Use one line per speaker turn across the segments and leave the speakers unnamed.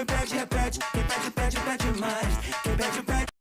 pede, repete. Quem pede, pede, pede mais. Quem pede, pede.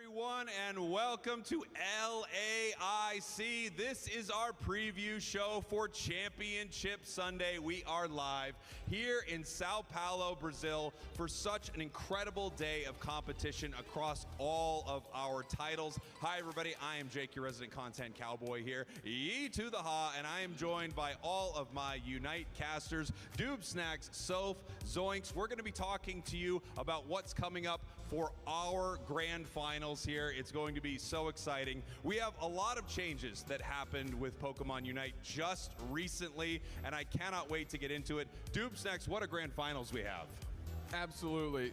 Everyone, and welcome to LAIC. This is our preview show for Championship Sunday. We are live here in Sao Paulo, Brazil, for such an incredible day of competition across all of our titles. Hi, everybody. I am Jake, your resident content cowboy here, Ye to the Ha, and I am joined by all of my Unite casters, Doob Snacks, Soph, Zoinks. We're going to be talking to you about what's coming up for our grand finals here. It's going to be so exciting. We have a lot of changes that happened with Pokemon Unite just recently, and I cannot wait to get into it. Doob Snacks, what a grand finals we have.
Absolutely.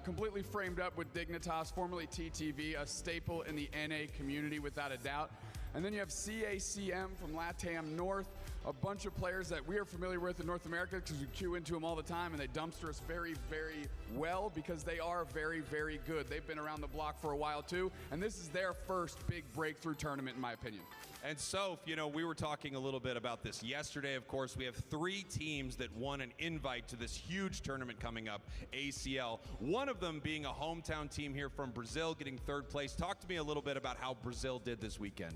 Completely framed up with Dignitas, formerly TTV, a staple in the NA community without a doubt. And then you have CACM from LATAM North, a bunch of players that we are familiar with in North America because we queue into them all the time, and they dumpster us very, very well because they are very, very good. They've been around the block for a while too, and this is their first big breakthrough tournament in my opinion.
And Soph, you know, we were talking a little bit about this yesterday. Of course, we have 3 teams that won an invite to this huge tournament coming up, ACL. One of them being a hometown team here from Brazil, getting 3rd place. Talk to me a little bit about how Brazil did this weekend.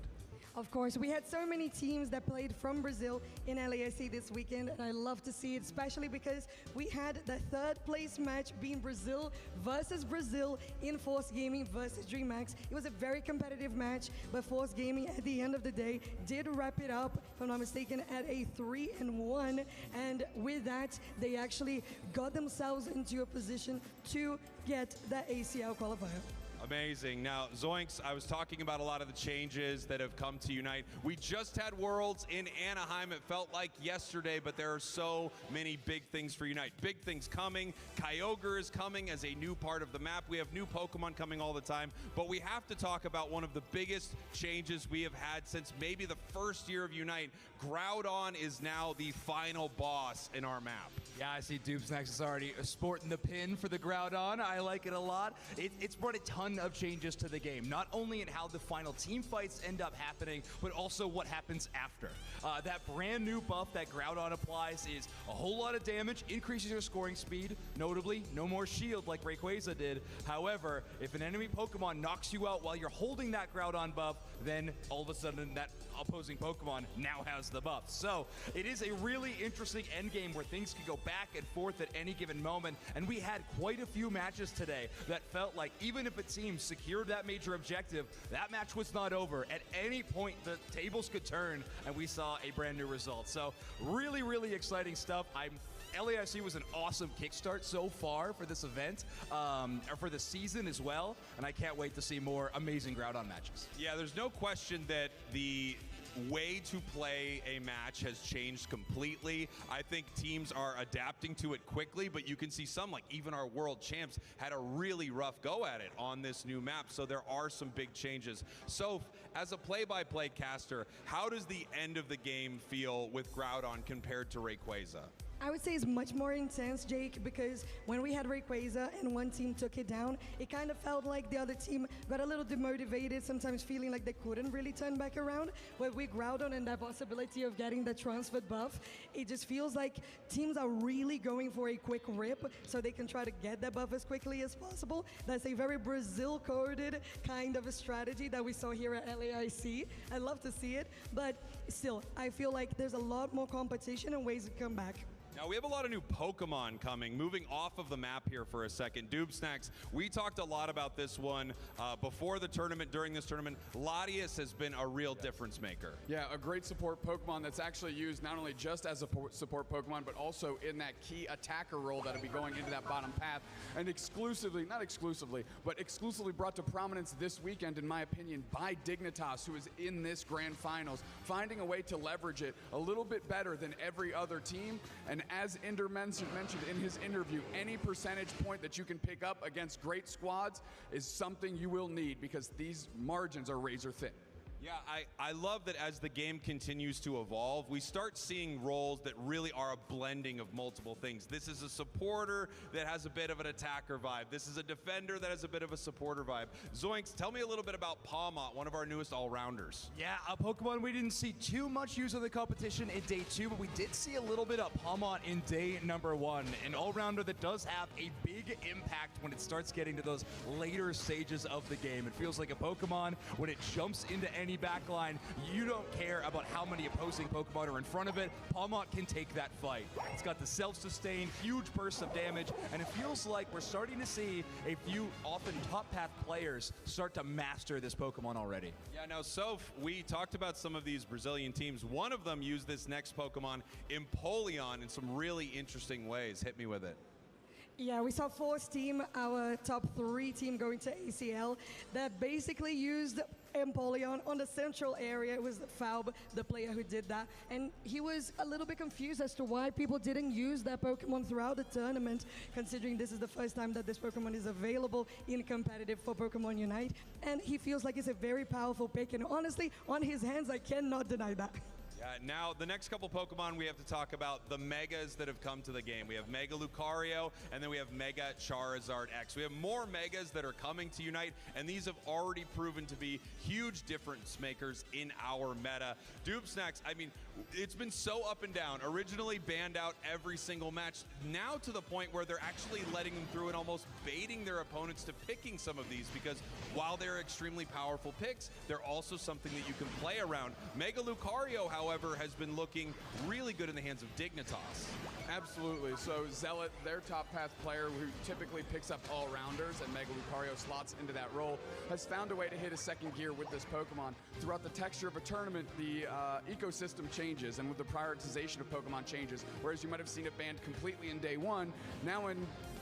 Of course, we had so many teams that played from Brazil in LAIC this weekend, and I love to see it, especially because we had the 3rd place match being Brazil versus Brazil in Force Gaming versus DreamHack. It was a very competitive match, but Force Gaming at the end of the day did wrap it up, if I'm not mistaken, at a 3-1, and with that, they actually got themselves into a position to get the ACL qualifier.
Amazing. Now, Zoinks, I was talking about a lot of the changes that have come to Unite. We just had Worlds in Anaheim. It felt like yesterday, but there are so many big things for Unite. Big things coming. Kyogre is coming as a new part of the map. We have new Pokemon coming all the time, but we have to talk about one of the biggest changes we have had since maybe the first year of Unite. Groudon is now the final boss in our map.
Yeah, I see Doob Snacks is already sporting the pin for the Groudon. I like it a lot. It's brought a ton of changes to the game, not only in how the final team fights end up happening, but also what happens after. That brand new buff that Groudon applies is a whole lot of damage, increases your scoring speed, notably no more shield like Rayquaza did. However, if an enemy Pokemon knocks you out while you're holding that Groudon buff, then all of a sudden that opposing Pokemon now has the buff. So it is a really interesting endgame where things can go back and forth at any given moment, and we had quite a few matches today that felt like even if a team secured that major objective, that match was not over. At any point, the tables could turn, and we saw a brand new result. So really, really exciting stuff. LAIC was an awesome kickstart so far for this event, or for the season as well, and I can't wait to see more amazing Groudon matches.
Yeah, there's no question that the way to play a match has changed completely. I think teams are adapting to it quickly, but you can see some, like even our world champs, had a really rough go at it on this new map, so there are some big changes. So, as a play-by-play caster, how does the end of the game feel with Groudon compared to Rayquaza?
I would say it's much more intense, Jake, because when we had Rayquaza and one team took it down, it kind of felt like the other team got a little demotivated, sometimes feeling like they couldn't really turn back around. But with Groudon and that possibility of getting the transferred buff, it just feels like teams are really going for a quick rip so they can try to get that buff as quickly as possible. That's a very Brazil-coded kind of a strategy that we saw here at LAIC. I love to see it, but still, I feel like there's a lot more competition and ways to come back.
Now, we have a lot of new Pokemon coming. Moving off of the map here for a second, Doob Snacks, we talked a lot about this one before the tournament, during this tournament. Latias has been a real difference maker.
Yeah, a great support Pokemon that's actually used not only just as a support Pokemon, but also in that key attacker role that'll be going into that bottom path, and exclusively brought to prominence this weekend, in my opinion, by Dignitas, who is in this grand finals, finding a way to leverage it a little bit better than every other team. And as Ender mentioned in his interview, any percentage point that you can pick up against great squads is something you will need because these margins are razor thin.
Yeah, I love that as the game continues to evolve, we start seeing roles that really are a blending of multiple things. This is a supporter that has a bit of an attacker vibe. This is a defender that has a bit of a supporter vibe. Zoinks, tell me a little bit about Palmot, one of our newest all-rounders.
Yeah, a Pokemon we didn't see too much use of the competition in day 2, but we did see a little bit of Palmot in day number 1. An all-rounder that does have a big impact when it starts getting to those later stages of the game. It feels like a Pokemon, when it jumps into any backline, you don't care about how many opposing Pokemon are in front of it. Palmot can take that fight. It's got the self-sustain, huge bursts of damage, and it feels like we're starting to see a few often top path players start to master this Pokemon already.
Yeah, now, Soph, we talked about some of these Brazilian teams. One of them used this next Pokemon, Empoleon, in some really interesting ways. Hit me with it.
Yeah, we saw Force Team, our top 3 team going to ACL, that basically used Empoleon on the central area. It was Falb, the player who did that. And he was a little bit confused as to why people didn't use that Pokemon throughout the tournament, considering this is the first time that this Pokemon is available in competitive for Pokemon Unite. And he feels like it's a very powerful pick. And honestly, on his hands, I cannot deny that.
Yeah, now the next couple Pokemon we have to talk about, the Megas that have come to the game. We have Mega Lucario, and then we have Mega Charizard X. We have more Megas that are coming to Unite, and these have already proven to be huge difference makers in our meta. Snacks, I mean, it's been so up and down. Originally banned out every single match, now to the point where they're actually letting them through and almost baiting their opponents to picking some of these, because while they're extremely powerful picks, they're also something that you can play around. Mega Lucario, however, has been looking really good in the hands of Dignitas.
Absolutely. So Zealot, their top path player who typically picks up all-rounders, and Mega Lucario slots into that role, has found a way to hit a second gear with this Pokemon. Throughout the texture of a tournament, the ecosystem changes, and with the prioritization of Pokemon changes. Whereas you might have seen it banned completely in day 1, now in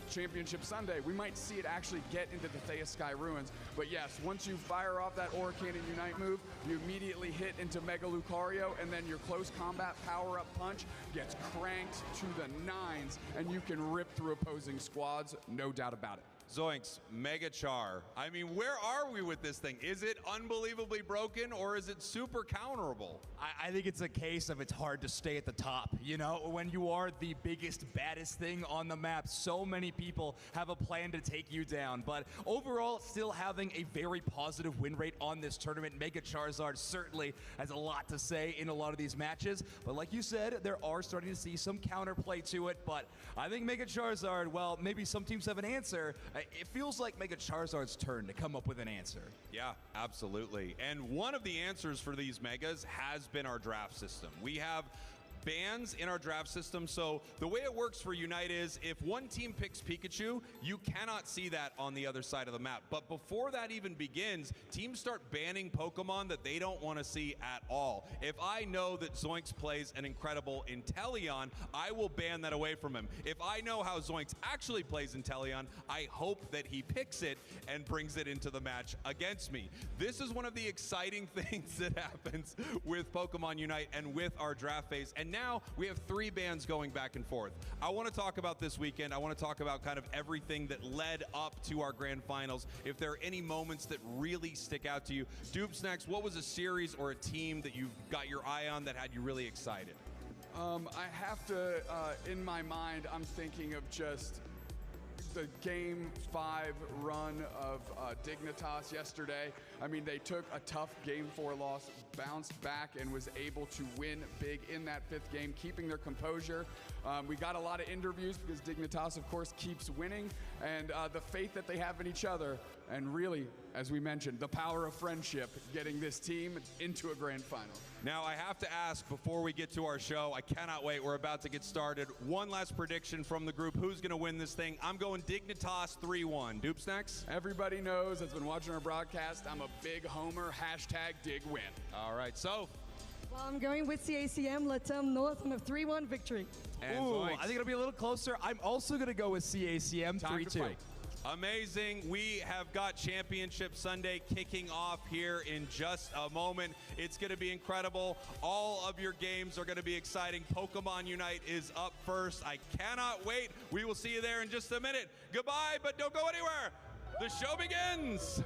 Championship Sunday, we might see it actually get into the Thea Sky Ruins. But yes, once you fire off that Aura Cannon Unite move, you immediately hit into Mega Lucario, and then your close combat power-up punch gets cranked to the 9s, and you can rip through opposing squads, no doubt about it.
Zoinks, Mega Char. I mean, where are we with this thing? Is it unbelievably broken, or is it super counterable?
I think it's a case of it's hard to stay at the top. You know, when you are the biggest, baddest thing on the map, so many people have a plan to take you down. But overall, still having a very positive win rate on this tournament. Mega Charizard certainly has a lot to say in a lot of these matches. But like you said, there are starting to see some counterplay to it. But I think Mega Charizard, well, maybe some teams have an answer. It feels like Mega Charizard's turn to come up with an answer.
Yeah, absolutely. And one of the answers for these Megas has been our draft system. We have bans in our draft system. So the way it works for Unite is if one team picks Pikachu, you cannot see that on the other side of the map. But before that even begins, teams start banning Pokemon that they don't want to see at all. If I know that Zoinks plays an incredible Inteleon, I will ban that away from him. If I know how Zoinks actually plays Inteleon, I hope that he picks it and brings it into the match against me. This is one of the exciting things that happens with Pokemon Unite and with our draft phase. And now we have 3 bans going back and forth. I want to talk about this weekend. I want to talk about kind of everything that led up to our grand finals. If there are any moments that really stick out to you. Snacks, what was a series or a team that you've got your eye on that had you really excited?
I have to, in my mind, I'm thinking of just the Game 5 run of Dignitas yesterday. I mean, they took a tough Game 4 loss, bounced back, and was able to win big in that 5th game, keeping their composure. We got a lot of interviews because Dignitas, of course, keeps winning, and the faith that they have in each other, and really, as we mentioned, the power of friendship, getting this team into a grand final.
Now, I have to ask before we get to our show, I cannot wait. We're about to get started. One last prediction from the group. Who's going to win this thing? I'm going Dignitas 3-1. Snacks?
Everybody knows, that's been watching our broadcast, I'm a big homer, #DigWin.
All right, so.
Well, I'm going with CACM, Latam North on a 3-1 victory.
And
Ooh,
Zoinks.
I think it'll be a little closer. I'm also going to go with CACM 3-2.
Amazing. We have got Championship Sunday kicking off here in just a moment. It's going to be incredible. All of your games are going to be exciting. Pokemon Unite is up first. I cannot wait. We will see you there in just a minute. Goodbye, but don't go anywhere. The show begins.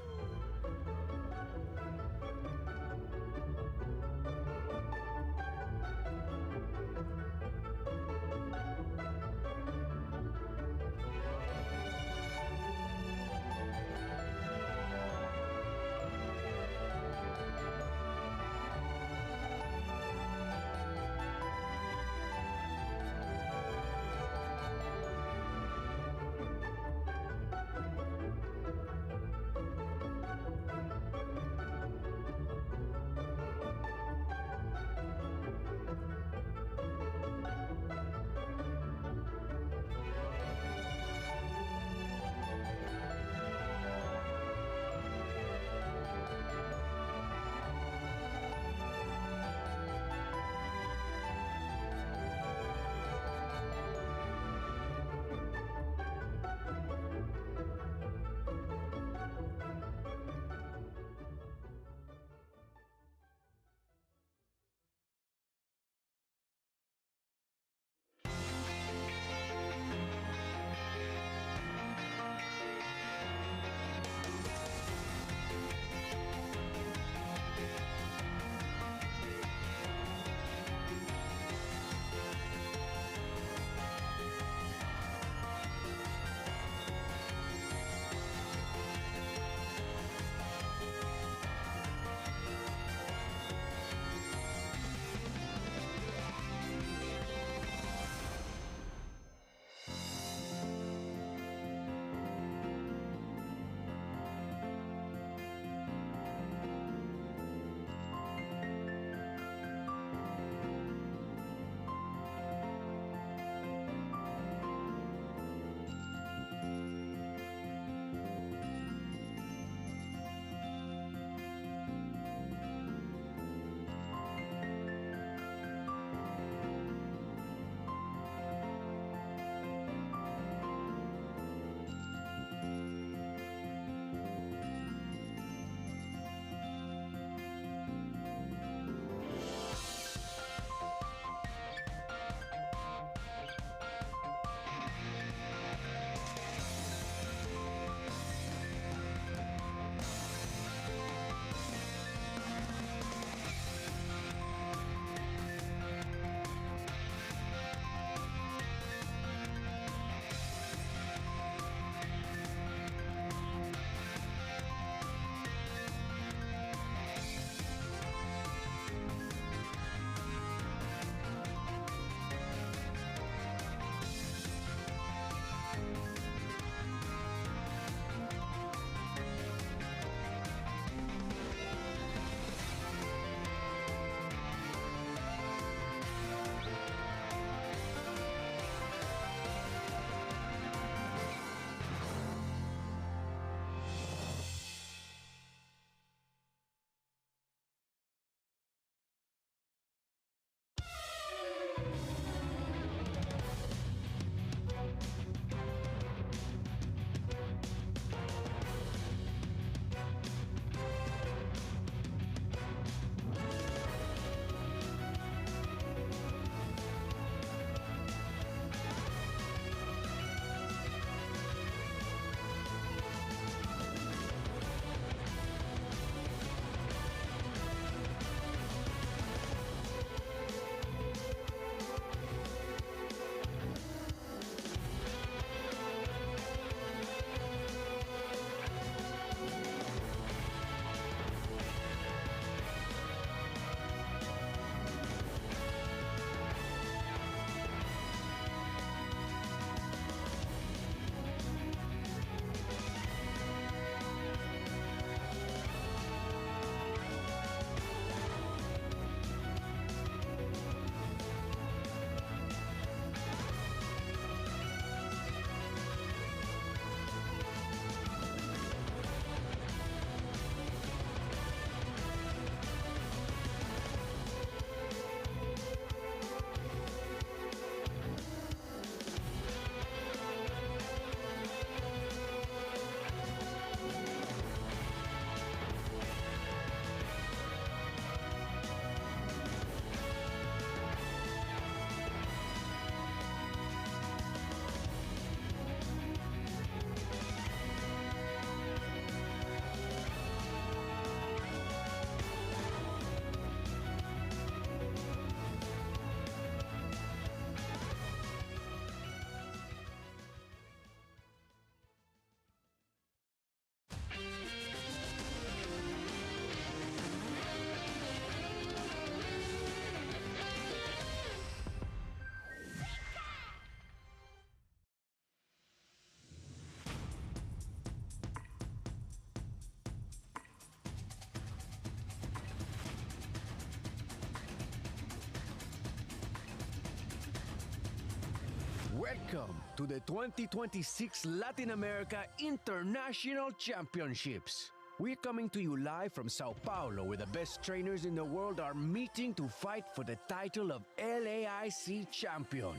Welcome to the 2026 Latin America International Championships. We're coming to you live from Sao Paulo, where the best trainers in the world are meeting to fight for the title of LAIC champion.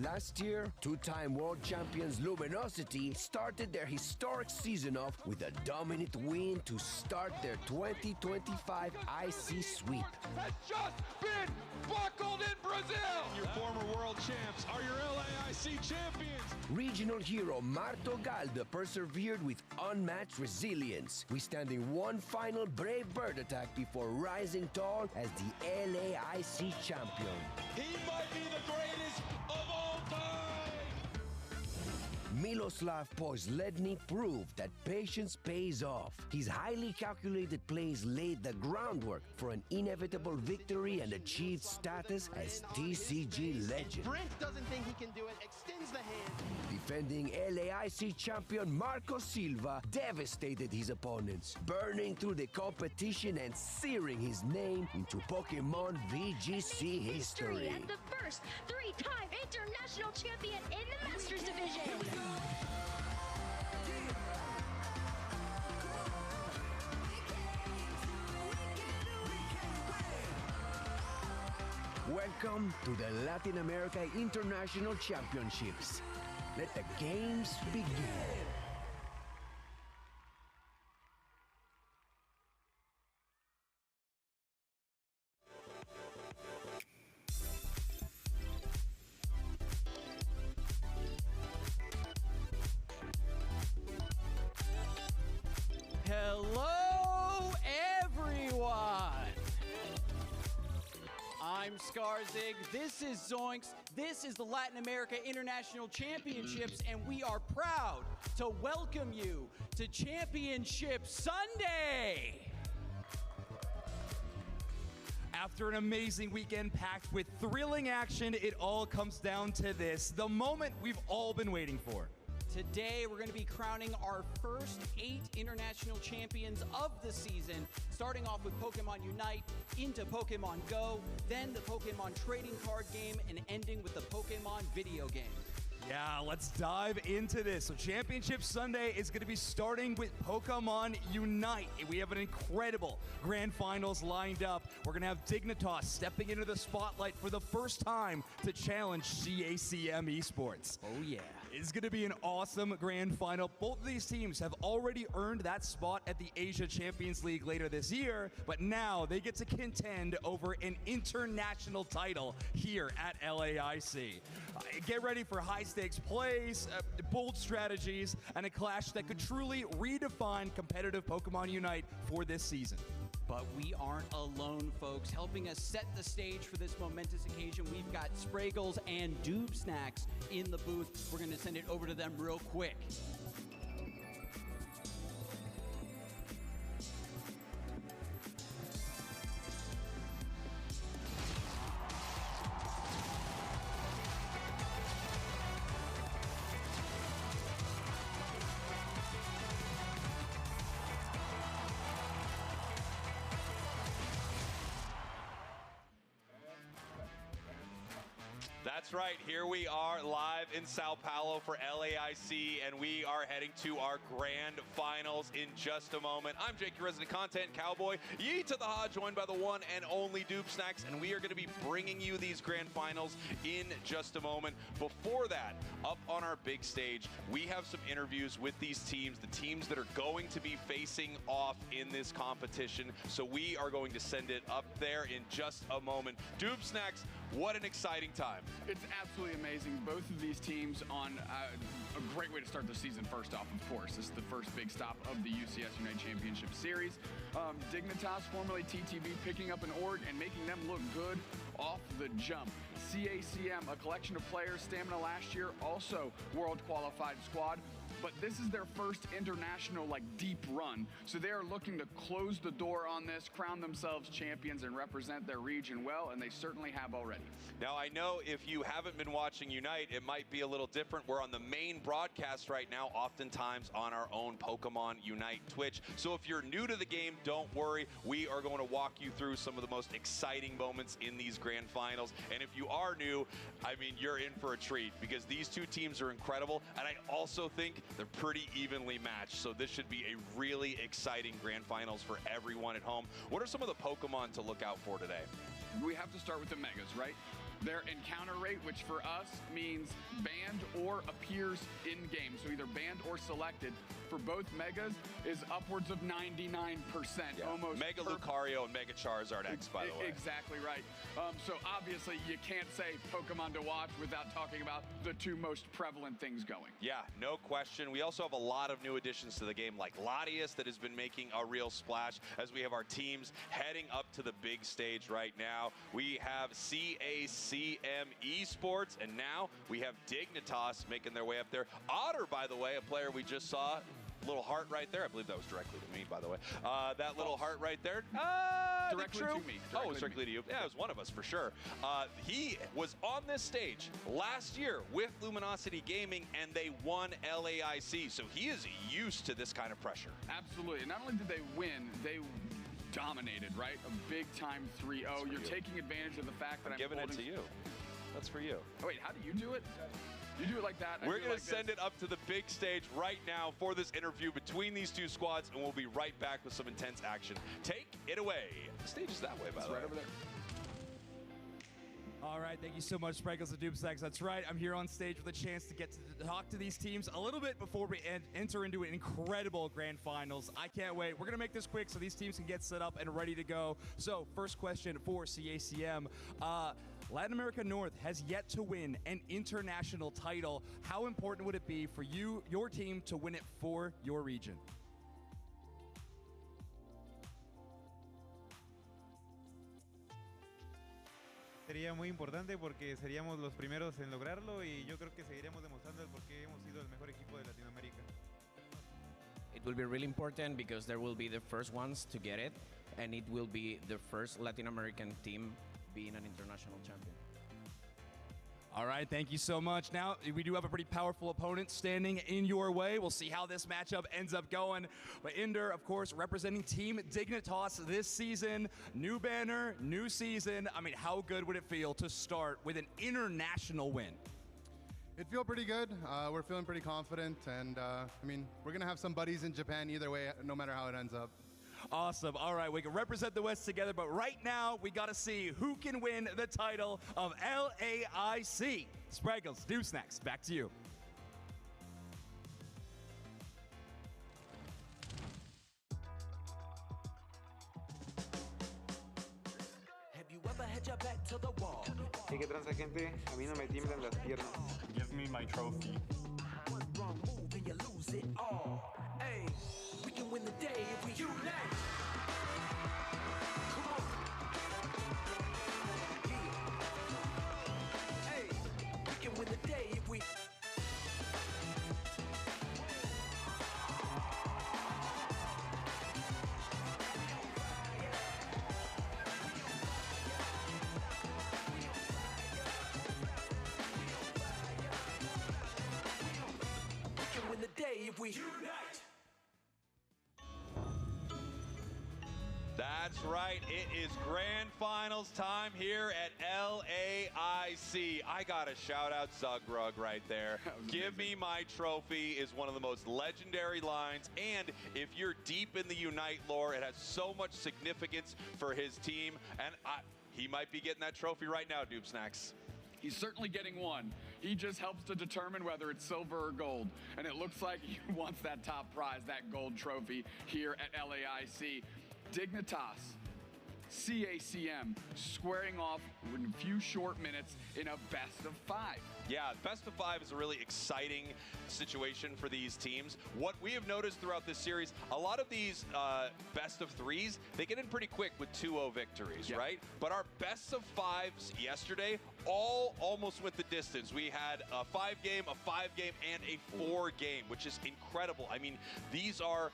Last year, two-time world champions Luminosity started their historic season off with a dominant win to start their 2025 IC sweep.
Has just been buckled in Brazil! Your former world champs are your LAIC champions!
Regional hero Marto Galde persevered with unmatched resilience, withstanding one final brave bird attack before rising tall as the LAIC champion.
He might be the greatest of all time!
Miloslav Posledny proved that patience pays off. His highly calculated plays laid the groundwork for an inevitable victory and achieved status as TCG legend.
Brent doesn't think he can do it, extends the hand.
Defending LAIC champion Marco Silva devastated his opponents, burning through the competition and searing his name into Pokemon VGC history.
As the first three-time international champion in the Masters Division.
Welcome to the Latin America International Championships. Let the games begin.
Hello, everyone! I'm Skarzig, this is Zoinks, this is the Latin America International Championships, and we are proud to welcome you to Championship Sunday!
After an amazing weekend packed with thrilling action, it all comes down to this, the moment we've all been waiting for.
Today, we're going to be crowning our first 8 international champions of the season, starting off with Pokemon Unite, into Pokemon Go, then the Pokemon trading card game, and ending with the Pokemon video game.
Yeah, let's dive into this. So Championship Sunday is going to be starting with Pokemon Unite. We have an incredible grand finals lined up. We're going to have Dignitas stepping into the spotlight for the first time to challenge CACM Esports.
Oh yeah.
It's going to be an awesome grand final. Both of these teams have already earned that spot at the Asia Champions League later this year, but now they get to contend over an international title here at LAIC. Get ready for high-stakes plays, bold strategies, and a clash that could truly redefine competitive Pokemon Unite for this season.
But we aren't alone, folks. Helping us set the stage for this momentous occasion, we've got Spraggles and Doob Snacks in the booth. We're going to send it over to them real quick.
That's right, here we are live in Sao Paulo for LAIC, and we are heading to our grand finals in just a moment. I'm Jake, your resident content cowboy, Yee to the Ha, joined by the one and only Doob Snacks, and we are going to be bringing you these grand finals in just a moment. Before that, up on our big stage, we have some interviews with these teams, the teams that are going to be facing off in this competition, so we are going to send it up there in just a moment. Doob Snacks, what an exciting time.
It's absolutely amazing. Both of these teams on a great way to start the season, first off, of course. This is the first big stop of the UCS Unite Championship Series. Dignitas, formerly TTV, picking up an org and making them look good off the jump. CACM, a collection of players, Stamina last year, also world qualified squad. but this is their first international, like, deep run. So they are looking to close the door on this, crown themselves champions, and represent their region well, and they certainly have already.
Now, I know if you haven't been watching Unite, it might be a little different. We're on the main broadcast right now, oftentimes on our own Pokemon Unite Twitch. So if you're new to the game, don't worry. We are going to walk you through some of the most exciting moments in these grand finals. And if you are new, I mean, you're in for a treat because these two teams are incredible. And I also think they're pretty evenly matched. So this should be a really exciting grand finals for everyone at home. What are some of the Pokemon to look out for today?
We have to start with the Megas, right? Their encounter rate, which for us means banned or appears in-game, so either banned or selected, for both Megas is upwards of 99%.
Yeah.
Almost
Mega Lucario and Mega Charizard X, by the way.
Exactly right. So obviously you can't say Pokemon to watch without talking about the two most prevalent things going.
Yeah, no question. We also have a lot of new additions to the game, like Latias, that has been making a real splash as we have our teams heading up to the big stage right now. We have CACM Esports, and now we have Dignitas making their way up there. Otter, by the way, a player we just saw. Little heart right there. I believe that was directly to me, by the way. That little heart right there.
Directly to me.
Oh, it was directly to you. Yeah, it was one of us for sure. He was on this stage last year with Luminosity Gaming, and they won LAIC. So he is used to this kind of pressure.
Absolutely. Not only did they win, they dominated, right? A big-time 3-0. You're taking advantage of the fact that I'm
giving it to you. That's for you.
Oh, wait, how do you do it? You do it like that.
We're going to send it up to the big stage right now for this interview between these two squads, and we'll be right back with some intense action. Take it away. The stage is that way, by the way.
Right over there.
All right, thank you so much, Sprinkles and Doomstacks. That's right, I'm here on stage with a chance to get to talk to these teams a little bit before we enter into an incredible grand finals. I can't wait. We're going to make this quick so these teams can get set up and ready to go. So, first question for CACM. Latin America North has yet to win an international title. How important would it be for you, your team, to win it for your region?
Sería muy importante porque seríamos los primeros en lograrlo y yo creo que seguiremos demostrando el por qué hemos sido el mejor equipo de Latinoamérica.
It will be really important because there will be the first ones to get it, and it will be the first Latin American team being an international champion.
All right, thank you so much. Now, we do have a pretty powerful opponent standing in your way. We'll see how this matchup ends up going. But Inder, of course, representing Team Dignitas this season. New banner, new season. I mean, how good would it feel to start with an international win?
It feels pretty good. We're feeling pretty confident. And, I mean, we're going to have some buddies in Japan either way, no matter how it ends up.
Awesome. All right, we can represent the West together, but right now we got to see who can win the title of LAIC. Sprinkles, Doomsnacks, back to you.
¿Y qué transa, gente? A mí no me tiemblan las piernas.
Give me my trophy.
We can win the day if we unite. Come on. Yeah. Hey, we can win the day if we. We can win the day if we unite.
That's right. It is grand finals time here at LAIC. I got to shout out Zugrug right there. Give me my trophy is one of the most legendary lines. And if you're deep in the Unite lore, it has so much significance for his team. And he might be getting that trophy right now, Doomsnacks.
He's certainly getting one. He just helps to determine whether it's silver or gold. And it looks like he wants that top prize, that gold trophy here at LAIC. Dignitas, CACM, squaring off in a few short minutes in a best of 5.
Yeah, best of 5 is a really exciting situation for these teams. What we have noticed throughout this series, a lot of these best of 3s, they get in pretty quick with 2-0 victories, right? But our best of 5s yesterday all almost went the distance. We had a 5-game, a 5-game, and a 4-game, which is incredible. I mean, these are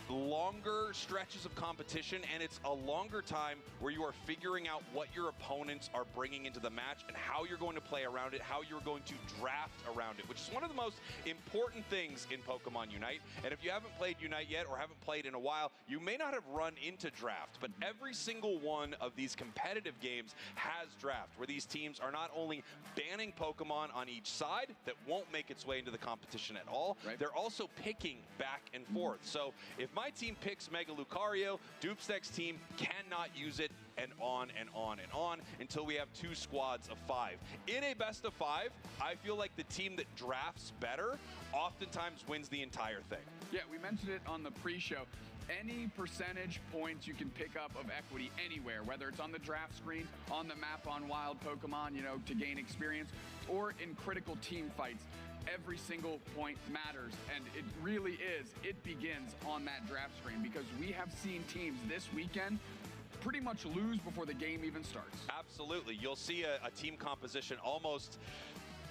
longer stretches of competition, and it's a longer time where you are figuring out what your opponents are bringing into the match and how you're going to play around it, how you're going to draft around it, which is one of the most important things in Pokemon Unite. And if you haven't played Unite yet or haven't played in a while, you may not have run into draft, but every single one of these competitive games has draft, where these teams are not only banning Pokemon on each side that won't make its way into the competition at all, they're also picking back and forth. So if my team picks Mega Lucario, Doopstek's team cannot use it, and on and on and on until we have 2 squads of 5. In a best of 5, I feel like the team that drafts better oftentimes wins the entire thing.
Yeah, we mentioned it on the pre-show. Any percentage points you can pick up of equity anywhere, whether it's on the draft screen, on the map on wild Pokemon, you know, to gain experience, or in critical team fights, every single point matters, and it really is. It begins on that draft screen, because we have seen teams this weekend pretty much lose before the game even starts.
Absolutely. You'll see a team composition almost,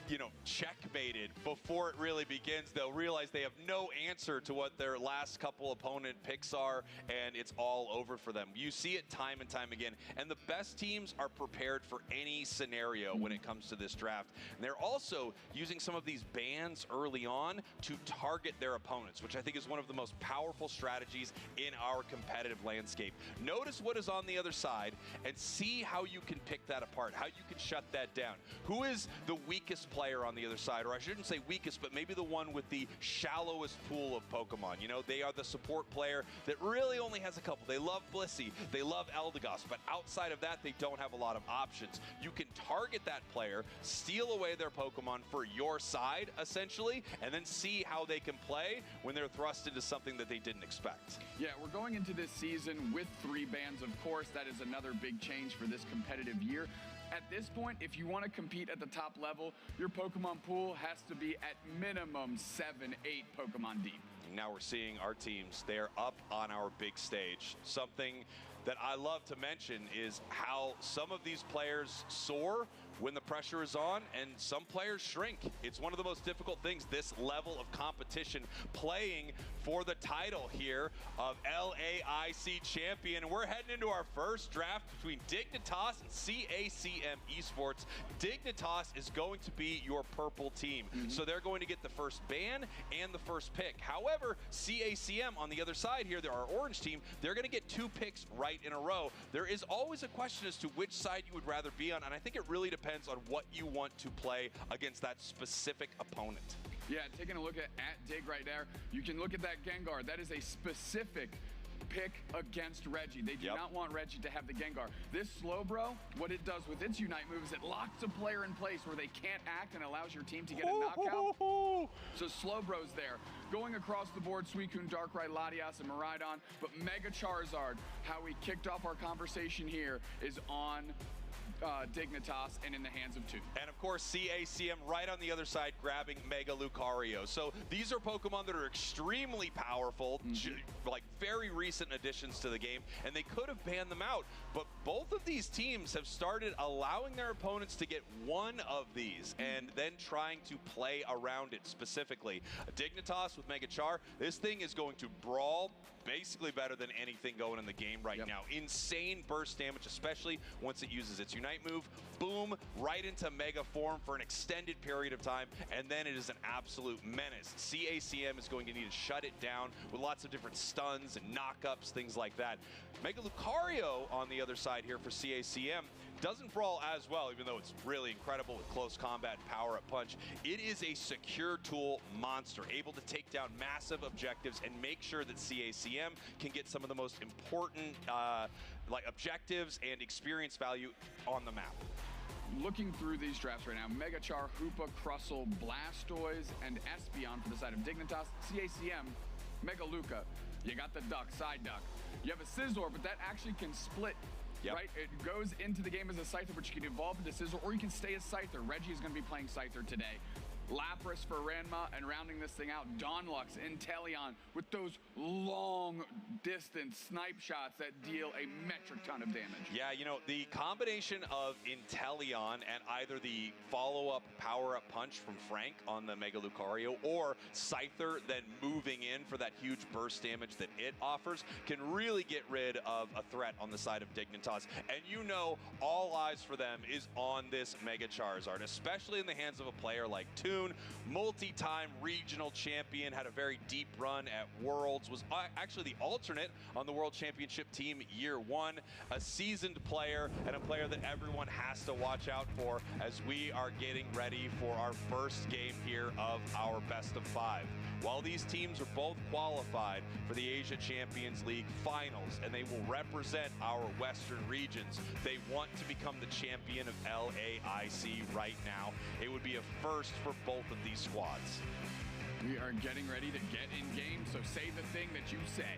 you know, checkmated before it really begins. They'll realize they have no answer to what their last couple opponent picks are, and it's all over for them. You see it time and time again, and the best teams are prepared for any scenario when it comes to this draft. And they're also using some of these bans early on to target their opponents, which I think is one of the most powerful strategies in our competitive landscape. Notice what is on the other side and see how you can pick that apart, how you can shut that down. Who is the weakest player on the other side, or I shouldn't say weakest, but maybe the one with the shallowest pool of Pokemon? You know, they are the support player that really only has a couple. They love Blissey, they love Eldegoss, but outside of that, they don't have a lot of options. You can target that player, steal away their Pokemon for your side, essentially, and then see how they can play when they're thrust into something that they didn't expect.
Yeah, we're going into this season with 3 bans, of course. That is another big change for this competitive year. At this point, if you want to compete at the top level, your Pokemon pool has to be at minimum 7-8 Pokemon deep.
Now we're seeing our teams, they're up on our big stage. Something that I love to mention is how some of these players soar when the pressure is on, and some players shrink. It's one of the most difficult things, this level of competition, playing for the title here of LAIC champion. And we're heading into our first draft between Dignitas and CACM Esports. Dignitas is going to be your purple team. So they're going to get the first ban and the first pick. However, CACM on the other side here, they're our orange team, they're going to get 2 picks right in a row. There is always a question as to which side you would rather be on, and I think it really depends on what you want to play against that specific opponent.
Yeah, taking a look at Dig right there, you can look at that Gengar. That is a specific pick against Reggie. They do not want Reggie to have the Gengar. This Slowbro, what it does with its Unite move is it locks a player in place where they can't act and allows your team to get a knockout. So Slowbro's there. Going across the board, Suicune, Darkrai, Latias, and Miraidon. But Mega Charizard, how we kicked off our conversation here, is on Dignitas and in the hands of 2.
And of course, CACM right on the other side grabbing Mega Lucario. So these are Pokemon that are extremely powerful, like very recent additions to the game, and they could have banned them out. But both of these teams have started allowing their opponents to get one of these and then trying to play around it specifically. Dignitas with Mega Char, this thing is going to brawl basically better than anything going in the game right now. Insane burst damage, especially once it uses its Unite move. Boom, right into Mega form for an extended period of time, and then it is an absolute menace. CACM is going to need to shut it down with lots of different stuns and knockups, things like that. Mega Lucario on the other side here for CACM doesn't brawl as well, even though it's really incredible with close combat and power-up punch. It is a secure tool monster, able to take down massive objectives and make sure that CACM can get some of the most important like objectives and experience value on the map.
Looking through these drafts right now, Mega Char, Hoopa, Crustle, Blastoise, and Espeon for the side of Dignitas. CACM, Mega Luca. You got the duck, side duck. You have a Scizor, but that actually can split. Right? It goes into the game as a Scyther, but you can evolve into Scizor, or you can stay as Scyther. Reggie is going to be playing Scyther today. Lapras for Ranma, and rounding this thing out, Dawnlux, Inteleon, with those long-distance snipe shots that deal a metric ton of damage.
Yeah, you know, the combination of Inteleon and either the follow-up power-up punch from Frank on the Mega Lucario or Scyther then moving in for that huge burst damage that it offers can really get rid of a threat on the side of Dignitas. And you know, all eyes for them is on this Mega Charizard, especially in the hands of a player like Toon, multi-time regional champion, had a very deep run at Worlds, was actually the alternate on the World Championship team year one, a seasoned player and a player that everyone has to watch out for as we are getting ready for our first game here of our best of 5. While these teams are both qualified for the Asia Champions League finals and they will represent our Western regions, they want to become the champion of LAIC right now. It would be a first for both of these squads.
We are getting ready to get in game, so say the thing that you say.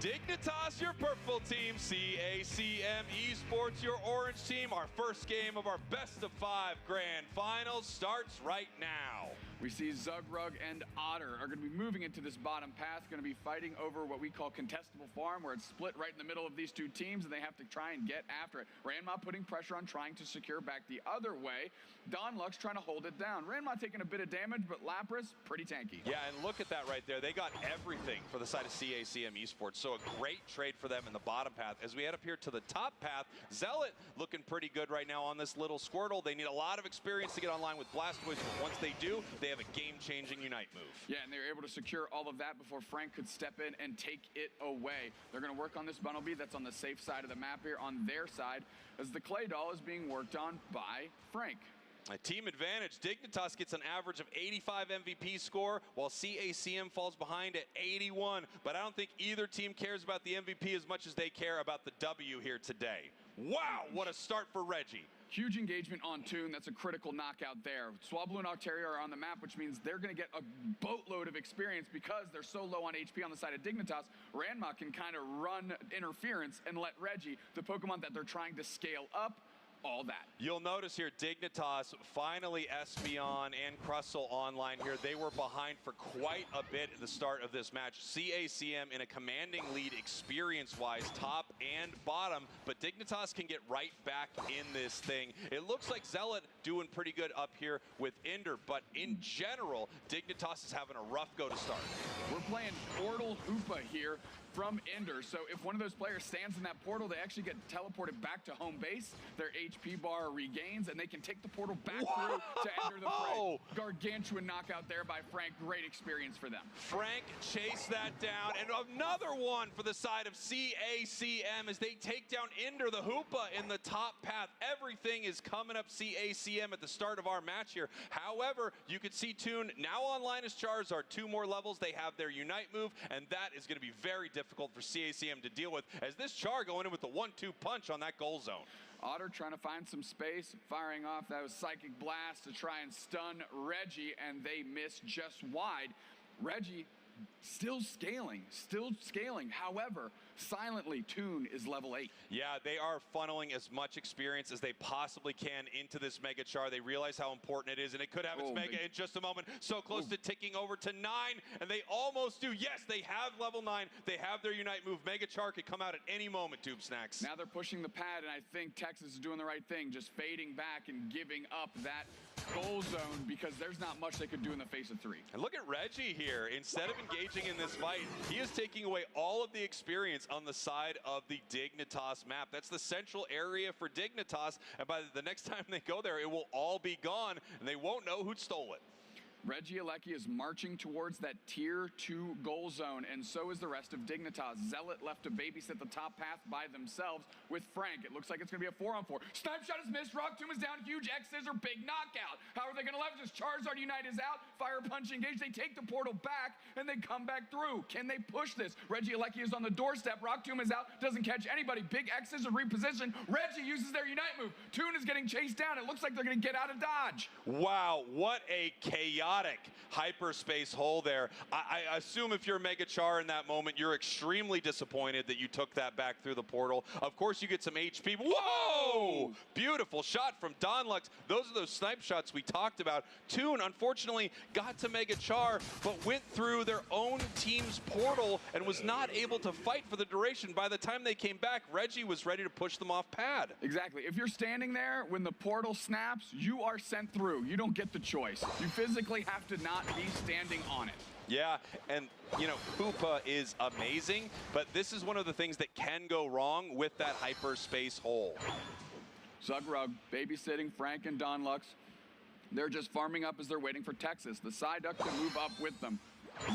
Dignitas, your purple team. CACM Esports, your orange team. Our first game of our best of 5 grand finals starts right now.
We see Zugrug and Otter are going to be moving into this bottom path, going to be fighting over what we call contestable farm, where it's split right in the middle of these two teams, and they have to try and get after it. Ranma putting pressure on trying to secure back the other way. Dawnlux trying to hold it down. Ranma taking a bit of damage, but Lapras, pretty tanky.
Yeah, and look at that right there. They got everything for the side of CACM Esports, so a great trade for them in the bottom path. As we head up here to the top path, Zealot looking pretty good right now on this little Squirtle. They need a lot of experience to get online with Blastoise, but once they do, they have a game-changing Unite move.
Yeah, and they were able to secure all of that before Frank could step in and take it away. They're going to work on this Bunnelby that's on the safe side of the map here on their side, as the Clay Doll is being worked on by Frank.
A team advantage. Dignitas gets an average of 85 MVP score, while CACM falls behind at 81. But I don't think either team cares about the MVP as much as they care about the W here today. Wow, what a start for Reggie.
Huge engagement on Toon. That's a critical knockout there. Swablu and Octaria are on the map, which means they're going to get a boatload of experience because they're so low on HP on the side of Dignitas. Ranma can kind of run interference and let Reggie, the Pokemon that they're trying to scale up, all that.
You'll notice here, Dignitas, finally Espeon and Crustle online here. They were behind for quite a bit at the start of this match. CACM in a commanding lead experience-wise, top and bottom, but Dignitas can get right back in this thing. It looks like Zealot doing pretty good up here with Ender, but in general, Dignitas is having a rough go to start.
We're playing Portal Hoopa here from Ender. So if one of those players stands in that portal, they actually get teleported back to home base. Their HP bar regains, and they can take the portal back through to enter the fray. Gargantuan knockout there by Frank. Great experience for them.
Frank chased that down, and another one for the side of CACM as they take down Ender, the Hoopa, in the top path. Everything is coming up CACM at the start of our match here. However, you could see Toon now online as Charizard. 2 more levels. They have their Unite move, and that is going to be very difficult for CACM to deal with, as this Char going in with the 1-2 punch on that goal zone.
Otter trying to find some space, firing off that was Psychic Blast to try and stun Reggie, and they miss just wide. Reggie still scaling. However, silently, Toon is level 8.
Yeah, they are funneling as much experience as they possibly can into this Mega Char. They realize how important it is, and it could have its Mega in just a moment. So close to ticking over to 9, and they almost do. Yes, they have level 9. They have their Unite move. Mega Char could come out at any moment, Tube Snacks.
Now they're pushing the pad, and I think Texas is doing the right thing, just fading back and giving up that goal zone, because there's not much they could do in the face of 3.
And look at Reggie here. Instead of engaging in this fight, he is taking away all of the experience on the side of the Dignitas map. That's the central area for Dignitas, and by the next time they go there, it will all be gone, and they won't know who stole it.
Regieleki is marching towards that tier 2 goal zone, and so is the rest of Dignitas. Zealot left to babysit the top path by themselves with Frank. It looks like it's going to be a 4-on-4. Snipe shot is missed. Rock Tomb is down. Huge X-Scissor. Big knockout. How are they going to leverage this? Charizard Unite is out. Fire Punch engaged. They take the portal back, and they come back through. Can they push this? Regieleki is on the doorstep. Rock Tomb is out. Doesn't catch anybody. Big X-Scissor reposition. Reggie uses their Unite move. Toon is getting chased down. It looks like they're going to get out of dodge.
Wow, what a chaotic chaotic hyperspace hole there. I assume if you're Mega Char in that moment, you're extremely disappointed that you took that back through the portal. Of course, you get some HP. Whoa! Beautiful shot from Donlux. Those are those snipe shots we talked about. Toon, unfortunately, got to Mega Char, but went through their own team's portal and was not able to fight for the duration. By the time they came back, Reggie was ready to push them off pad.
Exactly. If you're standing there when the portal snaps, you are sent through. You don't get the choice. You physically have to not be standing on it.
Yeah, and you know, Hoopa is amazing, but this is one of the things that can go wrong with that hyperspace hole.
Zugrug babysitting Frank and Donlux. They're just farming up as they're waiting for Texas. The Psyduck to move up with them.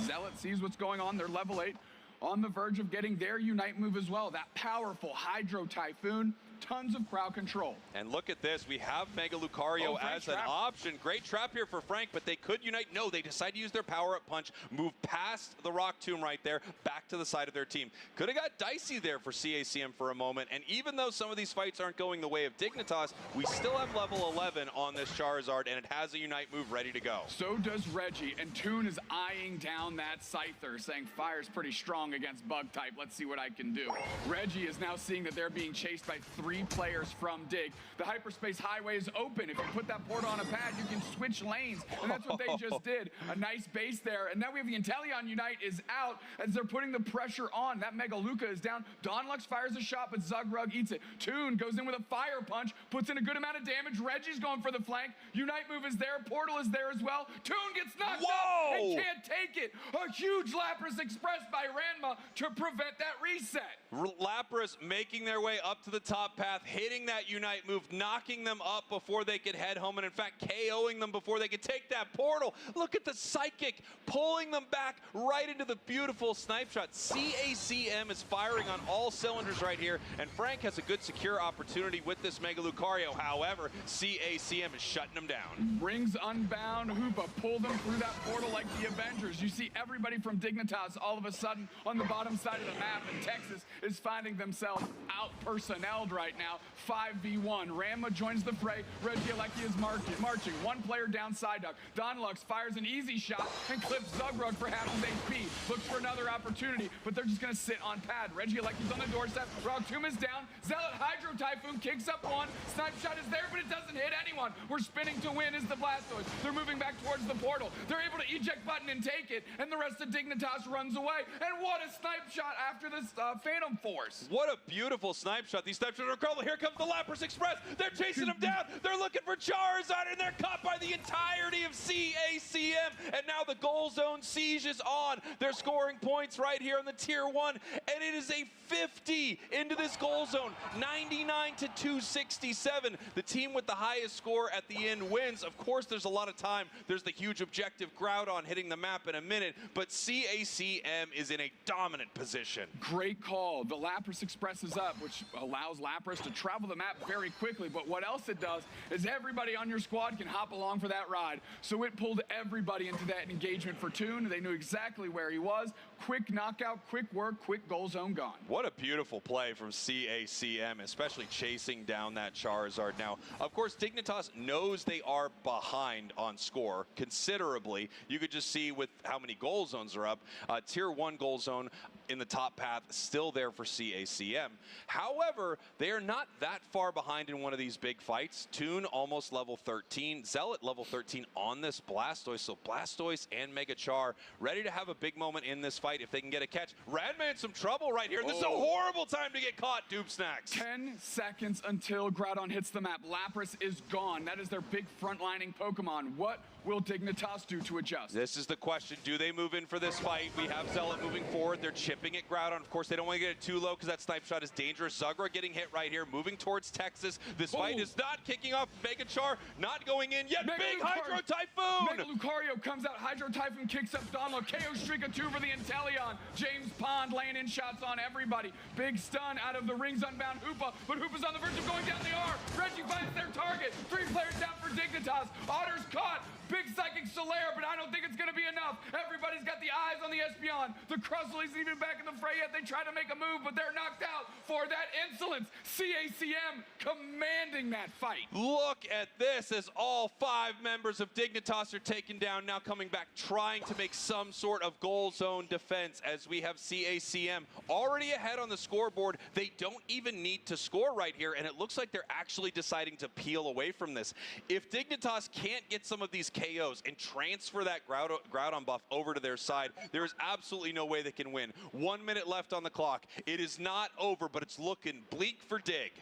Zealot sees what's going on. They're level 8, on the verge of getting their Unite move as well. That powerful Hydro Typhoon. Tons of crowd control.
And look at this. We have Mega Lucario as an option. Great trap here for Frank, but they could Unite. No, they decide to use their power-up punch, move past the Rock Tomb right there, back to the side of their team. Could have got dicey there for CACM for a moment. And even though some of these fights aren't going the way of Dignitas, we still have level 11 on this Charizard, and it has a Unite move ready to go.
So does Reggie, and Toon is eyeing down that Scyther, saying fire's pretty strong against bug type. Let's see what I can do. Reggie is now seeing that they're being chased by 3 players from Dig. The hyperspace highway is open. If you put that portal on a pad, you can switch lanes, and that's what they just did. A nice base there, and now we have the Inteleon Unite is out as they're putting the pressure on. That Mega Luca is down. Donlux fires a shot, but Zugrug eats it. Toon goes in with a fire punch, puts in a good amount of damage. Reggie's going for the flank. Unite move is there. Portal is there as well. Toon gets knocked out and can't take it. A huge Lapras Express by Ranma to prevent that reset.
Lapras making their way up to the top path, hitting that Unite move, knocking them up before they could head home, and in fact KOing them before they could take that portal. Look at the Psychic pulling them back right into the beautiful snipe shot. CACM is firing on all cylinders right here, and Frank has a good secure opportunity with this Mega Lucario. However, CACM is shutting them down.
Rings unbound. Hoopa pull them through that portal like the Avengers. You see everybody from Dignitas all of a sudden on the bottom side of the map, and Texas is finding themselves out-personneled right now. 5v1. Ranma joins the fray. Regieleki is marching. One player down Psyduck. Donlux fires an easy shot and clips Zugrug for half his HP. Looks for another opportunity, but they're just going to sit on pad. Regieleki's on the doorstep. Rock Tomb is down. Zealot Hydro Typhoon kicks up one. Snipe shot is there, but it doesn't hit anyone. We're spinning to win is the Blastoise. They're moving back towards the portal. They're able to eject button and take it, and the rest of Dignitas runs away. And what a snipe shot after this Phantom Force.
What a beautiful snipe shot. These snipe shots are incredible. Here comes the Lapras Express. They're chasing them down. They're looking for Charizard, and they're caught by the entirety of CACM. And now the goal zone siege is on. They're scoring points right here on the tier 1, and it is a 50 into this goal zone. 99 to 267. The team with the highest score at the end wins. Of course, there's a lot of time. There's the huge objective Groudon hitting the map in a minute, but CACM is in a dominant position.
Great call. The Lapras Express is up, which allows Lapras to travel the map very quickly, but what else it does is everybody on your squad can hop along for that ride. So it pulled everybody into that engagement for Toon. They knew exactly where he was. Quick knockout, quick work, quick goal zone gone.
What a beautiful play from CACM, especially chasing down that Charizard. Now, of course, Dignitas knows they are behind on score considerably. You could just see with how many goal zones are up. Tier 1 goal zone in the top path still there for CACM. However, they are not that far behind in one of these big fights. Toon almost level 13, Zealot level 13 on this Blastoise. So Blastoise and Mega Char ready to have a big moment in this fight if they can get a catch. Radman in some trouble right here. This is a horrible time to get caught, Dupe Snacks.
10 seconds until Groudon hits the map. Lapras is gone. That is their big frontlining Pokemon. What will Dignitas do to adjust?
This is the question. Do they move in for this fight? We have Zealot moving forward. They're chipping at Groudon. Of course, they don't want to get it too low because that snipe shot is dangerous. Zugra getting hit right here, moving towards Texas. This fight is not kicking off. Mega Char not going in yet. Big Hydro Typhoon!
Mega Lucario comes out. Hydro Typhoon kicks up Donald. KO Streak of 2 for the Inteleon. James Pond laying in shots on everybody. Big stun out of the rings unbound Hoopa, but Hoopa's on the verge of going down the R. Reggie finds their target. 3 players down for Dignitas. Otter's caught. Big Psychic Solaire, but I don't think it's going to be enough. Everybody's got the eyes on the Espeon. The Crustle isn't even back in the fray yet. They try to make a move, but they're knocked out for that insolence. CACM commanding that fight.
Look at this as all 5 members of Dignitas are taken down, now coming back, trying to make some sort of goal zone defense as we have CACM already ahead on the scoreboard. They don't even need to score right here, and it looks like they're actually deciding to peel away from this. If Dignitas can't get some of these KOs and transfer that Groudon buff over to their side, there is absolutely no way they can win. 1 minute left on the clock. It is not over, but it's looking bleak for Dig.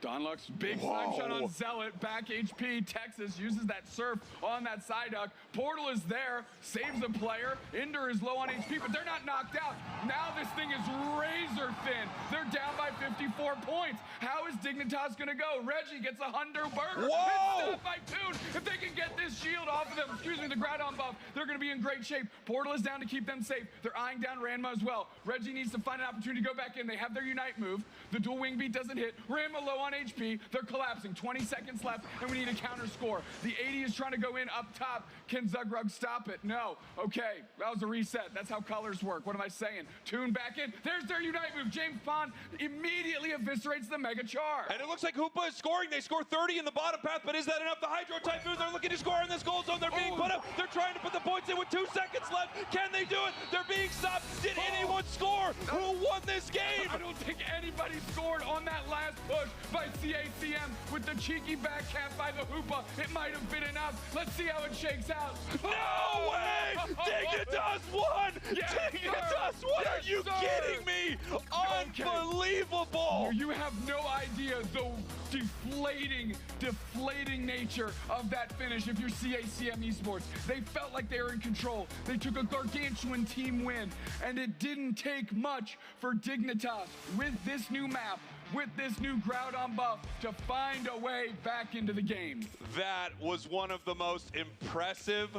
Donlux, big slap shot on Zealot, back HP. Texas uses that surf on that Psyduck. Portal is there, saves a player. Ender is low on HP, but they're not knocked out. Now this thing is razor thin. They're down by 54 points. How is Dignitas gonna go? Reggie gets a Hundo burger.
Whoa!
It's by Toon. If they can get this shield off of them, excuse me, the Groudon buff, they're gonna be in great shape. Portal is down to keep them safe. They're eyeing down Ranma as well. Reggie needs to find an opportunity to go back in. They have their Unite move. The dual wing beat doesn't hit. Ranma low on HP. They're collapsing. 20 seconds left, and we need a counter score. The 80 is trying to go in up top. Can Zugrug stop it? No. Okay, that was a reset. That's how colors work. What am I saying? Toon back in. There's their Unite move. James Pond immediately eviscerates the Mega Charge.
And it looks like Hoopa is scoring. They score 30 in the bottom path, but is that enough? The Hydro type moves are looking to score in this goal zone. They're being put up. They're trying to put the points in with 2 seconds left. Can they do it? They're being stopped. Did anyone score? Who won this game?
I don't think anybody scored on that last push by CACM with the cheeky back cap by the Hoopa. It might have been enough. Let's see how it shakes out.
No way! Dignitas won!
Yes,
Dignitas won! Are you kidding me? Unbelievable!
You have no idea the deflating nature of that finish if you're CACM Esports. They felt like they were in control. They took a gargantuan team win, and it didn't take much for Dignitas with this new map, with this new Groudon buff, to find a way back into the game.
That was one of the most impressive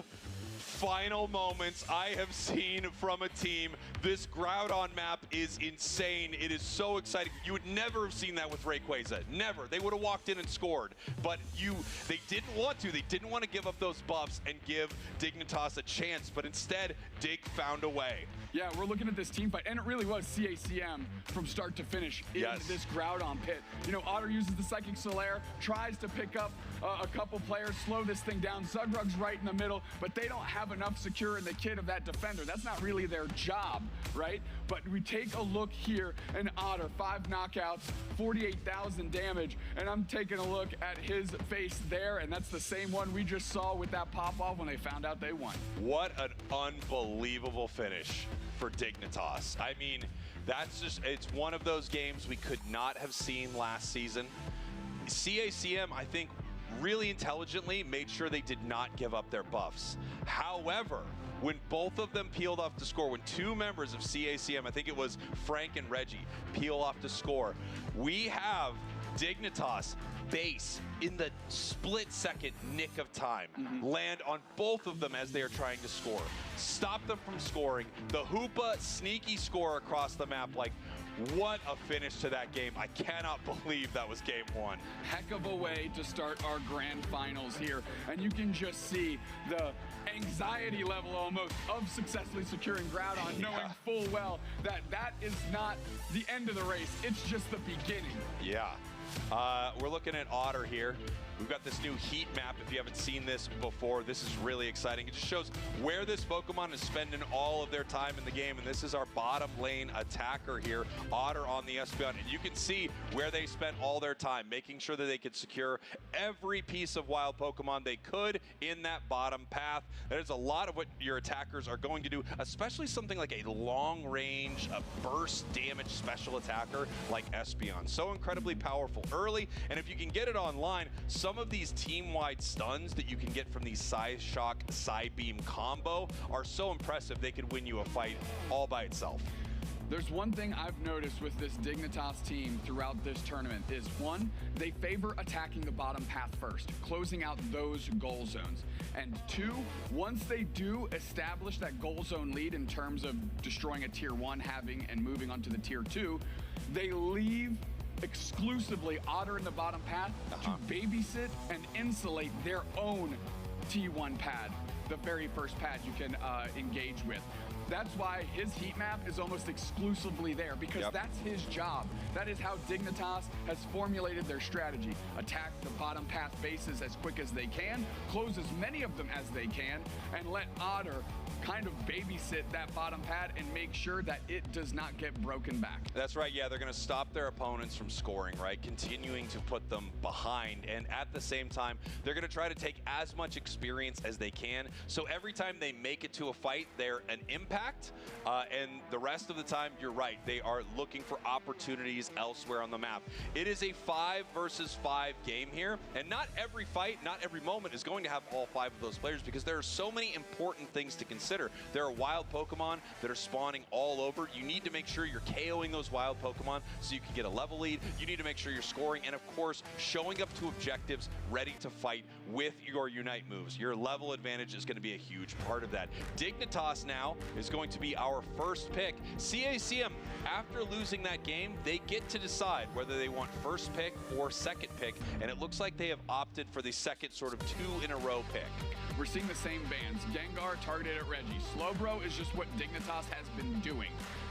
final moments I have seen from a team. This Groudon map is insane. It is so exciting. You would never have seen that with Rayquaza. Never. They would have walked in and scored. But they didn't want to. They didn't want to give up those buffs and give Dignitas a chance. But instead, Dig found a way.
Yeah, we're looking at this team fight, and it really was CACM from start to finish in this Groudon pit. You know, Otter uses the Psychic Solaire, tries to pick up a couple players, slow this thing down. Zugrug's right in the middle, but they don't have enough secure in the kit of that defender. That's not really their job, right? But we take a look here, and Otter, 5 knockouts, 48,000 damage, and I'm taking a look at his face there, and that's the same one we just saw with that pop-off when they found out they won.
What an unbelievable finish for Dignitas. I mean, it's one of those games we could not have seen last season. CACM, I think, really intelligently made sure they did not give up their buffs. However, when both of them peeled off to score, when 2 members of CACM, I think it was Frank and Reggie, peel off to score, we have Dignitas base in the split-second nick of time land on both of them as they are trying to score. Stop them from scoring. The Hoopa sneaky score across the map. Like, what a finish to that game. I cannot believe that was game 1.
Heck of a way to start our grand finals here. And you can just see the anxiety level almost of successfully securing Groudon, knowing full well that that is not the end of the race. It's just the beginning.
Yeah. We're looking at Otter here. We've got this new heat map. If you haven't seen this before, this is really exciting. It just shows where this Pokemon is spending all of their time in the game, and this is our bottom lane attacker here, Otter on the Espeon, and you can see where they spent all their time, making sure that they could secure every piece of wild Pokemon they could in that bottom path. That is a lot of what your attackers are going to do, especially something like a long-range, burst damage special attacker like Espeon. So incredibly powerful early, and if you can get it online, some of these team-wide stuns that you can get from these Psy Shock, Psy Beam combo are so impressive they could win you a fight all by itself.
There's one thing I've noticed with this Dignitas team throughout this tournament is, 1, they favor attacking the bottom path first, closing out those goal zones. And 2, once they do establish that goal zone lead in terms of destroying a tier 1, having and moving on to the tier 2, they leave exclusively Otter in the bottom path to babysit and insulate their own T1 pad. the very first pad you can engage with. That's why his heat map is almost exclusively there, because that's his job. That is how Dignitas has formulated their strategy. Attack the bottom path bases as quick as they can, close as many of them as they can, and let Otter kind of babysit that bottom pad and make sure that it does not get broken back.
That's right, yeah, they're gonna stop their opponents from scoring, right? Continuing to put them behind, and at the same time, they're gonna try to take as much experience as they can, so every time they make it to a fight, they're an impact, and the rest of the time, you're right, they are looking for opportunities elsewhere on the map. It is a 5 versus 5 game here, and not every fight, not every moment is going to have all 5 of those players, because there are so many important things to consider. There are wild Pokemon that are spawning all over. You need to make sure you're KOing those wild Pokemon so you can get a level lead. You need to make sure you're scoring, and of course, showing up to objectives ready to fight with your Unite moves. Your level advantage is going to be a huge part of that. Dignitas now is going to be our first pick. CACM, after losing that game, they get to decide whether they want first pick or second pick, and it looks like they have opted for the second sort of 2-in-a-row pick.
We're seeing the same bans. Gengar targeted at Reggie. Slowbro is just what Dignitas has been doing.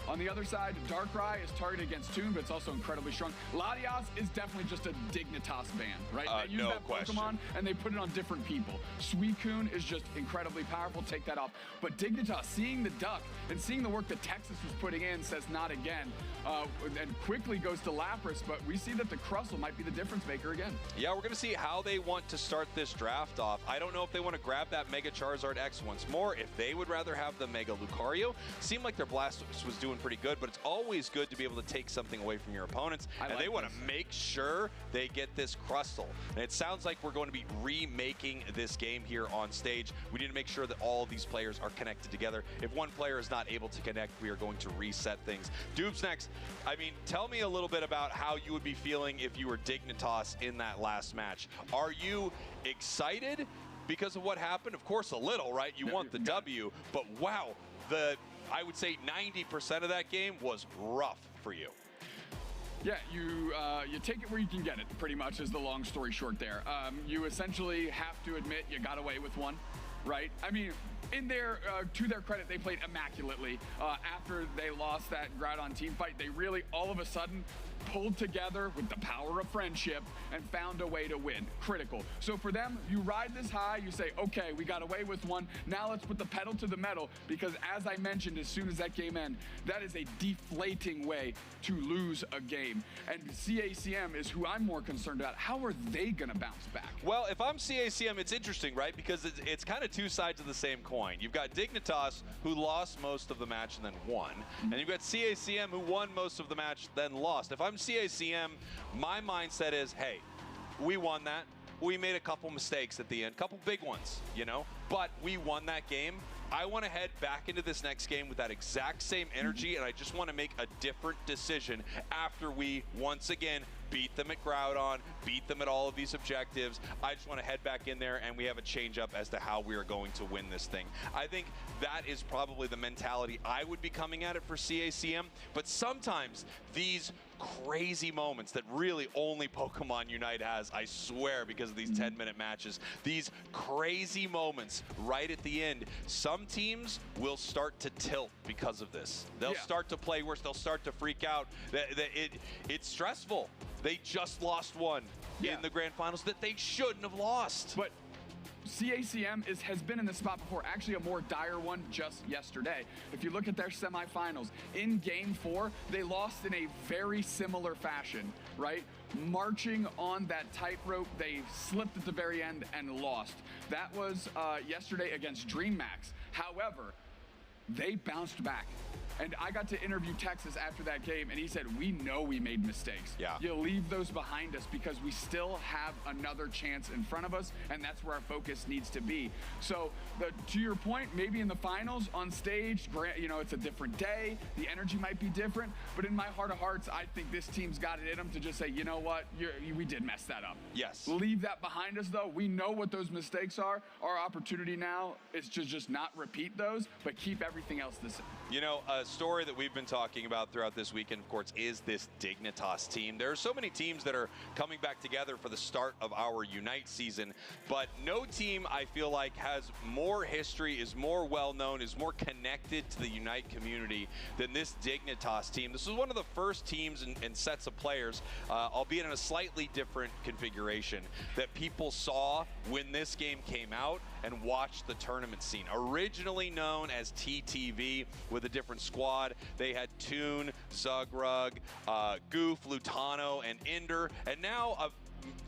On the other side, Darkrai is targeted against Toon, but it's also incredibly strong. Latias is definitely just a Dignitas ban, right? They use
no
that
question.
Pokemon and they put it on different people. Suicune is just incredibly powerful. Take that off. But Dignitas, seeing the duck and seeing the work that Texas was putting in, says not again. And quickly goes to Lapras, but we see that the Crustle might be the difference maker again.
Yeah, we're going to see how they want to start this draft off. I don't know if they want to grab that Mega Charizard X once more, if they would rather have the Mega Lucario. Seemed like their Blastoise was doing pretty good, but it's always good to be able to take something away from your opponents, and they want to make sure they get this Crustle. And it sounds like we're going to be remaking this game here on stage. We need to make sure that all of these players are connected together. If one player is not able to connect, we are going to reset things. Doob's next. I mean, tell me a little bit about how you would be feeling if you were Dignitas in that last match. Are you excited because of what happened? Of course, a little, right? You want the W, but wow, I would say 90% of that game was rough for you.
Yeah, you take it where you can get it, pretty much, is the long story short there. You essentially have to admit you got away with one, right? I mean, to their credit, they played immaculately. After they lost that Groudon team fight, they really, all of a sudden, pulled together with the power of friendship and found a way to win. Critical. So for them, you ride this high, you say, okay, we got away with one, now let's put the pedal to the metal, because as I mentioned, as soon as that game ends, that is a deflating way to lose a game. And CACM is who I'm more concerned about. How are they gonna bounce back?
Well, if I'm CACM, it's interesting, right? Because it's kind of two sides of the same coin. You've got Dignitas, who lost most of the match and then won. And you've got CACM, who won most of the match, then lost. If I'm CACM, my mindset is, hey, we won that. We made a couple mistakes at the end, couple big ones, you know, but we won that game. I want to head back into this next game with that exact same energy, and I just want to make a different decision after we, once again, beat them at Groudon, beat them at all of these objectives. I just want to head back in there, and we have a change up as to how we are going to win this thing. I think that is probably the mentality I would be coming at it for CACM, but sometimes these crazy moments that really only Pokemon Unite has, I swear, because of these 10-minute matches, these crazy moments right at the end, some teams will start to tilt because of this. They'll start to play worse. They'll start to freak out. It's stressful. They just lost one in the grand finals that they shouldn't have lost.
But CACM has been in this spot before, actually a more dire one just yesterday. If you look at their semifinals, in game 4, they lost in a very similar fashion, right? Marching on that tightrope, they slipped at the very end and lost. That was yesterday against DreamMax. However, they bounced back. And I got to interview Texas after that game, and he said, we know we made mistakes.
Yeah.
You leave those behind us because we still have another chance in front of us, and that's where our focus needs to be. So, to your point, maybe in the finals, on stage, you know, it's a different day, the energy might be different, but in my heart of hearts, I think this team's got it in them to just say, you know what, we did mess that up.
Yes.
Leave that behind us, though. We know what those mistakes are. Our opportunity now is to just not repeat those, but keep everything else the same.
You know, story that we've been talking about throughout this weekend, of course, is this Dignitas team. There are so many teams that are coming back together for the start of our Unite season, but no team, I feel like, has more history, is more well-known, is more connected to the Unite community than this Dignitas team. This was one of the first teams and sets of players, albeit in a slightly different configuration, that people saw when this game came out and watched the tournament scene. Originally known as TTV with a different squad, they had Toon, Zugrug, Goof, Lutano, and Inder, and now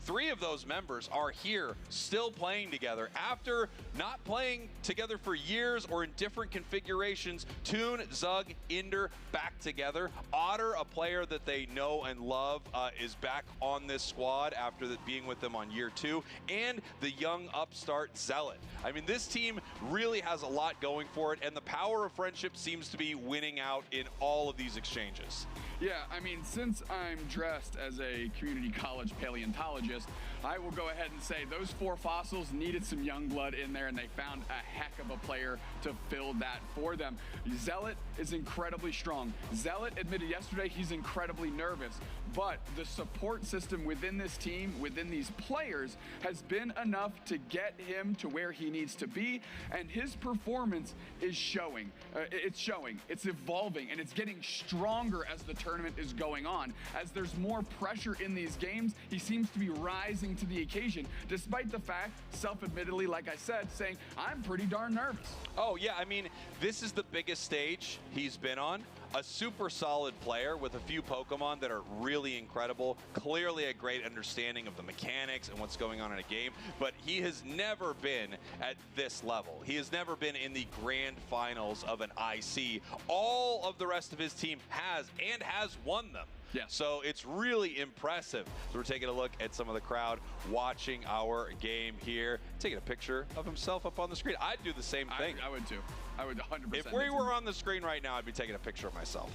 3 of those members are here still playing together after not playing together for years or in different configurations. Toon, Zug, Inder back together. Otter, a player that they know and love, is back on this squad after being with them on year 2. And the young upstart Zealot. I mean, this team really has a lot going for it, and the power of friendship seems to be winning out in all of these exchanges.
Yeah, I mean, since I'm dressed as a community college paleontologist, I will go ahead and say those 4 fossils needed some young blood in there, and they found a heck of a player to fill that for them. Zealot is incredibly strong. Zealot admitted yesterday he's incredibly nervous, but the support system within this team, within these players, has been enough to get him to where he needs to be, and his performance is showing. It's evolving, and it's getting stronger as the tournament is going on. As there's more pressure in these games, he seems to be rising to the occasion, despite the fact, self-admittedly, like I said, saying, I'm pretty darn nervous.
Oh, yeah, I mean, this is the biggest stage he's been on. A super solid player with a few Pokemon that are really incredible. Clearly a great understanding of the mechanics and what's going on in a game, but he has never been at this level. He has never been in the grand finals of an IC. All of the rest of his team has won them.
Yeah.
So it's really impressive. So we're taking a look at some of the crowd watching our game here, taking a picture of himself up on the screen. I'd do the same thing.
I would too. I would 100%.
If we were on the screen right now, I'd be taking a picture of myself.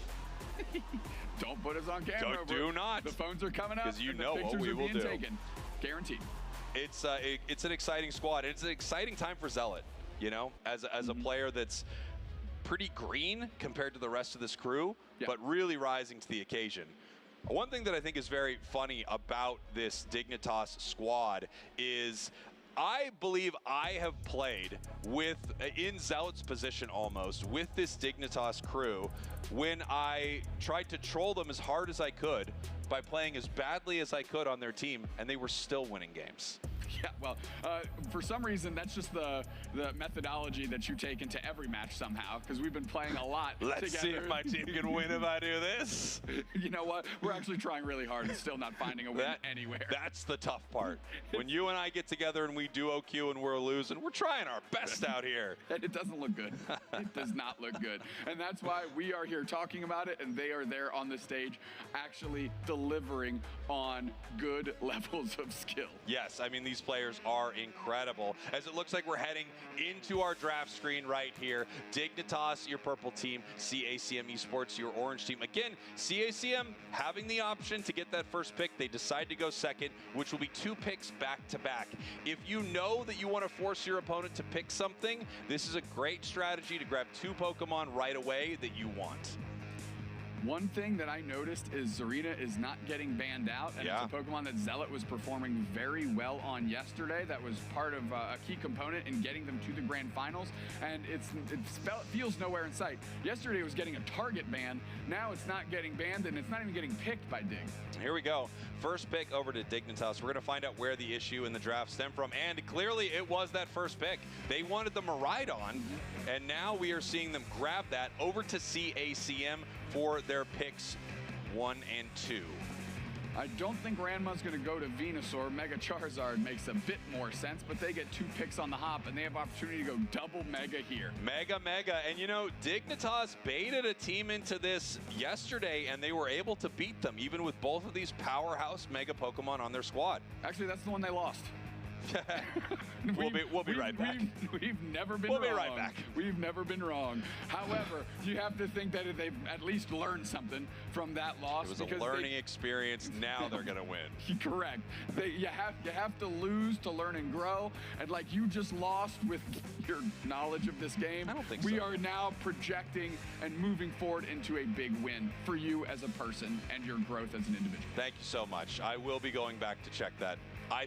Don't put us on camera.
Do not.
The phones are coming up.
Because you know what we will do.
Taken. Guaranteed.
It's an exciting squad. It's an exciting time for Zealot, you know, as a player that's pretty green compared to the rest of this crew, but really rising to the occasion. One thing that I think is very funny about this Dignitas squad is I believe I have played in Zealot's position almost with this Dignitas crew when I tried to troll them as hard as I could by playing as badly as I could on their team, and they were still winning games.
Yeah, well, for some reason, that's just the methodology that you take into every match somehow, because we've been playing a lot
Let's
together.
see if my team can win if I do this.
You know what? We're actually trying really hard and still not finding a win anywhere.
That's the tough part. When you and I get together and we duo Q and we're losing, we're trying our best out here.
It doesn't look good. It does not look good. And that's why we are here talking about it, and they are there on the stage actually delivering on good levels of skill.
Yes, I mean, these players are incredible. As it looks like we're heading into our draft screen right here. Dignitas, your purple team. CACM Esports, your orange team. Again, CACM having the option to get that first pick. They decide to go second, which will be 2 picks back to back. If you know that you want to force your opponent to pick something, this is a great strategy to grab 2 Pokemon right away that you want.
One thing that I noticed is Zarina is not getting banned out, and it's a Pokemon that Zealot was performing very well on yesterday. That was part of a key component in getting them to the grand finals, and it feels nowhere in sight. Yesterday it was getting a target ban. Now it's not getting banned, and it's not even getting picked by Dig.
Here we go. First pick over to Dignitas. We're going to find out where the issue in the draft stemmed from, and clearly it was that first pick. They wanted the Miraidon, and now we are seeing them grab that over to CACM for their picks 1 and 2.
I don't think Ranma's going to go to Venusaur. Mega Charizard makes a bit more sense, but they get 2 picks on the hop, and they have opportunity to go double Mega here.
Mega. And you know, Dignitas baited a team into this yesterday, and they were able to beat them, even with both of these powerhouse Mega Pokemon on their squad.
Actually, that's the one they lost.
We'll be right back.
We've never been
wrong.
We'll be right back. We've never been wrong. However, you have to think that they've at least learned something from that loss.
It was a learning experience. Now they're going to win.
Correct. You have to lose to learn and grow. And like you just lost with your knowledge of this game,
I don't think
we
so.
are now projecting and moving forward into a big win for you as a person and your growth as an individual.
Thank you so much. I will be going back to check that. I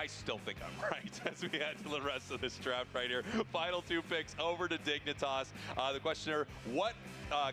still think I'm right as we head to the rest of this draft right here. Final 2 picks over to Dignitas. The questioner, what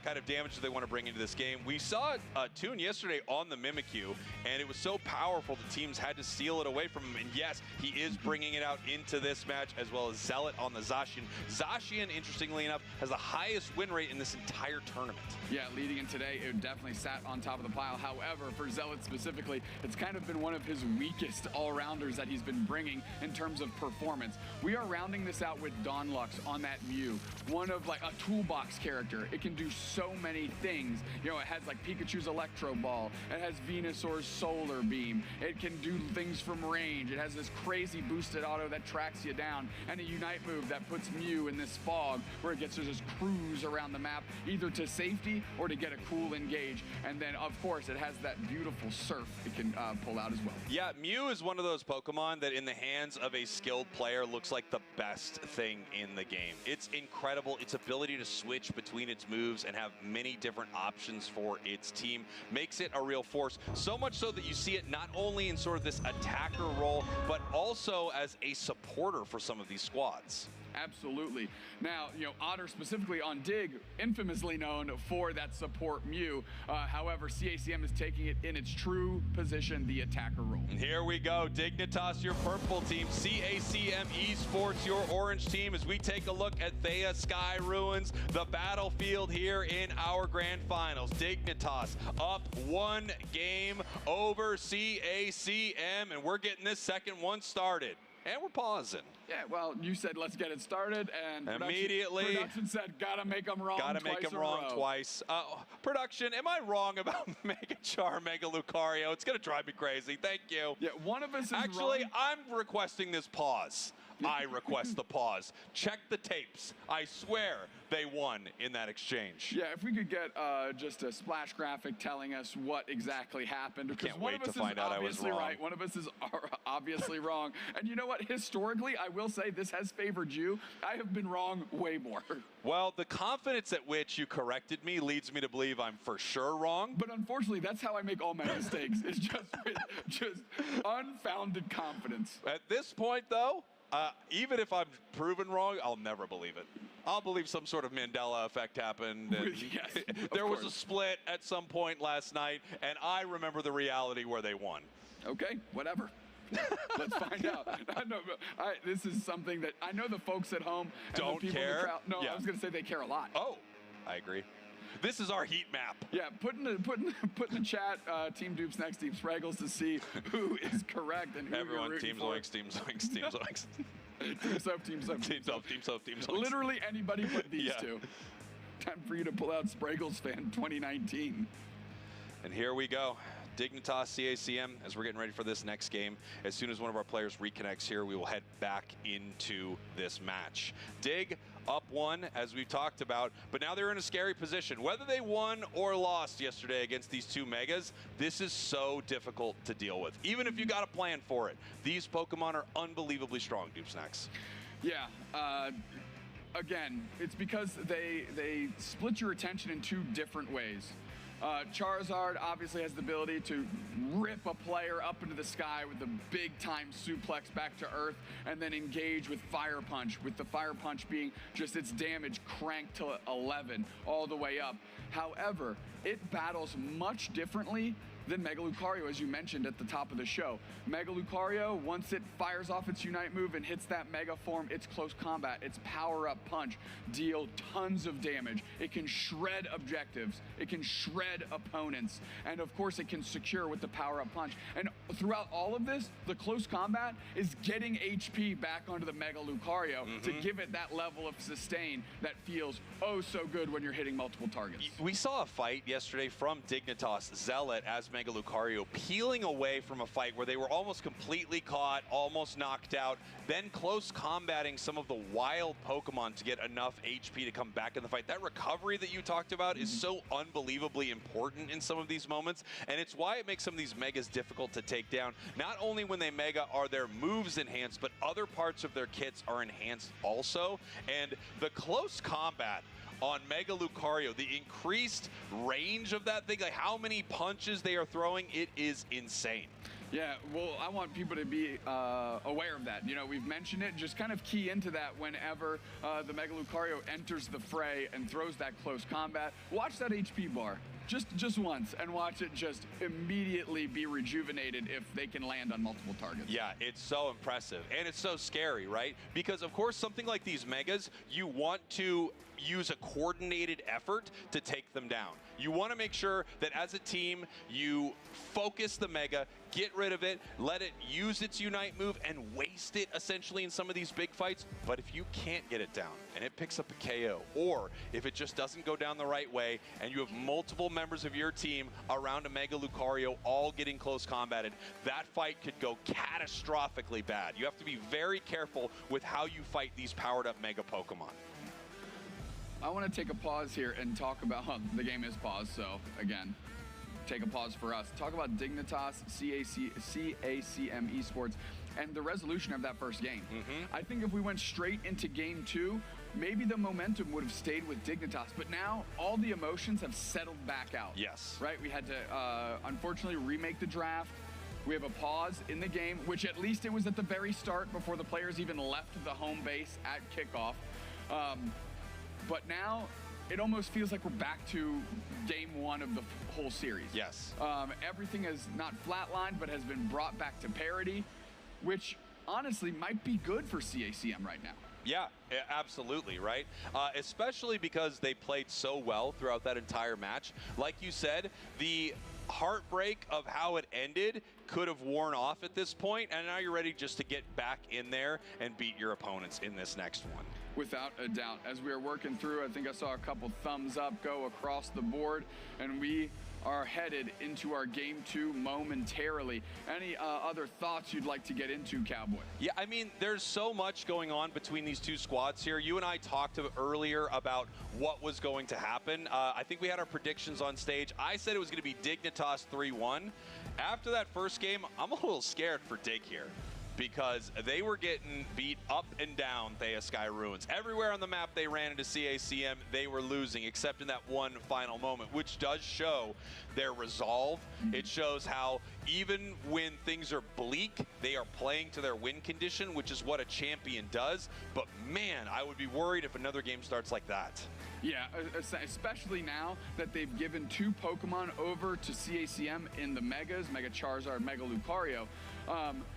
kind of damage do they want to bring into this game? We saw Toon yesterday on the Mimikyu, and it was so powerful the teams had to steal it away from him. And yes, he is bringing it out into this match, as well as Zealot on the Zacian. Zacian, interestingly enough, has the highest win rate in this entire tournament.
Yeah, leading in today, it definitely sat on top of the pile. However, for Zealot specifically, it's kind of been one of his weakest all-rounders that he's been bringing in terms of performance. We are rounding this out with Dawn Lux on that Mew, one of like a toolbox character. It can do so many things. You know, it has like Pikachu's Electro Ball. It has Venusaur's Solar Beam. It can do things from range. It has this crazy boosted auto that tracks you down, and a Unite move that puts Mew in this fog where it gets to just cruise around the map, either to safety or to get a cool engage. And then, of course, it has that beautiful surf it can pull out as well.
Yeah, Mew is one of those Pokemon that in the hands of a skilled player looks like the best thing in the game. It's incredible. Its ability to switch between its moves and have many different options for its team makes it a real force. So much so that you see it not only in sort of this attacker role, but also as a supporter for some of these squads.
Absolutely. Now, you know, Otter specifically on Dig, infamously known for that support Mew. However, CACM is taking it in its true position, the attacker role.
And here we go. Dignitas, your purple team. CACM Esports, your orange team, as we take a look at Thea Sky Ruins, the battlefield here in our grand finals. Dignitas up 1 game over CACM, and we're getting this second one started. And we're pausing.
Yeah, well, you said let's get it started, and
immediately
production said gotta make them wrong.
Gotta make them wrong twice. Production, am I wrong about Mega Char, Mega Lucario? It's gonna drive me crazy. Thank you.
Yeah, one of us is
actually
wrong.
I'm requesting this pause. I request the pause. Check the tapes. I swear they won in that exchange.
Yeah, if we could get just a splash graphic telling us what exactly happened. Because
Can't
one
wait
of us
to find
is
out I was
obviously
wrong.
right. One of us is obviously wrong. And you know what? Historically, I will say this has favored you. I have been wrong way more.
Well, the confidence at which you corrected me leads me to believe I'm for sure wrong.
But unfortunately, that's how I make all my mistakes. It's just unfounded confidence.
At this point, though, even if I'm proven wrong, I'll never believe it. I'll believe some sort of Mandela effect happened. And
yes,
there was a split at some point last night, and I remember the reality where they won.
Okay, whatever. Let's find out. This is something that I know the folks at home and
don't
the people
care.
In the crowd, no,
yeah.
I was going to say they care a lot.
Oh, I agree. This is our heat map.
Yeah, put in the chat Team Dupes next Team Spraggles to see who is correct and who
everyone
you're
Team Zoinks, Team Zoinks, Team Zoinks.
Team Soap, Team Soap,
Team Soap, Team Soap, Team Zoinks.
Literally anybody but these
yeah.
two. Time for you to pull out Spraggles Fan 2019.
And here we go. Dignitas CACM, as we're getting ready for this next game. As soon as one of our players reconnects here, we will head back into this match. Dig up 1, as we've talked about, but now they're in a scary position. Whether they won or lost yesterday against these 2 Megas, this is so difficult to deal with. Even if you got a plan for it, these Pokemon are unbelievably strong, Dupe Snacks.
Yeah, again, it's because they split your attention in 2 different ways. Charizard obviously has the ability to rip a player up into the sky with a big-time suplex back to Earth and then engage with Fire Punch, with the Fire Punch being just its damage cranked to 11 all the way up. However, it battles much differently than Mega Lucario, as you mentioned at the top of the show. Mega Lucario, once it fires off its Unite move and hits that Mega form, its close combat, its power-up punch, deal tons of damage. It can shred objectives. It can shred opponents. And of course, it can secure with the power-up punch. And throughout all of this, the close combat is getting HP back onto the Mega Lucario to give it that level of sustain that feels oh so good when you're hitting multiple targets.
We saw a fight yesterday from Dignitas Zealot, as Mega Lucario peeling away from a fight where they were almost completely caught, almost knocked out, then close combating some of the wild Pokemon to get enough HP to come back in the fight. That recovery that you talked about is so unbelievably important in some of these moments, and it's why it makes some of these Megas difficult to take down. Not only when they Mega are their moves enhanced, but other parts of their kits are enhanced also. And the close combat on Mega Lucario, the increased range of that thing, like how many punches they are throwing, it is insane.
Yeah, well, I want people to be aware of that. You know, we've mentioned it. Just kind of key into that whenever the Mega Lucario enters the fray and throws that close combat. Watch that HP bar. Just once, and watch it just immediately be rejuvenated if they can land on multiple targets.
Yeah, it's so impressive, and it's so scary, right? Because, of course, something like these Megas, you want to use a coordinated effort to take them down. You want to make sure that as a team, you focus the Mega, get rid of it, let it use its Unite move, and waste it essentially in some of these big fights. But if you can't get it down, and it picks up a KO, or if it just doesn't go down the right way, and you have multiple members of your team around a Mega Lucario all getting close combated, that fight could go catastrophically bad. You have to be very careful with how you fight these powered up Mega Pokemon.
I want to take a pause here and talk about, the game is paused, so again, take a pause for us. Talk about Dignitas, CACM Esports, and the resolution of that first game. I think if we went straight into game 2, maybe the momentum would have stayed with Dignitas, but now all the emotions have settled back out.
Yes.
Right? We had to, unfortunately, remake the draft. We have a pause in the game, which at least it was at the very start before the players even left the home base at kickoff. But now, it almost feels like we're back to game 1 of the whole series.
Yes.
Everything is not flatlined, but has been brought back to parity, which honestly might be good for CACM right now.
Yeah, absolutely, right? Especially because they played so well throughout that entire match. Like you said, the heartbreak of how it ended could have worn off at this point, and now you're ready just to get back in there and beat your opponents in this next one.
Without a doubt. As we are working through, I think I saw a couple thumbs up go across the board, and we are headed into our game 2 momentarily. Any other thoughts you'd like to get into, Cowboy?
Yeah, I mean, there's so much going on between these two squads here. You and I talked earlier about what was going to happen. I think we had our predictions on stage. I said it was going to be Dignitas 3-1. After that first game, I'm a little scared for Dig here, because they were getting beat up and down Thea Sky Ruins. Everywhere on the map they ran into CACM, they were losing, except in that one final moment, which does show their resolve. It shows how even when things are bleak, they are playing to their win condition, which is what a champion does. But man, I would be worried if another game starts like that.
Yeah, especially now that they've given 2 Pokemon over to CACM in the Megas, Mega Charizard, Mega Lucario.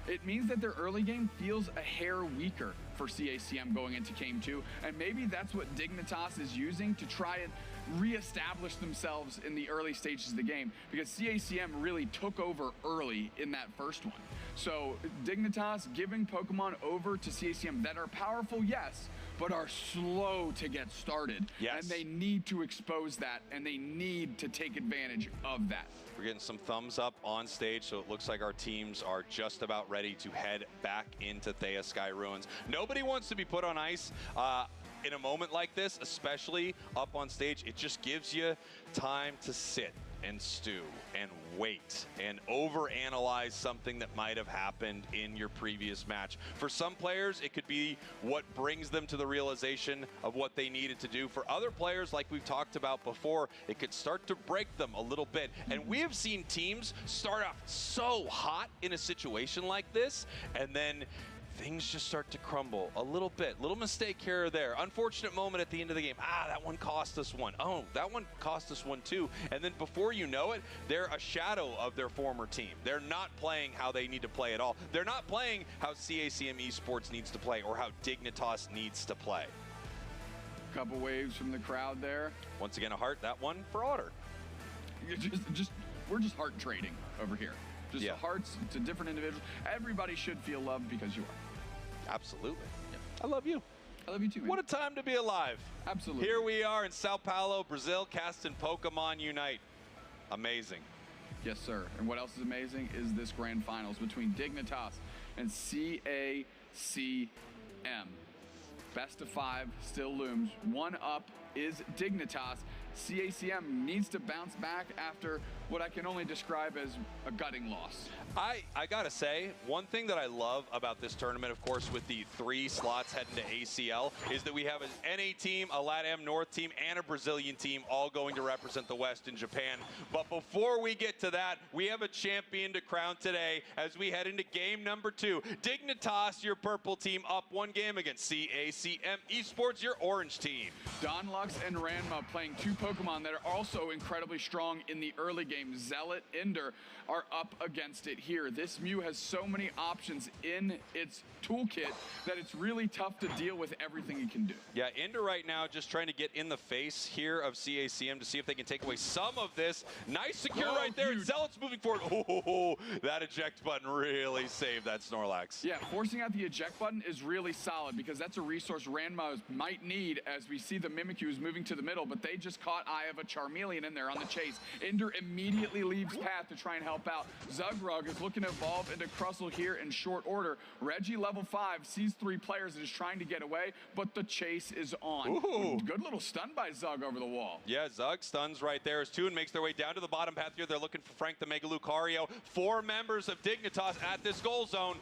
It means that their early game feels a hair weaker for CACM going into game 2, and maybe that's what Dignitas is using to try and reestablish themselves in the early stages of the game, because CACM really took over early in that first one. So Dignitas giving Pokemon over to CACM that are powerful, yes, but are slow to get started.
Yes.
And they need to expose that, and they need to take advantage of that.
We're getting some thumbs up on stage, so it looks like our teams are just about ready to head back into Thea Sky Ruins. Nobody wants to be put on ice in a moment like this, especially up on stage. It just gives you time to sit and stew and wait and overanalyze something that might have happened in your previous match. For some players, it could be what brings them to the realization of what they needed to do. For other players, like we've talked about before, it could start to break them a little bit. And we have seen teams start off so hot in a situation like this, and then things just start to crumble a little bit. Little mistake here or there. Unfortunate moment at the end of the game. That one cost us one. Oh, that one cost us one too. And then before you know it, they're a shadow of their former team. They're not playing how they need to play at all. They're not playing how CACM Esports needs to play or how Dignitas needs to play.
Couple waves from the crowd there.
Once again, a heart. That one for Otter.
We're just heart trading over here. Just hearts to different individuals. Everybody should feel loved because you are.
Absolutely. Yeah. I love you.
I love you too, man.
What a time to be alive.
Absolutely.
Here we are in Sao Paulo, Brazil, casting Pokemon Unite. Amazing.
Yes, sir. And what else is amazing is this grand finals between Dignitas and CACM. Best of 5 still looms. One up is Dignitas. CACM needs to bounce back after what I can only describe as a gutting loss.
I gotta say, one thing that I love about this tournament, of course, with the 3 slots heading to ACL, is that we have an NA team, a LATAM North team, and a Brazilian team all going to represent the West in Japan. But before we get to that, we have a champion to crown today as we head into game number 2. Dignitas, your purple team, up 1 game against CACM Esports, your orange team.
Donlux and Ranma playing 2 Pokemon that are also incredibly strong in the early game. Zealot, Ender are up against it here. This Mew has so many options in its toolkit that it's really tough to deal with everything he can do.
Yeah, Ender right now just trying to get in the face here of CACM to see if they can take away some of this. Nice secure right there. And Zealot's moving forward. Oh, that eject button really saved that Snorlax.
Yeah, forcing out the eject button is really solid because that's a resource Ranma might need as we see the Mimikyu is moving to the middle, but they just caught eye of a Charmeleon in there on the chase. Ender immediately leaves path to try and help out. Zugrug is looking to evolve into Crustle here in short order. Reggie level 5 sees 3 players and is trying to get away, but the chase is on.
Ooh.
Good little stun by Zug over the wall.
Yeah, Zug stuns right there as Toon makes their way down to the bottom path here. They're looking for Frank the Mega Lucario. 4 members of Dignitas at this goal zone.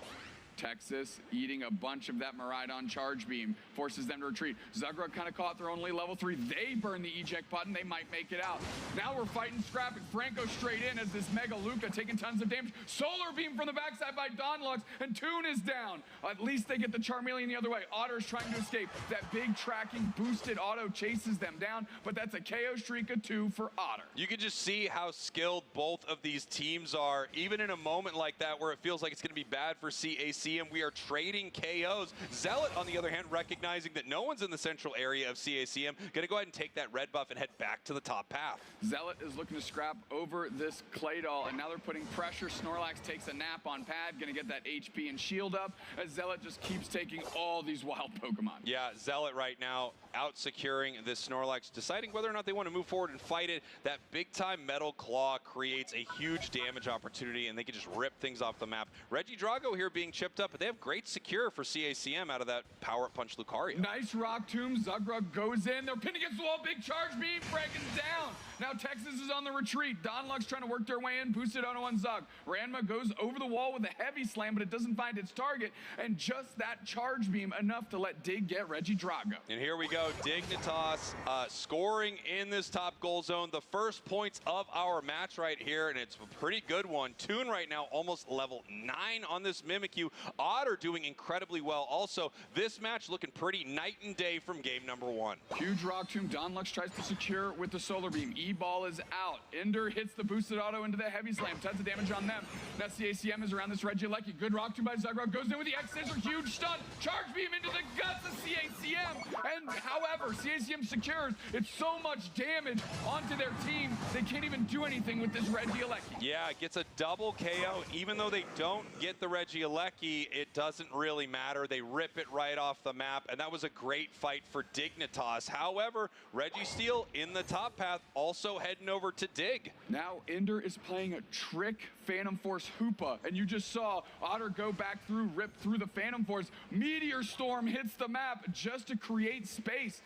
Texas eating a bunch of that Miraidon charge beam, forces them to retreat. Zugrug kind of caught their only level 3. They burn the eject button. They might make it out. Now we're fighting scrapping. Franco straight in as this Mega Luca taking tons of damage. Solar beam from the backside by Donlux, and Toon is down. At least they get the Charmeleon the other way. Otter's trying to escape. That big tracking boosted auto chases them down, but that's a KO streak of 2 for Otter.
You can just see how skilled both of these teams are, even in a moment like that where it feels like it's going to be bad for CAC. And we are trading KOs. Zealot, on the other hand, recognizing that no one's in the central area of CACM, going to go ahead and take that red buff and head back to the top path.
Zealot is looking to scrap over this Clay Doll, and now they're putting pressure. Snorlax takes a nap on pad, going to get that HP and shield up, as Zealot just keeps taking all these wild Pokemon.
Yeah, Zealot right now out securing this Snorlax, deciding whether or not they want to move forward and fight it. That big-time Metal Claw creates a huge damage opportunity, and they can just rip things off the map. Regidrago here being chipped up, but they have great secure for CACM out of that Power Punch Lucario.
Nice Rock Tomb. Zugrug goes in. They're pinned against the wall. Big charge beam. Franken's down. Now Texas is on the retreat. Donlux trying to work their way in. Boosted auto on Zug. Ranma goes over the wall with a heavy slam, but it doesn't find its target. And just that charge beam enough to let Dig get Regidrago.
And here we go. Dignitas scoring in this top goal zone. The first points of our match right here, and it's a pretty good one. Toon right now almost level 9 on this Mimikyu. Otter doing incredibly well. Also, this match looking pretty night and day from game number 1.
Huge Rock Tomb. Donlux tries to secure with the Solar Beam. E-Ball is out. Ender hits the boosted auto into the heavy slam. Tons of damage on them. Now CACM is around this Regieleki. Good Rock Tomb by Zugrug. Goes in with the X-Scissor. Huge stun. Charge beam into the guts of CACM. And however, CACM secures. It's so much damage onto their team. They can't even do anything with this Regieleki.
Yeah, it gets a double KO. Even though they don't get the Regieleki, it doesn't really matter. They rip it right off the map, and that was a great fight for Dignitas. However, Registeel in the top path, also heading over to Dig.
Now Ender is playing a trick Phantom Force Hoopa, and you just saw Otter go back through, rip through the Phantom Force. Meteor Storm hits the map just to create space.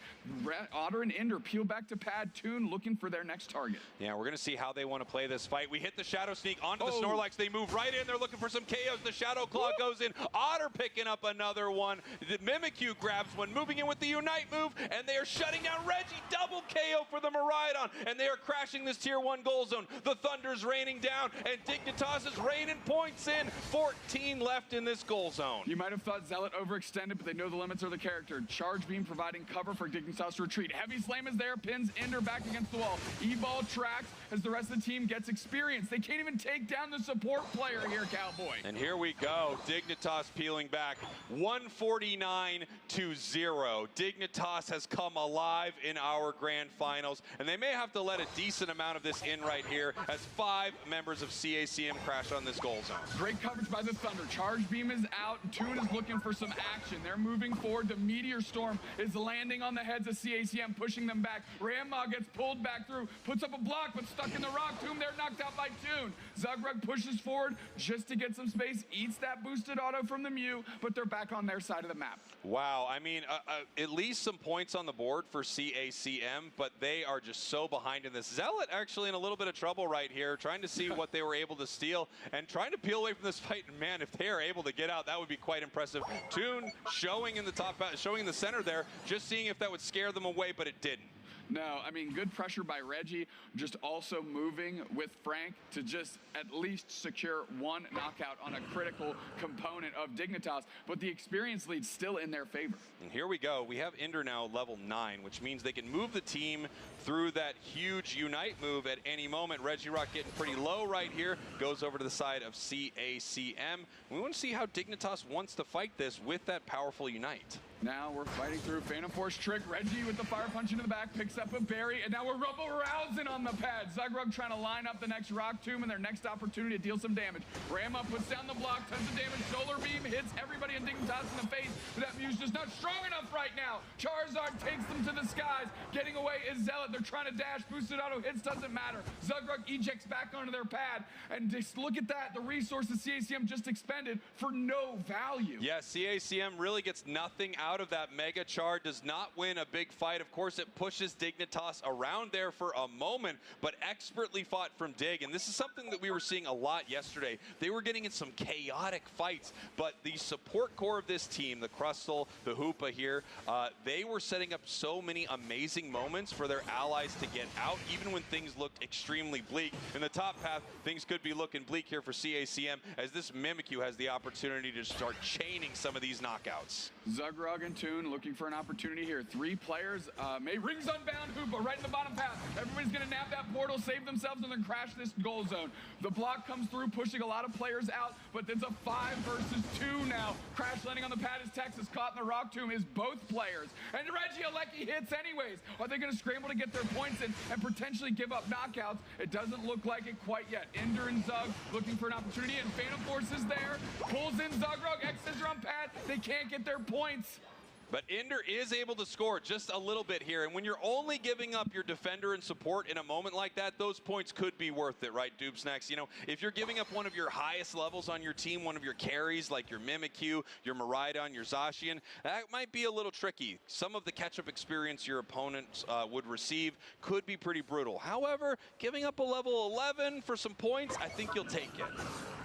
Otter and Ender peel back to pad Toon, looking for their next target.
Yeah, we're going to see how they want to play this fight. We hit the Shadow Sneak onto the Snorlax. They move right in. They're looking for some KOs. The Shadow Claw goes in. Otter picking up another one. The Mimikyu grabs one, moving in with the Unite move, and they are shutting down Reggie. Double KO for the Miraidon, and they are crashing this tier 1 goal zone. The Thunder's raining down, and Dignitas is raining points in. 14 left in this goal zone.
You might have thought Zealot overextended, but they know the limits of the character. Charge Beam providing cover for Dignitas to retreat. Heavy Slam is there, pins Ender back against the wall. E-Ball tracks as the rest of the team gets experience. They can't even take down the support player here, Cowboy.
And here we go. Dignitas peeling back 149-0. Dignitas has come alive in our grand finals, and they may have to let let a decent amount of this in right here as 5 members of CACM crash on this goal zone.
Great coverage by the Thunder. Charge beam is out. Toon is looking for some action. They're moving forward. The Meteor Storm is landing on the heads of CACM, pushing them back. Ramma gets pulled back through, puts up a block, but stuck in the rock tomb. They're knocked out by Toon. Zugrug pushes forward just to get some space, eats that boosted auto from the Mew, but they're back on their side of the map.
Wow, I mean, at least some points on the board for CACM, but they are just so behind in this. Zealot actually in a little bit of trouble right here, trying to see what they were able to steal and trying to peel away from this fight. And man, if they are able to get out, that would be quite impressive. Toon showing in the top, showing in the center there, just seeing if that would scare them away, but it didn't.
No, I mean, good pressure by Reggie, just also moving with Frank to just at least secure one knockout on a critical component of Dignitas, but the experience lead's still in their favor.
And here we go. We have Ender now level 9, which means they can move the team through that huge Unite move at any moment. Reggie Rock getting pretty low right here, goes over to the side of CACM. We want to see how Dignitas wants to fight this with that powerful Unite.
Now we're fighting through Phantom Force trick. Reggie with the fire punch into the back, picks up a berry, and now we're Rumble Rousing on the pad. Zugrug trying to line up the next rock tomb and their next opportunity to deal some damage. Ramma puts down the block, tons of damage. Solar Beam hits everybody in Dignitas in the face, but that Mew's just not strong enough right now. Charizard takes them to the skies. Getting away is Zealot. They're trying to dash. Boosted auto hits, doesn't matter. Zugrug ejects back onto their pad, and just look at that. The resources CACM just expended for no value.
Yeah, CACM really gets nothing out of that Mega Charge, does not win a big fight. Of course, it pushes Dignitas around there for a moment, but expertly fought from Dig, and this is something that we were seeing a lot yesterday. They were getting in some chaotic fights, but the support core of this team, the Crustle, the Hoopa here, they were setting up so many amazing moments for their allies to get out, even when things looked extremely bleak. In the top path, things could be looking bleak here for CACM, as this Mimikyu has the opportunity to start chaining some of these knockouts.
Zugrug and Toon looking for an opportunity here. 3 players, rings unbound Hoopa right in the bottom path. Everybody's gonna nab that portal, save themselves, and then crash this goal zone. The block comes through, pushing a lot of players out, but it's a 5 versus 2 now. Crash landing on the pad is Texas, caught in the rock tomb is both players. And Reggie Alecki hits anyways. Are they gonna scramble to get their points in and potentially give up knockouts? It doesn't look like it quite yet. Ender and Zug looking for an opportunity, and Phantom Force is there. Pulls in Zugrug, X-Scissor on pad. They can't get their points.
But Ender is able to score just a little bit here. And when you're only giving up your defender and support in a moment like that, those points could be worth it, right, Doobsnacks? You know, if you're giving up one of your highest levels on your team, one of your carries, like your Mimikyu, your Miraidon, your Zacian, that might be a little tricky. Some of the catch-up experience your opponents would receive could be pretty brutal. However, giving up a level 11 for some points, I think you'll take it.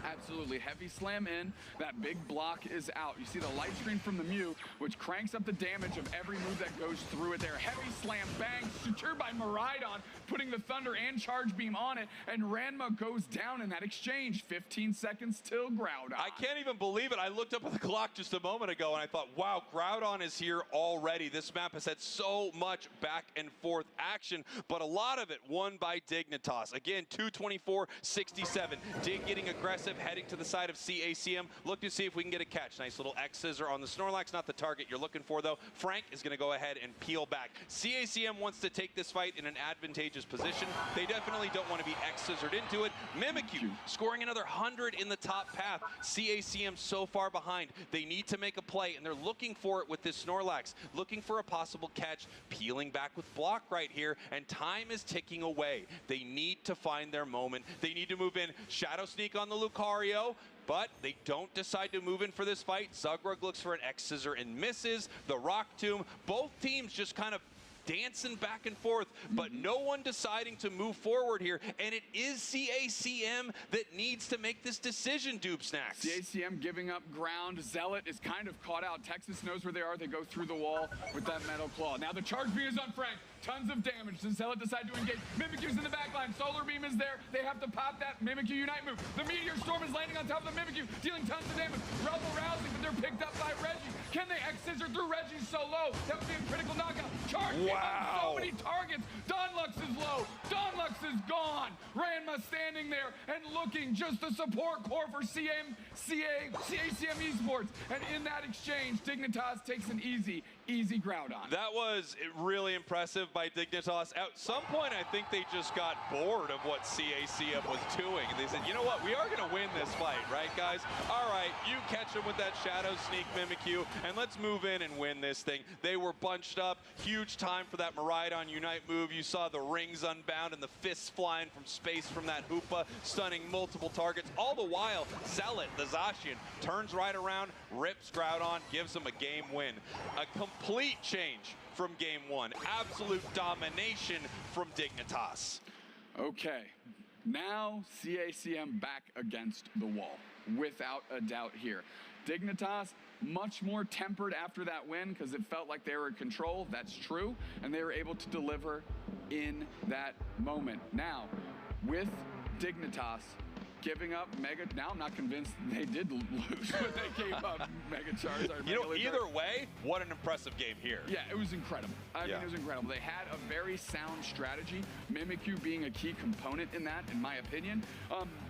Absolutely. Heavy slam in. That big block is out. You see the light screen from the Mew, which cranks up the damage of every move that goes through it there. Heavy slam, bang, secured by Miraidon, putting the Thunder and Charge Beam on it, and Ranma goes down in that exchange. 15 seconds till Groudon.
I can't even believe it. I looked up at the clock just a moment ago, and I thought, wow, Groudon is here already. This map has had so much back and forth action, but a lot of it won by Dignitas. Again, 224-67. Dig getting aggressive, heading to the side of CACM. Look to see if we can get a catch. Nice little X-Scissor on the Snorlax, not the target you're looking for, though. Frank is going to go ahead and peel back. CACM wants to take this fight in an advantageous position. They definitely don't want to be X-Scissored into it. Mimikyu scoring another 100 in the top path. CACM so far behind. They need to make a play, and they're looking for it with this Snorlax. Looking for a possible catch, peeling back with block right here, and time is ticking away. They need to find their moment. They need to move in. Shadow Sneak on the Lucario, but they don't decide to move in for this fight. Zugrug looks for an X-Scissor and misses. The Rock Tomb, both teams just kind of dancing back and forth, but no one deciding to move forward here. And it is CACM that needs to make this decision, Doobsnacks.
CACM giving up ground. Zealot is kind of caught out. Texas knows where they are. They go through the wall with that Metal Claw. Now the Charge Beam is on Frank. Tons of damage. Does Zealot decide to engage? Mimikyu's in the back line. Solar Beam is there. They have to pop that Mimikyu Unite move. The Meteor Storm is landing on top of the Mimikyu, dealing tons of damage. Rumble Rousing, but they're picked up by Reggie. Can they X-Scissor through Reggie so low? That would be a critical knockout. Charge Beam on so many targets. Donlux is low. Donlux is gone. Ranma Dignitas standing there and looking just the support core for CACM Esports. And in that exchange, Dignitas takes an easy Groudon.
That was really impressive by Dignitas. At some point, I think they just got bored of what CACM was doing. And they said, you know what, we are going to win this fight, right, guys? All right, you catch him with that Shadow Sneak Mimikyu, and let's move in and win this thing. They were bunched up. Huge time for that Miraidon Unite move. You saw the rings unbound and the fists flying from space from that Hoopa, stunning multiple targets. All the while, Zealot, the Zacian, turns right around, rips Groudon, gives him a game win. A complete change from game one. Absolute domination from Dignitas.
Okay, now CACM back against the wall, without a doubt here. Dignitas, much more tempered after that win because it felt like they were in control. That's true, and they were able to deliver in that moment. Now, with Dignitas giving up Mega, now I'm not convinced they did lose when they gave up Mega Charizard.
You know, either way, what an impressive game here.
Yeah, it was incredible. I mean, it was incredible. They had a very sound strategy, Mimikyu being a key component in that, in my opinion.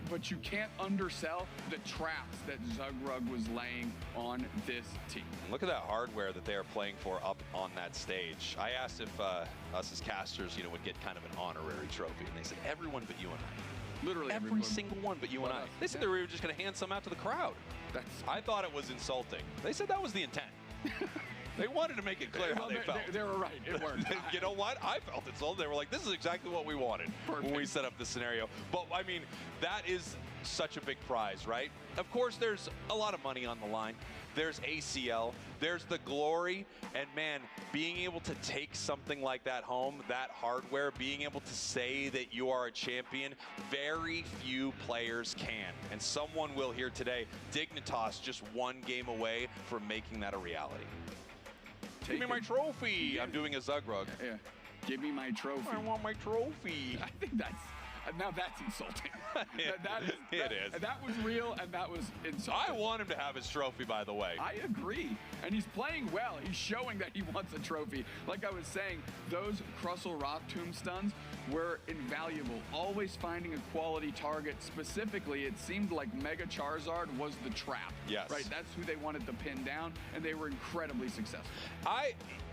But you can't undersell the traps that Zugrug was laying on this team.
Look at that hardware that they are playing for up on that stage. I asked if us as casters, would get kind of an honorary trophy, and they said everyone but you and I.
Literally
every single one but you and I. They said they were just going to hand some out to the crowd. I thought it was insulting. They said that was the intent. They wanted to make it clear how they felt.
They were right. It worked.
You know what? I felt insulted. They were like, this is exactly what we wanted when we set up the scenario. But, I mean, that is such a big prize, right? Of course, there's a lot of money on the line. There's ACL. There's the glory. And, man, being able to take something like that home, that hardware, being able to say that you are a champion, very few players can. And someone will here today. Dignitas just one game away from making that a reality. Give me my trophy. Yeah. I'm doing a Zugrug.
Yeah. Give me my trophy.
I want my trophy.
I think now that's insulting.
It is.
That was real, and that was insulting.
I want him to have his trophy, by the way.
I agree. And he's playing well. He's showing that he wants a trophy. Like I was saying, those Crustle Rock Tombstones were invaluable. Always finding a quality target. Specifically, it seemed like Mega Charizard was the trap.
Yes.
Right? That's who they wanted to pin down, and they were incredibly successful.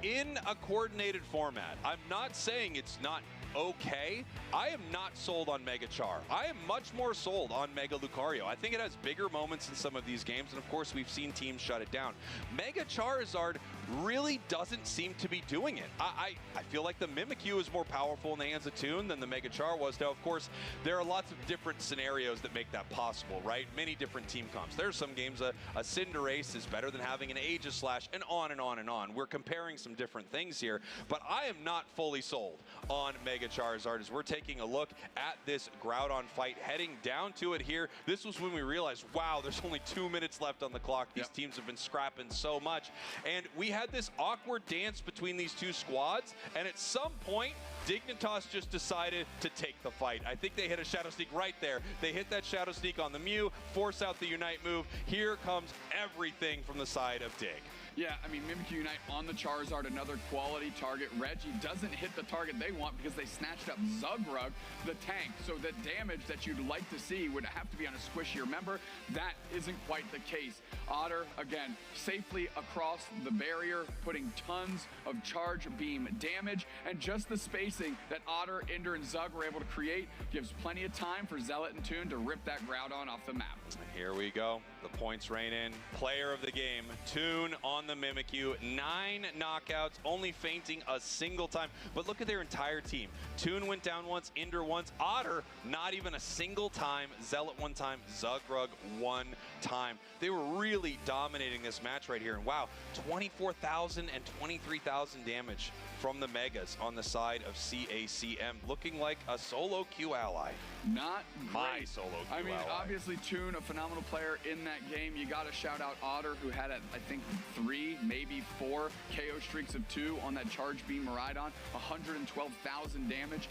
In a coordinated format, I'm not saying it's not okay. I am not sold on Mega Char. I am much more sold on Mega Lucario. I think it has bigger moments in some of these games, and of course we've seen teams shut it down. Mega Charizard really doesn't seem to be doing it. I feel like the Mimikyu is more powerful in the hands of Toon than the Mega Char was. Now, of course, there are lots of different scenarios that make that possible, right? Many different team comps. There's some games a Cinderace is better than having an Aegislash, and on and on and on. We're comparing some different things here, but I am not fully sold on Mega Charizard as we're taking a look at this Groudon fight, heading down to it here. This was when we realized, wow, there's only 2 minutes left on the clock. These teams have been scrapping so much, and we had this awkward dance between these two squads, and at some point, Dignitas just decided to take the fight. I think they hit a Shadow Sneak right there. They hit that Shadow Sneak on the Mew, force out the Unite move. Here comes everything from the side of Dig.
Yeah, I mean, Mimikyu Unite on the Charizard, another quality target. Reggie doesn't hit the target they want because they snatched up Zugrug, the tank. So the damage that you'd like to see would have to be on a squishier member. That isn't quite the case. Otter, again, safely across the barrier, putting tons of charge beam damage. And just the spacing that Otter, Ender, and Zug were able to create gives plenty of time for Zealot and Toon to rip that Groudon off the map.
Here we go. The points rain in. Player of the game, Toon on the Mimikyu. 9 knockouts, only fainting a single time. But look at their entire team. Toon went down once, Ender once, Otter not even a single time, Zealot 1 time, Zugrug 1 time. They were really dominating this match right here. And wow, 24,000 and 23,000 damage from the Megas on the side of CACM, looking like a solo queue ally.
Not great.
My solo queue
I mean,
ally.
obviously Toon, a phenomenal player in that game. You got to shout out Otter, who had, I think, 3, maybe 4 KO streaks of 2 on that Charge Beam Miraidon, 112,000 damage.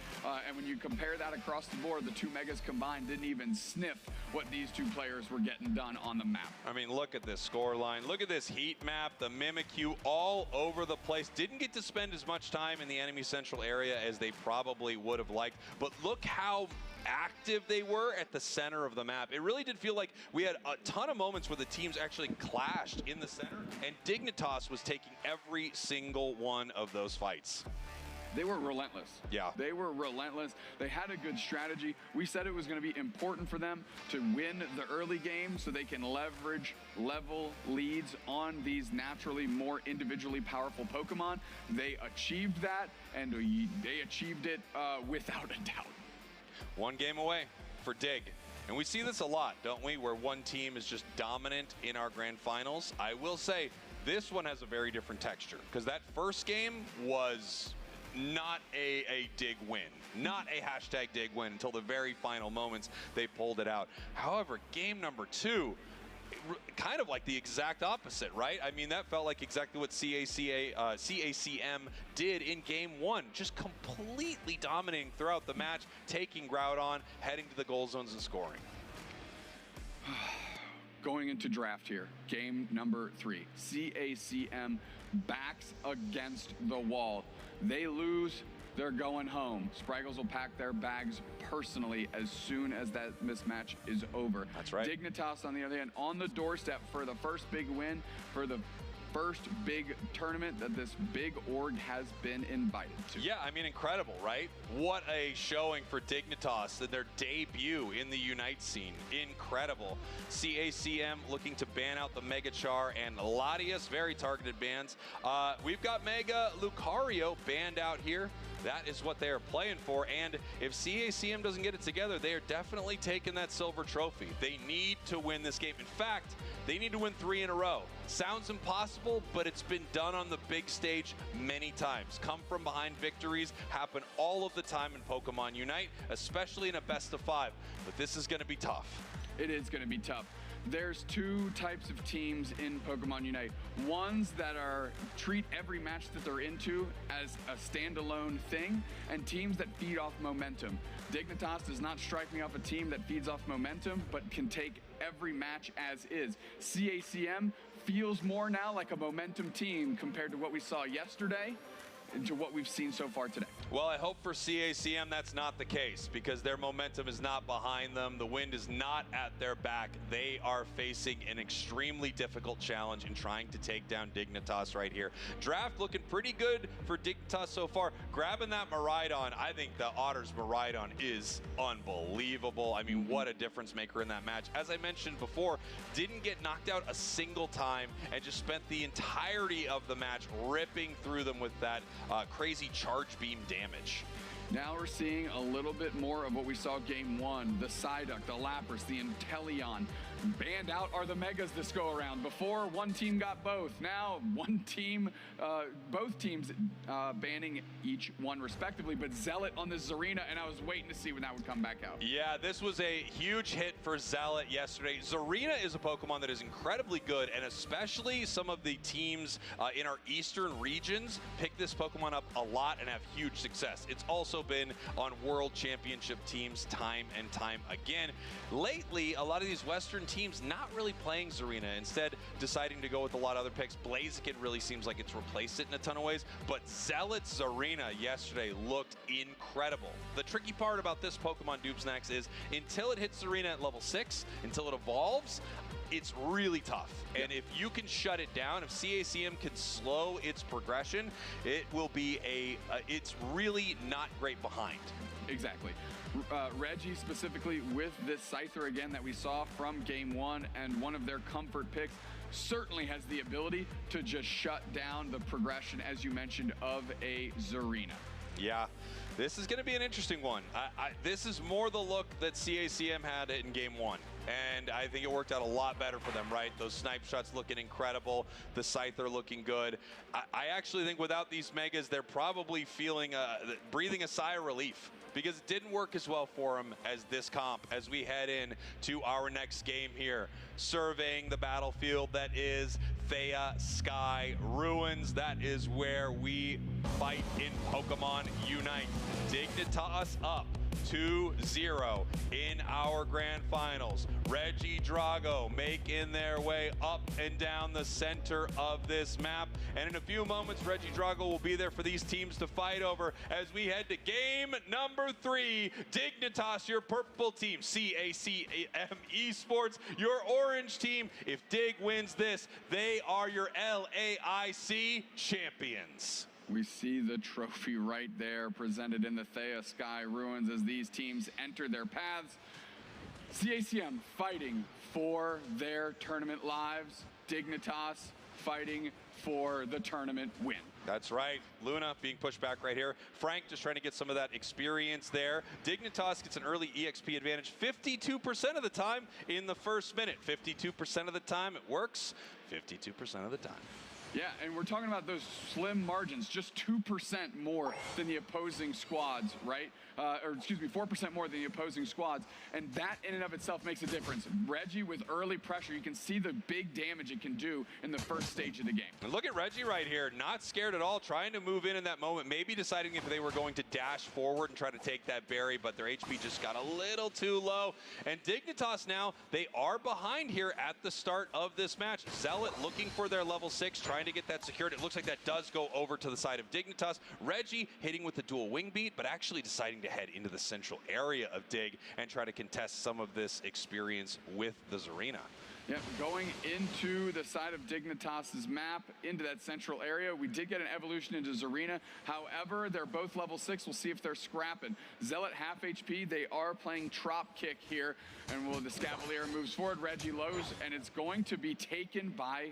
And when you compare that across the board, the two Megas combined didn't even sniff what these two players were getting done on the map.
I mean, look at this score line. Look at this heat map. The Mimikyu all over the place. Didn't get to spend as much much time in the enemy central area as they probably would have liked, but look how active they were at the center of the map. It really did feel like we had a ton of moments where the teams actually clashed in the center, and Dignitas was taking every single one of those fights.
They were relentless.
Yeah.
They were relentless. They had a good strategy. We said it was going to be important for them to win the early game so they can leverage level leads on these naturally more individually powerful Pokemon. They achieved that, and they achieved it without a doubt.
One game away for Dig. And we see this a lot, don't we, where one team is just dominant in our grand finals. I will say this one has a very different texture, because that first game was not a Dig win, not a hashtag Dig win until the very final moments they pulled it out. However, game number 2, kind of like the exact opposite, right? I mean, that felt like exactly what CACM did in game 1, just completely dominating throughout the match, taking Groudon, heading to the goal zones and scoring.
Going into draft here, game number 3, CACM backs against the wall. They lose, they're going home. Spraggles will pack their bags personally as soon as that mismatch is over.
That's right.
Dignitas, on the other hand, on the doorstep for the first big win, for the first big tournament that this big org has been invited to.
Yeah, I mean, incredible, right? What a showing for Dignitas in their debut in the Unite scene. Incredible. CACM looking to ban out the Mega Char and Latias, very targeted bans. We've got Mega Lucario banned out here. That is what they are playing for, and if CACM doesn't get it together, they are definitely taking that silver trophy. They need to win this game. In fact, they need to win 3 in a row. Sounds impossible, but it's been done on the big stage many times. Come from behind victories happen all of the time in Pokemon Unite, especially in a best of 5, but this is going to be tough.
It is going to be tough. There's 2 types of teams in Pokemon Unite. Ones that treat every match that they're into as a standalone thing, and teams that feed off momentum. Dignitas does not strike me off a team that feeds off momentum, but can take every match as is. CACM feels more now like a momentum team compared to what we saw yesterday and to what we've seen so far today.
Well, I hope for CACM that's not the case, because their momentum is not behind them. The wind is not at their back. They are facing an extremely difficult challenge in trying to take down Dignitas right here. Draft looking pretty good for Dignitas so far. Grabbing that Miraidon, I think the Otters Miraidon is unbelievable. I mean, what a difference maker in that match. As I mentioned before, didn't get knocked out a single time and just spent the entirety of the match ripping through them with that crazy charge beam damage.
Now we're seeing a little bit more of what we saw game 1. The Psyduck, the Lapras, the Inteleon. Banned out are the Megas this go around. Before, one team got both. Now, one team, both teams banning each one respectively, but Zealot on the Zarina, and I was waiting to see when that would come back out.
Yeah, this was a huge hit for Zealot yesterday. Zarina is a Pokemon that is incredibly good, and especially some of the teams in our eastern regions pick this Pokemon up a lot and have huge success. It's also been on World Championship teams time and time again. Lately, a lot of these Western teams not really playing Zarina, instead deciding to go with a lot of other picks. Blaziken really seems like it's replaced it in a ton of ways, but Zealot's Zarina yesterday looked incredible. The tricky part about this Pokemon Dubsnax is until it hits Zarina at level 6, until it evolves, it's really tough. And if you can shut it down, if CACM can slow its progression, it will be it's really not great behind.
Exactly. Reggie specifically with this Scyther again that we saw from game 1 and one of their comfort picks certainly has the ability to just shut down the progression, as you mentioned, of a Zarina.
Yeah, this is going to be an interesting one. This is more the look that CACM had in game 1. And I think it worked out a lot better for them, right? Those snipe shots looking incredible, the Scyther looking good. I actually think without these Megas, they're probably feeling, breathing a sigh of relief, because it didn't work as well for them as this comp as we head in to our next game here. Surveying the battlefield that is Thea Sky Ruins. That is where we fight in Pokemon Unite. Dignitas up 2-0 in our grand finals. Reagindo making their way up and down the center of this map. And in a few moments, Reagindo will be there for these teams to fight over as we head to game number 3. Dignitas, your purple team. CACM Esports, your orange team. If Dig wins this, they are your LAIC champions.
We see the trophy right there presented in the Thea Sky Ruins as these teams enter their paths. CACM fighting for their tournament lives. Dignitas fighting for the tournament win.
That's right. Luna being pushed back right here. Frank just trying to get some of that experience there. Dignitas gets an early EXP advantage 52% of the time in the first minute. 52% of the time it works, 52% of the time.
Yeah, and we're talking about those slim margins, just 2% more than the opposing squads, right? Or excuse me, 4% more than the opposing squads. And that in and of itself makes a difference. Reggie with early pressure, you can see the big damage it can do in the first stage of the game.
And look at Reggie right here, not scared at all, trying to move in that moment, maybe deciding if they were going to dash forward and try to take that berry, but their HP just got a little too low. And Dignitas now, they are behind here at the start of this match. Zealot looking for their level 6, trying to get that secured. It looks like that does go over to the side of Dignitas. Reggie hitting with the dual wing beat, but actually deciding to head into the central area of Dig and try to contest some of this experience with the Zarina.
Yep, going into the side of Dignitas's map, into that central area. We did get an evolution into Zarina. However, they're both level 6. We'll see if they're scrapping. Zealot half HP. They are playing Trop Kick here. And the Scavalier moves forward. Reggie lows, and it's going to be taken by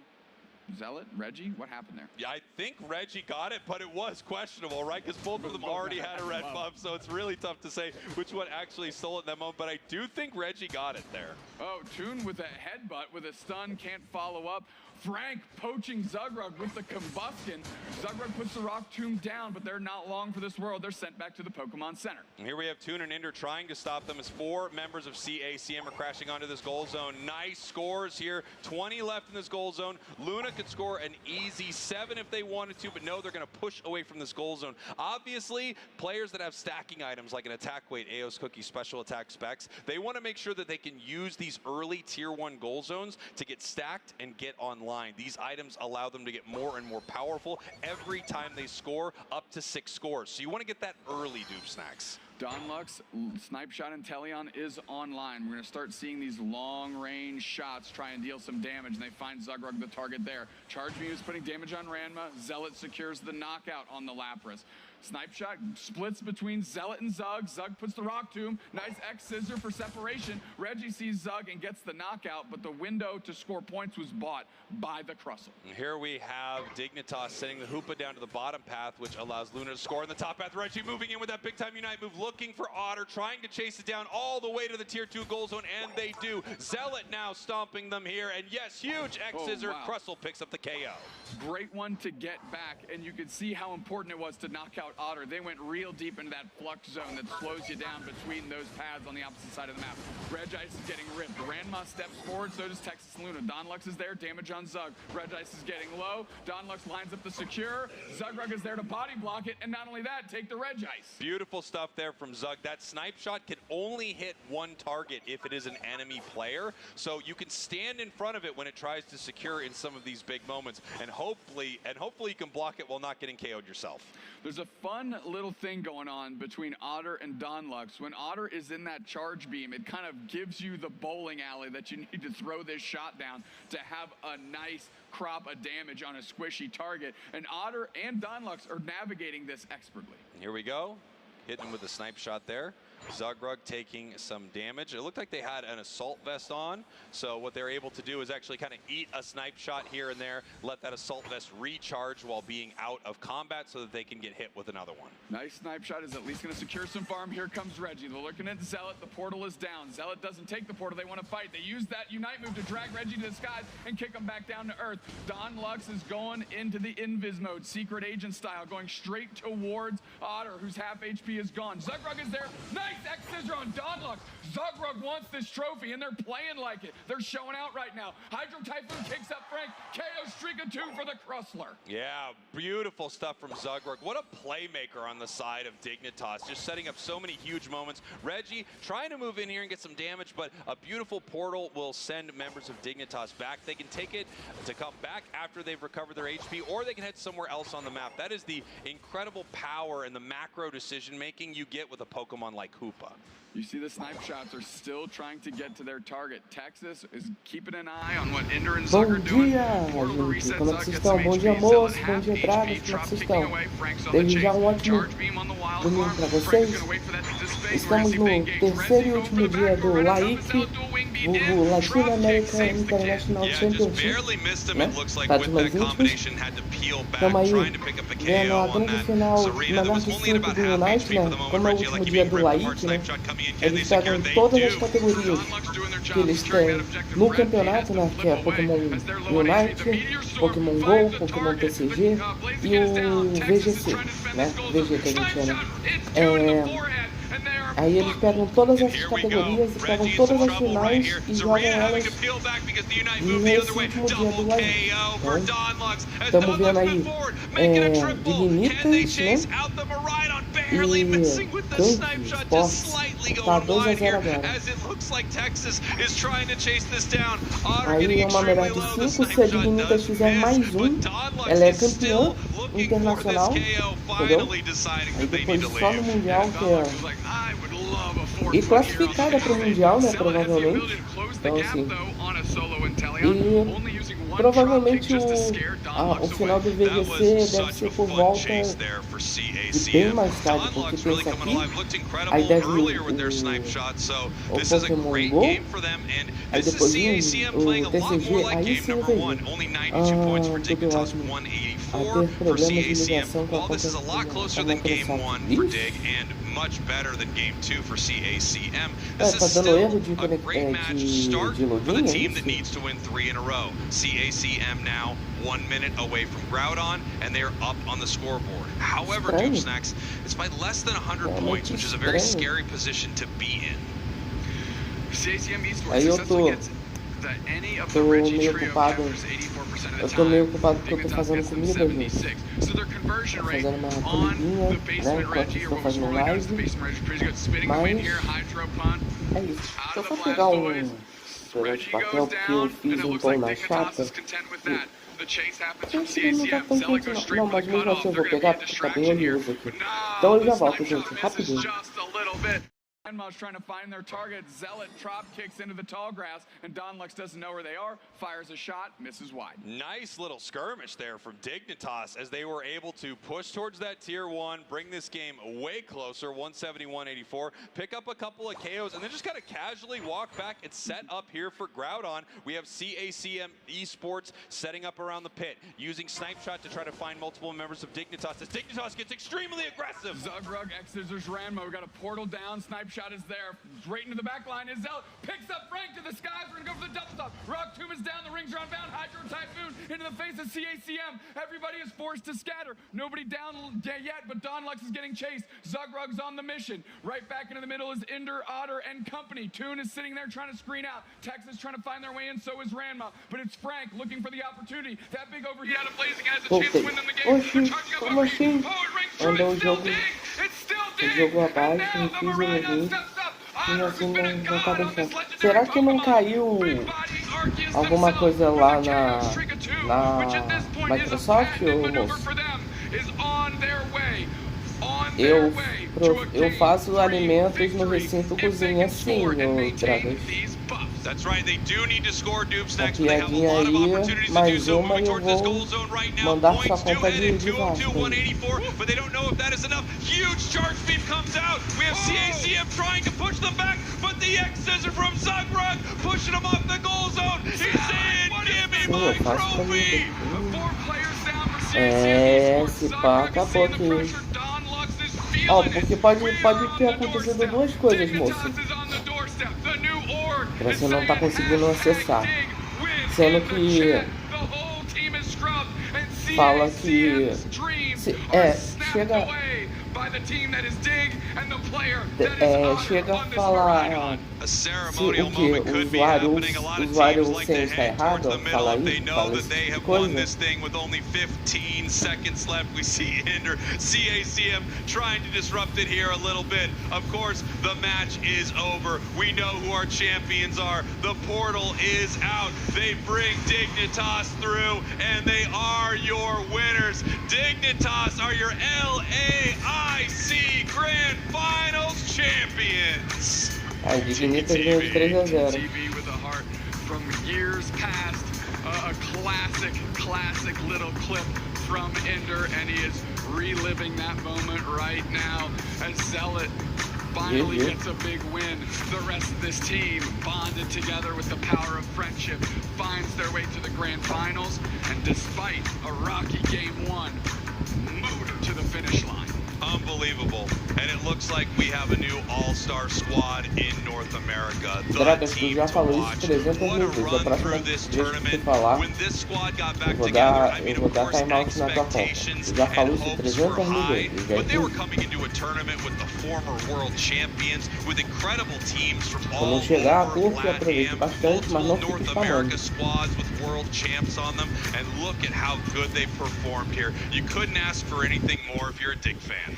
Zealot, Reggie, what happened there?
Yeah, I think Reggie got it, but it was questionable, right? Because both of them already had a red buff, so it's really tough to say which one actually stole it in that moment, but I do think Reggie got it there.
Oh, Toon with a headbutt with a stun, can't follow up. Frank poaching Zugrug with the combustion. Zugrug puts the Rock Tomb down, but they're not long for this world. They're sent back to the Pokemon Center.
And here we have Toon and Ender trying to stop them as 4 members of CACM are crashing onto this goal zone. Nice scores here. 20 left in this goal zone. Luna could score an easy 7 if they wanted to, but no, they're going to push away from this goal zone. Obviously, players that have stacking items like an attack weight, Aeos Cookie, special attack specs, they want to make sure that they can use these early tier 1 goal zones to get stacked and get online. These items allow them to get more and more powerful every time they score, up to 6 scores. So you want to get that early, Doob Snacks.
Donlux, Snipe Shot, and Teleon is online. We're going to start seeing these long-range shots try and deal some damage, and they find Zugrug the target there. Charge Mew is putting damage on Ranma. Zealot secures the knockout on the Lapras. Snipe Shot splits between Zealot and Zug. Zug puts the Rock Tomb. Nice X-Scissor for separation. Reggie sees Zug and gets the knockout, but the window to score points was bought by the Crustle.
And here we have Dignitas sending the Hoopa down to the bottom path, which allows Luna to score in the top path. Reggie moving in with that big-time Unite move, looking for Otter, trying to chase it down all the way to the tier 2 goal zone, and they do. Zealot now stomping them here, and yes, huge X-Scissor.
Wow.
Crustle picks up the KO.
Great one to get back, and you could see how important it was to knock out Otter. They went real deep into that flux zone that slows you down between those paths on the opposite side of the map. Regice is getting ripped. Ranma steps forward, so does Texas Luna. Donlux is there, damage on Zug. Regice is getting low. Donlux lines up the secure. Zugrug is there to body block it, and not only that, take the Regice.
Beautiful stuff there from Zug. That Snipe Shot can only hit one target if it is an enemy player, so you can stand in front of it when it tries to secure in some of these big moments, and hopefully you can block it while not getting KO'd yourself.
There's a fun little thing going on between Otter and Donlux. When Otter is in that charge beam, it kind of gives you the bowling alley that you need to throw this shot down to have a nice crop of damage on a squishy target. And Otter and Donlux are navigating this expertly.
Here we go. Hitting him with a Snipe Shot there. Zugrug taking some damage. It looked like they had an assault vest on, so what they're able to do is actually kind of eat a Snipe Shot here and there, let that assault vest recharge while being out of combat so that they can get hit with another one.
Nice Snipe Shot is at least going to secure some farm. Here comes Reggie. They're looking at Zealot. The portal is down. Zealot doesn't take the portal. They want to fight. They use that Unite move to drag Reggie to the skies and kick him back down to earth. Donlux is going into the invis mode, secret agent style, going straight towards Otter, whose half HP is gone. Zugrug is there. Nice X-Scissor on Donlux. Zugrug wants this trophy, and they're playing like it. They're showing out right now. Hydro Typhoon kicks up Frank. KO streak of 2 for the Krusler.
Yeah, beautiful stuff from Zugrug. What a playmaker on the side of Dignitas, just setting up so many huge moments. Reggie trying to move in here and get some damage, but a beautiful portal will send members of Dignitas back. They can take it to come back after they've recovered their HP, or they can head somewhere else on the map. That is the incredible power and the macro decision-making you get with a Pokemon like Hoopa.
You see the snipe shots are still trying to get to their target. Texas is keeping an eye on what Ender and Zug are doing. Portal to reset Zug, get some
Bom dia,
HP.
moço.
Zell
Bom
at
dia,
half
Bragas.
HP.
Como é
Trop
que vocês
ticking
estão?
away. Frank's on the
Desde já
chase.
ótimo
Charge beam on the wild
domingo
farm.
para
Frank's
vocês.
gonna wait for that to dissipate.
Estamos no terceiro e último dia do LAIC, o Latino American International Championship, né? Estados mais íntimos. Estamos aí vendo a grande final na Norte 5 do Unite, né? Como é o último dia do LAIC, né? Eles pegam todas as categorias que eles têm no campeonato, né? Que é Pokémon Unite, Pokémon GO, Pokémon TCG e o VGC, né? VG que a gente chama. Aí eles pegam todas essas categorias e pegam todas as finais e jogam elas nesse último dia do LAIC. Estamos vendo aí Dignitas, né? E Gank Sports tá 2-0 agora. Aí é uma melhor de 5, se a Dignitas fizer mais um, ela é campeã internacional, entendeu? Aí depois só no Mundial que é... E classificada para o Mundial, né, provavelmente. Então, assim... E provavelmente o final do VGC deve ser por volta de bem mais tarde, porque pensa aqui, aí deve o Pokémon GO, aí depois o TCG, aí sim eu vejo. Tudo ótimo. Aí teve problemas de ligação com a
much better than game 2 for CACM.
This is still
a great match to start for the team that needs to win 3 in a row. CACM now 1 minute away from Groudon, and they're up on the scoreboard. However, Doomsnacks, it's by less than 100 points, which is a very scary position to be in.
CACM Esports successfully gets any of the Reggie trio captures 84% of the time. Dignitas gets them 76. So their conversion rate on the basement Reggie, or what was formerly known as the basement Reggie, pretty good. Spinning win here, Hydro Punt, out of the Blastoise. Reggie goes down, and it looks like Dignitas is content with that. The chase happens from CACM. Zell goes straight for the cutoff. They're going to be a distraction here. But no, the sniper misses just a little bit. Grandma's trying to find their target. Zealot Trop kicks into the tall grass, and Donlux doesn't know where they are. Fires a shot, misses wide.
Nice little skirmish there from Dignitas as they were able to push towards that tier 1, bring this game way closer, 171-84, pick up a couple of KOs, and then just kind of casually walk back and set up here for Groudon. We have CACM Esports setting up around the pit, using Snipe Shot to try to find multiple members of Dignitas as Dignitas gets extremely aggressive.
Zugrug X-Scissors Ranma. We got a portal down. Snipe Shot is there. Right into the back line is Zell. Picks up Frank to the skies. We're going to go for the double top. Rock Tomb is down. The rings are unbound. Hydro Typhoon into the face of CACM. Everybody is forced to scatter. Nobody down yet, but Donlux is getting chased. Zugrug's on the mission. Right back into the middle is Ender, Otter, and company. Toon is sitting there trying to screen out. Texas trying to find their way in. So is Ranma. But it's Frank looking for the opportunity. That big overheat out of Blazing has a chance to win them the game. They're charging up overheat. Oh, it rings true. It's still Dig. It's still Dig. And now the Marina steps up. Otter, who's been a god on this legendary
Será que não caiu alguma coisa lá na Microsoft, ou moço? Eu faço alimentos no recinto cozinha sim, ô Bragas.
That's right, they do need to score, Doomsnacks,
but they have a lot of opportunities to do so. Moving towards this goal zone right now. Points do head in 202-184, but they don't know if that is enough. Huge charge beam comes out. We have CACM trying to push them back, but the X-Scissor from Zugrug pushing them off the goal zone. He's saying, give me my trophy.
4 players down for CACM Esports.
Se pá, acabou aqui. Ó, porque pode ter acontecido duas coisas, moço. Você não tá conseguindo acessar. Sendo que fala que chega
the team that is Dig and the player that is Otter
chega a
on this
falar
Maridon.
se o que o usuário sem está errado ao falar isso, fala esse tipo de coisa.
This thing with only 15 seconds left. We see Ender, CACM trying to disrupt it here a little bit. Of course, the match is over. We know who our champions are. The portal is out. They bring Dignitas through, and they are your winners. Dignitas are your LAIC Grand Finals champions.
A Dignitas ganhou de 3-0.
TV with a heart from years past. A classic little clip from Ender, and he is reliving that moment right now as Zealot finally gets a big win. The rest of this team, bonded together with the power of friendship, finds their way to the grand finals, and despite a rocky game one, motor to the finish line.
Unbelievable. And it looks like we have a new all-star squad in North America. The team to watch. What a run through this tournament. When this squad got back together, I mean, of course, expectations and hopes were high, but they were coming into a tournament with the former world champions, with incredible teams from all over LATAM, multiple North America squads with world champs on them, and look at how good they performed here. You couldn't ask for anything more if you're a Dig fan.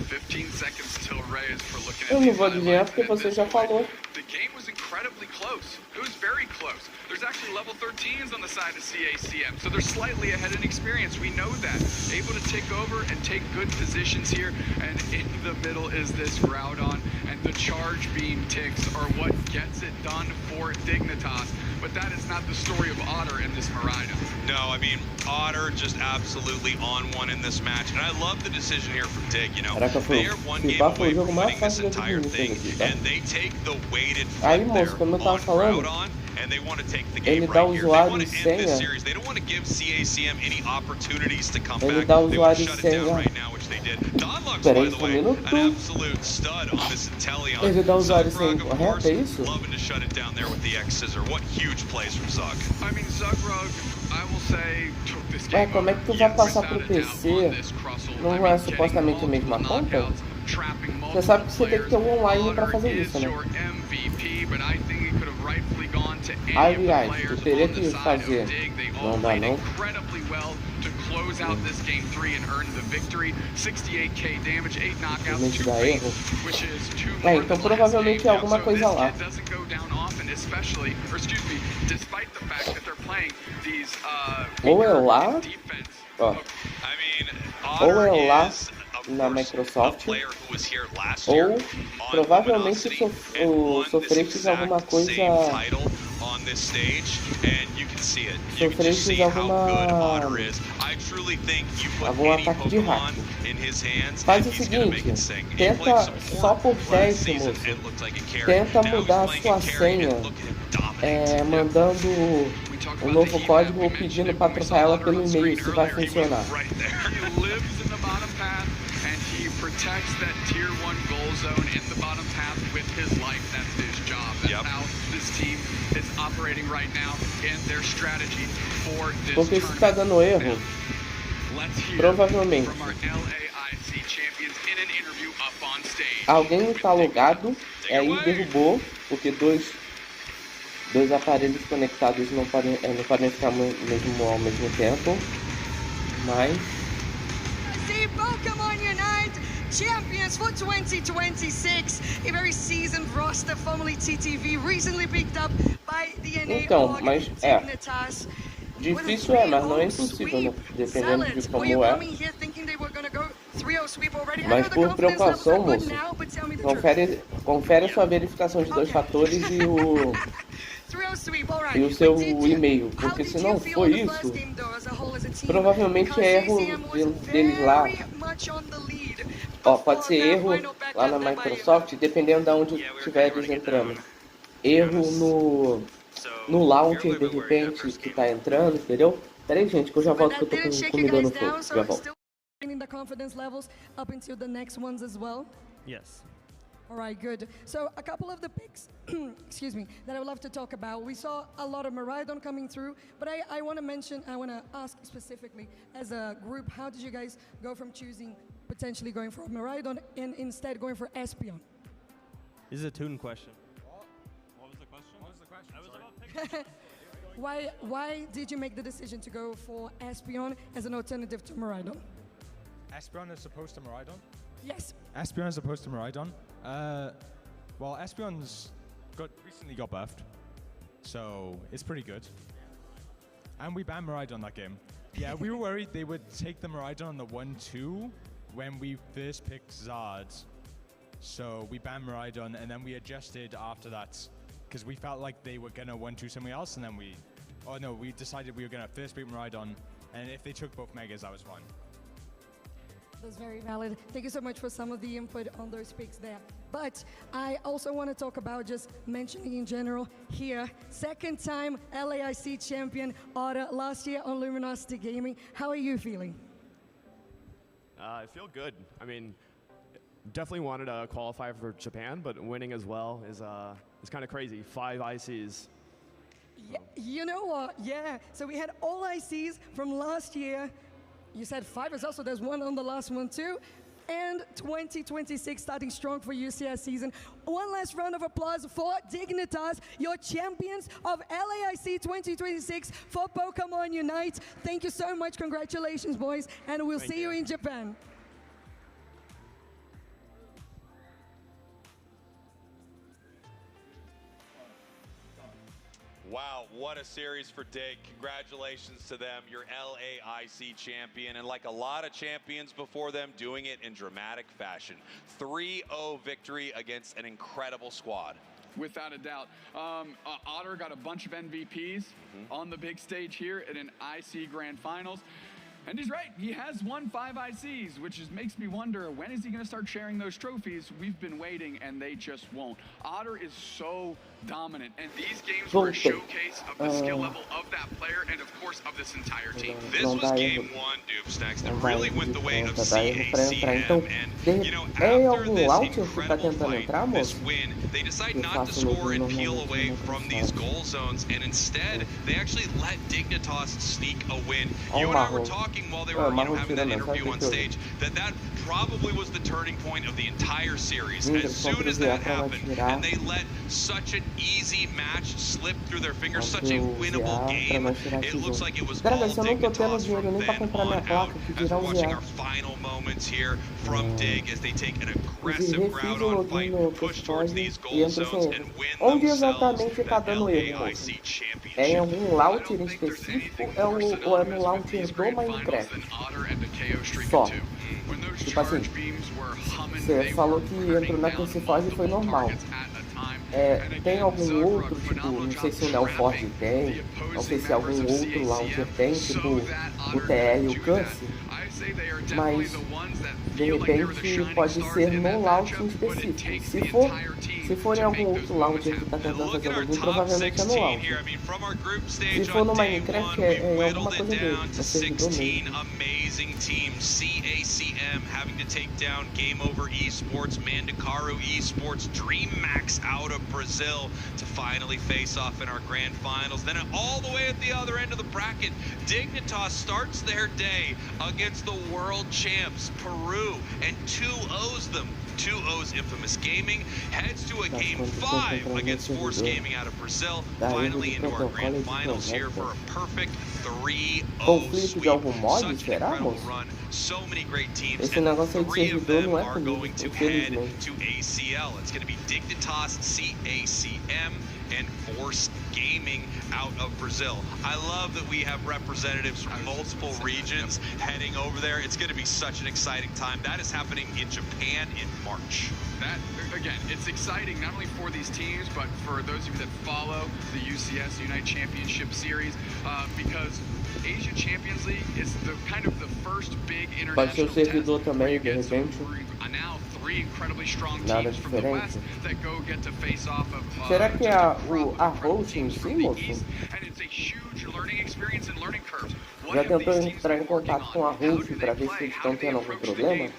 15 seconds till Reyes for looking
Eu
at
não vou adivinhar porque você já falou.
The game was incredibly close. It was very close. There's actually level 13s on the side of CACM, so they're slightly ahead in experience. We know that. Able to take over and take good positions here, and in the middle is this Groudon, and the charge beam ticks are what gets it done for Dignitas. But that is not the story of Otter in this Maridon.
No, I mean, Otter just absolutely on one in this match, and I love the decision here from Dig, you know. They are one game away from winning this entire thing, and they take the weighted flip there on Groudon, and they want to take the game right here. They want to end this series. They don't want to give CACM any opportunities to come back. They want to shut it down right now, which they did. Donlux, by the way, an absolute stud on this Inteleon. Zugrug, of course, loving to shut it down there with the X-Scissor. What huge plays from Zug.
I mean, Zugrug, I will say, took this game.
Como é que tu vai passar pro PC? Não é supostamente a mesma conta? Você sabe que você tem que ter um online pra fazer isso, né? Aliás, tu teria que fazer. Não dá não.
Close out this game 3 and earn the victory. 68k damage, 8 knockouts, 2
dá erro.
which is 2 more
Então provavelmente é alguma coisa lá.
Doesn't go down often, especially, or excuse me, despite the fact that they're playing these
ou é lá, ó. Ou é lá na Microsoft, ou provavelmente sofreste alguma coisa.
On this stage, and you can see it. You can just see how good Otter is. I truly think you put any Pokemon in his hands, and he's gonna make it sing. He played some
só por
last
teste,
season
moço.
and looked like a carry.
Tenta
Now
mudar a
he's
sua
playing a carry,
senha,
and look at him dominate.
mandando um novo código ou pedindo para trocar ela pelo e-mail, se vai funcionar.
He protects that tier 1 goal zone in the bottom path with his life. That's his job. That's how this team is operating right now in their strategy for this
Porque se está dando erro, provavelmente alguém está logado, aí derrubou, porque dois aparelhos conectados não podem ficar ao mesmo tempo, mas
Pokemon Unite, champions for 2026. A very seasoned roster, formerly TTV, recently picked up by the NA.
Então, mas difícil mas não é impossível, né? Dependendo de como é. Mas por preocupação, moço, confere a sua verificação de 2 fatores e o seu e-mail, porque se não for isso, provavelmente é erro deles lá. Ó, pode ser erro lá na Microsoft, dependendo de onde estiveres entrando. Erro no launcher, de repente, que tá entrando, entendeu? Pera aí, gente, que eu já volto, que eu tô com comida no fogo. Já volto.
Yes.
All right, good. So a couple of the picks, excuse me, that I would love to talk about. We saw a lot of Maridon coming through, but I want to ask specifically, as a group, how did you guys go from choosing potentially going for Miraidon and instead going for Espion?
This is a tune question.
What was the question? I was about picking.
Why did you make the decision to go for Espion as an alternative to Miraidon?
Espion is opposed to Miraidon?
Yes.
Espion is opposed to Miraidon? Well, Espion's recently got buffed, so it's pretty good. And we banned Miraidon that game. Yeah, we were worried they would take the Miraidon on the 1-2 when we first picked Zard. So we banned Miraidon, and then we adjusted after that because we felt like they were gonna 1-2 something else, and then we decided we were gonna first beat Miraidon, and if they took both Megas, that was fine.
That's very valid. Thank you so much for some of the input on those picks there. But I also want to talk about just mentioning in general here, second time LAIC champion Otter last year on Luminosity Gaming. How are you feeling?
I feel good. I mean, definitely wanted to qualify for Japan, but winning as well is kind of crazy. 5 ICs.
Yeah, you know what? Yeah. So we had all ICs from last year. You said 5 as well, so there's one on the last one too. And 2026 starting strong for UCS season. One last round of applause for Dignitas, your champions of LAIC 2026 for Pokemon Unite. Thank you so much. Congratulations, boys. And we'll see you in Japan.
Wow, what a series for Dig. Congratulations to them, your LAIC champion, and like a lot of champions before them, doing it in dramatic fashion. 3-0 victory against an incredible squad.
Without a doubt. Otter got a bunch of MVPs on the big stage here at an IC Grand Finals. And he's right, he has won 5 ICs, which makes me wonder, when is he going to start sharing those trophies? We've been waiting, and they just won't. Otter is so dominant, and these games were a showcase of the skill level of that player and, of course, of this entire team.
This was game 1, Doofsnacks, that really went the way of CACM, and, you know, after this incredible fight, this win, they decide not to score and peel away from these goal zones, and instead, they actually let Dignitas sneak a win. You and I were talking while they were having that interview on stage, that probably was the turning point of the entire series. As soon as that happened, and they let such an easy match slip through their fingers, such a winnable game, it looks like it was all Dignitas from then on out. As we're watching our final moments here from Dig as they take an aggressive ground-on fight, push towards these goal zones, and win themselves the LAIC championship.
É em algum launcher específico ou é no launcher do Minecraft? Só. Tipo assim, você falou que entrou na Crucifage e foi normal. Tem algum outro, tipo, não sei se o Neoforge tem, não sei se algum outro launcher tem, tipo o TR e o Curse, mas de repente pode ser no launcher específico. Se for em algum outro launcher que está tentando fazer o login, provavelmente é no launcher. Se for no Minecraft, é alguma coisa dele, é servidor mesmo.
Amazing teams, CACM having to take down Game Over Esports, Mandacaru Esports, DreamMax out of Brazil to finally face off in our grand finals. Then all the way at the other end of the bracket, Dignitas starts their day against the world champs, Peru, and 2-0s them. 2-0's Infamous Gaming heads to a game 5 against Force Gaming out of Brazil, finally into our grand finals here for a perfect 3-0 sweep. Such an incredible run, so many great teams, and 3 of them are going to head to ACL. It's going to be Dignitas, CACM, and Force Gaming out of Brazil. I love that we have representatives from multiple regions heading over there. It's going to be such an exciting time. That is happening in Japan in March.
That, again, it's exciting not only for these teams, but for those of you that follow the UCS Unite Championship Series, because Asia Champions League is the kind of the first big international test where you get now 3 incredibly strong teams from the West that go get to face off of
Será que a host em si, moço?
And it's a huge learning experience and learning curves.
Já tentou entrar em contato com a host para ver se eles estão tendo algum problema?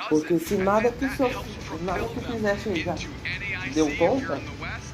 Porque se nada que fizesse já deu conta,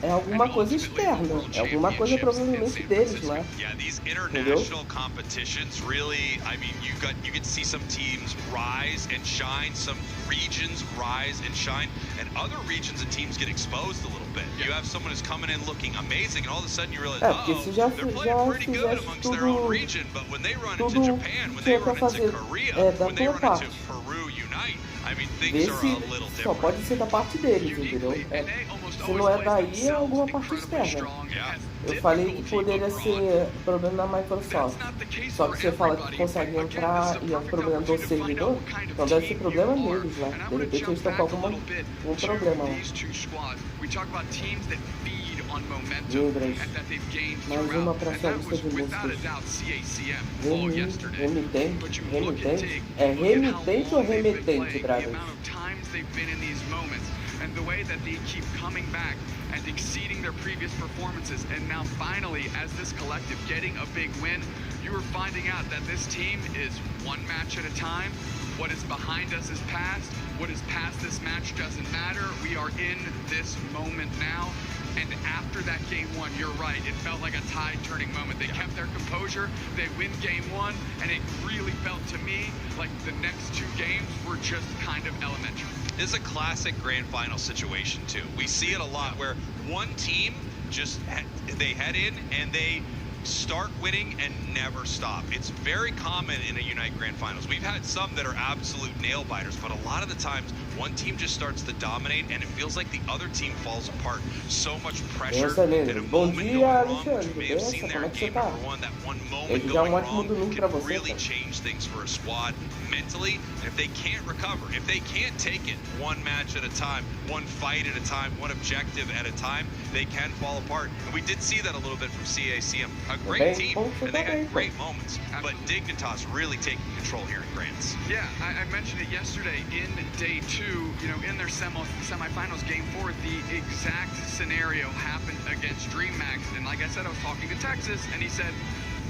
É alguma coisa externa, é alguma coisa provavelmente deles lá.
Yeah, these international competitions really, I mean, you get to see some teams rise and shine, some regions rise and shine, and other regions and teams get exposed a little bit. You have someone who's coming in looking amazing, and all of a sudden you realize, they're playing pretty good amongst their own region, but when they run into Japan, when they run into Korea, when they run into Peru Unite, I mean, things are a little
Só
different.
pode ser da parte deles, entendeu? Se não é daí, é alguma parte externa. Eu falei que poderia ser problema da Microsoft. Só que você fala que consegue entrar e é um problema do servidor, então deve ser problema neles lá. De repente eles estão com algum problema lá. Mais uma pra sua lista de músicas. Remitente? É remitente ou remetente, Dragon?
And the way that they keep coming back and exceeding their previous performances, and now finally, as this collective, getting a big win, you are finding out that this team is one match at a time. What is behind us is past. What is past this match doesn't matter. We are in this moment now. And after that game one, you're right, it felt like a tide-turning moment. They kept their composure, they win game one, and it really felt to me like the next two games were just kind of elementary.
This is a classic grand final situation too. We see it a lot where one team just they head in and they start winning and never stop. It's very common in a Unite Grand Finals. We've had some that are absolute nail biters, but a lot of the times one team just starts to dominate and it feels like the other team falls apart. So much pressure and a moment going wrong, which we may have seen there in game number one, that one moment going wrong can really change things for a squad mentally. And if they can't recover, if they can't take it one match at a time, one fight at a time, one objective at a time, they can fall apart. And we did see that a little bit from CACM. A great team, and they had great moments, but Dignitas really taking control here in Grants.
Yeah, I mentioned it yesterday in day two, you know, in their semifinals game 4, the exact scenario happened against DreamMax. And like I said, I was talking to Texas, and he said,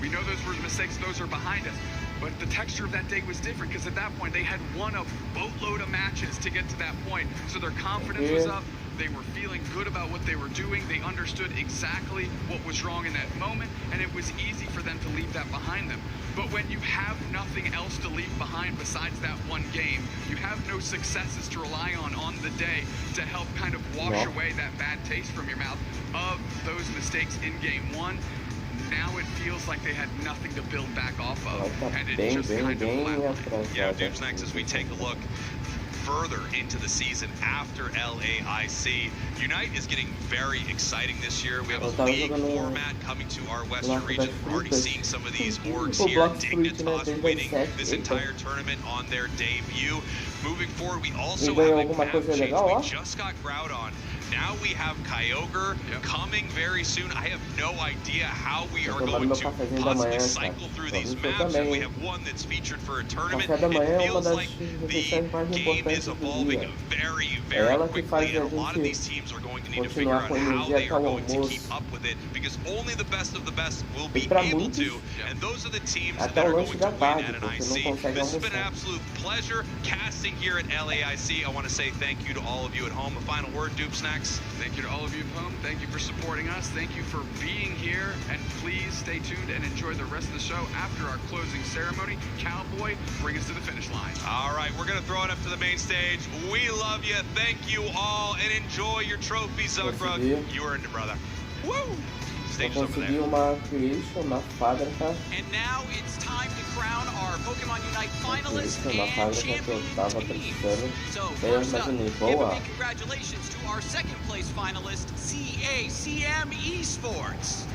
we know those were mistakes, those are behind us. But the texture of that day was different, because at that point, they had won a boatload of matches to get to that point. So their confidence was up. They were feeling good about what they were doing. They understood exactly what was wrong in that moment, and it was easy for them to leave that behind them. But when you have nothing else to leave behind besides that one game, you have no successes to rely on the day to help kind of wash away that bad taste from your mouth of those mistakes in game one. Now it feels like they had nothing to build back off of, and it just kind of flatlined.
Yeah, Dupes next as we take a look further into the season after LAIC. Unite is getting very exciting this year. We have a league format coming to our Western region. We're already seeing some of these orgs here. Dignitas winning this entire tournament on their debut. Moving forward, we also have a map change. We just got Groudon. Now we have Kyogre coming very soon. I have no idea how we are going to possibly cycle through these maps, and we have one that's featured for a tournament. It feels like the game is evolving very, very quickly, and a lot of these teams are going to need to figure out how they are going to keep up with it, because only the best of the best will be able to, and those are the teams that are going to win at an IC. This has been an absolute pleasure casting here at LAIC. I want to say thank you to all of you at home. A final word, Dupes next.
Thank you to all of you at home. Thank you for supporting us. Thank you for being here. And please stay tuned and enjoy the rest of the show after our closing ceremony. Cowboy, bring us to the finish line.
All right, we're going to throw it up to the main stage. We love you. Thank you all. And enjoy your trophy, Zuckrug. You earned it, brother. Woo! Stage over there.
And now it's time to crown our Pokemon Unite finalists and champions. So first up, give a big congratulations to our second place finalist, CACM Esports.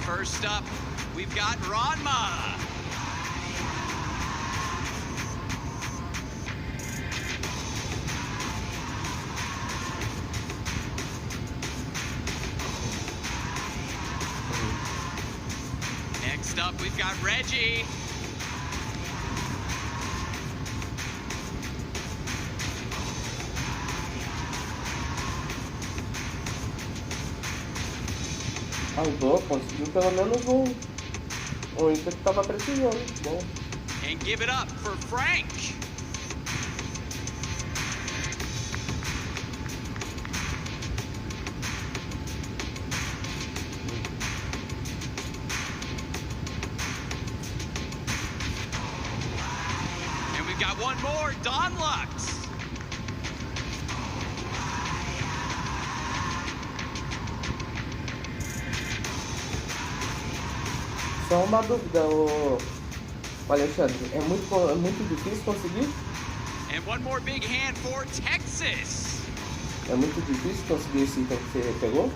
First up, we've got Ranma. Next up, we've got Reggie.
Ajudou, conseguiu pelo menos o Inter que tava precisando. Bom.
And give it up for Frank.
We've got one more, Don Lux.
Só uma dúvida, o Alexandre, é muito difícil conseguir?
And one more big hand for Texas.
É muito difícil conseguir esse item que você pegou?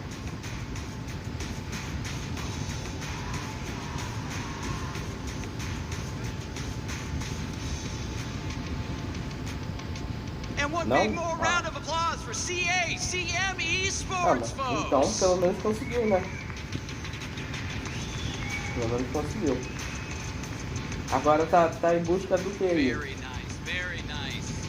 And one big more round of applause for CM Esports, folks.
Então, pelo menos conseguiu, né? Pelo menos conseguiu. Agora tá em busca do que aí?
Very nice, very nice.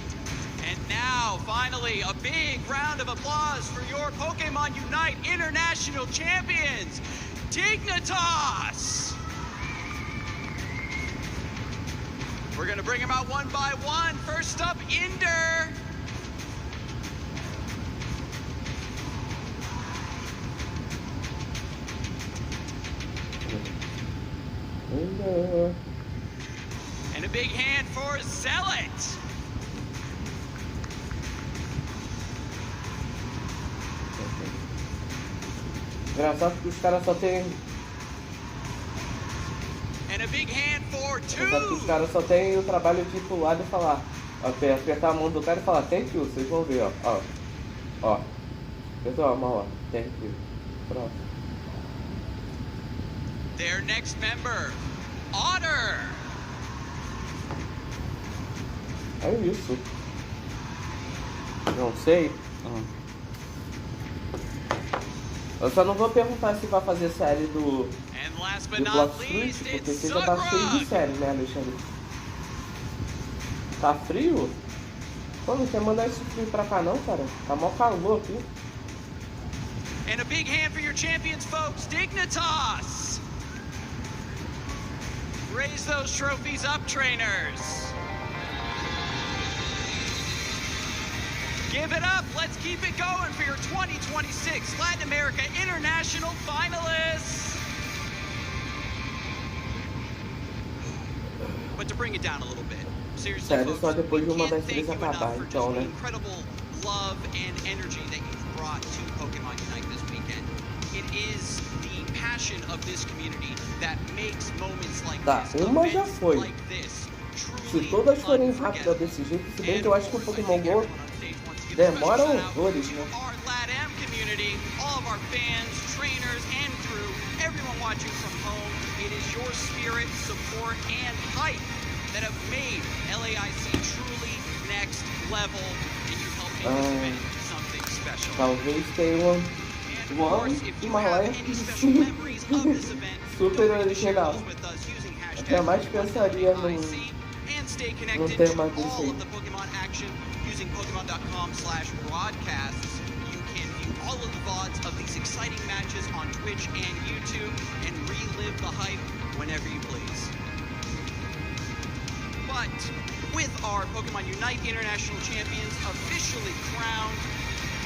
And now, finally, a big round of applause for your Pokemon Unite International Champions, Dignitas! We're gonna bring them out one by one. First up, Ender. And a big hand for Zealot.
Engraçado que os caras só tem.
And a big hand for two.
Engraçado que os caras só tem o trabalho de ir pro lado e falar. Apertar a mão do cara e falar thank you, vocês vão ver, ó. Ó. Apertou a mão, ó. Thank you. Pronto.
Their next member, Otter.
É isso. Não sei. Eu só não vou perguntar se vai fazer série do Block Fruit, porque você já tá cheio de série, né, Alexandre? Tá frio? Pô, não quer mandar esse frio pra cá não, cara. Tá mó calor aqui.
And a big hand for your champions, folks, Dignitas. Raise those trophies up, trainers. Give it up. Let's keep it going for your 2026 Latin America International finalists. But to bring it down a little bit, seriously,
Sério, só depois de uma das três
thank you
acabar,
enough for
então,
just the
né?
incredible love and energy that you've brought to Pokemon Unite this weekend. It is the passion of this community that makes moments like
Tá,
this,
uma já
events
foi.
like this,
Se todas forem rápidas desse jeito, se bem que eu acho que o Pokémon GO demora horrores, né?
our LATAM community, all of our fans, trainers, and crew, everyone watching from home. It is your spirit, support, and hype that have made LAIC truly next level, and you help make this event something special.
Talvez tenha uma Himalaia super original. Até mais pensaria num tema desse aí.
Using Pokemon.com/broadcasts, you can view all of the VODs of these exciting matches on Twitch and YouTube and relive the hype whenever you please. But with our Pokemon Unite International Champions officially crowned,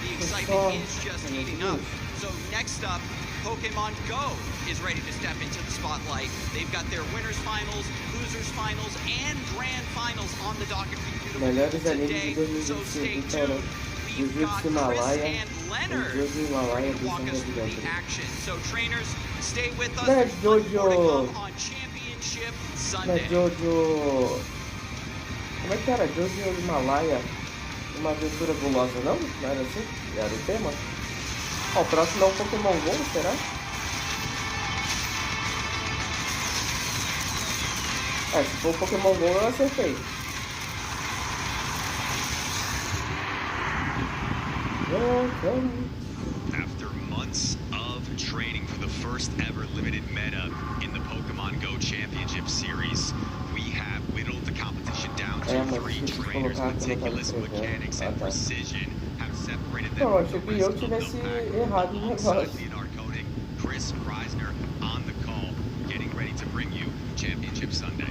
the excitement is just heating up. So next up, Pokemon Go is ready to step into the spotlight. They've got their winners finals, losers finals, and grand finals on the docket for you to
Melhores animes de
today. So
2025,
stay
então, né?
tuned.
Os vídeos do Himalaia,
Leonard
os vídeos do Himalaia do
walk us through the
São
action. So trainers, stay with us.
Né,
More to
Jojo?
come on Championship
Né,
Sunday.
Jojo... Como é que era? Jojo Himalaia? Uma aventura gulosa, não? Não era assim? Era o tema? Ó, o próximo é um Pokémon GO, será? É, se for o Pokémon GO eu acertei.
After months of training for the first ever limited meta in the Pokemon Go Championship Series, we have whittled the competition down to 3 trainers. Meticulous mechanics and precision have separated them
Não,
from
achei
the
que eu
rest of
tivesse
the pack.
errado no
Alongside
negócio.
Leonard Koenig, Chris Reisner on the call, getting ready to bring you Championship Sunday.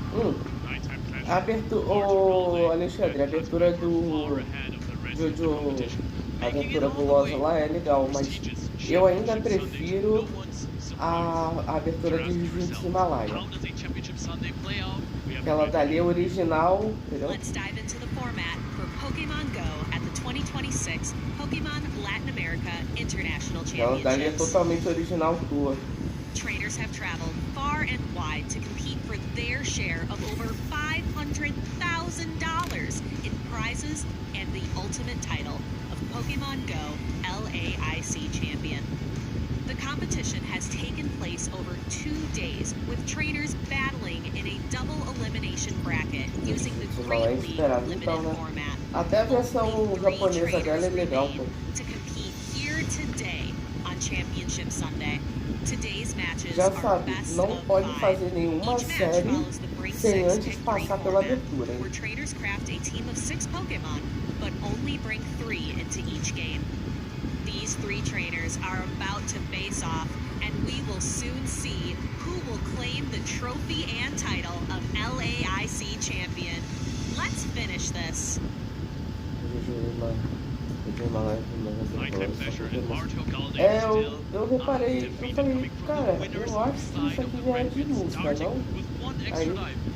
A abertura, ô Alexandre, a abertura do Jojo, a aventura gulosa lá é legal, mas eu ainda prefiro a abertura de Reagindo Himalaia. Aquela dali é original, entendeu?
Let's dive into the format for Pokemon Go at the 2026 Pokemon Latin America International
Aquela dali é
Championships.
totalmente original tua.
Trainers have traveled far and wide to compete for their share of over $500,000 in prizes and the ultimate title of Pokemon Go LAIC champion. The competition has taken place over 2 days, with trainers battling in a double elimination bracket using the Great League limited format.
Até a versão japonesa dela é legal, pô.
To compete here today on Championship Sunday. Today's matches
Já
are
sabe,
best
não
of
pode
5.
fazer nenhuma série sem antes passar pela abertura, hein?
Where trainers craft a team of 6 Pokemon, but only bring 3 into each game. These 3 trainers are about to face off, and we will soon see who will claim the trophy and title of LAIC champion. Let's finish this.
Eu reparei, eu falei, cara, eu acho que isso aqui já é de música, não? Aí,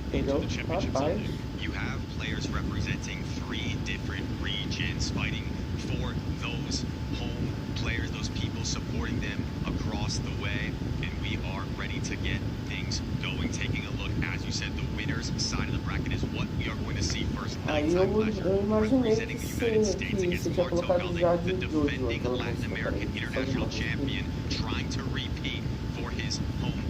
entendeu? Rapaz.
You have players representing 3 different regions fighting for those home players, those people supporting them across the way, and we are ready to get things going. Taking a look, as you said, the winner's side of the bracket is what we are going to see first.
Aí eu imaginei que você tinha colocado já de
defending Latin American international champion, trying to repeat for his home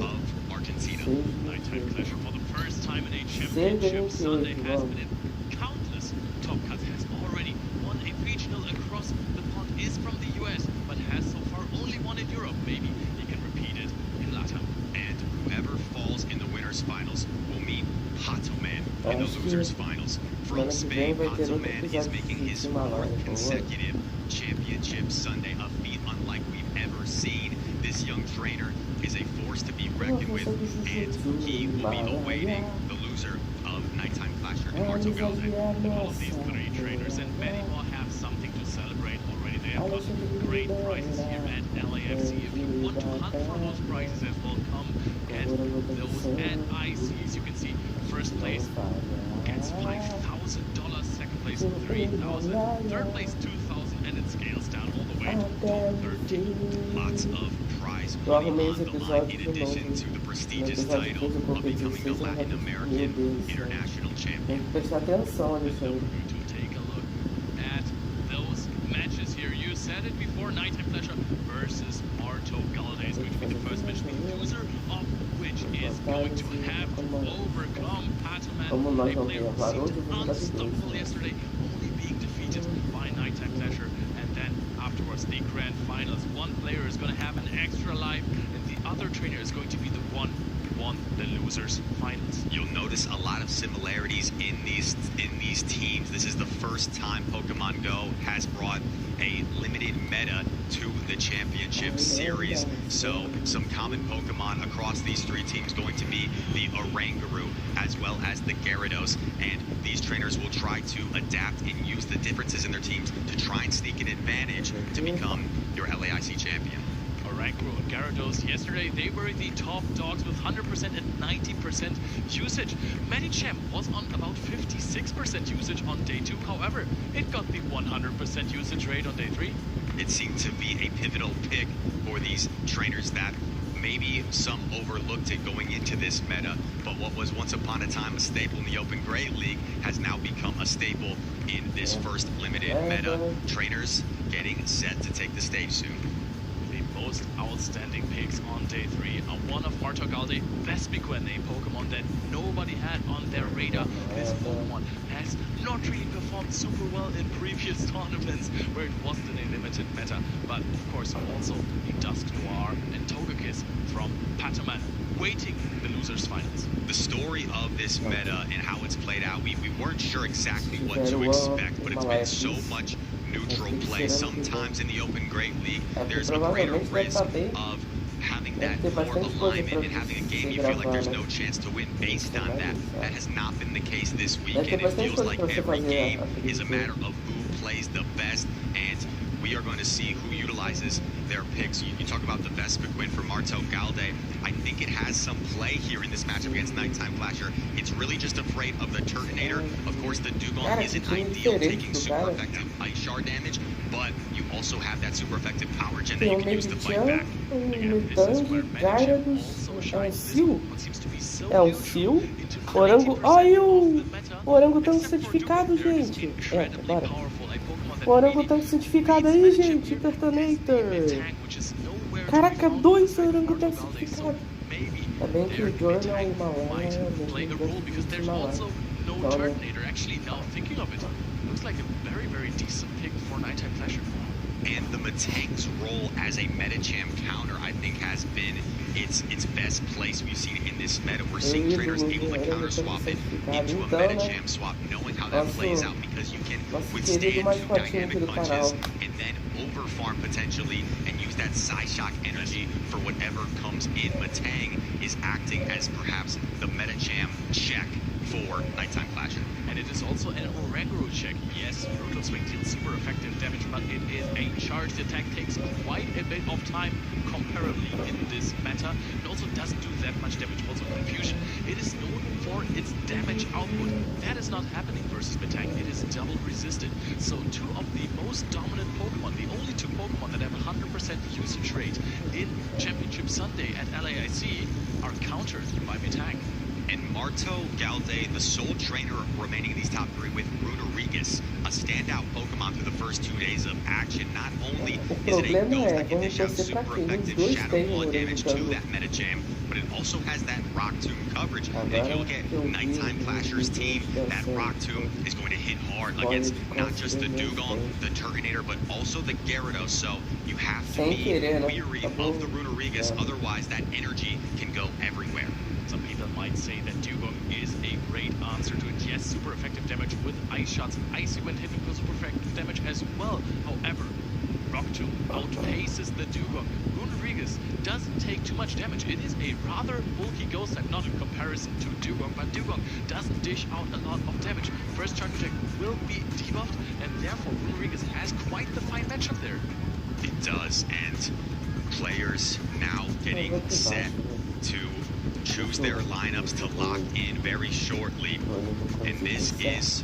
of Argentina.
Nighttime pleasure for the first time in a championship. Sunday has been in countless. Top Cut has already won a regional across the pond, is from the US, but has so far only won in Europe. Maybe he can repeat it in Latam.
And whoever falls in the winner's finals will meet Pato Man in the loser's finals. From Spain, Pato Man is making his 4th consecutive championship Sunday, a feat unlike we've ever seen. This young trainer is a force to be reckoned with, and he will be awaiting the loser of Nighttime Clasher and Marto Galde.
All of these 3 trainers and many more have something to celebrate already. They have got great prizes here at LAFC. If you want to hunt for those prizes as well, come get those at ICs. You can see first place gets $5,000, second place $3,000, third place $2,000, and it scales down all the way to top 13.
Lots of prize money on the line, in addition to the prestigious title of becoming the Latin American international champion.
Prestar atenção nisso aí.
To take a look at those matches here. You said it before, Nighttime Pleasure versus Marto Galde is going to be the first match, the loser of which is going to have to overcome Pataman, a player who seemed unstoppable yesterday, only being defeated by Nighttime Pleasure. And then afterwards, the grand finals. One player is going to have an extra life, and the other trainer is going to be the one who won the losers finals.
You'll notice a lot of similarities in these teams. This is the first time Pokemon Go has brought a limited meta to the championship series. So some common Pokemon across these 3 teams going to be the Oranguru as well as the Gyarados, and these trainers will try to adapt and use the differences in their teams to try and sneak an advantage to become your LAIC champion.
Oranguru and Gyarados yesterday, they were the top dogs with 100% and 90% usage. Medicham was on about 56% usage on day 2. However, it got the 100% usage rate on day 3.
It seemed to be a pivotal pick for these trainers that maybe some overlooked it going into this meta, but what was once upon a time a staple in the Open Great League has now become a staple in this first limited meta. Trainers getting set to take the stage soon.
Most outstanding picks on day 3 are one of Marto Galde, Vespiquen, a Pokemon that nobody had on their radar. This Pokemon has not really performed super well in previous tournaments where it wasn't in a limited meta, but of course also the Dusk Noir and Togekiss from Pataman, waiting the losers finals.
The story of this meta and how it's played out, we weren't sure exactly what to expect, but it's been so much neutral play. Sometimes in the Open Great League, there's a greater risk of having that poor alignment and having a game you feel like there's no chance to win based on that. That has not been the case this weekend. It feels like every game is a matter of who plays the best, and we are going to see who utilizes their picks. You talk about the Vespa win for Marto Galde. I think it has some play here in this matchup against Nighttime Flasher. It's really just afraid of the Turtonator. Of course, the Dugong isn't ideal, taking super effective ice shard damage, but you also have that super effective power gen that you can use to fight back.
Again, this is where Medicham also shines what seems to be so neutral into Orango. Olha o Orango tão certificado, gente. Bora. O Orango tão certificado aí, gente. Turtonator. Caraca, 2 Orango tão certificado. Tá bem que o Jordan é uma
playing a role because there's also no Turtonator. Actually, now thinking of it, looks like a very, very decent pick for Nighttime Flasher.
And the Matang's role as a Medicham counter, I think, has been its best place we've seen in this meta. We're seeing trainers able to counter swap it into a Medicham swap, knowing how that plays out, because you can withstand 2 dynamic punches and then overfarm potentially and use that Psyshock energy for whatever comes in. Matang is acting as perhaps the Medicham check for Nighttime Flasher.
And it is also an Oranguru check. Yes, Brutal Swing deals super effective damage, but it is a charged attack, takes quite a bit of time comparably in this meta. It also doesn't do that much damage. Also Confusion, it is known for its damage output. That is not happening versus Matang. It is double resisted. So 2 of the most dominant Pokemon, the only 2 Pokemon that have 100% usage rate in Championship Sunday at LAIC, are countered by Matang.
And Marto Galde, the sole trainer remaining in these top 3 with Runerigus, a standout Pokemon through the first 2 days of action. Not only is it a ghost that can dish out super effective Shadow Ball damage to that Medicham, but it also has that Rock Tomb coverage. And if you look at Nighttime Flasher's team, that Rock Tomb is going to hit hard against not just the Dugong, the Turtonator, but also the Gyarados. So you have to be weary of the Runerigus, otherwise that energy can go everywhere.
Some people might say that Dugong is a great answer to it. Yes, super effective damage with ice shots. Icy Wind hitting for super effective damage as well. However, Rock Tomb outpaces the Dugong. Runerigus doesn't take too much damage. It is a rather bulky ghost type, not in comparison to Dugong, but Dugong doesn't dish out a lot of damage. First charge attack will be debuffed, and therefore Runerigus has quite the fine matchup there.
It does, and players now getting set to choose their lineups to lock in very shortly, and this is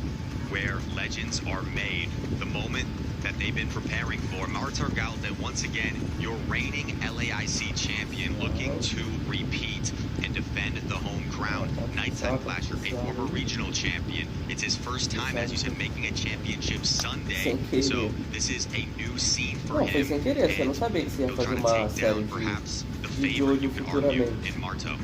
where legends are made. The moment that they've been preparing for. Marto Galde, once again, your reigning LAIC champion, looking to repeat and defend the home crown. Nighttime Flasher, a former regional champion. It's his first time, as you said, making a championship Sunday. So this is a new scene for him. And he'll try to take down perhaps the favorite, you can argue, in Marto.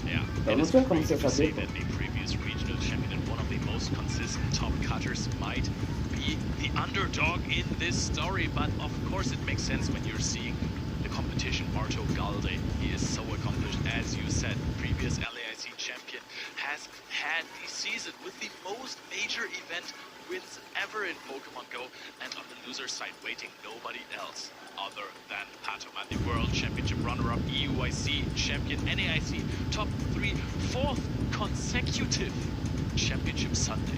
Yeah, it is crazy to say that a previous regional champion and one of the most consistent top cutters might be the underdog in this story, but of course it makes sense when you're seeing the competition. Marto Galde, he is so accomplished, as you said, previous LAIC champion, has had the season with the most major event wins ever in Pokemon Go, and on the loser side waiting nobody else other than Patoman, the World Championship runner-up, EUIC champion, NAIC top 3, 4th consecutive Championship Sunday.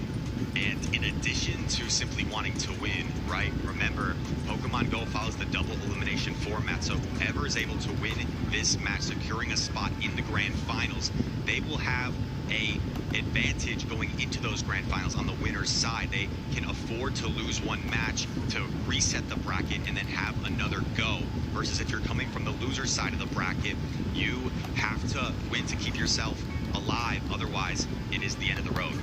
And in addition to simply wanting to win, right? Remember, Pokemon Go follows the double elimination format, so whoever is able to win this match, securing a spot in the grand finals, they will have a advantage going into those grand finals on the winner's side. They can afford to lose one match to reset the bracket and then have another go, versus if you're coming from the loser side of the bracket, you have to win to keep yourself alive, otherwise it is the end of the road.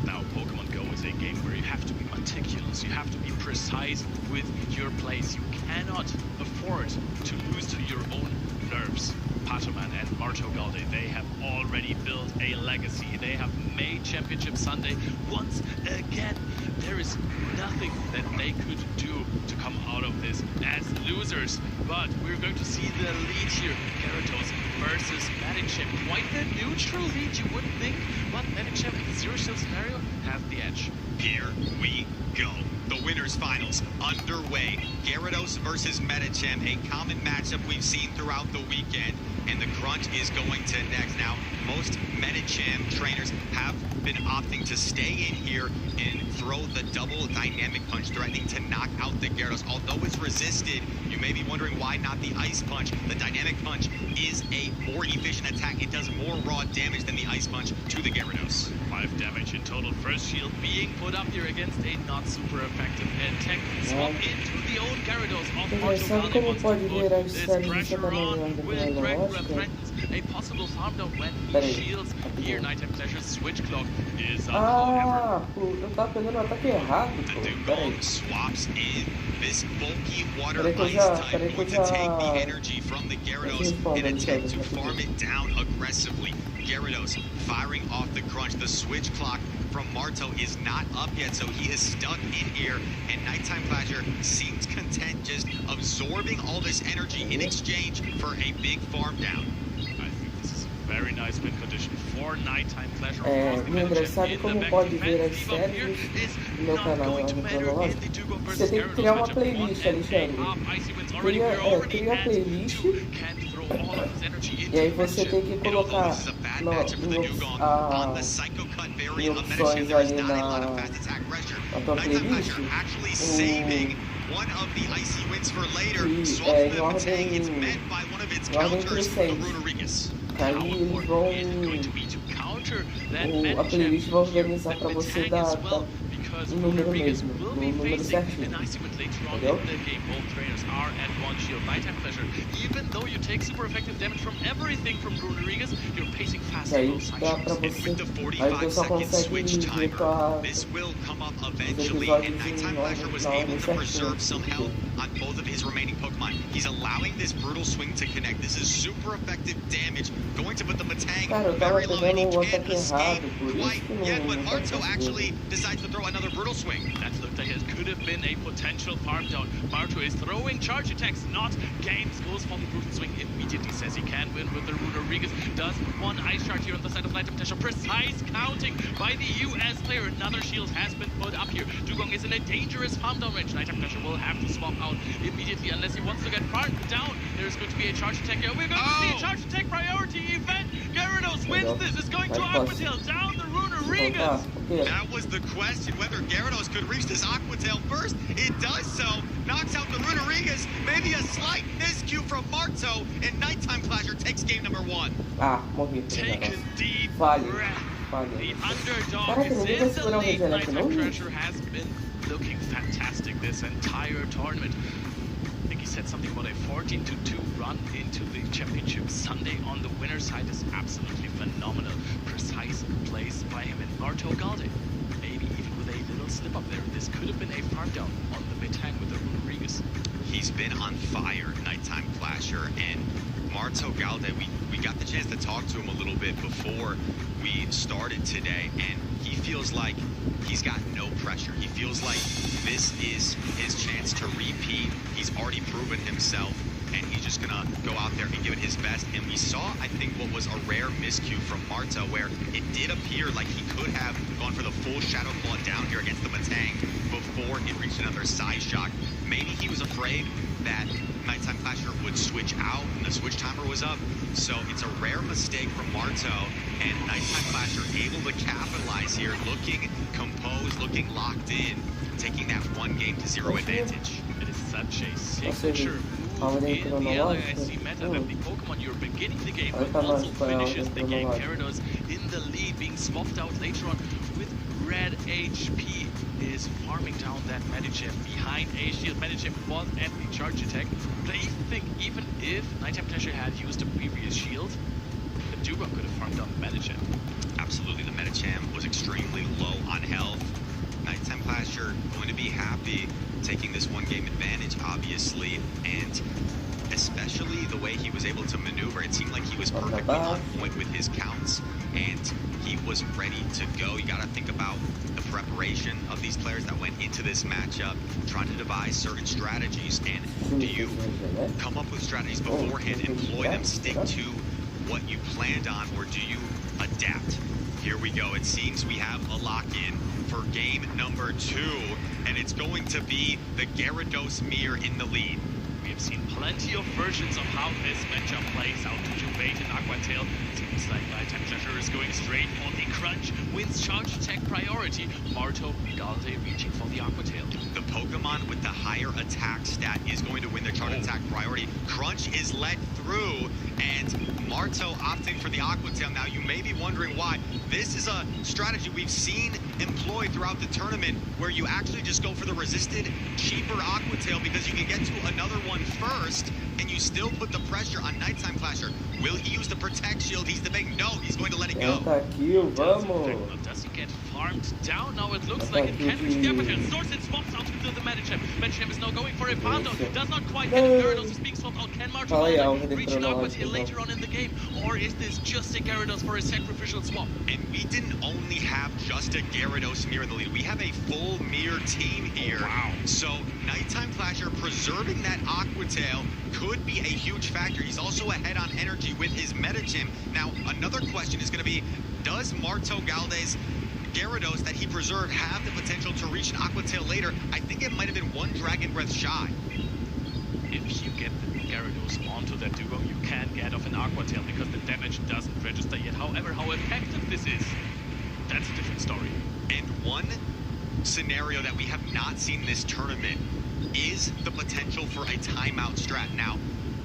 Now, Pokemon Go is a game where you have to be meticulous, you have to be precise with your plays. You cannot afford to lose to your own nerves. Patoman and Marto Galde, they have already built a legacy. They have made Championship Sunday once again. There is nothing that they could do to come out of this as losers. But we're going to see the lead here. Gyarados versus Medicham. Quite the neutral lead, you wouldn't think. But Medicham in the Zero Shield scenario have the edge.
Here we go. The winners finals underway. Gyarados versus Medicham, a common matchup we've seen throughout the weekend. And the crunch is going to next. Now, most Medicham trainers have been opting to stay in here and throw the double dynamic punch, threatening to knock out the Gyarados. Although it's resisted, you may be wondering why not the ice punch. The dynamic punch is a more efficient attack. It does more raw damage than the ice punch to the Gyarados.
5 damage in total. First shield being put up here against a not super effective attack. Swap into the own Gyarados of Portugal. Wants to put this pressure on with Dragora threatens a possible farm down when he shields. Here, Nighttime Pleasure's switch clock is up, however.
Eu tava pegando o ataque errado, pô. Peraí.
Swaps in this bulky water ice type, going to take the energy from the Gyarados and attempt to farm it down aggressively. Gyarados firing off the crunch. The switch clock from Marto is not up yet, so he is stuck in here, and Nighttime Pleasure seems content just absorbing all this energy in exchange for a big farm down.
I think this is a very nice win condition for Nighttime Pleasure.
O engraçado como pode ver as séries no meu canal lá no cronológico, você tem que criar uma playlist, Alexandre. Cria uma playlist e aí você tem que colocar em opções ali na tua playlist
one of the icy wins for later. Swap the Matang, it's met by one of its counters from Rodriguez.
Aí eles vão a playlist vai organizar para você dar o número mesmo, o número certinho. Entendeu?
Even though you take super effective damage from everything from Rodriguez, you're pacing fast.
Aí dá pra você, aí você só consegue virtuar
this will come up eventually, and Nighttime Pleasure was able to preserve some health on both of his remaining Pokemon. He's allowing this brutal swing to connect. This is super effective damage, going to put the Matang very low, and he can't escape quite yet, but Marto actually decides to throw another brutal swing.
That looked like it could have been a potential farm down. Marto is throwing charge attacks, not games, goes for the brutal swing immediately, says he can win with the Rodriguez. Does one ice shard here on the side of Nighttime Pleasure. Precise counting by the US player. Another shield has been put up here. Dugong is in a dangerous farm down range. Nighttime Pleasure will have to swap out immediately unless he wants to get farmed down. There's going to be a charge attack here. We're going to see a charge attack priority event. Gyarados wins this. It's going to Aquatail down the Rodriguez.
That was the question, whether Gyarados could reach this Aquatail first. It does so. Knocks out the Rodriguez. Maybe a slight miscue from Marto, and Nighttime Pleasure takes game number 1.
Morri.
Take a deep
breath.
The underdog is in the lead. Nighttime Pleasure has been looking fantastic this entire tournament. I think he said something about a 14-2 run into the championship Sunday on the winner's side is absolutely phenomenal. Precise plays by him and Marto Galde. Maybe even with a little slip up there. This could have been a farm down on the Metang with the Rodriguez.
He's been on fire, Nighttime Pleasure, and Marto Galde, we got the chance to talk to him a little bit before we started today, and he feels like he's got no pressure. He feels like this is his chance to repeat. He's already proven himself, and he's just gonna go out there and give it his best. And we saw, I think, what was a rare miscue from Marto, where it did appear like he could have gone for the full Shadow Claw down here against the Matang before it reached another side shock. Maybe he was afraid that Nighttime Pleasure would switch out and the switch timer was up. So it's a rare mistake from Marto, and Nighttime Pleasure able to capitalize here, looking composed, looking locked in, taking that 1-0 advantage.
It is such a signature move in the LAIC meta that the Pokemon you're beginning the game with also finishes the game. Gyarados in the lead, being swapped out later on with red HP, is farming down that Medicham behind a shield. Medicham was at the charge attack. But I think even if Nighttime Pleasure had used a previous shield, the Dugong could have farmed down the Medicham.
Absolutely, the Medicham was extremely low on health. Nighttime Pleasure going to be happy taking this 1-game advantage, obviously, and especially the way he was able to maneuver. It seemed like he was perfectly on point with his counts, and he was ready to go. You got to think about the preparation of these players that went into this matchup, trying to devise certain strategies, and do you come up with strategies beforehand, employ them, stick to what you planned on, or do you adapt? Here we go. It seems we have a lock-in for game number 2, and it's going to be the Gyarados Mirror in the lead.
We We have seen plenty of versions of how this matchup plays out. To bait in Aquatail, seems like Nighttime Pleasure is going straight for the crunch. Wins charge attack priority. Marto Galde reaching for the Aquatail.
The Pokemon with the higher attack stat is going to win the charge attack priority. Crunch is led through, and Marto opting for the Aquatail. Now, you may be wondering why. This is a strategy we've seen employed throughout the tournament where you actually just go for the resisted, cheaper Aquatail because you can get to another one first, and you still put the pressure on Nighttime Clasher. Will he use the Protect Shield? He's debating. No, he's going to let it go.
Does he get farmed down? Now it looks like it can reach the Aquatail. Source it swaps out to the Medicham. Medicham is now going for a Pando. Does not quite get it. Gyarados is being swapped out. Can Marto reach an Aquatail later on in the game? Or is this just a Gyarados for a sacrificial swap?
And we didn't only have just a Gyarados mirror in the lead. We have a full mirror team here.
Wow.
So Nighttime Clasher preserving that Aquatail could be a huge factor. He's also ahead on energy with his Medicham. Now, another question is going to be, does Marto Galde's Gyarados that he preserved have the potential to reach an Aquatail later? I think it might have been one Dragon Breath shy.
If you get the Gyarados onto that Dugong, you can get off an Aquatail because the damage doesn't register yet. However, how effective this is, that's a different story.
And one scenario that we have not seen this tournament is the potential for a timeout strat. Now,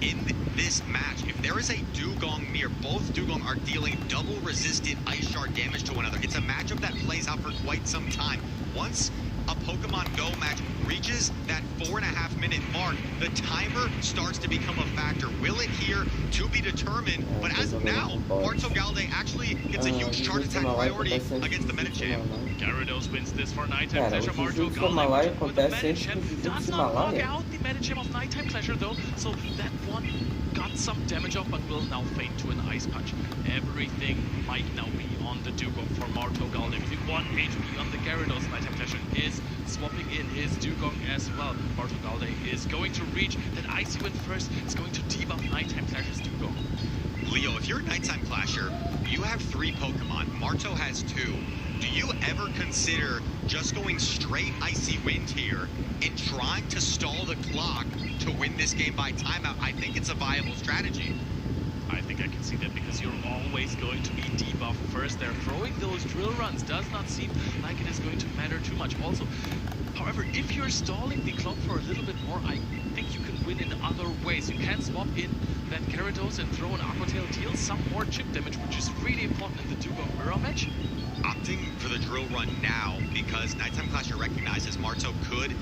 in this match, if there is a Dugong mirror, both Dugong are dealing double resisted Ice Shard damage to one another. It's a matchup that plays out for quite some time. Once a Pokemon Go match reaches that 4.5-minute mark, the timer starts to become a factor. Will it here? To be determined. But as of now, Marto Galde actually gets a huge charge attack priority against the Medicham.
Gyarados wins this for Nighttime Pleasure. Marto Galde with the Medicham does not knock out the Medicham of Nighttime Pleasure though, so that one got some damage off but will now fade to an Ice Punch. Everything might now be on the Dugong for Marto Galde. With 1 HP on the Gyarados, Nighttime Pleasure is swapping in his Dugong as well. Marto Galde is going to reach that Icy Wind first. It's going to debuff Nighttime Pleasure's Dugong.
Leo, if you're Nighttime Clasher, you have 3 Pokemon. Marto has 2. Do you ever consider just going straight Icy Wind here and trying to stall the clock to win this game by timeout? I think it's a viable strategy.
I think I can see that because you're always going to be debuffed first. They're throwing those drill runs. Does not seem like it is going to matter too much. Also, however, if you're stalling the clock for a little bit more, I think you can win in other ways. You can swap in that Gyarados and throw an Aquatail, deal some more chip damage, which is really important in the Dugong Mirror match.
Opting for the drill run now because Nighttime Clasher recognizes Marto could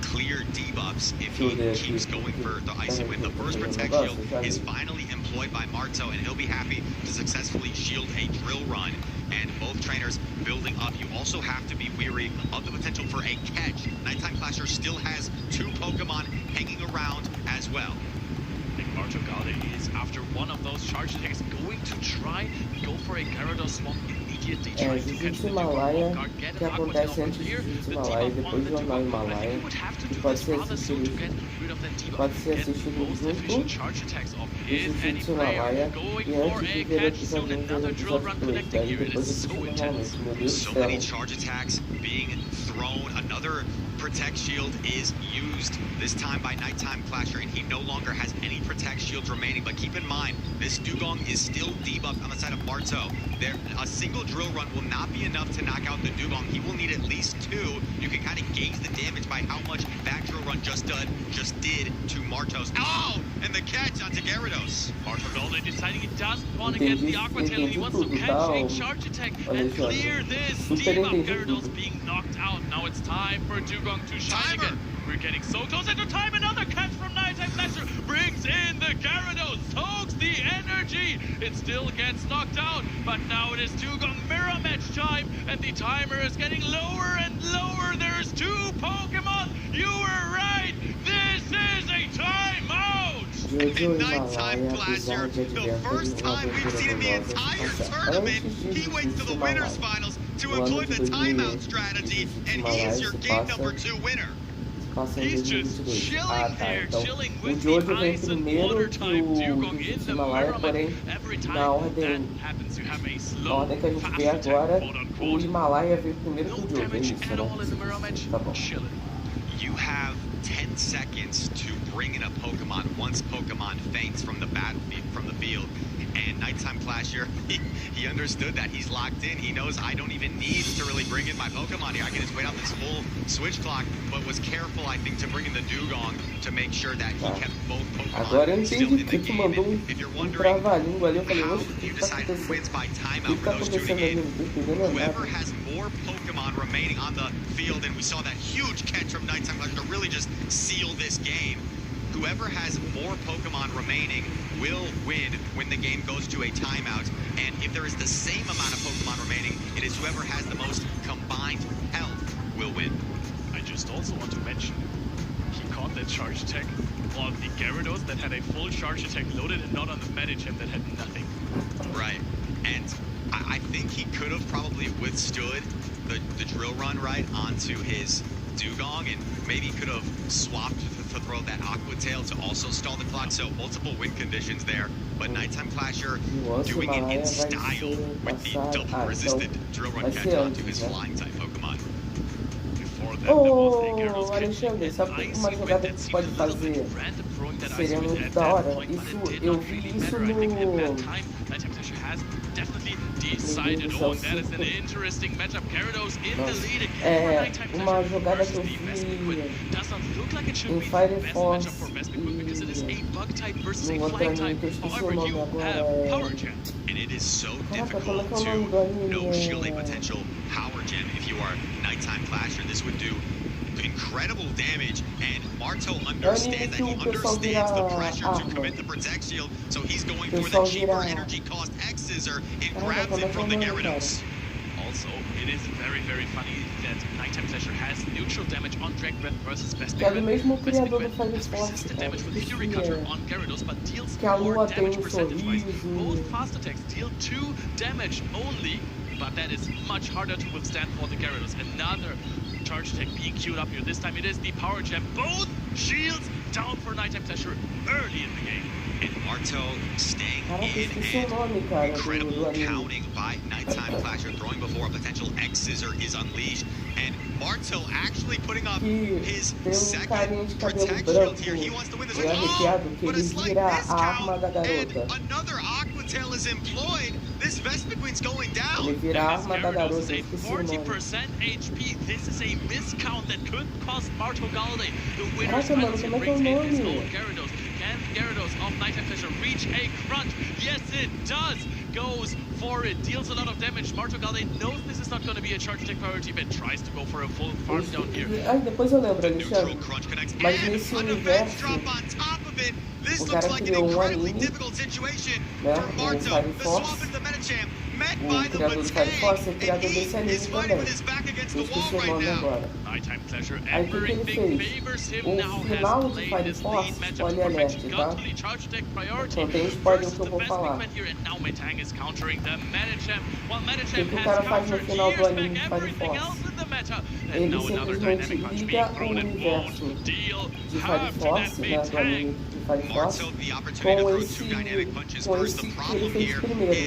clear debuffs if he keeps going for the Icy Wind. The Burst Protect Shield is finally employed by Marto, and he'll be happy to successfully shield a drill run. And both trainers building up. You also have to be weary of the potential for a catch. Nighttime Clasher still has 2 Pokemon hanging around as well.
I think Marto Galde is, after one of those charge attacks, going to try go for a Gyarados swap immediately, trying to catch the Dugong off guard, get an Aquatail from here, the debuff on the Dugong. I think he would have to do this rather soon to get rid of that debuff, get most efficient charge attacks off in any player, going for a catch soon, another drill run connecting here. It is so intense.
So many charge attacks being thrown. Another Protect Shield is used, this time by Nighttime Clasher, and he no longer has any Protect Shields remaining. But keep in mind, this Dugong is still debuffed on the side of Marto. A single drill run will not be enough to knock out the Dugong. He will need at least 2. You can kind of gauge the damage by how much that drill run just did to Marto's. Oh! And the catch onto Gyarados.
Marto Galde deciding he doesn't want to get the Aquatail, and he wants to catch a charge attack and clear this debuff. Gyarados being knocked out. Now it's time for Dugong to shine again. We're getting so close into time. Another catch from Nighttime Pleasure brings in the Gyarados, soaks the energy. It still gets knocked out, but now it is Dugong Mirror Match time, and the timer is getting lower and lower. There's 2 Pokemon. You were right. This is a timeout.
In Nighttime Clasher, the first time we've seen in the entire tournament, he waits to the winners finals to employ the timeout strategy, and he is your game number 2 winner.
He's just chilling there, chilling with the ice and water type Dugong in the mirror. Every time that happens, you have a slow, fast attack, quote unquote.
O Himalaia veio primeiro
No
que o Joe,
damage
isso,
at
né?
all in the mirror match.
Tá bom.
Chilling.
you have 10 seconds to bring in a Pokemon once Pokemon faints from the field. And Nighttime Clasher, he understood that. He's locked in. He knows I don't even need to really bring in my Pokemon here. I can just wait out this full switch clock, but was careful, I think, to bring in the Dugong to make sure that he kept both Pokemon still in the game. And if you're wondering how you decide who wins by timeout for those tuning in, whoever has more Pokemon remaining on the field, and we saw that huge catch from Nighttime Clasher to really just seal this game. Whoever has more Pokemon remaining will win when the game goes to a timeout. And if there is the same amount of Pokemon remaining, it is whoever has the most combined health will win.
I just also want to mention, he caught that charge attack on the Gyarados that had a full charge attack loaded and not on the Medicham that had nothing.
Right. And I think he could have probably withstood the drill run right onto his Dugong, and maybe could have swapped to throw that Aqua Tail to also stall the clock. So multiple win conditions there, but Nighttime Clasher doing it in style with the double resisted drill run catch onto his flying type Pokemon.
Ô, Alexandre, sabe uma jogada que pode fazer? Seria muito da hora. Isso, eu vi isso no...
Decided on that is an interesting matchup. Gyarados in the lead.
Uma jogada que eu vi em Firefox e no outro anime que eu esqueci o nome agora.
And it is so difficult to no shielding potential Power Gem. If you are Nighttime Clasher, this would do incredible damage, and Marto understands that. He understands the pressure to commit the Protect Shield, so he's going for the cheaper energy cost X Scissor and grabs it from the Gyarados.
Also, it is very, very funny that Nighttime Clasher has neutral damage on Drag Breath versus Best
Que é do mesmo
Best
criador do Firefox,
resistant damage with Fury Cutter on Gyarados, but deals
que a
more
lua tem
damage percentage-wise.
sorriso.
Both fast attacks deal 2 damage only, but that is much harder to withstand for the Gyarados. Another charge attack being queued up here. This time it is the Power Gem. Both shields down for Nighttime Clasher early in the game.
And Marto staying in, and incredible counting by Nighttime Clasher, throwing before a potential X Scissor is unleashed. And Marto actually putting up his second Protect Shield here. He wants to win this. But a slight discount, and another Aqua Tail is employed. This Vespiquen's going down.
Ele vira a arma da garota,
This is a 40% HP. This is a miscount that could cost Marto Galladay the winner's final seed brings in his own Gyarados. Can Gyarados of Nighttime Clasher reach a crunch? Yes, it does. Goes for it, deals a lot of damage. Marto Galladay knows this is not going to be a charge attack priority, but tries to go for a full farm down here.
Ai, depois eu lembro, Alexandre. Mas nesse universo, o cara criou um anime, né? O Firefox. O criador do Firefox é o criador desse anime também. Eu esqueci o nome agora. Aí o que ele fez? O final de Firefox, spoiler alert, tá? Então tem spoiler que eu vou falar. O que o cara faz no final do anime de Firefox? Ele simplesmente liga o universo de Firefox, né, do anime de Firefox, com esse que ele fez primeiro.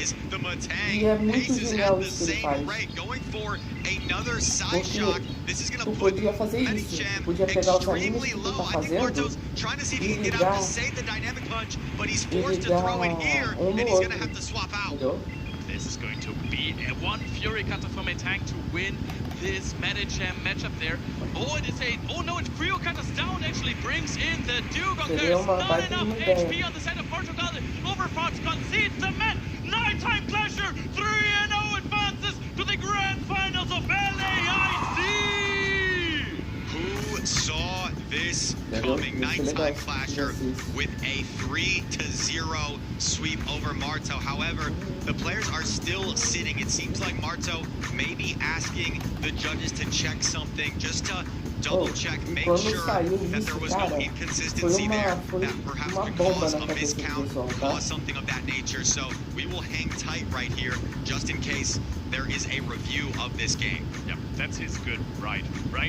E é muito genial isso que ele faz. Porque tu podia fazer isso, podia pegar os animes que tu tá fazendo e ligar um no outro, entendeu?
This is going to be a one Fury Cutter from a tank to win this Medicham matchup there. Oh, it is a... Oh no, it's Fury Cutters down actually brings in the Dugong. There's not enough HP on the side of Portugal. Overfox concedes the match. Nighttime Clasher 3-0 advances to the grand finals of LAIC.
Who saw this coming? Nighttime Clasher with a 3-0 sweep over Marto. However, the players are still sitting. It seems like Marto may be asking the judges to check something just to double check, make sure that there was no inconsistency there, that perhaps would cause a miscount, cause something of that nature. So we will hang tight right here just in case there is a review of this game.
Yep, that's his good right?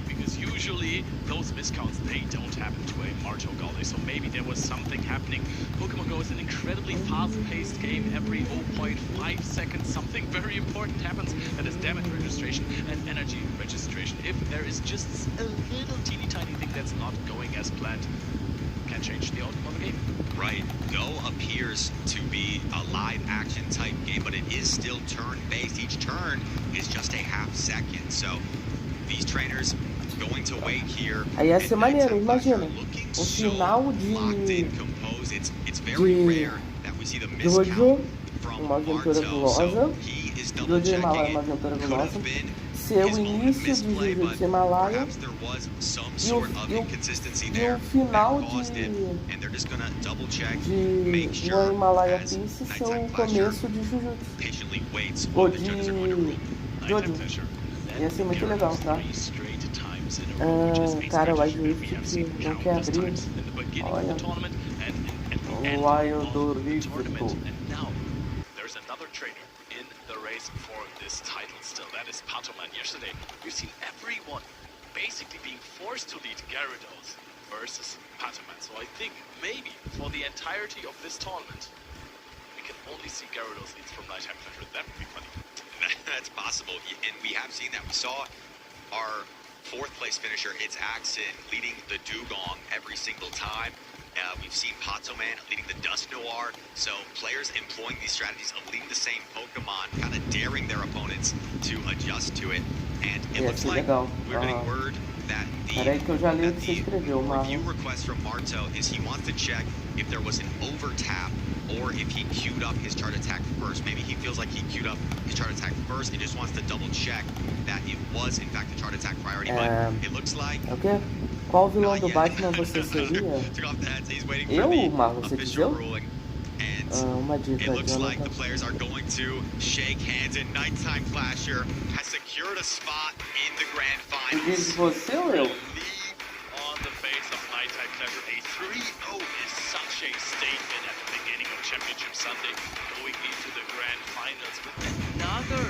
Because usually those miscounts, they don't happen to a Marto Galladay, so maybe there was something happening. Pokemon Go is an incredibly fast-paced game. Every 0.5 seconds, something very important happens. That is damage registration and energy registration. If there is just a little teeny tiny thing that's not going as planned can change the outcome of the game.
Right. Go appears to be a live action type game, but it is still turn-based. Each turn is just a half second. So these trainers going to wait here.
Aí ia ser maneiro, imagina. O final de Jojo, uma aventura gulosa. Jojo Himalaia, uma aventura gulosa. Ser o início de Jujutsu Himalaia e o final de One Himalaia Piece ser o começo de Jujutsu. Ou de Jojo. Ia ser muito legal, tá? Cara, o Wild não quer abrir. Olha. O Wild Rift.
There's another trainer in the race for this title still. That is Patoman. Yesterday, we've seen everyone basically being forced to lead Gyarados versus Patoman. So I think maybe for the entirety of this tournament, we can only see Gyarados leads from Nighttime Pleasure. That would be funny.
That's possible, and we have seen that. We saw our fourth place finisher, it's Axon, leading the Dugong every single time. We've seen Patoman leading the Dust Noir, so players employing these strategies of leading the same Pokemon, kind of daring their opponents to adjust to it. And it looks like we're getting word that the review request from Marto is he wants to check if there was an over tap or if he queued up his chart attack first. Maybe he feels like he queued up his chart attack first and just wants to double check that it was in fact a chart attack priority, but it looks like...
Okay. Qual vilão do Batman você seria? Eu, Marlon, você diz eu? Uma dica,
it looks like the players are going to shake hands, and Nighttime Flasher has secured a spot in the grand finals.
Diz você ou eu?
On the face of Nighttime Flasher, a 3-0 is such a statement at the beginning of Championship Sunday, going into the grand finals with another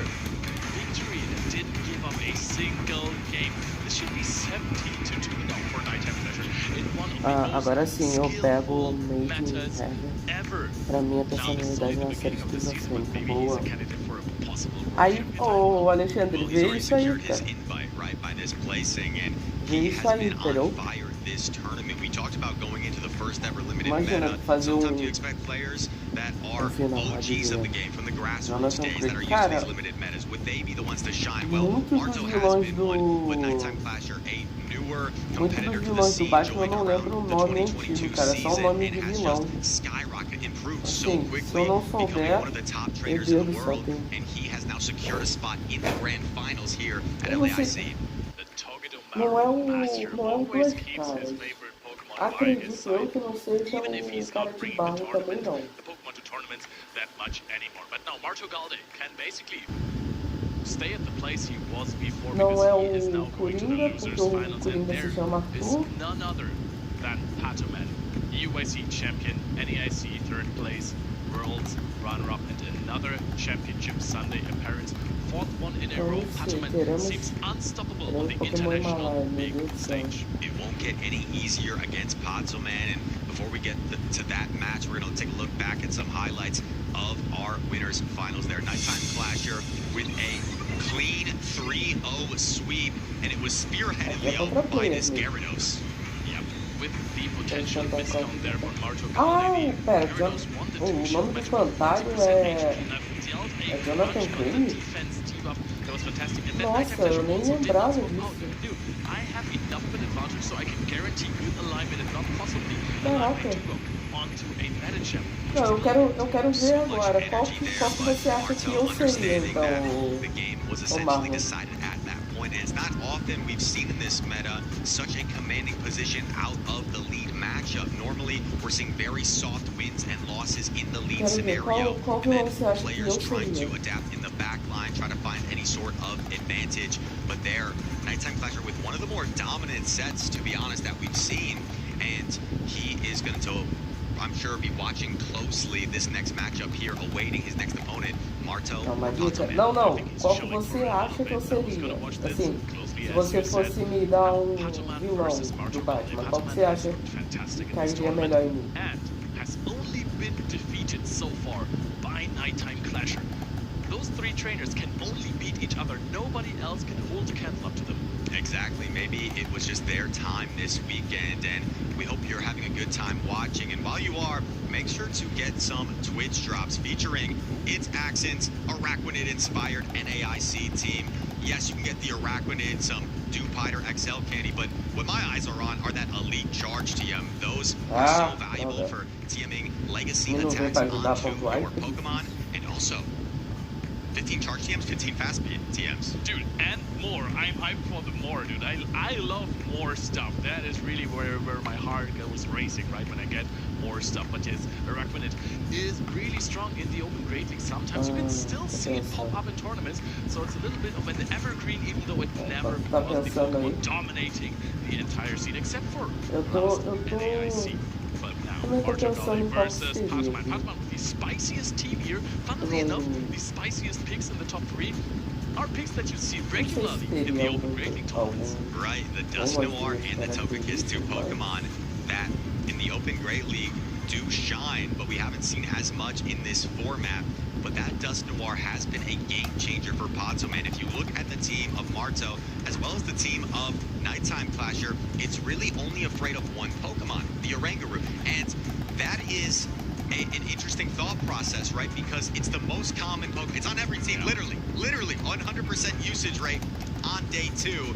victory that didn't give up a single game. This should be 17-2 now for Nighttime Pleasure in one of the
agora sim, eu pego o Made in Heaven. Pra mim, a personalidade é uma série de esquizofrênica boa. Aí, ô Alexandre, vê isso aí, cara. Vê isso aí, entendeu? Imagina fazer um final, Jonathan Creek, cara, muitos dos vilões do Batman eu não lembro o nome antigo, cara, só o nome de vilão. Assim, se eu não souber, meu Deus do céu, tem... Eu não sei, não é um Black, cara. Acredito eu que não seja um cara de barro também não. Não é o Coringa, porque o Coringa se chama Arthur.
UIC champion, NAIC third place, world runner-up, and another championship Sunday appearance. Fourth one in a row. Patoman seems unstoppable on the international big stage.
It won't get any easier against Patoman, and before we get to that match, we're going to take a look back at some highlights of our winners finals there. Nighttime Flasher with a clean 3-0 sweep, and it was spearheaded, Leo, by this Gyarados.
With the potential discount there for Marto Galde.
Pera, o nome do fantasma é Jonathan Creek? Nossa, eu nem lembrava disso. Caraca. Não, eu quero ver agora. Qual que você acha que eu seria, então, o Marlon?
And it's not often we've seen in this meta such a commanding position out of the lead matchup. Normally, we're seeing very soft wins and losses in the lead scenario, and then players trying to adapt in the back line, trying to find any sort of advantage. But there, Nighttime Flasher with one of the more dominant sets, to be honest, that we've seen, and he is going to, I'm sure, be watching closely this next matchup here, awaiting his next opponent, Marto.
Não, qual que você acha que eu seria? Assim, se você fosse me dar um vilão do Batman, qual que você acha que cairia melhor em mim?
Has only been defeated so far by Nighttime Clasher. Those three trainers can only beat each other. Nobody else can hold a candle up to them.
Exactly. Maybe it was just their time this weekend, and we hope you're having a good time watching. And while you are, make sure to get some Twitch drops featuring its accents, Araquanid-inspired NAIC team. Yes, you can get the Araquanid, some Dupiter XL candy, but what my eyes are on are that Elite Charge TM. Those are so valuable for TMing legacy attacks onto your Pokemon, and also 15 charge TMs, 15 fast speed TMs.
Dude, and more. I'm hyped for the more, dude. I love more stuff. That is really where my heart goes racing, right? When I get more stuff. But yes, Araquanid is really strong in the open Great League. Sometimes you can still see it pop up in tournaments. So it's a little bit of an evergreen, even though it never was the Pokemon dominating the entire scene, except for NAIC. But now, Archogale versus Patoman. Patoman with the spiciest team here. Funnily enough, the spiciest picks in the top 3 are picks that you see regularly in the open Great League tournaments.
Right, the Dust Noir and the Togekiss 2 Pokemon that in the open Great League do shine, but we haven't seen as much in this format. But that Dust Noir has been a game changer for Patoman. If you look at the team of Marto, as well as the team of Nighttime Clasher, it's really only afraid of one Pokemon, the Oranguru. And that is an interesting thought process, right? Because it's the most common Pokemon. It's on every team, literally 100% usage rate on day 2.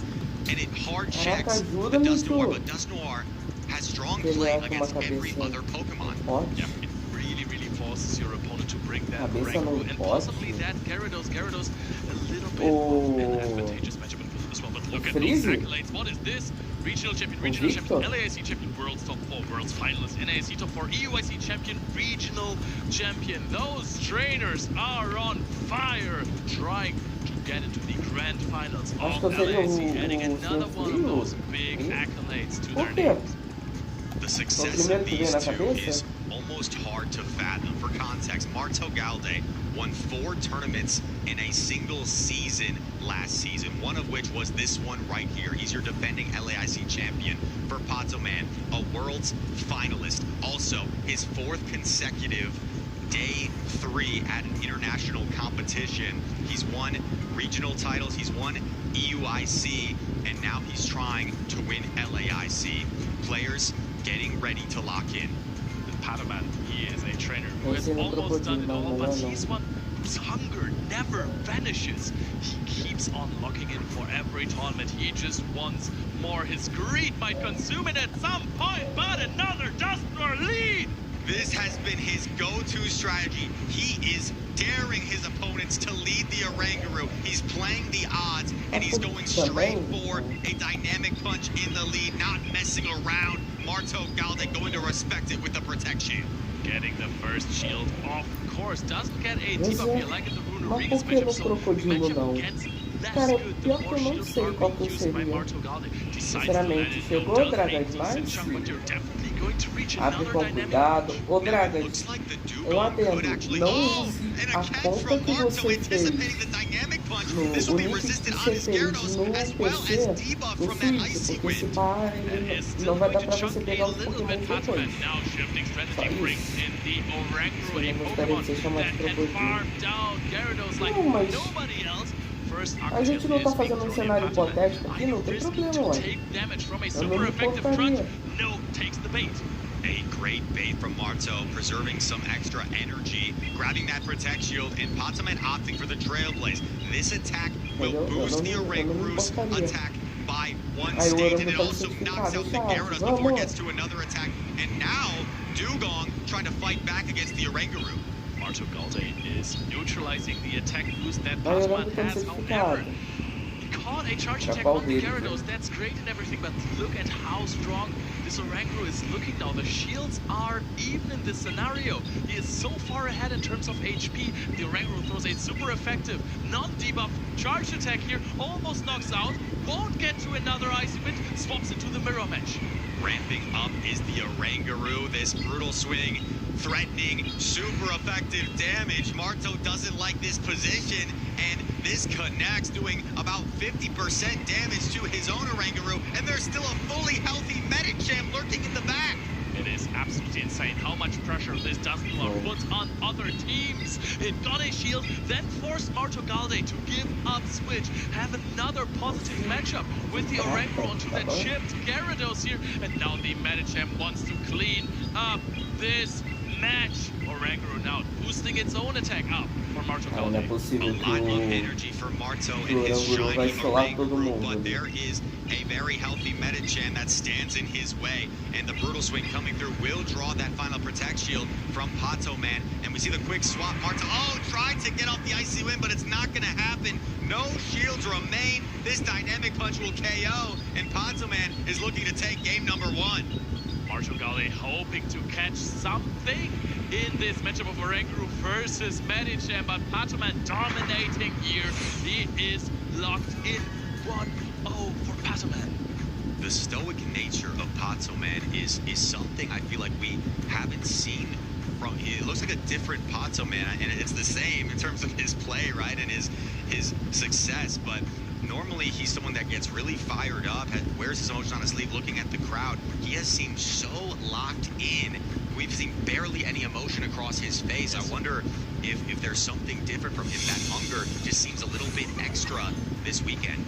And it hard checks the Dust Noir, but Dust Noir has strong play against every other Pokemon.
Yeah, it really forces your opponent to bring that Oranguru and possibly that Gyarados. Gyarados a little bit of an advantageous matchup for this one, but look at those accolades. What is this? Regional champion, LAIC champion, World's top 4, World's finalist, NAIC top 4, EUIC champion, regional champion. Those trainers are on fire, trying to get into the grand finals of LAIC, adding another one of those big accolades to their names.
The success of these two is almost hard to fathom. For context, Marto Galde won 4 tournaments in a single season last season, one of which was this one right here. He's your defending LAIC champion for Patoman, a World's finalist. Also, his 4th consecutive day 3 at an international competition. He's won regional titles, he's won EUIC, and now he's trying to win LAIC. Players getting ready to lock in.
Patoman, he is a trainer who has almost done it all, but he's one whose hunger never vanishes. He keeps on locking in for every tournament. He just wants more. His greed might consume it at some point, but another Dust Noir lead!
This has been his go-to strategy. He is daring his opponents to lead the Oranguru. He's playing the odds, and he's going straight for a dynamic punch in the lead, not messing around. Marto Galde going to respect it with the protection.
Getting the first shield, of course. Doesn't get a debuff here like in the Runa Regas matchup, so matchup gets less good. The more shields are being used by Marto Galde. Decides to let it go, doesn't make close in chunk, but you're definitely going to reach another dynamic punch.
Looks like the Dugong could actually... Oh, and a catch from Marto anticipating the dynamic punch. This will be resisted on his Gyarados, as well as debuff from that Icy Wind.
That is still going to chunk a little bit. Patoman now shifting strategy, brings in the Oranguru, a Pokemon that can farm down Gyarados like nobody else. First
a gente não tá fazendo um cenário hipotético aqui, não tem problema, ué. É muito porcaria.
No takes the bait.
A great bait from Marto, preserving some extra energy, grabbing that Protect Shield, and Patoman opting for the Trailblaze. This attack will boost the Oranguru's attack by 1 stage, and it also knocks out the Gyarados before it gets to another attack. And now, Dugong trying to fight back against the Oranguru.
Marto Galde is neutralizing the attack boost that Patoman has, however. He caught a charge attack on the Gyarados, that's great and everything, but look at how strong this Oranguru is looking now. The shields are even in this scenario. He is so far ahead in terms of HP. The Oranguru throws a super effective, non-debuff charge attack here, almost knocks out, won't get to another Icy Wind, swaps into the mirror match.
Ramping up is the Oranguru, this brutal swing, threatening, super effective damage. Marto doesn't like this position, and this connects, doing about 50% damage to his own Oranguru, and there's still a fully healthy Medicham lurking in the back.
It is absolutely absolutely insane how much pressure this Dust Noir puts on other teams. It got a shield, then forced Martogalde to give up switch, have another positive matchup with the Oranguru onto the chipped Gyarados here, and now the Medicham wants to clean up this match. Oranguru now boosting its own attack up for Martogalde.
A lot of energy for Marto and his shiny Oranguru, but there is a very healthy Medicham that stands in his way, and the Brutal Swing coming through will draw that final Protect Shield from Pato Man, and we see the quick swap. Marto, tried to get off the Icy Wind, but it's not going to happen. No shields remain. This Dynamic Punch will KO, and Pato Man is looking to take game number 1.
Martogalde hoping to catch something in this matchup of Oranguru versus Medicham, but Pato Man dominating here. He is locked in 1-0 for Pato Man.
The stoic nature of Pato Man is something I feel like we haven't seen from. It looks like a different Pato Man, and it's the same in terms of his play, right, and his success, but normally he's someone that gets really fired up, wears his emotion on his sleeve, looking at the crowd. He has seemed so locked in. We've seen barely any emotion across his face. I wonder if there's something different from him. That hunger just seems a little bit extra this weekend.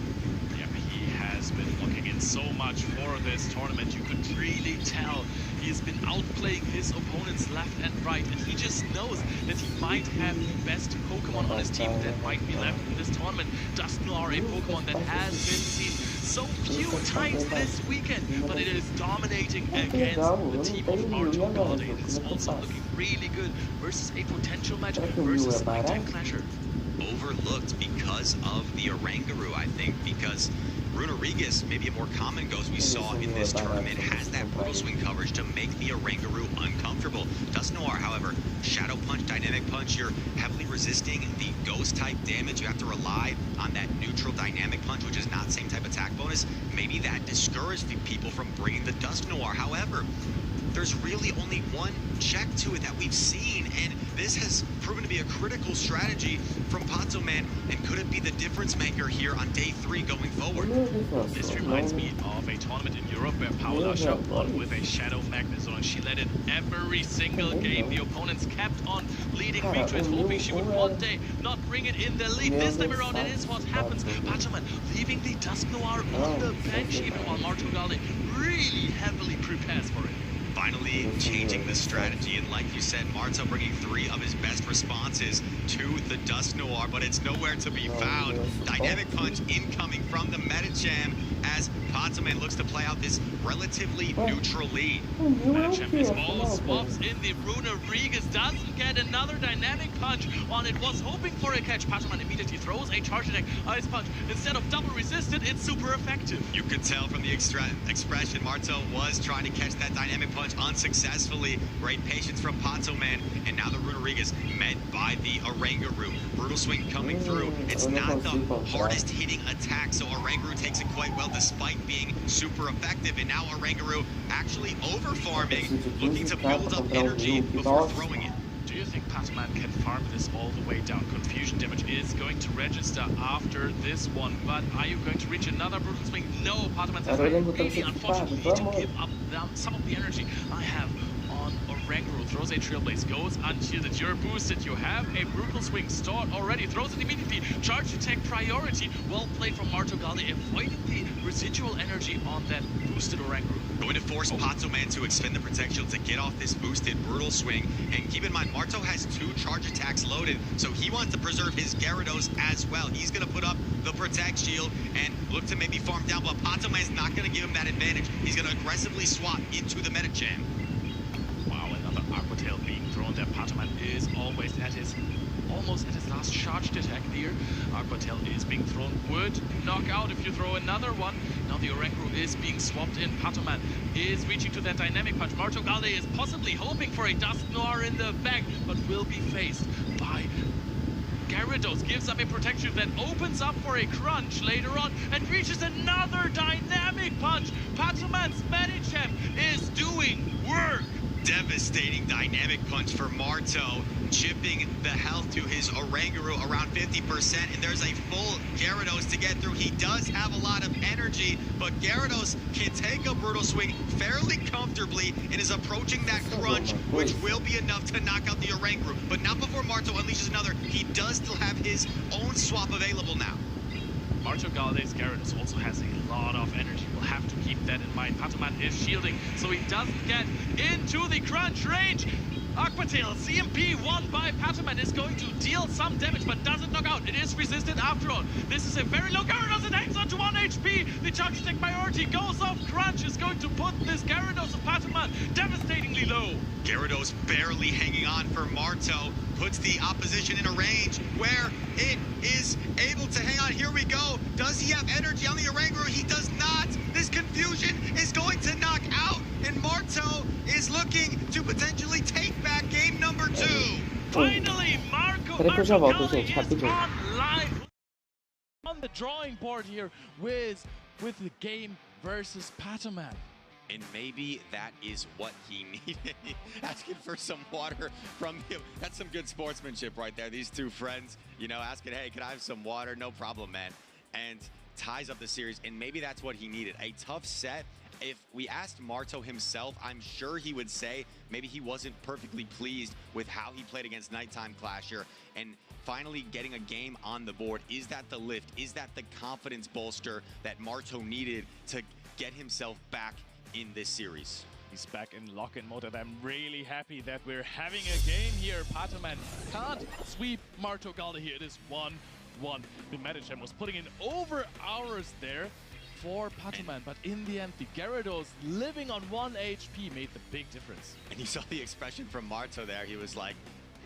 Yeah, he has been looking in so much for this tournament. You could really tell he's been outplaying his opponents left and right, and he just knows that he might have the best Pokemon on his team that might be left in this tournament. Dust Noir, a Pokemon that has been seen so few times this weekend, but it is dominating against the team of Martogalde. It is also looking really good versus a potential match versus Nighttime Clasher.
Overlooked because of the Oranguru, I think, because Runerigus, maybe a more common ghost we saw in this tournament, has that Brutal Swing coverage to make the Oranguru uncomfortable. Dust Noir, however, Shadow Punch, Dynamic Punch, you're heavily resisting the ghost-type damage. You have to rely on that neutral Dynamic Punch, which is not same type attack bonus. Maybe that discouraged the people from bringing the Dust Noir. However, there's really only one check to it that we've seen, and this has proven to be a critical strategy from Pato Man, and could it be the difference maker here on day 3 going forward?
This reminds me of a tournament in Europe where Paula won with a Shadow Magnezone. She led it every single game. The opponents kept on leading Retreat, hoping she would one day not bring it in the lead. This time around, it is what happens. Pato Man leaving the Dust Noir on the bench, even while Martogalde really heavily prepares for it.
Finally changing the strategy, and like you said, Marto bringing 3 of his best responses to the Dust Noir, but it's nowhere to be found. Dynamic Punch incoming from the Medicham as Pato Man looks to play out this relatively neutral lead.
Medicham is all swaps in. The Runerigus doesn't get another Dynamic Punch on it. Was hoping for a catch. Pato Man immediately throws a Charge Attack Ice Punch. Instead of double resisted, it's super effective.
You could tell from the expression, Marto was trying to catch that Dynamic Punch unsuccessfully. Great patience from Pato Man, and now the Runerigus met by the Oranguru. Brutal Swing coming through. It's not the hardest hitting attack, so Oranguru takes it quite well despite being super effective, and now Oranguru actually over-farming, looking to build up energy before throwing it.
Do you think Pato Man can farm this all the way down? Confusion damage is going to register after this one, but are you going to reach another Brutal Swing? No, Pato Man says, I really unfortunately need to give up some of the energy I have on Oranguru. Throws a Trailblaze, goes unshielded. You're boosted. You have a Brutal Swing stored already. Throws it immediately. Charge Attack priority. Well played from Martogalde, avoiding the residual energy on that boosted Oranguru.
Going to force Pato Man to expend the Protect Shield to get off this boosted Brutal Swing. And keep in mind, Marto has 2 charge attacks loaded, so he wants to preserve his Gyarados as well. He's going to put up the Protect Shield and look to maybe farm down, but Pato Man's not going to give him that advantage. He's going to aggressively swap into the Medicham.
Wow, another Aqua Tail being thrown there. Pato Man is almost at his last charged attack here. Aqua Tail is being thrown. Would knock out if you throw another one. Now the Oranguru is being swapped in. Pato Man is reaching to that Dynamic Punch. Martogalde is possibly hoping for a Dust Noir in the back, but will be faced by Gyarados. Gives up a protection that opens up for a crunch later on and reaches another Dynamic Punch. Pato Man's Medicham is doing work.
Devastating dynamic punch for Marto, chipping the health to his Oranguru around 50%, and there's a full Gyarados to get through. He does have a lot of energy, but Gyarados can take a brutal swing fairly comfortably and is approaching that crunch, which will be enough to knock out the Oranguru, but not before Marto unleashes another. He does still have his own swap available now.
Marto Galde's Gyarados also has a lot of energy. We'll have to keep that in mind. Patoman is shielding, so he doesn't get into the crunch range. Aqua Tail, CMP won by Patoman, is going to deal some damage, but doesn't knock out. It is resisted after all. This is a very low Gyarados. It hangs on to 1 HP. The charge attack priority goes off. Crunch is going to put this Gyarados of Patoman devastatingly low.
Gyarados barely hanging on for Marto, puts the opposition in a range where it is able to hang on. Here we go. Does he have energy on the Oranguru? He does not. This confusion is going to knock out, and Marto is looking to potentially take back game number 2.
Finally, Marto Galde is on the drawing board here with the game versus Patoman.
And maybe that is what he needed. Asking for some water from him. That's some good sportsmanship right there. These two friends, you know, asking, hey, can I have some water? No problem, man. And ties up the series. And maybe that's what he needed. A tough set. If we asked Marto himself, I'm sure he would say maybe he wasn't perfectly pleased with how he played against Nighttime Clasher. And finally getting a game on the board, is that the lift? Is that the confidence bolster that Marto needed to get himself back in this series?
He's back in lock-in mode, and I'm really happy that we're having a game here. Patoman can't sweep Marto Galde here. It is 1-1. The Medicham was putting in over hours there for Patoman, but in the end, the Gyarados living on 1 HP made the big difference.
And you saw the expression from Marto there. He was like,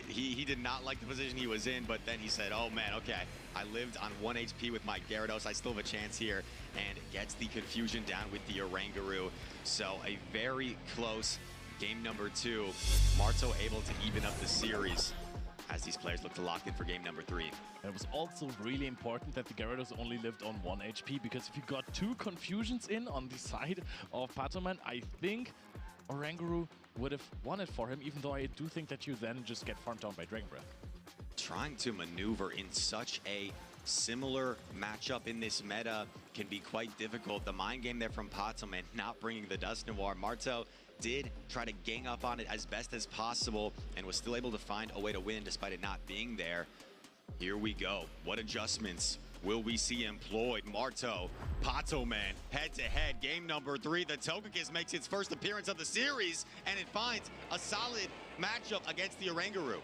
he did not like the position he was in, but then he said, oh man, okay, I lived on 1 HP with my Gyarados. I still have a chance here, and gets the confusion down with the Oranguru. So a very close game number 2. Marto able to even up the series as these players look to lock in for game number 3.
It was also really important that the Gyarados only lived on 1 HP, because if you got 2 confusions in on the side of Patoman, I think Oranguru would have won it for him, even though I do think that you then just get farmed down by Dragon Breath.
Trying to maneuver in such a similar matchup in this meta can be quite difficult. The mind game there from Patoman, not bringing the Dust Noir. Marto did try to gang up on it as best as possible and was still able to find a way to win despite it not being there. Here we go. What adjustments will we see employed? Marto, Patoman, head-to-head, game number 3. The Togekiss makes its first appearance of the series, and it finds a solid matchup against the Oranguru.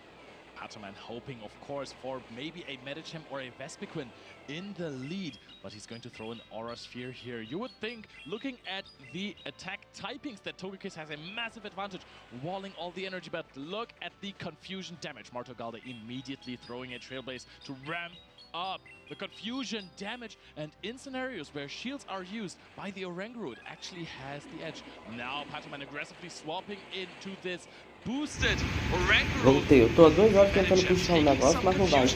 Patoman hoping, of course, for maybe a Medicham or a Vespiquen in the lead, but he's going to throw an Aura Sphere here. You would think, looking at the attack typings, that Togekiss has a massive advantage, walling all the energy, but look at the confusion damage. Marto Galde immediately throwing a Trailblaze to ramp up the confusion damage, and in scenarios where shields are used by the Oranguru, it actually has the edge. Now Patoman aggressively swapping into this boosted Oranguru.
Voltei, eu tô há 2 horas tentando puxar um negócio, mas não vai.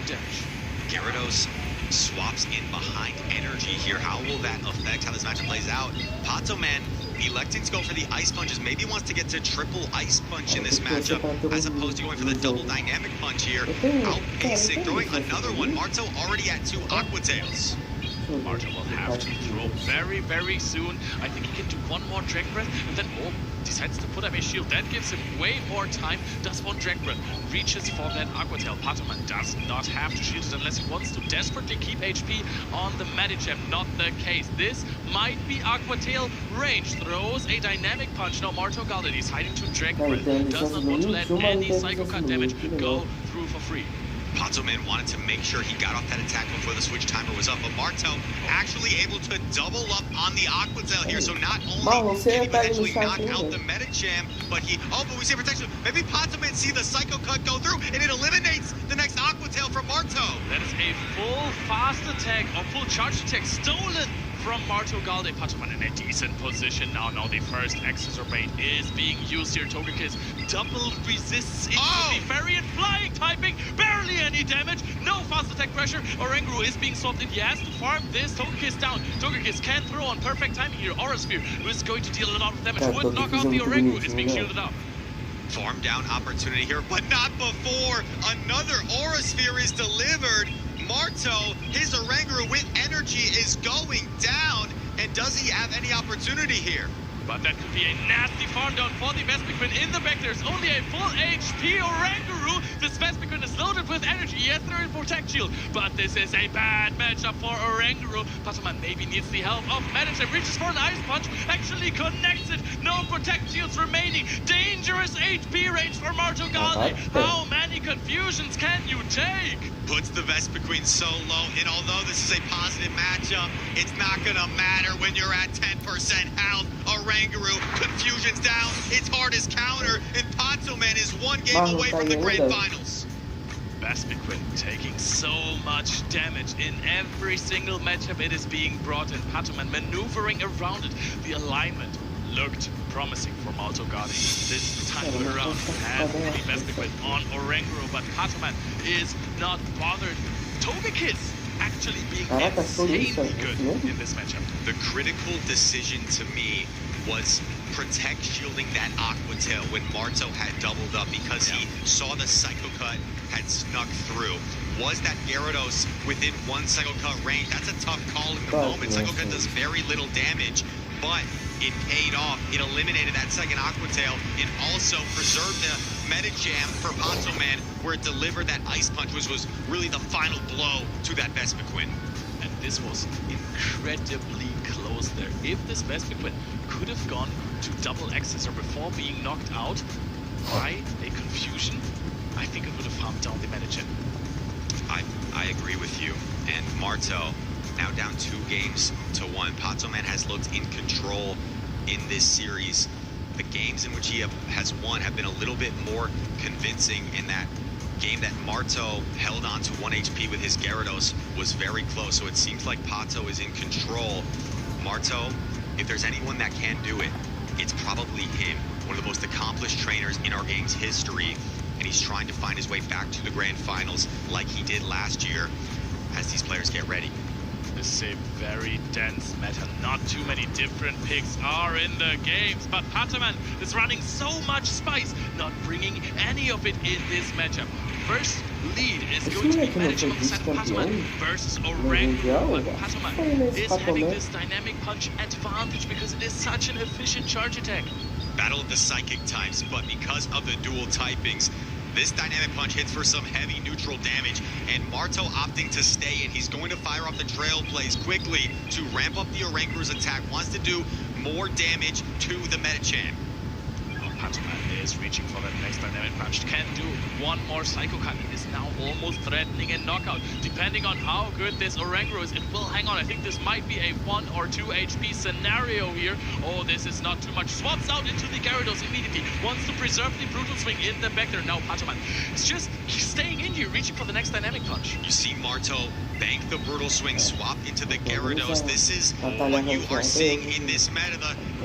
Gyarados swaps in behind energy here. How will that affect how this matchup plays out? Patoman electing to go for the Ice Punches. Maybe wants to get to triple Ice Punch in this matchup as opposed to going for the double Dynamic Punch here. Outpacing, throwing another one. Marto already at 2 Aqua Tails.
Marto will have to throw very, very soon. I think he can do 1 more Dragon Breath, and then decides to put up a shield. That gives him way more time. Does 1 Dragon Breath, reaches for that Aqua Tail. Patoman does not have to shield it unless he wants to desperately keep HP on the Medicham. Not the case. This might be Aqua Tail range. Throws a Dynamic Punch. No, Marto Galde deciding to Dragon Breath. Does not want to let any Psycho Cut damage go through for free.
Patoman wanted to make sure he got off that attack before the switch timer was up, but Marto actually able to double up on the Aqua Tail here, so not only can he potentially knock out the Medicham, but we see protection. Maybe Patoman see the Psycho Cut go through, and it eliminates the next Aqua Tail from Marto.
That is a full fast attack, or full charge attack stolen from Marto Galde. Patoman in a decent position now. Now the first Exacerbate is being used here. Togekiss double resists into the Fairy and Flying typing. Barely any damage. No fast attack pressure. Oranguru is being swapped in. He has to farm this Togekiss down. Togekiss can throw on perfect timing here. Aura Sphere is going to deal a lot of damage. Would knock out the Oranguru. Is being shielded up.
farm down opportunity here, but not before another Aura Sphere is delivered. Marto, his Oranguru with energy is going down, and does he have any opportunity here?
But that could be a nasty farm down for the Vespiquen. In the back, there's only a full HP Oranguru. This Vespiquen is loaded with energy. Yes, there is Protect Shield, but this is a bad matchup for Oranguru. Patoman maybe needs the help of Manager. Reaches for an Ice Punch, actually connects it. No Protect Shields remaining. Dangerous HP range for Marto Galde. How many confusions can you take?
Puts the Vespiquen so low, and although this is a positive matchup, it's not gonna matter when you're at 10% health. Oranguru, confusion's down, it's hard as counter, and Patoman is one game away from the grand finals.
Vespiquen taking so much damage in every single matchup it is being brought in. Patoman maneuvering around it. The alignment looked promising for Marto Galde. This time around has the Vespiquen on Oranguru, but Patoman is not bothered. Togekiss actually being insanely good in this matchup.
The critical decision to me was protect shielding that Aqua Tail when Marto had doubled up, because he saw the Psycho Cut had snuck through. Was that Gyarados within one Psycho Cut range? That's a tough call in the moment. Psycho Cut does very little damage, but it paid off. It eliminated that second Aqua Tail and also preserved the Meta Jam for Patoman, where it delivered that Ice Punch, which was really the final blow to that Vespiquen.
And this was incredibly close there. If this Vespiquen could have gone to double Accessor before being knocked out by a confusion, I think it would have farmed down the Meta Jam.
I agree with you. And Marto now down 2 games to 1. Patoman has looked in control in this series. The games in which he has won have been a little bit more convincing. In that game that Marto held on to 1 HP with his Gyarados was very close, so it seems like Pato is in control. Marto, if there's anyone that can do it, it's probably him. One of the most accomplished trainers in our game's history, and he's trying to find his way back to the grand finals like he did last year as these players get ready.
This is a very dense meta. Not too many different picks are in the games, but Patoman is running so much spice, not bringing any of it in this matchup. First lead is going to be managed alongside Patoman versus Oranguru, but Patoman is having this dynamic punch advantage because it is such an efficient charge attack.
Battle of the psychic types, but because of the dual typings, this dynamic punch hits for some heavy neutral damage, and Marto opting to stay in. He's going to fire off the trail plays quickly to ramp up the Oranguru's attack, wants to do more damage to the Metachan.
Patoman is reaching for that next dynamic punch. Can do one more Psycho Cut. It is now almost threatening a knockout. Depending on how good this Oranguru is, it will hang on. I think this might be a 1 or 2 HP scenario here. Oh, this is not too much. Swaps out into the Gyarados immediately. Wants to preserve the Brutal Swing in the back there. Now Patoman is just staying in here, reaching for the next dynamic punch.
You see Marto bank the Brutal Swing, swap into the Gyarados. This is what you are seeing in this meta.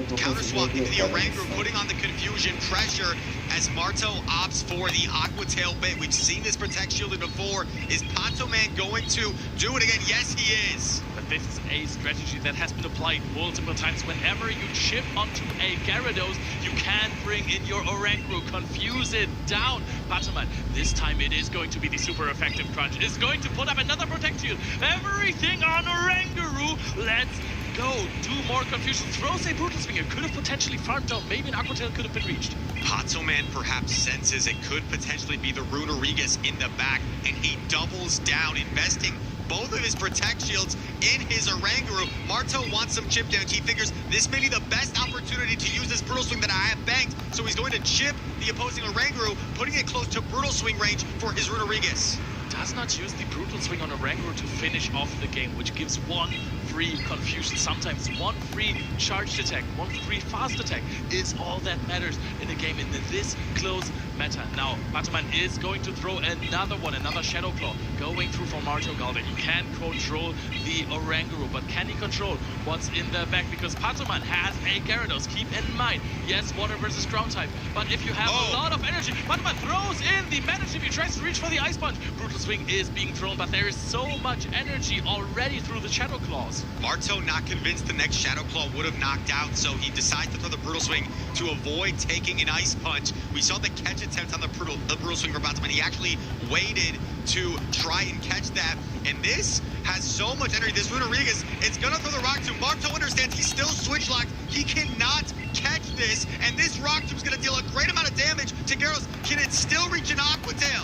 The counter swap into the Oranguru, putting on the confusion pressure as Marto opts for the Aqua Tail bait. We've seen this Protect Shielded before. Is Patoman going to do it again? Yes, he is.
But this is a strategy that has been applied multiple times. Whenever you chip onto a Gyarados, you can bring in your Oranguru, confuse it down. Patoman, this time it is going to be the super effective crunch. Is going to put up another Protect Shield. Everything on Oranguru. Let's go. Do more confusion. Throws a Brutal Swing. It could have potentially farmed down. Maybe an Aqua Tail could have been reached.
Patoman perhaps senses it could potentially be the Runerigas in the back, and he doubles down, investing both of his Protect Shields in his Oranguru. Marto wants some chip damage. He figures this may be the best opportunity to use this Brutal Swing that I have banked, so he's going to chip the opposing Oranguru, putting it close to Brutal Swing range for his Runerigas.
Does not use the Brutal Swing on Oranguru to finish off the game, which gives 1 free confusion. Sometimes 1 free charged attack, 1 free fast attack is all that matters in a game in this close meta. Now, Patoman is going to throw another one, another Shadow Claw, going through for Marto Galde. He can control the Oranguru, but can he control what's in the back? Because Patoman has a Gyarados. Keep in mind, yes, water versus ground type, but if you have a lot of energy, Patoman throws in the Meta Chip. He tries to reach for the Ice Punch. Brutal Swing is being thrown, but there is so much energy already through the Shadow Claws.
But Marto not convinced the next Shadow Claw would have knocked out, so he decides to throw the Brutal Swing to avoid taking an Ice Punch. We saw the catch attempt on the Brutal Swing for Patoman. He actually waited to try and catch that, and this has so much energy. This Rodriguez, it's gonna throw the Rock Tomb. Marto understands he's still switch locked. He cannot catch this, and this Rock Tomb's gonna deal a great amount of damage to Gyarados. Can it still reach an Aqua Tail?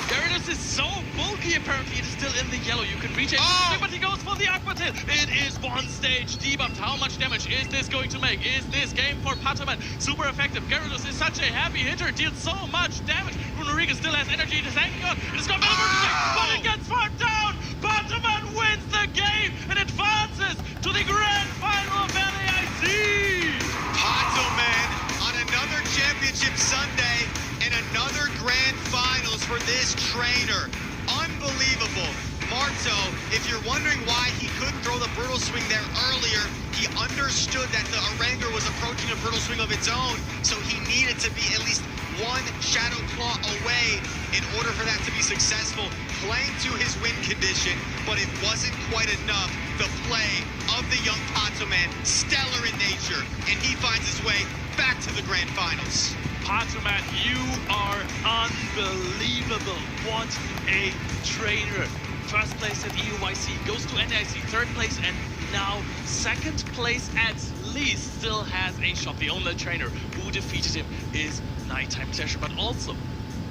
Gyarados is so bulky, apparently. It's still in the yellow. You can reach it, but he goes for the Aqua Tail. It is one stage debuffed. How much damage is this going to make? Is this game for Patoman super effective? Gyarados is such a heavy hitter, deals so much damage. Rodriguez still has energy. It is hanging on. It is going to but it gets far down. Patoman wins the game and advances to the grand final of LAIC.
Patoman on another championship Sunday and another grand finals for this trainer. Unbelievable. Marto, if you're wondering why he couldn't throw the Brutal Swing there earlier, he understood that the Oranger was approaching a Brutal Swing of its own, so he needed to be at least one Shadow Claw away in order for that to be successful. Playing to his win condition, but it wasn't quite enough. The play of the young Patoman, stellar in nature, and he finds his way back to the grand finals.
Patoman, you are unbelievable. What a trainer. First place at EUYC, goes to NIC, third place, and now second place at least still has a shot. The only trainer who defeated him is Nighttime Clasher, but also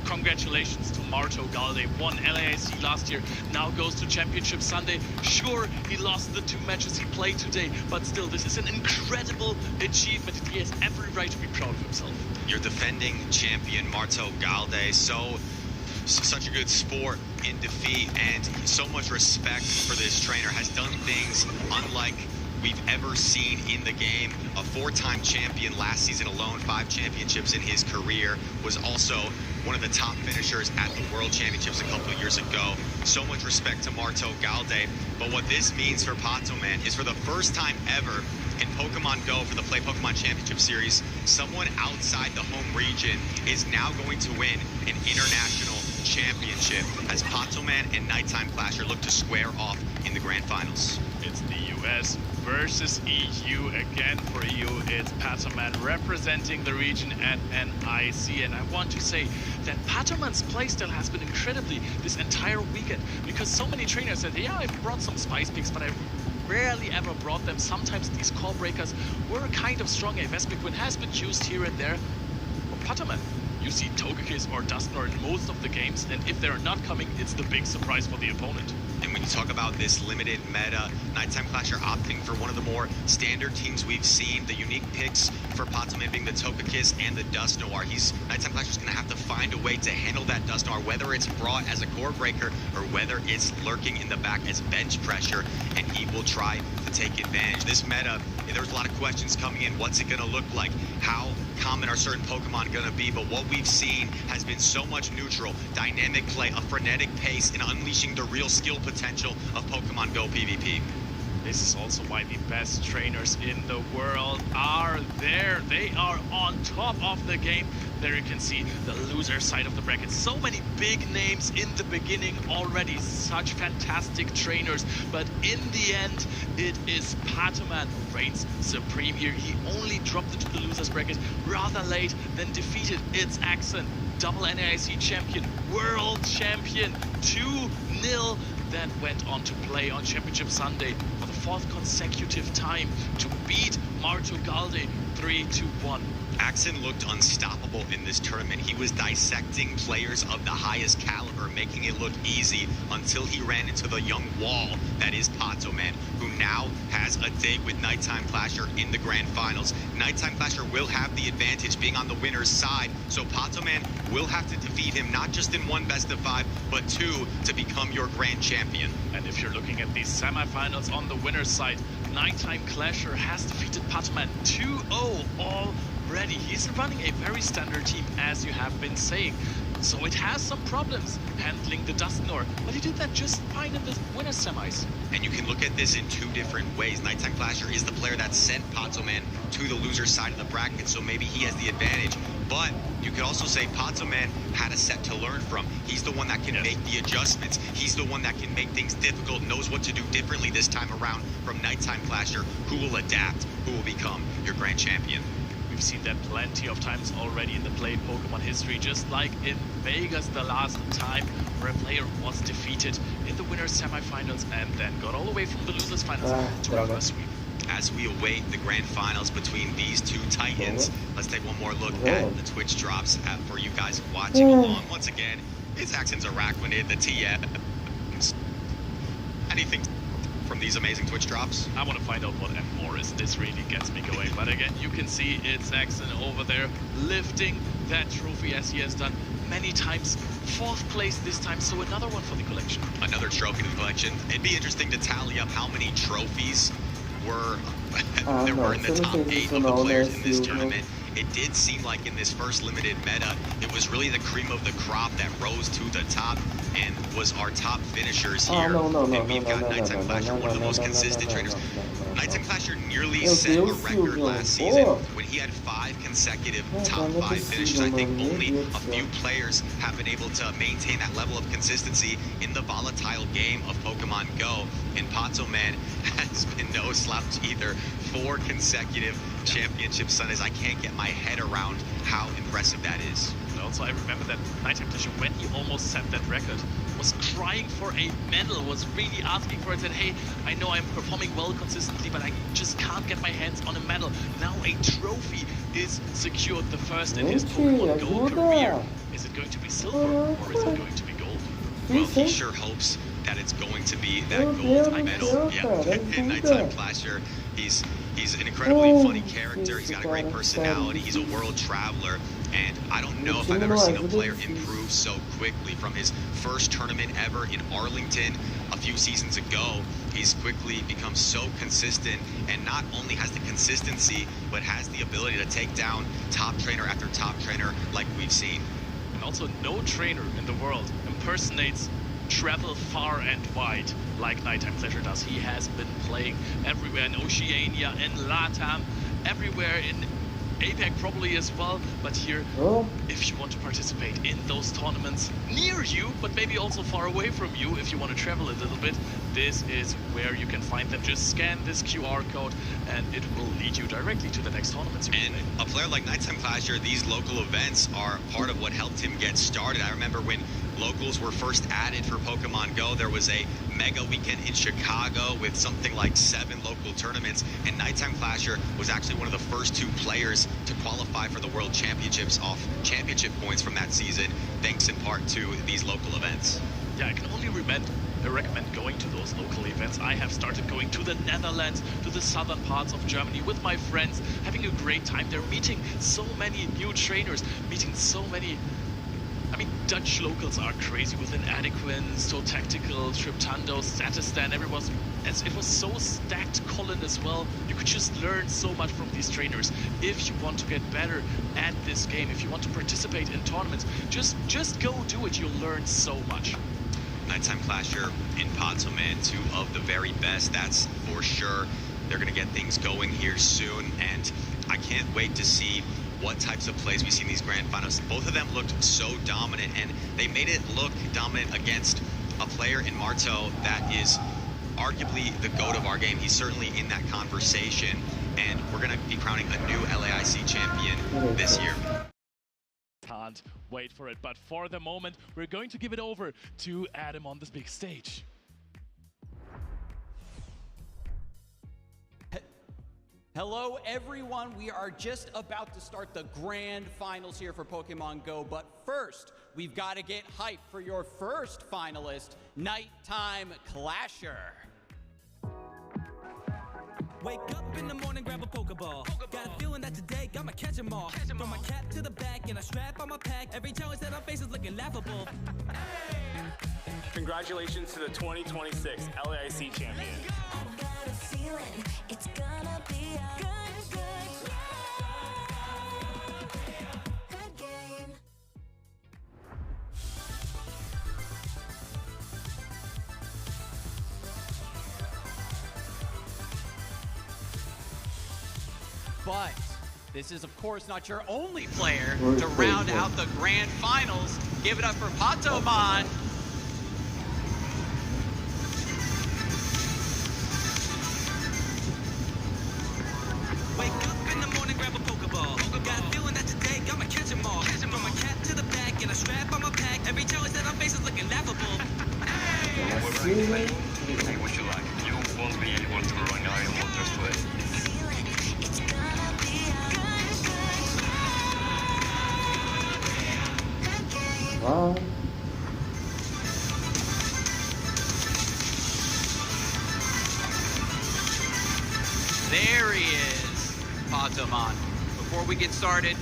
congratulations to Marto Galde. Won LAIC last year, now goes to Championship Sunday. Sure, he lost the 2 matches he played today, but still, this is an incredible achievement. He has every right to be proud of himself.
Your defending champion, Marto Galde, such a good sport in defeat, and so much respect for this trainer. Has done things unlike we've ever seen in the game. A 4-time champion last season alone, 5 championships in his career, was also one of the top finishers at the World Championships a couple of years ago. So much respect to Marto Galde. But what this means for Patoman is for the first time ever in Pokemon Go for the Play Pokemon Championship Series, someone outside the home region is now going to win an international championship as Patoman and Nighttime Clasher look to square off in the grand finals.
It's the US versus EU. Again for EU, it's Patoman representing the region at NIC. And I want to say that Patoman's playstyle has been incredibly this entire weekend, because so many trainers said, yeah, I've brought some spice picks, but I rarely ever brought them. Sometimes these core breakers were kind of strong. A Vespiquen has been used here and there. For Patoman, you see Togekiss or Dusknoir in most of the games, and if they're not coming, it's the big surprise for the opponent.
And when you talk about this limited meta, Nighttime Clasher opting for one of the more standard teams we've seen. The unique picks for Patoman being the Togekiss and the Dusknoir. Nighttime Clasher's going to have to find a way to handle that Dusknoir, whether it's brought as a core breaker or whether it's lurking in the back as bench pressure, and he will try to take advantage. This meta, there's a lot of questions coming in. What's it going to look like? How common are certain Pokemon going to be? But what we've seen has been so much neutral, dynamic play, a frenetic pace, and unleashing the real skill potential of Pokemon Go PvP.
This is also why the best trainers in the world are there. They are on top of the game. There you can see the loser side of the bracket. So many big names in the beginning already. Such fantastic trainers. But in the end, it is Patoman who reigns supreme here. He only dropped into the losers bracket rather late, then defeated its Accent, double NAIC champion, world champion, 2-0. Then went on to play on Championship Sunday for the 4th consecutive time to beat Marto Galde 3-1.
Axon looked unstoppable in this tournament. He was dissecting players of the highest caliber, making it look easy until he ran into the young wall that is Patoman, who now has a date with Nighttime Clasher in the grand finals. Nighttime Clasher will have the advantage being on the winner's side, so Patoman will have to defeat him not just in 1 best-of-5, but 2 to become your grand champion.
And if you're looking at these semifinals on the winner's side, Nighttime Clasher has defeated Patoman 2-0 already. He's running a very standard team, as you have been saying. so it has some problems handling the Dusknor, but he did that just fine in the winner's semis.
And you can look at this in two different ways. Nighttime Flasher is the player that sent Patsoman to the loser side of the bracket, so maybe he has the advantage. But you could also say Patsoman had a set to learn from. He's the one that can make the adjustments. He's the one that can make things difficult, knows what to do differently this time around from Nighttime Flasher, who will adapt, who will become your grand champion.
We've seen that plenty of times already in the played Pokemon history, just like in Vegas the last time, where a player was defeated in the winner's semifinals and then got all the way from the loser's finals to reverse sweep.
As we await the grand finals between these two titans, let's take one more look at the Twitch drops for you guys watching along. Once again, it's Axon's Araquanid, the TM. Anything from these amazing Twitch drops?
I want to find out what M4 is. This really gets me going. But again, you can see it's Axon over there lifting that trophy as he has done many times. 4th place this time, so another one for the collection.
Another trophy in the collection. It'd be interesting to tally up how many trophies there were in the top 8 of the players in this tournament. It did seem like in this first limited meta, it was really the cream of the crop that rose to the top and was our top finishers here. And we've got Nighttime Flasher, one of the most consistent trainers. Nighttime Flasher nearly set a record last season when he had 5 consecutive top 5 finishes. I think only a few players have been able to maintain that level of consistency in the volatile game of Pokemon Go. And Patsoman has been no slouch either. 4 consecutive championship Sundays. I can't get my head around how impressive that is.
And also, I remember that Nighttime Flasher, when he almost set that record, was crying for a medal, was really asking for it, said, hey, I know I'm performing well consistently, but I just can't get my hands on a medal. Now a trophy is secured, the first in his Pokemon Go career. Is it going to be silver or is it going to be gold?
Well, he sure hopes that it's going to be that gold medal. Yeah, in Nighttime Flasher, he's an incredibly funny character. He's got a great personality. He's a world traveler. And I don't know if I've ever seen a player improve so quickly. From his first tournament ever in Arlington a few seasons ago, he's quickly become so consistent, and not only has the consistency, but has the ability to take down top trainer after top trainer like we've seen.
And also, no trainer in the world impersonates travel far and wide like Nighttime Flasher does. He has been playing everywhere in Oceania, in LATAM, everywhere in APAC probably as well, but here, if you want to participate in those tournaments near you, but maybe also far away from you, if you want to travel a little bit, this is where you can find them. Just scan this QR code and it will lead you directly to the next tournaments.
And a player like Nighttime Flasher, these local events are part of what helped him get started. I remember when locals were first added for Pokemon Go, there was a mega weekend in Chicago with something like 7 local tournaments, and Nighttime Flasher was actually one of the first 2 players to qualify for the World Championships off championship points from that season, thanks in part to these local events.
Yeah, I can only recommend going to those local events. I have started going to the Netherlands, to the southern parts of Germany with my friends, having a great time there, meeting so many new trainers, meeting so many... I mean, Dutch locals are crazy with Inadequate, So Tactical, Triptando, Statistan, it was so stacked Colin as well. You could just learn so much from these trainers. If you want to get better at this game, if you want to participate in tournaments, just go do it. You'll learn so much.
Nighttime Flasher in Patsoman, 2 of the very best, that's for sure. They're going to get things going here soon, and I can't wait to see what types of plays we see in these grand finals. Both of them looked so dominant, and they made it look dominant against a player in Marto that is arguably the GOAT of our game. He's certainly in that conversation, and we're going to be crowning a new LAIC champion this year.
Can't wait for it, but for the moment, we're going to give it over to Adam on this big stage.
Hello everyone, we are just about to start the grand finals here for Pokemon Go, but first, we've got to get hyped for your first finalist, Nighttime Clasher.
Wake up in the morning, grab a Pokeball. Got a feeling that today I'ma catch 'em all. From my cap to the back and I strap on my pack. Every challenge that I face is looking laughable.
Congratulations to the 2026 LAIC champion.
I've got a feeling it's gonna be a good game.
But this is, of course, not your only player to round out the grand finals. Give it up for Patoman.
Wake up in the morning, grab a Pokeball. Got a feeling that today I'ma catch 'em all. From my cap to the back and a strap on my pack. Every challenge that I face is looking laughable.
Hey, what you like? You won't be able to run out in water sweat.
Wow.
There he is, Patoman. Before we get started,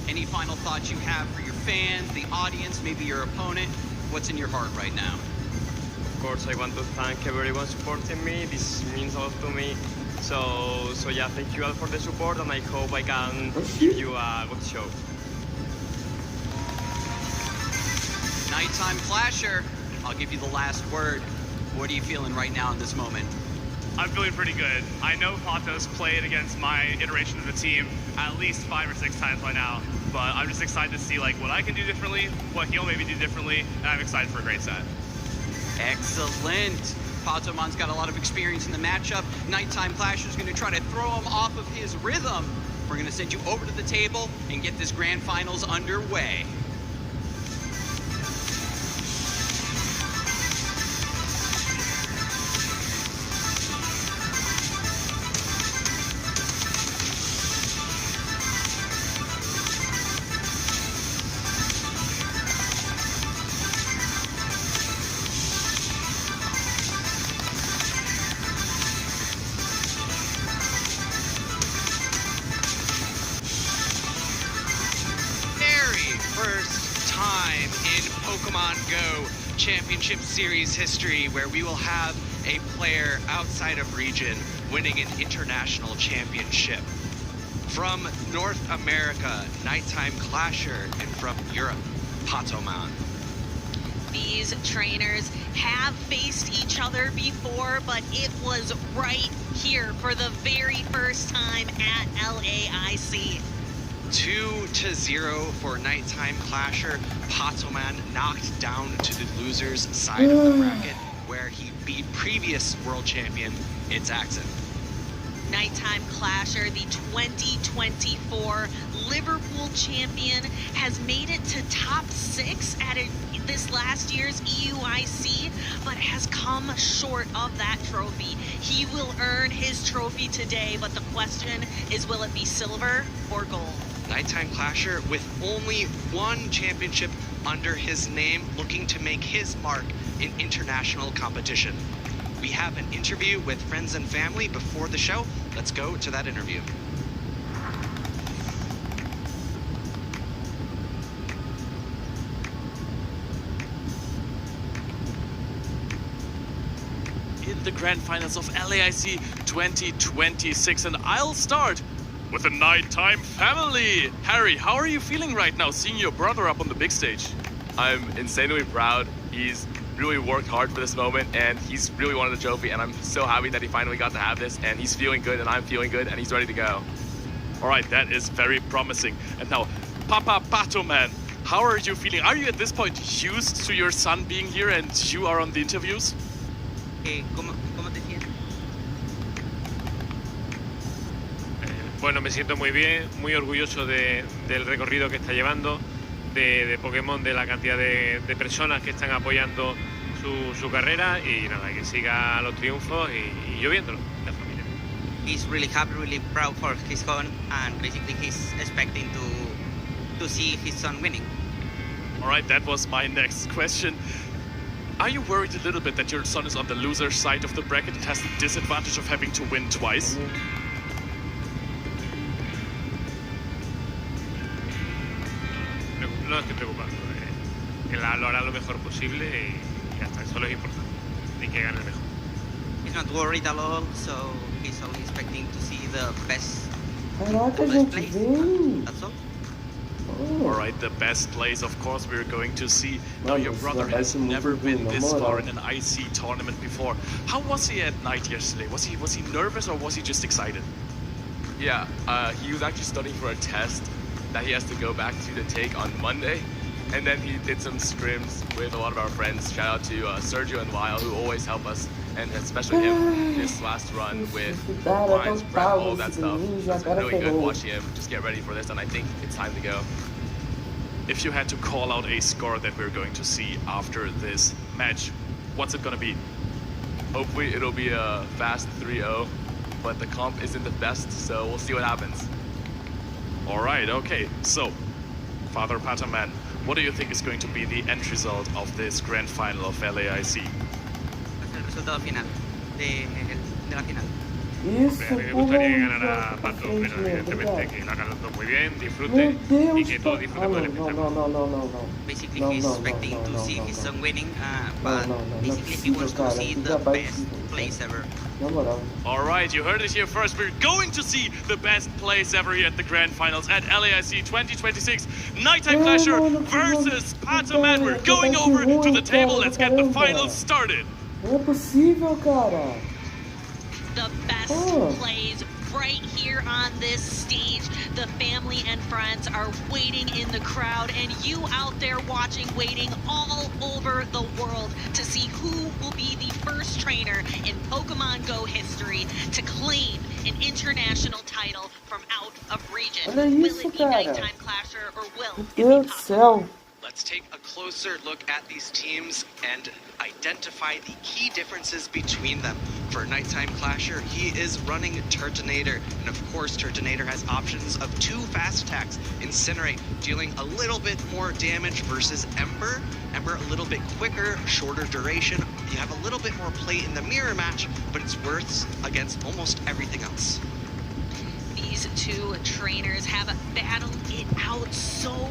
any final thoughts you have for your fans, the audience, maybe your opponent? What's in your heart right now?
Of course, I want to thank everyone supporting me. This means a lot to me. So yeah, thank you all for the support, and I hope I can give you a good show.
Nighttime Clasher, I'll give you the last word. What are you feeling right now in this moment?
I'm feeling pretty good. I know Pato's played against my iteration of the team at least 5 or 6 times by now, but I'm just excited to see like what I can do differently, what he'll maybe do differently, and I'm excited for a great set.
Excellent. Patoman's got a lot of experience in the matchup. Nighttime Clasher's going to try to throw him off of his rhythm. We're going to send you over to the table and get this grand finals underway. Championship Series history, where we will have a player outside of region winning an international championship. From North America, Nighttime Clasher, and from Europe, Patoman.
These trainers have faced each other before, but it was right here for the very first time at LAIC.
2-0 for Nighttime Clasher. Patoman knocked down to the loser's side of the bracket, where he beat previous world champion Itzaxon.
Nighttime Clasher, the 2024 Liverpool champion, has made it to top 6 at this last year's EUIC, but has come short of that trophy. He will earn his trophy today, but the question is, will it be silver or gold?
Nighttime Clasher with only one championship under his name, looking to make his mark in international competition. We have an interview with friends and family before the show. Let's go to that interview.
In the grand finals of LAIC 2026, and I'll start with the Nighttime family. Harry, how are you feeling right now, seeing your brother up on the big stage?
I'm insanely proud. He's really worked hard for this moment, and he's really wanted a trophy, and I'm so happy that he finally got to have this, and he's feeling good, and I'm feeling good, and he's ready to go.
All right, that is very promising. And now, Papa Patoman, how are you feeling? Are you at this point used to your son being here and you are on the interviews?
¿Cómo te sientes?
Bueno, me siento muy bien, muy orgulloso del recorrido que está llevando, de Pokémon, de la cantidad de personas que están apoyando su carrera, y nada, que siga los triunfos y yo viéndolo, la familia.
He's really happy, really proud for his son, and basically he's expecting to see his son winning.
All right, that was my next question. Are you worried a little bit that your son is on the loser side of the bracket and has the disadvantage of having to win twice?
No estoy preocupado. Él lo hará lo mejor posible y ya está. Eso es importante. Y que gane el mejor.
He's not worried at all, so he's only expecting to see the best place. That's all.
All right, the best place, of course, we're going to see. Now, your brother has never been this far in an IC tournament before. How was he at night yesterday? Was he nervous, or was he just excited?
Yeah, he was actually studying for a test that he has to go back to take on Monday. And then he did some scrims with a lot of our friends. Shout out to Sergio and Lyle, who always help us, and especially him this last run with lines, prep, all of that stuff. It's been really good watching him just get ready for this, and I think it's time to go.
If you had to call out a score that we're going to see after this match, what's it going to be?
Hopefully it'll be a fast 3-0, but the comp isn't the best, so we'll see what happens.
All right, okay. So, Father Pataman, what do you think is going to be the end result of this grand final of LAIC?
El resultado final de la final.
Isso,
Me gustaría que ganara Pato, pero evidentemente que la ganando muy bien, disfrute y que todos disfrutemos del espectáculo.
Basically, he's expecting to see his son winning, but basically he wants to see the best place ever.
All right, you heard it here first. We're going to see the best place ever here at the Grand Finals at LAIC 2026. Nighttime Clasher versus Pataman. We're going over to the table. Let's get the finals started.
Não é possível, cara.
The best plays right here on this stage. The family and friends are waiting in the crowd, and you out there watching, waiting all over the world to see who will be the first trainer in Pokemon Go history to claim an international title from out of region. Will it be Nighttime Clasher or will it be Pataman?
Let's take a closer look at these teams and identify the key differences between them. For Nighttime Clasher, he is running Turtonator, and of course Turtonator has options of 2 fast attacks. Incinerate, dealing a little bit more damage versus Ember. Ember a little bit quicker, shorter duration. You have a little bit more play in the mirror match, but it's worth against almost everything else.
These two trainers have battled it out so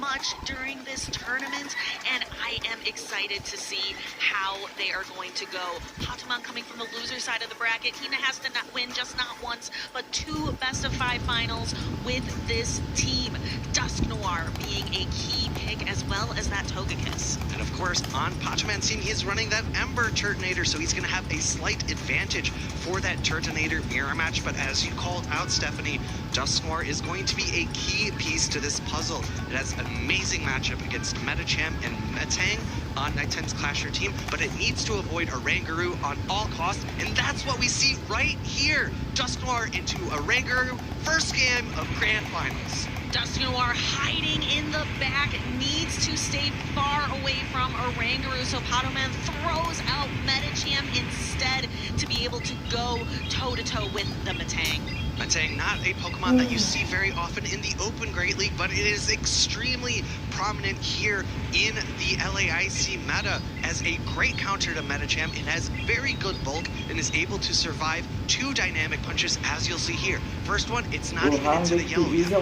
much during this tournament, and I am excited to see how they are going to go. Pataman coming from the loser side of the bracket. He has to not win just not once, but 2 best-of-5 finals with this team. Dusk Noir being a key pick as well as that Togekiss.
And of course, on Pataman's team, he is running that Ember Turtonator, so he's going to have a slight advantage for that Turtonator mirror match. But as you called out, Stephanie, Dusk Noir is going to be a key piece to this puzzle. It has an amazing matchup against Metacham and Metang on Nighttime's Clasher team, but it needs to avoid a Rangaroo on all costs, and that's what we see right here. Dusk Noir into a Rangaroo, first game of Grand Finals.
Dusk Noir hiding in the back, needs to stay far away from Oranguru, so Pataman throws out Metacham instead to be able to go toe-to-toe with the Metang.
Metang, not a Pokemon that you see very often in the Open Great League, but it is extremely prominent here in the LAIC meta as a great counter to Metacham. It has very good bulk and is able to survive 2 dynamic punches, as you'll see here. First one, it's not even into the yellow yet.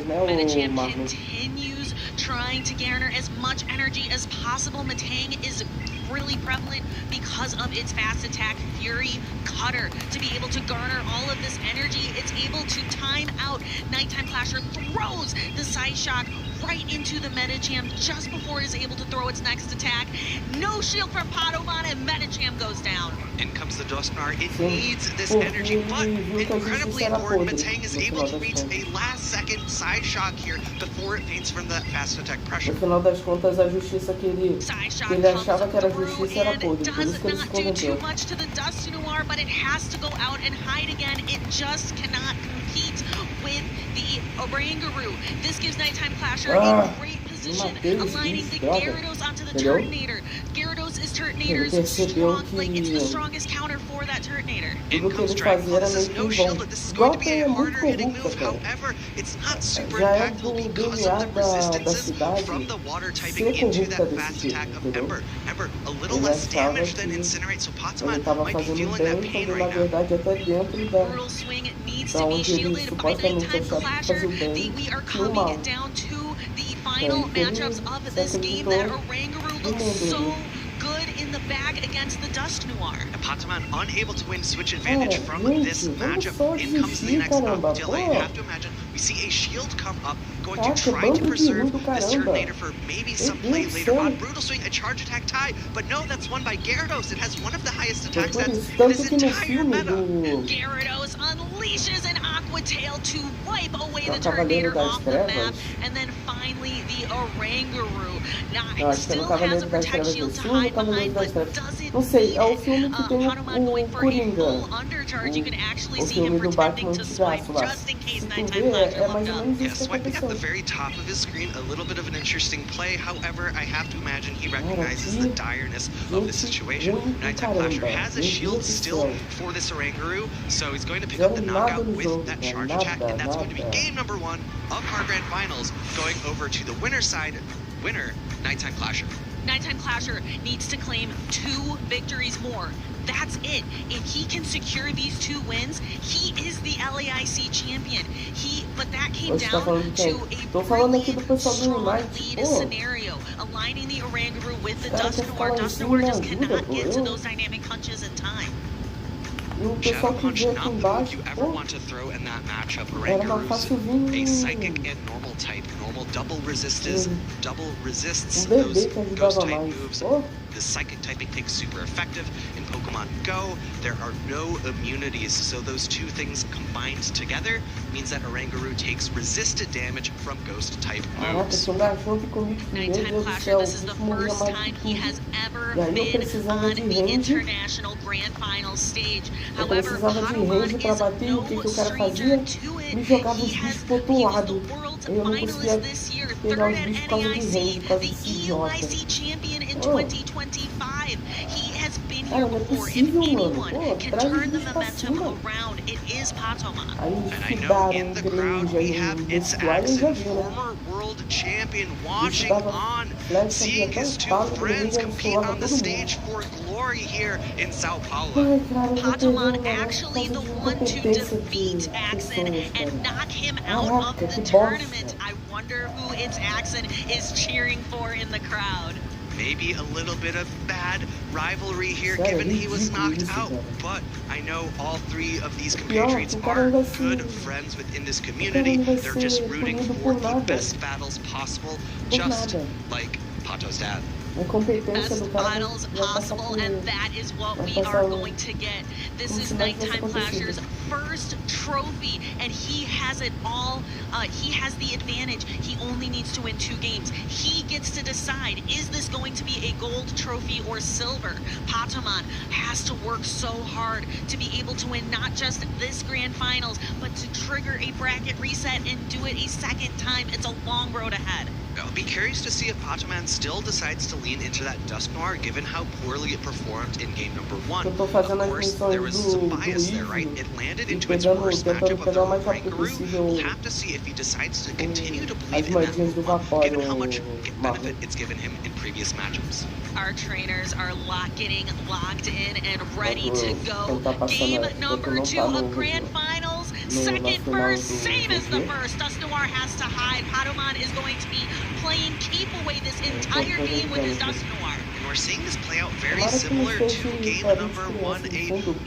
Metacham continues trying to garner as much energy as possible. Metang is really prevalent because of its fast attack Fury Cutter to be able to garner all of this energy. It's able to time out. Nighttime Clasher throws the Side Shock right into the Metacham just before it is able to throw its next attack. No shield from Pataman, and Metacham goes down.
In comes the Dusk Noir. It needs this energy, but incredibly important, Metang is able to reach a last-second Side Shock here before it faints from that fast attack pressure.
No final das contas, a justiça que ele achava que era justiça era podre, por isso que ele se
Does not do too
corrompeu.
much to the Dusk Noir, but it has to go out and hide again. It just cannot compete with the Oranguru. This gives Nighttime Clasher a great position, aligning the Gyarados onto the Turtonator. Gyarados is Turtonator's strong, it's the strongest counter for that Turtonator.
Tudo que ele fazia era meio que em vão. Gota é muito corrupta, cara.
However, it's not super
Já é
impactful
do
because
DNA
of the
da
resistances
cidade
from the water typing
ser
into
corrupta
that
desse
fast
tipo,
attack of
entendeu?
Ember. Ember, a little
Ele
less
achava
damage
que
than Incinerate, so
ele
Pataman
estava
might be
fazendo
feeling that
bem,
pain
quando
right
na
now.
verdade até dentro da
Brutal swing needs
da
to be
onde ele
shielded by
supostamente
Nighttime
achava que
Clasher.
fazia o bem
We are
no
coming
mal.
down to the final
Então, ele
matchups of
se
this game. That
acreditou
Oranguru
no
looks
mundo
so
dele.
good in the bag against the Dusk Noir.
And Pataman unable to win switch advantage
Cara,
from
gente,
this
vamos
matchup.
só
In comes the
desistir,
next
caramba,
delay. You
pô.
have to imagine we see a shield come up, going to
Caraca,
try to
bando de
preserve
ruim do
this
caramba.
Turtonator for maybe some
Meu
play
Deus do
later
céu.
on. Brutal swing, a charge attack tie, but no, that's won by Gyarados. It has one of the highest
Foi
attack
por
stats
isso,
in
tanto
this
que no
entire
filme
meta.
do...
Gyarados unleashes an Aqua Tail to wipe away the Turtonator off the map, and then finally the Oranguru. Now, still has a protect shield to hide behind, but doesn't
Não sei,
need
é o
it.
filme que tem o Coringa.
Undercharge, you can actually
O
see him
filme do
pretending
Batman
to swipe
antigaço lá.
just in case
Se tu
Nighttime
ver,
Flasher
é mais
looked
ou
up.
menos
Yeah,
isso que
swiping at the
aconteceu.
very top of his screen, a little bit of an interesting play. However, I have to imagine he recognizes the direness of the situation. Nighttime Flasher has a shield still for this Oranguru, so he's going to pick up the knockout with that charge attack, and that's going to be game number 1 of our grand finals, going over to the winner's side. Winner, Nighttime Clasher.
Nighttime Clasher needs to claim 2 victories more. That's it. If he can secure these 2 wins, he is the LAIC champion. But that came down to a brilliant, strong lead scenario, aligning the Oranguru with the Dusk Noir. Dusk Noir just cannot get to those dynamic punches in time.
Shadow Punch, not the move you ever want to throw in that matchup. Oranguru's a psychic and normal type. Normal double resists those ghost type moves. The psychic typing takes super effective. In Pokemon Go, there are no immunities, so those 2 things combined together means that Oranguru takes resisted damage from ghost type moves.
Nighttime Clasher, this is the first time he has ever been on the International Grand Finals stage. However, Patamon is no stranger to it. He was the world's finalist this year, 3rd at NAIC, the EUIC champion in 2025. He has been here before. If anyone can turn the momentum around, it is Patamon.
And I know in the crowd we have its accent, former world champion, watching on, seeing his 2 friends compete on the stage for glory here in Sao Paulo.
Patamon actually the one to defeat Axon and knock him out of the tournament. I wonder who its Axon is cheering for in the crowd.
Maybe a little bit of bad rivalry here, given he was knocked out. But I know all 3 of these compatriots are good friends within this community. They're just rooting for the best battles possible, just like Pato's dad.
Best battles possible, and that is what we are going to get. This is Nighttime Clasher's first trophy, and he has it all. He has the advantage. He only needs to win 2 games. He gets to decide, is this going to be a gold trophy or silver? Patamon has to work so hard to be able to win not just this grand finals, but to trigger a bracket reset and do it a 2nd time. It's a long road ahead.
I'll be curious to see if Patamon still decides to lean into that Dusk Noir, given how poorly it performed in game number 1. Of course, there was some bias there, right? It landed into its worst matchup of the Oranguru. We'll have to see if he decides to continue to believe in that move, given how much benefit it's given him in previous matchups.
Our trainers are getting locked in and ready to go. Game number 2 of Grand Finals. 2nd burst, same as the first. Dusk Noir has to hide. Patamon is going to be playing keep away this entire game with his Dusk Noir.
And we're seeing this play out very similar to game number 1, a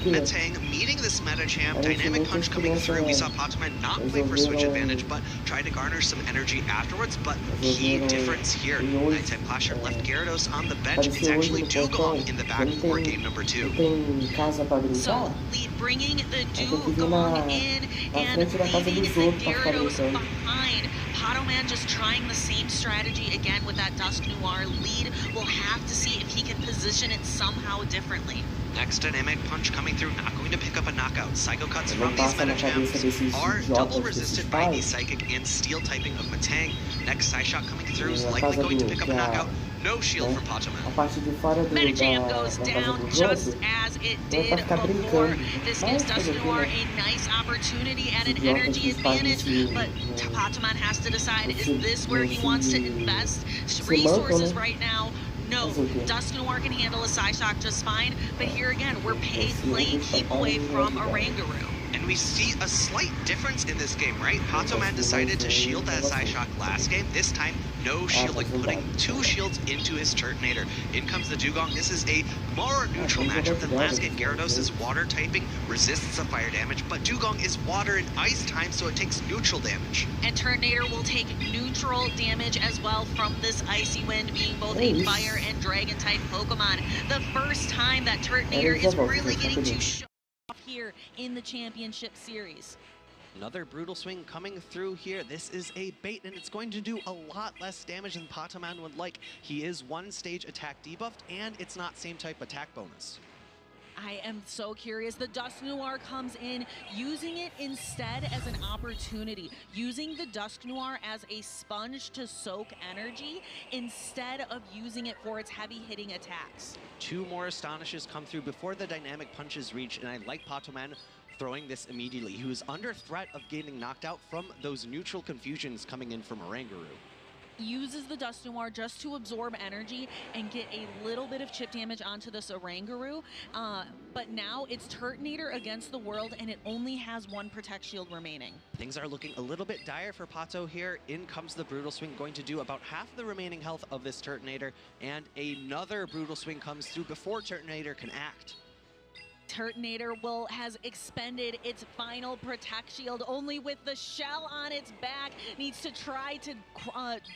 Metang meeting this meta champ, dynamic punch coming through. We saw Patamon not play for switch advantage, but try to garner some energy afterwards. But key difference here, Nighttime Clasher left Gyarados on the bench. It's actually Dugong in the back for game number 2.
So bringing the Dugong in and leaving the Gyarados behind. Patamon just trying the same strategy again with that Dusk Noir lead. We'll have to see if he can position it somehow differently.
Next dynamic punch coming through, not going to pick up a knockout. Psycho Cuts from these meta champs are double resisted by the Psychic and Steel typing of Metang. Next Psy Shot coming through is likely going to pick up a knockout. No shield from Patamon.
Metagam goes down just as it did before. This gives Dusk Noir a nice opportunity and an energy advantage, but Patamon has to decide, is this where he wants to invest resources right now? No, Dusk Noir can handle a Psyshock just fine, but here again, we're playing keep away from Oranguru.
And we see a slight difference in this game, right? Patamon decided to shield that Psyshock last game. This time, no shielding, putting 2 shields into his Turtonator. In comes the Dugong. This is a more neutral matchup than last game. Gyarados is water typing, resists some fire damage, but Dugong is water and ice time, so it takes neutral damage.
And Turtonator will take neutral damage as well from this Icy Wind, being both a fire and dragon type Pokemon. The first time that Turtonator is really getting to show off here
in the championship series.
Another brutal swing coming through here. This is a bait, and it's going to do a lot less damage than Patoman would like. He is one stage attack debuffed, and it's not same type attack bonus.
I am so curious. The Dusk Noir comes in, using it instead as an opportunity, using the Dusk Noir as a sponge to soak energy instead of using it for its heavy hitting attacks.
2 more Astonishes come through before the dynamic punches reach, and I like Patoman throwing this immediately. He was under threat of getting knocked out from those neutral confusions coming in from Oranguru.
Uses the Dust Noir just to absorb energy and get a little bit of chip damage onto this Oranguru, but now it's Turtonator against the world, and it only has 1 Protect Shield remaining.
Things are looking a little bit dire for Pato here. In comes the Brutal Swing, going to do about half the remaining health of this Turtonator, and another Brutal Swing comes through before Turtonator can act.
Turtonator has expended its final Protect Shield, only with the shell on its back. Needs to try to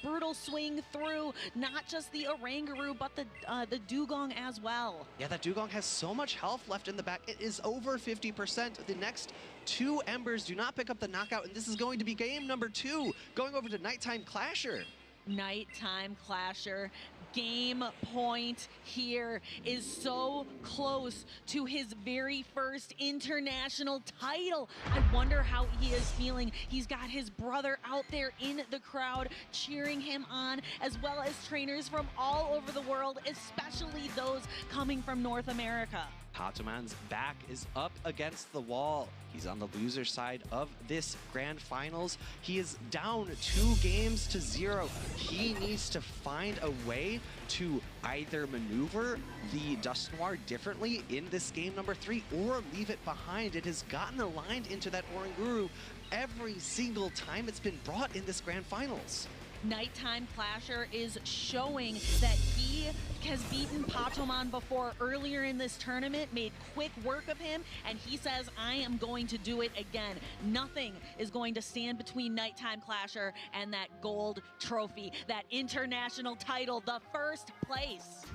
brutal swing through not just the Oranguru, but the Dugong as well.
Yeah, that Dugong has so much health left in the back. It is over 50%. The next 2 Embers do not pick up the knockout, and this is going to be game number 2, going over to Nighttime Clasher.
Nighttime Clasher, game point here, is so close to his very first international title. I wonder how he is feeling. He's got his brother out there in the crowd cheering him on, as well as trainers from all over the world, especially those coming from North America.
Patoman's back is up against the wall. He's on the loser side of this grand finals. He is down 2 games to 0. He needs to find a way to either maneuver the Dust Noir differently in this game number 3 or leave it behind. It has gotten aligned into that Oranguru every single time it's been brought in this grand finals.
Nighttime Clasher is showing that he has beaten Patoman before earlier in this tournament, made quick work of him, and he says, I am going to do it again. Nothing is going to stand between Nighttime Clasher and that gold trophy, that international title, the first place.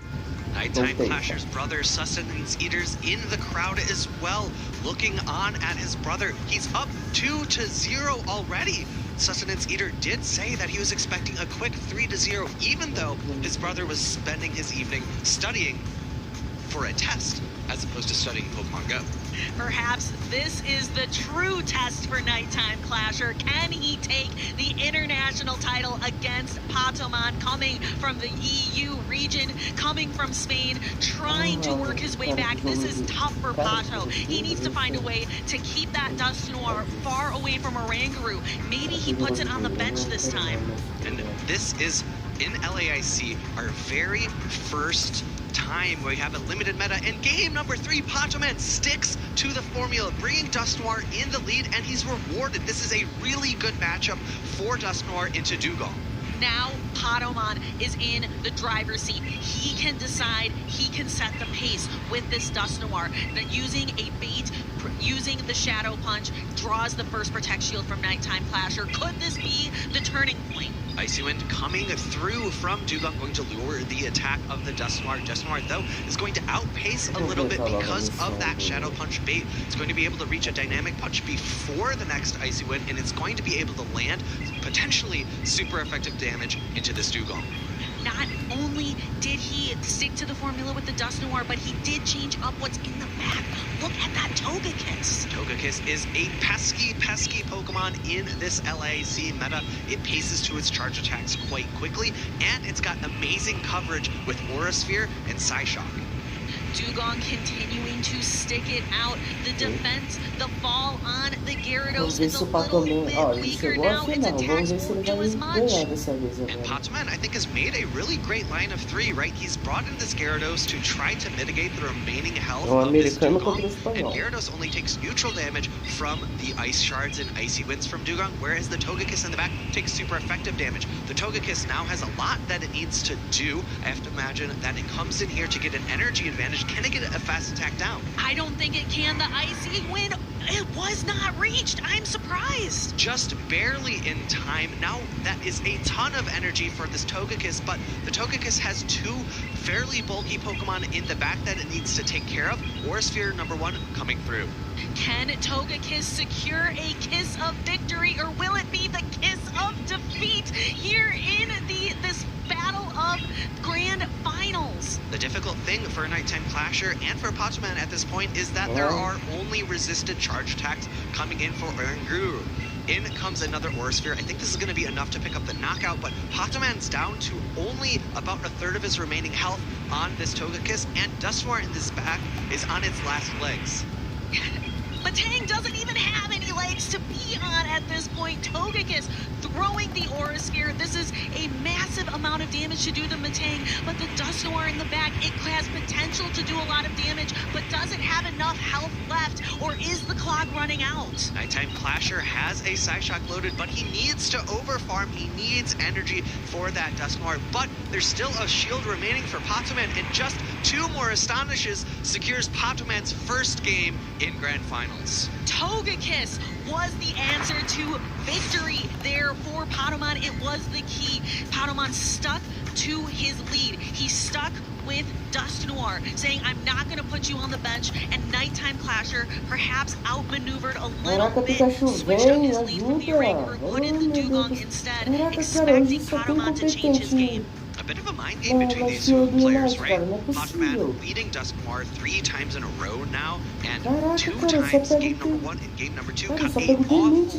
Nighttime Clasher's brother, Sustenance Eater's in the crowd as well, looking on at his brother. He's up 2-0 already. Sustenance Eater did say that he was expecting a quick 3-0, even though his brother was spending his evening studying for a test, as opposed to studying Pokemon Go.
Perhaps this is the true test for Nighttime Clasher. Can he take the international title against Patoman, coming from the EU region, coming from Spain, trying to work his way back? This is tough for Pato. He needs to find a way to keep that Dust Noir far away from Oranguru. Maybe he puts it on the bench this time.
And this is, in LAIC, our very first time we have a limited meta, and game number 3, Patoman sticks to the formula, bringing Dust Noir in the lead, and he's rewarded. This is a really good matchup for Dust Noir into Dugong.
Now Patoman is in the driver's seat. He can decide, he can set the pace with this Dust Noir. That using a bait, using the Shadow Punch, draws the first Protect Shield from Nighttime Clasher. Could this be the turning point?
Icy Wind coming through from Dugong, going to lure the attack of the Dust Noir. Dust Noir, though, is going to outpace a little bit because of that Shadow Punch bait. It's going to be able to reach a Dynamic Punch before the next Icy Wind, and it's going to be able to land potentially super effective damage into this Dugong.
Not only did he stick to the formula with the Dust Noir, but he did change up what's in the back. Look at that Togekiss.
Togekiss is a pesky Pokemon in this LAIC meta. It paces to its charge attacks quite quickly, and it's got amazing coverage with Aura Sphere and Psyshock.
Dugong continuing to stick it out. The defense, the fall on the Gyarados, it's a little bit weaker now. Its attacks won't do as much.
And Patoman, I think, has made a really great line of 3, right? He's brought in this Gyarados to try to mitigate the remaining health of this Dugong, and Gyarados only takes neutral damage from the Ice Shards and Icy Winds from Dugong, whereas the Togekiss in the back takes super effective damage. The Togekiss now has a lot that it needs to do. I have to imagine that it comes in here to get an energy advantage advantage. Can it get a fast attack down?
I don't think it can. The icy wind, it was not reached. I'm surprised.
Just barely in time. Now that is a ton of energy for this Togekiss, but the Togekiss has two fairly bulky Pokemon in the back that it needs to take care of. Aurasphere number 1 coming through.
Can Togekiss secure a kiss of victory, or will it be the kiss of defeat here in this battle of grand finals?
The difficult thing for a Nighttime Clasher and for Patoman at this point is that there are only resisted charge attacks coming in for Oranguru. In comes another Aurasphere. I think this is going to be enough to pick up the knockout, but Patoman's down to only about a third of his remaining health on this Togekiss, and Dusknoir in this back is on its last legs.
Matang doesn't even have any legs to be on at this point. Togekiss throwing the Aurasphere. This is a massive amount of damage to do to Matang, but the Dusknoir in the back, it has potential to do a lot of damage, but does it have enough health left, or is the clock running out?
Nighttime Clasher has a Psyshock loaded, but he needs to overfarm. He needs energy for that Dusknoir, but there's still a shield remaining for Patoman, and just 2 more Astonishes secures Patoman's first game in Grand Finals.
Togekiss was the answer to victory there for Patoman. It was the key. Patoman stuck to his lead. He stuck with Dusknoir, saying, I'm not going to put you on the bench, and Nighttime Clasher perhaps outmaneuvered a little bit, switched up his lead from the Oranguru, put in the Dugong instead, expecting Patoman to change his game.
A bit of a mind game between these two players, right? Patoman leading Dusknoir 3 times in a row now, and 2 times game number 1 and game number 2 got a awful lead.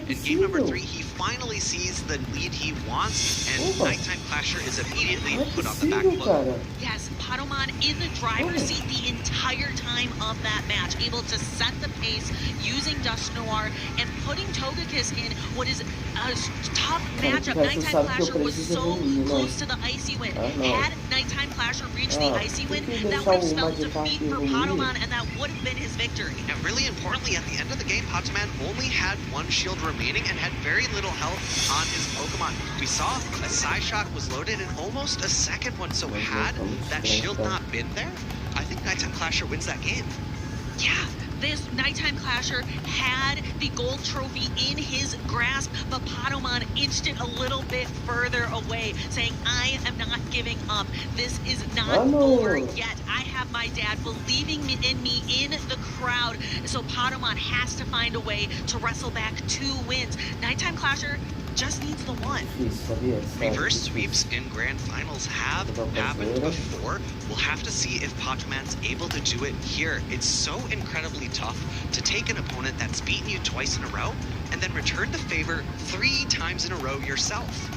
In game number 3, he finally sees the lead he wants, and Nighttime Clasher is immediately put on the back foot.
Yes, Patoman in the driver's seat the entire time of that match, able to set the pace using Dusknoir and putting Togekiss in what is a tough matchup. Nighttime Clasher was so close to the Icy Wind. Had Nighttime Clasher reached the Icy Wind, that would have spelled defeat for Patoman, and that would have been his victory.
And really importantly, at the end of the game, Patoman only had 1 shield remaining and had very little health on his Pokemon. We saw a Psyshock was loaded and almost a second one, so had that shield not been there, I think Nighttime Clasher wins that game.
Yeah, this Nighttime Clasher had the gold trophy in his grasp, but Patoman inched it a little bit further away, saying, I am not giving up. This is not over yet. I have my dad believing in me in the crowd, so Patoman has to find a way to wrestle back 2 wins. Nighttime Clasher just needs the 1.
Reverse sweeps in grand finals have happened before. We'll have to see if Patoman's able to do it here. It's so incredibly tough to take an opponent that's beaten you twice in a row and then return the favor 3 times in a row yourself.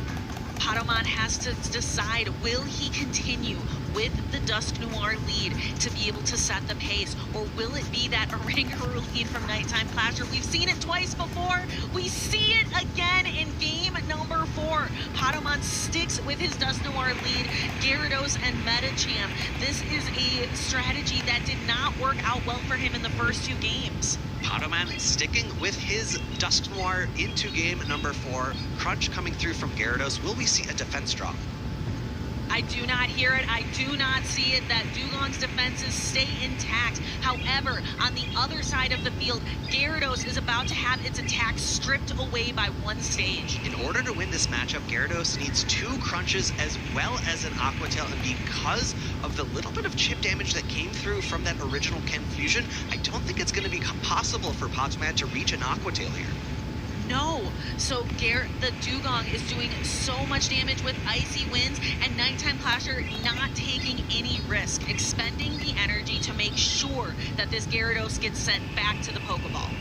Patoman has to decide, will he continue with the Dusknoir lead to be able to set the pace, or will it be that Oranguru lead from Nighttime Clasher? We've seen it twice before. We see it again in game number 4. Patoman sticks with his Dusknoir lead, Gyarados and Medicham. This is a strategy that did not work out well for him in the first 2 games.
Patoman sticking with his Dusknoir into game number 4. Crunch coming through from Gyarados. Will we see a defense drop?
I do not hear it. I do not see it. That Dugong's defenses stay intact. However, on the other side of the field, Gyarados is about to have its attack stripped away by 1 stage.
In order to win this matchup, Gyarados needs 2 crunches as well as an Aqua Tail, and because of the little bit of chip damage that came through from that original Ken Fusion, I don't think it's going to be possible for Patoman to reach an Aqua Tail here.
No, so the Dugong is doing so much damage with Icy Winds, and Nighttime Clasher not taking any risk, expending the energy to make sure that this Gyarados gets sent back to the Pokeball.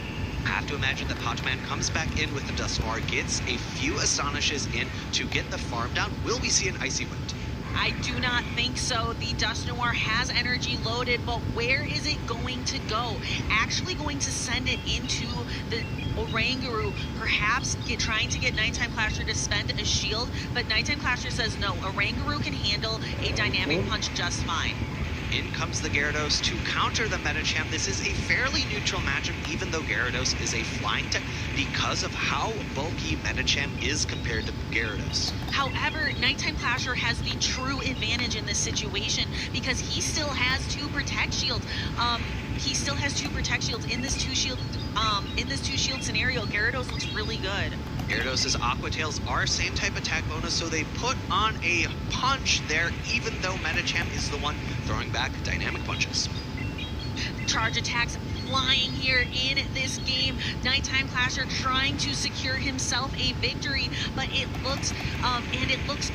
I have to imagine that Patoman comes back in with the Dusknoir, gets a few Astonishes in to get the farm down. Will we see an Icy Wind?
I do not think so. The Dusknoir has energy loaded, but where is it going to go? Actually going to send it into the Oranguru, perhaps trying to get Nighttime Clasher to spend a shield, but Nighttime Clasher says no. Oranguru can handle a dynamic punch just fine.
In comes the Gyarados to counter the Medicham. This is a fairly neutral matchup, even though Gyarados is a flying tech, because of how bulky Medicham is compared to Gyarados.
However, Nighttime Clasher has the true advantage in this situation because he still has 2 Protect Shields. He still has 2 Protect Shields in this 2-shield scenario. Gyarados looks really good.
Gyarados' Aqua Tails are same type attack bonus, so they put on a punch there, even though Medicham is the one throwing back dynamic punches.
Charge attacks flying here in this game. Nighttime Clasher trying to secure himself a victory, but it looks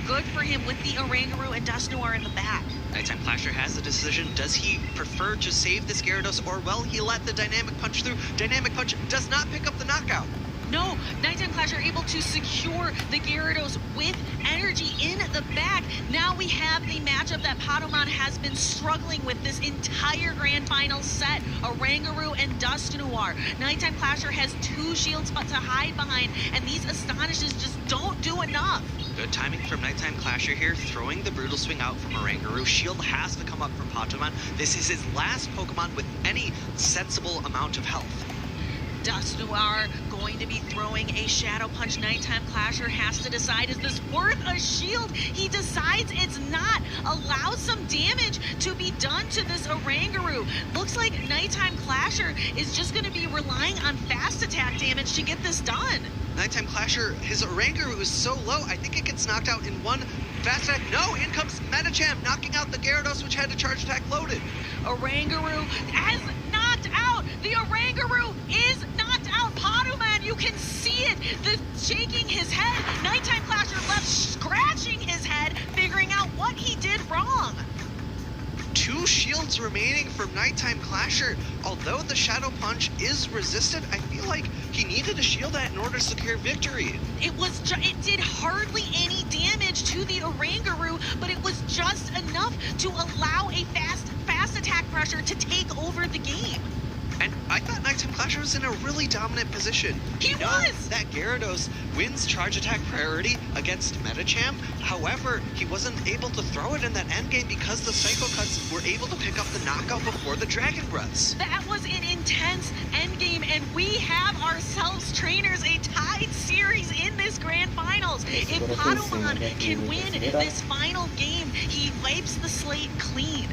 good for him with the Oranguru and Dusknoir in the back.
Nighttime Clasher has a decision. Does he prefer to save this Gyarados, or will he let the dynamic punch through? Dynamic punch does not pick up the knockout.
No, Nighttime Clasher able to secure the Gyarados with energy in the back. Now we have the matchup that Patamon has been struggling with this entire Grand Final set, Oranguru and Dusknoir. Nighttime Clasher has 2 shields but to hide behind, and these Astonishes just don't do enough.
Good timing from Nighttime Clasher here, throwing the Brutal Swing out from Oranguru. Shield has to come up from Patamon. This is his last Pokemon with any sensible amount of health.
Dusknoir going to be throwing a Shadow Punch. Nighttime Clasher has to decide, is this worth a shield? He decides it's not. Allows some damage to be done to this Oranguru. Looks like Nighttime Clasher is just going to be relying on fast attack damage to get this done.
Nighttime Clasher, his Oranguru is so low, I think it gets knocked out in one fast attack. No, in comes Medicham, knocking out the Gyarados, which had a charge attack loaded.
Oranguru has knocked out. The Oranguru is knocked out. Patamon, you can see it. The shaking his head. Nighttime Clasher left scratching his head, figuring out what he did wrong.
2 shields remaining from Nighttime Clasher. Although the Shadow Punch is resisted, I feel like he needed a shield that in order to secure victory.
It did hardly any damage to the Oranguru, but it was just enough to allow a fast attack pressure to take over the game.
And I thought Nighttime Clasher was in a really dominant position.
He was!
That Gyarados wins charge attack priority against Medicham. However, he wasn't able to throw it in that endgame because the Psycho Cuts were able to pick up the knockout before the Dragon Breaths.
That was an intense endgame, and we have ourselves, trainers, a tied series in this Grand Finals. If Patamon can win this final game, he wipes the slate clean.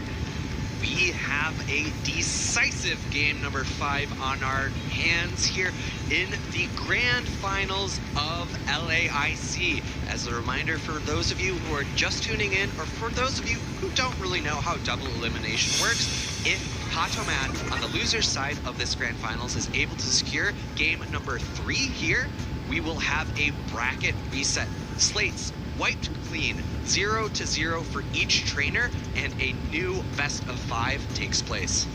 We have a decisive game number 5 on our hands here in the Grand Finals of LAIC. As a reminder for those of you who are just tuning in, or for those of you who don't really know how double elimination works, if Patamon on the loser's side of this Grand Finals is able to secure game number 3 here, we will have a bracket reset. Slates wiped clean, 0-0 for each trainer, and a new best of 5 takes place.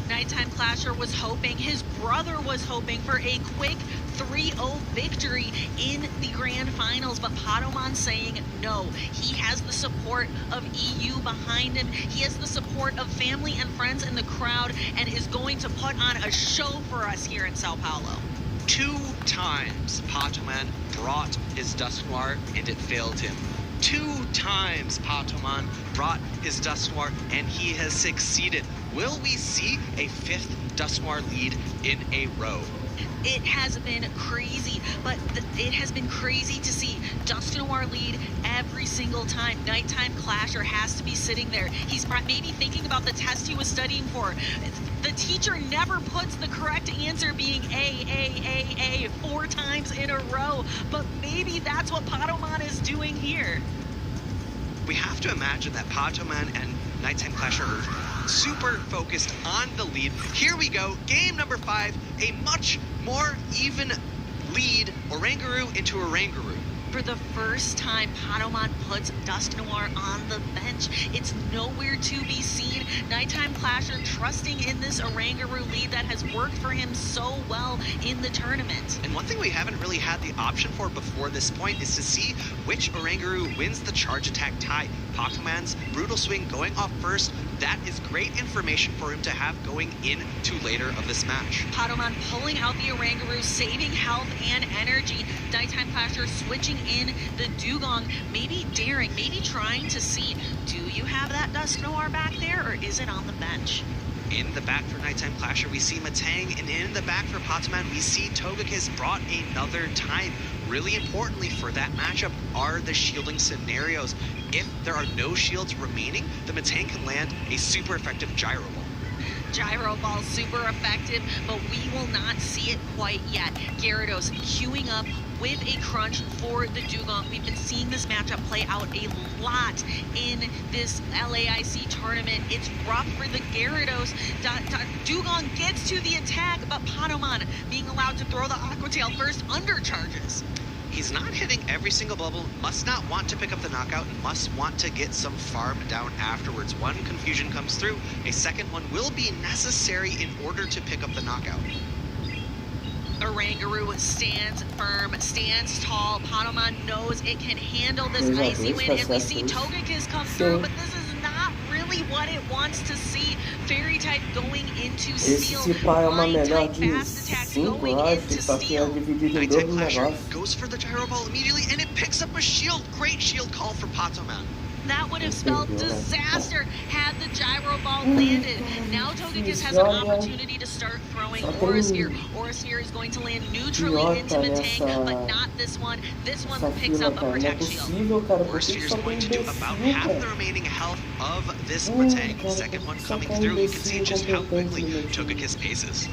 Nighttime Clasher was hoping, his brother was hoping for a quick 3-0 victory in the Grand Finals, but Patamon saying no. He has the support of EU behind him. He has the support of family and friends in the crowd, and is going to put on a show for us here in Sao Paulo.
2 times Patamon brought his Dusknoir and it failed him. 2 times Patamon brought his Dusknoir and he has succeeded. Will we see a 5th Dusknoir lead in a row?
It has been crazy, but it has been crazy to see Dusknoir lead every single time. Nighttime Clasher has to be sitting there. He's maybe thinking about the test he was studying for. The teacher never puts the correct answer being A 4 times in a row, but maybe that's what Patamon is doing here.
We have to imagine that Patamon and Nighttime Clasher are super focused on the lead. Here we go, game number 5, a much more even lead, Oranguru into Oranguru.
For the first time, Patamon puts Dusknoir on the bench. It's nowhere to be seen. Nighttime Clasher trusting in this Oranguru lead that has worked for him so well in the tournament.
And one thing we haven't really had the option for before this point is to see which Oranguru wins the charge attack tie. Patamon's Brutal Swing going off first. That is great information for him to have going into later of this match.
Patamon pulling out the Oranguru, saving health and energy. Nighttime Clasher switching in the dugong, maybe daring, maybe trying to see, do you have that Dusk Noir back there, or is it on the bench?
In the back for Nighttime Clasher, we see Matang, and in the back for Patoman, we see Togekiss brought another time. Really importantly for that matchup are the shielding scenarios. If there are no shields remaining, the Matang can land a super effective Gyro Ball.
Gyro Ball super effective, but we will not see it quite yet. Gyarados queuing up with a crunch for the Dugong. We've been seeing this matchup play out a lot in this LAIC tournament. It's rough for the Gyarados. Dugong gets to the attack, but Patoman being allowed to throw the Aqua Tail first undercharges.
He's not hitting every single bubble, must not want to pick up the knockout, and must want to get some farm down afterwards. One confusion comes through, a second one will be necessary in order to pick up the knockout.
Oranguru stands firm, stands tall. Patoman knows it can handle this icy wind, and we see Togekiss come through, but this is not really what it wants to see. Fairy type going into Steel, Flying type fast attacks going into Steel.
Nighttime Clasher goes for the Gyro Ball immediately, and it picks up a shield. Great shield call for Patoman.
That would have spelled disaster had the Gyro Ball landed. Now Togekiss has an opportunity to start throwing Aurasphere. Aurasphere is going to land neutrally into Matang, but not this one. This one picks up a Protect Shield.
Aurasphere is going to do about half the remaining health of this Matang. Second one coming through, you can see just how quickly Togekiss paces.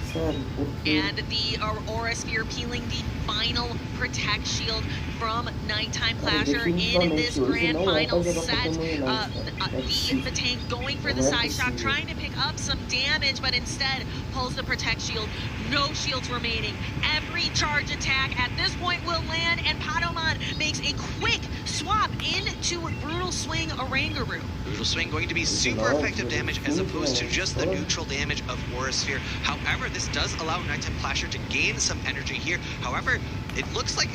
And the Aurasphere peeling the final Protect Shield from Nighttime Clasher in this grand final set. The tank going for the side shock, trying to pick up some damage, but instead pulls the Protect Shield. No shields remaining. Every charge attack at this point will land, and Patoman makes a quick swap into Brutal Swing Oranguru.
Brutal Swing going to be super effective damage as opposed to just the neutral damage of Aurasphere. However, this does allow Nighttime Clasher to gain some energy here. However, it looks like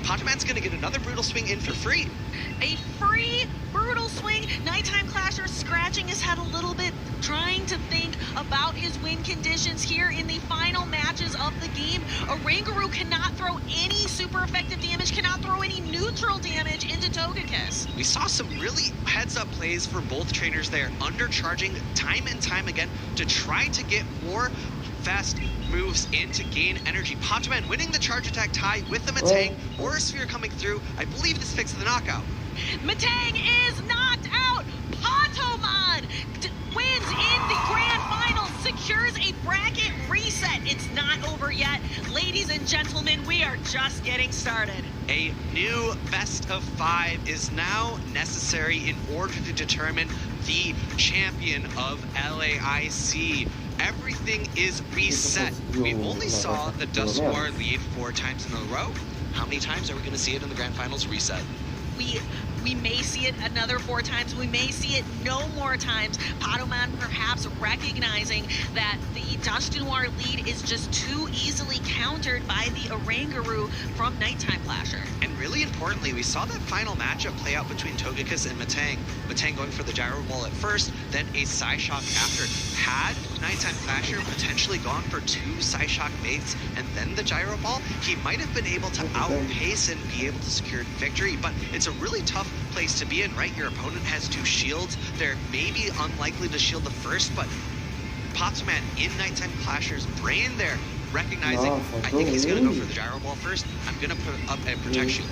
Patoman's going to get another Brutal Swing in for free.
A free Brutal Swing. Nighttime Clasher scratching his head a little bit, trying to think about his win conditions here in the final matches of the game. Oranguru cannot throw any super effective damage, cannot throw any neutral damage into Togekiss.
We saw some really heads-up plays for both trainers there, undercharging time and time again to try to get more fast moves in to gain energy. Patoman winning the charge attack tie with the Matang. Aurasphere coming through. I believe this fixes the knockout.
Matang is knocked out. Patoman wins in the grand final, secures a bracket reset. It's not over yet. Ladies and gentlemen, we are just getting started.
A new best of 5 is now necessary in order to determine the champion of LAIC. Everything is reset. We only saw the Dusk Noir lead 4 times in a row. How many times are we going to see it in the grand finals reset?
We may see it another 4 times. We may see it no more times. Patoman perhaps recognizing that the Dusk Noir lead is just too easily countered by the Oranguru from Nighttime Clasher.
And really importantly, we saw that final matchup play out between Togekiss and Matang. Matang going for the Gyro Ball at first, then a Psyshock after. Had Nighttime Clasher potentially gone for 2 Psyshock mates and then the Gyro Ball, he might have been able to outpace and be able to secure victory, but it's a really tough place to be in, right? Your opponent has 2 shields. They're maybe unlikely to shield the first, but Patoman in Nighttime Clasher's brain there, recognizing, I think he's going to go for the Gyro Ball first. I'm going to put up a Protect Shield.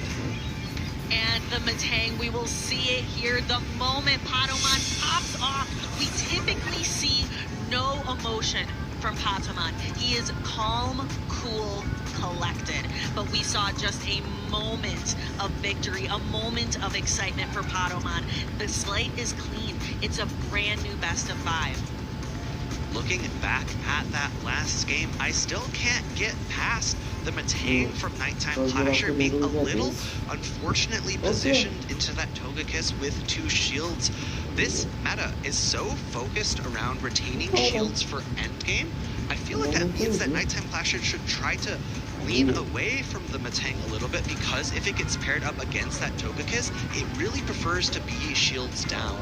And the Matang, we will see it here the moment Patoman pops off. We typically see no emotion from Patoman. He is calm, cool, collected, but we saw just a moment of victory, a moment of excitement for Patoman. The slate is clean. It's a brand new best of 5.
Looking back at that last game, I still can't get past the Matang from Nighttime Clasher being a little unfortunately positioned into that Togekiss with 2 shields. This meta is so focused around retaining shields for endgame. I feel like that means that Nighttime Clasher should try to lean away from the Matang a little bit, because if it gets paired up against that Togekiss, it really prefers to be shields down.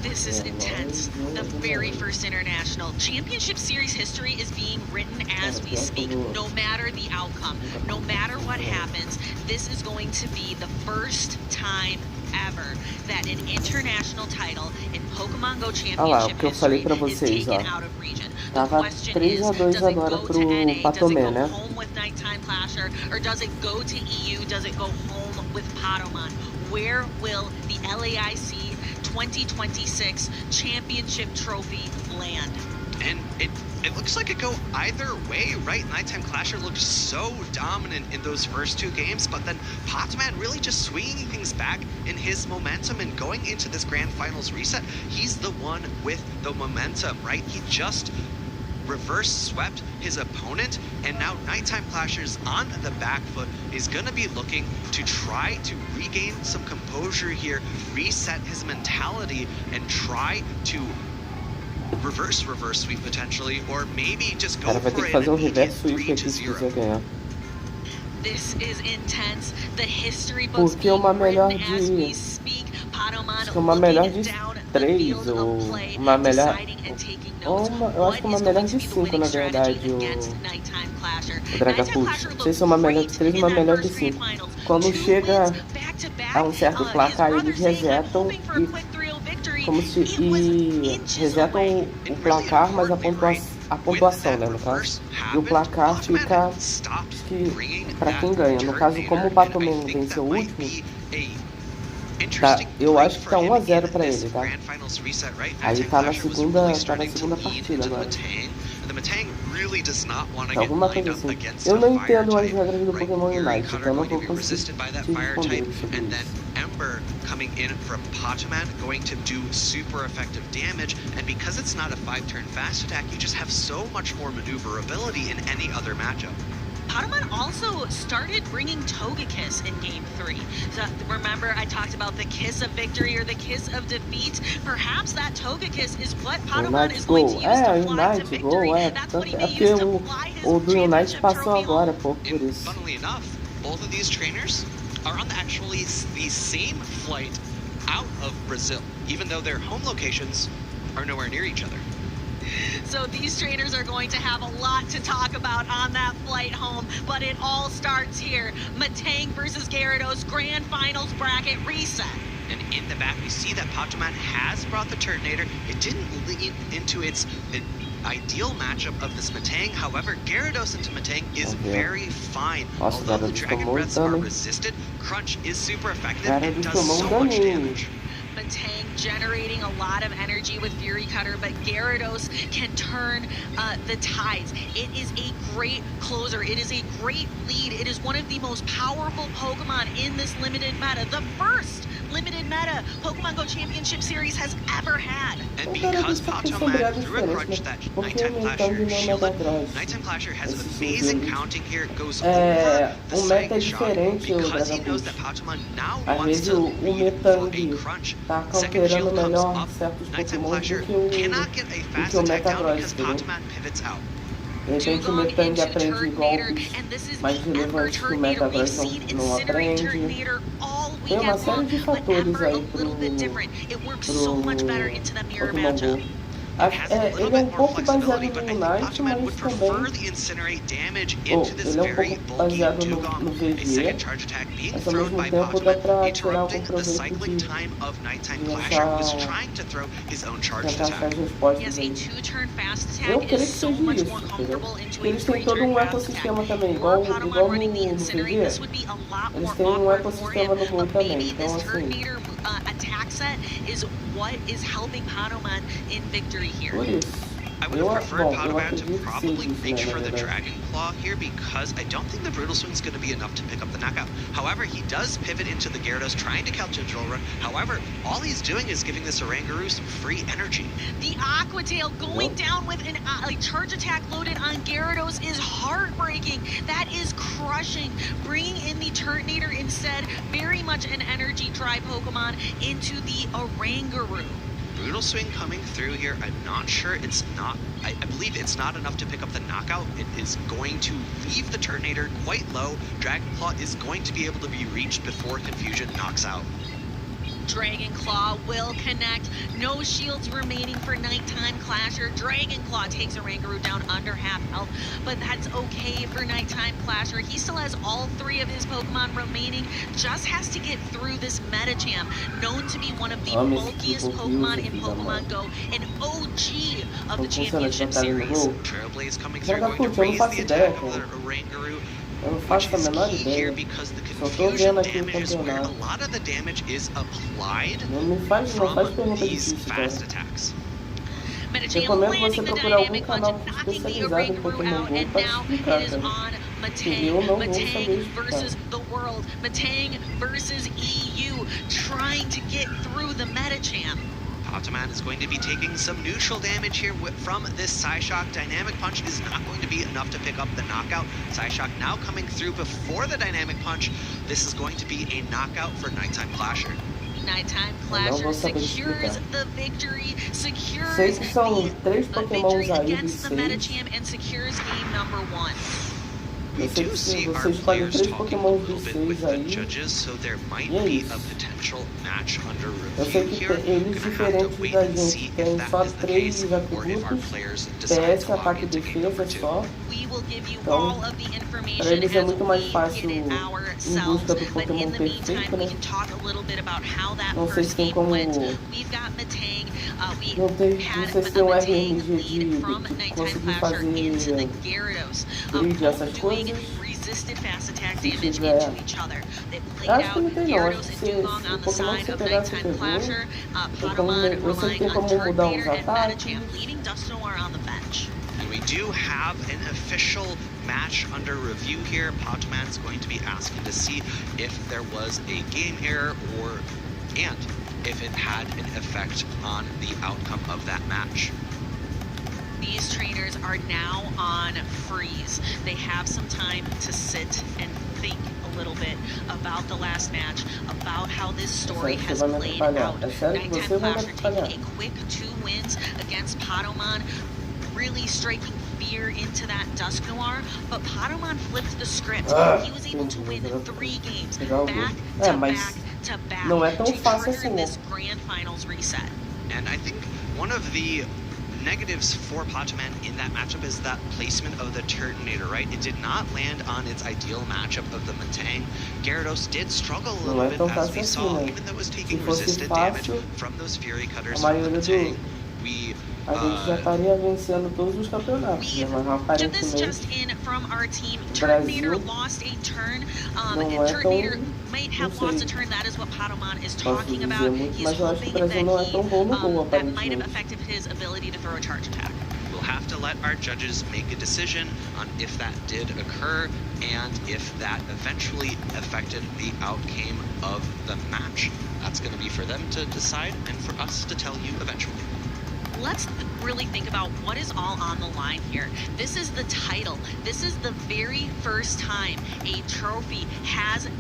This is intense. The very first international championship series history is being written as we speak. No matter the outcome, no matter what happens, this is going to be the first time ever that an international title in Pokemon Go Championship history is taken out of region. The question is, does it go to NA? Does it go home with Nighttime Clasher? Or does it go to EU? Does it go home with Patomon? Where will the LAIC 2026 championship trophy land?
And it looks like it go either way, right? Nighttime Clasher looked so dominant in those first two games, but then Patomon really just swinging things back in his momentum and going into this grand finals reset. He's the one with the momentum, right? He just reverse swept his opponent, and now Nighttime Clasher's on the back foot. Is going to be looking to try to regain some composure here, reset his mentality, and try to reverse sweep potentially, or maybe just go for an immediate 3-0.
This is intense. The history books being written as we speak. Patomon looking down the field of play, deciding and taking notes. What is going to be the winning strategy against Nighttime Clasher? Nighttime Clasher looked great in that first grand finals.
Quando chega
back-to-back.
a certo placar, eles resetam como se resetam o placar, mas a pontuação, né, no caso. E o placar fica para quem ganha. No caso, como o Patomon venceu o último, tá, eu acho que tá 1-0 para ele, tá? Aí tá na segunda partida agora. Alguma coisa assim. Eu não entendo as regras do Pokémon Unite, então eu não vou conseguir te responder sobre isso.
Coming in from Patomon, going to do super effective damage, and because it's not a 5-turn fast attack, you just have so much more maneuverability in any other matchup.
Patomon also started bringing Togekiss in Game 3. So remember I talked about the kiss of victory or the kiss of defeat? Perhaps that Togekiss is what Patomon is going to use to fly to victory. That's what he may use to fly his championship trophy home.
Funnily enough, both of these trainers are on actually the same flight out of Brazil, even though their home locations are nowhere near each other.
So these trainers are going to have a lot to talk about on that flight home, but it all starts here. Metang versus Gyarados Grand Finals bracket reset.
And in the back, we see that Patomon has brought the Turtonator. It didn't lead into its ideal matchup of this Metang. However, Gyarados into Metang is very fine. Although the Dragon Breaths are resisted, Crunch is super effective and does so much damage.
Metang generating a lot of energy with Fury Cutter, but Gyarados can turn the tides. It is a great closer. It is a great lead. It is one of the most powerful Pokemon in this limited meta. The first limited meta Pokemon Go Championship Series has ever had.
And because Patomon threw a crunch that Nighttime Clasher shielded, Nighttime Clasher has amazing counting here. It goes over the second shot because he knows that Patomon now wants to lead for a crunch. Second shield comes up. Nighttime Clasher cannot get a fast attack down because Patomon pivots out.
De repente o Metang aprende golpes mais relevantes que o Metagross não aprende. Tem uma série de fatores aí pro Pokémon Go. Ele é um pouco baseado no Unite, mas também ele é um pouco baseado no VG, mas ao mesmo tempo dá pra tirar algum proveito de tentar achar as respostas aí. Eu creio que seja isso, entendeu? Eles têm todo um ecossistema também, igual no VG, eles têm um ecossistema no Go também, então assim...
attack set is what is helping Patomon in victory here.
I would have preferred Patomon to probably reach for the Dragon Claw here because I don't think the Brutal Swing is going to be enough to pick up the knockout. However, he does pivot into the Gyarados, trying to catch a Drill Run. However, all he's doing is giving this Oranguru some free energy.
The Aqua Tail going down with a charge attack loaded on Gyarados is heartbreaking. That is crushing. Bringing in the Turtonator instead, very much an energy dry Pokemon into the Oranguru.
Brutal Swing coming through here. I'm not sure it's not, I believe it's not enough to pick up the knockout. It is going to leave the Turtonator quite low. Dragon Claw is going to be able to be reached before Confusion knocks out.
Dragon Claw will connect. No shields remaining for Nighttime Clasher. Dragon Claw takes Oranguru down under half health, but that's okay for Nighttime Clasher. He still has all 3 of his Pokemon remaining, just has to get through this Medicham, known to be one of the bulkiest Pokemon in Pokemon Go, an OG of the Championship Series.
Trailblaze coming through, going to raise the attack of the Oranguru, which is key here because the confusion damage is where a lot of the damage is applied from these fast attacks.
Medicham landing the dynamic punch and knocking the Oranguru out, and now it is on Matang. Matang versus the world. Matang versus EU, trying to get through the Medicham.
Patoman is going to be taking some neutral damage here from this Psyshock. Dynamic Punch is not going to be enough to pick up the knockout. Psyshock now coming through before the Dynamic Punch. This is going to be a knockout for Nighttime Clasher.
Nighttime Clasher secures the victory, secures the victory against the Medicham, and secures game number 1.
We do see our players talking a little bit with the judges, so there might be a potential match under review here. We're going to have to wait and see if that is the case, or if our players decide to log into game number 2.
We will give you all of the information as we get it ourselves, but in the meantime, we can talk a little bit about how that first game went. We've got Matang, we had a Matang lead from Nighttime Clasher into the Gyarados, both doing resisted fast attack damage into each other. They played out Gyarados and Dugong on the side of Nighttime Clasher, Patoman relying on Turtonator and Medicham, leaving Dusknoir on the bench.
And we do have an official match under review here. Patoman's going to be asking to see if there was a game error and if it had an effect on the outcome of that match.
These trainers are now on freeze. They have some time to sit and think a little bit about the last match, about how this story has played out. Nighttime Clasher taking a quick 2 wins against Patoman, really striking fear into that Dusknoir, but Patoman flipped the script. He was able to win 3 games back to back to back to trigger this grand finals reset.
And I think one of the negatives for Patoman in that matchup is that placement of the Turtonator, right? It did not land on its ideal matchup of the Matang. Gyarados did struggle a little bit, as we saw, even though it was taking resisted damage from those Fury Cutters from the Matang.
A gente já estaria vencendo todos os campeonatos, né? Mas aparentemente
just in from our team, Turtonator lost a turn. Turtonator might have lost a turn. That is what Patoman is talking about. He's hoping that that might have affected his ability to throw a charge attack.
We'll have to let our judges make a decision on if that did occur and if that eventually affected the outcome of the match. That's going to be for them to decide and for us to tell you eventually.
Let's really think about what is all on the line here. This is the title. This is the very first time a trophy has, an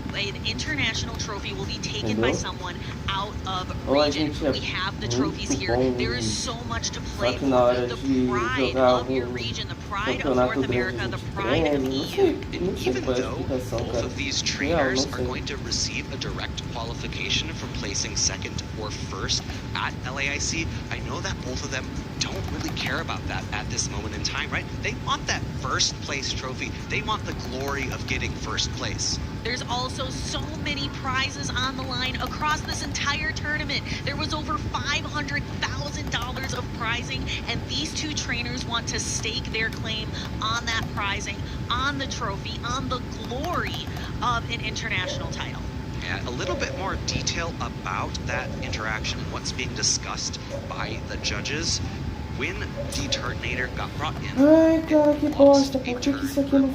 international trophy will be taken by someone out of region. We have the trophies here. There is so much to play for. The pride of your region, the pride of North America, the pride of EU.
And even though both of these trainers are going to receive a direct qualification from placing second or first at LAIC, I know that both of them don't really care about that at this moment in time, right? They want that first place trophy. They want the glory of getting first place.
There's also so many prizes on the line across this entire tournament. There was over $500,000 of prizing, and these 2 trainers want to stake their claim on that prizing, on the trophy, on the glory of an international title.
A little bit more detail about that interaction and what's being discussed by the judges. When the Turtonator got brought in,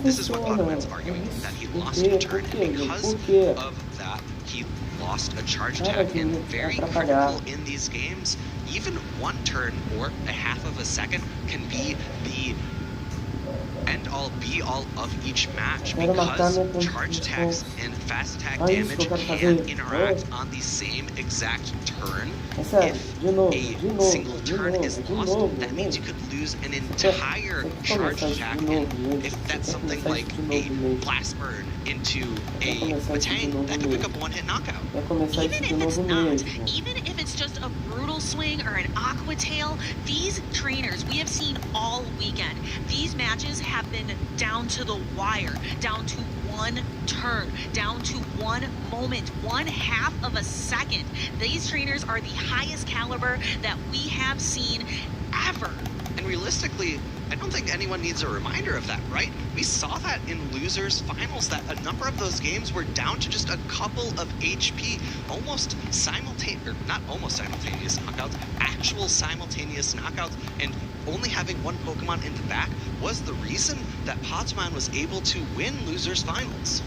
this is what Patoman's arguing, that he lost a turn, and because of that, he lost a charge attack, and very critical in these games. Even 1 turn or a half of a second can be the end-all be-all of each match because charge attacks and fast attack damage can interact on the same exact turn. If a single turn is lost, that means you could lose an entire charge attack, and if that's something like a blast burn into a Matang, that could pick up a one-hit knockout.
Even if it's not, even if it's just a brutal swing or an aqua tail, these trainers we have seen all weekend, these matches have been down to the wire, down to one turn, down to one moment, 1/2 of a second. These trainers are the highest caliber that we have seen ever.
And realistically, I don't think anyone needs a reminder of that, right? We saw that in losers finals, that a number of those games were down to just a couple of HP, almost simultaneous, or not almost simultaneous knockouts, actual simultaneous knockouts, and only having one Pokemon in the back was the reason that Patoman was able to win losers finals.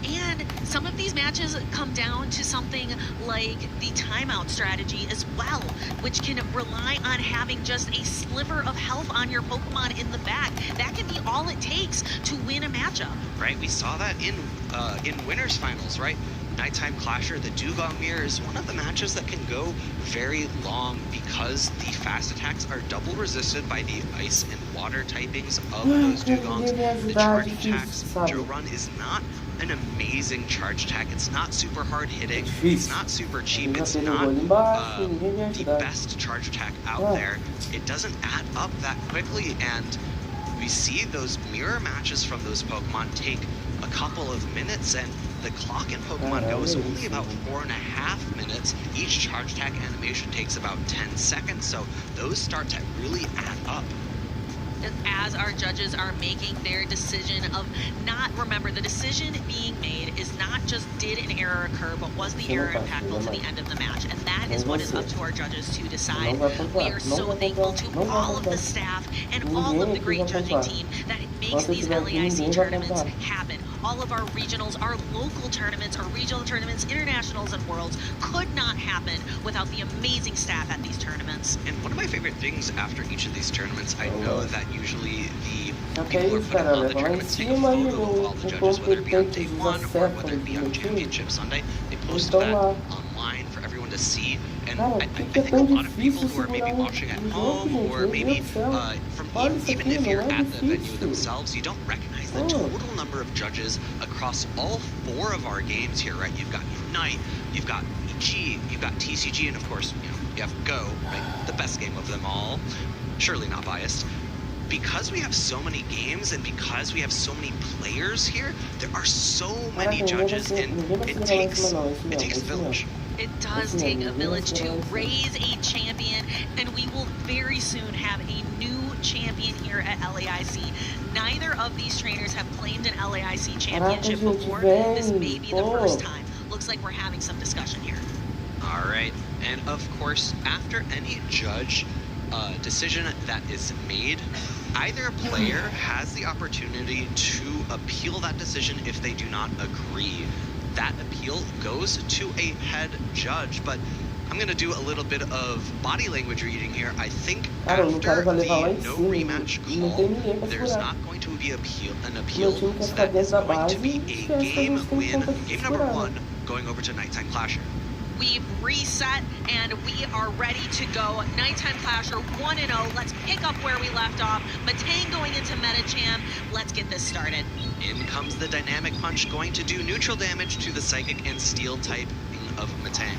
And some of these matches come down to something like the timeout strategy as well, which can rely on having just a sliver of health on your Pokemon in the back. That can be all it takes to win a matchup.
Right, we saw that in winners finals, right? Nighttime Clasher, the Dugong Mirror is one of the matches that can go very long because the fast attacks are double resisted by the ice and water typings of those Dugongs. The charge attacks, Joe Run is not an amazing charge attack. It's not super hard hitting. It's not super cheap. It's not the best charge attack out there. It doesn't add up that quickly, and we see those mirror matches from those Pokemon take a couple of minutes, and the clock in Pokemon Go is only about 4.5 minutes. Each charge attack animation takes about 10 seconds, so those start to really add up.
As our judges are making their decision of not, remember, the decision being made is not just did an error occur, but was the error impactful to the end of the match, and that is what is up to our judges to decide. We are so thankful to all of the staff and all of the great judging team that makes these LAIC tournaments happen. All of our regionals, our local tournaments, our regional tournaments, internationals, and worlds could not happen without the amazing staff at these tournaments.
And one of my favorite things after each of these tournaments, I know that usually the people who are putting on the tournaments take a photo of all the judges, whether it be on day one or whether it be on Championship Sunday. They post that online for everyone to see. And I think a lot of people who are maybe watching at home, or maybe even if you're at the venue themselves, you don't recognize the total number of judges across all 4 of our games here, right? You've got Unite, you've got EG, you've got TCG, and of course, you have Go, right? The best game of them all. Surely not biased. Because we have so many games and because we have so many players here, there are so many judges, and it takes a village.
It does take a village to raise a champion, and we will very soon have a new champion here at LAIC. Neither of these trainers have claimed an LAIC championship before. This may be the first time. Looks like we're having some discussion here.
All right, and of course, after any judge decision that is made, either player has the opportunity to appeal that decision if they do not agree. That appeal goes to a head judge, but I'm going to do a little bit of body language reading here. I think after the no rematch call, there's not going to be an appeal, so that is going to be a game win, game number 1, going over to Nighttime Clasher.
We've reset and we are ready to go. Nighttime Clasher 1-0. Let's pick up where we left off. Matang going into Metacham. Let's get this started.
In comes the Dynamic Punch, going to do neutral damage to the Psychic and Steel type of Matang.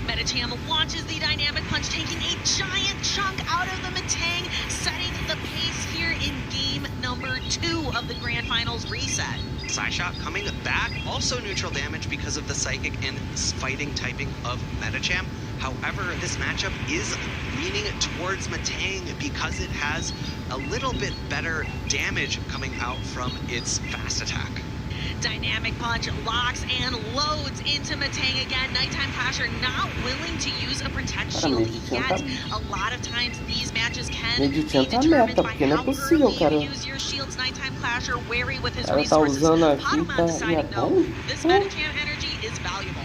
Metacham launches the Dynamic Punch, taking a giant chunk out of the Matang, setting the pace here in game number 2 of the Grand Finals reset.
Psyshot coming back, also neutral damage because of the Psychic and Fighting typing of Metacham. However, this matchup is leaning towards Matang because it has a little bit better damage coming out from its fast attack.
Dynamic Punch locks and loads into Matang again. Nighttime Clasher not willing to use a Protect Shield yet. A lot of times these matches can be determined by how early you use your shields. Nighttime Clasher wary with his resources. Patoman deciding no, this Metacham energy is valuable.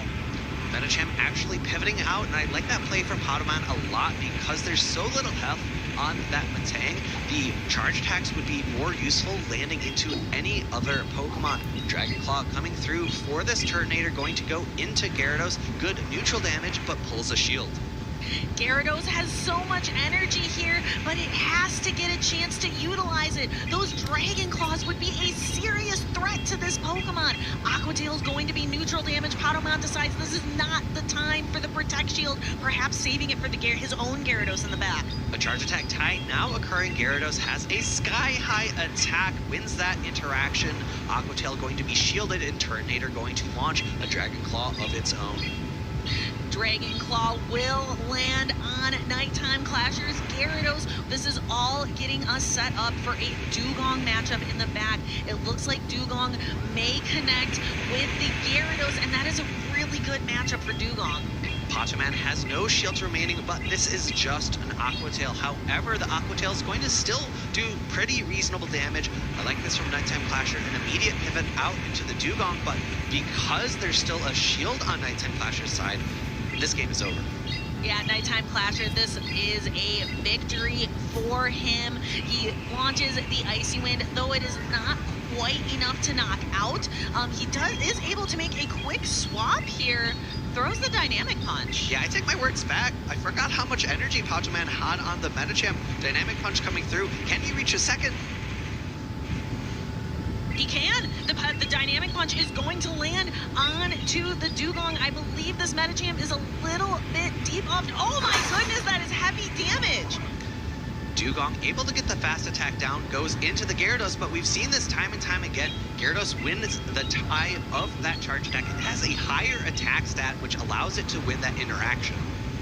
Metacham actually pivoting out, and I like that play from Patoman a lot because there's so little health on that Metang, the charge attacks would be more useful landing into any other Pokemon. Dragon Claw coming through for this Turtonator, going to go into Gyarados. Good neutral damage, but pulls a shield.
Gyarados has so much energy here, but it has to get a chance to utilize it. Those Dragon Claws would be a serious threat to this Pokemon. Aqua Tail's going to be neutral damage. Patamon decides this is not the time for the Protect Shield, perhaps saving it for his own Gyarados in the back.
A charge attack tie now occurring. Gyarados has a sky-high attack, wins that interaction. Aqua Tail going to be shielded, and Turtonator going to launch a Dragon Claw of its own.
Dragon Claw will land on Nighttime Clashers. Gyarados, this is all getting us set up for a Dugong matchup in the back. It looks like Dugong may connect with the Gyarados, and that is a really good matchup for Dugong.
Patoman has no shields remaining, but this is just an Aqua Tail. However, the Aqua Tail is going to still do pretty reasonable damage. I like this from Nighttime Clasher, an immediate pivot out into the Dugong, but because there's still a shield on Nighttime Clasher's side, this game is over.
Yeah, Nighttime Clasher, this is a victory for him. He launches the Icy Wind, though it is not quite enough to knock out. He is able to make a quick swap here. Throws the Dynamic Punch.
Yeah, I take my words back. I forgot how much energy Patoman had on the Medicham. Dynamic Punch coming through. Can he reach a second?
He can. The Dynamic Punch is going to land onto the Dugong. I believe this Medicham is a little bit deep off. Oh my goodness, that is heavy damage.
Dugong able to get the fast attack down, goes into the Gyarados, but we've seen this time and time again. Gyarados wins the tie of that charge attack. It has a higher attack stat, which allows it to win that interaction.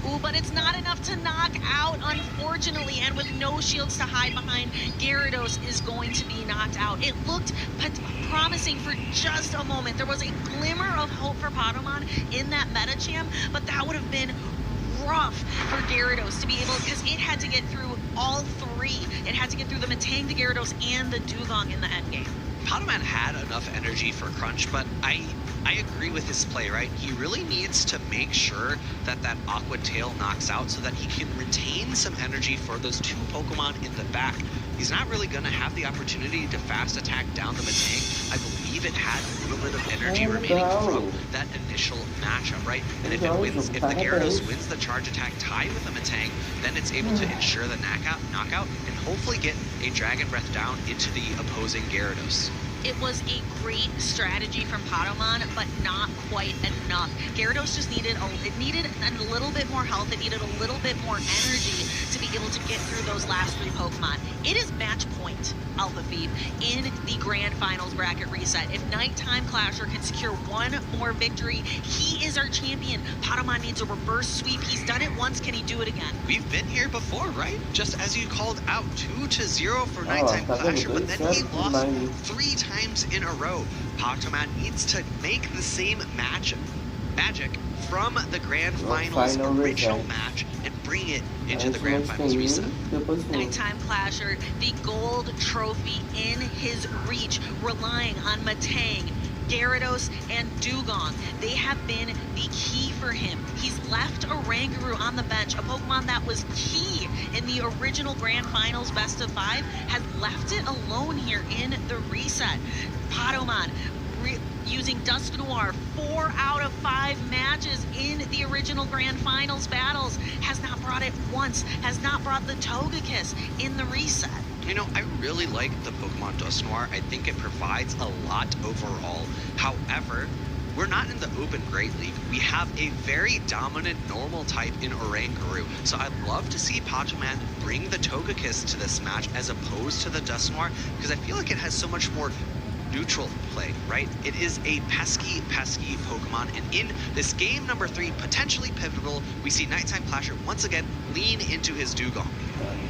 Ooh, but it's not enough to knock out, unfortunately, and with no shields to hide behind, Gyarados is going to be knocked out. It looked promising for just a moment. There was a glimmer of hope for Patamon in that Medicham, but that would have been rough for Gyarados to be able, because it had to get through all three. It had to get through the Metang, the Gyarados, and the Dugong in the endgame.
Patoman had enough energy for Crunch, but I agree with his play, right? He really needs to make sure that that Aqua Tail knocks out so that he can retain some energy for those two Pokemon in the back. He's not really going to have the opportunity to fast attack down the Metang. I believe it had a little bit of energy remaining from that initial matchup, right? And if the Gyarados wins the charge attack tie with the Metang, then it's able to ensure the knockout and hopefully get a Dragon Breath down into the opposing Gyarados.
It was a great strategy from Patamon, but not quite enough. Gyarados just needed a little bit more health. It needed a little bit more energy to be able to get through those last three Pokemon. It is match point, Alpha Phoebe, in the Grand Finals bracket reset. If Nighttime Clasher can secure one more victory, he is our champion. Patamon needs a reverse sweep. He's done it once. Can he do it again?
We've been here before, right? Just as you called out, 2-0 for Nighttime Clasher, but then he lost 3 times in a row. Patamon needs to make the same magic from the Grand Finals original match and bring it into the Grand Finals reset.
Nighttime Clasher, the gold trophy in his reach, relying on Metang, Gyarados, and Dugong. They have been the key for him. He's left a Oranguru on the bench, a Pokemon that was key in the original Grand Finals Best of 5, has left it alone here in the reset. Patamon using Dusk Noir 4 out of 5 matches in the original Grand Finals battles, has not brought it once, has not brought the Togekiss in the reset.
You know, I really like the Pokemon Dusk Noir. I think it provides a lot overall. However, we're not in the Open Great League. We have a very dominant normal type in Oranguru. So I'd love to see Patamon bring the Togekiss to this match as opposed to the Dusk Noir, because I feel like it has so much more neutral play, right? It is a pesky Pokemon, and in this game number 3, potentially pivotal, we see Nighttime Clasher once again lean into his Dugong.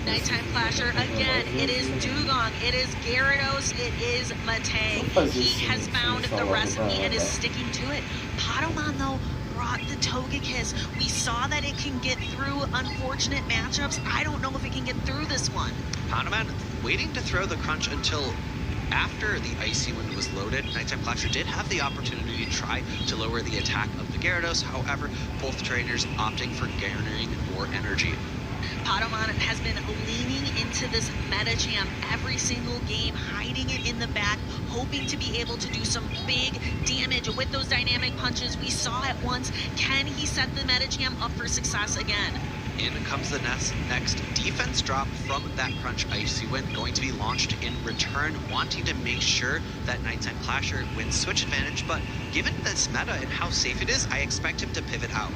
Nighttime Clasher again, it is Dugong, it is Gyarados, it is Metang. He has found the recipe and is sticking to it. Patamon, though, brought the Togekiss. We saw that it can get through unfortunate matchups. I don't know if it can get through this one.
Patamon waiting to throw the Crunch until after the Icy Wind was loaded. Nighttime Clasher did have the opportunity to try to lower the attack of the Gyarados. However, both trainers opting for garnering more energy.
Patomon has been leaning into this meta champ every single game, hiding it in the back, hoping to be able to do some big damage with those dynamic punches. We saw it once. Can he set the meta champ up for success again?
In comes the next defense drop from that Crunch Icy Wind, going to be launched in return, wanting to make sure that Nighttime Clasher wins switch advantage, but given this meta and how safe it is, I expect him to pivot out.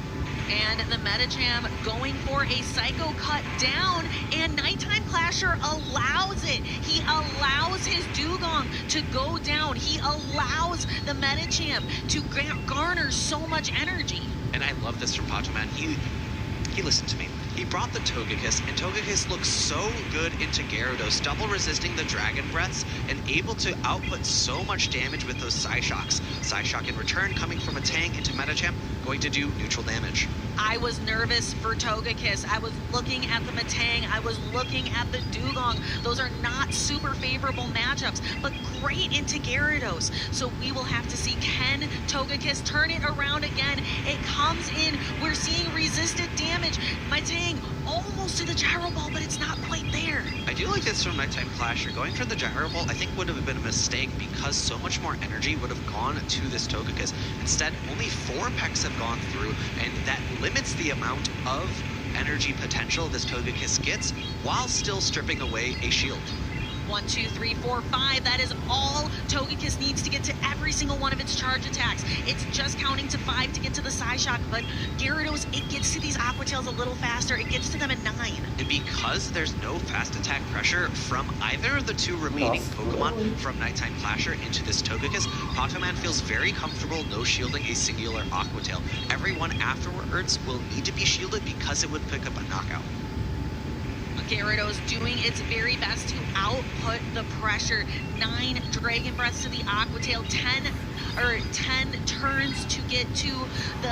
And the Metacham going for a Psycho cut down, and Nighttime Clasher allows it. He allows his Dugong to go down. He allows the Metacham to garner so much energy.
And I love this from Patomon. He listened to me. He brought the Togekiss, and Togekiss looks so good into Gyarados, double resisting the Dragon Breaths, and able to output so much damage with those Psyshocks. Psyshock in return, coming from a Tang into Metacham, going to do neutral damage.
I was nervous for Togekiss. I was looking at the Metang. I was looking at the Dugong. Those are not super favorable matchups, but great into Gyarados. So we will have to see, can Togekiss turn it around again? It comes in. We're seeing resisted damage. Metang almost to the Gyro Ball, but it's not quite there.
I do like this from Nighttime Clasher. Going for the Gyro Ball, I think would have been a mistake because so much more energy would have gone to this Togekiss. Instead, only 4 pecks have gone through, and that limits the amount of energy potential this Togekiss gets while still stripping away a shield.
1, 2, 3, 4, 5. That is all Togekiss needs to get to every single one of its charge attacks. It's just counting to 5 to get to the Psyshock, but Gyarados, it gets to these Aqua Tails a little faster. It gets to them at 9.
And because there's no fast attack pressure from either of the 2 remaining Pokemon from Nighttime Clasher into this Togekiss, Patomon feels very comfortable no shielding a singular Aqua Tail. Everyone afterwards will need to be shielded because it would pick up a knockout.
Gyarados doing its very best to output the pressure. 9 Dragon Breaths to the Aqua Tail, 10 turns to get to the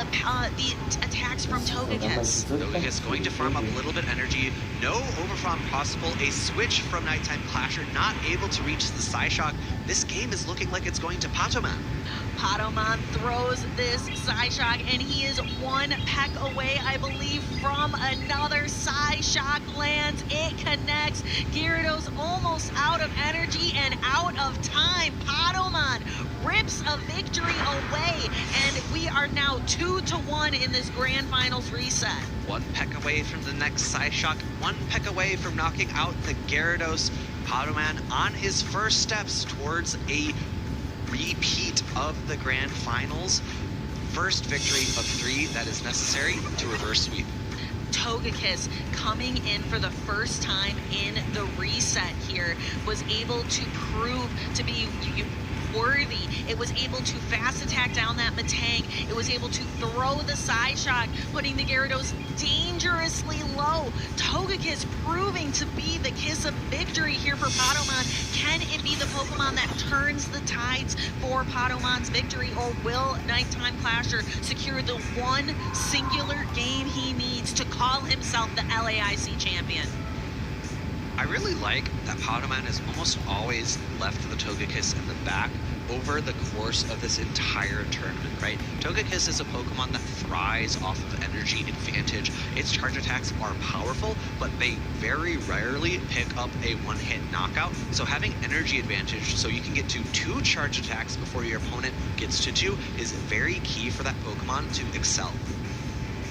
attacks from Togekiss.
Togekiss going to farm up a little bit energy. No overfarm possible. A switch from Nighttime Clasher, not able to reach the Psyshock. This game is looking like it's going to Patomon.
Patomon throws this Psyshock, and he is 1 peck away, I believe, from another Psyshock lands. It connects. Gyarados almost out of energy and out of time. Patomon rips a victory away, and we are now 2-1 in this Grand Finals reset.
1 peck away from the next Psyshock, 1 peck away from knocking out the Gyarados. Patomon on his first steps towards a repeat of the Grand Finals. First victory of 3 that is necessary to reverse sweep.
Togekiss coming in for the first time in the reset here was able to prove to be worthy. It was able to fast attack down that Metang. It was able to throw the Psyshock, putting the Gyarados dangerously low. Togekiss proving to be the kiss of victory here for Patomon. Can it be the Pokemon that turns the tides for Patomon's victory, or will Nighttime Clasher secure the one singular game he needs to call himself the LAIC champion?
I really like that Patomon is almost always left the Togekiss in the back over the course of this entire tournament, right? Togekiss is a Pokemon that thrives off of energy advantage. Its charge attacks are powerful, but they very rarely pick up a one-hit knockout. So having energy advantage so you can get to 2 charge attacks before your opponent gets to 2 is very key for that Pokemon to excel.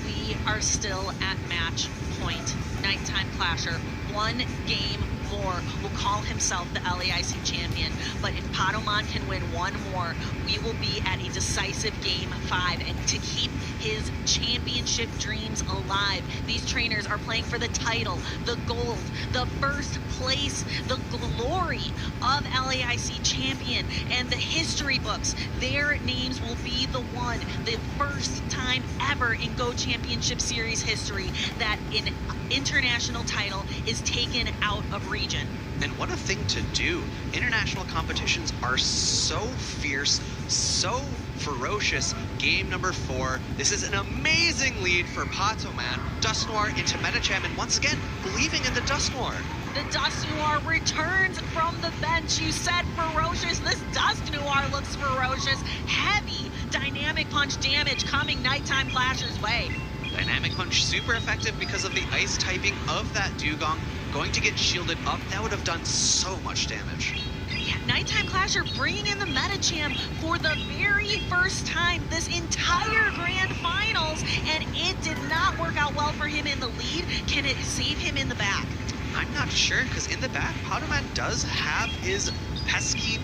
We are still at match point. Nighttime Clasher, 1 game more, will call himself the LAIC champion. But if Patomon can win 1 more, we will be at a decisive game 5. And to keep his championship dreams alive, these trainers are playing for the title, the gold, the first place, the glory of LAIC champion, and the history books. Their names will be the first time ever in Go Championship Series history that an international title is taken out of region.
And what a thing to do. International competitions are so fierce, so ferocious. Game number 4. This is an amazing lead for Patomon. Dusknoir into Metacham, and once again, believing in the Dusknoir.
The Dusknoir returns from the bench. You said ferocious. This Dusknoir looks ferocious. Heavy dynamic punch damage coming Nighttime Clasher's way.
Dynamic Punch, super effective because of the ice typing of that Dugong. Going to get shielded up, that would have done so much damage.
Yeah, Nighttime Clasher bringing in the Metacham for the very first time this entire Grand Finals, and it did not work out well for him in the lead. Can it save him in the back?
I'm not sure, because in the back, Potoman does have his pesky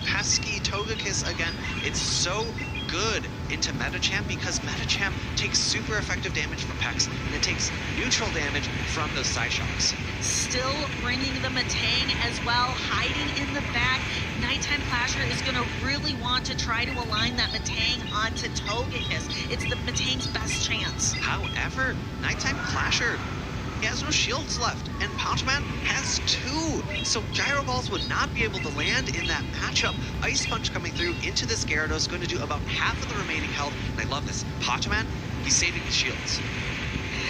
Togekiss again. It's so good into Metacham because Metacham takes super effective damage from Pex, and it takes neutral damage from those Psyshocks.
Still bringing the Metang as well, hiding in the back. Nighttime Clasher is going to really want to try to align that Metang onto Togekiss. It's the Metang's best chance.
However, Nighttime Clasher, he has no shields left, and Poutman has 2, so Gyro Balls would not be able to land in that matchup. Ice Punch coming through into this Gyarados, going to do about half of the remaining health, and I love this. Poutman, he's saving his shields.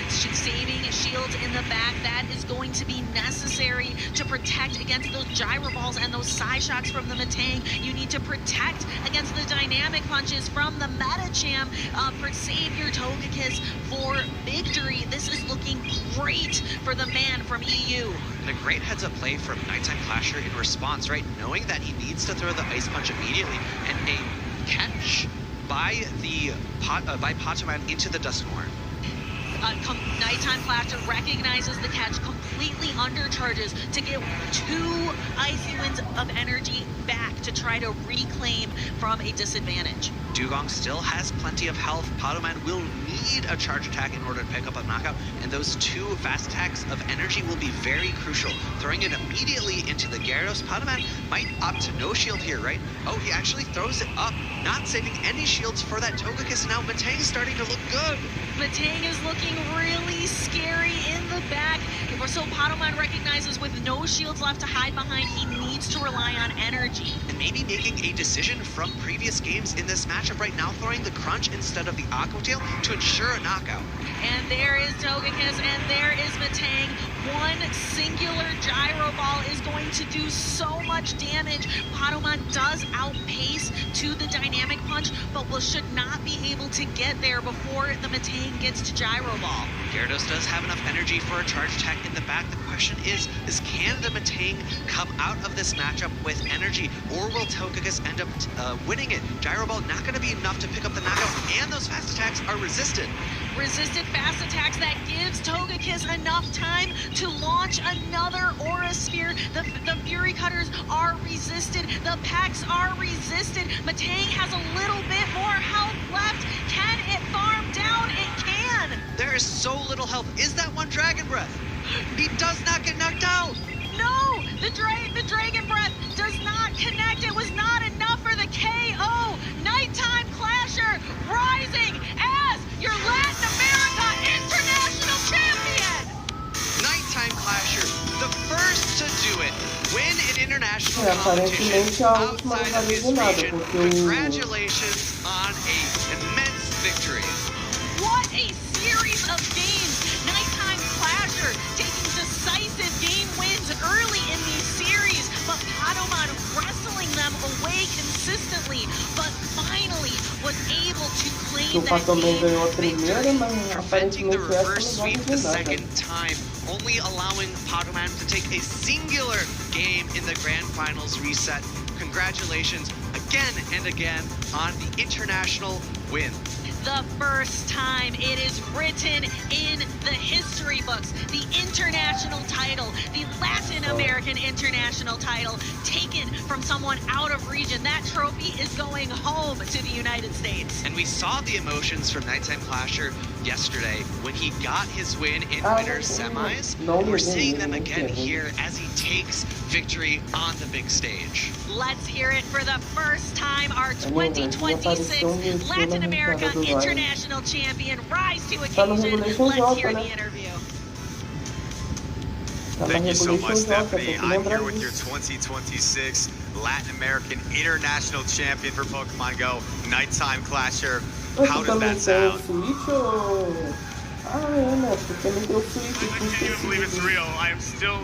Saving shields in the back, that is going to be necessary to protect against those Gyro Balls and those Psyshocks from the Metang. You need to protect against the Dynamic Punches from the Metacham. Save your Togekiss for victory. This is looking great for the man from EU.
And a great heads-up play from Nighttime Clasher in response, right? Knowing that he needs to throw the Ice Punch immediately, and a catch by Potoman into the Duskmore.
Nighttime Clasher recognizes the catch, completely undercharges to get 2 Icy Winds of energy back to try to reclaim from a disadvantage.
Dugong still has plenty of health. Potoman will need a charge attack in order to pick up a knockout, and those 2 fast attacks of energy will be very crucial. Throwing it immediately into the Gyarados, Potoman might opt to no shield here, right? Oh, he actually throws it up, not saving any shields for that Togekiss. Now Metang is starting to look good.
Metang is looking really scary in the back. So Potoman recognizes with no shields left to hide behind, he needs to rely on energy.
And maybe making a decision from previous games in this matchup right now, throwing the Crunch instead of the Aqua Tail to ensure a knockout.
And there is Togekiss, and there is Metang. One singular Gyro Ball is going to do so much damage. Potoman does outpace to the Dynamic Punch, but should not be able to get there before the Metang gets to Gyro Ball.
Gyarados does have enough energy for a charge attack in the back. The question is can the Metang come out of this matchup with energy, or will Togekiss end up winning it? Gyro Ball not going to be enough to pick up the knockout, and those fast attacks are resisted.
Resisted fast attacks, that gives Togekiss enough time to launch another Aura Sphere. The Fury Cutters are resisted. The Packs are resisted. Metang has a little bit more health left. Can it farm down? It can.
There is so little health. Is that one Dragon Breath? He does not get knocked out.
No, the Dragon Breath does not connect. It was not enough for the KO. Nighttime Clasher rising as your Latin America International Champion.
Nighttime Clasher, the first to do it. Win an international competition outside of his region. Congratulations on an immense victory.
What a series of games. Nighttime Clasher taking decisive game wins early in these series, but Potoman wrestling them away consistently, but finally was able to claim that game.
Preventing the reverse sweep the second time, only allowing Potoman to take a singular game in the Grand Finals reset. Congratulations again and again on the international win.
The first time it is written in the history books. The international title, the Latin American international title, taken from someone out of region. That trophy is going home to the United States.
And we saw the emotions from Nighttime Clasher yesterday when he got his win in winners semis. We're seeing them again here as he takes victory on the big stage.
Let's hear it for the first time. Our 2026 Latin America International Champion rise to occasion. Let's hear the interview.
Thank you so much, Stephanie. I'm here with your 2026 Latin American International Champion for Pokemon Go, Nighttime Clasher. How does that sound?
I can't even believe it's real. I am still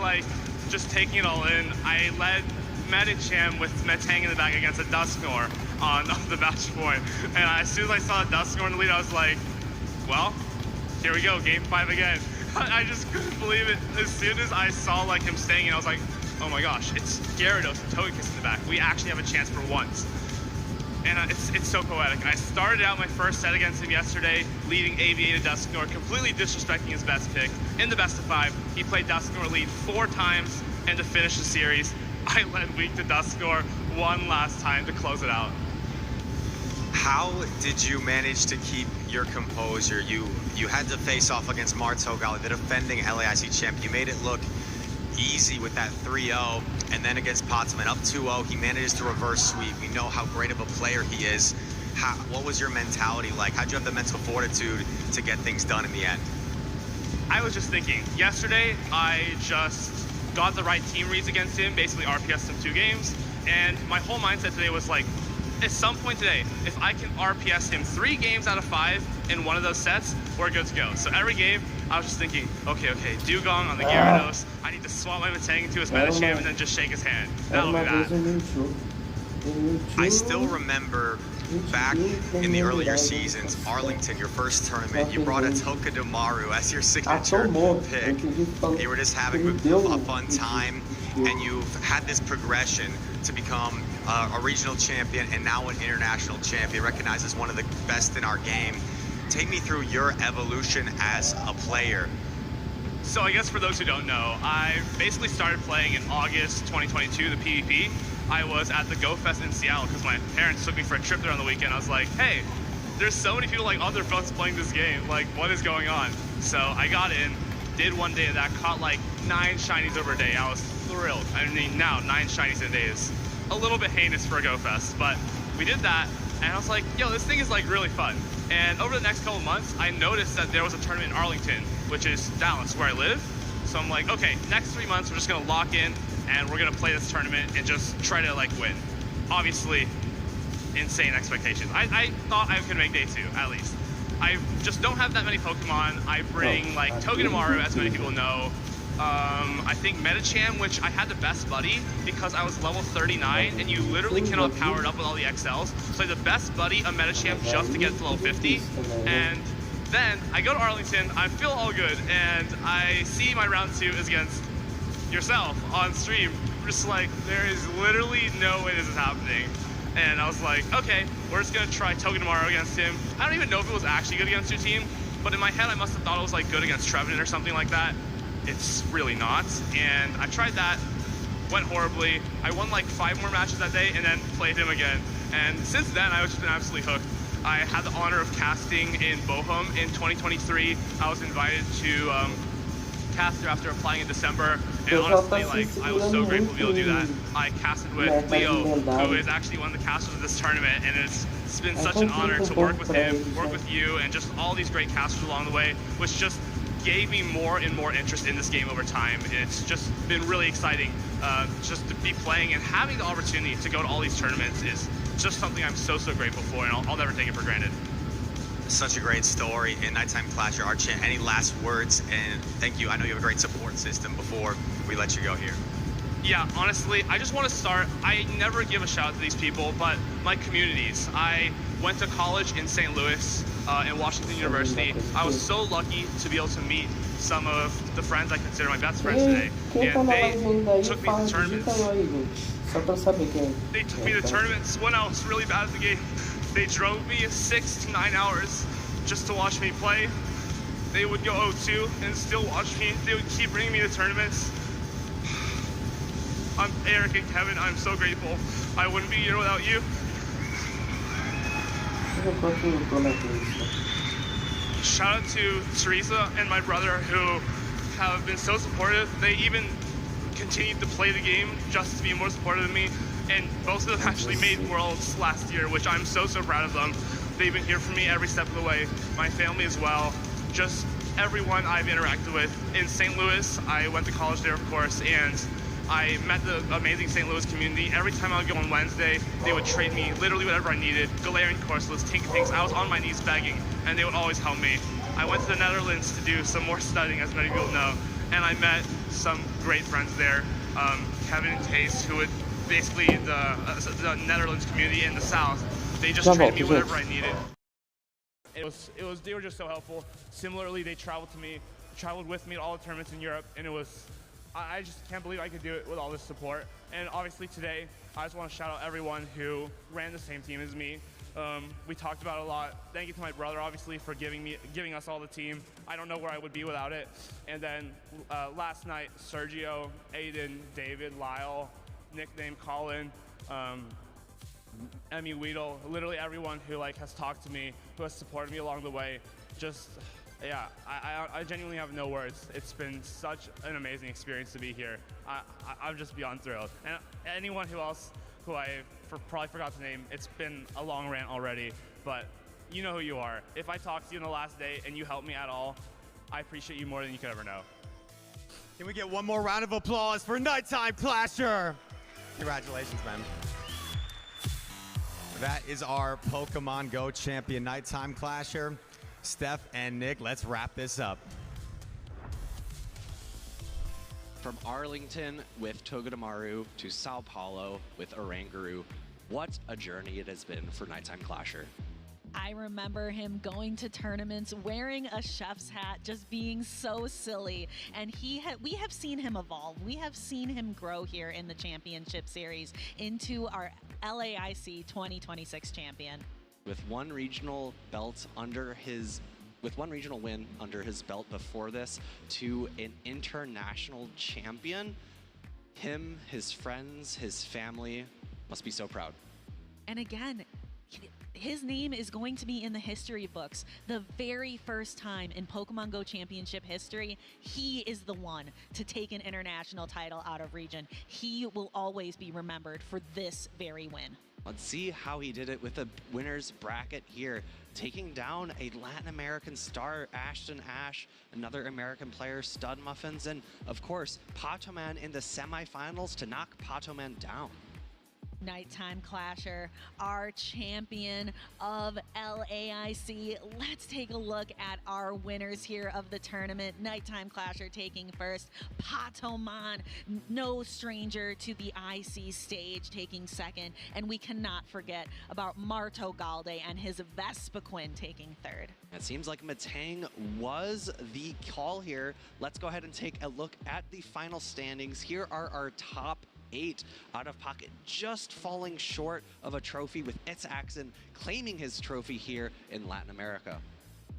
just taking it all in. I led Metacham with Metang in the back against a Dusknoir on the match point. And as soon as I saw a Dusknoir in the lead, I was like, well, here we go, game 5 again. I just couldn't believe it. As soon as I saw like him staying in, I was like, oh my gosh, it's Gyarados and Togekiss in the back. We actually have a chance for once. And it's so poetic. I started out my first set against him yesterday, leading AVA to Dusknoir, completely disrespecting his best pick. In the best of 5, he played Dusknoir lead 4 times, and to finish the series, I led weak to Dusknoir one last time to close it out.
How did you manage to keep your composure? You had to face off against Marto Gali, the defending LAIC champ. You made it look easy with that 3-0, and then against Potsman up 2-0, he manages to reverse sweep. We know how great of a player he is. What was your mentality like? How'd you have the mental fortitude to get things done in the end?
I was just thinking, yesterday I just got the right team reads against him, basically RPS'd him 2 games, and my whole mindset today was like, at some point today, if I can RPS him 3 games out of 5 in one of those sets, we're good to go. So every game, I was just thinking, okay, Dugong on the Gyarados, I need to swap my Metang to his Metacham and then just shake his hand. That'll be that.
I still remember back in the earlier seasons, Arlington, your first tournament, you brought a Togedemaru as your signature pick. You were just having a fun time, and you've had this progression to become a regional champion and now an international champion, recognized as one of the best in our game. Take me through your evolution as a player.
So I guess for those who don't know, I basically started playing in August 2022, the PvP. I was at the Go Fest in Seattle because my parents took me for a trip there on the weekend. I was like, hey, there's so many people like on their phones playing this game. Like, what is going on? So I got in, did one day of that, caught like 9 shinies over a day. I was thrilled. I mean, now 9 shinies in a day is a little bit heinous for a Go Fest, but we did that, and I was like, yo, this thing is like really fun. And over the next couple months, I noticed that there was a tournament in Arlington, which is Dallas, where I live. So I'm like, okay, next 3 months, we're just gonna lock in and we're gonna play this tournament and just try to like win. Obviously, insane expectations. I thought I could make day 2, at least. I just don't have that many Pokemon. I bring like Togedemaru, as many people know. I think Metacham, which I had the best buddy because I was level 39 and you literally cannot power it up with all the XLs. So I had the best buddy, a Metacham, just to get to level 50. And then I go to Arlington, I feel all good, and I see my round 2 is against yourself on stream. I'm just like, there is literally no way this is happening. And I was like, okay, we're just gonna try Togedemaru against him. I don't even know if it was actually good against your team, but in my head I must have thought it was like good against Trevenant or something like that. It's really not, and I tried that, went horribly. I won like 5 more matches that day and then played him again. And since then, I've just been absolutely hooked. I had the honor of casting in Bochum in 2023. I was invited to caster after applying in December, and honestly, like, I was so grateful to be able to do that. I casted with Leo, who is actually one of the casters of this tournament, and it's been such an honor to work with him, work with you, and just all these great casters along the way, which just gave me more and more interest in this game over time. It's just been really exciting just to be playing, and having the opportunity to go to all these tournaments is just something I'm so grateful for, and I'll never take it for granted.
Such a great story in Nighttime Clasher. Archant, any last words? And thank you. I know you have a great support system before we let you go here.
Yeah, honestly, I just want to start. I never give a shout out to these people, but my communities. I went to college in St. Louis, in Washington University. I was so lucky to be able to meet some of the friends I consider my best friends today. And they took me to tournaments. They took me to tournaments when I was really bad at the game. They drove me 6 to 9 hours just to watch me play. They would go 0-2 and still watch me. They would keep bringing me to tournaments. I'm Eric and Kevin, I'm so grateful. I wouldn't be here without you. Shout out to Teresa and my brother who have been so supportive. They even continued to play the game just to be more supportive of me. And both of them actually made Worlds last year, which I'm so proud of them. They've been here for me every step of the way. My family as well. Just everyone I've interacted with. In St. Louis, I went to college there, of course, and I met the amazing St. Louis community. Every time I would go on Wednesday, they would trade me literally whatever I needed. Galarian Corselets, Tinkatinks. I was on my knees begging, and they would always help me. I went to the Netherlands to do some more studying, as many people know, and I met some great friends there. Kevin and Tace, who would basically the Netherlands community in the south. They just traded me whatever I needed.
They were just so helpful. Similarly, they traveled with me to all the tournaments in Europe, and I just can't believe I could do it with all this support. And obviously today, I just want to shout out everyone who ran the same team as me. We talked about it a lot. Thank you to my brother, obviously, for giving us all the team. I don't know where I would be without it. And then last night, Sergio, Aiden, David, Lyle, nickname Colin, Emmy Weedle, literally everyone who has talked to me, who has supported me along the way. Yeah, I genuinely have no words. It's been such an amazing experience to be here. I'm just beyond thrilled. And anyone who I probably forgot to name, it's been a long rant already, but you know who you are. If I talked to you on the last day and you helped me at all, I appreciate you more than you could ever know.
Can we get one more round of applause for Nighttime Clasher? Congratulations, man. That is our Pokemon Go champion, Nighttime Clasher. Steph and Nick, let's wrap this up.
From Arlington with Togedemaru to Sao Paulo with Oranguru, what a journey it has been for Nighttime Clasher.
I remember him going to tournaments, wearing a chef's hat, just being so silly. And we have seen him evolve. We have seen him grow here in the championship series into our LAIC 2026 champion.
With one regional win under his belt before this to an international champion, him, his friends, his family must be so proud.
And again, his name is going to be in the history books. The very first time in Pokemon Go Championship history, he is the one to take an international title out of region. He will always be remembered for this very win.
Let's see how he did it with the winner's bracket here, taking down a Latin American star, Ashton Ash, another American player, Stud Muffins, and of course, Patoman in the semifinals to knock Patoman down.
Nighttime Clasher, our champion of LAIC. Let's take a look at our winners here of the tournament. Nighttime Clasher taking first. Patoman, no stranger to the IC stage, taking second. And we cannot forget about Marto Galde and his Vespiquen taking third.
It seems like Matang was the call here. Let's go ahead and take a look at the final standings. Here are our top 8 out of pocket, just falling short of a trophy, with Itzaxen claiming his trophy here in Latin America.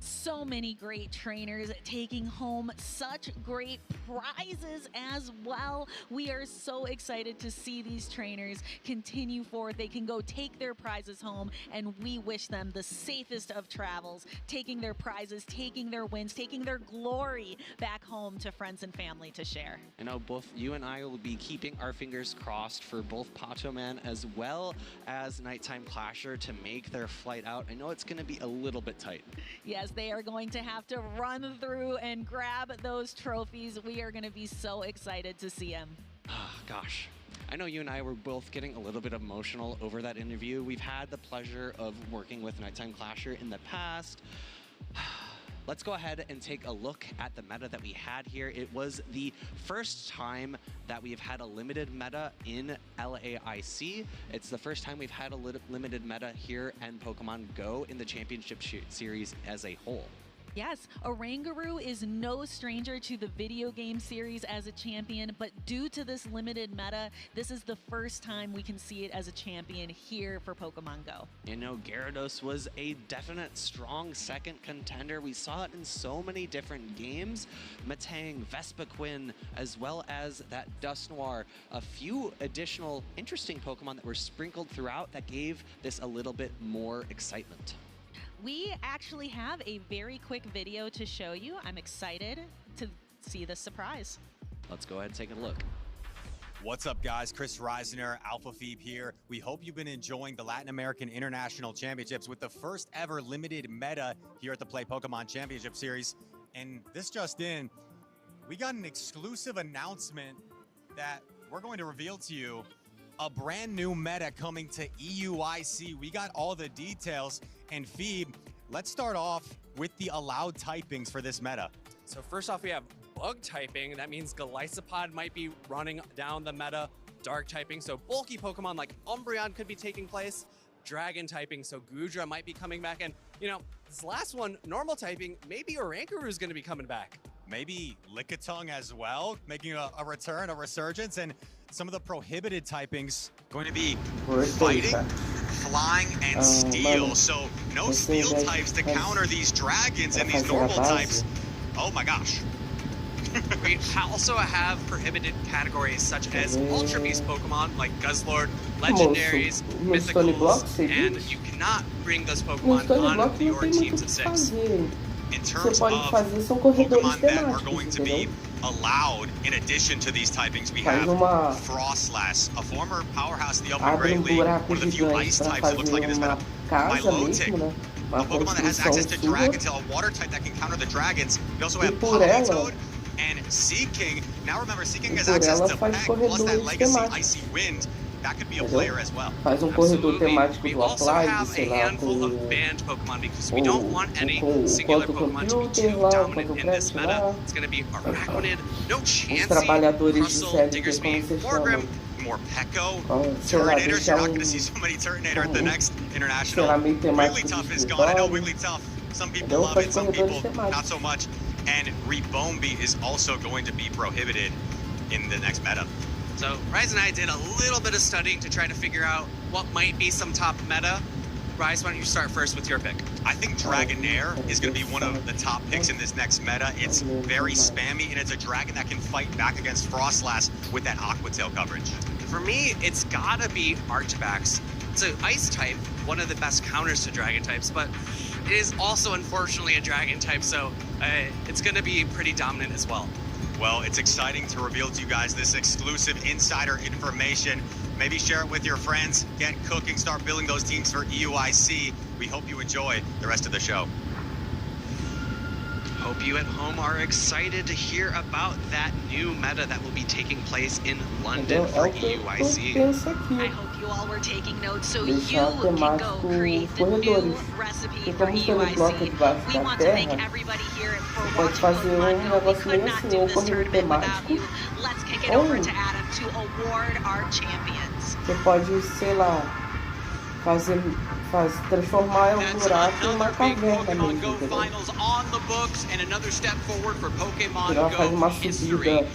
So many great trainers taking home such great prizes as well. We are so excited to see these trainers continue forward. They can go take their prizes home, and we wish them the safest of travels, taking their prizes, taking their wins, taking their glory back home to friends and family to share.
I know both you and I will be keeping our fingers crossed for both Patoman as well as Nighttime Clasher to make their flight out. I know it's going to be a little bit tight.
Yes, they are going to have to run through and grab those trophies. We are going to be so excited to see them.
Gosh. I know you and I were both getting a little bit emotional over that interview. We've had the pleasure of working with Nighttime Clasher in the past. Let's go ahead and take a look at the meta that we had here. It was the first time that we've had a limited meta in LAIC. It's the first time we've had a limited meta here in Pokemon Go in the championship series as a whole.
Yes, Oranguru is no stranger to the video game series as a champion, but due to this limited meta, this is the first time we can see it as a champion here for Pokemon Go.
You know, Gyarados was a definite strong second contender. We saw it in so many different games. Matang, Vespiquen, as well as that Dusknoir. A few additional interesting Pokemon that were sprinkled throughout that gave this a little bit more excitement.
We actually have a very quick video to show you. I'm excited to see the surprise.
Let's go ahead and take a look.
What's up, guys? Chris Reisner, Alpha Phoebe here. We hope you've been enjoying the Latin American International Championships with the first ever limited meta here at the Play Pokemon Championship Series. And this just in, we got an exclusive announcement that we're going to reveal to you. A brand new meta coming to EUIC. We got all the details. And Phoebe, let's start off with the allowed typings for this meta.
So first off, we have bug typing. That means Golisopod might be running down the meta. Dark typing, so bulky Pokemon like Umbreon could be taking place. Dragon typing, so Goodra might be coming back. And, you know, this last one, normal typing, maybe Orankuru is going to be coming back.
Maybe Lickitung as well, making a return, a resurgence, and some of the prohibited typings going to be fighting, flying, and steel. So no steel types to counter these dragons and these normal types. Oh my gosh.
We also have prohibited categories such as Ultra Beast Pokemon like Guzzlord, Legendaries, Mythicals, and you cannot bring those Pokemon on your teams of 6.
In terms of Pokemon that are going to be allowed in addition to these typings, we have Frostlass, a former powerhouse in the Open Great League, one of the few ice types it looks like in this meta. Milotic, a Pokemon that has access to Dragon Tail, a water type that can counter the dragons. We also have Politoed and Seaking. Now remember, Seaking has access to Peck plus that Legacy Icy Wind. That could be a player as well.
We also have a handful of banned Pokemon because we don't want any singular Pokemon to be too dominant in this meta. It's going to be Araquanid, no Chansey, Crustle, Diggersby, Morgrim, more Pekko, Turtonators. You're not going to see so many Turtonator at the next international. Wigglytuff is gone. I know Wigglytuff. Some people love it, some people not so much. And Rebombi is also going to be prohibited in the next meta. So Rise and I did a little bit of studying to try to figure out what might be some top meta. Rise, why don't you start first with your pick?
I think Dragonair is going to be one of the top picks in this next meta. It's very spammy, and it's a dragon that can fight back against Frostlass with that Aqua Tail coverage.
For me, it's gotta be Archbax. It's an ice type, one of the best counters to dragon types, but it is also unfortunately a dragon type, so it's going to be pretty dominant as well.
Well, it's exciting to reveal to you guys this exclusive insider information. Maybe share it with your friends, get cooking, start building those teams for EUIC. We hope you enjoy the rest of the show.
Hope you at home are excited to hear about that new meta that will be taking place in London for EUIC.
I hope you all were taking notes so you can go create the new recipe for EUIC. We want to thank everybody here for watching Pokemon Go. We could not do this tournament without you. Let's kick it over to Adam to award our champions.
Você pode, sei lá, transformar um buraco em uma caverna mesmo, entendeu? Ela faz uma subida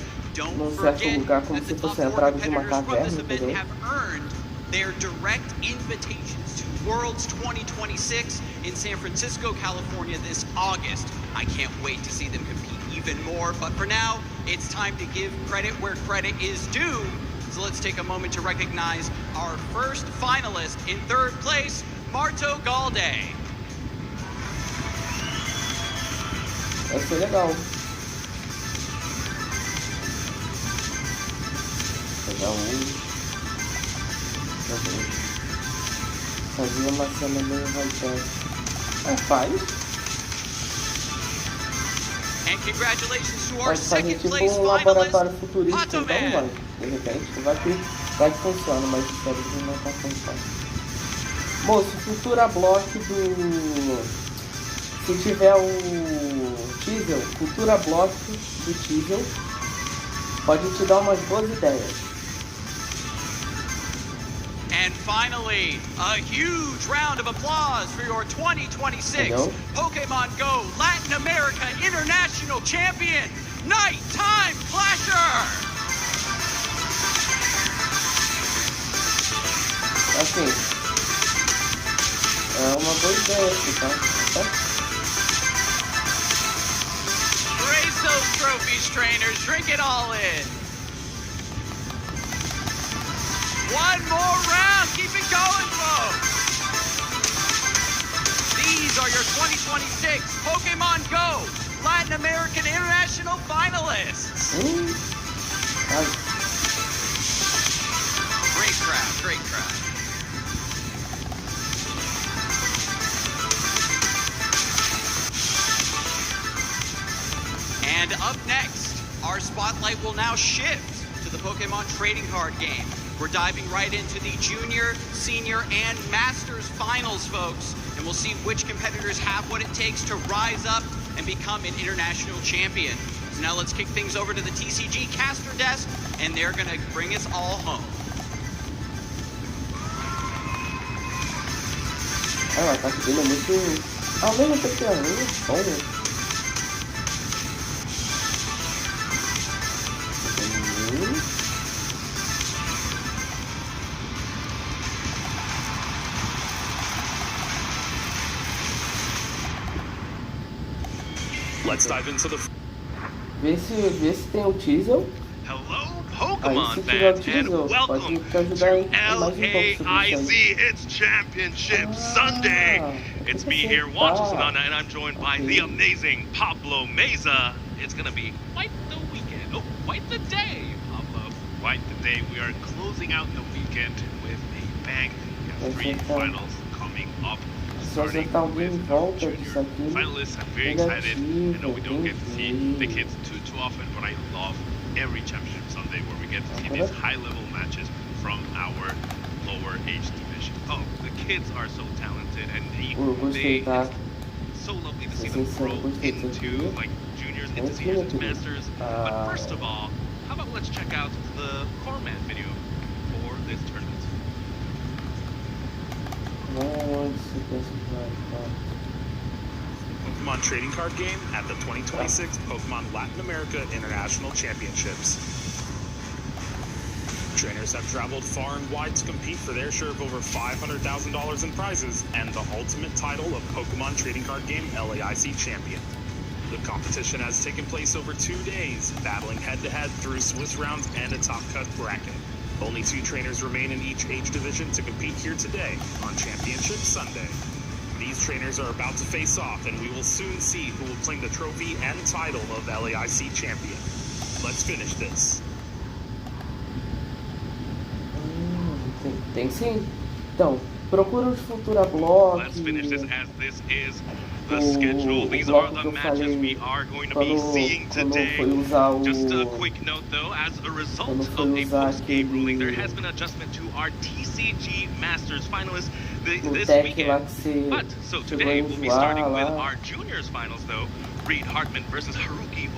num certo lugar como se fosse a entrada de uma caverna, entendeu?
Their direct invitations to Worlds 2026 in San Francisco, California this August. I can't wait to see them compete even more, but for now, it's time to give credit where credit is due. So let's take a moment to recognize our first finalist in third place, Marto Galde.
Vai ser legal. Pegar fazer uma cena meio high-tech. Faz.
And congratulations to our
Pode fazer
second
tipo
place
laboratório
finalist,
futurista, então
Patoman.
vai. De repente vai que funciona, mas espero que não tá funcionando. Moço, Futura Block do... Se tiver o Teasel, Futura Block do Teasel, pode te dar umas boas ideias.
And finally, a huge round of applause for your 2026 Pokemon Go Latin America International Champion, Nighttime Clasher!
Assim, é uma boa ideia aqui, tá?
Raise those trophies, trainers. Drink it all in. One more round. Keep it going, folks. These are your 2026 Pokemon Go Latin American International finalists. Great crowd, great crowd. And up next, our spotlight will now shift to the Pokemon trading card game. We're diving right into the Junior, Senior, and Masters finals, folks. And we'll see which competitors have what it takes to rise up and become an international champion. So now let's kick things over to the TCG caster desk, and they're gonna bring us all home.
O ataque dele é muito
Ao mesmo tempo que é muito bom.
Let's dive into the.
Vê se tem o teaser.
Hello, Pokemon fans, and welcome to LAIC. It's Championship Sunday. It's me here, Wanchesonana, and I'm joined by the amazing Pablo Meza. It's gonna be quite the weekend. Oh, quite the day, Pablo. Quite the day. We are closing out the weekend with a bang. We have 3 finals coming up. Starting with our junior finalists. I'm very excited. I know we don't get to see the kids too often, but I love every Championship Sunday where we get to see these high-level matches from our lower age division. Oh, the kids are so talented, and it's so lovely to see them grow into like juniors, into seniors, into masters. But first of all, how about let's check out the format video for this tournament.
Pokemon trading card game at the 2026 Pokemon Latin America International Championships. Trainers have traveled far and wide to compete for their share of over $500,000 in prizes and the ultimate title of Pokemon trading card game LAIC champion. The competition has taken place over 2 days, battling head-to-head through Swiss rounds and a top-cut bracket. Only 2 trainers remain in each age division to compete here today on Championship Sunday. These trainers are about to face off, and we will soon see who will claim the trophy and title of LAIC champion. Let's finish this.
Tem sim. Então, procura os Futura Block.
Let's finish this as this is the schedule. These are the matches we are going to be seeing today. Just a quick note though, as a result of a post-game ruling, there has been adjustment to our TCG Masters finalists this weekend. But, so today we'll be starting with our juniors finals though. Reed Hartman versus Haruki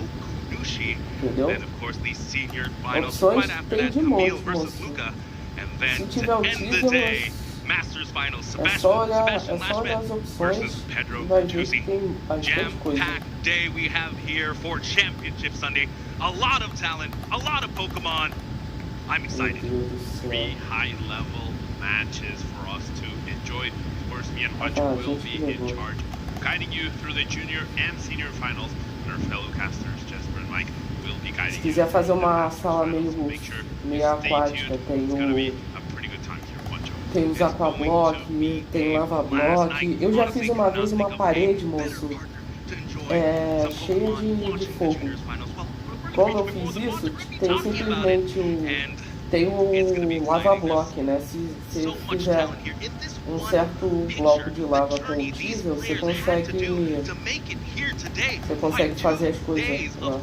Okunushi. Then of course the senior finals right after that, Camille versus Luca. And then to end the day, Masters Finals, Sebastian Lashman versus Pedro Bertuzzi. Jam-packed day we have here for Championship Sunday. A lot of talent, a lot of Pokemon. I'm excited. 3 high-level matches for us to enjoy. Of course, me and Hunter will be in charge, guiding you through the junior and senior finals. And our fellow casters, Jesper and Mike, will be guiding you.
Se quiser fazer uma sala meio aquática, tem os Aquablock, tem Lava Block. Eu já fiz uma vez uma parede, moço, cheia de fogo. Como eu fiz isso, tem simplesmente tem um Lava Block, né? Se você fizer um certo bloco de lava com o diesel, você consegue fazer as coisas lá.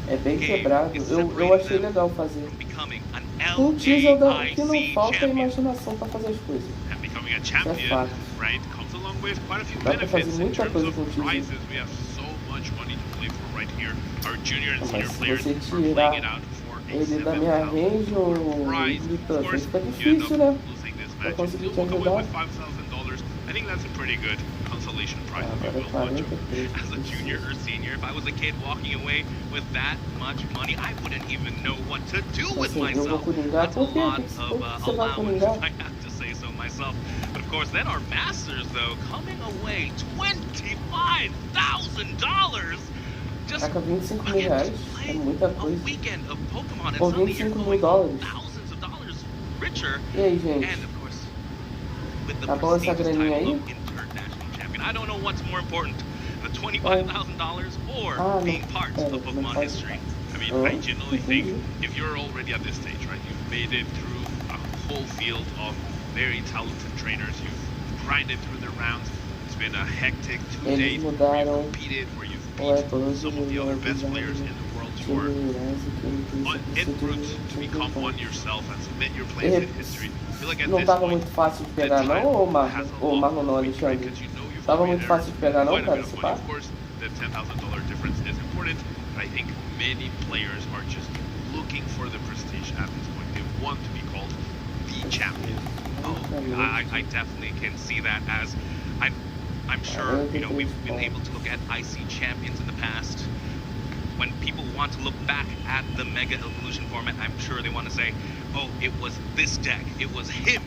É bem quebrado, eu achei legal fazer. Um teaser que não falta imaginação para fazer as coisas. Isso é fato. Dá para fazer muita coisa com o teaser. Mas se você tirar ele da minha range ou gritando, fica difícil, né? Pra conseguir te ajudar.
I think that's a pretty good consolation prize if you will, Hunter. As a junior or senior, if I was a kid walking away with that much money, I wouldn't even know what to do with myself. That's a lot of allowance, if I have to say so myself. But of course, then our masters, though, coming away $25,000. Just
R$25.000 é muita coisa. Por $25.000.
Richer.
E aí, gente? Tá bom essa graninha aí?
I don't know what's more important, the $25,000 or being part of Pokemon history. I mean, I genuinely think if you're already at this stage, right, you've made it through a whole field of very talented trainers, you've grinded through the rounds, it's been a hectic 2 days where you've competed, where you've beat some of the other best players in the world tour. But en route to become one yourself and submit your place in history.
Não tava muito fácil de pegar não, ou Marlon não, Alexandre? Tava muito fácil de pegar não, cara, esse par?
The $10,000 difference is important, but I think many players are just looking for the prestige at this point. They want to be called the champion. Oh, I definitely can see that, as I'm sure, you know, we've been able to look at IC champions in the past. When people want to look back at the Mega Evolution format, I'm sure they want to say, oh, it was this deck, it was him.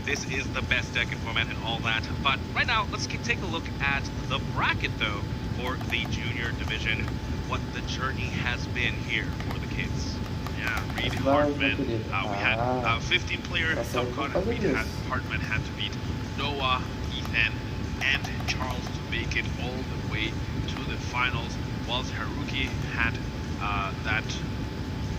This is the best deck in format and all that. But right now, let's take a look at the bracket, though, for the junior division. What the journey has been here for the kids.
Yeah, Reed Hartman. We had 15-player top card, and Reed Hartman had to beat Noah, Ethan, and Charles to make it all the way to the finals, whilst Haruki had that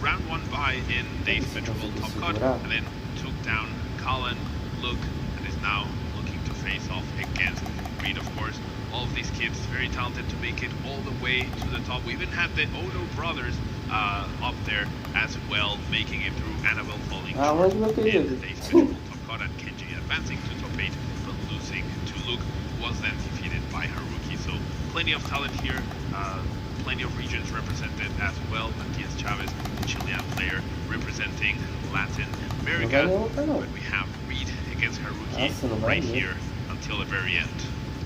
round 1 bye in Dave's Metro World top card, and then took down Colin, Luke, and is now looking to face off against Reed, of course. All of these kids very talented to make it all the way to the top. We even had the Ono brothers up there as well, making it through. Annabelle falling short in Dave's Metro World top card, and Kenji advancing to top 8, but losing to Luke, who was then defeated by Haruki. So plenty of talent here, plenty of regions represented as well. Matias Chavez, Chilean player, representing Latin America. But we have Reed against Haruki right here until the very end.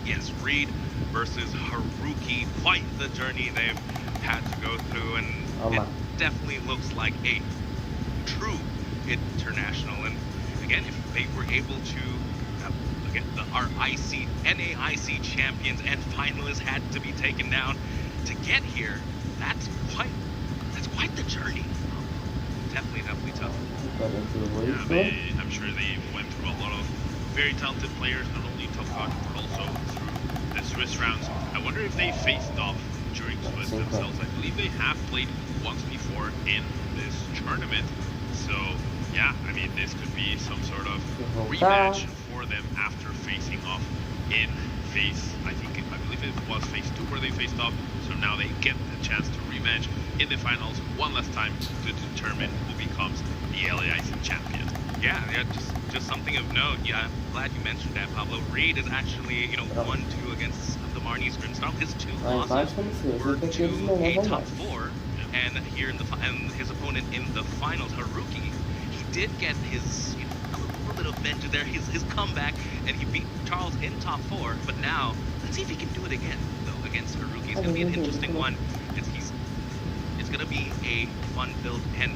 Yes, Reed versus Haruki. Quite the journey they've had to go through, and it definitely looks like a true international. And again, if they were able to again, our NAIC champions and finalists had to be taken down to get here, that's quite the journey. Definitely tough. Yeah, I'm sure they went through a lot of very talented players, not only top card, but also through the Swiss rounds. I wonder if they faced off during Swiss themselves. I believe they have played once before in this tournament. So yeah, I mean, this could be some sort of rematch for them after facing off in I believe it was phase 2 where they faced off. So now they get the chance to rematch in the finals one last time to determine who becomes the LAIC champion.
Yeah, just something of note. Yeah, I'm glad you mentioned that, Pablo. Reed is actually, 1-2 against the Marnies Grimstone. His 2 losses were to a top 4, and here and his opponent in the finals, Haruki, he did get his a little bit of vengeance there, his comeback, and he beat Charles in top 4. But now let's see if he can do it again, though, against Haruki. It's gonna be an interesting one. It's gonna be a fun-filled and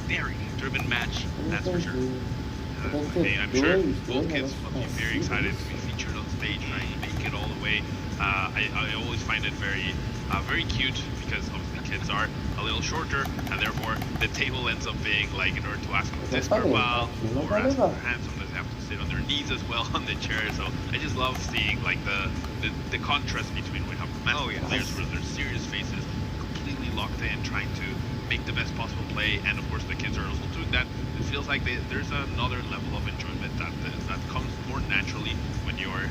very driven match, that's for sure.
I'm sure both kids will be very excited to be featured on stage, right? Make it all the way. I always find it very cute, because obviously kids are a little shorter, and therefore the table ends up being like, in order to ask them to disc for a while, or ask for their hands, sometimes they have to sit on their knees as well on the chair. So I just love seeing like the contrast between when we have players with their serious faces, completely locked in, trying to make the best possible play, and of course the kids are also doing that. It feels like there's another level of enjoyment that comes more naturally when you're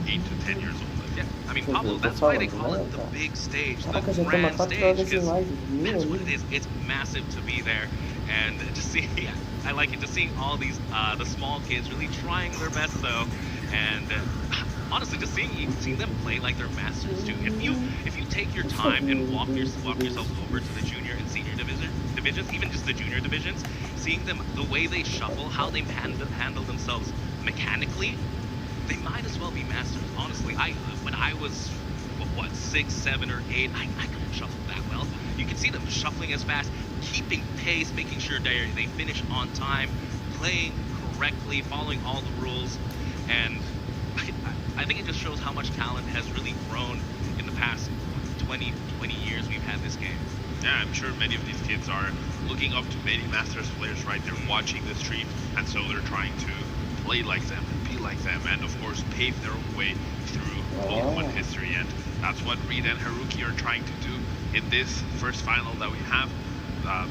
8 to 10 years old.
Yeah, I mean, Pablo, that's why they call it the big stage, the grand stage, because that's what it is. It's massive to be there, and to see, I like it, just seeing all these, the small kids really trying their best, though, and honestly, just seeing them play like they're masters, too. If you take your time and walk yourself over to the junior and senior divisions, even just the junior divisions, seeing them, the way they shuffle, how they handle themselves mechanically, they might as well be masters. Honestly, when I was 6, 7, or 8, I couldn't shuffle that well. You can see them shuffling as fast, keeping pace, making sure they finish on time, playing correctly, following all the rules, and I think it just shows how much talent has really grown in the past 20 years we've had this game.
Yeah, I'm sure many of these kids are looking up to many Masters players, right? They're watching the stream, and so they're trying to play like them, be like them, and of course pave their own way through Pokemon history. And that's what Reed and Haruki are trying to do in this first final that we have.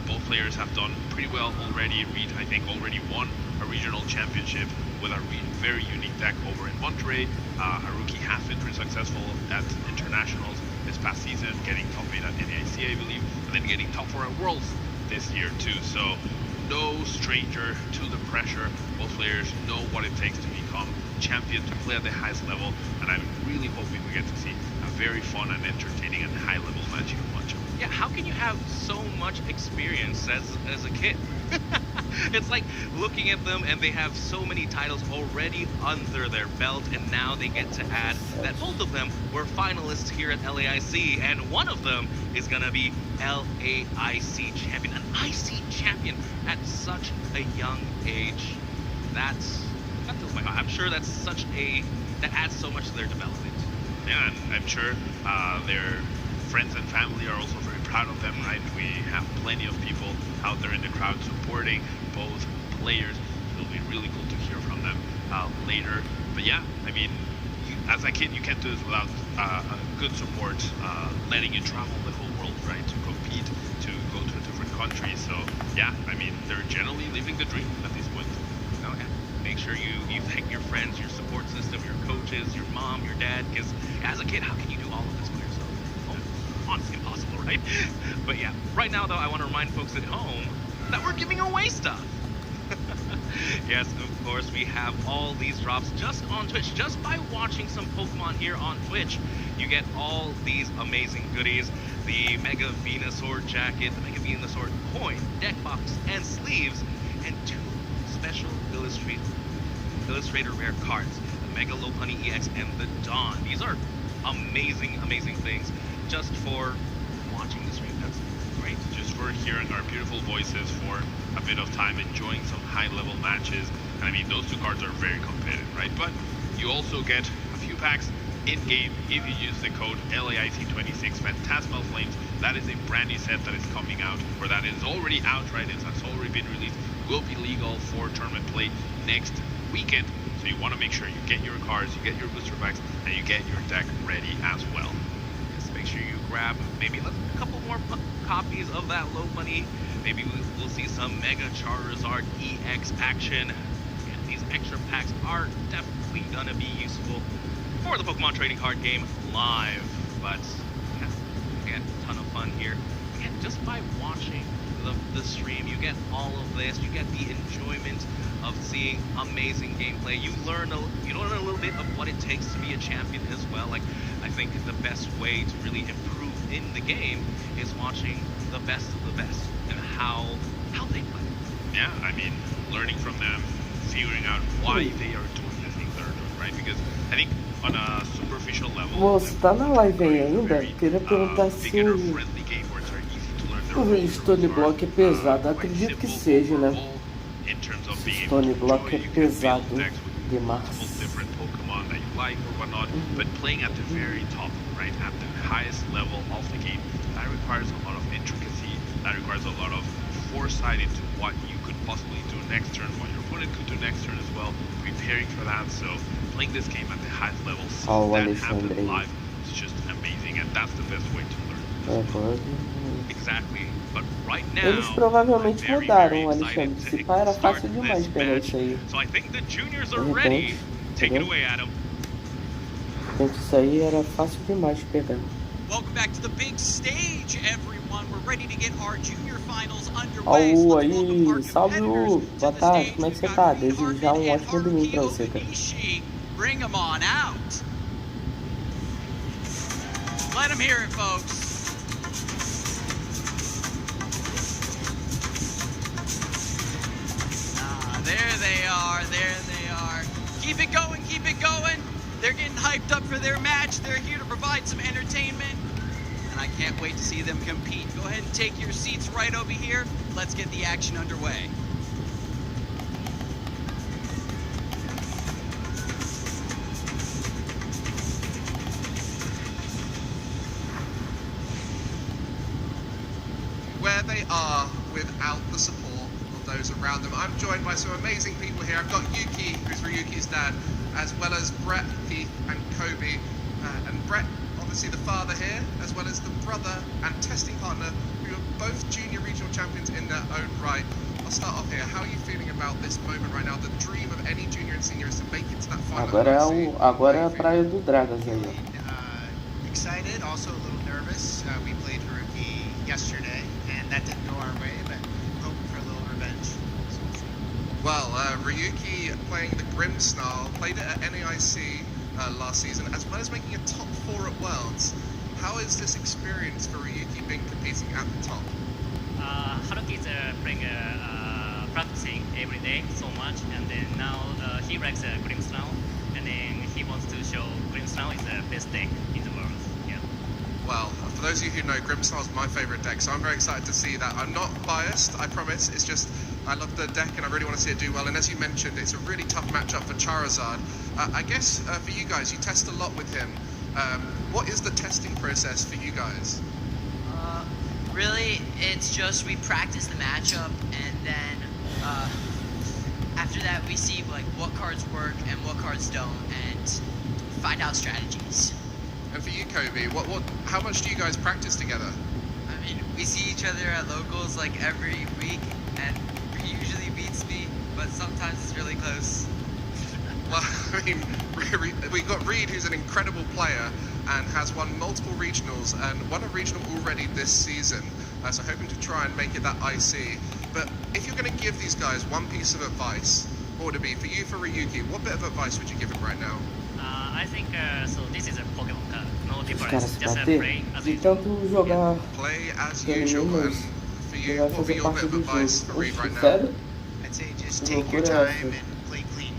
Both players have done pretty well already. Reed, I think, already won a regional championship with a very unique deck over in Monterey. Haruki has been pretty successful at internationals this past season, getting top 8 at NAIC, I believe, and then getting top 4 at Worlds this year too. So no stranger to the pressure. Both players know what it takes to become champion, to play at the highest level, and I'm really hoping we get to see a very fun and entertaining and high level match here in Mancho.
Yeah, how can you have so much experience as a kid?
It's like looking at them and they have so many titles already under their belt, and now they get to add that both of them were finalists here at LAIC, and one of them is gonna be LAIC champion, an IC champion at such a young age. That fills my heart. I'm sure that adds so much to their development.
Yeah, and I'm sure their friends and family are also very proud of them, right? We have plenty of people out there in the crowd supporting both players. It'll be really cool to hear from them later. But yeah, I mean, as a kid, you can't do this without good support, letting you travel the whole world, right? To compete, to go to a different country. So yeah, I mean, they're generally living the dream at this point.
Okay. Make sure you thank your friends, your support system, your coaches, your mom, your dad, because as a kid, how can you do all of this by yourself? Oh, honestly impossible, right? But yeah, right now though, I want to remind folks at home that we're giving away stuff. Yes, of course, we have all these drops just on Twitch. Just by watching some Pokemon here on Twitch, you get all these amazing goodies. The Mega Venusaur jacket, the Mega Venusaur coin, deck box, and sleeves, and 2 special Illustrator rare cards, the Mega Lopunny EX and the Dawn. These are amazing, amazing things just for watching the stream. That's great.
Just for hearing our beautiful voices for a bit of time, enjoying some high-level matches. And I mean, those 2 cards are very competitive, right? But you also get a few packs in-game if you use the code LAIC26 Phantasmal Flames. That is a brand new set that is coming out, or that is already out, right? It has already been released. Will be legal for tournament play next weekend. So you want to make sure you get your cards, you get your booster packs, and you get your deck ready as well.
Just make sure you grab maybe a couple more copies of that Lopunny. Maybe we'll see some Mega Charizard EX action. And these extra packs are definitely going to be useful for the Pokemon trading card game live. But yeah, again, a ton of fun here. Again, just by watching the stream, you get all of this. You get the enjoyment of seeing amazing gameplay. You learn a little bit of what it takes to be a champion as well. Like, I think the best way to really improve in the game is watching the best of the best and how they play.
Yeah, I mean, learning from them, figuring out why they are doing the things they're doing, right? Because I think on a superficial level,
Moço, tá na live aí ainda? Queria perguntar se o Stone Block é pesado. Acredito que seja, né? Stone Block é pesado demais.
Different Pokemon that you like or whatnot, but playing at the very top, right, at the highest level of the game, that requires a lot of intricacy. That requires a lot of foresight into what you could possibly do next turn, what your opponent could do next turn as well, preparing for that. So playing this game at the highest level, seeing that happen live is just amazing, and that's the best way to learn.
Exactly. But right now,
eles provavelmente mudaram, Alexandre. Se pá, era fácil demais pegar isso aí.
So I think the juniors are ready. Take it away, Adam.
Isso aí era fácil demais de pegar.
Welcome back to the big stage, everyone. We're ready to get our junior finals underway.
Au, aí, salve, boa tarde, como é que você tá? Desejo já ótimo domingo pra você, cara.
Bring them on out. Let them hear it, folks. There they are, there they are. Keep it going, keep it going. They're getting hyped up for their match. They're here to provide some entertainment. And I can't wait to see them compete. Go ahead and take your seats right over here. Let's get the action underway.
Where they are without the support those around them. I'm joined by some amazing people here. I've got Yuki, who's Ryuki's dad, as well as Brett, Heath, and Kobe. And Brett, obviously the father here, as well as the brother and testing partner, who are both junior regional champions in their own right. I'll start off here. How are you feeling about this moment right now? The dream of any junior and senior is to make it to that final.
Agora é a praia do Dragas aí.
Excited, also a little nervous. We played Haruki yesterday, and that didn't go our way, but hoping for a little revenge.
Well, Ryuki playing the Grimmsnarl, played it at NAIC last season, as well as making a top 4 at Worlds. How is this experience for Ryuki being competing at the top?
Haruki is playing
practicing every day so much, and then now he likes Grimstone, and then he wants to show Grimstone is the best deck in the world. Yeah.
Well, for those of you who know, Grimstone is my favorite deck, so I'm very excited to see that. I'm not biased, I promise. It's just I love the deck and I really want to see it do well. And as you mentioned, it's a really tough matchup for Charizard. I guess for you guys, you test a lot with him. What is the testing process for you guys?
Really, it's just we practice the matchup, and then after that we see like what cards work and what cards don't, and find out strategies.
And for you, Kobe, how much do you guys practice together?
I mean, we see each other at locals like every week, and he usually beats me, but sometimes it's really close.
Well, I mean, we've got Reed, who's an incredible player and has won multiple regionals and won a regional already this season. So hoping to try and make it that IC. But if you're going to give these guys one piece of advice, what would it be? For you, for Ryuki, what bit of advice would you give him right now?
I think so. This is a Pokemon card. No
Os
difference.
caras
Just
bater
play as
de
usual.
tanto jogar
Play as usual. And for you, what would be your bit of advice for Reed right now?
Sério?
I'd say just
Que
take your
loucura é
time
essa?
and play clean.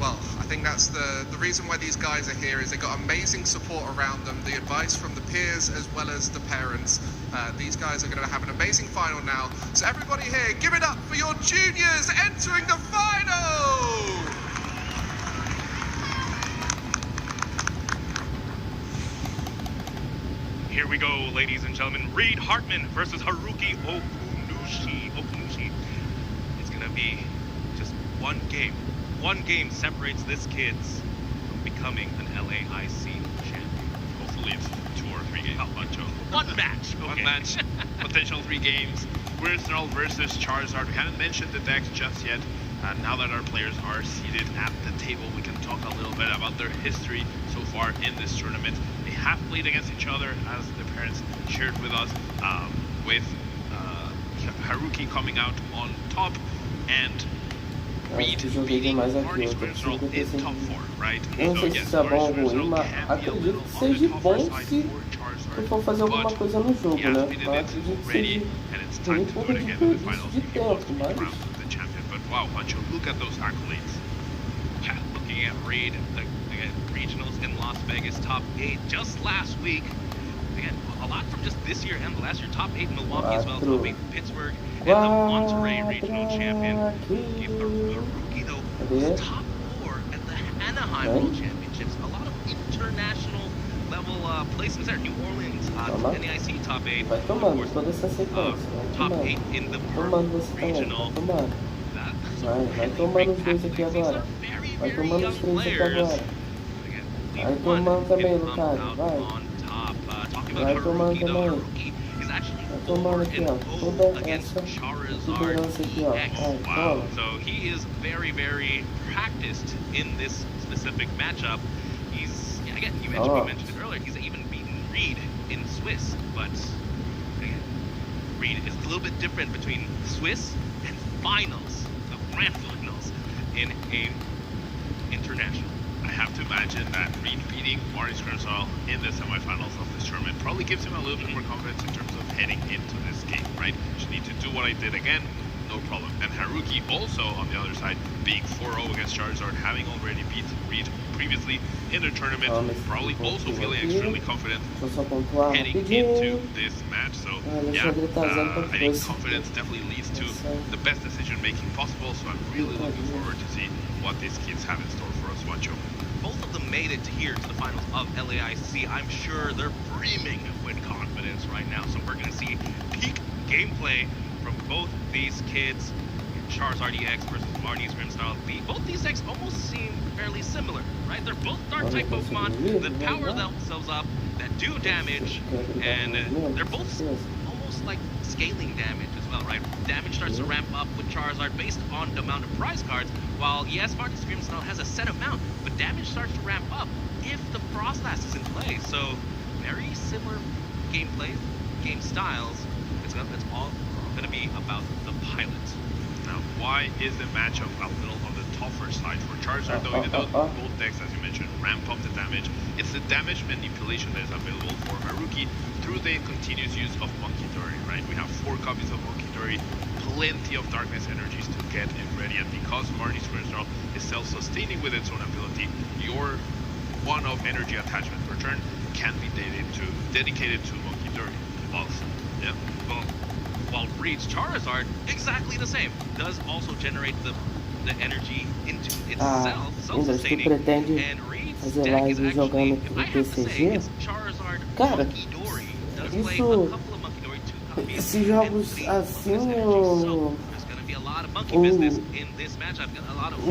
Well, I think that's the reason why these guys are here is they got amazing support around them, the advice from the peers as well as the parents. These guys are going to have an amazing final now. So everybody here, give it up for your juniors entering the final!
Here we go, ladies and gentlemen. Reed Hartman versus Haruki Okunushi. It's gonna be just one game. One game separates this kid's from becoming an LAIC champion.
Hopefully it's 2 or 3 games.
One match. Okay.
One match. Potential 3 games. Grimstone versus Charizard. We haven't mentioned the decks just yet. Now that our players are seated at the table, we can talk a little bit about their history so far in this tournament. They have played against each other, as the parents shared with us, with Haruki coming out on top and Reed beating Marty's Grimstone in top 4, right?
Eu não sei se isso é bom ou ruim, mas acredito que seja bom se for fazer alguma coisa no jogo, né? Mas acredito que seja ruim por desperdício de tempo, mas...
Wow, Pancho, look at those accolades.
Yeah, looking at Reed, again, regionals in Las Vegas, top 8 just last week. Again, a lot from just this year and last year, top 8 in Milwaukee as well, top 8 in Pittsburgh, and the Monterey regional champion. Haruki, though, was top 4 at the Anaheim World Championships. A lot of international level placements there. New Orleans, NAIC top 8.
Vai tomando toda essa sequência.
Top 8 in the regional.
Vai tomando os dois aqui agora. Vai tomando os 3 aqui agora. Vai tomando também, Lucario. Vai. Vai tomando também. Vai tomando aqui, ó. Toda essa segurança aqui, ó. Vai, toma.
So he is very, very practiced in this specific matchup. He's, again, you mentioned it earlier, he's even beaten Reed in Swiss, but again, Reed is a little bit different between Swiss and finals. Grand finals in a international.
I have to imagine that Reed beating Marty's Grimstone in the semifinals of this tournament probably gives him a little bit more confidence in terms of heading into this game, right? Just need to do what I did again, no problem. And Haruki also on the other side, being 4-0 against Charizard, having already beat Reed previously in the tournament, probably also feeling extremely confident heading into this match. So yeah, I think confidence definitely leads to the best decision making possible. So I'm really looking forward to see what these kids have in store for us, Wancho.
Both of them made it here to the finals of LAIC. I'm sure they're brimming with confidence right now. So we're going to see peak gameplay from both these kids. Charizard EX versus Marty's Grimstone. Both these decks almost seem fairly similar, right? They're both Dark-type Pokemon that power themselves up, that do damage, and they're both almost like scaling damage as well, right? Damage starts to ramp up with Charizard based on the amount of prize cards, while yes, Marty's Grimstone has a set amount, but damage starts to ramp up if the Frostlass is in play. So very similar gameplay, game styles. It's all going to be about the pilot.
Now, why is the matchup a little on the tougher side for Charizard, though, even though both decks, as you mentioned, ramp up the damage? It's the damage manipulation that is available for Haruki through the continuous use of Monkey Dory, right? We have 4 copies of Monkey Dory, plenty of Darkness energies to get it ready, and because Marty's Crystal is self-sustaining with its own ability, your 1 of energy attachment per turn can be dedicated to Monkey Dory also. Yeah.
While Reed's Charizard, exactly the same, does also generate the energy into itself, self-sustaining, and Reed's
fazer
deck is
live
actually,
jogando
if I have to say,
PCG,
it's Charizard,
cara,
Monkey Dory, does play a
isso,
couple of Monkey Dory, 2 copies,
esses jogos assim, eu,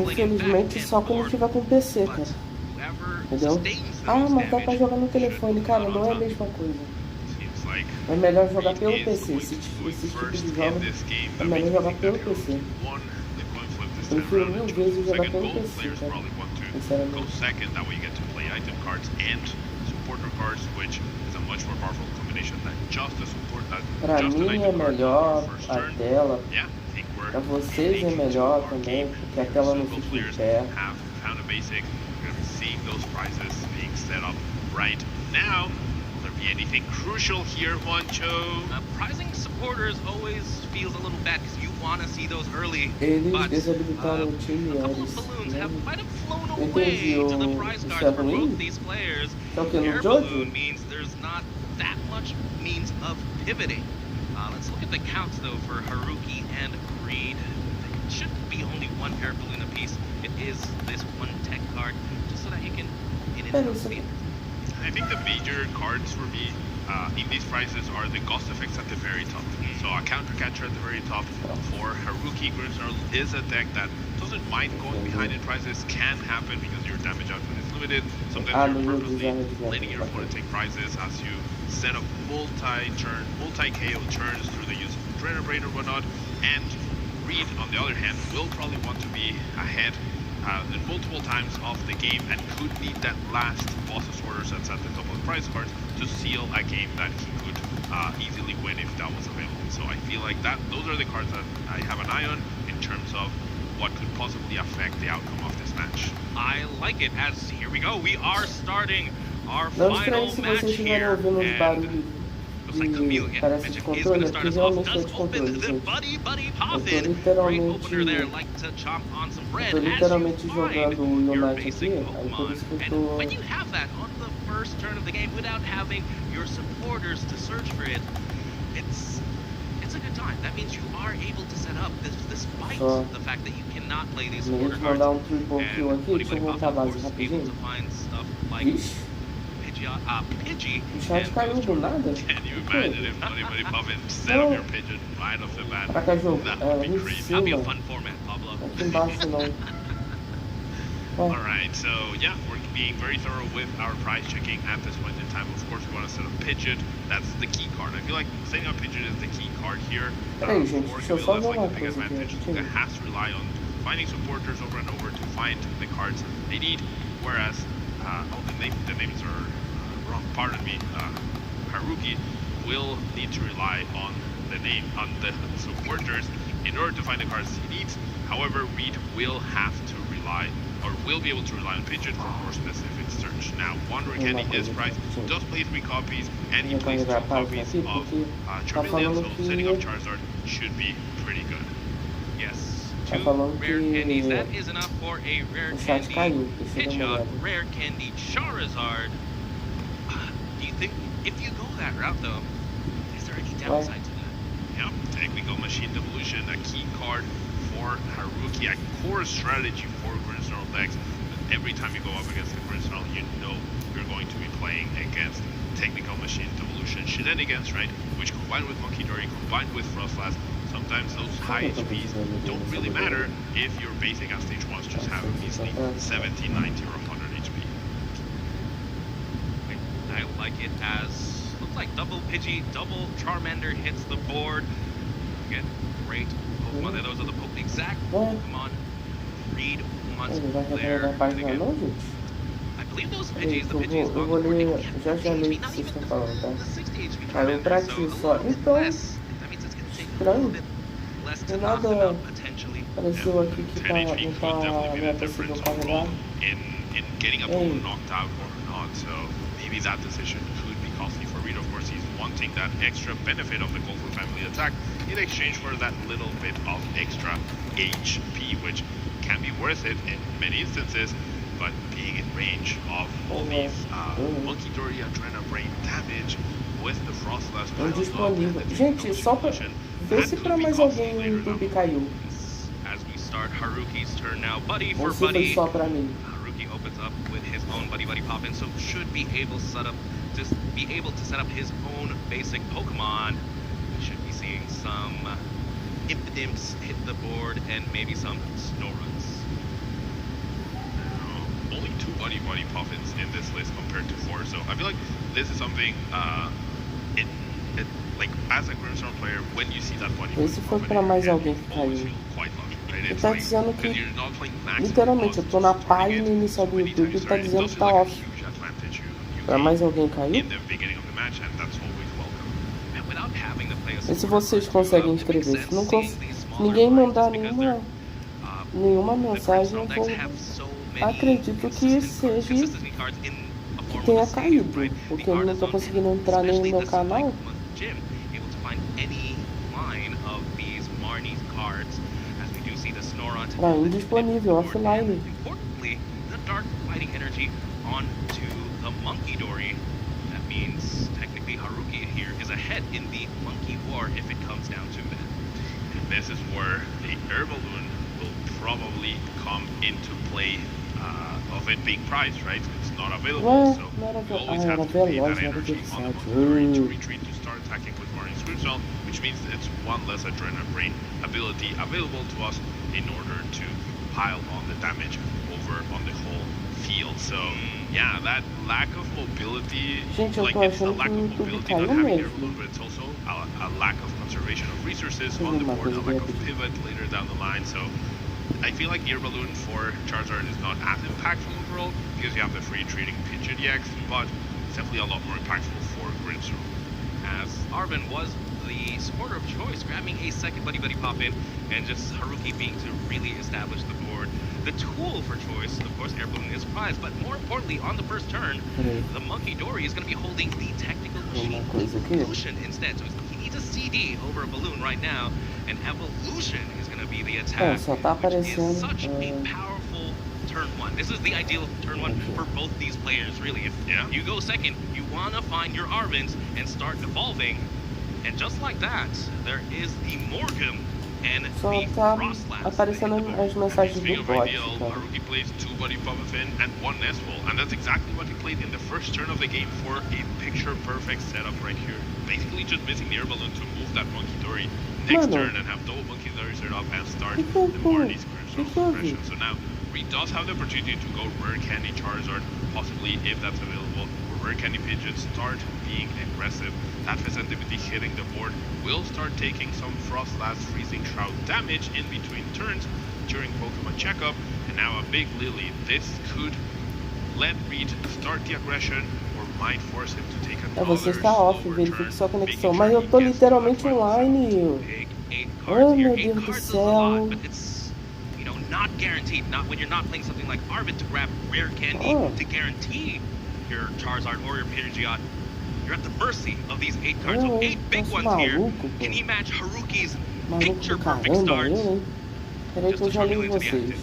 infelizmente só quando tiver com PC, cara, entendeu? Ah, mas dá pra jogar no telefone, cara, não é a mesma coisa. É melhor jogar pelo PC, esse tipo de jogo é melhor jogar pelo PC. Prefiro 1000 vezes jogar pelo PC, cara, sinceramente. Pra mim é melhor a tela, pra vocês é melhor também, porque a tela não fica em pé.
Anything crucial here, Juancho?
Prizing supporters always feels a little bad because you want to see those early.
Eles desabilitaram o time,
Might have flown away to the prize cards for both these players. Air balloon means there's not that much means of pivoting. Let's look at the counts though for Haruki and Reed. It should be only 1 air balloon apiece. It is this 1 tech card, just so that you can in and out of the
I think the major cards for me in these prizes are the ghost effects at the very top. So a counter catcher at the very top for Haruki. Grimmsnarl is a deck that doesn't mind going behind in prizes, can happen because your damage output is limited. Sometimes you're purposely letting your opponent take prizes as you set up multi-KO turns through the use of Trainer Brain or whatnot. And Reed, on the other hand, will probably want to be ahead multiple times of the game and could need that last boss's orders that's at the top of the prize cards to seal a game that he could easily win if that was available. So I feel like those are the cards that I have an eye on in terms of what could possibly affect the outcome of this match.
I like it, as here we go, we are starting our final match here, and looks like Chameleon Magic is going to start us off, does open the Buddy Poffin, great opener there, like to chomp on some bread as you find your basic Pokemon, and when you have that on the first turn of the game without having your supporters to search for it, it's a good time. That means you are able to set up despite the fact that you cannot play these order cards, and Buddy Poffin, of course, able to find stuff like Pidgey.
Can you imagine if Buddy Poffin set up your Pidgeot right off the bat? That would be crazy.
That'd be a fun format, Pablo.
Alright, so yeah, we're being very thorough with our prize checking at this point in time. Of course, we want to set up Pidgeot. That's the key card. I feel like setting up Pidgeot is the key card here. For Camilla, it's like the big advantage. It has to rely on finding supporters over and over to find the cards they need, whereas the names are wrong, pardon me, Haruki will need to rely on the supporters in order to find the cards he needs. However, Reed will have to rely, or will be able to rely on Pidgeot for more specific search. Now, Wonder Candy is priced, does play 3 copies, and he plays 2 copies of Charmeleon, so setting up Charizard should be pretty good.
Yes, 2 rare candies, that is enough for a rare candy Pidgeot, rare candy Charizard. Do you think, if you go that route though, is there any downside to that?
Yeah, Technical Machine Devolution, a key card for Haruki, a core strategy for Grimmsnarl decks. But every time you go up against the Grimmsnarl, you know you're going to be playing against Technical Machine Devolution shenanigans, right? Which combined with Monkey Dory, combined with Frostlass, sometimes those high HPs don't really matter if your basic and stage ones just have easily 70, 90, or 100 HP.
I like it as, looks like double Pidgey, double Charmander hits the board. Again, great Pokemon there. Those are the exact Pokemon Reed wants there. I believe those Pidgeys, the Pidgeys
eu vou ler, já li o que vocês estão falando, tá? Caiu pra ti só. Então, estranho. Do nada apareceu aqui que tá, não é possível carregar.
In getting a Pokemon knocked out or not, so maybe that decision could be costly for Reed. Of course, he's wanting that extra benefit of the Call for Family attack in exchange for that little bit of extra HP, which can be worth it in many instances, but being in range of all these Monkey Dory Adrenabrain damage with the Frost Blast
Indisponível. Gente, só pra ver se pra mais alguém no YouTube caiu.
As we start Haruki's turn now, buddy
Ou
for
se foi
buddy.
só pra mim.
Haruki opens up with his own buddy pop-in, so should be able to set up his own basic Pokemon. We should be seeing some Impidimps hit the board and maybe some Snoruns.
Only 2 buddy Puffins in this list compared to 4, so I feel like this is something like as a Grimstorm player, when you see that buddy
Esse foi pra mais alguém que caiu. Ele tá dizendo que, literalmente, eu tô na página inicial do YouTube e tá dizendo que tá off. Pra mais alguém caiu? E se vocês conseguem inscrever? Se não ninguém mandar nenhuma mensagem, eu vou... Acredito que seja que tenha caído, porque eu não tô conseguindo entrar nem no meu canal. Ah, indisponível, offline.
Importantly, the dark fighting energy onto the Monkey Dory. That means technically Haruki here is ahead in the Monkey War if it comes down to that.
And this is where the Air Balloon will probably come into play of it being priced, right? It's not available, so you always have to pay that energy on the Monkey Dory to retreat to start attacking with Marine Screwshell, which means it's one less Adrenabrain ability available to us in order to pile on the damage over on the whole field. So yeah, that lack of mobility, like it's a lack of mobility not having Air Balloon, but it's also a lack of conservation of resources on the board, a lack of pivot later down the line. So I feel like Air Balloon for Charizard is not as impactful overall because you have the free trading Pidgeot EX, but it's definitely a lot more impactful for Grimmsnarl.
As Arvin was the supporter of choice, grabbing a second buddy pop-in, and just Haruki being to really establish the board. The tool for choice, of course, Air Balloon is prize, but more importantly, on the first turn, the Monkey Dory is going to be holding the technical machine Evolution instead. So he needs a CD over a balloon right now, and Evolution is going to be the attack, which is such a powerful turn 1. This is the ideal turn 1 for both these players, really. If you go second, you want to find your Arvins and start evolving. And just like that, there is the Morgum and
só tá aparecendo as mensagens do bot.
Haruki plays 2 buddy Puffin and 1 Nestful, and that's exactly what he played in the first turn of the game for a picture-perfect setup right here. Basically just missing the Air Balloon to move that Monkey Dory next turn and have double Monkey Dory set up and start the Marnie's suppression. So now Reed does have the opportunity to go Rare Candy Charizard, possibly if that's available, or Rare Candy Pidgeot, start being aggressive. That Fessentivity hitting the board will start taking some Frost Blast Freezing Shroud damage in between turns during Pokemon Checkup, and now a big Lily. This could let Reed start the aggression or might force him to take another
você está off, verifique sua conexão. Mas eu tô literalmente online. Oh meu Deus do céu.
Not guaranteed, not when you're not playing something like Arvin to grab Rare Candy to guarantee your Charizard or your Pidgeot. You're at the mercy of these 8 cards. So 8 big ones here. Can he match Haruki's picture perfect start?
Peraí que eu já li vocês.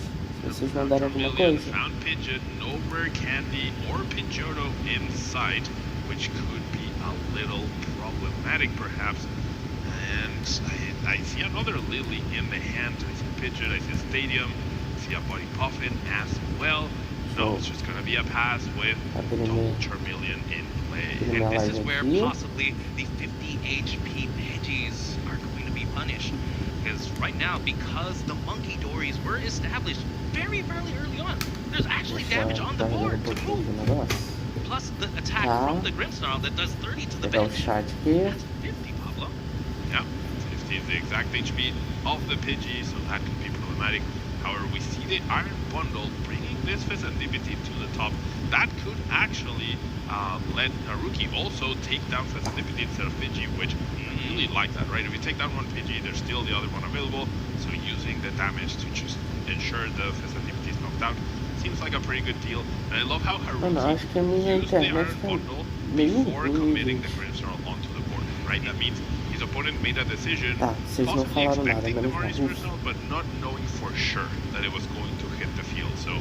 Vocês mandaram alguma coisa?
Found Pidgeot, no Rare Candy or Pidgeotto in sight, which could be a little problematic perhaps. And I see another Lily in the hand. I see Pidgeot, I see Stadium, I see a Buddy Puffin as well. No, it's just going to be a pass with double Charmeleon in play.
And this is where possibly the 50 HP Pidgeys are going to be punished. Because right now, because the Monkey Dories were established very early on, there's actually damage on the board to move. Plus the attack from the Grimmsnarl that does 30 to the bench. That's 50, Pablo.
Yeah, 50 is the exact HP of the Pidgey, so that could be problematic. However, we see the Iron Bundle bringing this Fessentivity to the top. That could actually let Haruki also take down Fessentivity instead of Pidgey, which I really like that, right? If you take down one Pidgey, there's still the other one available, so using the damage to just ensure the Fessentivity is knocked out. seems like a pretty good deal. And I love how
Mano,
Haruki
acho que a minha
used the
internet
Iron
tá
Bundle
meio
before
ruim,
committing the
gente.
Grimsnarl onto the board, right? That means his opponent made a decision,
Tá, vocês não
possibly
falaram nada,
expecting the
menos mal.
Marnie's Grimsnarl, but not knowing for sure that it was going to hit the field. So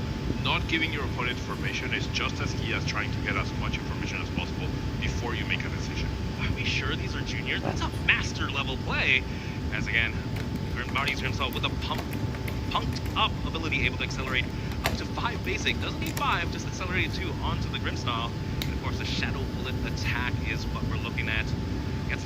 not giving your opponent information is just as key as trying to get as much information as possible before you make a decision.
Are we sure these are juniors? That's a master level play. As again, Marnie's Grimsnarl with a punked up ability, able to accelerate up to 5 basic. Doesn't need 5, just accelerated 2 onto the Grimsnarl. And of course, the Shadow Bullet attack is what we're looking at. Gets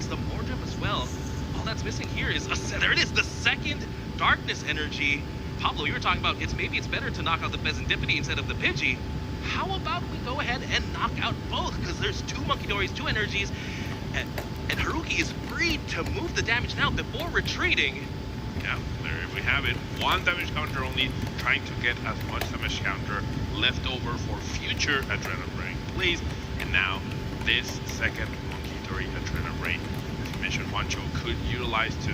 the Mordrim as well. All that's missing here is there it is, the second Darkness Energy. Pablo, you were talking about maybe it's better to knock out the Bezendipity instead of the Pidgey. How about we go ahead and knock out both? Because there's 2 Monkey Dories, 2 energies, and Haruki is free to move the damage now before retreating.
Yeah, there we have it. 1 damage counter only, trying to get as much damage counter left over for future Adrenaline Rain plays. And now this second Monkey Dory Adrenaline Rain, as you mentioned, Juancho could utilize to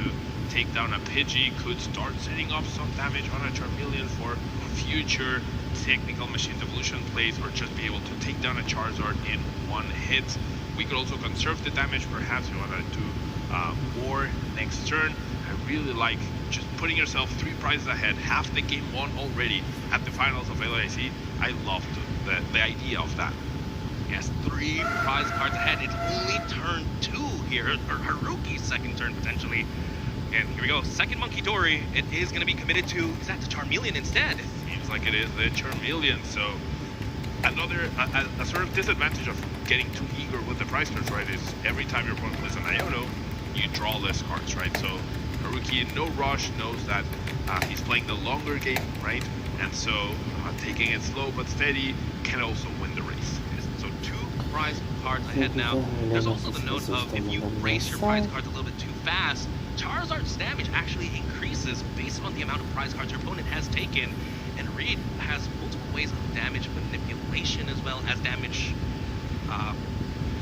take down a Pidgey, could start setting up some damage on a Charmeleon for future technical machine evolution plays, or just be able to take down a Charizard in 1 hit. We could also conserve the damage, perhaps we want to do more next turn. I really like just putting yourself 3 prizes ahead, half the game won already at the finals of LAIC. I love the idea of that.
Yes, 3 prize cards ahead. It's only turn 2 here, or Haruki's second turn potentially. And here we go, second Monkey Dory. It is going to be committed to, is that the Charmeleon instead?
Seems like it is the Charmeleon, so another a sort of disadvantage of getting too eager with the prize cards, right, is every time your opponent plays an Iono, you draw less cards, right? So Haruki in no rush knows that he's playing the longer game, right? And so taking it slow but steady can also win the race.
So 2 prize cards ahead now. There's also the note of if you race your prize cards a little bit too fast, Charizard's damage actually increases based on the amount of prize cards your opponent has taken. And Reed has multiple ways of damage manipulation as well as damage,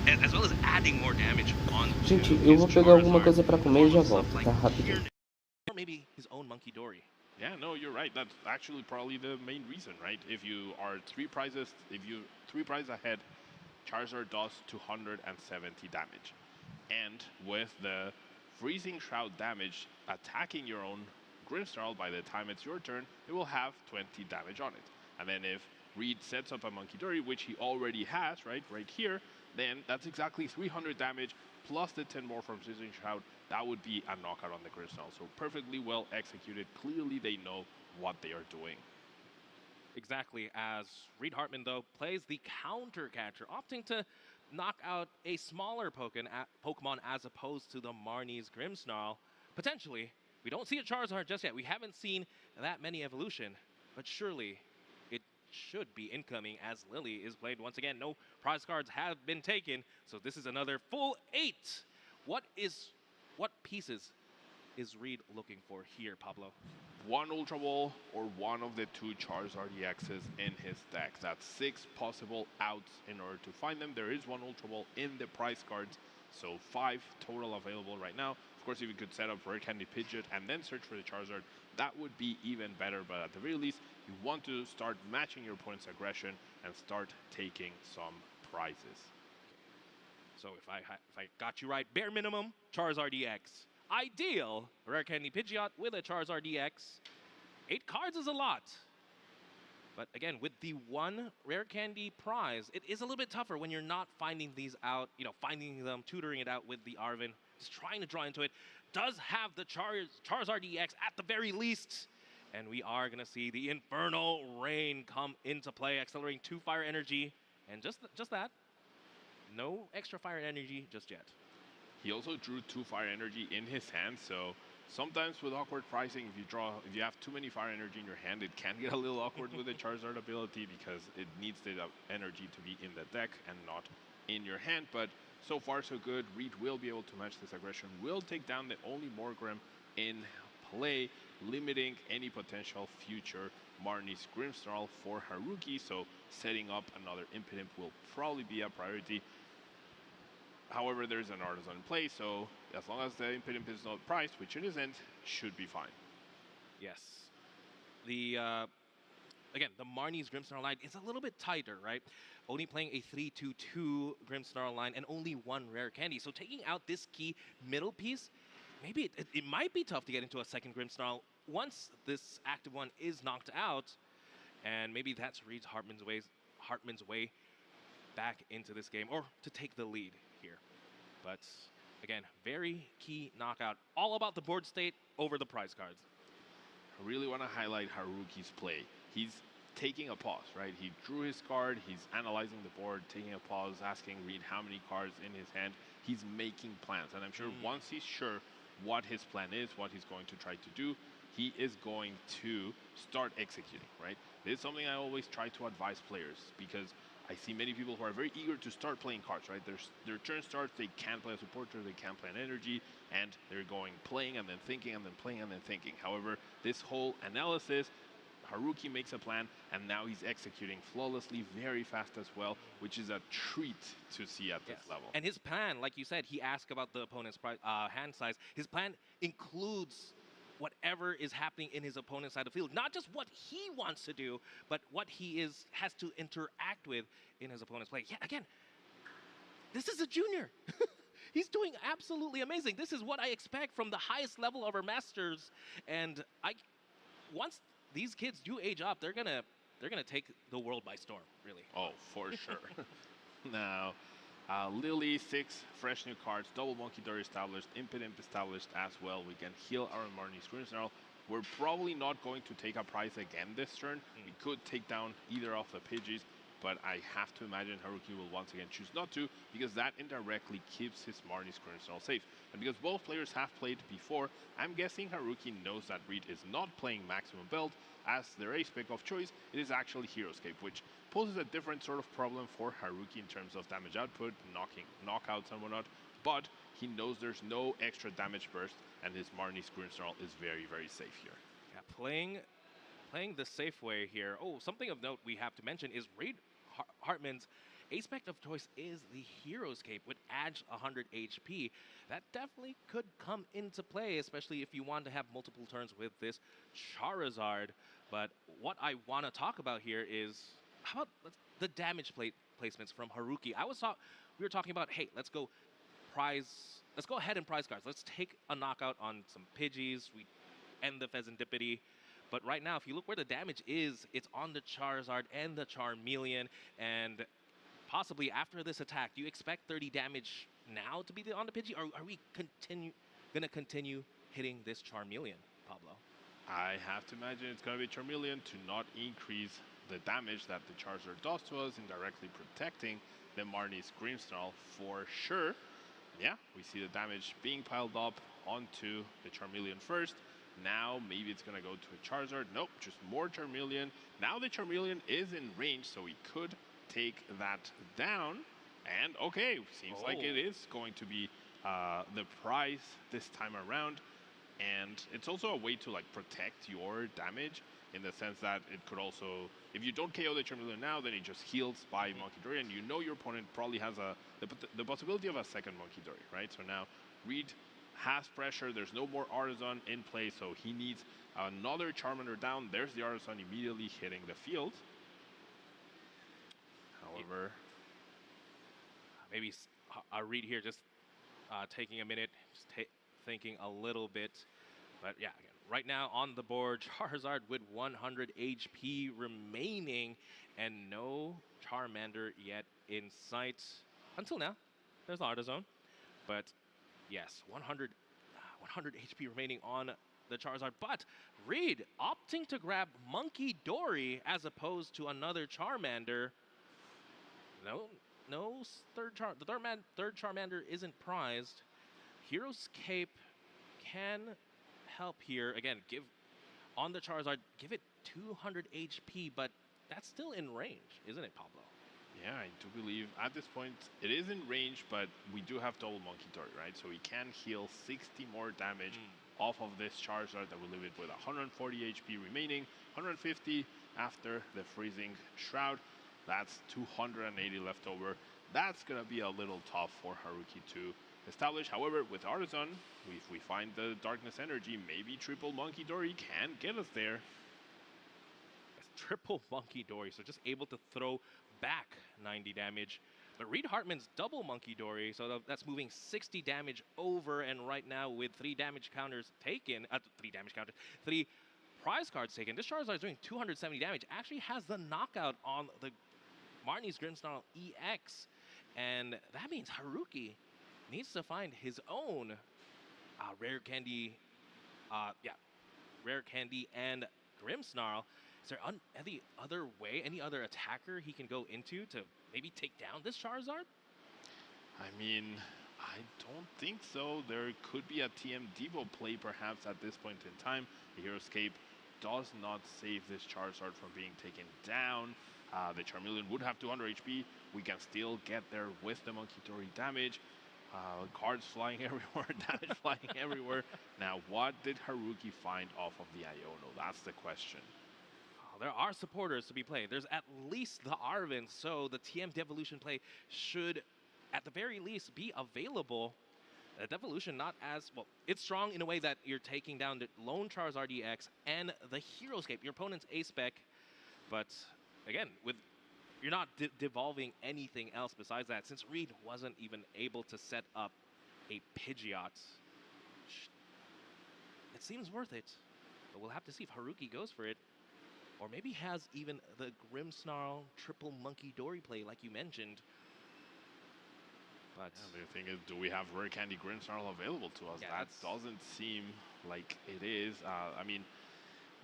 as well as adding more damage on.
Gente, eu vou pegar alguma coisa pra comer e já volto, tá? Rapidinho.
Or maybe his own Monkey Dory.
Yeah, no, you're right. That's actually probably the main reason, right? If you are 3 prizes ahead, Charizard does 270 damage. And with the Freezing Shroud damage attacking your own Grimsnarl, by the time it's your turn, it will have 20 damage on it. And then if Reed sets up a Monkey Dory, which he already has, right here, then that's exactly 300 damage plus the 10 more from Freezing Shroud. That would be a knockout on the Grimsnarl. So perfectly well executed. Clearly they know what they are doing.
Exactly, as Reed Hartman, though, plays the counter catcher, opting to knock out a smaller Pokemon as opposed to the Marnie's Grimsnarl. Potentially, we don't see a Charizard just yet. We haven't seen that many evolution, but surely it should be incoming as Lily is played once again. No prize cards have been taken, so this is another full 8. What pieces is Reed looking for here, Pablo?
1 Ultra Ball or 1 of the 2 Charizard EXs in his deck. That's 6 possible outs in order to find them. There is 1 Ultra Ball in the prize cards, so 5 total available right now. Of course, if you could set up Rare Candy Pidgeot and then search for the Charizard, that would be even better. But at the very least, you want to start matching your opponent's aggression and start taking some prizes.
So if I got you right, bare minimum, Charizard EX. Ideal, Rare Candy Pidgeot with a Charizard EX. 8 cards is a lot. But again, with the 1 Rare Candy prize, it is a little bit tougher when you're not finding these out, finding them, tutoring it out with the Arven, just trying to draw into it. Does have the Charizard EX at the very least. And we are going to see the Infernal Rain come into play, accelerating 2 fire energy. And just that. No extra fire energy just yet.
He also drew 2 fire energy in his hand, so sometimes with awkward pricing, if you have too many fire energy in your hand, it can get a little awkward with the Charizard ability because it needs the energy to be in the deck and not in your hand. But so far so good. Reed will be able to match this aggression, will take down the only Morgrem in play, limiting any potential future Marnie's Grimsnarl for Haruki, so setting up another Impidimp will probably be a priority. However, there's an Artisan in play, so as long as the Impidimp is not priced, which it isn't, should be fine.
Yes. The again, the Marnie's Grimsnarl line is a little bit tighter, right? Only playing a 3-2-2 Grimsnarl line and only one rare candy. So taking out this key middle piece, maybe it might be tough to get into a second Grimsnarl once this active one is knocked out. And maybe that's Reed's Hartman's way back into this game, or to take the lead here. But again, very key knockout. All about the board state over the prize cards.
I really want to highlight Haruki's play. He's taking a pause, right? He drew his card, he's analyzing the board, taking a pause, asking Reed how many cards in his hand. He's making plans, and I'm sure once he's sure what his plan is, what he's going to try to do, he is going to start executing, right? This is something I always try to advise players, because I see many people who are very eager to start playing cards, right? Their turn starts, they can't play a supporter, they can't play an energy, and they're going playing and then thinking and then playing and then thinking. However, this whole analysis, Haruki makes a plan, and now he's executing flawlessly, very fast as well, which is a treat to see at this level.
And his plan, like you said, he asked about the opponent's hand size. His plan includes whatever is happening in his opponent's side of the field. Not just what he wants to do, but what he has to interact with in his opponent's play. Yeah, again, this is a junior. He's doing absolutely amazing. This is what I expect from the highest level of our masters. And once these kids do age up, they're gonna take the world by storm, really.
Oh, for sure. Now, Lily, 6 fresh new cards, double Monkey Dory established, Impet Imp established as well. We can heal our Marnie's Grimsnarl. We're probably not going to take a prize again this turn. We could take down either of the Pidgeys, but I have to imagine Haruki will once again choose not to, because that indirectly keeps his Marnie's Grimsnarl safe. And because both players have played before, I'm guessing Haruki knows that Reed is not playing Maximum Belt as their ace pick of choice. It is actually Heroescape, which poses a different sort of problem for Haruki in terms of damage output, knockouts and whatnot, but he knows there's no extra damage burst, and his Marnie's Grimsnarl is very, very safe here.
Yeah, playing the safe way here. Oh, something of note we have to mention is Reed Hartman's ace pick of choice is the Heroescape with Edge 100 HP. That definitely could come into play, especially if you want to have multiple turns with this Charizard. But what I want to talk about here is how about the damage placements from Haruki. We were talking about, hey, let's go ahead and prize cards. Let's take a knockout on some Pidgeys. We end the Pheasantipity. But right now, if you look where the damage is, it's on the Charizard and the Charmeleon. And possibly after this attack, do you expect 30 damage now to be on the Pidgey? Or are we going to continue hitting this Charmeleon, Pablo?
I have to imagine it's going to be Charmeleon to not increase the damage that the Charizard does to us, indirectly protecting the Marnie's Grimsnarl for sure. Yeah, we see the damage being piled up onto the Charmeleon first. Now maybe it's going to go to a Charizard. Nope, just more Charmeleon. Now the Charmeleon is in range, so we could take that down. And okay, seems like it is going to be the prize this time around. And it's also a way to like protect your damage, in the sense that it could also, if you don't KO the Charmeleon now, then it just heals by Monkey Dory, and you know your opponent probably has the possibility of a second Monkey Dory, right? So now Reed has pressure, there's no more Artisan in play, so he needs another Charmander down. There's the Artisan immediately hitting the field. However,
maybe Reed here just taking a minute, just thinking a little bit. But yeah, again, right now on the board, Charizard with 100 HP remaining, and no Charmander yet in sight. Until now, there's Artisan. But yes, 100 HP remaining on the Charizard. But Reed opting to grab Monkey Dory as opposed to another Charmander. No third Charmander isn't prized. Heroescape can help here. Again, on the Charizard, give it 200 HP, but that's still in range, isn't it, Pablo?
Yeah, I do believe at this point it is in range, but we do have double Monkey Dory, right? So we can heal 60 more damage off of this Charizard that will leave it with 140 HP remaining, 150 after the Freezing Shroud. That's 280 left over. That's going to be a little tough for Haruki to establish. However, with Artisan, if we find the Darkness Energy, maybe triple Monkey Dory can get us there.
triple Monkey Dory, so just able to throw back 90 damage. But Reed Hartman's double Monkey Dory, so that's moving 60 damage over, and right now with 3 damage counters taken, 3 prize cards taken, this Charizard is doing 270 damage, actually has the knockout on the Marnie's Grimmsnarl EX, and that means Haruki needs to find his own Rare Candy, Rare Candy and Grimmsnarl. Is there any other way, any other attacker he can go into to maybe take down this Charizard?
I mean, I don't think so. There could be a TM Devo play perhaps at this point in time. The Hero Escape does not save this Charizard from being taken down. The Charmeleon would have 200 HP. We can still get there with the Monkey Dory damage. Cards flying everywhere, damage flying everywhere. Now, what did Haruki find off of the Iono? That's the question.
There are supporters to be played. There's at least the Arven, so the TM Devolution play should, at the very least, be available. Devolution not as, well, it's strong in a way that you're taking down the lone Charizard EX and the Hero Escape, your opponent's A-Spec, but again, you're not devolving anything else besides that, since Reed wasn't even able to set up a Pidgeot. It seems worth it, but we'll have to see if Haruki goes for it. Or maybe has even the Grimmsnarl triple Monkey Dory play, like you mentioned. But
yeah, the thing is, do we have Rare Candy Grimmsnarl available to us? Yeah, that doesn't seem like it is. I mean,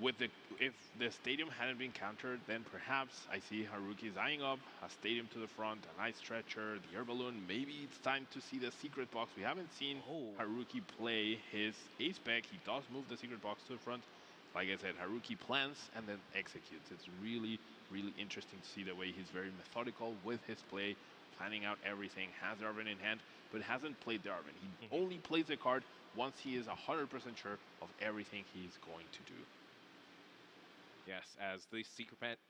if the stadium hadn't been countered, then perhaps I see Haruki's eyeing up a stadium to the front, an ice stretcher, the air balloon. Maybe it's time to see the secret box. We haven't seen Haruki play his A-Spec. He does move the secret box to the front. Like I said, Haruki plans and then executes. It's really, really interesting to see the way he's very methodical with his play, planning out everything, has the Arven in hand, but hasn't played the Arven. He only plays the card once he is 100% sure of everything he's going to do.
Yes, as the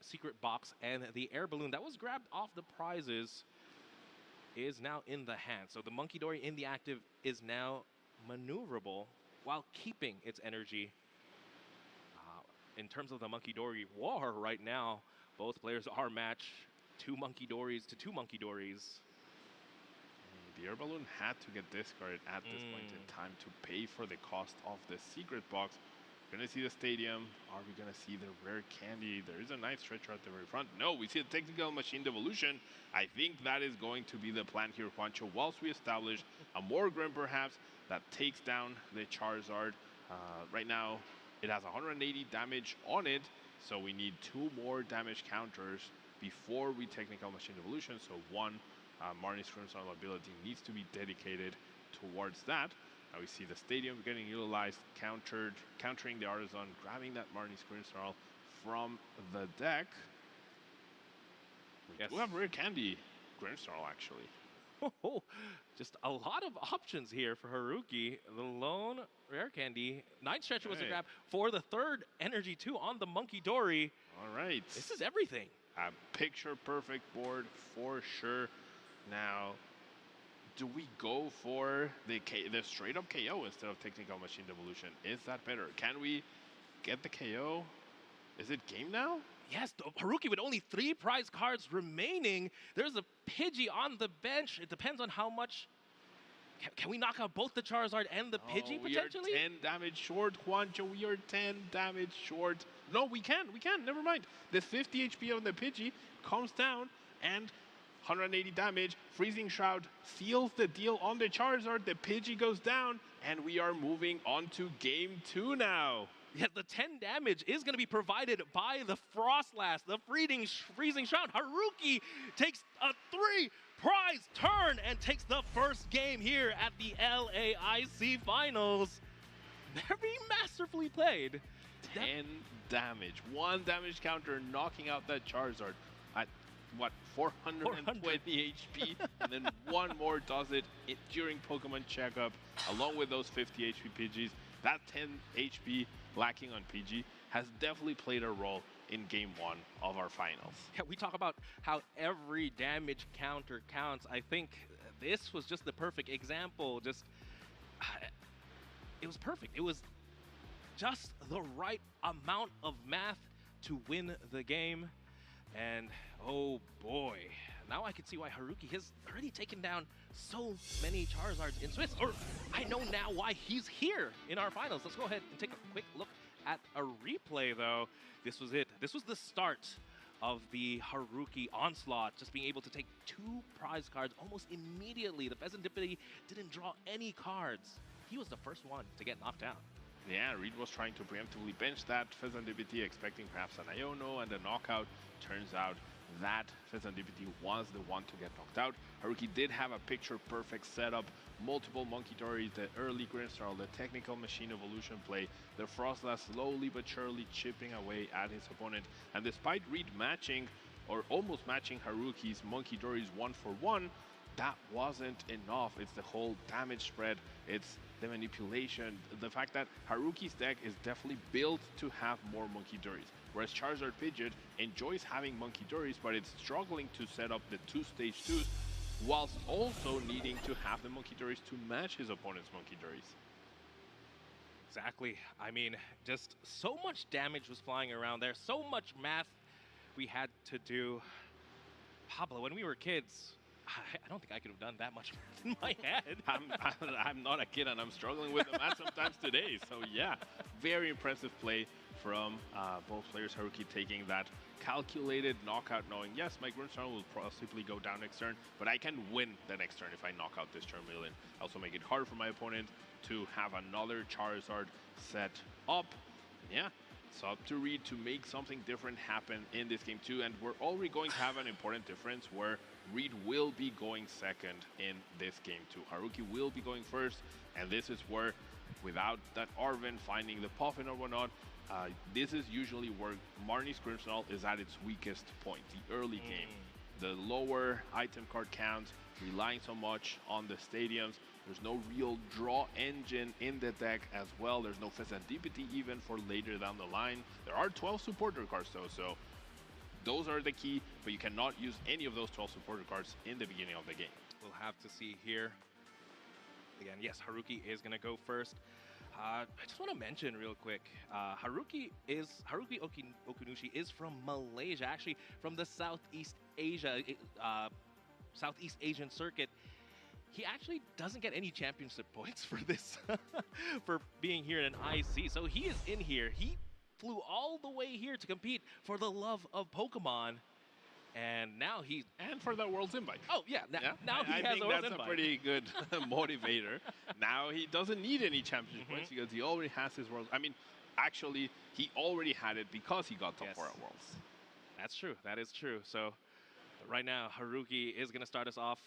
secret box and the air balloon that was grabbed off the prizes is now in the hand. So the Monkey Dory in the active is now maneuverable while keeping its energy. In terms of the Monkey Dory war right now, both players are matched. 2 Monkey Dories to 2 Monkey Dories.
The air balloon had to get discarded at this point in time to pay for the cost of the secret box. We're going to see the stadium. Are we going to see the Rare Candy? There is a nice stretcher at the very front. No, we see a Technical Machine Devolution. I think that is going to be the plan here, Juancho. Whilst we establish a Morgrim, perhaps, that takes down the Charizard. Right now, it has 180 damage on it, so we need 2 more damage counters before we Technical Machine Evolution. So 1 Marnie's Grimmsnarl ability needs to be dedicated towards that. Now we see the stadium getting utilized, countering the Artisan, grabbing that Marnie's Grimmsnarl from the deck. We do have Rare Candy Grimmsnarl, actually.
Just a lot of options here for Haruki. The lone Rare Candy. Night Stretcher was a grab for the 3rd Energy 2 on the Monkey Dory.
All right.
This is everything.
A picture-perfect board for sure. Now, do we go for the straight-up KO instead of Technical Machine Devolution? Is that better? Can we get the KO? Is it game now?
Yes, Haruki with only 3 prize cards remaining. There's a Pidgey on the bench. It depends on how much. Can we knock out both the Charizard and the Pidgey potentially?
We are 10 damage short, Juancho. We are 10 damage short. No, we can. Never mind. The 50 HP on the Pidgey comes down and 180 damage. Freezing Shroud seals the deal on the Charizard. The Pidgey goes down, and we are moving on to game 2 now.
Yeah, the 10 damage is going to be provided by the Frostlass, the Freezing Shroud. Haruki takes a 3 prize turn and takes the first game here at the LAIC Finals. Very masterfully played.
10 damage. 1 damage counter knocking out that Charizard at, what, 420 HP? And then 1 more does it during Pokemon Checkup, along with those 50 HP Pidgeys. That 10 HP lacking on PG has definitely played a role in game 1 of our finals.
Yeah, we talk about how every damage counter counts. I think this was just the perfect example. Just it was perfect. It was just the right amount of math to win the game. And oh boy, now I can see why Haruki has already taken down so many Charizards in Swiss. Or I know now why he's here in our finals. Let's go ahead and take a quick look at a replay though. This was it. This was the start of the Haruki onslaught, just being able to take 2 prize cards almost immediately. The Fezandipity didn't draw any cards. He was the first one to get knocked down.
Yeah, Reed was trying to preemptively bench that Fezandipity, expecting perhaps an Iono and a knockout. Turns out that Fezandipity was the one to get knocked out. Haruki did have a picture-perfect setup, multiple Monkey Dories, the early Grimmsnarl, the technical machine evolution play, the Frostlass slowly but surely chipping away at his opponent. And despite Reed matching, or almost matching Haruki's Monkey Dories 1-for-1, that wasn't enough. It's the whole damage spread, it's the manipulation, the fact that Haruki's deck is definitely built to have more Monkey Dories. Whereas Charizard Pidgeot enjoys having Monkey Dories, but it's struggling to set up the 2 stage 2s, whilst also needing to have the Monkey Dories to match his opponent's Monkey Dories.
Exactly. I mean, just so much damage was flying around there, so much math we had to do. Pablo, when we were kids, I don't think I could have done that much in my head.
I'm not a kid and I'm struggling with the math sometimes today. So yeah, very impressive play from both players. Haruki taking that calculated knockout, knowing, yes, my Grimmsnarl will possibly go down next turn, but I can win the next turn if I knock out this Charmeleon. Also make it hard for my opponent to have another Charizard set up. Yeah, it's up to Reed to make something different happen in this game too, and we're already going to have an important difference where Reed will be going second in this game too. Haruki will be going first, and this is where, without that Arven finding the Puffin or whatnot, this is usually where Marnie's Grimmsnarl is at its weakest point, the early game. The lower item card count, relying so much on the stadiums. There's no real draw engine in the deck as well. There's no Fezandipity even for later down the line. There are 12 supporter cards though, so those are the key, but you cannot use any of those 12 supporter cards in the beginning of the game.
We'll have to see here. Again, yes, Haruki is going to go first. I just want to mention real quick, Haruki Okunushi is from Malaysia, actually from the Southeast Asian circuit. He actually doesn't get any championship points for this, for being here in an IC. So he is in here. He flew all the way here to compete for the love of Pokemon. And now
and for the World's Invite.
Oh, yeah. Now he has a World's
Invite. That's a
Invite.
pretty good motivator. Now he doesn't need any championship points because he already has his Worlds. I mean, actually, he already had it because he got top 4 at Worlds.
That's true. That is true. So right now, Haruki is going to start us off.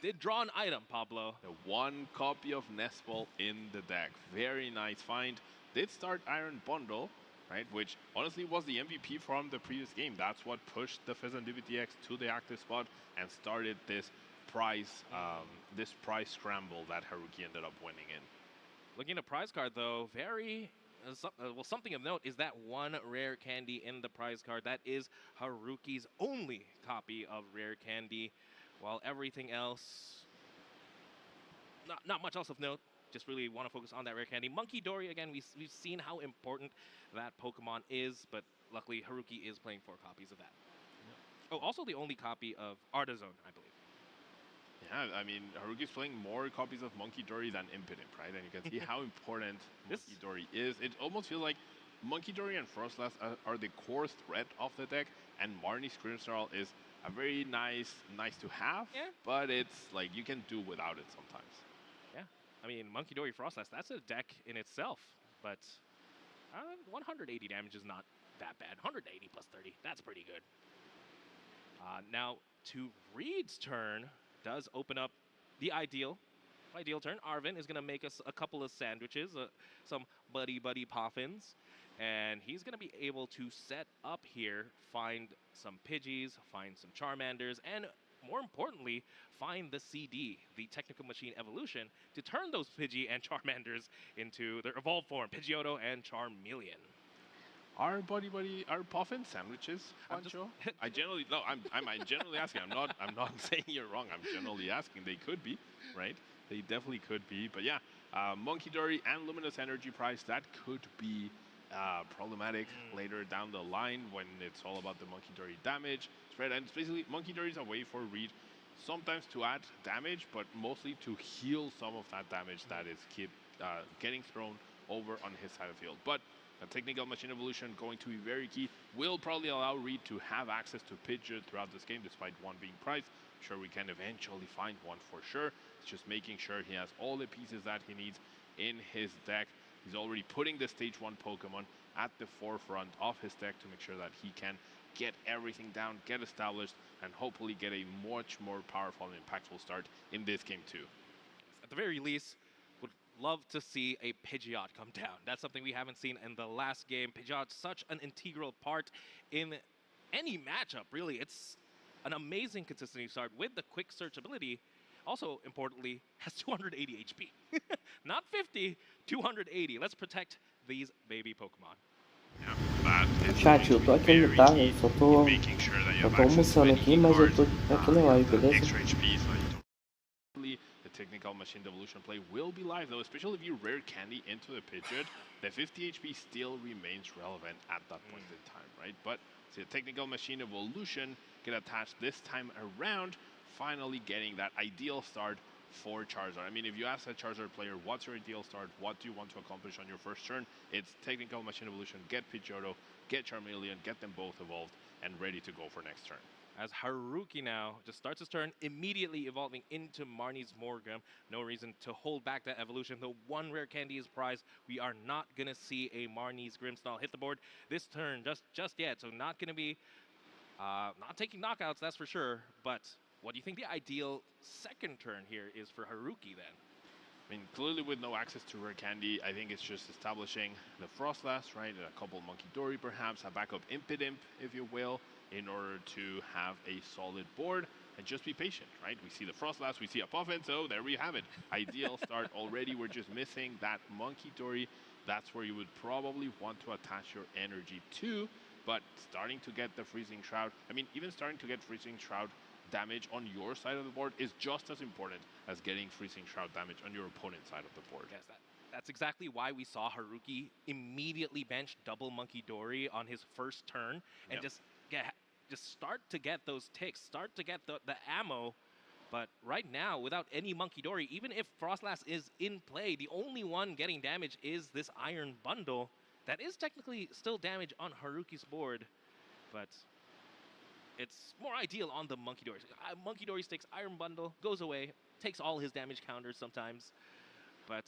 Did draw an item, Pablo.
The 1 copy of Nestball in the deck. Very nice find. Did start Iron Bundle, right? Which honestly was the MVP from the previous game. That's what pushed the Fezandipity X to the active spot and started this prize scramble that Haruki ended up winning in.
Looking at a prize card though, very something of note is that 1 rare candy in the prize card. That is Haruki's only copy of rare candy, while everything else, not much else of note. Just really want to focus on that rare candy. Monkey Dory, again, we've seen how important that Pokemon is, but luckily Haruki is playing 4 copies of that. Oh, also the only copy of Artazone, I believe.
Yeah, I mean, Haruki's playing more copies of Monkey Dory than Impidimp, right? And you can see how important Monkey Dory is. It almost feels like Monkey Dory and Frostlass are the core threat of the deck, and Marnie's Grimmsnarl is a very nice to have, but it's like you can do without it sometimes.
Yeah, I mean, Monkey Dory Frostlass, that's a deck in itself, but 180 damage is not that bad. 180 plus 30, that's pretty good. Now, to Reed's turn, does open up the ideal turn. Arven is going to make us a couple of sandwiches, some buddy poffins, and he's going to be able to set up here, find some Pidgeys, find some Charmanders, and more importantly, find the CD, the Technical Machine Evolution, to turn those Pidgey and Charmanders into their evolved form, Pidgeotto and Charmeleon.
Are are puffin sandwiches, Pancho? I'm generally asking. I'm not saying you're wrong. I'm generally asking. They could be, right? They definitely could be. But yeah, Monkey Dory and Luminous Energy Prize, that could be problematic later down the line when it's all about the Monkey Dory damage spread. And it's basically Monkey Dory is a way for Reed sometimes to add damage, but mostly to heal some of that damage that is getting thrown over on his side of the field. But a technical machine evolution going to be very key. Will probably allow Reed to have access to Pidgeot throughout this game, despite one being priced. I'm sure we can eventually find one for sure. It's just making sure he has all the pieces that he needs in his deck. He's already putting the stage 1 Pokemon at the forefront of his deck to make sure that he can get everything down, get established, and hopefully get a much more powerful and impactful start in this game too.
At the very least, would love to see a Pidgeot come down. That's something we haven't seen in the last game. Pidgeot's such an integral part in any matchup, really. It's an amazing consistency start with the quick search ability. Also, importantly, has 280 HP. Not 50, 280. Let's protect these baby Pokemon.
Chat, eu tô aqui no tá? Eu só tô almoçando aqui, mas eu tô aqui na live, beleza?
The technical machine evolution play will be live though, especially if you rare candy into the Pidgeot. The 50 HP still remains relevant at that point in time, right? But the technical machine evolution get attached this time around, finally getting that ideal start for Charizard. I mean, if you ask a Charizard player, what's your ideal start? What do you want to accomplish on your first turn? It's technical machine evolution, get Pidgeotto, get Charmeleon, get them both evolved and ready to go for next turn.
As Haruki now just starts his turn, immediately evolving into Marnie's Morgrim. No reason to hold back that evolution. Though one rare candy is prized, we are not going to see a Marnie's Grimmsnarl hit the board this turn just yet. So not going to be, not taking knockouts, that's for sure. But what do you think the ideal second turn here is for Haruki then?
I mean, clearly with no access to rare candy, I think it's just establishing the Frostlass, right? A couple Monkey Dory perhaps, a backup Impidimp, if you will, in order to have a solid board and just be patient, right? We see the Frostlass, we see a Puffin, so there we have it. Ideal start already. We're just missing that Monkey Dory. That's where you would probably want to attach your energy to, but starting to get the Freezing Shroud, I mean, even starting to get Freezing Shroud damage on your side of the board is just as important as getting Freezing Shroud damage on your opponent's side of the board.
Yes, that's exactly why we saw Haruki immediately bench double Monkey Dory on his first turn and just start to get those ticks, start to get the ammo. But right now, without any Monkey Dory, even if Frostlass is in play, the only one getting damage is this Iron Bundle. That is technically still damage on Haruki's board, but it's more ideal on the Monkey Dory. Monkey Dory sticks, Iron Bundle, goes away, takes all his damage counters sometimes. But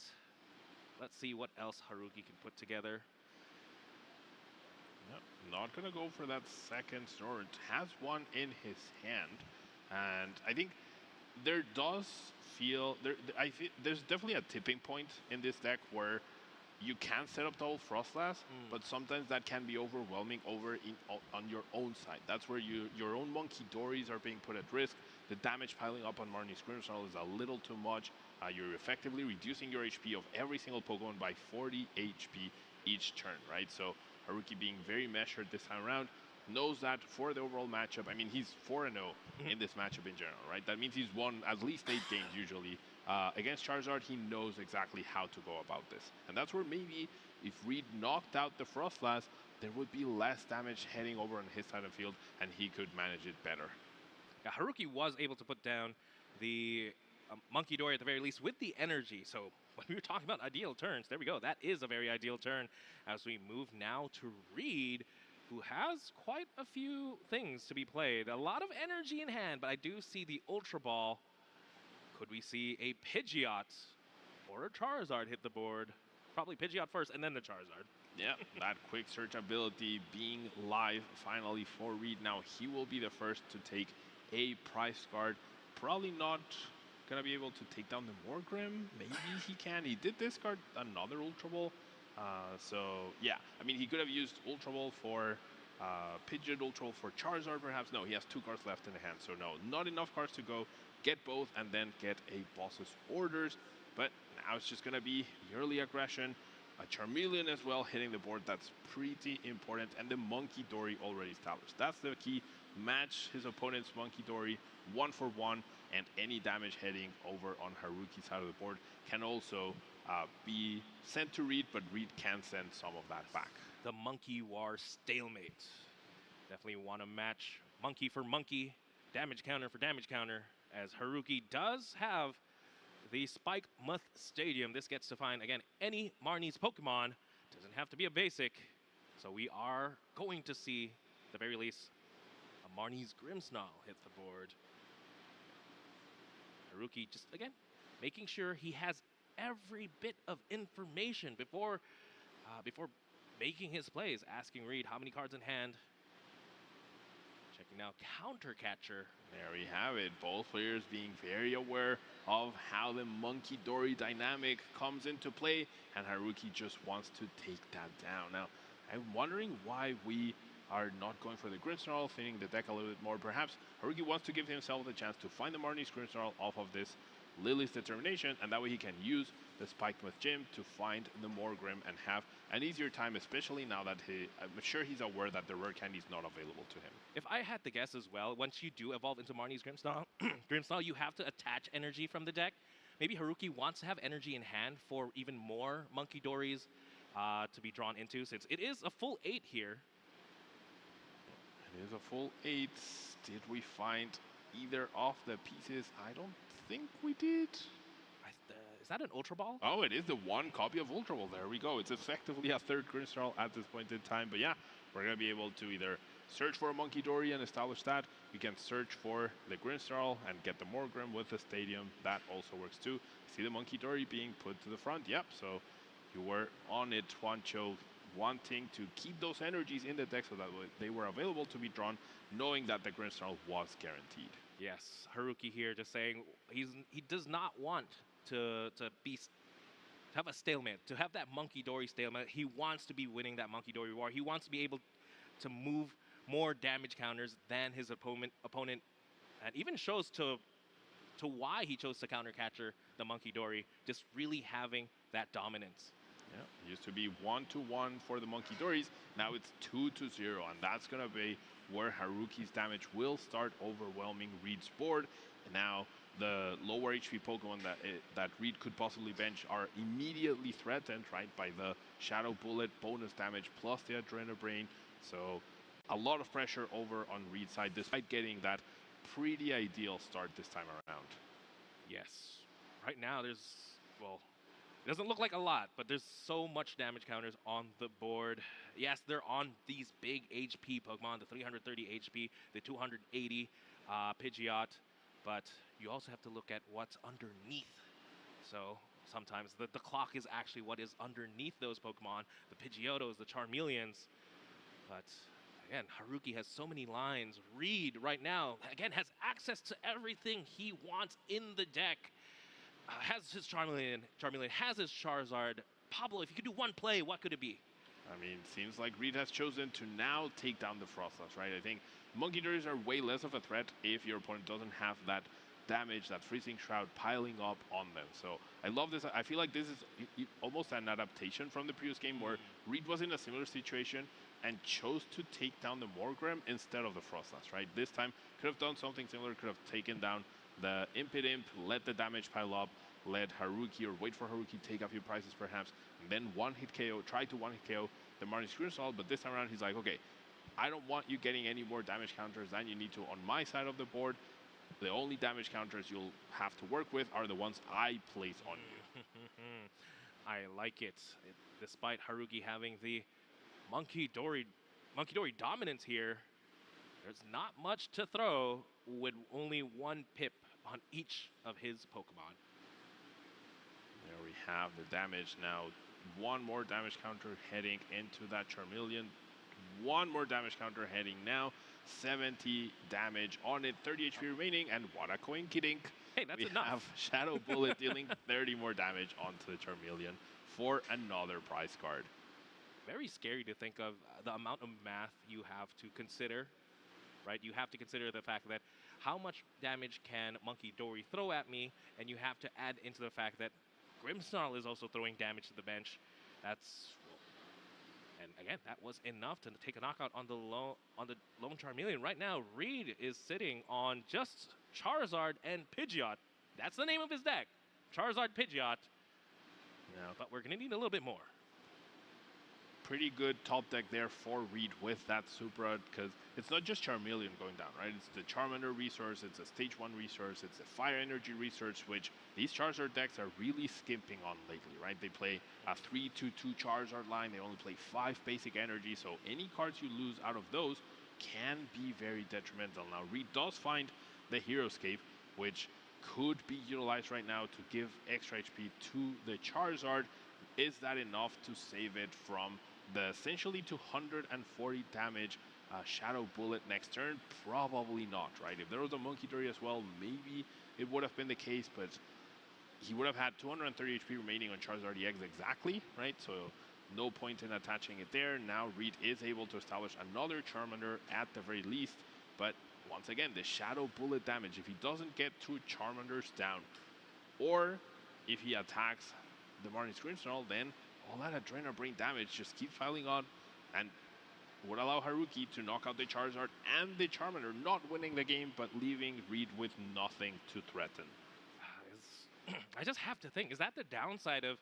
let's see what else Haruki can put together.
Yep, not going to go for that second sword. Has one in his hand. And I think there does feel... there's definitely a tipping point in this deck where you can set up double Frostlass, but sometimes that can be overwhelming on your own side. That's where your own Monkey Dories are being put at risk. The damage piling up on Marnie's Grimmsnarl is a little too much. You're effectively reducing your HP of every single Pokemon by 40 HP each turn, right? So Haruki being very measured this time around, knows that for the overall matchup, I mean, he's 4-0 in this matchup in general, right? That means he's won at least 8 games usually. Against Charizard, he knows exactly how to go about this. And that's where maybe if Reed knocked out the Frostlass, there would be less damage heading over on his side of the field, and he could manage it better.
Yeah, Haruki was able to put down the Monkey Dory at the very least with the energy. So when we were talking about ideal turns, there we go. That is a very ideal turn as we move now to Reed, who has quite a few things to be played. A lot of energy in hand, but I do see the Ultra Ball. Could we see a Pidgeot or a Charizard hit the board? Probably Pidgeot first and then the Charizard.
Yeah, that quick search ability being live finally for Reed. Now he will be the first to take a prize card. Probably not gonna be able to take down the Morgrim. Maybe he can. He did discard another Ultra Ball. So yeah, I mean, he could have used Ultra Ball for Pidgeot, Ultra Ball for Charizard perhaps. No, he has 2 cards left in the hand, so no, not enough cards to go get both and then get a boss's orders. But now it's just gonna be the early aggression, a Charmeleon as well hitting the board. That's pretty important, and the Monkey Dory already established. That's the key. Match his opponent's Monkey Dory 1-for-1, and any damage heading over on Haruki's side of the board can also be sent to Reed, but Reed can send some of that back.
the Monkey War stalemate. Definitely want to match monkey for monkey, damage counter for damage counter, as Haruki does have the Spike Muth Stadium. This gets to find, again, any Marnie's Pokemon. Doesn't have to be a basic. So we are going to see, at the very least, a Marnie's Grimmsnarl hit the board. Haruki just, again, making sure he has every bit of information before making his plays, asking Reed how many cards in hand. Checking out Counter Catcher.
There we have it. Both players being very aware of how the Monkey Dory dynamic comes into play, and Haruki just wants to take that down. Now, I'm wondering why we are not going for the Grimmsnarl, thinning the deck a little bit more. Perhaps Haruki wants to give himself the chance to find the Marnie's Grimmsnarl off of this Lily's Determination, and that way he can use the Spiked Muth Gym to find the Morgrim and have an easier time, especially now that I'm sure he's aware that the rare candy is not available to him.
If I had to guess as well, once you do evolve into Marnie's Grimmsnarl, you have to attach energy from the deck. Maybe Haruki wants to have energy in hand for even more Monkey Dories to be drawn into, since it is a full 8 here.
It is a full 8. Did we find either of the pieces? I don't think we did.
Is that an Ultra Ball?
Oh, it is the one copy of Ultra Ball. There we go. It's effectively a third Grimmsnarl at this point in time. But yeah, we're going to be able to either search for a Monkey Dory and establish that. We can search for the Grimmsnarl and get the Morgrim with the Stadium. That also works too. See the Monkey Dory being put to the front. Yep, so you were on it, Juancho, wanting to keep those energies in the deck so that they were available to be drawn, knowing that the Grimmsnarl was guaranteed.
Yes, Haruki here just saying he does not want to have a stalemate, to have that Monkey Dory stalemate. He wants to be winning that Monkey Dory war. He wants to be able to move more damage counters than his opponent, and even shows to why he chose to counter catcher the Monkey Dory, just really having that dominance.
Yeah, it used to be 1-1 for the Monkey Dories. Now it's 2-0, and that's going to be where Haruki's damage will start overwhelming Reed's board. And now the lower HP Pokemon that Reed could possibly bench are immediately threatened, right, by the Shadow Bullet bonus damage plus the Adrenobrain. So a lot of pressure over on Reed's side, despite getting that pretty ideal start this time around.
Yes. Right now there's, well, it doesn't look like a lot, but there's so much damage counters on the board. Yes, they're on these big HP Pokemon, the 330 HP, the 280 Pidgeot, but you also have to look at what's underneath. So sometimes the clock is actually what is underneath those Pokemon, the Pidgeotos, the Charmeleons. But again, Haruki has so many lines. Reed right now, again, has access to everything he wants in the deck. Has his Charmeleon, has his Charizard. Pablo, if you could do one play, what could it be?
I mean, seems like Reed has chosen to now take down the Frostless, right? I think Monkey Dories are way less of a threat if your opponent doesn't have that damage, that Freezing Shroud piling up on them. So I love this. I feel like this is almost an adaptation from the previous game where Reed was in a similar situation and chose to take down the Morgrim instead of the Frostless, right? This time could have done something similar, could have taken down the Impidimp, let the damage pile up, let Haruki or wait for Haruki take a few prizes perhaps, and then one-hit KO, try to one-hit KO the Marnie's Grimmsnarl, but this time around he's like, okay, I don't want you getting any more damage counters than you need to on my side of the board. The only damage counters you'll have to work with are the ones I place on you.
I like it. Despite Haruki having the Monkey Dory dominance here, there's not much to throw with only one pip on each of his Pokemon.
There we have the damage now. One more damage counter heading into that Charmeleon. One more damage counter heading now. 70 damage on it, 30 HP remaining, and what a coinkydink.
Hey, that's
we
enough.
Have Shadow Bullet dealing 30 more damage onto the Charmeleon for another prize card.
Very scary to think of the amount of math you have to consider, right? You have to consider the fact that how much damage can Monkey Dory throw at me, and you have to add into the fact that Grimmsnarl is also throwing damage to the bench. And again, that was enough to take a knockout on the lone Charmeleon. Right now, Reed is sitting on just Charizard and Pidgeot. That's the name of his deck, Charizard, Pidgeot. But we're gonna need a little bit more.
pretty good top deck there for Reed with that Supra, because it's not just Charmeleon going down, right? It's the Charmander resource, it's a stage 1 resource, it's a Fire Energy resource, which these Charizard decks are really skimping on lately, right? They play a 3-2-2 Charizard line, they only play 5 basic energy, so any cards you lose out of those can be very detrimental. Now, Reed does find the Heroescape, which could be utilized right now to give extra HP to the Charizard. Is that enough to save it from the essentially 240 damage Shadow Bullet next turn? Probably not, right? If there was a Monkey Dory as well, maybe it would have been the case, but he would have had 230 HP remaining on Charizard EX exactly, right? So no point in attaching it there. Now Reed is able to establish another Charmander at the very least, but once again, the Shadow Bullet damage, if he doesn't get 2 Charmanders down, or if he attacks the Marnie's Grimmsnarl, then all that Adrenal Brain damage just keeps piling on and would allow Haruki to knock out the Charizard and the Charmander, not winning the game, but leaving Reed with nothing to threaten.
I just have to think, is that the downside of,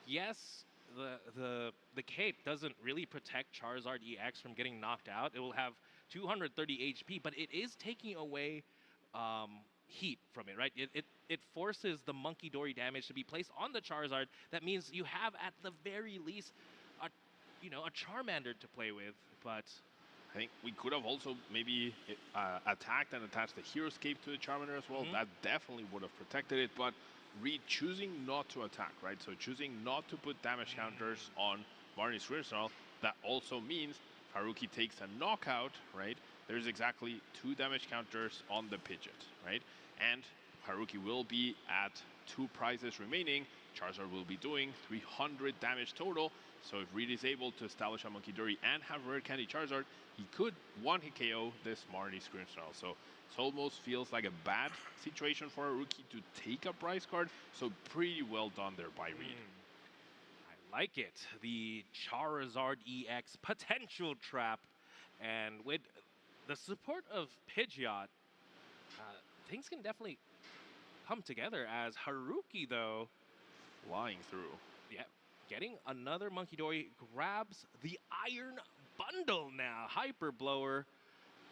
yes, the cape doesn't really protect Charizard EX from getting knocked out. It will have 230 HP, but it is taking away heat from it, right? It forces the Monkey Dory damage to be placed on the Charizard. That means you have at the very least a Charmander to play with, but
I think we could have also maybe attacked and attached the Heroescape to the Charmander as well. That definitely would have protected it, but Reed choosing not to attack, right? So choosing not to put damage counters on Marnie's Grimmsnarl, that also means Haruki takes a knockout, right? There's exactly 2 damage counters on the Pidgeot, right? And Haruki will be at 2 prizes remaining. Charizard will be doing 300 damage total. So if Reed is able to establish a Monkey Dory and have Rare Candy Charizard, he could one-hit KO this Marnie's Grimmsnarl. So it almost feels like a bad situation for Haruki to take a prize card. So pretty well done there by Reed.
I like it. The Charizard EX potential trap. And with the support of Pidgeot, things can definitely come together as Haruki, though,
flying through.
Yeah, getting another Monkey Dory, grabs the Iron Bundle now. Hyper Blower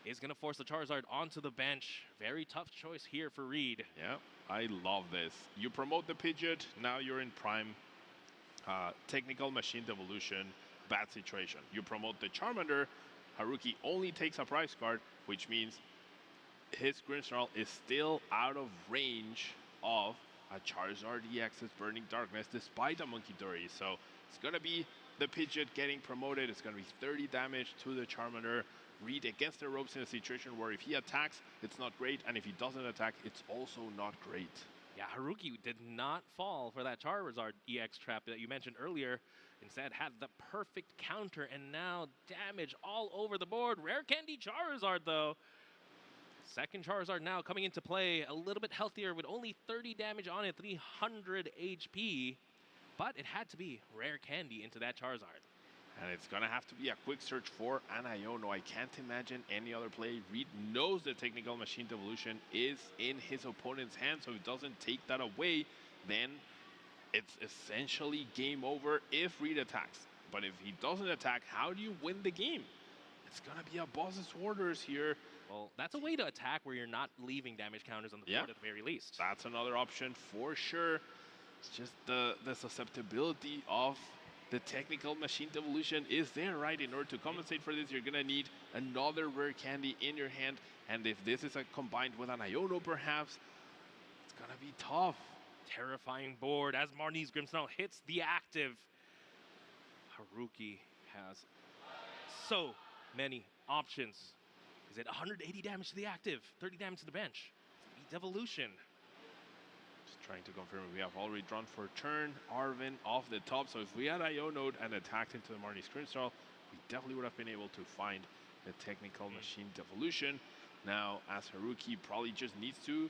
is going to force the Charizard onto the bench. Very tough choice here for Reed.
Yeah, I love this. You promote the Pidgeot, now you're in prime Technical Machine Devolution, bad situation. You promote the Charmander, Haruki only takes a prize card, which means his Grimmsnarl is still out of range of a Charizard EX's Burning Darkness despite a Monkey Dory. So it's going to be the Pidgeot getting promoted. It's going to be 30 damage to the Charmander. Reed against the ropes in a situation where if he attacks, it's not great. And if he doesn't attack, it's also not great.
Yeah, Haruki did not fall for that Charizard EX trap that you mentioned earlier. Instead, had the perfect counter, and now damage all over the board. Rare Candy Charizard, though. Second Charizard now coming into play, a little bit healthier with only 30 damage on it, 300 HP. But it had to be Rare Candy into that Charizard.
And it's going to have to be a quick search for an Iono. I can't imagine any other play. Reed knows the Technical Machine Devolution is in his opponent's hand, so if he doesn't take that away, then it's essentially game over if Reed attacks. But if he doesn't attack, how do you win the game? It's going to be a boss's orders here.
Well, that's a way to attack where you're not leaving damage counters on the board at the very least.
That's another option for sure. It's just the susceptibility of the Technical Machine Devolution is there, right? In order to compensate for this, you're going to need another Rare Candy in your hand. And if this is combined with an Iono, perhaps, it's going to be tough.
Terrifying board as Marnie's Grimmsnarl hits the active. Haruki has so many options. Is it 180 damage to the active, 30 damage to the bench? Devolution.
Just trying to confirm we have already drawn for turn. Arvin off the top. So if we had Iono and attacked into the Marnie's Grimmsnarl, we definitely would have been able to find the Technical Machine Devolution. Now, as Haruki probably just needs to,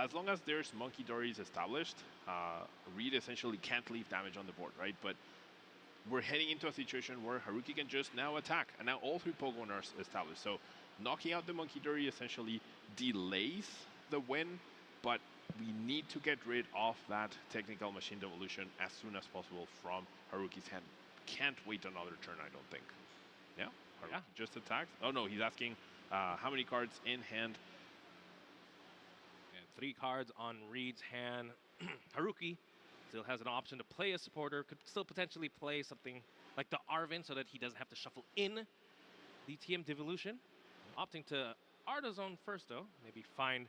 as long as there's Monkey Dories established, Reed essentially can't leave damage on the board, right? But we're heading into a situation where Haruki can just now attack, and now all 3 Pokemon are established. So knocking out the Monkey Dory essentially delays the win, but we need to get rid of that Technical Machine Devolution as soon as possible from Haruki's hand. can't wait another turn, I don't think. Yeah? Yeah. Just attacks? Oh no, he's asking how many cards in hand.
And 3 cards on Reed's hand. Haruki still has an option to play a supporter, could still potentially play something like the Arvin so that he doesn't have to shuffle in the TM Devolution. Opting to Artazone first though, maybe find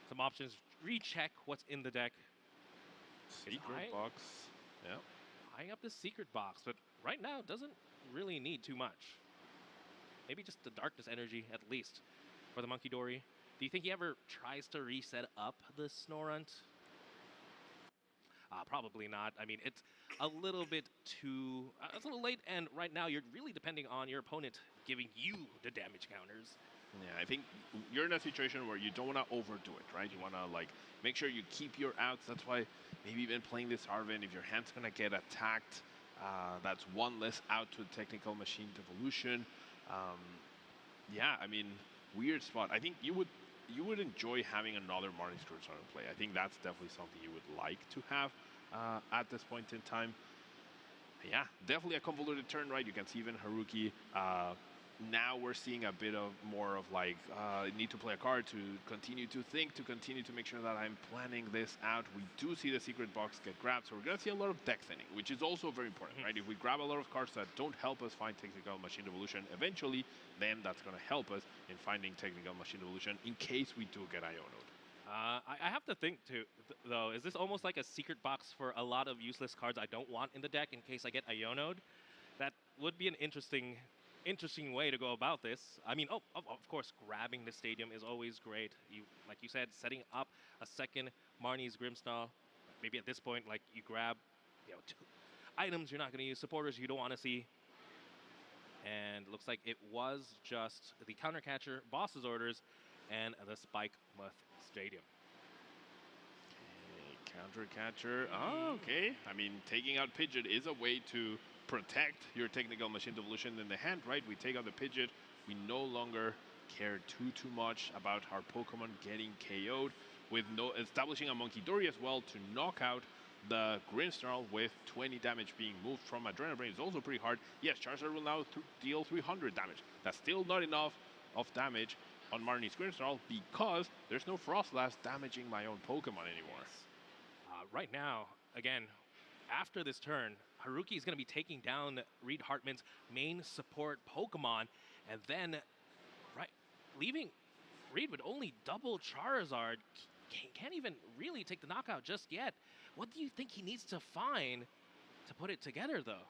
some options, recheck what's in the deck.
Secret box, yeah.
Eyeing up the secret box, but right now doesn't really need too much. Maybe just the Darkness energy at least for the Monkey Dory. Do you think he ever tries to reset up the Snorunt? Probably not. I mean, it's a little bit too... it's a little late, and right now you're really depending on your opponent giving you the damage counters.
Yeah, I think you're in a situation where you don't want to overdo it, right? You want to, like, make sure you keep your outs. That's why maybe even playing this Arvin, if your hand's going to get attacked, that's one less out to Technical Machine Devolution. Yeah, I mean, weird spot. I think you would enjoy having another Marnie's Cruiser in play. I think that's definitely something you would like to have at this point in time. Yeah, definitely a convoluted turn, right? You can see even Haruki. Now we're seeing a bit of more of like, need to play a card to continue to think, to continue to make sure that I'm planning this out. We do see the secret box get grabbed, so we're going to see a lot of deck thinning, which is also very important, right? If we grab a lot of cards that don't help us find Technical Machine Devolution eventually, then that's going to help us in finding Technical Machine Devolution in case we do get Ionoed.
I have to think too, though, is this almost like a secret box for a lot of useless cards I don't want in the deck in case I get Ionoed? That would be an interesting way to go about this. I mean, of course, grabbing the stadium is always great. Like you said, setting up a second Marnie's Grimmsnarl. Maybe at this point, like you grab, 2 items you're not going to use, supporters you don't want to see. And looks like it was just the Countercatcher, Boss's Orders, and the Spike Muth Stadium.
Okay, Countercatcher. Oh, okay. I mean, taking out Pidgeot is a way to protect your Technical Machine Devolution in the hand, right? We take out the Pidgeot. We no longer care too much about our Pokemon getting KO'd, with establishing a Monkey Dory as well to knock out the Grimmsnarl with 20 damage being moved from Adrenaline Brain is also pretty hard. Yes, Charizard will now deal 300 damage. That's still not enough of damage on Marnie's Grimmsnarl because there's no Frostlass damaging my own Pokemon anymore.
Right now, again, after this turn, Haruki is going to be taking down Reed Hartman's main support Pokemon, and then leaving Reed with only double Charizard. Can't even really take the knockout just yet. What do you think he needs to find to put it together, though?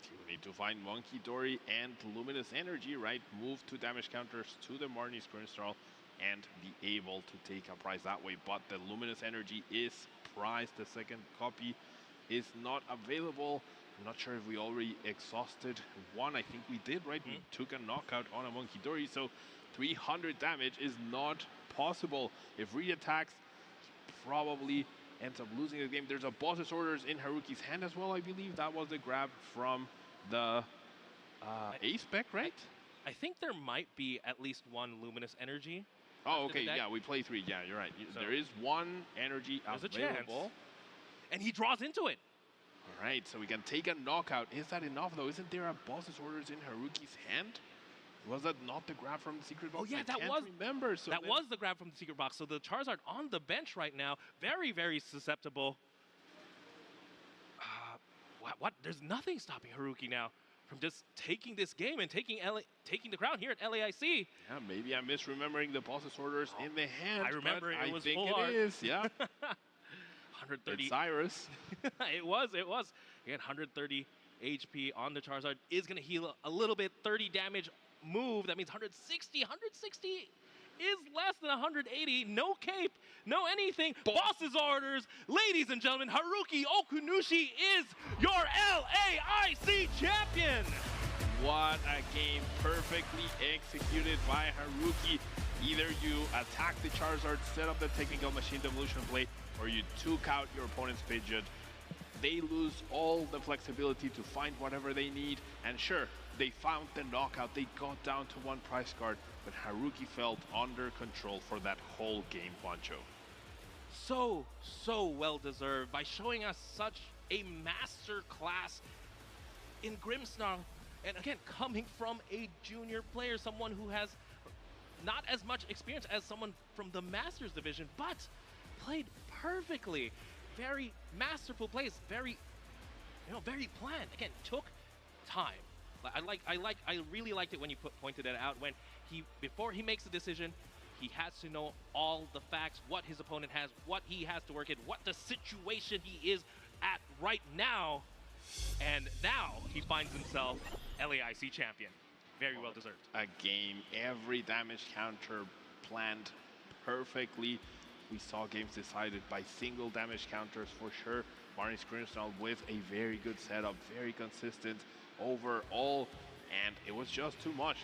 You need to find Monkey Dory and Luminous Energy, right? Move 2 damage counters to the Marnie's Grimmsnarl and be able to take a prize that way. But the Luminous Energy is prized. The second copy is not available. I'm not sure if we already exhausted one. I think we did, right? We took a knockout on a Monkey Dory, so 300 damage is not possible. If Reed attacks, probably ends up losing the game. There's a Boss's Orders in Haruki's hand as well, I believe. That was the grab from the A-Spec, right?
I think there might be at least one Luminous Energy.
Oh, okay, yeah, we play 3. Yeah, you're right. So there is one energy available.
A chance. And he draws into it.
All right, so we can take a knockout. Is that enough, though? Isn't there a Boss's Orders in Haruki's hand? Was that not the grab from the secret box?
Oh, yeah,
I can't remember. So
that was the grab from the secret box. So the Charizard on the bench right now, very, very susceptible. What? There's nothing stopping Haruki now from just taking this game and taking the crown here at LAIC.
Yeah, maybe I'm misremembering the Boss's Orders in the hand.
I remember it was
full
art.
It is, yeah.
130.
It's Cyrus.
It was. Again, 130 HP on the Charizard is going to heal a little bit. 30 damage move. That means 160. 160 is less than 180. No cape, no anything. Boss's Orders. Ladies and gentlemen, Haruki Okunushi is your LAIC champion.
What a game. Perfectly executed by Haruki. Either you attack the Charizard, set up the Technical Machine Devolution play, or you took out your opponent's Pidgeot. They lose all the flexibility to find whatever they need, and sure, they found the knockout. They got down to 1 prize card, but Haruki felt under control for that whole game, Juancho.
So well deserved by showing us such a master class in Grimsnarl. And again, coming from a junior player, someone who has not as much experience as someone from the Masters division, but played perfectly. Very masterful plays, very planned. Again, took time. I really liked it when you pointed it out. When before he makes a decision, he has to know all the facts, what his opponent has, what he has to work in, what the situation he is at right now. And now he finds himself LAIC champion. Very well deserved.
A game, every damage counter planned perfectly. We saw games decided by single damage counters for sure. Marnie Grimsnarl with a very good setup, very consistent overall. And it was just too much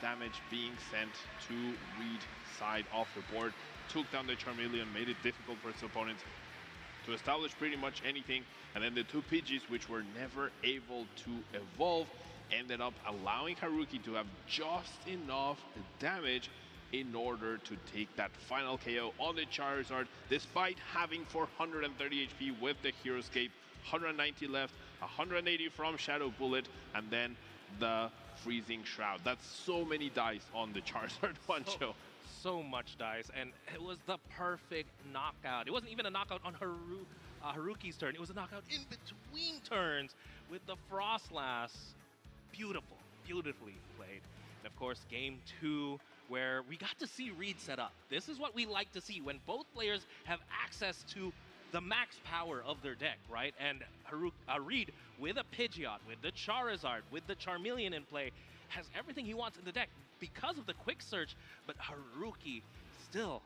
damage being sent to Reed side of the board. Took down the Charmeleon, made it difficult for its opponents to establish pretty much anything. And then the two Pidgeys, which were never able to evolve, ended up allowing Haruki to have just enough damage in order to take that final KO on the Charizard, despite having 430 HP with the Hero Escape, 190 left, 180 from Shadow Bullet, and then the Freezing Shroud. That's so many dice on the Charizard Juancho.
So much dice, and it was the perfect knockout. It wasn't even a knockout on Haruki's turn. It was a knockout in between turns with the Frostlass. Beautifully played. And of course, game 2, where we got to see Reed set up. This is what we like to see when both players have access to the max power of their deck, right? And Reed, with a Pidgeot, with the Charizard, with the Charmeleon in play, has everything he wants in the deck because of the quick search, but Haruki still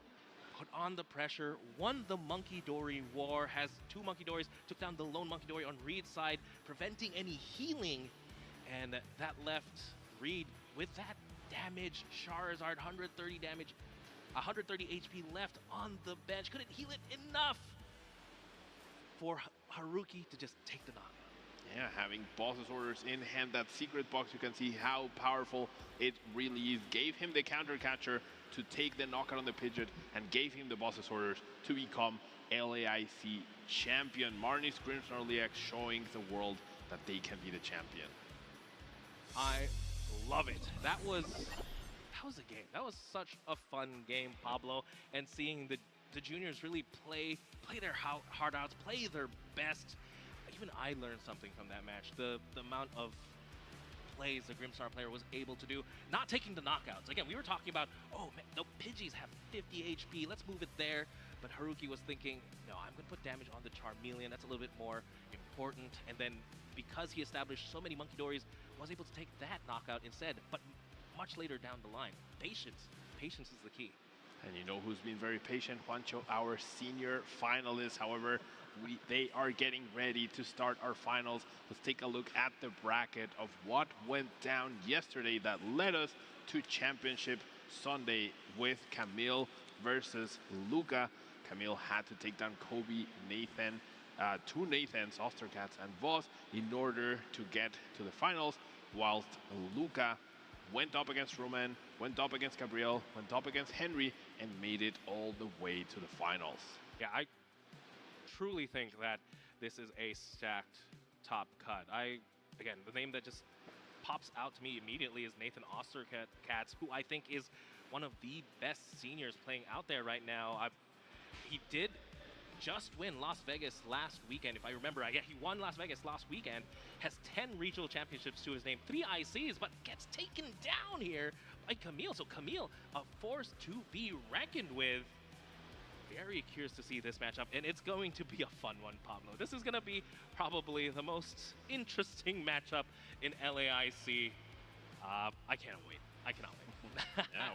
put on the pressure, won the Monkey Dory war, has 2 Monkey Dories, took down the lone Monkey Dory on Reed's side, preventing any healing, and that left Reed with that damage. Charizard, 130 damage, 130 HP left on the bench. Couldn't heal it enough for Haruki to just take the knockout.
Yeah, having boss's orders in hand, that secret box, you can see how powerful it really is. Gave him the counter catcher to take the knockout on the Pidgeot, and gave him the boss's orders to become LAIC champion. Marnie's Grimsnarl LAIC showing the world that they can be the champion.
I love it. That was a game. That was such a fun game, Pablo, and seeing the juniors really play their heart outs, play their best. Even I learned something from that match. The amount of plays the Grimsnarl player was able to do, not taking the knockouts. Again, we were talking about, oh man, the Pidgeys have 50 HP, let's move it there. But Haruki was thinking, no, I'm going to put damage on the Charmeleon. That's a little bit more important. And then because he established so many Monkey Dories, was able to take that knockout instead. But much later down the line, patience is the key.
And you know who's been very patient, Juancho, our senior finalists. However, they are getting ready to start our finals. Let's take a look at the bracket of what went down yesterday that led us to Championship Sunday with Camille versus Luca. Camille had to take down Kobe, Nathan, 2 Nathans, Ostercats, and Voss in order to get to the finals, whilst Luca went up against Roman, went up against Gabriel, went up against Henry, and made it all the way to the finals.
Yeah, I truly think that this is a stacked top cut. Again, the name that just pops out to me immediately is Nathan Ostercats, who I think is one of the best seniors playing out there right now. He did just win Las Vegas last weekend, if I remember. Yeah, he won Las Vegas last weekend, has 10 regional championships to his name, 3 ICs, but gets taken down here by Camille. So Camille, a force to be reckoned with. Very curious to see this matchup, and it's going to be a fun one, Pablo. This is going to be probably the most interesting matchup in LAIC. I can't wait. I cannot wait.
Yeah,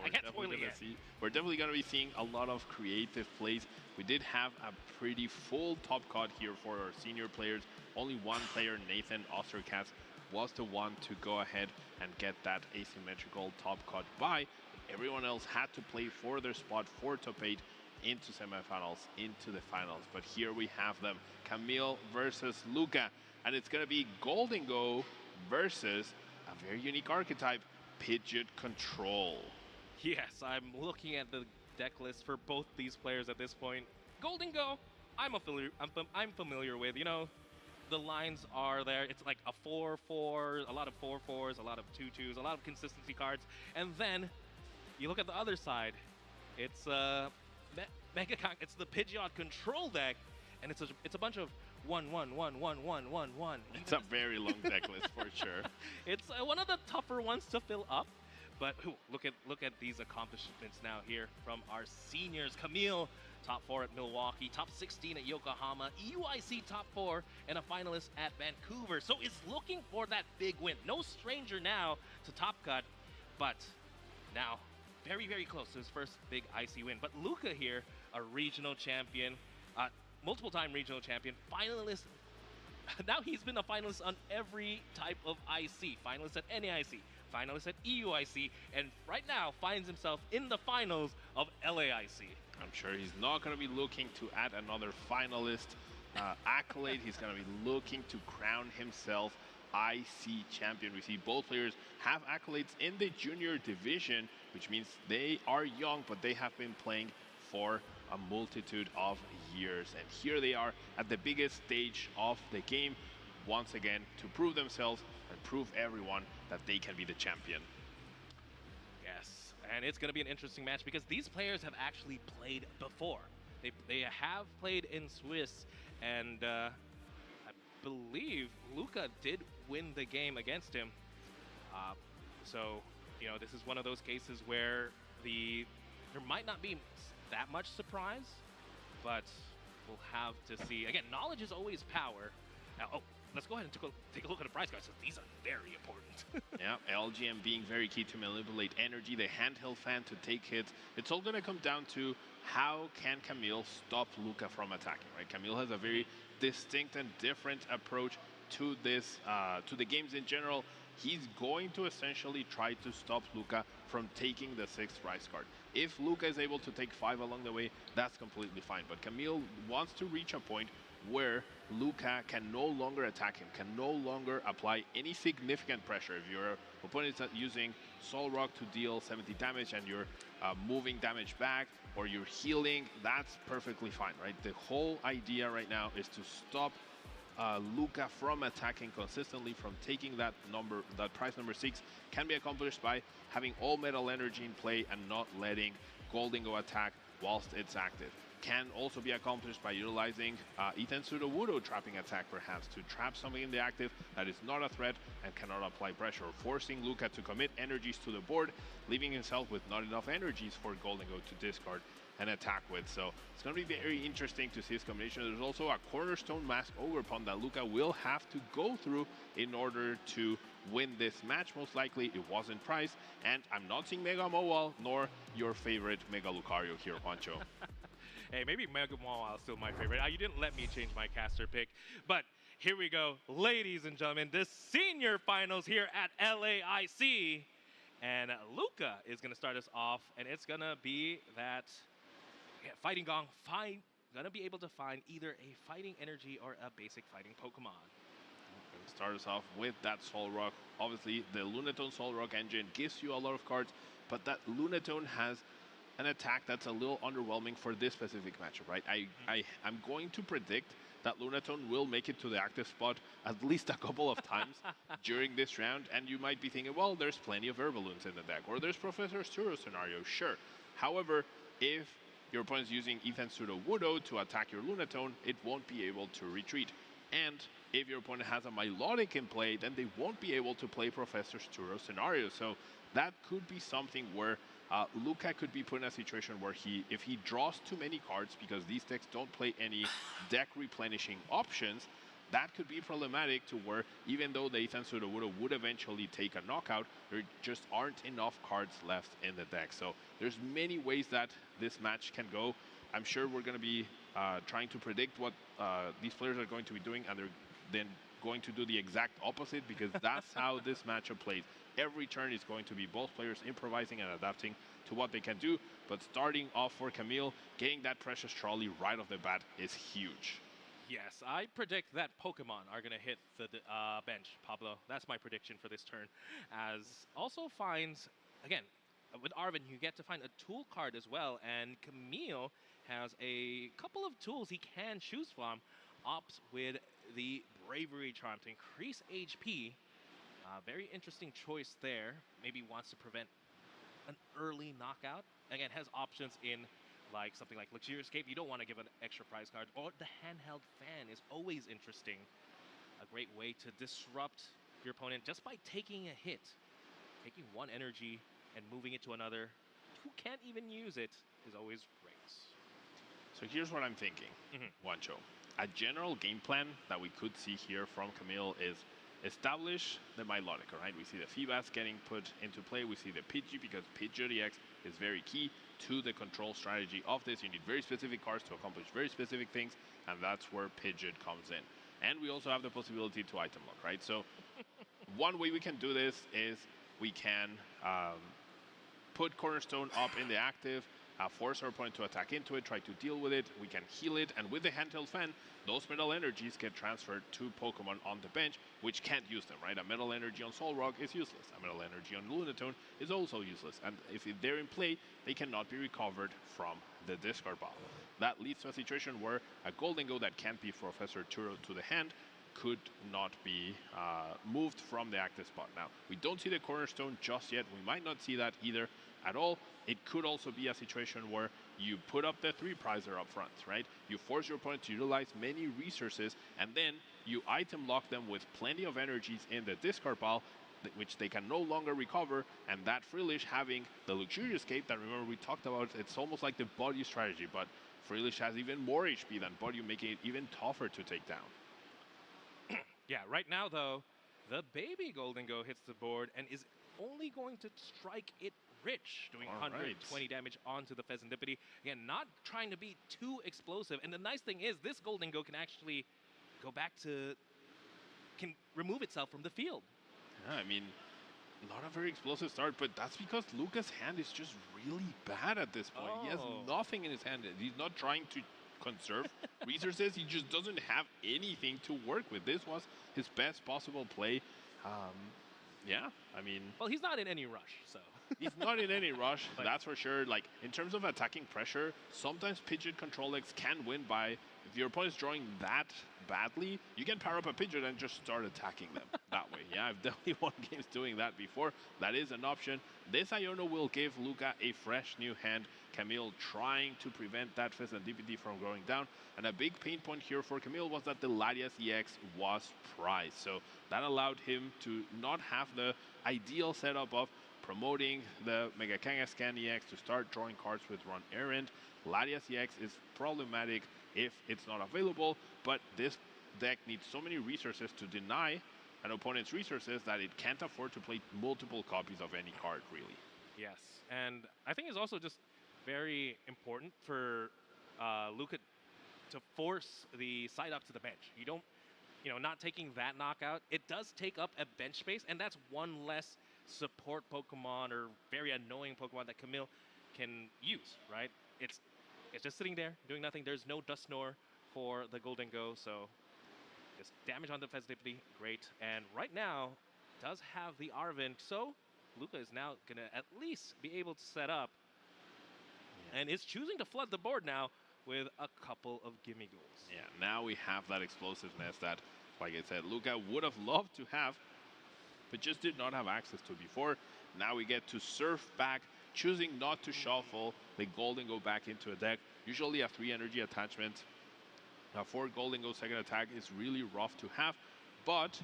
we're definitely going to be seeing a lot of creative plays. We did have a pretty full top cut here for our senior players. Only one player, Nathan Ostercats, was the one to go ahead and get that asymmetrical top cut by. Everyone else had to play for their spot for top 8 into semifinals, into the finals. But here we have them, Camille versus Luca, and it's going to be Golden Go versus a very unique archetype, Pidgeot Control.
Yes, I'm looking at the deck list for both these players at this point. Golden Go, I'm familiar with. You know, the lines are there. It's like a 4-4, a lot of 4-4s, a lot of 2-2s, a lot of consistency cards. And then you look at the other side. It's it's the Pidgeot control deck, and it's a bunch of 1-1-1-1-1-1-1.
It's a very long deck list for sure.
It's one of the tougher ones to fill up. But look at these accomplishments now here from our seniors. Camille, top 4 at Milwaukee, top 16 at Yokohama, EUIC top 4, and a finalist at Vancouver. So is looking for that big win. No stranger now to Top Cut, but now very, very close to his first big IC win. But Luca here, a regional champion, multiple-time regional champion, finalist. Now he's been a finalist on every type of IC, finalist at NAIC, finalist at EUIC, and right now finds himself in the finals of LAIC.
I'm sure he's not going to be looking to add another finalist accolade. He's going to be looking to crown himself IC champion. We see both players have accolades in the junior division, which means they are young, but they have been playing for a multitude of years. And here they are at the biggest stage of the game, once again, to prove themselves and prove everyone that they can be the champion.
Yes, and it's going to be an interesting match because these players have actually played before. They have played in Swiss, and I believe Luca did win the game against him. So, you know, this is one of those cases where there might not be that much surprise, but we'll have to see. Again, knowledge is always power. Now, let's go ahead and take a look at the prize cards. So these are very important.
Yeah, LGM being very key to manipulate energy, the handheld fan to take hits. It's all going to come down to how can Camille stop Luca from attacking, right? Camille has a very distinct and different approach to this, to the games in general. He's going to essentially try to stop Luca from taking the 6th prize card. If Luca is able to take 5 along the way, that's completely fine. But Camille wants to reach a point where Luca can no longer attack him, can no longer apply any significant pressure. If your opponent is using Soul Rock to deal 70 damage and you're moving damage back, or you're healing, that's perfectly fine, right? The whole idea right now is to stop Luca from attacking consistently, from taking that prize number 6, can be accomplished by having all metal energy in play and not letting Goldingo attack whilst it's active. Can also be accomplished by utilizing Ethan Sudowoodo trapping attack, perhaps, to trap something in the active that is not a threat and cannot apply pressure, forcing Luca to commit energies to the board, leaving himself with not enough energies for Goldingo to discard and attack with. So it's going to be very interesting to see this combination. There's also a Cornerstone Mask Ogre Pond that Luca will have to go through in order to win this match. Most likely it wasn't priced, and I'm not seeing Mega Mowal nor your favorite Mega Lucario here, Juancho.
Hey, maybe Mega Mowal is still my favorite. You didn't let me change my caster pick, but here we go, ladies and gentlemen, the senior finals here at LAIC, and Luca is going to start us off, and it's going to be that Fighting Gong, gonna be able to find either a fighting energy or a basic fighting Pokemon.
Start us off with that Soul Rock. Obviously, the Lunatone Soul Rock engine gives you a lot of cards, but that Lunatone has an attack that's a little underwhelming for this specific matchup, right? I'm going to predict that Lunatone will make it to the active spot at least a couple of times during this round, and you might be thinking, well, there's plenty of Herballoons in the deck, or there's Professor Sturo scenario, sure. However, if your opponent's using Ethan Sudowoodo to attack your Lunatone, it won't be able to retreat. And if your opponent has a Milotic in play, then they won't be able to play Professor Sturo scenario. So that could be something where Luca could be put in a situation where if he draws too many cards, because these decks don't play any deck replenishing options, that could be problematic to where even though the Ethan Sudowoodo would eventually take a knockout, there just aren't enough cards left in the deck. So there's many ways that this match can go. I'm sure we're going to be trying to predict what these players are going to be doing, and they're then going to do the exact opposite, because that's how this matchup plays. Every turn is going to be both players improvising and adapting to what they can do. But starting off for Camille, getting that Precious Trolley right off the bat is huge.
Yes, I predict that Pokemon are going to hit the bench, Pablo. That's my prediction for this turn. As also finds, again, with Arvin, you get to find a tool card as well, and Camille has a couple of tools he can choose from. opts with the Bravery Charm to increase HP. Very interesting choice there. Maybe wants to prevent an early knockout. Again, has options in like something like Luxurious Escape. You don't want to give an extra prize card. Or the handheld fan is always interesting. A great way to disrupt your opponent just by taking a hit. Taking one energy and moving it to another who can't even use it is always great.
So here's what I'm thinking, Juancho. A general game plan that we could see here from Camille is establish the Milotic, right? We see the Feebas getting put into play. We see the Pidgey, because Pidgeot EX is very key to the control strategy of this. You need very specific cards to accomplish very specific things, and that's where Pidgeot comes in. And we also have the possibility to item lock, right? So one way we can do this is we can put Cornerstone up in the active, force our opponent to attack into it, try to deal with it, we can heal it, and with the handheld fan, those metal energies get transferred to Pokemon on the bench, which can't use them, right? A metal energy on Solrock is useless. A metal energy on Lunatone is also useless, and if they're in play, they cannot be recovered from the discard pile. That leads to a situation where a Goldengo that can't be Professor Turo to the hand could not be moved from the active spot. Now, we don't see the Cornerstone just yet. We might not see that either at all. It could also be a situation where you put up the 3-prizer up front, right? You force your opponent to utilize many resources, and then you item lock them with plenty of energies in the discard pile, which they can no longer recover, and that Freelish having the Luxurious Escape that, remember, we talked about, it's almost like the Body strategy, but Freelish has even more HP than Body, making it even tougher to take down.
Yeah, right now, though, the baby Goldengo hits the board and is only going to strike it rich, doing 120 damage onto the Pheasantipity. Again, not trying to be too explosive. And the nice thing is, this Goldengo can actually go back to, can remove itself from the field.
Yeah, I mean, not a very explosive start, but that's because Luca's hand is just really bad at this point. He has nothing in his hand. He's not trying to conserve resources. He just doesn't have anything to work with. This was his best possible play. Yeah, I mean...
Well, he's not in any rush, so...
He's not in any rush, that's for sure. Like, in terms of attacking pressure, sometimes Pidgeot Control X can win by, if your opponent's drawing that badly, you can power up a Pidgeot and just start attacking them that way. Yeah, I've definitely won games doing that before. That is an option. This Iono will give Luca a fresh new hand. Camille trying to prevent that Pheasantipity from going down. And a big pain point here for Camille was that the Latias EX was prized. So that allowed him to not have the ideal setup of promoting the Mega Kangaskhan EX to start drawing cards with Run Errand. Latias EX is problematic if it's not available, but this deck needs so many resources to deny an opponent's resources that it can't afford to play multiple copies of any card, really.
Yes, and I think it's also just very important for Luca to force the side up to the bench. You don't, not taking that knockout, it does take up a bench space, and that's one less support Pokemon or very annoying Pokemon that Camille can use, right? It's just sitting there doing nothing. There's no Dusknoir for the Goldengo, so just damage on the Pheasantipity, great. And right now, does have the Arvin, so Luca is now going to at least be able to set up, and is choosing to flood the board now with a couple of gimme goals.
Yeah, now we have that explosiveness that, like I said, Luca would have loved to have, but just did not have access to before. Now we get to surf back, choosing not to shuffle the Goldengo back into a deck. Usually a 3-energy attachment for Goldengo second attack is really rough to have, but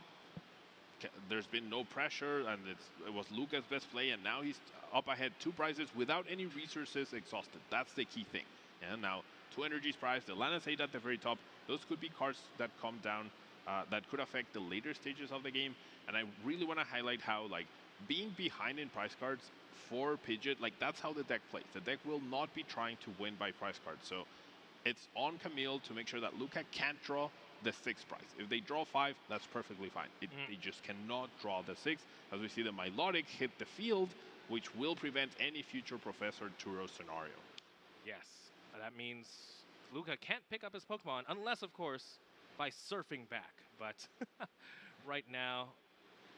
there's been no pressure, and it was Luca's best play, and now he's up ahead 2 prizes without any resources exhausted. That's the key thing. And now 2 energies prized, the Lana's 8 at the very top. Those could be cards that come down that could affect the later stages of the game. And I really want to highlight how, like, being behind in prize cards for Pidgeot, like, that's how the deck plays. The deck will not be trying to win by prize cards. So it's on Camille to make sure that Luca can't draw the 6th prize. If they draw 5, that's perfectly fine. They just cannot draw the 6th. As we see, the Milotic hit the field, which will prevent any future Professor Turo scenario.
Yes, that means Luca can't pick up his Pokemon unless, of course, by surfing back. But right now,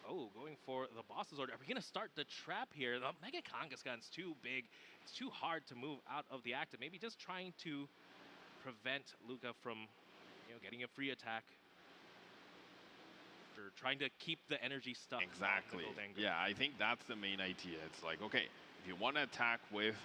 going for the boss's order. Are we going to start the trap here? The Mega Kangaskhan's too big. It's too hard to move out of the active. Maybe just trying to prevent Luca from getting a free attack. They're trying to keep the energy stuck.
Exactly. Yeah, I think that's the main idea. It's like, okay, if you want to attack with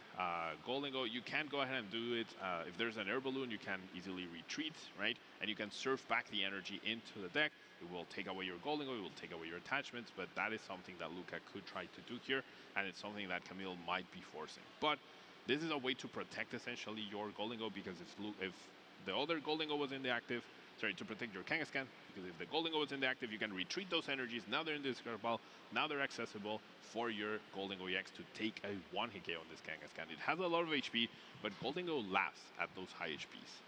Golden Go, you can go ahead and do it. If there's an air balloon, you can easily retreat, right? And you can surf back the energy into the deck. It will take away your Golden Go, it will take away your attachments, but that is something that Luca could try to do here, and it's something that Camille might be forcing. But this is a way to protect essentially your Golden Go, because if the other Golden Go was in the active, sorry, to protect your Kangaskhan, because if the Golden Go is in the active, you can retreat those energies. Now they're in the discard pile. Now they're accessible for your Golden Go EX to take a one-hit KO on this Kangaskhan. It has a lot of HP, but Golden Go laughs at those high HPs.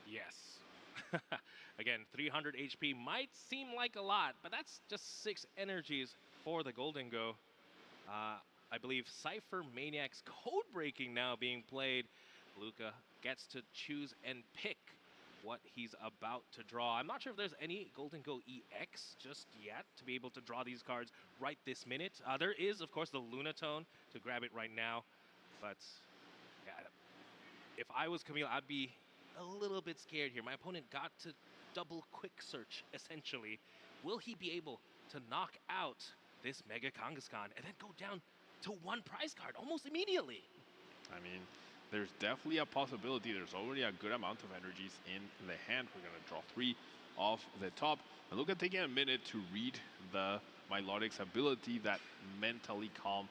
Yes. Again, 300 HP might seem like a lot, but that's just 6 energies for the Golden Go. I believe Cypher Maniac's code breaking now being played. Luca gets to choose and pick what he's about to draw. I'm not sure if there's any Golden Go EX just yet to be able to draw these cards right this minute. There is, of course, the Lunatone to grab it right now. But yeah, if I was Camille, I'd be a little bit scared here. My opponent got to double quick search, essentially. Will he be able to knock out this Mega Kangaskhan and then go down to 1 prize card almost immediately?
I mean, there's definitely a possibility. There's already a good amount of energies in the hand. We're going to draw 3 off the top. And look at taking a minute to read the Milotic's ability. That Mentally Calm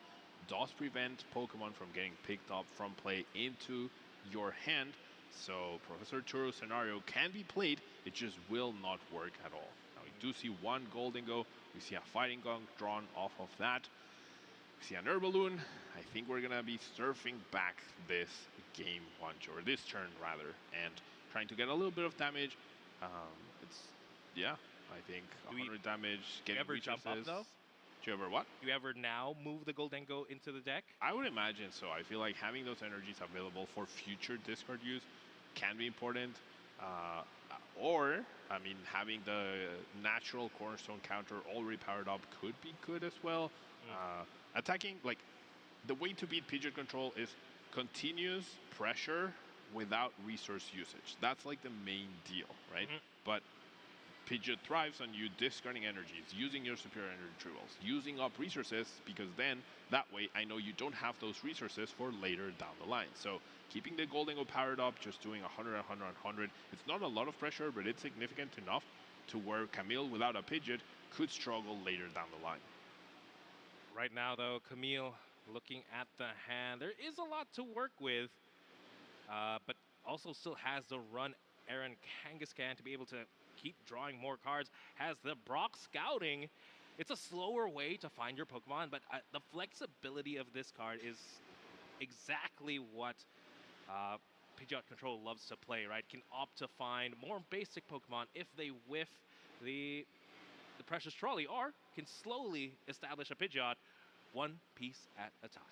does prevent Pokemon from getting picked up from play into your hand. So Professor Turo's scenario can be played. It just will not work at all. Now we do see 1 Golden Go. We see a Fighting Gunk drawn off of that. See an air balloon. I think we're gonna be surfing back this game once, or this turn rather, and trying to get a little bit of damage. I think 100 damage.
Do you ever jump up though?
Do you ever what?
Do you ever now move the Golden Go into the deck?
I would imagine so. I feel like having those energies available for future discard use can be important. Or, I mean, having the natural Cornerstone counter already powered up could be good as well. Attacking, like, the way to beat Pidgeot control is continuous pressure without resource usage. That's like the main deal, right? But Pidgeot thrives on you discarding energies, using your superior energy tree wells, using up resources, because then that way I know you don't have those resources for later down the line. So keeping the Golden Go powered up, just doing 100, 100, 100, it's not a lot of pressure, but it's significant enough to where Camille without a Pidgeot could struggle later down the line.
Right now, though, Camille looking at the hand. There is a lot to work with, but also still has the run Aaron Kangaskhan to be able to keep drawing more cards. Has the Brock Scouting. It's a slower way to find your Pokemon, but the flexibility of this card is exactly what Pidgeot Control loves to play, right? Can opt to find more basic Pokemon if they whiff the Precious Trolley, or can slowly establish a Pidgeot 1 piece at a time.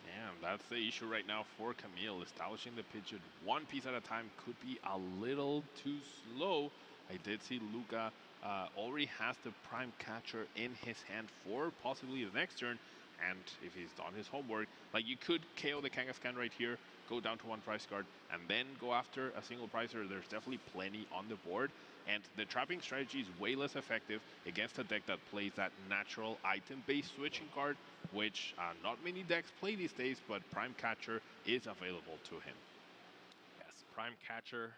Yeah, that's the issue right now for Camille. Establishing the Pidgeot 1 piece at a time could be a little too slow. I did see Luca already has the Prime Catcher in his hand for possibly the next turn. And if he's done his homework, like, you could KO the Kangaskhan right here, go down to 1 prize card, and then go after a single prizer. There's definitely plenty on the board. And the trapping strategy is way less effective against a deck that plays that natural item-based switching card, which not many decks play these days, but Prime Catcher is available to him.
Yes, Prime Catcher,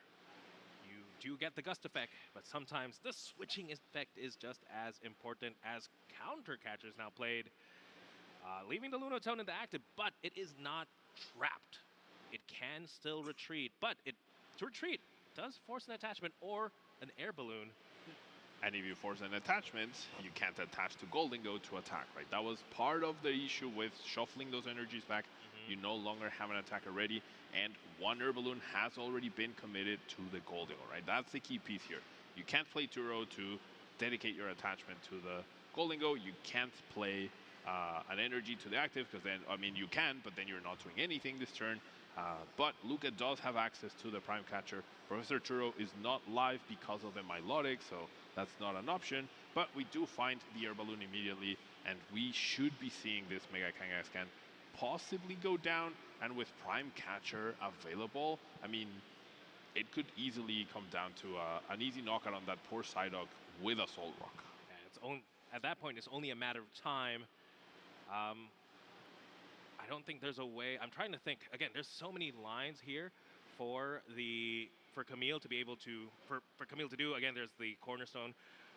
you do get the gust effect, but sometimes the switching effect is just as important as Counter Catchers now played. Leaving the Lunatone in the active, but it is not trapped. It can still retreat, but to retreat does force an attachment or an air balloon.
And if you force an attachment, you can't attach to Golden Go to attack, right? That was part of the issue with shuffling those energies back. You no longer have an attacker ready, and 1 air balloon has already been committed to the Golden Go, right? That's the key piece here. You can't play Turo to dedicate your attachment to the Golden Go. You can't play an energy to the active, because then, I mean, you can, but then you're not doing anything this turn. But Luca does have access to the Prime Catcher. Professor Turo is not live because of the Milotic, so that's not an option. But we do find the air balloon immediately, and we should be seeing this Mega Kangaskhan possibly go down. And with Prime Catcher available, I mean, it could easily come down to an easy knockout on that poor Psyduck with a Soul Rock.
And at that point, it's only a matter of time. I don't think there's a way. I'm trying to think. Again, there's so many lines here for Camille to be able to for Camille to do. Again, there's the cornerstone,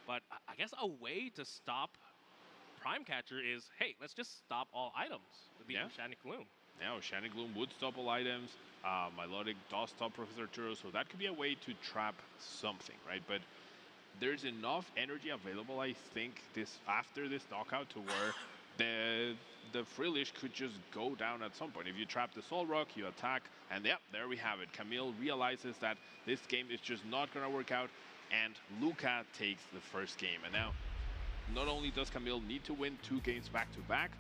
but I guess a way to stop Prime Catcher is, hey, let's just stop all items with the Oceanic Gloom.
Yeah, Oceanic Gloom would stop all items. Milotic does stop Professor Turo, so that could be a way to trap something, right? But there's enough energy available, I think, after this knockout to where the Frillish could just go down at some point. If you trap the Soul Rock, you attack, and yep, there we have it. Camille realizes that this game is just not going to work out, and Luca takes the first game. And now, not only does Camille need to win 2 games back-to-back,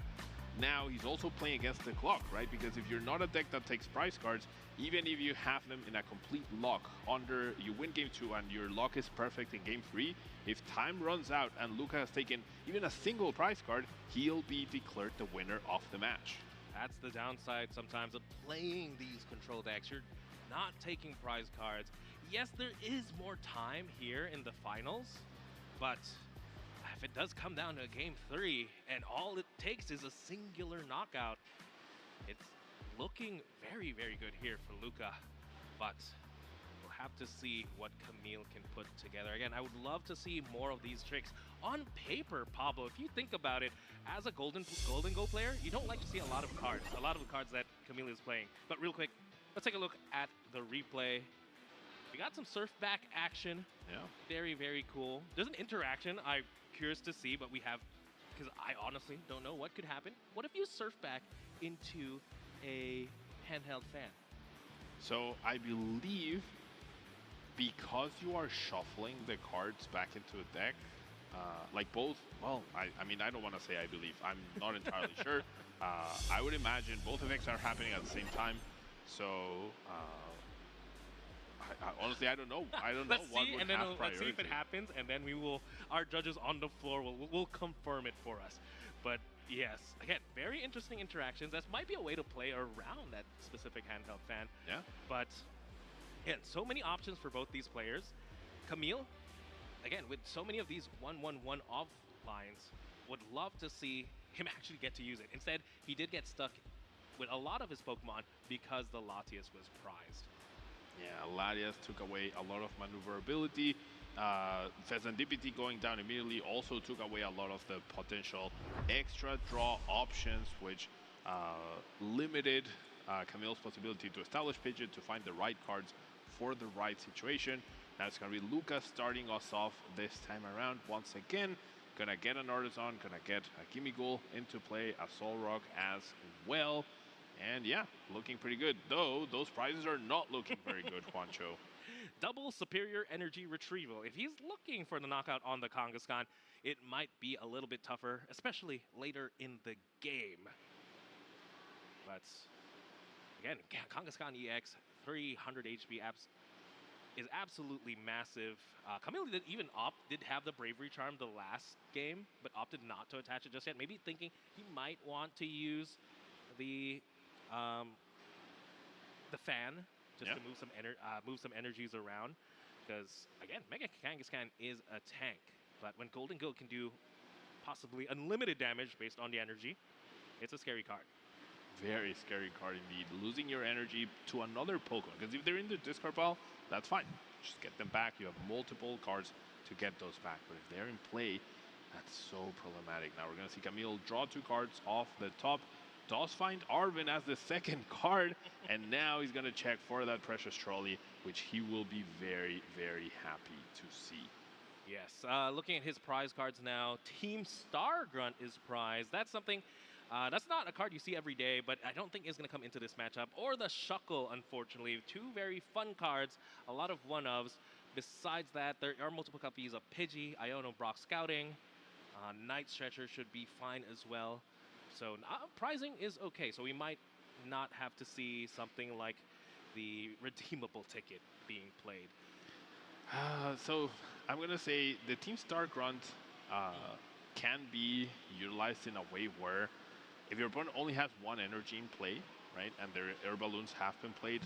now he's also playing against the clock, right? Because if you're not a deck that takes prize cards, even if you have them in a complete lock, you win game 2 and your lock is perfect in game 3, if time runs out and Luca has taken even a single prize card, he'll be declared the winner of the match.
That's the downside sometimes of playing these control decks. You're not taking prize cards. Yes, there is more time here in the finals, but if it does come down to game 3 and all it takes is a singular knockout, it's looking very, very good here for Luca, but we'll have to see what Camille can put together. Again, I would love to see more of these tricks. On paper, Pablo, if you think about it, as a Golden Go player, you don't like to see a lot of the cards that Camille is playing. But real quick, let's take a look at the replay. We got some surf back action.
Yeah.
Very, very cool. There's an interaction I'm curious to see, but we have, because I honestly don't know what could happen. What if you surf back into a handheld fan?
So I believe because you are shuffling the cards back into a deck, like both, well, I mean, I don't want to say I believe. I'm not entirely sure. I would imagine both effects are happening at the same time. So honestly, I don't know. I don't know what would have priority.
Let's see if it happens, and then our judges on the floor will confirm it for us. But yes, again, very interesting interactions. That might be a way to play around that specific handheld fan.
Yeah.
But again, so many options for both these players. Camille, again, with so many of these 1-1-1 off lines, would love to see him actually get to use it. Instead, he did get stuck with a lot of his Pokemon because the Latias was prized.
Yeah, Latias took away a lot of maneuverability. Fezandipity going down immediately also took away a lot of the potential extra draw options, which limited Camille's possibility to establish Pidgeot, to find the right cards for the right situation. Now it's going to be Luca starting us off this time around once again. Gonna get an Artisan, gonna get a Gimmighoul into play, a Soul Rock as well. And yeah, looking pretty good. Though, those prizes are not looking very good, Juancho.
Double Superior Energy Retrieval. If he's looking for the knockout on the Kangaskhan, it might be a little bit tougher, especially later in the game. But again, Kangaskhan EX, 300 HP is absolutely massive. Camille did have the Bravery Charm the last game, but opted not to attach it just yet. Maybe thinking he might want to use the fan just to move some energies around. Because again, Mega Kangaskhan is a tank, but when Golden Goat can do possibly unlimited damage based on the energy, it's a scary card.
Very scary card indeed. Losing your energy to another Pokemon, because if they're in the discard pile, that's fine. Just get them back. You have multiple cards to get those back. But if they're in play, that's so problematic. Now we're going to see Camille draw 2 cards off the top. Does find Arven as the second card, and now he's going to check for that Precious Trolley, which he will be very, very happy to see.
Yes, looking at his prize cards now, Team Star Grunt is prized. That's something, that's not a card you see every day, but I don't think is going to come into this matchup. Or the Shuckle, unfortunately. 2 very fun cards, a lot of one-ofs. Besides that, there are multiple copies of Pidgey, Iono Brock Scouting. Night Stretcher should be fine as well. So prizing is okay, so we might not have to see something like the redeemable ticket being played.
So I'm going to say the Team Star Grunt can be utilized in a way where if your opponent only has 1 energy in play, right, and their air balloons have been played,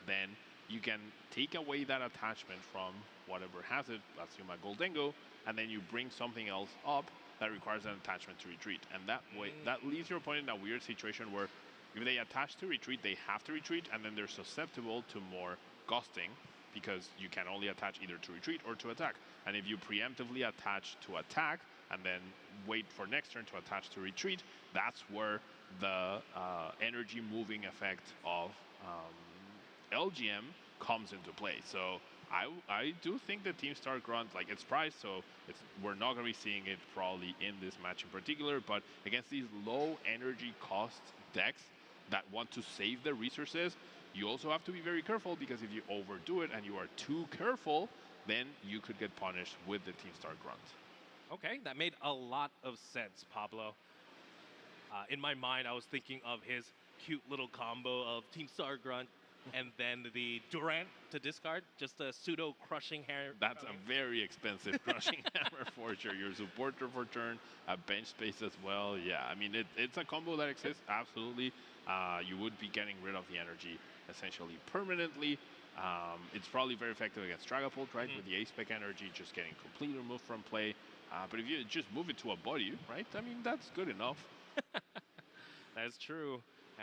then you can take away that attachment from whatever has it, assume a Goldengo, and then you bring something else up that requires an attachment to retreat. And that way, that leaves your opponent in a weird situation where if they attach to retreat, they have to retreat, and then they're susceptible to more gusting because you can only attach either to retreat or to attack. And if you preemptively attach to attack and then wait for next turn to attach to retreat, that's where the energy moving effect of LGM comes into play. So I do think the Team Star Grunt, like, it's priced, so we're not going to be seeing it probably in this match in particular, but against these low energy cost decks that want to save their resources, you also have to be very careful, because if you overdo it and you are too careful, then you could get punished with the Team Star Grunt.
Okay, that made a lot of sense, Pablo. In my mind, I was thinking of his cute little combo of Team Star Grunt and then the Durant to discard, just a pseudo crushing hammer.
That's a very expensive crushing hammer for sure. Your supporter for turn, a bench space as well. Yeah, I mean, it's a combo that exists, absolutely. You would be getting rid of the energy essentially permanently. It's probably very effective against Dragapult, right? With the A-Spec energy just getting completely removed from play. But if you just move it to a body, right? I mean, that's good enough.
That's true.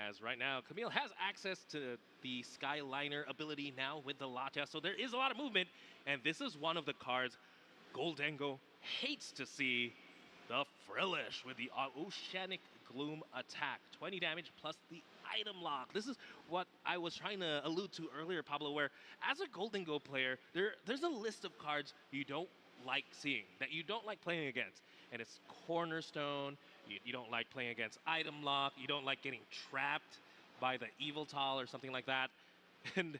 As right now, Camille has access to the Skyliner ability now with the Lata, so there is a lot of movement, and this is one of the cards Goldengo hates to see. The Frillish with the Oceanic Gloom attack. 20 damage plus the item lock. This is what I was trying to allude to earlier, Pablo, where as a Goldengo player, there's a list of cards you don't like seeing, that you don't like playing against. And it's Cornerstone, you don't like playing against item lock, you don't like getting trapped by the Evil Tall or something like that. And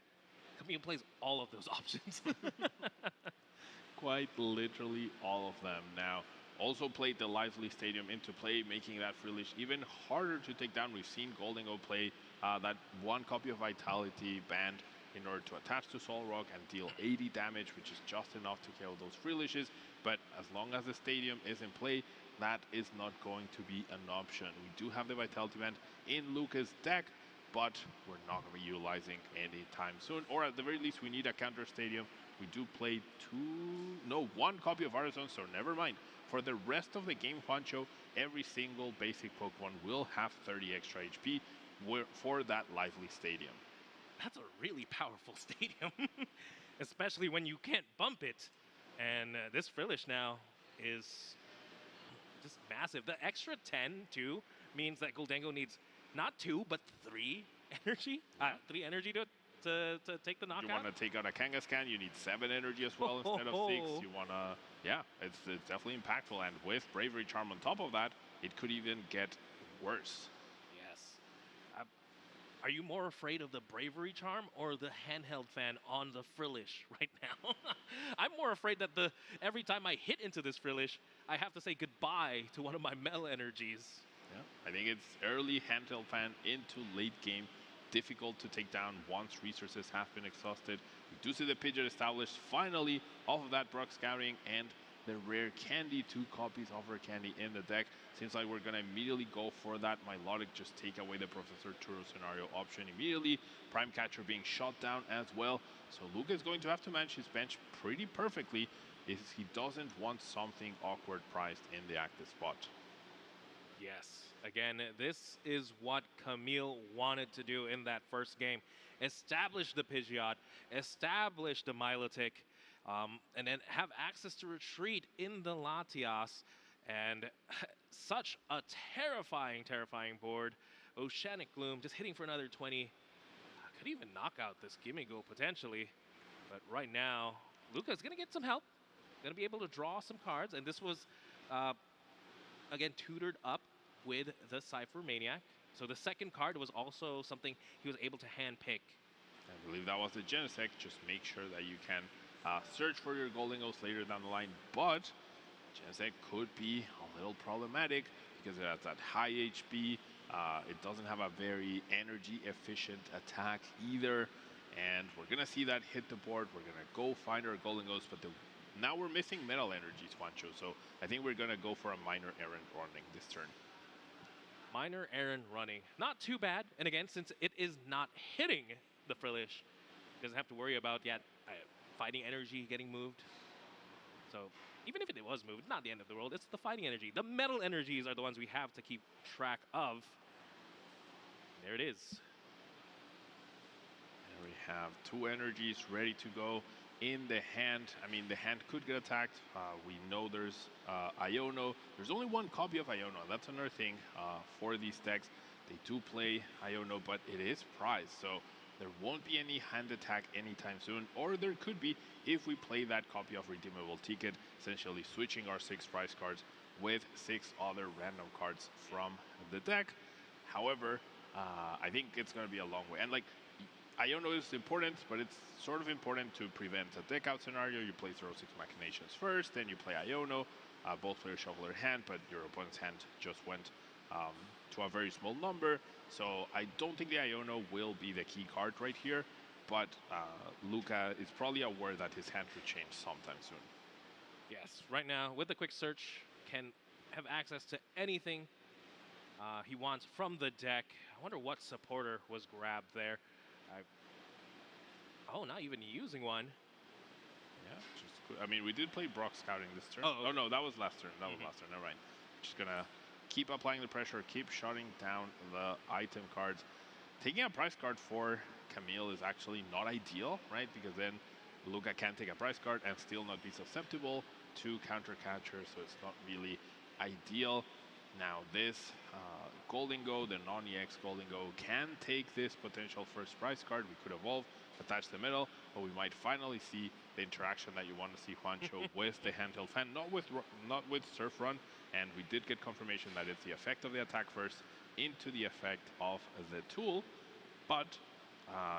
Camille plays all of those options.
Quite literally all of them. Now, also played the Lively Stadium into play, making that Frillish even harder to take down. We've seen Goldengo play that one copy of Vitality banned in order to attach to Solrock and deal 80 damage, which is just enough to kill those Frillishes. But as long as the Stadium is in play, that is not going to be an option. We do have the Vitality Band in Luca's deck, but we're not going to be utilizing anytime soon. Or at the very least, we need a counter Stadium. We do play one copy of Artisan, so never mind. For the rest of the game, Juancho, every single basic Pokemon will have 30 extra HP for that Lively Stadium.
That's a really powerful Stadium, especially when you can't bump it. And this Frillish now is just massive. The extra 10, too, means that Goldengo needs not 2, but 3 energy. 3 energy to take the knockout.
You want to take out a Kangaskhan, you need 7 energy as well instead of 6. You want to, yeah, it's definitely impactful. And with Bravery Charm on top of that, it could even get worse.
Yes. Are you more afraid of the Bravery Charm or the handheld fan on the Frillish right now? I'm more afraid that every time I hit into this Frillish, I have to say goodbye to one of my metal energies.
Yeah, I think it's early handheld fan into late game. Difficult to take down once resources have been exhausted. We do see the Pidgeot established finally off of that Brock Scouting and the Rare Candy, 2 copies of Rare Candy in the deck. Seems like we're going to immediately go for that Milotic, just take away the Professor Turo scenario option immediately. Prime Catcher being shot down as well. So Luca is going to have to manage his bench pretty perfectly if he doesn't want something awkward priced in the active spot.
Yes. Again, this is what Camille wanted to do in that first game. Establish the Pidgeot, establish the Milotic, and then have access to retreat in the Latias. And such a terrifying board. Oceanic Gloom just hitting for another 20. Could even knock out this Gimmighoul potentially. But right now, Luca's going to get some help. Going to be able to draw some cards. And this was, again, tutored up with the Cypher Maniac. So the second card was also something he was able to handpick.
I believe that was the Genesect. Just make sure that you can search for your Goldingos later down the line. But Genesect could be a little problematic because it has that high HP. It doesn't have a very energy efficient attack either. And we're going to see that hit the board. We're going to go find our Goldingos, but now we're missing metal energies, Juancho. So I think we're going to go for a minor errand running this turn.
Minor errand running. Not too bad. And again, since it is not hitting the Frillish, doesn't have to worry about fighting energy getting moved. So even if it was moved, not the end of the world. It's the fighting energy. The metal energies are the ones we have to keep track of. There it is.
There we have 2 energies ready to go in the hand. I mean, the hand could get attacked. We know there's Iono. There's only 1 copy of Iono. That's another thing for these decks. They do play Iono, but it is prized. So there won't be any hand attack anytime soon. Or there could be if we play that copy of Redeemable Ticket, essentially switching our 6 prize cards with 6 other random cards from the deck. However, I think it's going to be a long way. And like, Iono is important, but it's sort of important to prevent a deck out scenario. You play 0-6 Machinations first, then you play Iono. Both players shuffle their hand, but your opponent's hand just went to a very small number. So I don't think the Iono will be the key card right here, but Luca is probably aware that his hand could change sometime soon.
Yes, right now with the quick search, can have access to anything he wants from the deck. I wonder what supporter was grabbed there. Oh, not even using one.
Yeah, I mean, we did play Brock Scouting this turn. Oh, no, that was last turn. That was last turn. Never mind. Just gonna keep applying the pressure, keep shutting down the item cards. Taking a prize card for Camille is actually not ideal, right? Because then Luca can take a prize card and still not be susceptible to counter catchers, so it's not really ideal. Now this Golden Go, the non-EX Golden Go, can take this potential first prize card. We could evolve, attach the middle, but we might finally see the interaction that you want to see Juancho with the handheld fan, not with Surf Run. And we did get confirmation that it's the effect of the attack first into the effect of the tool. But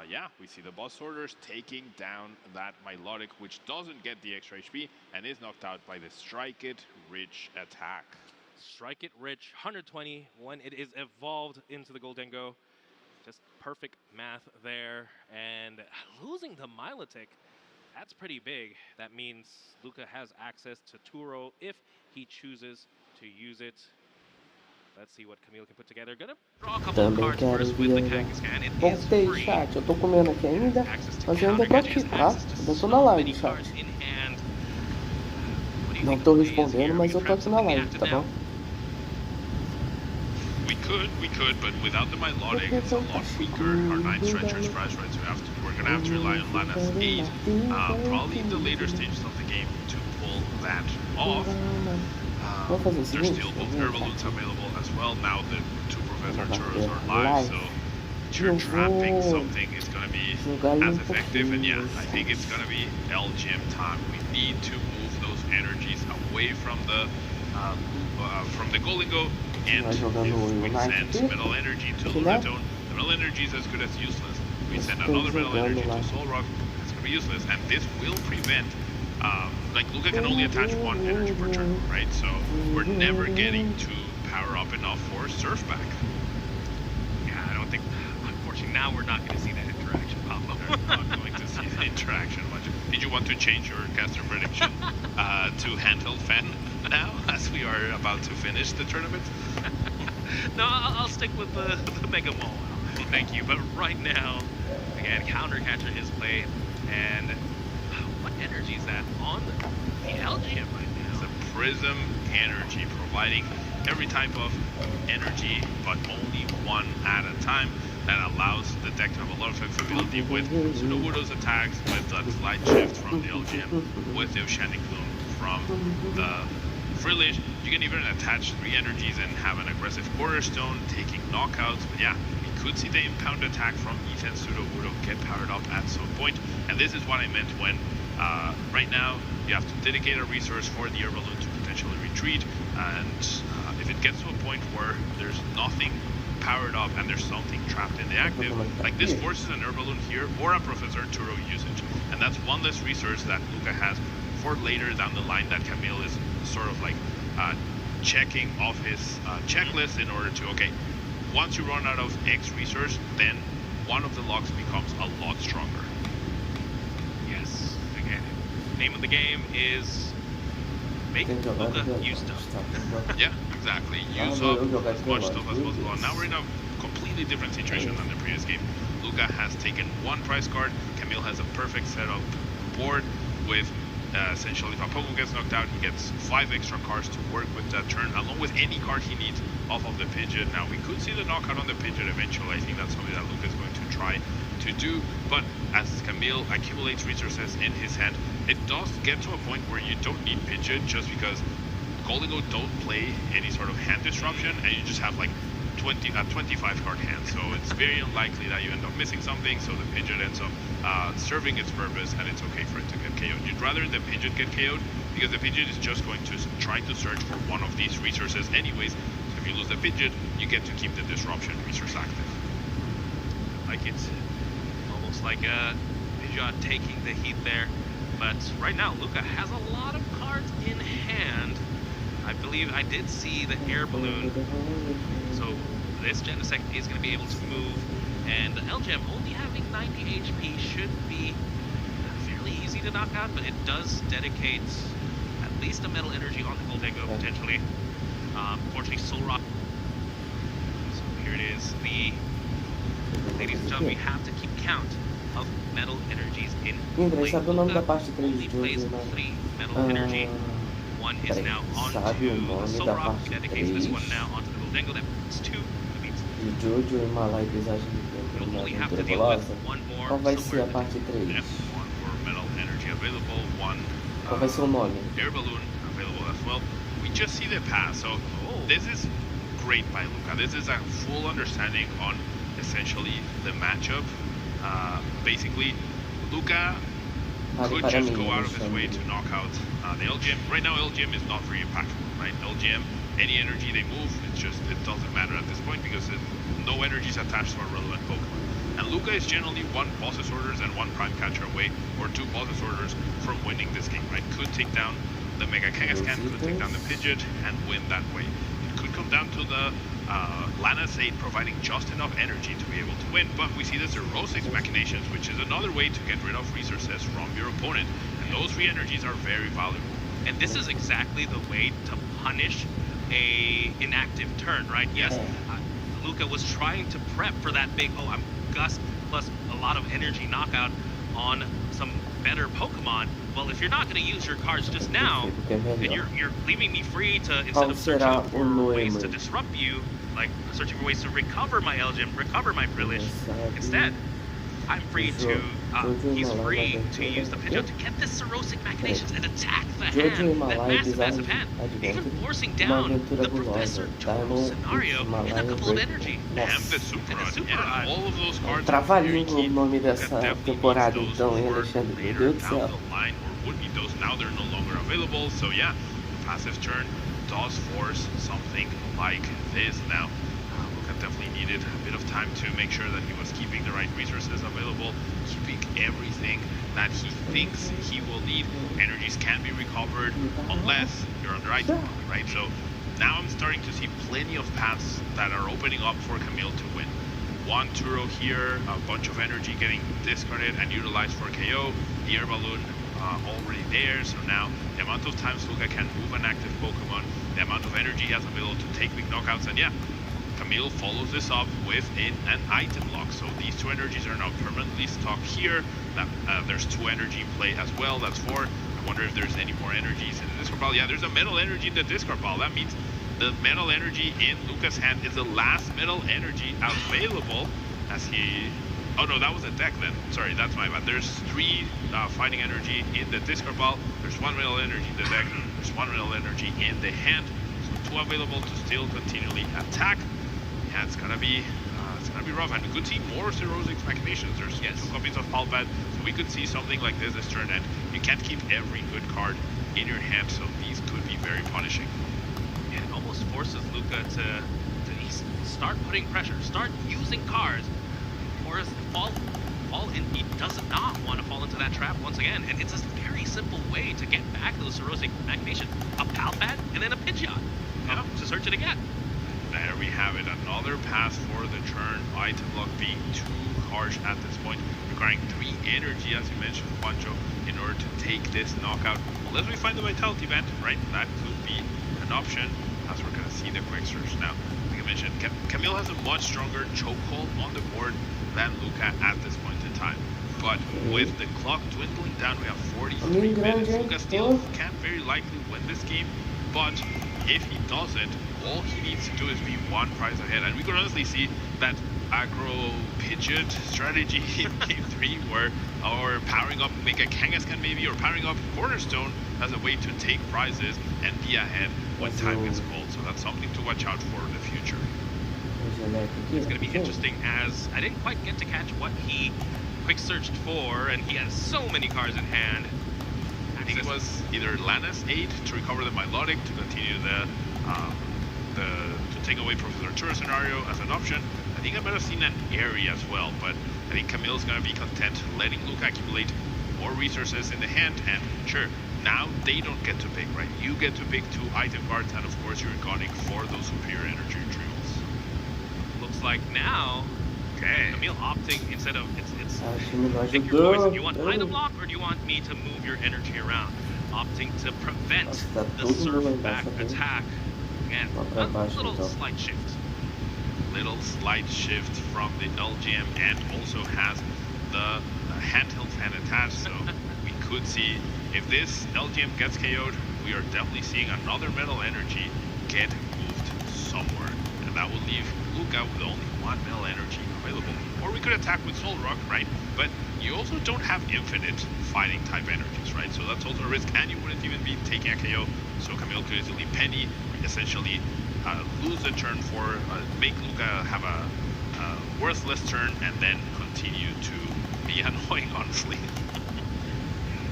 yeah, we see the boss sorters taking down that Milotic, which doesn't get the extra HP and is knocked out by the Strike It Rich attack.
Strike It Rich, 120 when it is evolved into the Golden Go. Just perfect math there. And losing to Milotic, that's pretty big. That means Luca has access to Turo if he chooses to use it. Let's see what Camille can put together. Gonna draw a couple of cards first with the Kangaskhan. It is
Voltei,
free.
chat. Eu tô comendo aqui ainda, mas eu ainda tô aqui, tá? Ainda tô na live, chat. Não tô respondendo, mas eu tô aqui na live, tá bom?
We could, but without the Milotic, it's a lot weaker. Our 9 stretchers prize, right? So we're gonna have to rely on Lana's 8, probably in the later stages of the game to pull that off. There's still both Herbaloots available as well. Now the 2 Professor Churros are live, so you're trapping something is going to be as effective. And yeah, I think it's going to be LGM time. We need to move those energies away from the Golden Go, and if we send Metal Energy to Lunatone, the Metal Energy is as good as useless. We send another Metal Energy to Soul Rock, it's going to be useless, and this will prevent like Luca can only attach 1 energy per turn, right? So we're never getting to power up enough for Surf back.
Yeah, I don't think, unfortunately, now we're not going to see that interaction, Pablo.
We're not going to see the interaction much. Did you want to change your caster prediction to handheld fan now, as we are about to finish the tournament?
No, I'll stick with the Mega Maul. Thank you. But right now, again, counter catcher is played, and what energy is that on the LGM right now?
It's a Prism energy, providing every type of energy, but only one at a time. That allows the deck to have a lot of flexibility with Sudowoodo's attacks, with that slight shift from the LGM, with the Oceanic Bloom from the Frillish. You can even attach 3 energies and have an aggressive Cornerstone, taking knockouts. But yeah, we could see the impound attack from Ethan Sudowoodo get powered up at some point. And this is what I meant when right now you have to dedicate a resource for the Herballoon to potentially retreat. And if it gets to a point where there's nothing powered up and there's something trapped in the active, like this forces an Herballoon here or a Professor Turo usage. And that's one less resource that Luca has for later down the line that Camille is sort of like checking off his checklist in order to, okay, once you run out of X resource, then one of the locks becomes a lot stronger.
Yes, again, name of the game is make Luca use stuff.
Yeah, exactly. Use up as much stuff as possible. And now we're in a completely different situation than the previous game. Luca has taken one prize card. Camille has a perfect setup board with essentially, if a Pokemon gets knocked out, he gets 5 extra cards to work with that turn, along with any card he needs off of the Pidgeot. Now, we could see the knockout on the Pidgeot eventually. I think that's something that Luca is going to try to do. But as Camille accumulates resources in his hand, it does get to a point where you don't need Pidgeot just because Goligo don't play any sort of hand disruption, and you just have like 25 card hand, so it's very unlikely that you end up missing something, so the Pidgeot ends up serving its purpose, and it's okay for it to get KO'd. You'd rather the Pidgeot get KO'd, because the Pidgeot is just going to try to search for one of these resources anyways, so if you lose the Pidgeot, you get to keep the disruption resource active.
Like it's almost like Pidgeot taking the heat there, but right now Luca has a lot of cards in hand. I believe I did see the air balloon, so this Genesect is going to be able to move, and the LGM only having 90 HP should be fairly easy to knock out, but it does dedicate at least a Metal Energy on the Gholdengo potentially. Unfortunately, Soul Rock. So here it is. Ladies and gentlemen, we have to keep count of Metal Energies in play. Only plays 3 Metal Energy. One is now onto the Soul Rock, dedicates this one now onto the Gholdengo. That means 2. That means you'll only have to deal with one more.
Qual vai ser a parte 3?
Yep, one more Metal Energy available, one
Qual vai ser o nome?
Air Balloon available as well. We just see the pass, so this is great by Luca. This is a full understanding on essentially the matchup. Basically, Luca could just go out of his way to knock out the LGM. Right now, LGM is not very impactful, right? LGM, any energy they move, it doesn't matter at this point because no energy is attached to a relevant Pokemon. And Luca is generally 1 Bosses Orders and 1 Prime Catcher away, or 2 Bosses Orders from winning this game, right? Could take down the Mega Kangaskhan, could take down the Pidgeot, and win that way. It could come down to the Lana's Aid providing just enough energy to be able to win, but we see the Xerosic Machinations, which is another way to get rid of resources from your opponent, and those free energies are very valuable.
And this is exactly the way to punish a inactive turn, right? Yes, Luca was trying to prep for that big, I'm Gust plus a lot of energy knockout on some better Pokemon. Well, if you're not going to use your cards just now, and you're leaving me free to, instead of searching for ways to disrupt you, like searching for ways to recover my Elgin, recover my Brillish, instead, I'm free to, he's free to use the Pidgeot to get this Xerosic Machinations and attack the hand, that massive hand, even forcing down the Professor Total scenario in a couple of energy.
And the Super Rod, all of those cards
Trava-língua o nome dessa temporada, então, hein, Alexandre? Meu Deus do céu.
Would be those now they're no longer available, so yeah, the passive turn does force something like this. Now Luca definitely needed a bit of time to make sure that he was keeping the right resources available, keeping everything that he thinks he will need. Energies can be recovered unless you're on the right block, right? So now I'm starting to see plenty of paths that are opening up for Camille to win. One Turo here, a bunch of energy getting discarded and utilized for KO, the Air Balloon already there, so now the amount of times Luca can move an active Pokemon, the amount of energy he has available to take big knockouts, and yeah, Camille follows this up with an item lock. So these 2 energies are now permanently stuck here. There's 2 energy in play as well, that's 4. I wonder if there's any more energies in the discard pile. Yeah, there's a metal energy in the discard pile. That means the metal energy in Luca's hand is the last metal energy available as he... Oh no, that was a deck then. Sorry, that's my bad. There's 3 fighting energy in the discard pile. There's 1 metal energy in the deck. There's 1 metal energy in the hand. So 2 available to still continually attack. Yeah, it's gonna be rough. And we could see more Xerosic Machinations. There's 2 copies of Palpad, so we could see something like this turn. And you can't keep every good card in your hand, so these could be very punishing.
And it almost forces Luca to start putting pressure, start using cards. Or he does not want to fall into that trap once again, and it's a very simple way to get back those Xerosic Machinations. A Palpad and then a Pidgeot to search it again.
There we have it, another pass for the turn. Item lock being too harsh at this point, requiring 3 energy, as you mentioned, Juancho, in order to take this knockout. Unless we find the Vitality Band, right? That could be an option, as we're going to see the Quick Search now. mention, Camille has a much stronger chokehold on the board than Luca at this point in time. But with the clock dwindling down, we have 43 minutes. Luca still can very likely win this game, but if he doesn't, all he needs to do is be one prize ahead. And we could honestly see that aggro pidgeot strategy in game 3, where or powering up Mega Kangaskhan maybe, or powering up Cornerstone as a way to take prizes and be ahead when time gets called. So that's something to watch out for in the future.
It's going to be interesting, as I didn't quite get to catch what he quick searched for, and he has so many cards in hand.
I think it was either Lana's 8 to recover the Milotic to continue to take away Professor Tura scenario as an option. I think I might have seen an Airy as well, but I think Camille's going to be content letting Luca accumulate more resources in the hand, and sure, now they don't get to pick, right? You get to pick 2 item cards, and of course you're gunning for those superior energy retrievals.
Looks like now, Camille opting instead of pick your poison. You want item block, or do you want me to move your energy around? Opting to prevent the surf back attack. Again, a little slight shift.
Little slight shift from the LGM, and also has the handheld fan attached, so we could see if this LGM gets KO'd, we are definitely seeing another metal energy get moved somewhere, and that will leave Luca with only 1 metal energy available. Or we could attack with Soul Rock, right? But you also don't have infinite fighting type energies, right? So that's also a risk, and you wouldn't even be taking a KO, so Camille could easily penny, essentially lose a turn for, make Luca have a worthless turn, and then continue to be annoying, honestly.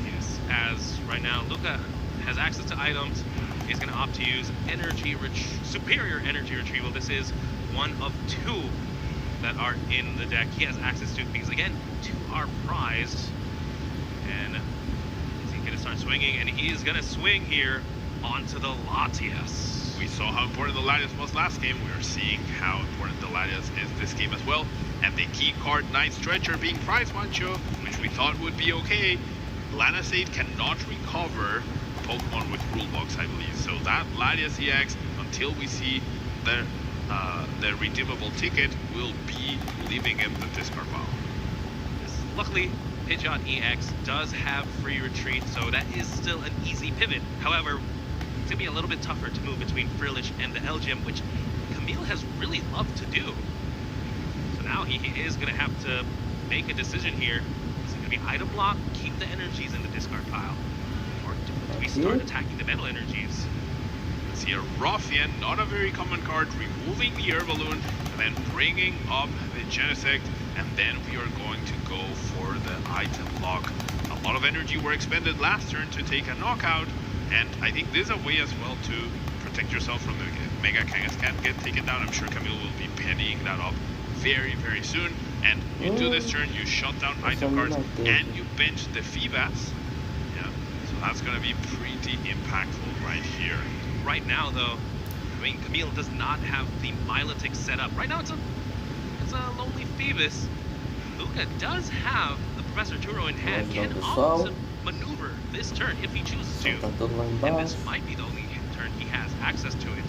Yes, as right now Luca has access to items, he's going to opt to use superior energy retrieval. This is one of 2 that are in the deck. He has access to, because again, 2 are prized. And he's going to start swinging, and he is going to swing here onto the Latias.
We saw how important the Latias was last game. We are seeing how important the Latias is this game as well. And the key card, Night Stretcher, being prize Mancho, which we thought would be okay. Lana's 8 cannot recover Pokemon with rule blocks, I believe. So that Latias EX, until we see the redeemable ticket, will be leaving in the discard pile.
Luckily, Pidgeot EX does have free retreat, so that is still an easy pivot. However, it's going to be a little bit tougher to move between Frillish and the LGM, which Camille has really loved to do. So now he is going to have to make a decision here. Is it going to be item block, keep the energies in the discard pile, or do we start attacking the metal energies?
Let's see, a Ruffian, not a very common card, removing the Air Balloon, and then bringing up the Genesect, and then we are going to go for the item block. A lot of energy were expended last turn to take a knockout, and I think this is a way as well to protect yourself from the Mega Kangaskhan get taken down. I'm sure Camille will be pennying that up very, very soon. And you do this turn, you shut down item cards, and you bench the Feebas. Yeah, so that's going to be pretty impactful right here.
Right now, though, I mean, Camille does not have the Milotic set up. Right now, it's a lonely Phoebus. Luca does have the Professor Turo in hand, can opt to maneuver this turn if he chooses to, and this might be the only turn he has access to it.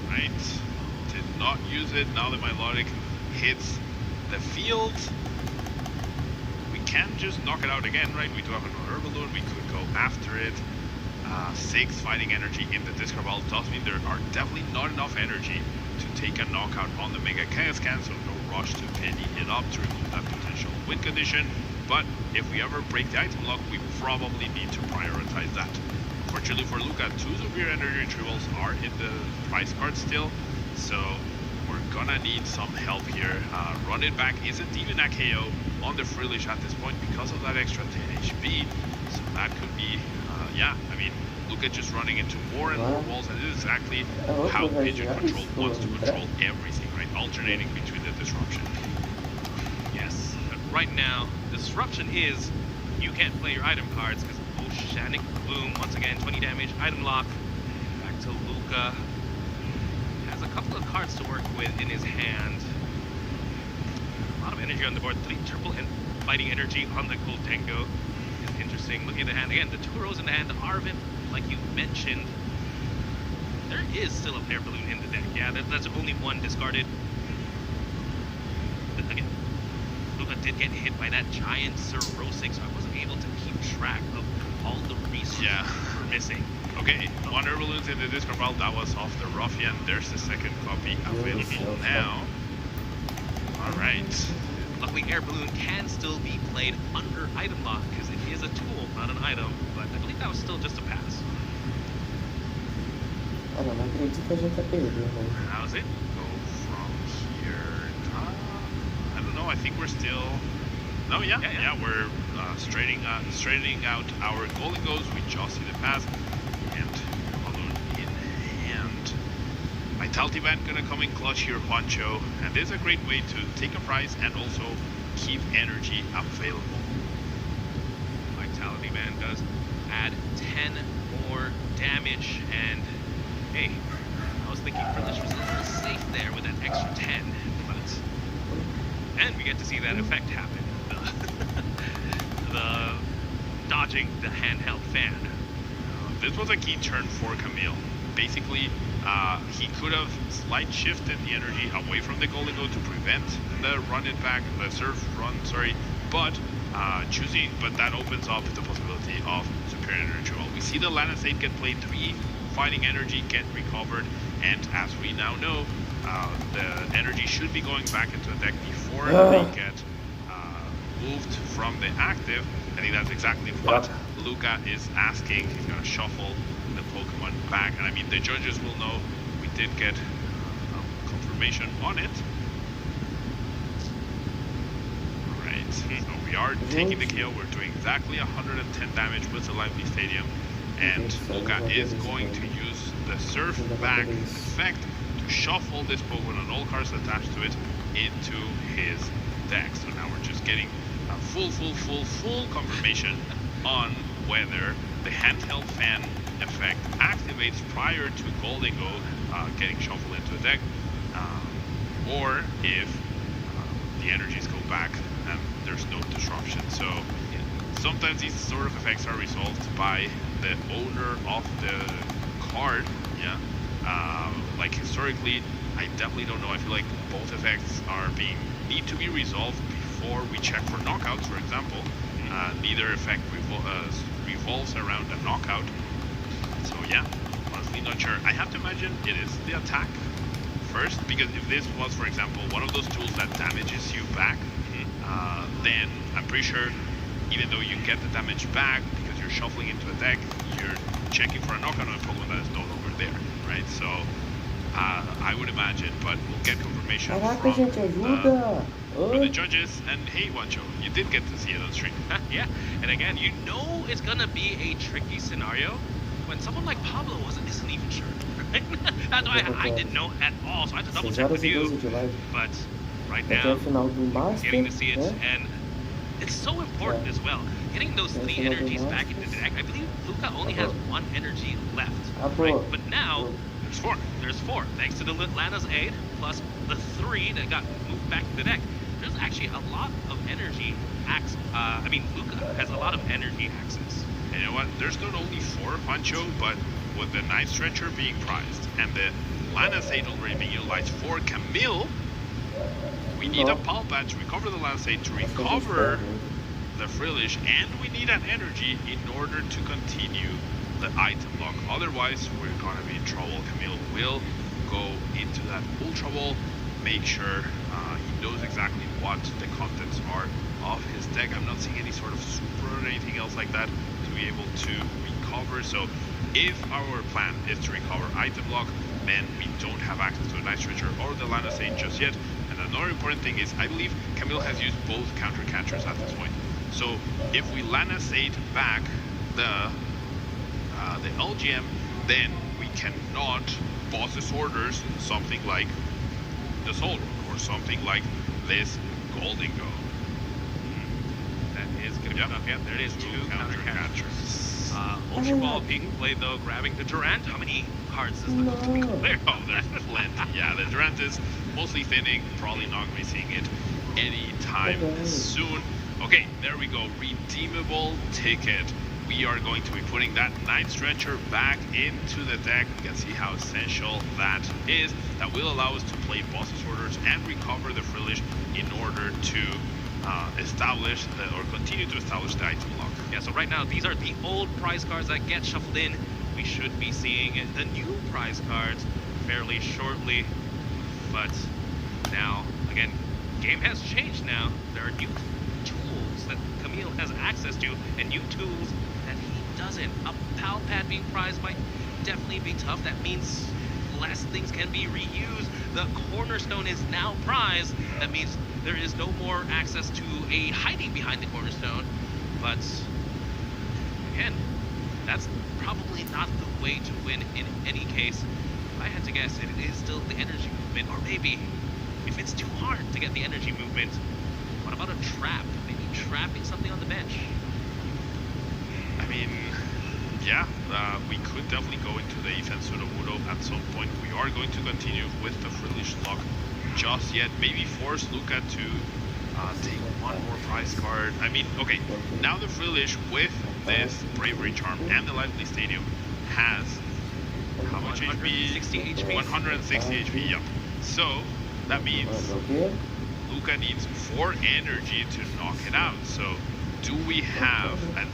Right, did not use it. Now the Milotic hits the field. We can just knock it out again, right? We do have another Balloon, we could go after it. 6 fighting energy in the discard pile does mean there are definitely not enough energy to take a knockout on the Mega Kangaskhan, so no rush to penny it up to remove that potential win condition. But if we ever break the item lock, we probably need to prioritize that. Fortunately for Luca, 2 superior energy retrievals are in the prize card still, so we're gonna need some help here. Run it back isn't even a KO on the Frillish at this point because of that extra 10 HP, so that could be, yeah, I mean, Luca just running into more and more walls, and this is exactly how Pidgeot Control wants to control everything, right? Alternating between the disruption.
Yes, but right now, the disruption is you can't play your item cards because Oceanic Bloom, once again, 20 damage, item lock. Back to Luca. Has a couple of cards to work with in his hand. A lot of energy on the board, 3 triple and fighting energy on the Goldengo. interesting. Looking at the hand again, the 2 rows in the hand, the Arvin, like you mentioned, there is still a air balloon in the deck. Yeah, that's only one discarded. But again, Luca did get hit by that giant Cirrhosic, so I wasn't able to keep track of all the resources we're missing.
Okay, 1 air balloons in the discard pile. That was off the Ruffian. There's the second copy available now. All right.
Luckily, air balloon can still be played under item lock because it is a tool, not an item. But I believe that was still just a pass.
Ah, não acredito que a gente tá perdendo.
How's it?
Go from here. I don't know. I think we're still. No, yeah. We're straightening out our golden goes. We just see the pass and balloon in hand. Vitality Band gonna come in clutch here, Juancho, and this is a great way to take a prize and also keep energy available.
Vitality Band does add 10 more damage, and hey, I was thinking Friendlish was a little safe there with that extra 10, but and we get to see that effect happen. The dodging the handheld fan.
This was a key turn for Camille. Basically, he could have slight shifted the energy away from the golden go to prevent the run it back, the surf run, sorry, but that opens up the possibility of superior energy. Well, we see the Lanacate get played 3, fighting energy get recovered, and as we now know, the energy should be going back into the deck before they get moved from the active. I think that's exactly what Luca is asking. He's going to shuffle the Pokemon back, and I mean the judges will know we did get confirmation on it. Alright, so we are taking the kill. We're doing exactly 110 damage with the Lively Stadium, and Luca is going to use the Surf Back effect to shuffle this Pokemon and all cards attached to it into his deck. So now we're just getting full confirmation on whether the handheld fan effect activates prior to Golden Go getting shuffled into the deck, or if the energies go back and there's no disruption. So sometimes these sort of effects are resolved by the owner of the card. Like historically, I definitely don't know. I feel like both effects need to be resolved before we check for knockouts, for example. Neither effect revolves around a knockout. So yeah, honestly not sure. I have to imagine it is the attack first, because if this was, for example, one of those tools that damages you back, then I'm pretty sure even though you get the damage back because you're shuffling into a deck, you're checking for a knockout on a Pokemon that is no longer there, right? So I would imagine, but we'll get confirmation from the judges. And hey, Juancho, you did get to see it on stream.
Yeah, and again, you know it's gonna be a tricky scenario when someone like Pablo isn't even sure. Right? That's why I didn't know at all, so I had to double check with you. But right now, getting to see it, and it's so important as well. Getting those 3 energies back into the deck. I believe Luca only has 1 energy left, right? But now there's 4, thanks to the Lana's aid, plus the 3 that got moved back to the deck. There's actually a lot of energy access. Luca has a lot of energy access.
And you know what? There's not only 4, Pancho, but with the Night Stretcher being prized and the Lana's aid already being utilized for Camille, we need a Pal Badge to recover the Lana's aid, to recover the Frillish, and we need an energy in order to continue the item lock. Otherwise, we're gonna be in trouble. Camille will go into that Ultra Ball, make sure he knows exactly what the contents are of his deck. I'm not seeing any sort of super or anything else like that to be able to recover. So if our plan is to recover item lock, then we don't have access to a Night Stretcher or the Lana's aid just yet. And another important thing is, I believe Camille has used both counter catchers at this point. So if we Lana's aid back the LGM, then we cannot boss's orders something like the Soul Rock or something like this Golden Go.
That is going to be tough. Yeah, there it is, 2 counter catchers. Ultra Ball being played though, grabbing the Durant. How many cards does look to be clear?
Oh, there's plenty. Yeah, the Durant is mostly thinning, probably not going to be seeing it anytime soon. Okay, there we go. Redeemable ticket. We are going to be putting that Night Stretcher back into the deck. You can see how essential that is. That will allow us to play boss orders and recover the Frillish in order to establish or continue to establish the item lock.
Yeah, so right now these are the old prize cards that get shuffled in. We should be seeing the new prize cards fairly shortly. But now, again, game has changed now. There are new tools that Camille has access to and new tools that he doesn't. A Pal Pad being prized might definitely be tough. That means less things can be reused. The Cornerstone is now prized. That means there is no more access to a hiding behind the Cornerstone. But again, that's probably not the way to win in any case. If I had to guess, it is still the energy movement, or maybe if it's too hard to get the energy movement, what about a trap? Maybe trapping something on the bench.
I mean, yeah, we could definitely go into the Ifensuro Muro at some point. We are going to continue with the Frillish lock just yet. Maybe force Luca to take one more prize card. I mean, okay, now the Frillish with this Bravery Charm and the Lively Stadium has how much
160 HP?
160 HP, yep. So that means Luca needs 4 energy to knock it out. So do we have, and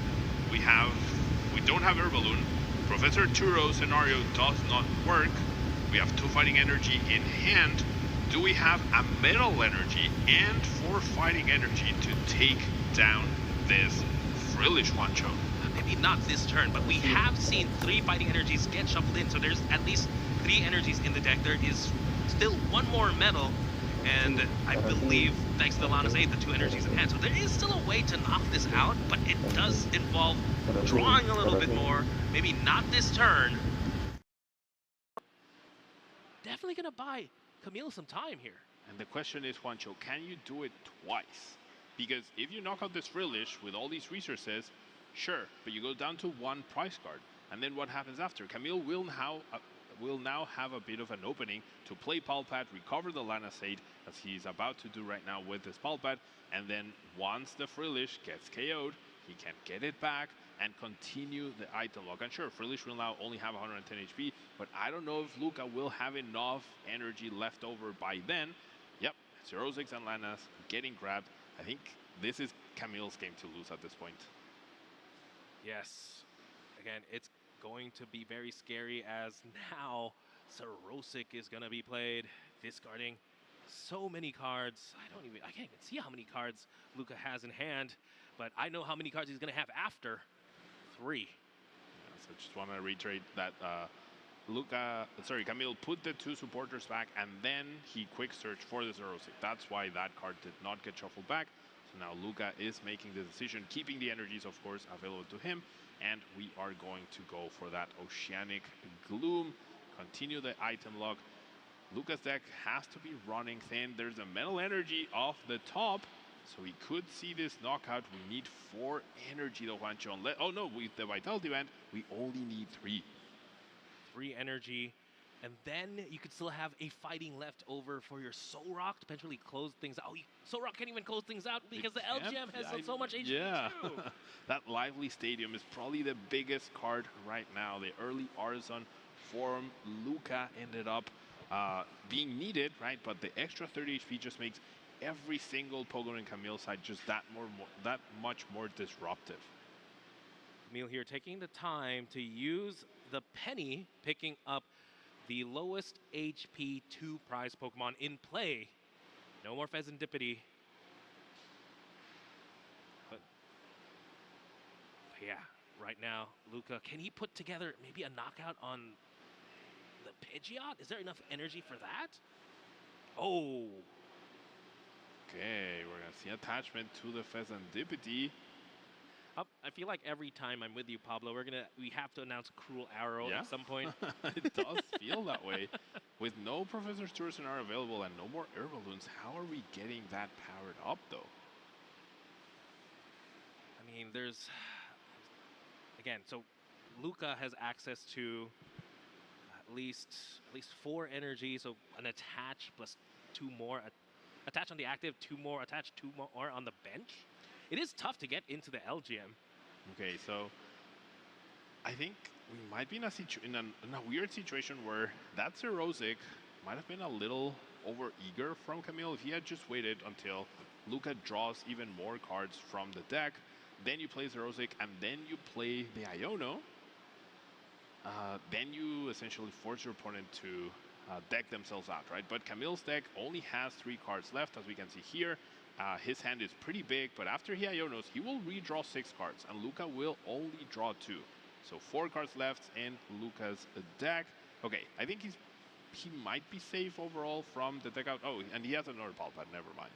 we don't have Air Balloon. Professor Turo scenario does not work. We have 2 fighting energy in hand. Do we have a metal energy and 4 fighting energy to take down this Frillish Wancho?
Maybe not this turn, but we have seen 3 fighting energies get shuffled in, so there's at least 3 energies in the deck. There is still 1 more metal, and I believe, thanks to the Lana's aid, the 2 energies in hand. So there is still a way to knock this out, but it does involve drawing a little bit more. Maybe not this turn. Definitely gonna buy Camille some time here.
And the question is, Juancho, can you do it twice? Because if you knock out this Frillish with all these resources, sure, but you go down to 1 prize card. And then what happens after? Camille will now have a bit of an opening to play Pal Pad, recover the Lana Sade, as he's about to do right now with this Pal Pad. And then once the Frillish gets KO'd, he can get it back and continue the item lock. And sure, Frillish will now only have 110 HP, but I don't know if Luca will have enough energy left over by then. Yep, 0-6 and Lana's getting grabbed. I think this is Camille's game to lose at this point.
Yes. Again, it's going to be very scary as now Sarosic is going to be played, discarding so many cards. I can't even see how many cards Luca has in hand, but I know how many cards he's going to have after. 3.
Yeah, so just want to reiterate that Camille put the 2 supporters back and then he quick search for the 0-6. That's why that card did not get shuffled back. So now Luca is making the decision, keeping the energies, of course, available to him. And we are going to go for that Oceanic Gloom. Continue the item lock. Luca's deck has to be running thin. There's a metal energy off the top, so we could see this knockout. We need 4 energy though, Juancho. Oh no, with the Vitality Band, we only need 3.
3 energy, and then you could still have a fighting left over for your Soul Rock to potentially close things out. Oh, Soul Rock can't even close things out because the LGM has so much HP too.
That Lively Stadium is probably the biggest card right now. The early Artisan form, Luca ended up being needed, right? But the extra 30 HP just makes every single Pokemon in Camille's side just that much more disruptive.
Camille here taking the time to use the penny, picking up the lowest HP 2 prize Pokemon in play. No more Pheasantipity. But yeah, right now, Luca, can he put together maybe a knockout on the Pidgeot? Is there enough energy for that? Oh.
Okay, we're going to see attachment to the Pheasantipity.
I feel like every time I'm with you, Pablo, we have to announce Cruel Arrow at some point.
It does feel that way. With no Professor Sturgeon available and no more air balloons, how are we getting that powered up, though?
I mean, there's... Again, so Luca has access to at least 4 energy, so an attach plus 2 more attach on the active, 2 more, attach 2 more on the bench. It is tough to get into the LGM.
Okay, so I think we might be in a weird situation where that Zerozic might have been a little over-eager from Camille. If he had just waited until Luca draws even more cards from the deck, then you play Zerozic, and then you play the Iono, then you essentially force your opponent to deck themselves out, right? But Camille's deck only has 3 cards left, as we can see here. His hand is pretty big, but after he Ionos, he will redraw 6 cards, and Luca will only draw 2. So 4 cards left in Luca's deck. Okay, I think he might be safe overall from the deck out. Oh, and he has another Palpad, never mind.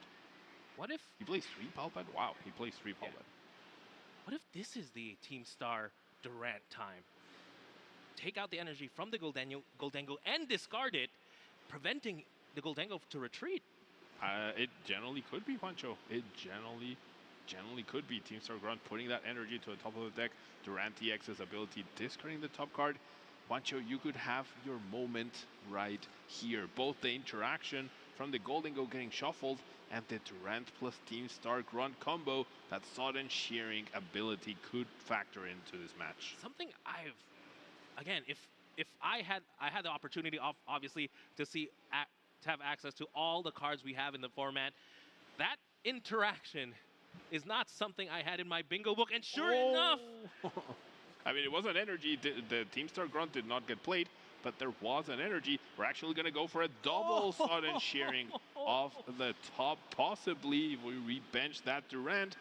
What if...
He plays 3 Palpad? Wow, he plays 3 Palpad.
Yeah. What if this is the Team Star Durant time? Take out the energy from the Goldango and discard it, preventing the Goldango to retreat.
It generally could be, Juancho. It generally could be Team Star Grunt putting that energy to the top of the deck. Durant EX's ability discarding the top card. Juancho, you could have your moment right here. Both the interaction from the Goldango getting shuffled and the Durant plus Team Star Grunt combo, that sudden shearing ability could factor into this match.
Something again, if I had the opportunity, obviously, to have access to all the cards we have in the format, that interaction is not something I had in my bingo book, and sure enough...
I mean, it was an energy. The Team Star Grunt did not get played, but there was an energy. We're actually going to go for a double sudden shearing of the top, possibly if we re-bench that Durant.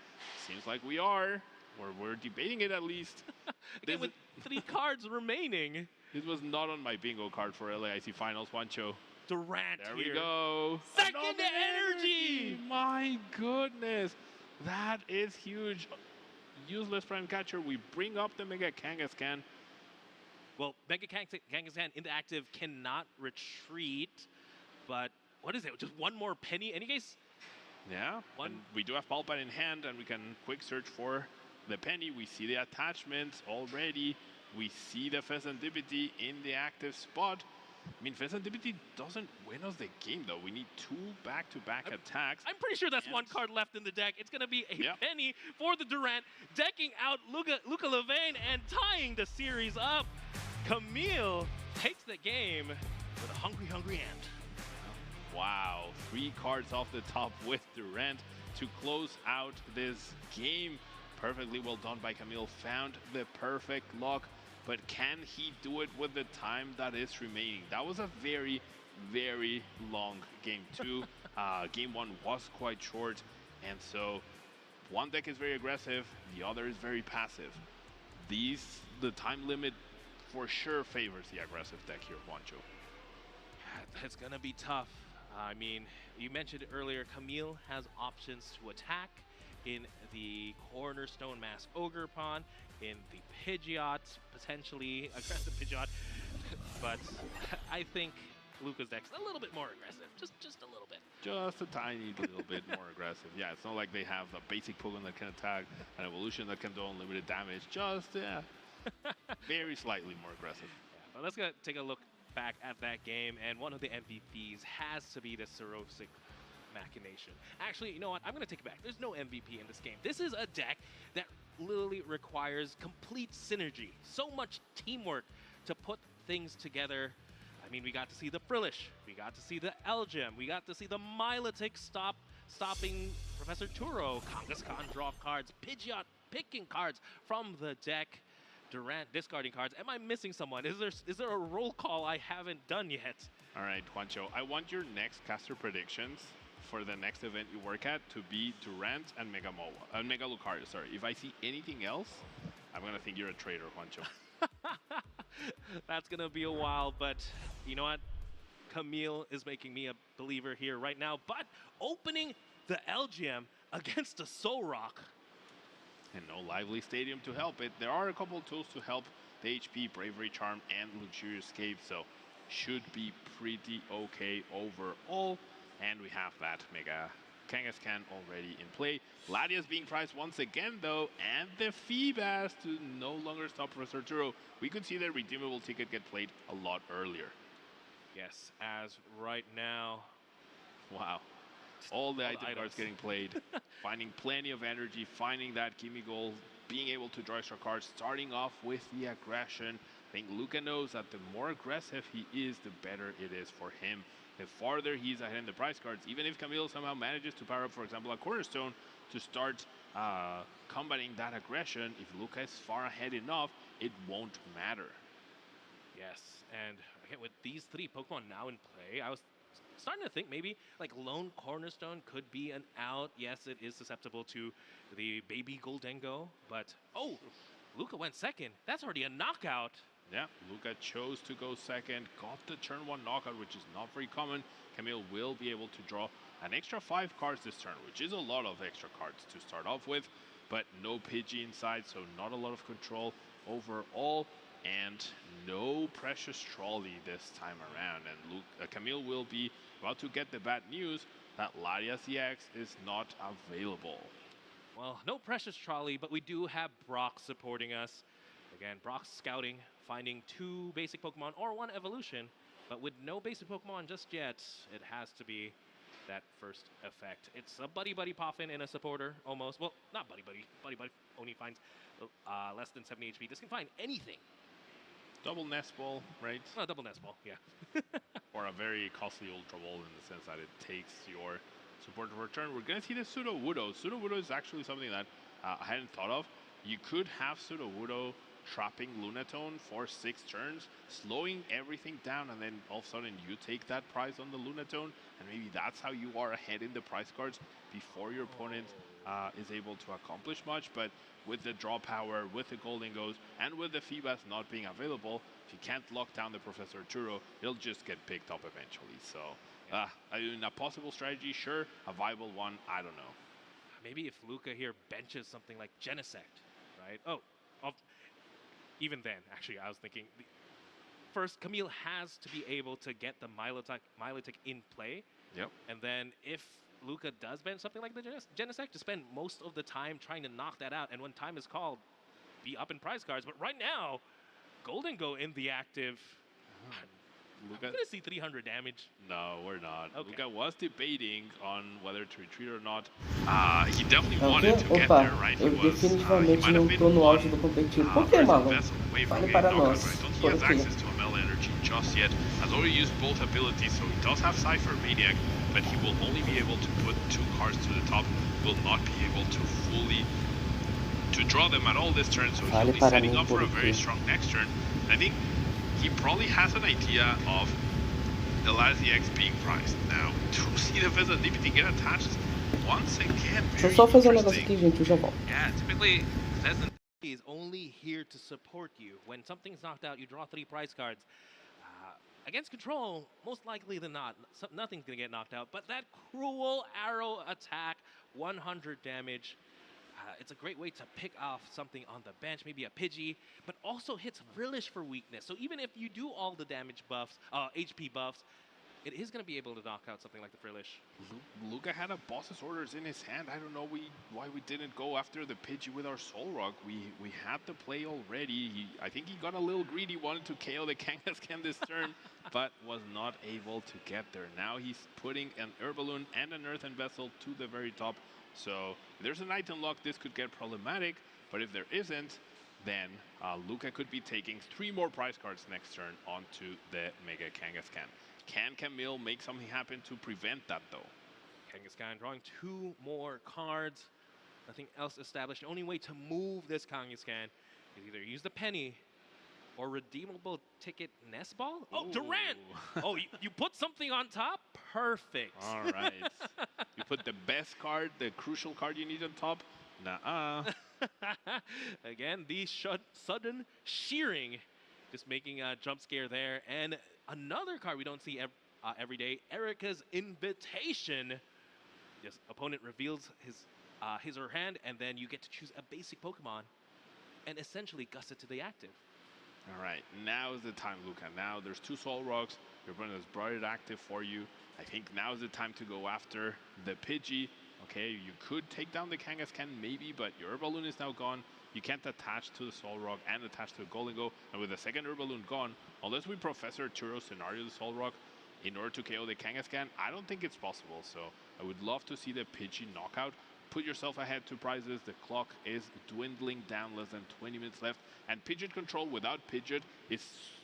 Seems like we are, or we're debating it at least.
Again, with 3 cards remaining.
This was not on my bingo card for LAIC Finals, Juancho.
Durant
there
here.
We go.
Second energy!
My goodness. That is huge. Useless Prime Catcher. We bring up the Mega Kangaskhan.
Well, Mega Kangaskhan in the active cannot retreat, but what is it? Just 1 more penny? In any case?
Yeah, and we do have Palpad in hand, and we can quick search for the penny. We see the attachments already. We see the Pheasantipity in the active spot. I mean, Pheasantipity doesn't win us the game, though. We need 2 back-to-back attacks.
I'm pretty sure that's 1 card left in the deck. It's going to be a penny for the Durant, decking out Luca Levain and tying the series up. Camille takes the game with a hungry hand.
Wow, 3 cards off the top with Durant to close out this game. Perfectly well done by Camille. Found the perfect lock. But can he do it with the time that is remaining? That was a very, very long game 2. Game 1 was quite short. And so one deck is very aggressive. The other is very passive. The time limit for sure favors the aggressive deck here, Juancho.
It's going to be tough. I mean, you mentioned earlier, Camille has options to attack in the Cornerstone Mask Ogre Pawn, in the Pidgeot, potentially aggressive Pidgeot, but I think Luca's deck's a little bit more aggressive, just a little bit.
Just a tiny little bit more aggressive. Yeah, it's not like they have a basic Pokemon that can attack, an evolution that can do unlimited damage, very slightly more aggressive.
Yeah, but let's go take a look back at that game, and one of the MVPs has to be the Zerozic Machination. Actually, you know what? I'm going to take it back. There's no MVP in this game. This is a deck that literally requires complete synergy. So much teamwork to put things together. I mean, we got to see the Frillish. We got to see the Elgem. We got to see the Milotic stopping Professor Turo. Kangaskhan draw cards. Pidgeot picking cards from the deck. Durant discarding cards. Am I missing someone? Is there a roll call I haven't done yet?
All right, Juancho. I want your next caster predictions for the next event you work at to be Durant and Mega Lucario, sorry. If I see anything else, I'm going to think you're a traitor, Juancho.
That's going to be a while, but you know what? Camille is making me a believer here right now, but opening the LGM against the Soul Rock.
And no Lively Stadium to help it. There are a couple of tools to help the HP, Bravery Charm, and Luxurious Escape, so should be pretty okay overall. And we have that Mega Kangaskhan already in play. Latias being priced once again, though, and the Feebas to no longer stop Professor Turo. We could see the redeemable ticket get played a lot earlier.
Yes, as right now.
Wow. All the item cards getting played, finding plenty of energy, finding that gimme goal, being able to draw extra cards, starting off with the aggression. I think Luca knows that the more aggressive he is, the better it is for him. The farther he's ahead in the prize cards, even if Camille somehow manages to power up, for example, a cornerstone to start combating that aggression, if Luca is far ahead enough, it won't matter.
Yes, and again, with these 3 Pokemon now in play, I was starting to think maybe like Lone Cornerstone could be an out. Yes, it is susceptible to the baby Goldengo, but oh, Luca went second. That's already a knockout.
Yeah, Luca chose to go second, got the turn 1 knockout, which is not very common. Camille will be able to draw an extra 5 cards this turn, which is a lot of extra cards to start off with, but no Pidgey inside, so not a lot of control overall, and no Precious Trolley this time around. And Camille will be about to get the bad news that Larias EX is not available.
Well, no Precious Trolley, but we do have Brock supporting us. Again, Brock's scouting, finding 2 basic Pokemon or 1 evolution, but with no basic Pokemon just yet, it has to be that first effect. It's a Buddy Poffin and a supporter, almost. Well, not Buddy. Buddy only finds less than 70 HP. This can find anything.
Double Nest Ball, right?
Oh, double Nest Ball, yeah.
Or a very costly Ultra Ball in the sense that it takes your supporter for a turn. We're going to see the Sudowoodo. Sudowoodo is actually something that I hadn't thought of. You could have Sudowoodo trapping Lunatone for 6 turns, slowing everything down, and then all of a sudden you take that prize on the Lunatone, and maybe that's how you are ahead in the prize cards before your opponent is able to accomplish much. But with the draw power, with the Goldingos, and with the Feebas not being available, if you can't lock down the Professor Arturo, he'll just get picked up eventually. So, in a possible strategy, sure. A viable one, I don't know.
Maybe if Luca here benches something like Genesect, right? Even then, actually, I was thinking, first, Camille has to be able to get the Milotic in play.
Yep.
And then if Luca does bench something like the Genesect, to spend most of the time trying to knock that out, and when time is called, be up in prize cards. But right now, Goldengo in the active.
Luca,
I'm going to see 300 damage.
No, we're not.
Okay.
Luca was debating on whether to retreat or not.
He definitely wanted to get there, right? He
Eu
was,
definitivamente não tô no auge do competitivo. Por que, Marlon? Fale para nós.
I don't think he
Por
has
quê?
access to a Melee Energy just yet. Has already used both abilities, so he does have Cypher Maniac, but he will only be able to put 2 cards to the top. Will not be able to fully draw them at all this turn, so he'll be setting up for a very strong next turn. I think he probably has an idea of the Larias EX being priced. Now, to see the Pheasant DPT get attached once again.
Deixa eu só fazer um negócio aqui, gente, eu já volto.
Yeah, typically, Pheasant is only here to support you. When something's knocked out, you draw 3 prize cards. Against control, most likely than not, nothing's going to get knocked out. But that cruel arrow attack, 100 damage. It's a great way to pick off something on the bench, maybe a Pidgey, but also hits Frillish for weakness. So even if you do all the damage buffs, HP buffs, it is going to be able to knock out something like the Frillish.
Luca had a boss's orders in his hand. I don't know why we didn't go after the Pidgey with our Soul Rock. We had the play already. I think he got a little greedy, wanted to KO the Kangaskhan this turn, but was not able to get there. Now he's putting an Herballoon and an Earthen Vessel to the very top. So if there's an item lock, this could get problematic, but if there isn't, then Luca could be taking 3 more prize cards next turn onto the Mega Kangaskhan. Can Camille make something happen to prevent that, though?
Kangaskhan drawing 2 more cards. Nothing else established. The only way to move this Kangaskhan is either use the penny or redeemable ticket nest ball. Oh, Durant! Oh, you put something on top? Perfect.
All right. You put the best card, the crucial card you need on top? Nuh-uh.
Again, the sudden shearing. Just making a jump scare there. And another card we don't see every day, Erica's Invitation. Yes, opponent reveals his or her hand, and then you get to choose a basic Pokemon and essentially gust it to the active.
All right, now is the time, Luca. Now there's 2 Soul Rocks. Your opponent has brought it active for you. I think now is the time to go after the Pidgey. Okay, you could take down the Kangaskhan maybe, but your Herballoon is now gone. You can't attach to the Soul Rock and attach to the Goldengo. And with the second Herballoon gone, unless we Professor Arturo scenario the Soul Rock in order to KO the Kangaskhan, I don't think it's possible. So I would love to see the Pidgey knockout. Put yourself ahead 2 prizes. The clock is dwindling down, less than 20 minutes left. And Pidgeot control without Pidgeot is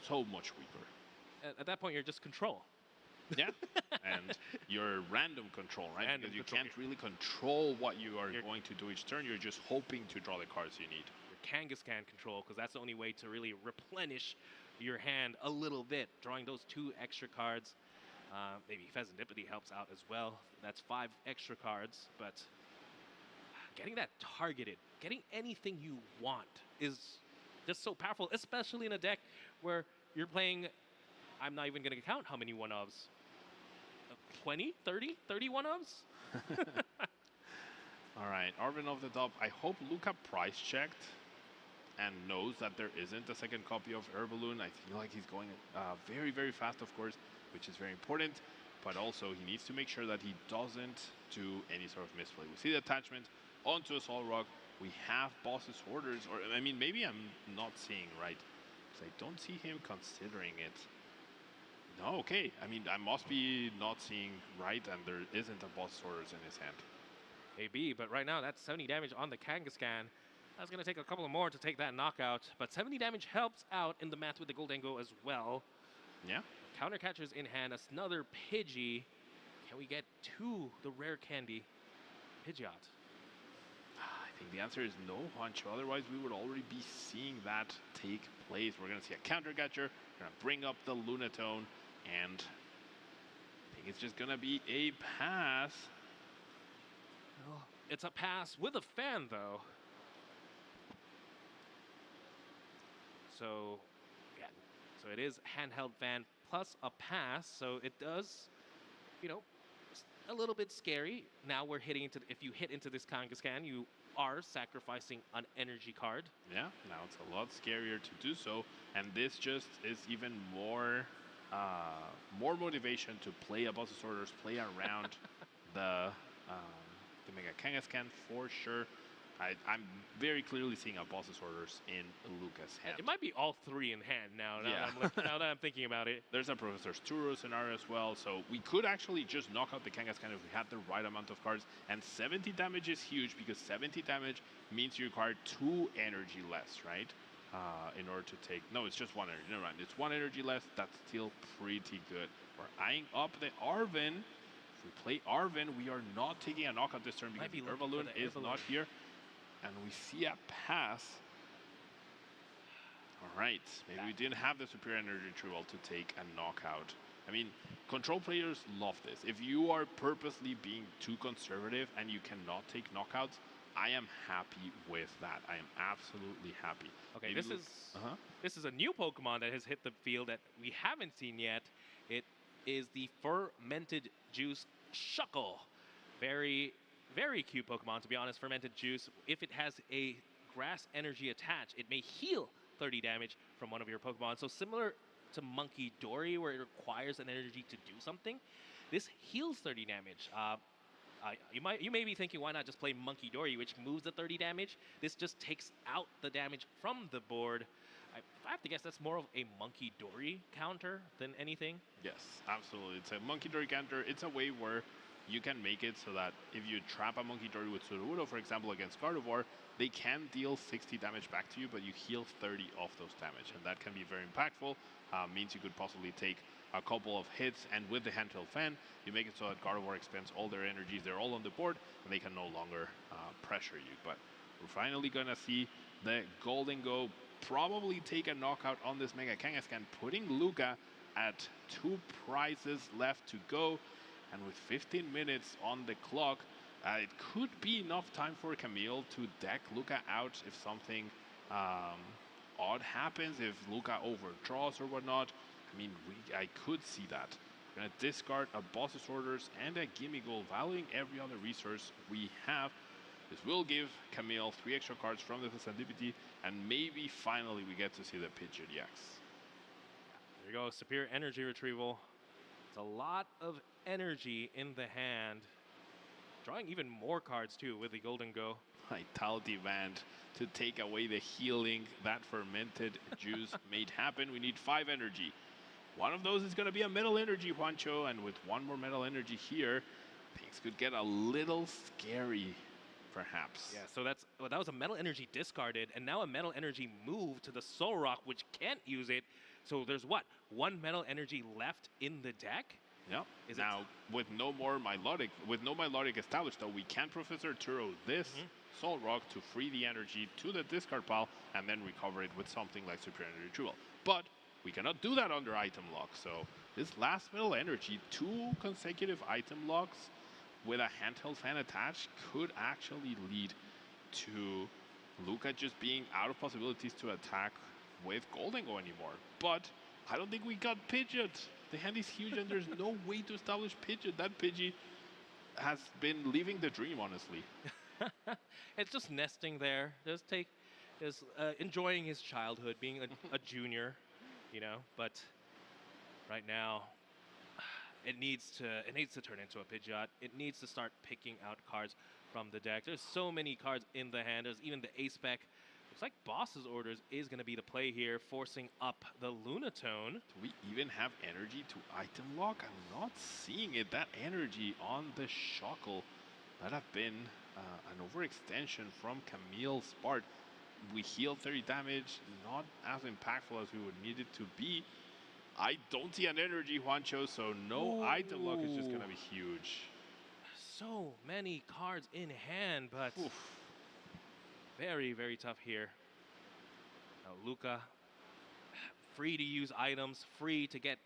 so much weaker.
At that point, you're just control.
Yeah, and your random control, right?
Random
because you
control.
can't really control what you are going to do each turn. You're just hoping to draw the cards you need.
Your Kangaskhan control, because that's the only way to really replenish your hand a little bit. Drawing those 2 extra cards. Maybe Pheasantipity helps out as well. That's 5 extra cards, but getting that targeted, getting anything you want is just so powerful, especially in a deck where you're playing, I'm not even going to count how many one-ofs. 20, 30, 30 one-ofs?
All right, Arvin off the top. I hope Luca price checked and knows that there isn't a second copy of Herballoon. I feel like he's going very, very fast, of course, which is very important. But also, he needs to make sure that he doesn't do any sort of misplay. We see the attachment onto a Soul Rock. We have Boss's Orders, or I mean, maybe I'm not seeing right, because I don't see him considering it. No, okay. I mean, I must be not seeing right, and there isn't a Boss's Orders in his hand.
Maybe, but right now that's 70 damage on the Kangaskhan. That's going to take a couple more to take that knockout, but 70 damage helps out in the math with the Goldengo as well.
Yeah.
Counter catchers in hand, another Pidgey. Can we get to the rare candy Pidgeot?
I think the answer is no, Juancho. Otherwise, we would already be seeing that take place. We're going to see a counter catcher. We're going to bring up the Lunatone, and I think it's just going to be a pass.
Oh, it's a pass with a fan, though. So, yeah. So it is handheld fan plus a pass. So it does, you know, a little bit scary. Now we're hitting into, if you hit into this Kangaskhan, you are sacrificing an energy card.
Yeah, now it's a lot scarier to do so. And this just is even more motivation to play a Boss's Orders, play around the Mega Kangaskhan for sure. I'm very clearly seeing a Boss's Orders in Luca's hand.
It might be all 3 in hand now. Now that I'm thinking about it.
There's a Professor's Turo scenario as well, so we could actually just knock out the Kangaskhan if we had the right amount of cards. And 70 damage is huge because 70 damage means you require 2 energy less, right? In order to take. No, it's just 1 energy. Never mind. It's 1 energy less. That's still pretty good. We're eyeing up the Arvin. If we play Arvin, we are not taking a knockout this turn because the Herballoon is not here. And we see a pass. All right, maybe we didn't have the superior energy retrieval to take a knockout. I mean, control players love this. If you are purposely being too conservative and you cannot take knockouts, I am happy with that. I am absolutely happy.
Okay, this is a new Pokemon that has hit the field that we haven't seen yet. It is the Fermented Juice Shuckle. Very, very cute Pokemon, to be honest. Fermented Juice. If it has a grass energy attached, it may heal 30 damage from one of your Pokemon. So similar to Monkey Dory, where it requires an energy to do something, this heals 30 damage. You may be thinking, why not just play Monkey Dory, which moves the 30 damage? This just takes out the damage from the board. If I have to guess, that's more of a Monkey Dory counter than anything.
Yes, absolutely. It's a Monkey Dory counter. It's a way where you can make it so that if you trap a Monkey Dory with Sudowoodo, for example, against Gardevoir, they can deal 60 damage back to you, but you heal 30 of those damage. And that can be very impactful. Means you could possibly take a couple of hits, and with the handheld fan, you make it so that Gardevoir expends all their energies. They're all on the board, and they can no longer pressure you. But we're finally going to see the Goldengo probably take a knockout on this Mega Kangaskhan, putting Luca at 2 prizes left to go. And with 15 minutes on the clock, it could be enough time for Camille to deck Luca out if something odd happens, if Luca overdraws or whatnot. I mean, I could see that. We're going to discard a Boss's Orders and a Gimme Goal, valuing every other resource we have. This will give Camille 3 extra cards from the Serendipity, and maybe finally we get to see the Pidgeot EX.
There you go, Superior Energy Retrieval. It's a lot of energy in the hand. Drawing even more cards too with the Goldengo.
Vitality Band to take away the healing that Fermented Juice made happen. We need 5 energy. One of those is going to be a Metal Energy, Juancho, and with 1 more Metal Energy here, things could get a little scary, perhaps.
Yeah, so that was a Metal Energy discarded, and now a Metal Energy moved to the Soul Rock, which can't use it. So there's what? One Metal Energy left in the deck?
Yeah. Now, with no Milotic established, though, we can Professor Turo this Soul Rock to free the energy to the discard pile and then recover it with something like Superior Energy Retrieval. But we cannot do that under item lock. So this last Metal Energy, 2 consecutive item locks with a handheld fan attached could actually lead to Luca just being out of possibilities to attack with Golden Go anymore. But I don't think we got Pidgeot. The hand is huge and there's no way to establish Pidgeot. That Pidgey has been living the dream, honestly.
It's just nesting there. Just enjoying his childhood, being a junior, you know. But right now, it needs to turn into a Pidgeot. It needs to start picking out cards from the deck. There's so many cards in the hand. There's even the A-Spec. Looks like Boss's Orders is going to be the play here, forcing up the Lunatone.
Do we even have energy to item lock? I'm not seeing it. That energy on the Shuckle, that have been an overextension from Camille's part. We healed 30 damage, not as impactful as we would need it to be. I don't see an energy, Juancho, so no item lock is just going to be huge.
So many cards in hand, but very, very tough here. Now Luca, free to use items, free to get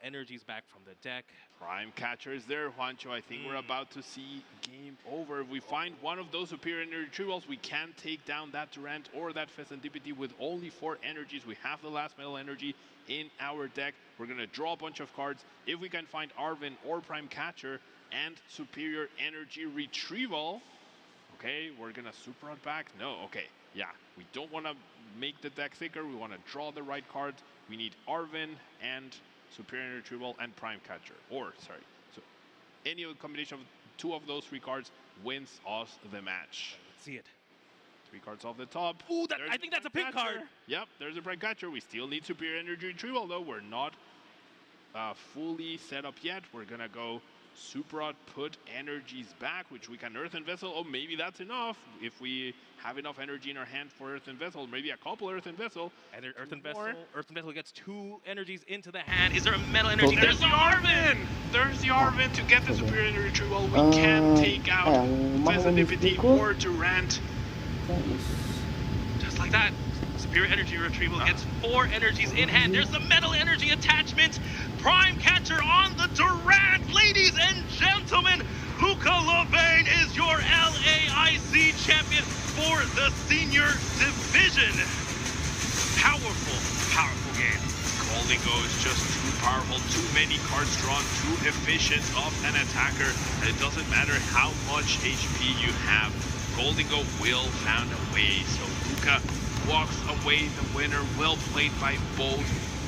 energies back from the deck.
Prime Catcher is there, Juancho. I think we're about to see game over. If we find one of those superior energy retrievals, we can take down that Durant or that Fezandipity with only 4 energies. We have the last Metal Energy in our deck. We're going to draw a bunch of cards. If we can find Arven or Prime Catcher and superior energy retrieval, okay, we're going to Super Rod back. No, okay, yeah. We don't want to make the deck thicker. We want to draw the right cards. We need Arven and superior retrieval and Prime Catcher. Or, sorry, so any combination of 2 of those 3 cards wins us the match.
Let's see it.
3 cards off the top.
Ooh, I think that's a pink card.
Yep, there's a Prime Catcher. We still need superior energy retrieval, though. We're not fully set up yet. We're going to go Super Rod, put energies back, which we can Earthen Vessel. Oh, maybe that's enough. If we have enough energy in our hand for Earthen Vessel, maybe a couple Earthen Vessel.
And Earthen Vessel gets 2 energies into the hand. Is there a Metal Energy?
There's the Arven! There's the Arven to get the superior energy retrieval. We can take out Fezandipity or Durant.
Just like that. Superior Energy Retrieval gets 4 energies in hand. There's the Metal Energy attachment. Prime Catcher on the Durant. Ladies and gentlemen, Luca Levain is your LAIC champion for the senior division.
Powerful, powerful game. Golden Go is just too powerful, too many cards drawn, too efficient of an attacker. And it doesn't matter how much HP you have, Golden Go will find a way. So Luca walks away the winner. Well played by both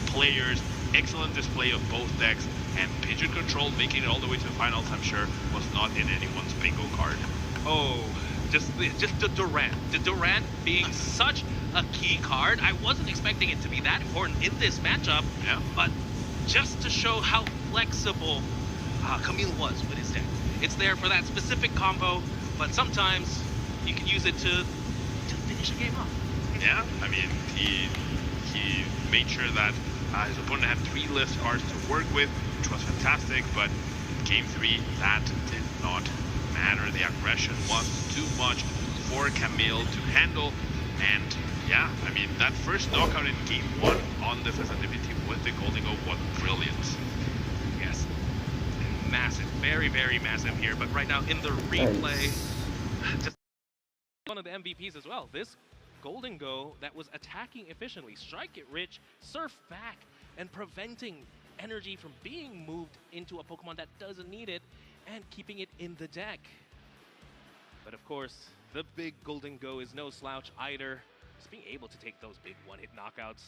players. Excellent display of both decks, and Pidgeot Control making it all the way to the finals, I'm sure, was not in anyone's bingo card.
Oh, just the Durant. The Durant being such a key card. I wasn't expecting it to be that important in this matchup, but just to show how flexible Camille was with his deck. It's there for that specific combo, but sometimes you can use it to finish a game off.
Yeah, I mean, he made sure that his opponent had 3 list cards to work with, which was fantastic, but in game 3, that did not matter. The aggression was too much for Camille to handle, and yeah, I mean, that first knockout in game 1 on the Fezandipity with the Golden Go was brilliant.
Yes, massive, very, very massive here, but right now in the replay, just one of the MVPs as well. This Golden Go that was attacking efficiently, strike it rich, surf back, and preventing energy from being moved into a Pokemon that doesn't need it, and keeping it in the deck. But of course, the big Golden Go is no slouch either. Just being able to take those big one-hit knockouts,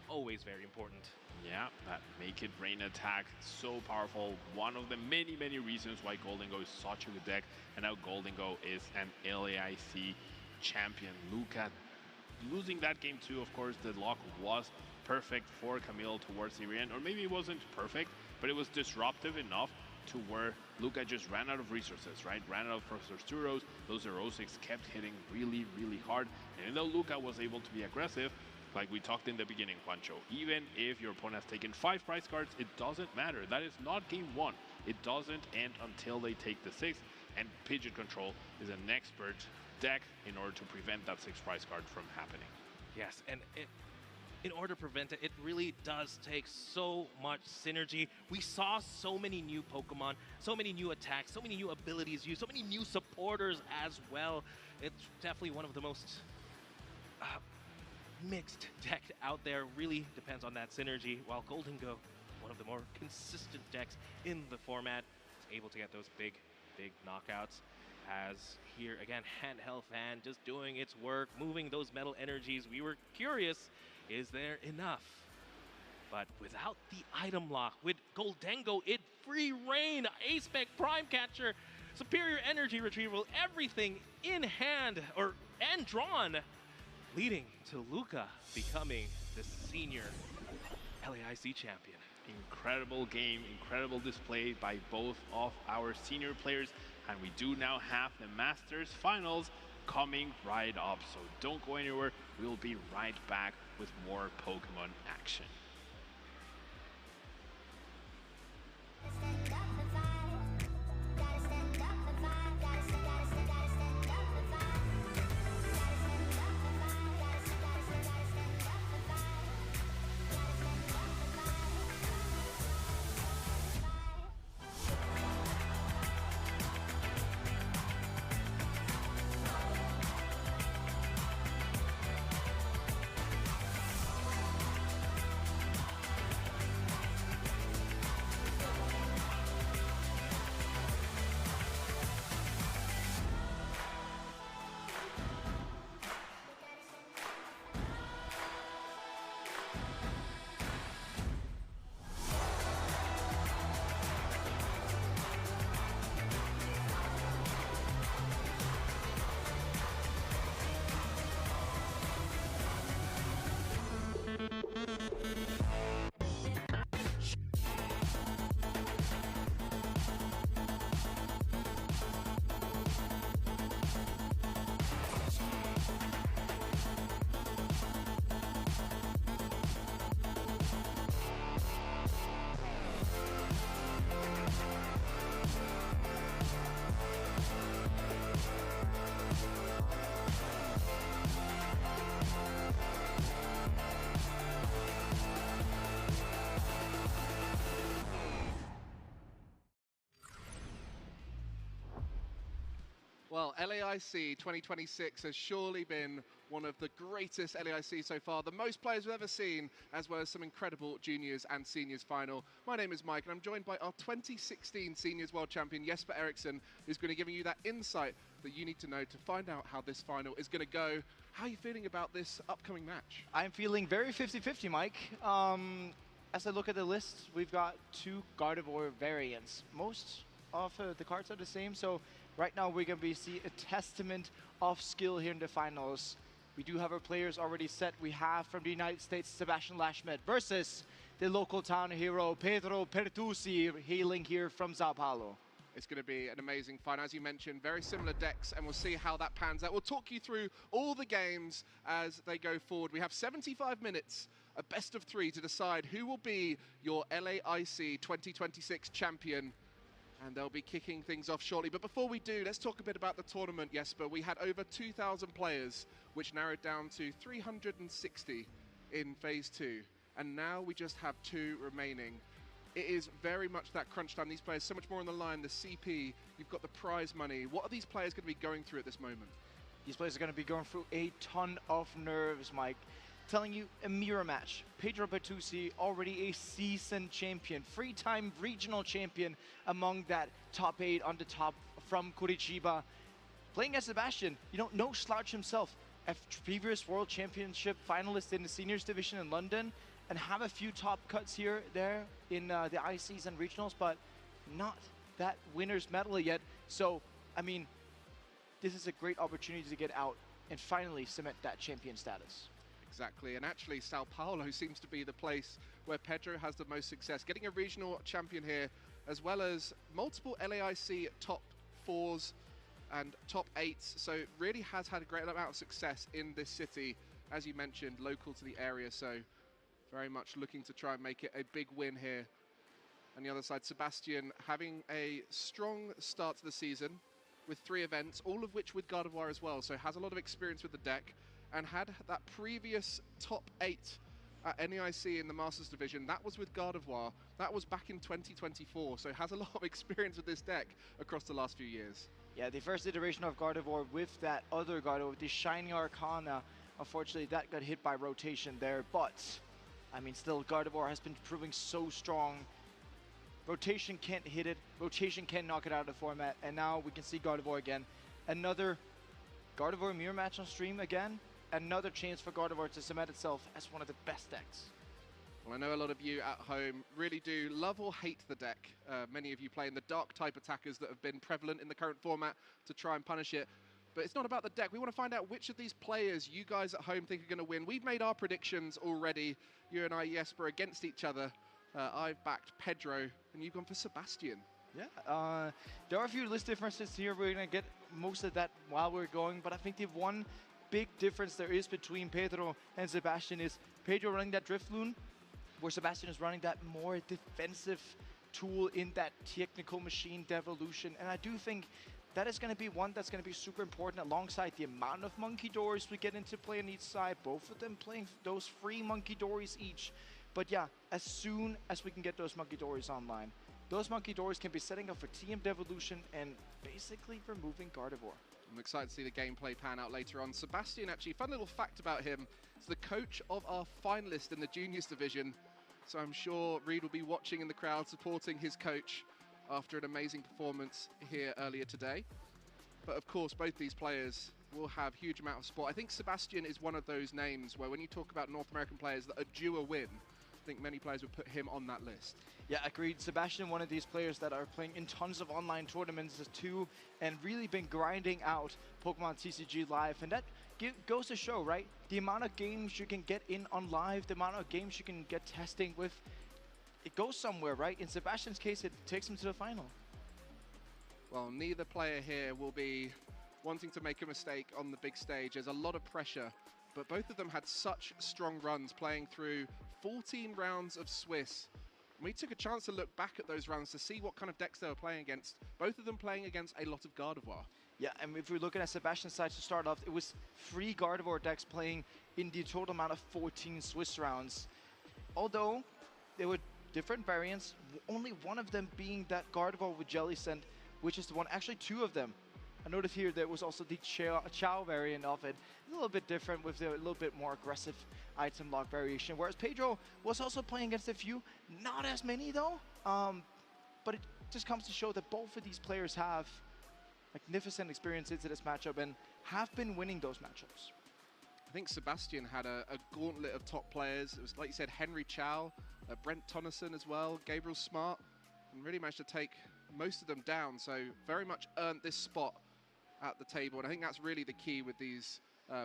always very important.
Yeah, that Make It Rain attack, so powerful. One of the many, many reasons why Golden Go is such a good deck, and now Golden Go is an LAIC champion. Luca losing that game too, of course. The lock was perfect for Camille towards the end, or maybe it wasn't perfect, but it was disruptive enough to where Luca just ran out of resources, right? Ran out of Professor Turos. Those 06 kept hitting really, really hard. And even though Luca was able to be aggressive, like we talked in the beginning, Juancho, even if your opponent has taken 5 prize cards, it doesn't matter. That is not game 1. It doesn't end until they take the 6th, and Pigeon Control is an expert deck in order to prevent that 6th prize card from happening.
Yes, and in order to prevent it, it really does take so much synergy. We saw so many new Pokemon, so many new attacks, so many new abilities used, so many new supporters as well. It's definitely one of the most mixed deck out there. Really depends on that synergy, while Golden Go, one of the more consistent decks in the format, is able to get those big knockouts. As here again, Handheld Fan just doing its work, moving those metal energies. We were curious, is there enough? But without the item lock, with Goldengo, it free reign, A-Spec Prime Catcher, superior energy retrieval, everything in hand and drawn, leading to Luca becoming the senior LAIC champion.
Incredible game, incredible display by both of our senior players, and we do now have the Masters Finals coming right up, so don't go anywhere. We'll be right back with more Pokemon action.
Well, LAIC 2026 has surely been one of the greatest LAIC so far, the most players we've ever seen, as well as some incredible juniors and seniors final. My name is Mike, and I'm joined by our 2016 Seniors World Champion, Jesper Eriksson, who's going to give you that insight that you need to know to find out how this final is going to go. How are you feeling about this upcoming match?
I'm feeling very 50-50, Mike. As I look at the list, we've got 2 Gardevoir variants. Most of the cards are the same, so right now we're going to see a testament of skill here in the finals. We do have our players already set. We have from the United States, Sebastian Lashmet versus the local town hero, Pedro Pertusi, hailing here from Sao Paulo.
It's going to be an amazing fight. As you mentioned, very similar decks, and we'll see how that pans out. We'll talk you through all the games as they go forward. We have 75 minutes, a best of 3 to decide who will be your LAIC 2026 champion. And they'll be kicking things off shortly. But before we do, let's talk a bit about the tournament, Jesper. We had over 2,000 players, which narrowed down to 360 in Phase 2. And now we just have 2 remaining. It is very much that crunch time. These players, so much more on the line. The CP, you've got the prize money. What are these players going to be going through at this moment?
These players are going to be going through a ton of nerves, Mike. Telling you, a mirror match. Pedro Pertusi, already a seasoned champion, 3-time regional champion among that top 8 on the top from Curitiba. Playing as Sebastian, no slouch himself. A previous World Championship finalist in the seniors division in London, and have a few top cuts here, there in the ICs and regionals, but not that winner's medal yet. So, I mean, this is a great opportunity to get out and finally cement that champion status.
Exactly, and actually Sao Paulo seems to be the place where Pedro has the most success. Getting a regional champion here as well as multiple LAIC top 4s and top 8s. So really has had a great amount of success in this city, as you mentioned, local to the area. So very much looking to try and make it a big win here. On the other side, Sebastian having a strong start to the season with 3 events, all of which with Gardevoir as well. So has a lot of experience with the deck and had that previous top 8 at NEIC in the Masters division. That was with Gardevoir. That was back in 2024. So has a lot of experience with this deck across the last few years.
Yeah, the first iteration of Gardevoir with that other Gardevoir, with the Shiny Arcana, unfortunately that got hit by rotation there. But, I mean, still, Gardevoir has been proving so strong. Rotation can't hit it. Rotation can't knock it out of the format. And now we can see Gardevoir again. Another Gardevoir mirror match on stream again. Another chance for Gardevoir to cement itself as one of the best decks.
Well, I know a lot of you at home really do love or hate the deck. Many of you playing the dark type attackers that have been prevalent in the current format to try and punish it. But it's not about the deck. We want to find out which of these players you guys at home think are going to win. We've made our predictions already. You and I, Jesper, against each other. I've backed Pedro, and you've gone for Sebastian.
Yeah, there are a few list differences here. We're going to get most of that while we're going, but I think the one big difference there is between Pedro and Sebastian is Pedro running that Drift Loon, where Sebastian is running that more defensive tool in that technical machine devolution. And I do think that is going to be one that's going to be super important alongside the amount of Monkey Dories we get into play on each side, both of them playing those free Monkey Dories each. But yeah, as soon as we can get those Monkey Dories online, those Monkey Dories can be setting up for TM Devolution and basically removing Gardevoir.
I'm excited to see the gameplay pan out later on. Sebastian, actually, fun little fact about him, is the coach of our finalist in the juniors division. So I'm sure Reed will be watching in the crowd, supporting his coach after an amazing performance here earlier today. But of course, both these players will have huge amount of support. I think Sebastian is one of those names where when you talk about North American players that are due a win, I think many players would put him on that list.
Yeah, agreed. Sebastian, one of these players that are playing in tons of online tournaments too, and really been grinding out Pokemon TCG Live. And that goes to show, right? The amount of games you can get in on live, the amount of games you can get testing with, it goes somewhere, right? In Sebastian's case, it takes him to the final.
Well, neither player here will be wanting to make a mistake on the big stage. There's a lot of pressure, but both of them had such strong runs playing through 14 rounds of Swiss. And we took a chance to look back at those rounds to see what kind of decks they were playing against. Both of them playing against a lot of Gardevoir.
Yeah, and if we're looking at Sebastian's side to start off, it was 3 Gardevoir decks playing in the total amount of 14 Swiss rounds. Although there were different variants, only one of them being that Gardevoir with Jelly Scent, which is the one, actually 2 of them. I noticed here there was also the Chow variant of it, a little bit different with a little bit more aggressive item lock variation, whereas Pedro was also playing against a few, not as many though, but it just comes to show that both of these players have magnificent experience into this matchup and have been winning those matchups.
I think Sebastian had a gauntlet of top players. It was, like you said, Henry Chow, Brent Tonneson as well, Gabriel Smart, and really managed to take most of them down, so very much earned this spot at the table. And I think that's really the key with these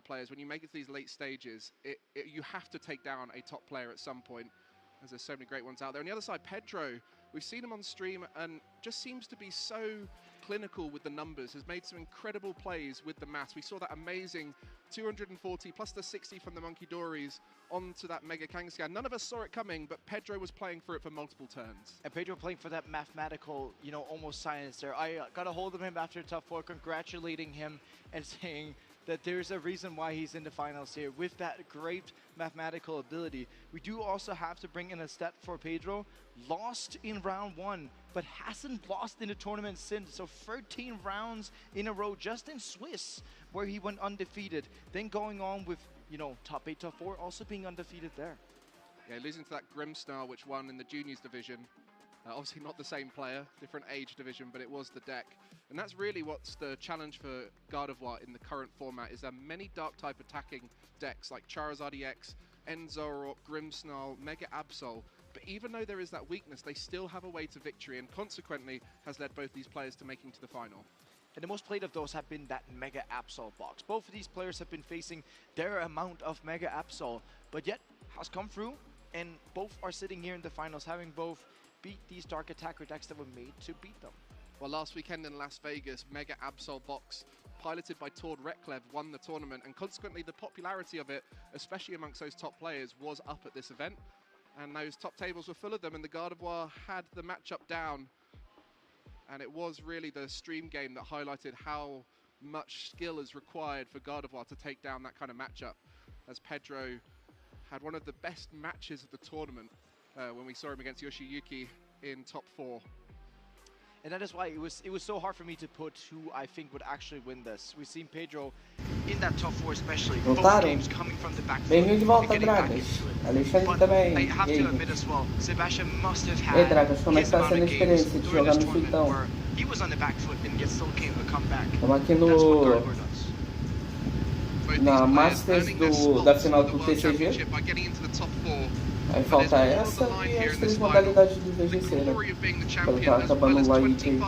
players. When you make it to these late stages, you have to take down a top player at some point, as there's so many great ones out there. On the other side, Pedro, we've seen him on stream and just seems to be so clinical with the numbers, has made some incredible plays with the maths. We saw that amazing 240 plus the 60 from the Monkey Dories onto that Mega Kangaskhan. None of us saw it coming, but Pedro was playing for it for multiple turns.
And Pedro playing for that mathematical, you know, almost science there. I got a hold of him after top 4, congratulating him and saying that there's a reason why he's in the finals here with that great mathematical ability. We do also have to bring in a stat for Pedro. Lost in round 1, but hasn't lost in the tournament since. So 13 rounds in a row just in Swiss, where he went undefeated. Then going on with, you know, top 8, top 4, also being undefeated there.
Yeah, losing to that Grimstar, which won in the juniors division. Obviously not the same player, different age division, but it was the deck. And that's really what's the challenge for Gardevoir in the current format, is there are many dark type attacking decks like Charizard EX, Enzoroc, Grimmsnarl, Mega Absol. But even though there is that weakness, they still have a way to victory, and consequently has led both these players to making to the final.
And the most played of those have been that Mega Absol box. Both of these players have been facing their amount of Mega Absol, but yet has come through, and both are sitting here in the finals, having both beat these Dark Attacker decks that were made to beat them.
Well, last weekend in Las Vegas, Mega Absol Box, piloted by Tord Reklev, won the tournament, and consequently the popularity of it, especially amongst those top players, was up at this event. And those top tables were full of them, and the Gardevoir had the matchup down. And it was really the stream game that highlighted how much skill is required for Gardevoir to take down that kind of matchup, as Pedro had one of the best matches of the tournament when we saw him against Yoshiyuki in top 4.
And that is why it was so hard for me to put who I think would actually win this. We've seen Pedro in that top 4 especially, both games coming from the back foot.
Bem-vindo de volta, Dragas. Alexandre também.
I have to admit as well, Sebastian must have had
Ei, Dragas, como é que tá sendo a experiência de jogar no Suitão?
He was on the back foot and yet still came to come back.
Estamos aqui na Masters da final do TCG. Aí falta essa e as 3 modalidades do VGC, né? Pelo que tá acabando o LAIC.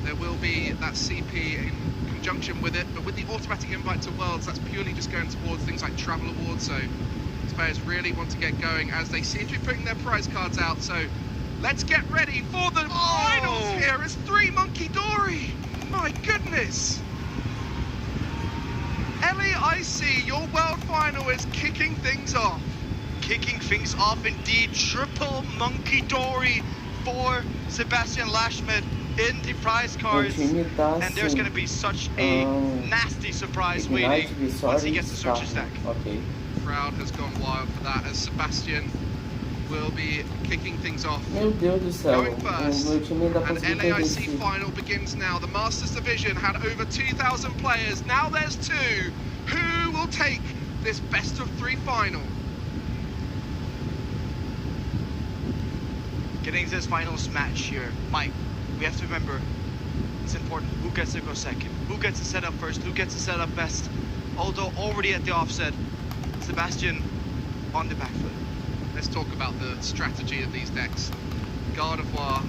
There will be that CP in conjunction with it, but with the automatic invite to Worlds, that's purely just going towards things like travel awards. So these players really want to get going as they seem to be putting their prize cards out. So let's get ready for the finals here. It's 3 Monkey Dory. My goodness. LAIC, your world final is kicking things off.
Kicking things off indeed. Triple Monkey Dory for Sebastian Lashmet in the prize cards. And there's going to be such a nasty surprise waiting once he gets to search his deck.
Okay.
The crowd has gone wild for that as Sebastian will be kicking things off.
Meu Deus do céu,
going first,
meu time ainda
and
conseguiu
LAIC final begins now. The Masters Division had over 2,000 players. Now there's 2. Who will take this best of 3 final?
Getting to this finals match here, Mike, we have to remember, it's important who gets to go second, who gets to set up first, who gets to set up best. Although already at the offset, Sebastian on the back foot.
Let's talk about the strategy of these decks. Gardevoir,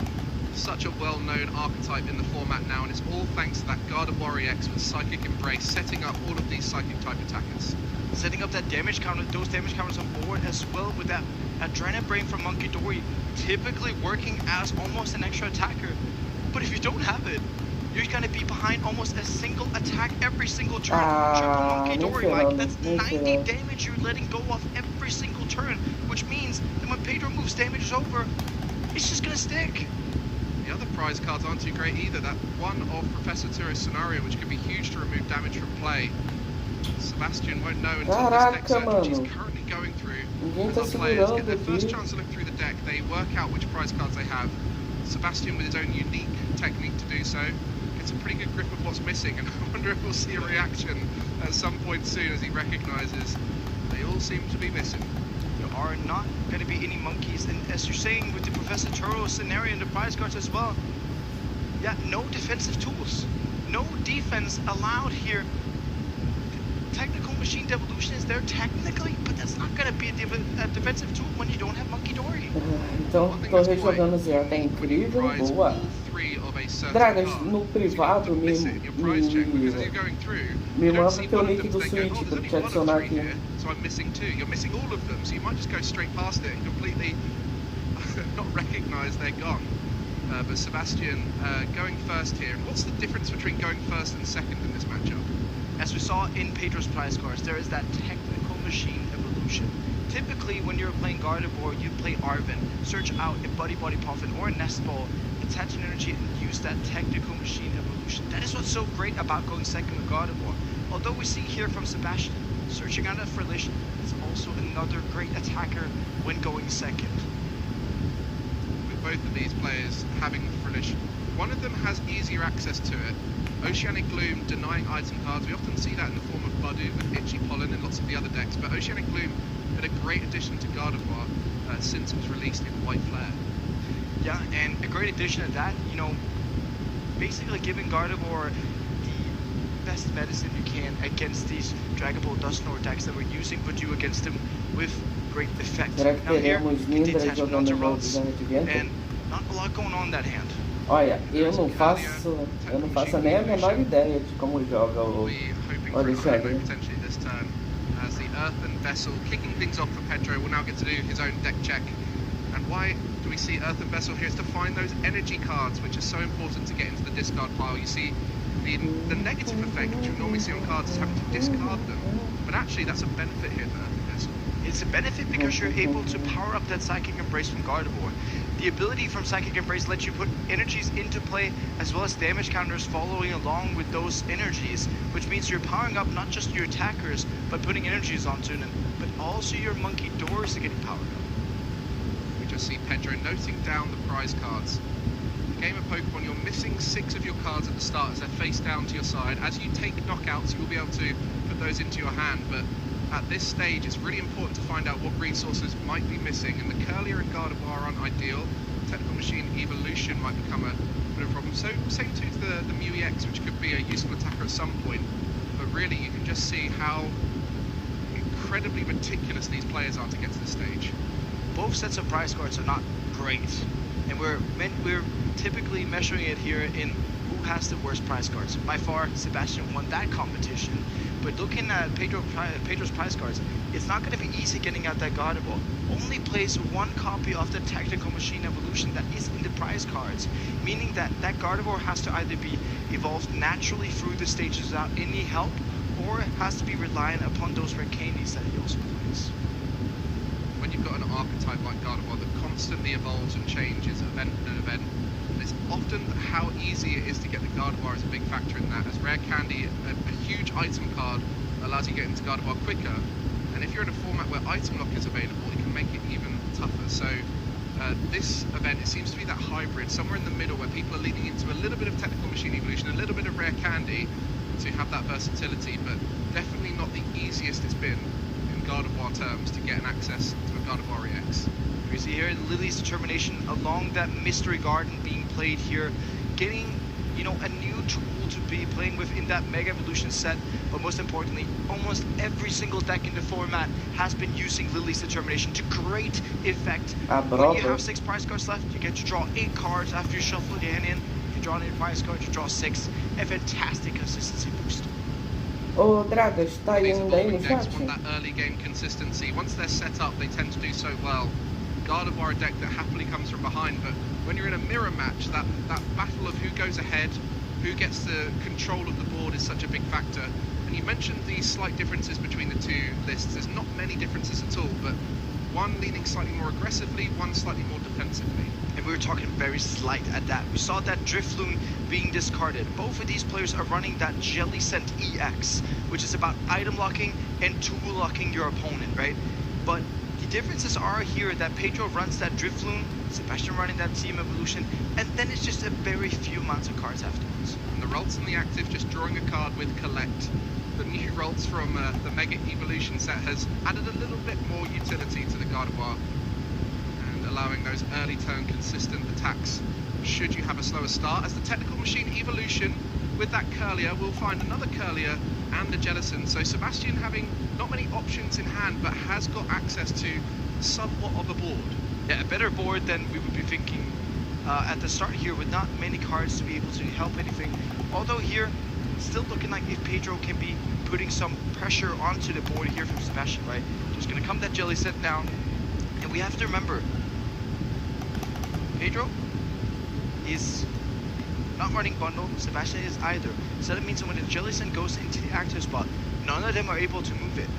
such a well-known archetype in the format now, and it's all thanks to that Gardevoir EX with Psychic Embrace, setting up all of these Psychic type attackers.
Setting up that damage counter, those damage counters on board as well with that Adrenaline Brain from Monkey Dory, typically working as almost an extra attacker. But if you don't have it, you're going to be behind almost a single attack every single turn. Triple Monkey Dory, Mike, that's 90 damage you're letting go off every single turn, which means that when Pedro moves damage is over, it's just going to stick.
The other prize cards aren't too great either. That one of Professor Turo's scenario, which could be huge to remove damage from play. Sebastian won't know until this deck search, which he's currently going through. As our players get their first chance to look through the deck, they work out which prize cards they have. Sebastian, with his own unique technique to do so, gets a pretty good grip of what's missing, and I wonder if we'll see a reaction at some point soon as he recognises they all seem to be missing.
There are not going to be any monkeys, and as you're saying with the Professor Turo scenario and the prize cards as well, yeah, no defensive tools, no defense allowed here. Technical Machine Devolution is there technically, but that's not going to be a defensive tool when you don't have Monkey Dory.
Então, tô rejogando Zero, tá incrível, boa. Dragas, no privado, me manda teu link do Switch pra te adicionar aqui.
So I'm missing 2. You're missing all of them, so you might just go straight past it and completely not recognise they're gone. But Sebastian going first here. And what's the difference between going first and second in this matchup?
As we saw in Pedro's prize cards, there is that Technical Machine Evolution. Typically, when you're playing Gardevoir, you play Arven, search out a Buddy Puffin or a Nest Ball, attach an energy and use that Technical Machine Evolution. That is what's so great about going second with Gardevoir. Although we see here from Sebastian, searching out a Frillish, it's also another great attacker when going second.
With both of these players having Frillish, one of them has easier access to it. Oceanic Gloom denying item cards. We often see that in the form of Budu and Itchy Pollen and lots of the other decks, but Oceanic Gloom had a great addition to Gardevoir since it was released in White Flare.
Yeah, and a great addition to that, you know, basically giving Gardevoir the best medicine you can against these Dragon Ball Dusknoir decks that we're using Budu against him with great effect. Now here, you can detach onto rods, and not a lot going on in that hand.
Olha, eu não faço nem a menor ideia de como joga o Alexandre.
As the Earthen Vessel kicking things off for Pedro will now get to do his own deck check And why do we see Earthen Vessel here? Is to find those energy cards, which are so important to get into the discard pile. You see the negative effect, which we normally see on cards, is having to discard them. But actually, that's a benefit here for Earthen Vessel.
It's a benefit because you're able to power up that Psychic Embrace from Gardevoir. The ability from Psychic Embrace lets you put energies into play as well as damage counters following along with those energies, which means you're powering up not just your attackers, but putting energies onto them, but also your Monkey Doors are getting powered up.
We just see Pedro noting down the prize cards. In a game of Pokemon, you're missing 6 of your cards at the start as they're face down to your side. As you take knockouts, you will be able to put those into your hand, but at this stage, it's really important to find out what resources might be missing, and the Curlier and Gardevoir aren't ideal. Technical Machine Evolution might become a bit of a problem. So same too to the Mew EX, which could be a useful attacker at some point. But really, you can just see how incredibly meticulous these players are to get to the stage.
Both sets of prize cards are not great, and we're typically measuring it here in who has the worst prize cards. By far, Sebastian won that competition. But looking at Pedro's prize cards, it's not going to be easy getting out that Gardevoir. Only plays 1 copy of the Technical Machine Evolution that is in the prize cards, meaning that that Gardevoir has to either be evolved naturally through the stages without any help, or it has to be reliant upon those rare candies that he also plays.
When you've got an archetype like Gardevoir that constantly evolves and changes event to event, it's often how easy it is to get the Gardevoir is a big factor in that. As Rare Candy, a huge item card allows you to get into Gardevoir quicker, and if you're in a format where item lock is available, it can make it even tougher. So this event, it seems to be that hybrid, somewhere in the middle where people are leaning into a little bit of Technical Machine Evolution, a little bit of Rare Candy to have that versatility, but definitely not the easiest it's been in Gardevoir terms to get an access to a Gardevoir EX.
We see here Lily's determination along that Mystery Garden being played here, getting, you know, a new tool to be playing with in that Mega Evolution set, but most importantly, almost every single deck in the format has been using Lily's determination to great effect. When you have 6 prize cards left, you get to draw 8 cards after you shuffle your hand in. If you draw an 8 prize card, you draw 6. A fantastic consistency boost.
O Draga está ainda aí no chat?
Want that early game consistency. Once they're set up, they tend to do so well. Gardevoir, a deck that happily comes from behind, but when you're in a mirror match, that battle of who goes ahead, who gets the control of the board is such a big factor. And you mentioned the slight differences between the two lists. There's not many differences at all, but one leaning slightly more aggressively, one slightly more defensively.
And we were talking very slight at that. We saw that Drifloon being discarded. Both of these players are running that Jellicent EX, which is about item locking and tool locking your opponent, right? But the differences are here that Pedro runs that Drifloon, Sebastian running that Team Evolution, and then it's just a very few amounts of cards afterwards.
And the Ralts in the active, just drawing a card with Collect. The new Ralts from the Mega Evolution set has added a little bit more utility to the Gardevoir, and allowing those early turn consistent attacks should you have a slower start. As the Technical Machine Evolution with that Curlier, we'll find another Curlier and a Jellicent. So Sebastian having not many options in hand, but has got access to somewhat of a board.
Yeah, a better board than we would be thinking at the start here, with not many cards to be able to help anything. Although here, still looking like if Pedro can be putting some pressure onto the board here from Sebastian, right? Just gonna come that Jellicent down, and we have to remember, Pedro is not running bundle, Sebastian is either. So that means that when the Jellicent goes into the active spot, none of them are able to move it.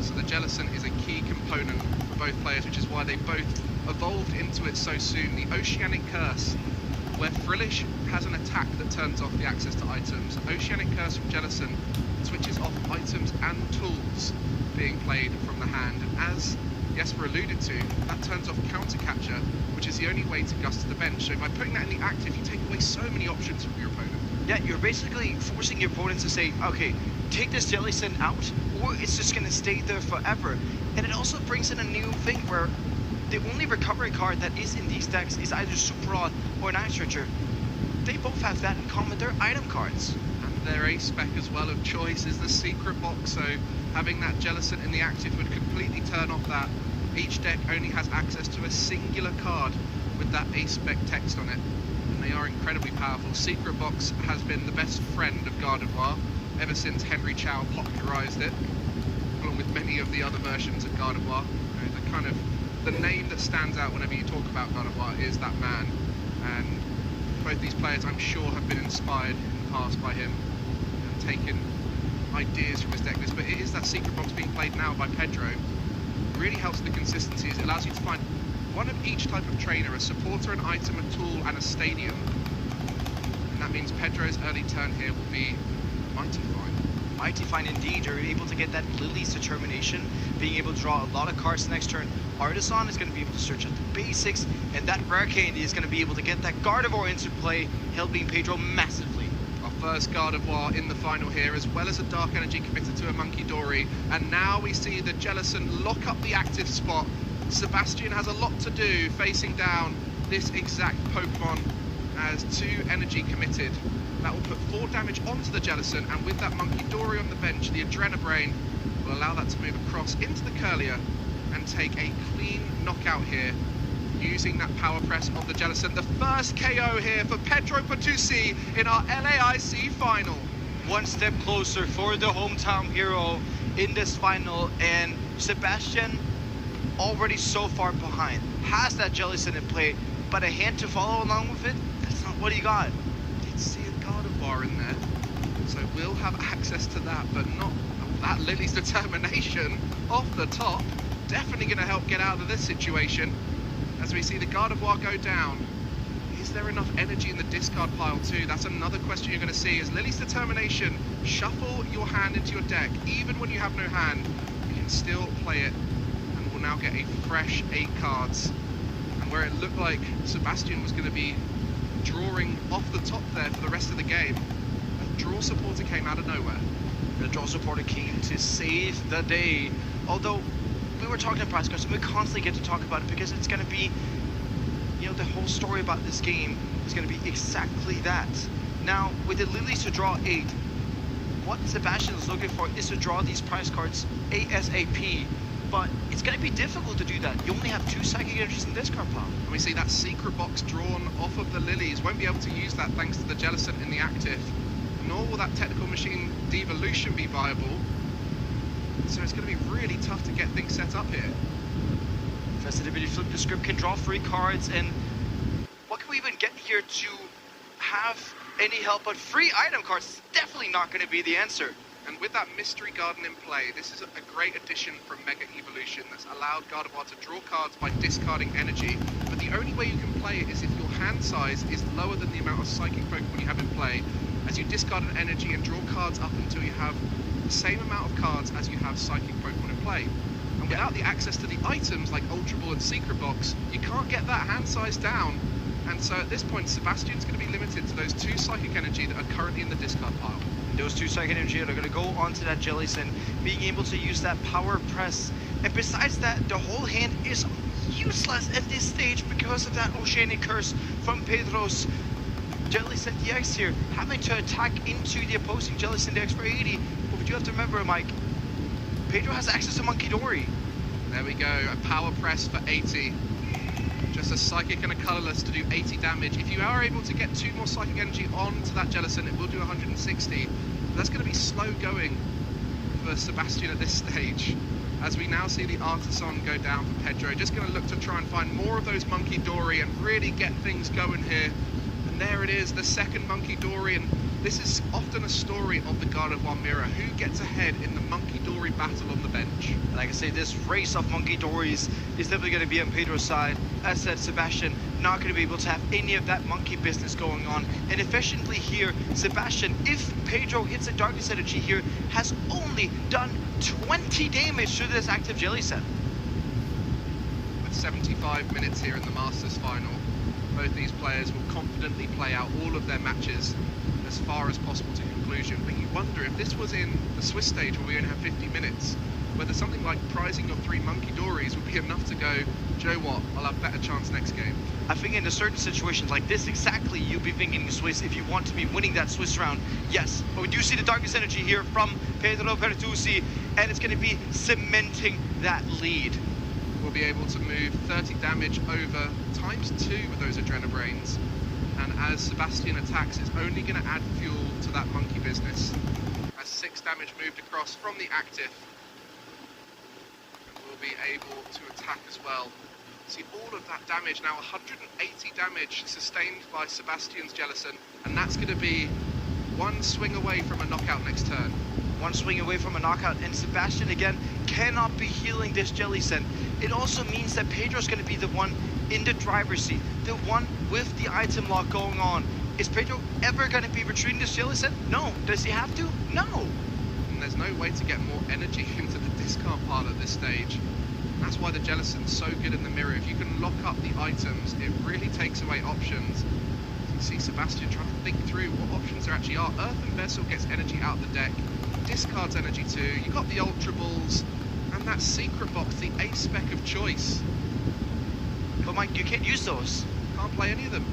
So the Jellicent is a key component for both players, which is why they both evolved into it so soon. The Oceanic Curse, where Frillish has an attack that turns off the access to items. Oceanic Curse from Jellicent switches off items and tools being played from the hand. And as Jesper alluded to, that turns off Counter Catcher, which is the only way to gust to the bench. So by putting that in the active, you take away so many options from your opponent.
Yeah, you're basically forcing your opponents to say, okay, take this Jellicent out, or it's just going to stay there forever. And it also brings in a new thing where the only recovery card that is in these decks is either Super Rod or Night Stretcher. They both have that in common, they're item cards.
And their ace spec as well of choice is the Secret Box, so having that Jellicent in the active would completely turn off that. Each deck only has access to a singular card with that ace spec text on it, and they are incredibly powerful. Secret Box has been the best friend of Gardevoir ever since Henry Chow popularized it, along with many of the other versions of Gardevoir. The kind of the name that stands out whenever you talk about God of War is that man. And both these players, I'm sure, have been inspired in the past by him and taken ideas from his deck list. But it is that secret box being played now by Pedro. Really helps the consistency. It allows you to find one of each type of trainer, a supporter, an item, a tool, and a stadium. And that means Pedro's early turn here will be mighty fine.
Mighty fine indeed. You're able to get that Lily's Determination, being able to draw a lot of cards next turn. Artisan is going to be able to search out the basics, and that Rare Candy is going to be able to get that Gardevoir into play, helping Pedro massively.
Our first Gardevoir in the final here, as well as a Dark Energy committed to a Monkey Dory. And now we see the Jellicent lock up the active spot. Sebastian has a lot to do facing down this exact Pokemon as 2 energy committed. That will put 4 damage onto the Jellicent, and with that Monkey Dory on the bench, the Adrenabrain will allow that to move across into the Curlier and take a clean knockout here using that power press of the Jellicent. The first KO here for Pedro Patusi in our LAIC final.
One step closer for the hometown hero in this final, and Sebastian already so far behind. Has that Jellicent in play, but a hand to follow along with it? That's not what he got.
Did see a Gardevoir in there, so we'll have access to that, but not that Lily's Determination off the top. Definitely going to help get out of this situation. As we see the Gardevoir go down, is there enough energy in the discard pile too? That's another question you're going to see. Is Lily's Determination, shuffle your hand into your deck. Even when you have no hand, you can still play it, and we'll now get a fresh 8 cards. And where it looked like Sebastian was going to be drawing off the top there for the rest of the game, a draw supporter came out of nowhere.
The draw supporter came to save the day. Although we were talking about prize cards, and we constantly get to talk about it because it's going to be, you know, the whole story about this game is going to be exactly that. Now, with the Lilies to draw 8, what Sebastian is looking for is to draw these prize cards ASAP, but it's going to be difficult to do that. You only have 2 Psychic Energies in discard pile.
And we see that secret box drawn off of the Lilies. Won't be able to use that thanks to the Jellicent in the active, nor will that Technical Machine Devolution be viable. So it's going to be really tough to get things set up here.
Festivity Flip the Script can draw 3 cards, and what can we even get here to have any help? But free item cards is definitely not going to be the answer.
And with that Mystery Garden in play, this is a great addition from Mega Evolution that's allowed Gardevoir to draw cards by discarding energy. But the only way you can play it is if your hand size is lower than the amount of Psychic Pokemon you have in play, as you discard an energy and draw cards up until you have the same amount of cards as you have Psychic Pokemon in play. And without the access to the items like Ultra Ball and Secret Box, you can't get that hand size down. And so at this point, Sebastian's going to be limited to those 2 Psychic Energy that are currently in the discard pile.
Those 2 Psychic Energy are going to go onto that Jellicent, being able to use that Power Press. And besides that, the whole hand is useless at this stage because of that Oceanic Curse from Pedro's Jellicent DX here, having to attack into the opposing Jellicent DX for 80. But we do have to remember, Mike, Pedro has access to Monkey Dory.
There we go, a Power Press for 80. Just a Psychic and a Colorless to do 80 damage. If you are able to get 2 more Psychic Energy onto that Jellicent, it will do 160. But that's going to be slow going for Sebastian at this stage. As we now see the Artisan go down for Pedro. Just going to look to try and find more of those Monkey Dory and really get things going here. And there it is, the second Monkey Dory. And this is often a story of the Gardevoir mirror. Who gets ahead in the Monkey Dory battle on the bench?
Like I say, this race of Monkey Dories is definitely going to be on Pedro's side. As said, Sebastian not going to be able to have any of that monkey business going on. And efficiently here, Sebastian, if Pedro hits a Darkness Energy here, has only done 20 damage to this active Jellicent.
With 75 minutes here in the Masters final, both these players will confidently play out all of their matches as far as possible to conclusion. But you wonder if this was in the Swiss stage where we only have 50 minutes, whether something like prizing your 3 Monkey Dories would be enough to go, Joe what, I'll have a better chance next game.
I think in a certain situations like this, exactly, you'd be thinking Swiss if you want to be winning that Swiss round, yes. But we do see the Darkness Energy here from Pedro Pertusi, and it's going to be cementing that lead.
We'll be able to move 30 damage over ×2 with those Adrenabrains. And as Sebastian attacks, it's only going to add fuel to that monkey business. As 6 damage moved across from the active, we'll be able to attack as well See all of that damage, now 180 damage sustained by Sebastian's Jellison, and that's going to be one swing away from a knockout next turn.
One swing away from a knockout, and Sebastian again cannot be healing this Jellison. It also means that Pedro's going to be the one in the driver's seat, the one with the item lock going on. Is Pedro ever going to be retreating this Jellison? No. Does he have to? No.
And there's no way to get more energy into the discard pile at this stage. That's why the Jellison's so good in the mirror. If you can lock up the items, it really takes away options. You see Sebastian trying to think through what options there actually are. Earthen Vessel gets energy out of the deck, discards energy too. You got the Ultra Balls, and that Secret Box, the ace spec of choice.
But Mike, you can't use those.
Can't play any of them.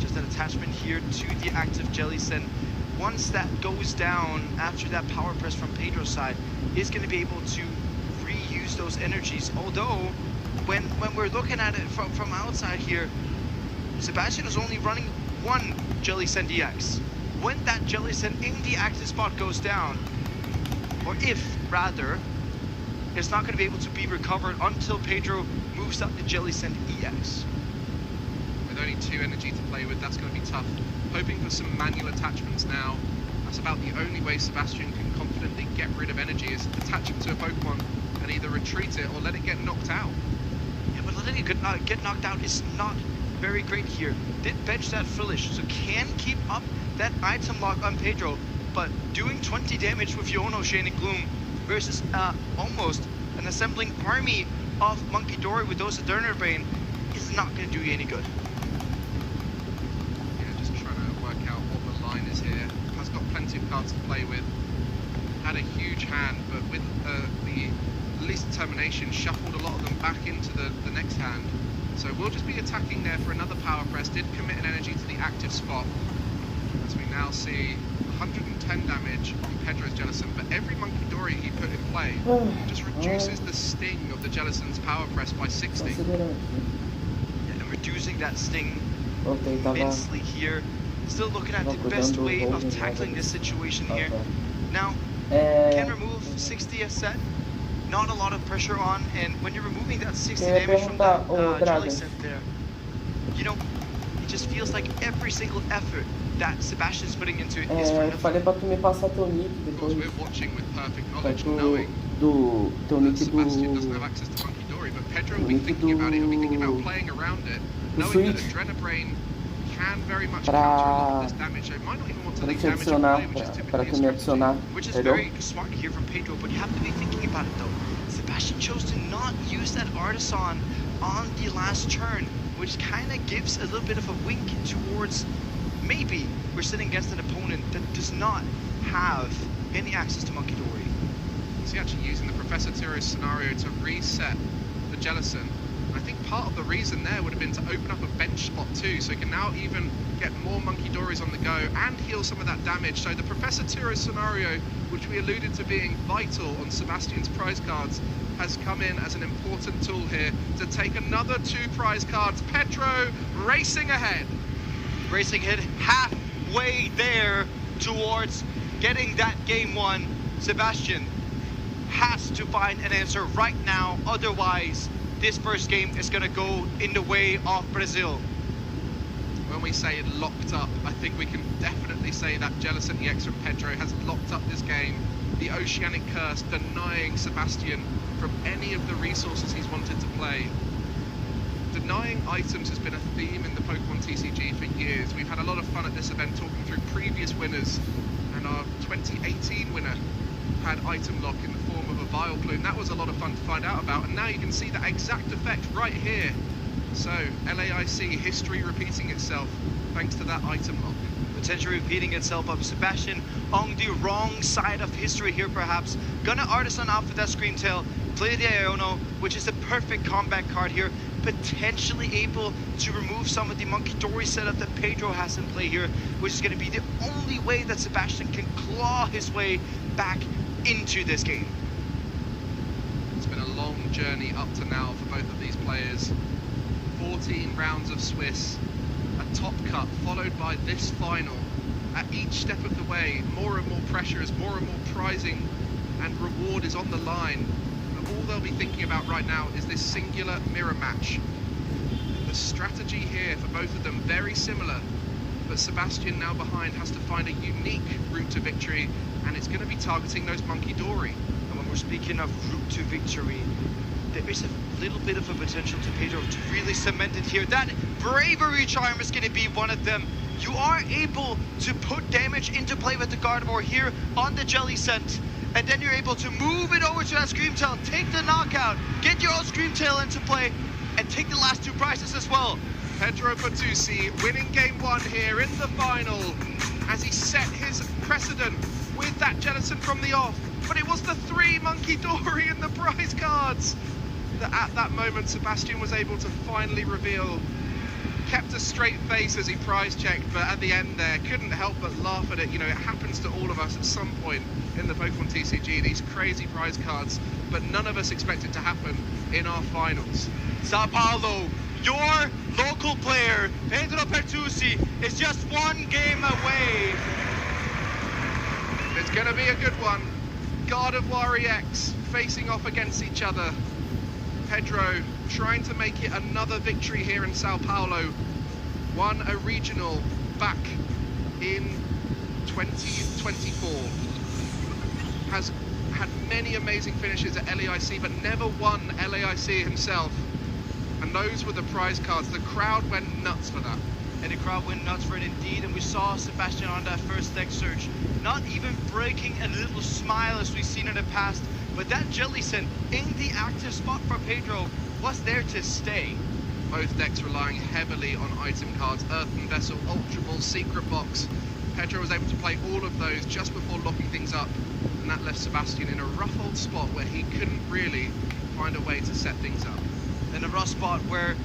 Just an attachment here to the active Jellison. Once that goes down after that power press from Pedro's side, is going to be able to reuse those energies. Although, when we're looking at it from outside here, Sebastian is only running one Jellison DX. When that Jellison in the active spot goes down, or if rather, it's not going to be able to be recovered until Pedro moves up the Jellison EX.
With only 2 energy to play with, that's going to be tough. Hoping for some manual attachments now. That's about the only way Sebastian can confidently get rid of energy, is attach it to a Pokemon and either retreat it or let it get knocked out.
Yeah, but letting it get knocked out is not very great here. Did bench that Foolish, so can keep up that item lock on Pedro, but doing 20 damage with Yono, Shane, and Gloom versus almost an assembling army of Monkey Dory with those Adurner Brain is not going to do you any good.
Plenty of cards to play with. Had a huge hand, but with the least determination, shuffled a lot of them back into the next hand. So we'll just be attacking there for another power press. Did commit an energy to the active spot, as we now see 110 damage on Pedro's Jellison, but every Monkey Dory he put in play just reduces the sting of the Jellison's power press by 60.
And reducing that sting immensely here. Still looking at the best way of tackling this situation here. Now, can remove 60 as set. Not a lot of pressure on, and when you're removing that 60 damage from that Jellison there, you know, it just feels like every single effort that Sebastian's putting into it is for nothing.
Falei pra tu me passar teu nick depois.
We're watching with perfect
Pra
knowledge,
tu,
knowing
teu nick
Sebastian doesn't have access to Monkey Dory, but Pedro will be thinking about it. He'll be thinking about playing around it, knowing that Adrenabrain can very much counter a lot of this damage. So it might not even want to leave damage in play, which is typically a strategy.
Which is very smart here from Pedro, but you have to be thinking about it though. Sebastian chose to not use that Artisan on the last turn, which kind of gives a little bit of a wink towards maybe we're sitting against an opponent that does not have any access to Monkey Dory.
Is he actually using the Professor Tiro's scenario to reset the Jellison? I think part of the reason there would have been to open up a bench spot too, so he can now even get more Monkey Dories on the go and heal some of that damage. So the Professor Tiro scenario, which we alluded to being vital on Sebastian's prize cards, has come in as an important tool here to take another 2 prize cards. Pedro racing ahead.
Racing ahead, halfway there towards getting that game 1. Sebastian has to find an answer right now, otherwise this first game is going to go in the way of Brazil.
When we say locked up, I think we can definitely say that Jellison EX from Pedro has locked up this game. The Oceanic Curse denying Sebastian from any of the resources he's wanted to play. Denying items has been a theme in the Pokemon TCG for years. We've had a lot of fun at this event talking through previous winners, and our 2018 winner had item lock in the form of a Vileplume. That was a lot of fun to find out about, and now you can see that exact effect right here. So LAIC history repeating itself thanks to that item lock.
Potentially repeating itself of Sebastian on the wrong side of history here perhaps. Gonna Artisan out for that Screamtail, play the Iono, which is the perfect combat card here, potentially able to remove some of the Monkey Dory setup that Pedro has in play here, which is going to be the only way that Sebastian can claw his way back into this game.
It's been a long journey up to now for both of these players. 14 rounds of Swiss, a top cut followed by this final. At each step of the way, more and more pressure as more and more prizing and reward is on the line. But all they'll be thinking about right now is this singular mirror match. The strategy here for both of them very similar, but Sebastian now behind has to find a unique route to victory, and it's going to be targeting those Monkey Dory.
And when we're speaking of route to victory, there is a little bit of a potential to Pedro to really cement it here. That bravery charm is going to be one of them. You are able to put damage into play with the Gardevoir here on the Jelly Scent, and then you're able to move it over to that Screamtail, take the knockout, get your own Screamtail into play, and take the last 2 prizes as well.
Pedro Bertuzzi winning game 1 here in the final as he set his precedent with that Jellicent from the off. But it was the 3 Monkey Dory in the prize cards that at that moment Sebastian was able to finally reveal. Kept a straight face as he prize checked, but at the end there couldn't help but laugh at it. You know, it happens to all of us at some point in the Pokemon TCG, these crazy prize cards, but none of us expect it to happen in our finals.
Sao Paulo, your local player, Pedro Bertuzzi, is just 1 game away.
It's going to be a good one. Gardevoir EX facing off against each other. Pedro trying to make it another victory here in Sao Paulo. Won a regional back in 2024. Has had many amazing finishes at LAIC, but never won LAIC himself. And those were the prize cards. The crowd went nuts for that.
And the crowd went nuts for it indeed, and we saw Sebastian on that first deck search, not even breaking a little smile as we've seen in the past, but that Jellicent in the active spot for Pedro was there to stay.
Both decks relying heavily on item cards, Earthen Vessel, Ultra Ball, Secret Box. Pedro was able to play all of those just before locking things up, and that left Sebastian in a rough old spot where he couldn't really find a way to set things up.
In a rough spot where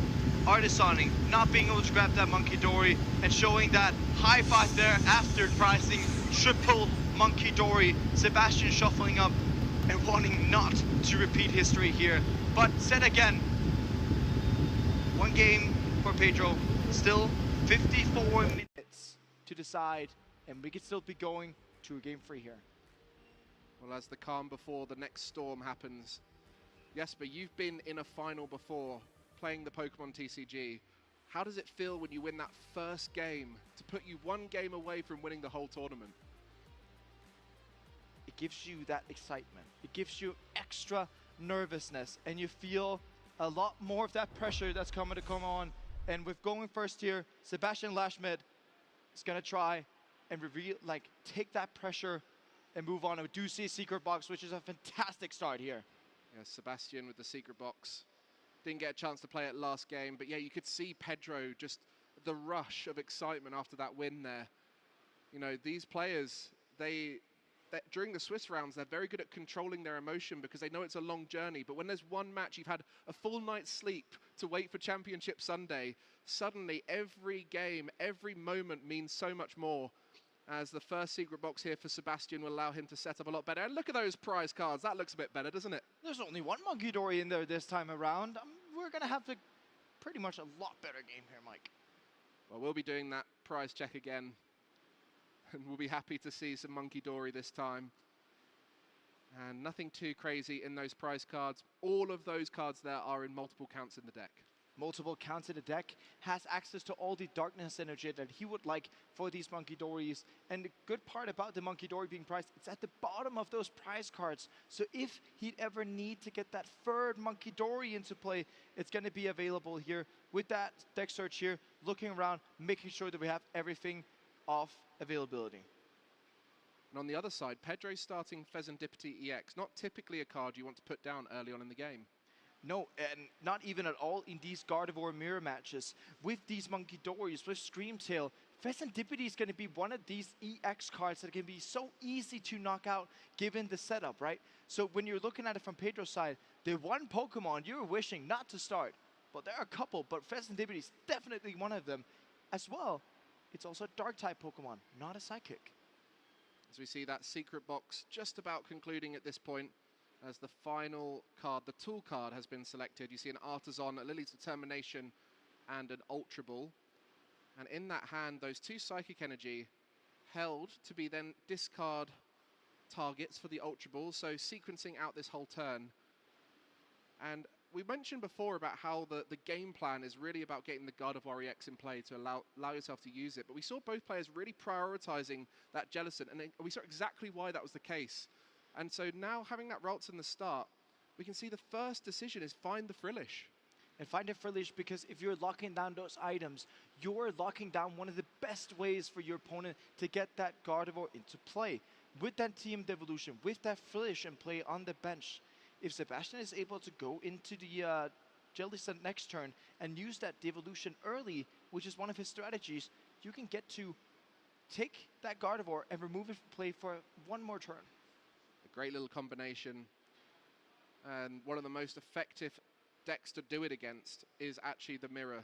Artisani not being able to grab that Monkey Dory and showing that high five there after pricing triple Monkey Dory. Sebastian shuffling up and wanting not to repeat history here. But said again, 1 game for Pedro, still 54 minutes to decide, and we could still be going to a game 3 here.
Well, as the calm before the next storm happens, Jesper, you've been in a final before, playing the Pokemon TCG. How does it feel when you win that first game to put you 1 game away from winning the whole tournament?
It gives you that excitement. It gives you extra nervousness, and you feel a lot more of that pressure that's coming to come on. And with going first here, Sebastian Lashmed is gonna try and reveal, like, take that pressure and move on. We do see a Secret Box, which is a fantastic start here.
Yeah, Sebastian with the Secret Box. Didn't get a chance to play it last game, but yeah, you could see Pedro, just the rush of excitement after that win there. You know, these players, during the Swiss rounds, they're very good at controlling their emotion because they know it's a long journey. But when there's one match, you've had a full night's sleep to wait for Championship Sunday, suddenly every game, every moment means so much more, as the first Secret Box here for Sebastian will allow him to set up a lot better. And look at those prize cards. That looks a bit better, doesn't it?
There's only 1 Monkey Dory in there this time around. We're going to have to pretty much a lot better game here, Mike.
Well, we'll be doing that prize check again. And we'll be happy to see some Monkey Dory this time. And nothing too crazy in those prize cards. All of those cards there are in multiple counts in the deck.
Multiple counts in the deck, has access to all the darkness energy that he would like for these Monkey Dories. And the good part about the Monkey Dory being priced, it's at the bottom of those prize cards. So if he'd ever need to get that 3rd Monkey Dory into play, it's going to be available here with that deck search here, looking around, making sure that we have everything off availability.
And on the other side, Pedro's starting Pheasantipity EX. Not typically a card you want to put down early on in the game.
No, and not even at all in these Gardevoir mirror matches. With these Monkey Dories, with Screamtail, Pheasantipity is going to be one of these EX cards that can be so easy to knock out given the setup, right? So when you're looking at it from Pedro's side, the one Pokemon you're wishing not to start, but there are a couple, but Pheasantipity is definitely one of them. As well, it's also a Dark-type Pokemon, not a Psychic.
As we see that Secret Box just about concluding at this point, as the final card, the tool card, has been selected. You see an Artisan, a Lily's Determination, and an Ultra Ball. And in that hand, those 2 Psychic Energy held to be then discard targets for the Ultra Ball, so sequencing out this whole turn.
And we mentioned before about how the game plan is really about getting the Gardevoir EX in play to allow yourself to use it. But we saw both players really prioritizing that Jellicent, and we saw exactly why that was the case. And so now having that Ralts in the start, we can see the first decision is find the Frillish.
And find a Frillish, because if you're locking down those items, you're locking down one of the best ways for your opponent to get that Gardevoir into play. With that team devolution, with that Frillish in play on the bench, if Sebastian is able to go into the Jellicent next turn and use that devolution early, which is one of his strategies, you can get to take that Gardevoir and remove it from play for one more turn.
A great little combination. And one of the most effective decks to do it against is actually the mirror,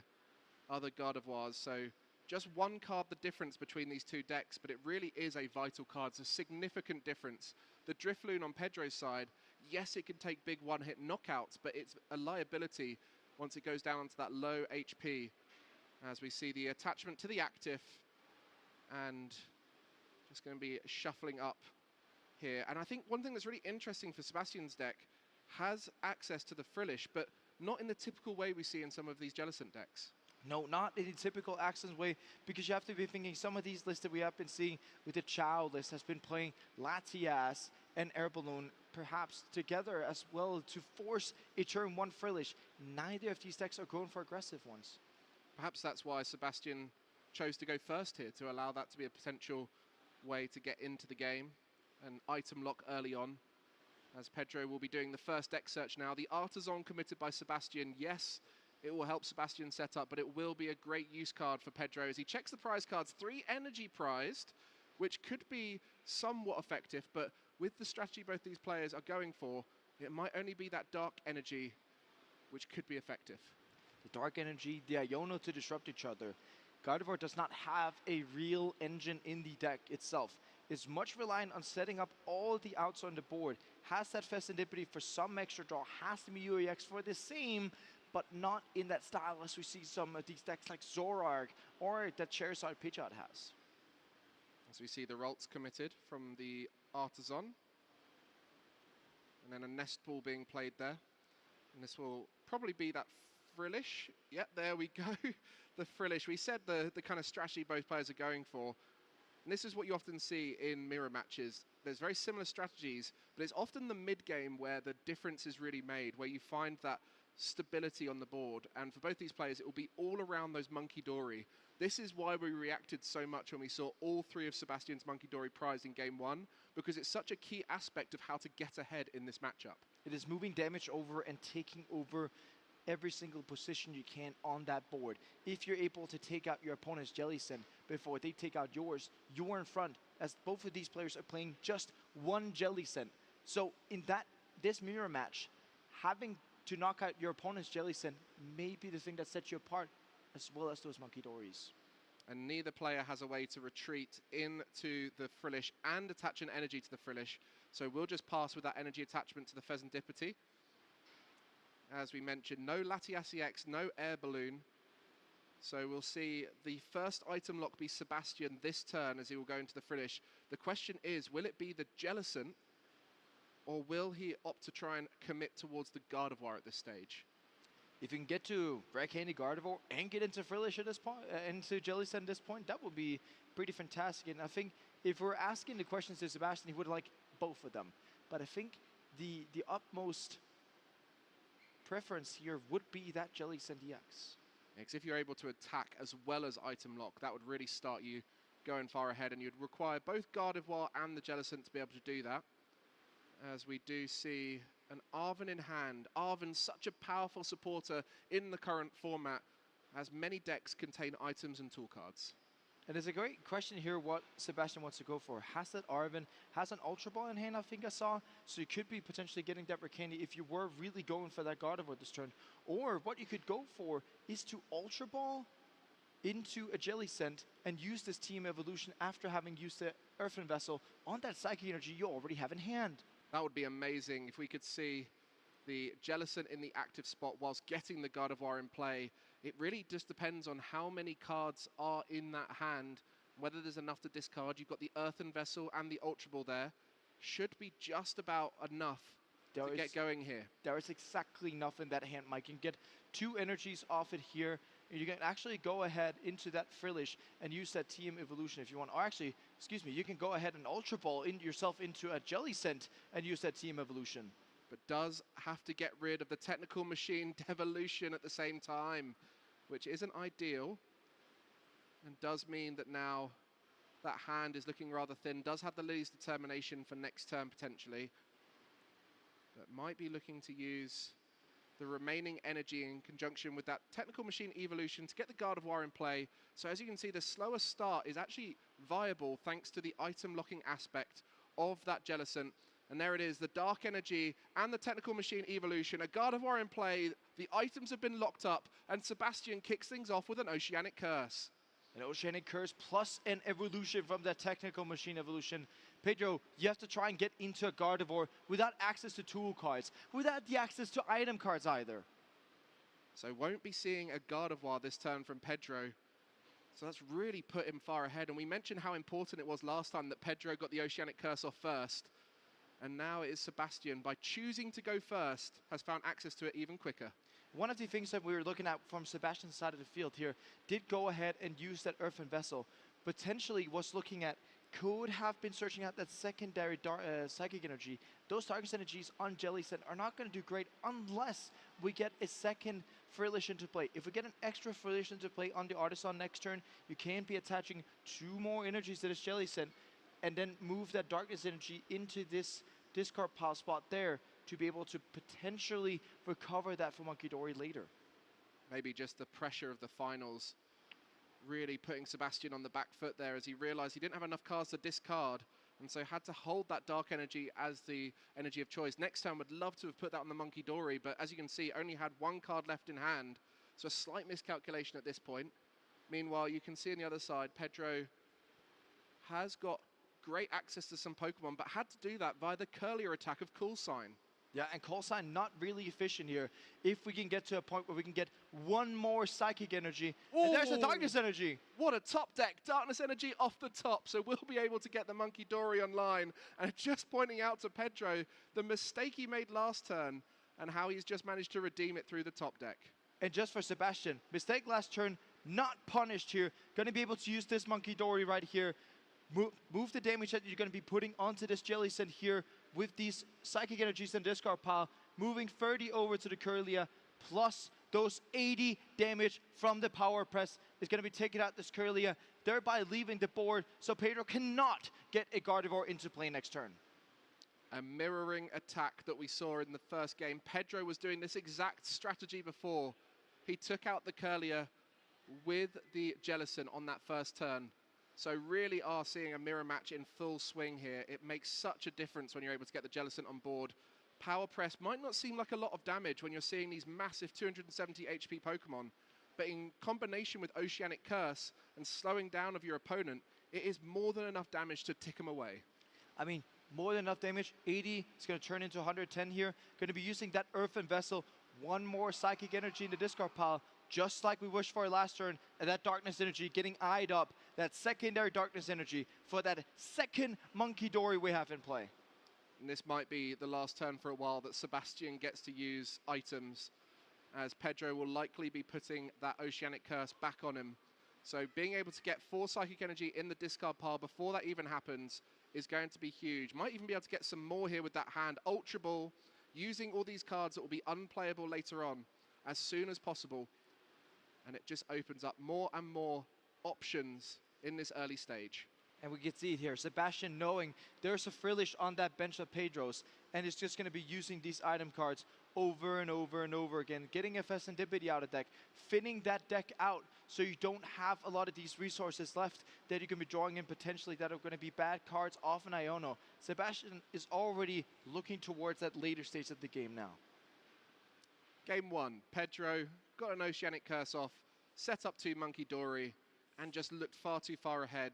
other Gardevoirs. So just one card the difference between these two decks, but it really is a vital card. It's a significant difference. The Drifloon on Pedro's side, yes, it can take big one-hit knockouts, but it's a liability once it goes down to that low HP. As we see the attachment to the active, and just going to be shuffling up here. And I think one thing that's really interesting for Sebastian's deck, has access to the Frillish, but not in the typical way we see in some of these Jellicent decks.
No, not in the typical accents way, because you have to be thinking some of these lists that we have been seeing with the Chow list has been playing Latias and Air Balloon perhaps together as well to force a turn 1 Frillish. Neither of these decks are going for aggressive ones.
Perhaps that's why Sebastian chose to go first here, to allow that to be a potential way to get into the game. An item lock early on, as Pedro will be doing the first deck search now. The Artisan committed by Sebastian, yes, it will help Sebastian set up, but it will be a great use card for Pedro as he checks the prize cards. 3 energy prized, which could be somewhat effective, but with the strategy both these players are going for, it might only be that dark energy, which could be effective.
The dark energy, the Iono to disrupt each other. Gardevoir does not have a real engine in the deck itself. It's much reliant on setting up all the outs on the board. Has that Serendipity for some extra draw, has the Mew EX for the same, but not in that style as we see some of these decks like Zorark or that Charizard Pidgeot has.
As we see the Ralts committed from the Artisan. And then a Nest Ball being played there. And this will probably be that Frillish. Yep, there we go. The Frillish. We said the kind of strategy both players are going for. And this is what you often see in mirror matches. There's very similar strategies, but it's often the mid-game where the difference is really made, where you find that stability on the board. And for both these players, it will be all around those Monkey Dory. This is why we reacted so much when we saw all 3 of Sebastian's Monkey Dory prized in game 1, because it's such a key aspect of how to get ahead in this matchup.
It is moving damage over and taking over every single position you can on that board. If you're able to take out your opponent's Jellicent before they take out yours, you're in front, as both of these players are playing just 1 Jellicent. So in this mirror match, having to knock out your opponent's Jellicent may be the thing that sets you apart, as well as those Monkey Dories.
And neither player has a way to retreat into the Frillish and attach an energy to the Frillish. So we'll just pass with that energy attachment to the Serendipity. As we mentioned, no Latias EX, no Air Balloon. So we'll see the first item lock be Sebastian this turn as he will go into the Frillish. The question is, will it be the Jellicent, or will he opt to try and commit towards the Gardevoir at this stage?
If you can get to Rare Candy Gardevoir and get into Frillish at this point, into Jellicent at this point, that would be pretty fantastic. And I think if we're asking the questions to Sebastian, he would like both of them. But I think the utmost preference here would be that Jellicent EX.
Because if you're able to attack as well as item lock, that would really start you going far ahead, and you'd require both Gardevoir and the Jellicent to be able to do that. As we do see an Arven in hand. Arven, such a powerful supporter in the current format, as many decks contain items and tool cards.
And there's a great question here what Sebastian wants to go for. Has that Arven, has an Ultra Ball in hand, I think I saw, so you could be potentially getting that Rare Candy if you were really going for that Gardevoir this turn. Or what you could go for is to Ultra Ball into a Jellicent and use this Team Evolution after having used the Earthen Vessel on that Psychic Energy you already have in hand.
That would be amazing if we could see the Jellicent in the active spot whilst getting the Gardevoir in play. It really just depends on how many cards are in that hand, whether there's enough to discard. You've got the Earthen Vessel and the Ultra Ball there. Should be just about enough to get going here.
There is exactly enough in that hand, Mike. You can get 2 energies off it here. And you can actually go ahead into that Frillish and use that TM Evolution if you want. Or actually, excuse me, you can go ahead and Ultra Ball yourself into a Jelly Scent and use that TM Evolution.
But does have to get rid of the Technical Machine Devolution at the same time, which isn't ideal. And does mean that now that hand is looking rather thin. Does have the Lily's Determination for next turn potentially. But might be looking to use the remaining energy in conjunction with that Technical Machine Evolution to get the Gardevoir in play. So as you can see, the slower start is actually viable thanks to the item locking aspect of that Jellicent. And there it is, the Dark Energy and the Technical Machine Evolution. A Gardevoir in play, the items have been locked up, and Sebastian kicks things off with an Oceanic Curse.
An Oceanic Curse plus an Evolution from that Technical Machine Evolution. Pedro, you have to try and get into a Gardevoir without access to tool cards, without the access to item cards either.
So won't be seeing a Gardevoir this turn from Pedro. So that's really put him far ahead. And we mentioned how important it was last time that Pedro got the Oceanic Curse off first. And now it is Sebastian, by choosing to go first, has found access to it even quicker.
One of the things that we were looking at from Sebastian's side of the field here did go ahead and use that Earthen Vessel. Potentially was looking at, could have been searching out that secondary Psychic Energy. Those Darkness Energies on Jellicent are not going to do great unless we get a second Frillish into play. If we get an extra Frillish into play on the Artisan next turn, you can be attaching 2 more energies to this Jellicent and then move that Darkness Energy into this discard pile spot there to be able to potentially recover that for Monkey Dory later.
Maybe just the pressure of the finals really putting Sebastian on the back foot there as he realized he didn't have enough cards to discard, and so had to hold that Dark Energy as the energy of choice. Next time would love to have put that on the Monkey Dory, but as you can see, only had 1 card left in hand, so a slight miscalculation at this point. Meanwhile, you can see on the other side, Pedro has got great access to some Pokemon, but had to do that via the curlier attack of Cool Sign.
Yeah, and Call Sign not really efficient here. If we can get to a point where we can get 1 more Psychic Energy, and there's a Darkness Energy.
What a top deck. Darkness Energy off the top, so we'll be able to get the Monkey Dory online. And just pointing out to Pedro the mistake he made last turn and how he's just managed to redeem it through the top deck.
And just for Sebastian, mistake last turn, not punished here. Going to be able to use this Monkey Dory right here. Move the damage that you're going to be putting onto this Jellicent here with these Psychic Energies and discard pile, moving 30 over to the Curlia, plus those 80 damage from the Power Press is going to be taken out this Curlia, thereby leaving the board, so Pedro cannot get a Gardevoir into play next turn.
A mirroring attack that we saw in the first game. Pedro was doing this exact strategy before. He took out the Curlia with the Jellicent on that first turn. So really are seeing a mirror match in full swing here. It makes such a difference when you're able to get the Jellicent on board. Power Press might not seem like a lot of damage when you're seeing these massive 270 HP Pokemon, but in combination with Oceanic Curse and slowing down of your opponent, it is more than enough damage to tick them away.
I mean, more than enough damage. 80 is going to turn into 110 here. Going to be using that Earthen Vessel. 1 more Psychic Energy in the discard pile, just like we wished for last turn, and that Darkness Energy getting eyed up, that secondary Darkness Energy for that second Monkey Dory we have in play.
And this might be the last turn for a while that Sebastian gets to use items, as Pedro will likely be putting that Oceanic Curse back on him. So being able to get 4 Psychic Energy in the discard pile before that even happens is going to be huge. Might even be able to get some more here with that hand. Ultra Ball, using all these cards that will be unplayable later on as soon as possible. And it just opens up more and more options in this early stage.
And we can see it here. Sebastian knowing there's a Frillish on that bench of Pedro's, and it's just going to be using these item cards over and over and over again, getting a Serendipity out of deck, thinning that deck out so you don't have a lot of these resources left that you can be drawing in potentially that are going to be bad cards off an Iono. Sebastian is already looking towards that later stage of the game now.
Game 1, Pedro got an Oceanic Curse off, set up 2 Monkey Dory, and just looked far too far ahead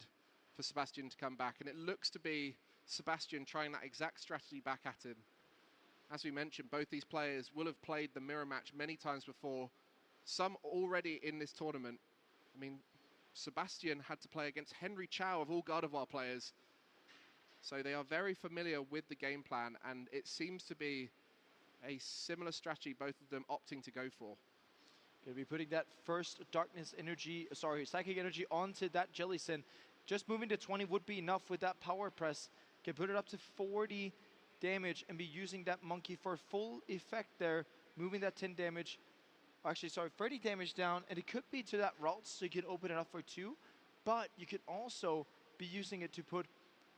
for Sebastian to come back. And it looks to be Sebastian trying that exact strategy back at him. As we mentioned, both these players will have played the mirror match many times before, some already in this tournament. I mean, Sebastian had to play against Henry Chow of all Gardevoir players. So they are very familiar with the game plan, and it seems to be a similar strategy, both of them opting to go for.
Gonna be putting that first psychic energy onto that Jellicent. Just moving to 20 would be enough with that power press. Can put it up to 40 damage and be using that monkey for full effect there. Moving that 10 damage, 30 damage down, and it could be to that route, so you can open it up for 2. But you could also be using it to put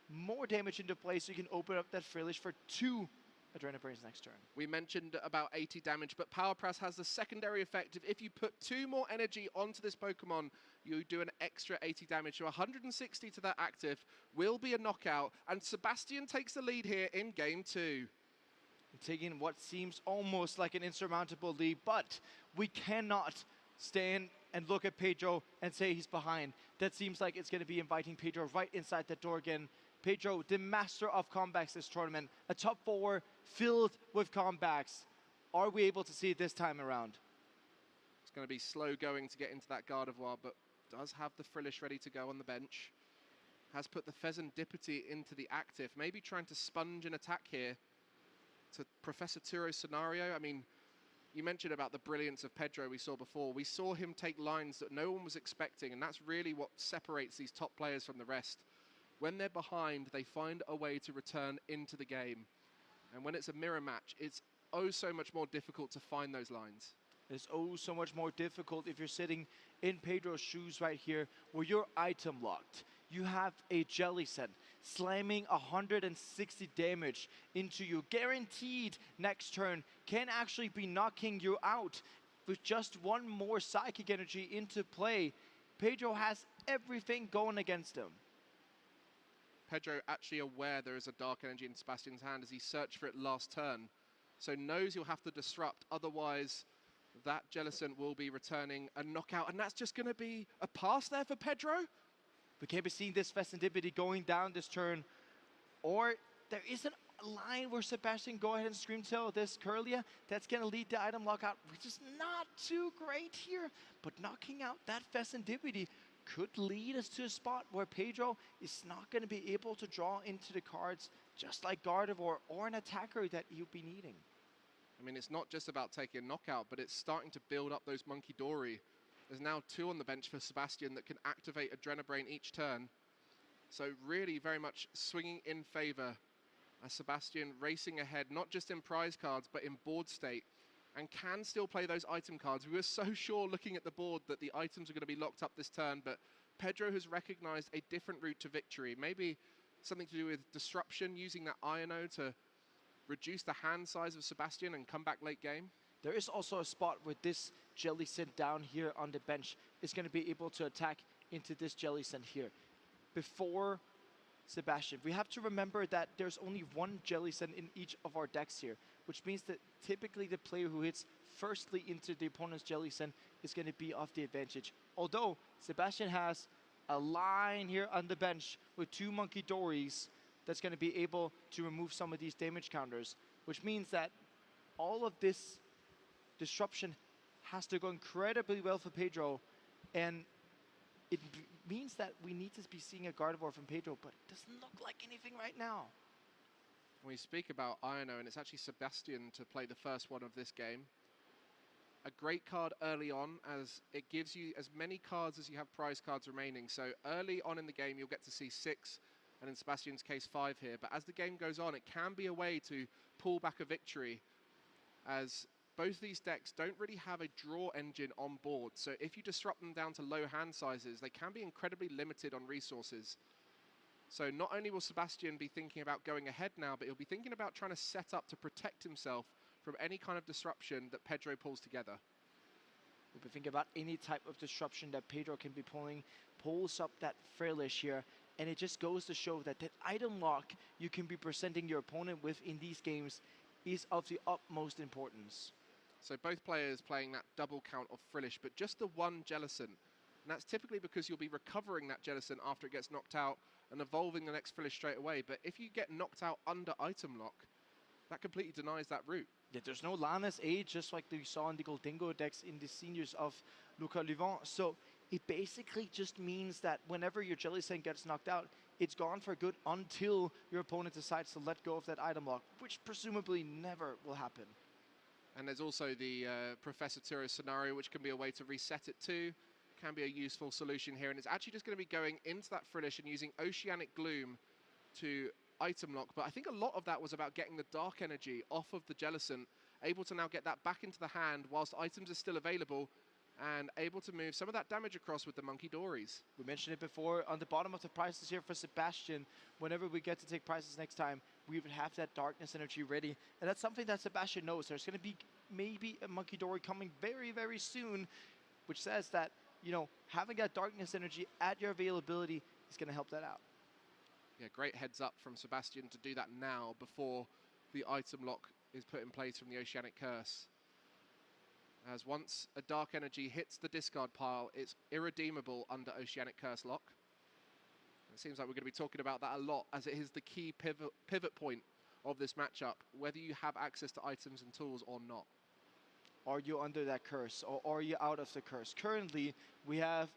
more damage into play, so you can open up that Frillish for 2 Adrenaline Brains next turn.
We mentioned about 80 damage, but Power Press has the secondary effect of if you put 2 more energy onto this Pokemon, you do an extra 80 damage. So 160 to that active will be a knockout, and Sebastian takes the lead here in Game 2.
Taking what seems almost like an insurmountable lead, but we cannot stand and look at Pedro and say he's behind. That seems like it's going to be inviting Pedro right inside the door again. Pedro, the master of comebacks this tournament, a top 4 filled with comebacks. Are we able to see it this time around?
It's going to be slow going to get into that Gardevoir, but does have the Frillish ready to go on the bench. Has put the Pheasantipity into the active, maybe trying to sponge an attack here to Professor Turo's scenario. I mean, you mentioned about the brilliance of Pedro we saw before. We saw him take lines that no one was expecting, and that's really what separates these top players from the rest. When they're behind, they find a way to return into the game. And when it's a mirror match, it's oh so much more difficult to find those lines.
It's oh so much more difficult if you're sitting in Pedro's shoes right here, where you're item locked. You have a Jellicent slamming 160 damage into you. Guaranteed next turn can actually be knocking you out. With just 1 more psychic energy into play, Pedro has everything going against him.
Pedro actually aware there is a dark energy in Sebastian's hand as he searched for it last turn. So knows he'll have to disrupt, otherwise that Jellicent will be returning a knockout. And that's just going to be a pass there for Pedro.
We can't be seeing this Pheasantipity going down this turn. Or there isn't a line where Sebastian go ahead and Scream Tail this Curlia. That's going to lead to item lockout, which is not too great here. But knocking out that Pheasantipity could lead us to a spot where Pedro is not going to be able to draw into the cards, just like Gardevoir or an attacker that you'll be needing.
I mean, it's not just about taking a knockout, but it's starting to build up those Monkey Dory. There's now 2 on the bench for Sebastian that can activate Adrenabrain each turn. So really very much swinging in favor as Sebastian racing ahead, not just in prize cards, but in board state, and can still play those item cards. We were so sure looking at the board that the items are going to be locked up this turn, but Pedro has recognized a different route to victory. Maybe something to do with disruption, using that Iono to reduce the hand size of Sebastian and come back late game.
There is also a spot where this Jellicent down here on the bench is going to be able to attack into this Jellicent here. Before Sebastian, we have to remember that there's only 1 Jellicent in each of our decks here, which means that typically the player who hits firstly into the opponent's Jellicent is going to be off the advantage. Although Sebastian has a line here on the bench with 2 Monkey Dories that's going to be able to remove some of these damage counters, which means that all of this disruption has to go incredibly well for Pedro, and it means that we need to be seeing a Gardevoir from Pedro, but it doesn't look like anything right now.
When we speak about Iono, and it's actually Sebastian to play the first one of this game. A great card early on, as it gives you as many cards as you have prize cards remaining. So early on in the game, you'll get to see 6, and in Sebastian's case 5 here. But as the game goes on, it can be a way to pull back a victory, as both these decks don't really have a draw engine on board. So if you disrupt them down to low hand sizes, they can be incredibly limited on resources. So not only will Sebastian be thinking about going ahead now, but he'll be thinking about trying to set up to protect himself from any kind of disruption that Pedro pulls together.
We'll be thinking about any type of disruption that Pedro can be pulls up that Frillish here. And it just goes to show that that item lock you can be presenting your opponent with in these games is of the utmost importance.
So both players playing that double count of Frillish, but just the 1 Jellicent. And that's typically because you'll be recovering that Jellicent after it gets knocked out and evolving the next Frillish straight away. But if you get knocked out under item lock, that completely denies that route.
Yeah, there's no Lana's Age, just like we saw in the Goldingo decks in the seniors of Luca Luvant. So it basically just means that whenever your Jellicent gets knocked out, it's gone for good until your opponent decides to let go of that item lock, which presumably never will happen.
And there's also the Professor Turo scenario, which can be a way to reset it too. Can be a useful solution here. And it's actually just going to be going into that Frillish and using Oceanic Gloom to item lock. But I think a lot of that was about getting the Dark Energy off of the Jellicent, able to now get that back into the hand whilst items are still available, and able to move some of that damage across with the Monkey Dories.
We mentioned it before, on the bottom of the prizes here for Sebastian, whenever we get to take prizes next time, we would have that Darkness Energy ready. And that's something that Sebastian knows. There's going to be maybe a Monkey Dory coming very, very soon, which says that, you know, having that Darkness Energy at your availability is going to help that out.
Yeah, great heads up from Sebastian to do that now before the item lock is put in place from the Oceanic Curse. As once a Dark Energy hits the discard pile, it's irredeemable under Oceanic Curse lock. It seems like we're going to be talking about that a lot, as it is the key pivot point of this matchup, whether you have access to items and tools or not.
Are you under that curse, or are you out of the curse? Currently, we have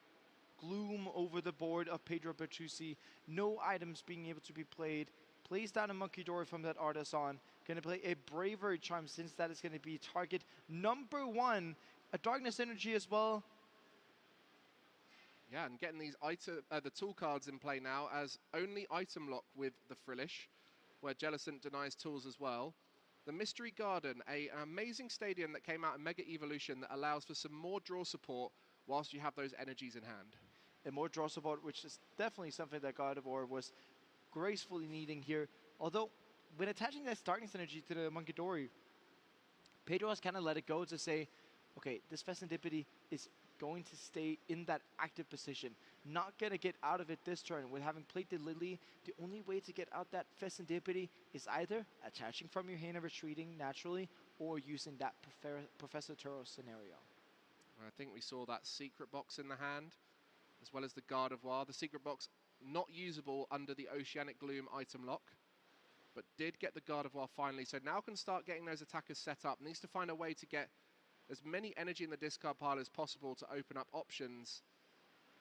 Gloom over the board of Pedro Bertuzzi, no items being able to be played. Plays down a Monkey Dory from that Artisan. Going to play a Bravery Charm, since that is going to be target number 1. A Darkness Energy as well.
Yeah, and getting these the tool cards in play now, as only item lock with the Frillish, where Jellicent denies tools as well. The Mystery Garden, an amazing stadium that came out in Mega Evolution that allows for some more draw support whilst you have those energies in hand.
And more draw support, which is definitely something that God of War was gracefully needing here. Although, when attaching that Darkness Energy to the Monkey Dory, Pedro has kind of let it go to say, okay, this Fecundipity is going to stay in that active position. Not going to get out of it this turn. With having played the Lily, the only way to get out that Fecundipity is either attaching from your hand and retreating naturally, or using that Professor Turo scenario.
I think we saw that Secret Box in the hand, as well as the Gardevoir. The Secret Box not usable under the Oceanic Gloom item lock, but did get the Gardevoir finally. So now can start getting those attackers set up. Needs to find a way to get as many energy in the discard pile as possible to open up options.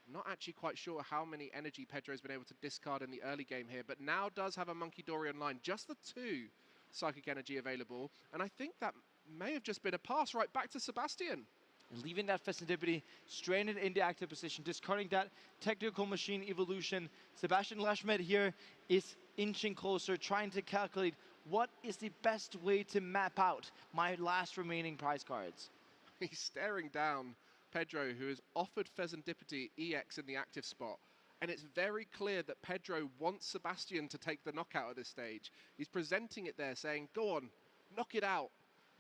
Not actually quite sure how many energy Pedro's been able to discard in the early game here, but now does have a Monkey Dory online. Just the 2 Psychic Energy available, and I think that may have just been a pass right back to Sebastian.
And leaving that Fecundipity stranded in the active position, discarding that Technical Machine Evolution. Sebastian Lashmet here is inching closer, trying to calculate what is the best way to map out my last remaining prize cards.
He's staring down Pedro, who has offered Fecundipity EX in the active spot. And it's very clear that Pedro wants Sebastian to take the knockout at this stage. He's presenting it there, saying, go on, knock it out.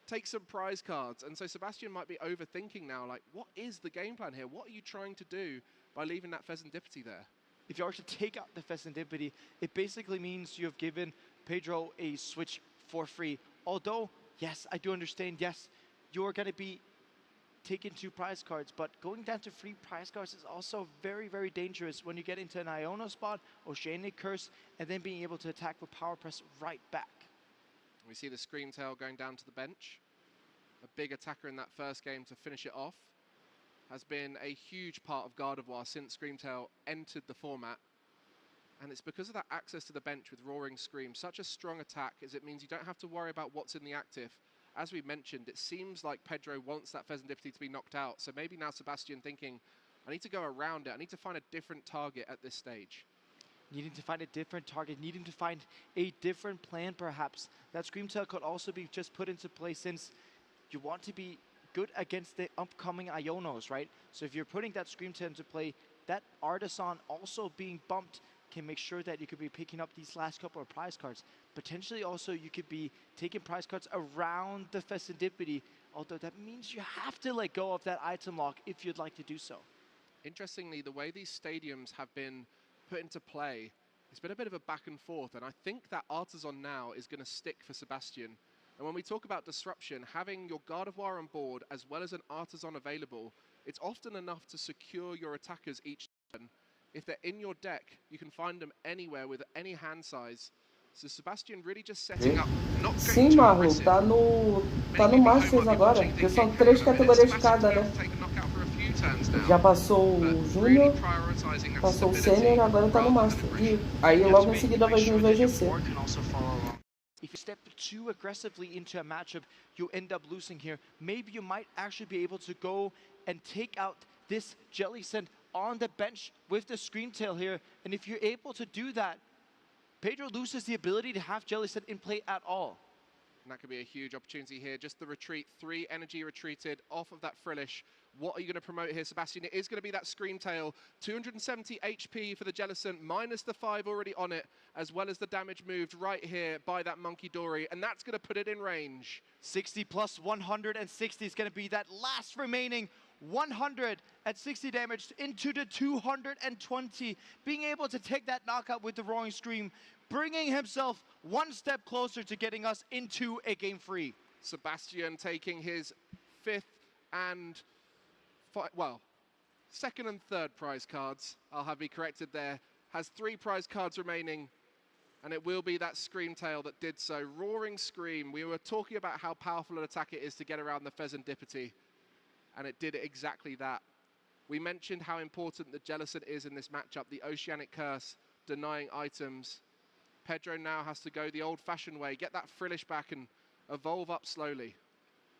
Take some prize cards. And so Sebastian might be overthinking now, like, what is the game plan here? What are you trying to do by leaving that Fecundipity there?
If you are to take out the Fecundipity, it basically means you have given Pedro a switch for free. Although, yes, I do understand, yes, you're going to be taking 2 prize cards, but going down to 3 prize cards is also very, very dangerous when you get into an Iono spot, Oceanic Curse, and then being able to attack with Power Press right back.
We see the Screamtail going down to the bench. A big attacker in that first game to finish it off. Has been a huge part of Gardevoir since Screamtail entered the format. And it's because of that access to the bench with Roaring Scream. Such a strong attack, as it means you don't have to worry about what's in the active. As we mentioned, it seems like Pedro wants that Fecundipity to be knocked out. So maybe now Sebastian thinking, I need to go around it. I need to find a different target at this stage.
Needing to find a different target, needing to find a different plan perhaps. That Screamtail could also be just put into place, since you want to be good against the upcoming Ionos, right? So if you're putting that Screamtail into play, that Artisan also being bumped can make sure that you could be picking up these last couple of prize cards. Potentially also you could be taking prize cards around the Fecundipity, although that means you have to let go of that item lock if you'd like to do so.
Interestingly, the way these stadiums have been put into play, it's been a bit of a back and forth, and I think that Artisan now is going to stick for Sebastian. And when we talk about disruption, having your Gardevoir on board as well as an Artisan available, it's often enough to secure your attackers each turn. If they're in your deck, you can find them anywhere with any hand size. So Sebastian really just setting up, not going
Sim, Marlon, tá no Masters agora, porque são 3 categorias de cada, né? Já passou o Júnior, passou o Sênior, agora tá no Master. E aí logo em seguida vai vir o VGC.
If you step too aggressively into a matchup, you end up losing here. Maybe you might actually be able to go and take out this Jellicent on the bench with the Screamtail here. And if you're able to do that, Pedro loses the ability to have Jellicent in play at all.
And that could be a huge opportunity here. Just the retreat, 3 energy retreated off of that Frillish. What are you going to promote here, Sebastian? It is going to be that Screamtail. 270 HP for the Jellicent, minus the 5 already on it, as well as the damage moved right here by that Monkey Dory, and that's going to put it in range.
60 plus 160 is going to be that last remaining 160 damage into the 220, being able to take that knockout with the Roaring Scream, bringing himself one step closer to getting us into a game 3.
Sebastian taking his 5th and second and third prize cards. I'll have me corrected there. Has 3 prize cards remaining, and it will be that Screamtail that did so. Roaring Scream. We were talking about how powerful an attack it is to get around the Pheasantipity, and it did exactly that. We mentioned how important the Jellicent is in this matchup, the Oceanic Curse, denying items. Pedro now has to go the old-fashioned way, get that Frillish back and evolve up slowly.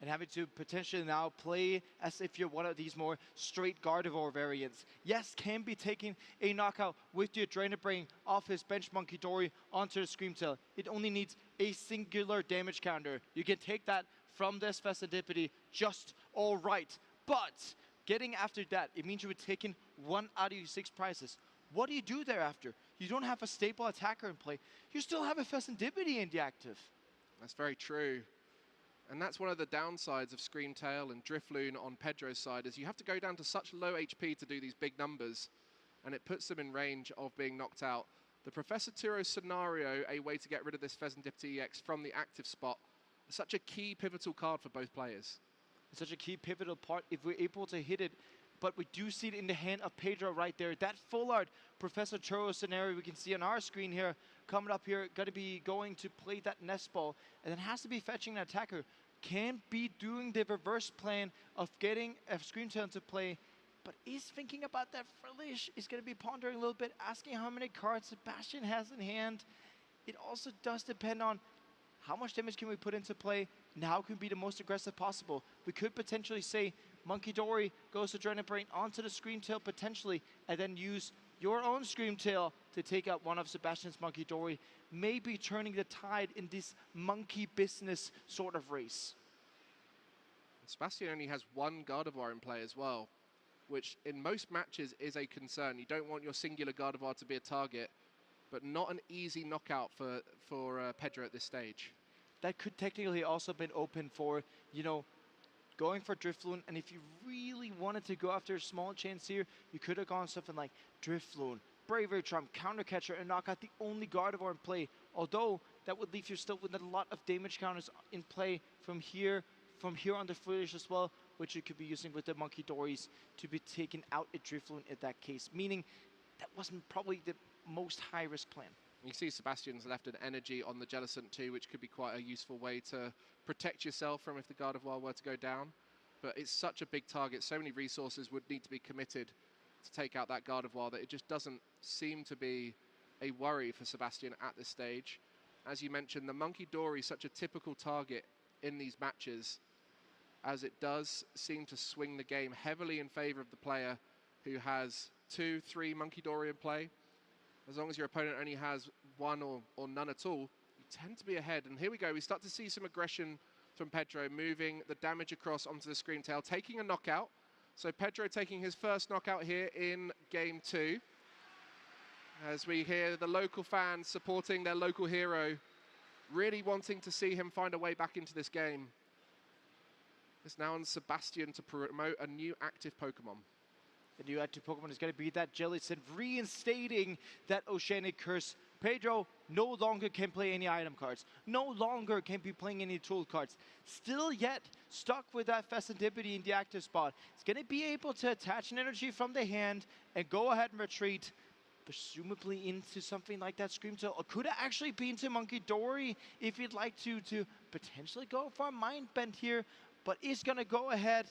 And having to potentially now play as if you're one of these more straight Gardevoir variants. Yes, can be taking a knockout with the Adrenaline Brain off his bench Monkey Dory onto the Screamtail. It only needs a singular damage counter. You can take that from this Pheasantipity just all right. But getting after that, it means you would take in 1 out of your 6 prizes. What do you do thereafter? You don't have a staple attacker in play. You still have a Pheasantipity in the active.
That's very true. And that's one of the downsides of Screamtail and Drifloon on Pedro's side, is you have to go down to such low HP to do these big numbers, and it puts them in range of being knocked out. The Professor Turo scenario, a way to get rid of this Pheasantipity EX from the active spot, is such a key pivotal card for both players.
It's such a key pivotal part if we're able to hit it, but we do see it in the hand of Pedro right there. That full art Professor Turo scenario we can see on our screen here, coming up here, going to be going to play that nest ball, and then has to be fetching an attacker. Can't be doing the reverse plan of getting a Screamtail into play, but is thinking about that Frillish. Is going to be pondering a little bit, asking how many cards Sebastian has in hand. It also does depend on how much damage can we put into play and how can we be the most aggressive possible. We could potentially say Monkey Dory goes to Adrenaline Brain onto the Screamtail potentially, and then use your own Screamtail to take out one of Sebastian's Monkey Dory, maybe turning the tide in this monkey business sort of race.
Sebastian only has 1 Gardevoir in play as well, which in most matches is a concern. You don't want your singular Gardevoir to be a target, but not an easy knockout for Pedro at this stage.
That could technically also been open for, you know, going for Drifloon, and if you really wanted to go after a small chance here, you could have gone something like Drifloon, Bravery Trump, Counter Catcher, and knock out the only Gardevoir in play. Although that would leave you still with a lot of damage counters in play from here on the footage as well, which you could be using with the Monkey Dories to be taken out at Drifloon in that case. Meaning that wasn't probably the most high-risk plan.
You see Sebastian's left an energy on the Jellicent too, which could be quite a useful way to protect yourself from if the Gardevoir were to go down. But it's such a big target, so many resources would need to be committed to take out that Gardevoir that it just doesn't seem to be a worry for Sebastian at this stage. As you mentioned, the Monkey Dory is such a typical target in these matches, as it does seem to swing the game heavily in favor of the player who has 2, 3 Monkey Dory in play. As long as your opponent only has 1 or none at all, you tend to be ahead. And here we go, we start to see some aggression from Pedro, moving the damage across onto the Screamtail, taking a knockout. So Pedro taking his first knockout here in game 2. As we hear the local fans supporting their local hero, really wanting to see him find a way back into this game. It's now on Sebastian to promote a new active Pokemon.
The new active Pokemon is going to be that Jellicent, reinstating that Oceanic Curse. Pedro no longer can play any item cards. No longer can be playing any tool cards. Still yet stuck with that Pheasantipity in the active spot. It's going to be able to attach an energy from the hand and go ahead and retreat, presumably into something like that Screamtail. Or could it actually be into Monkey Dory if you'd like to potentially go for a Mind Bend here, but is going to go ahead,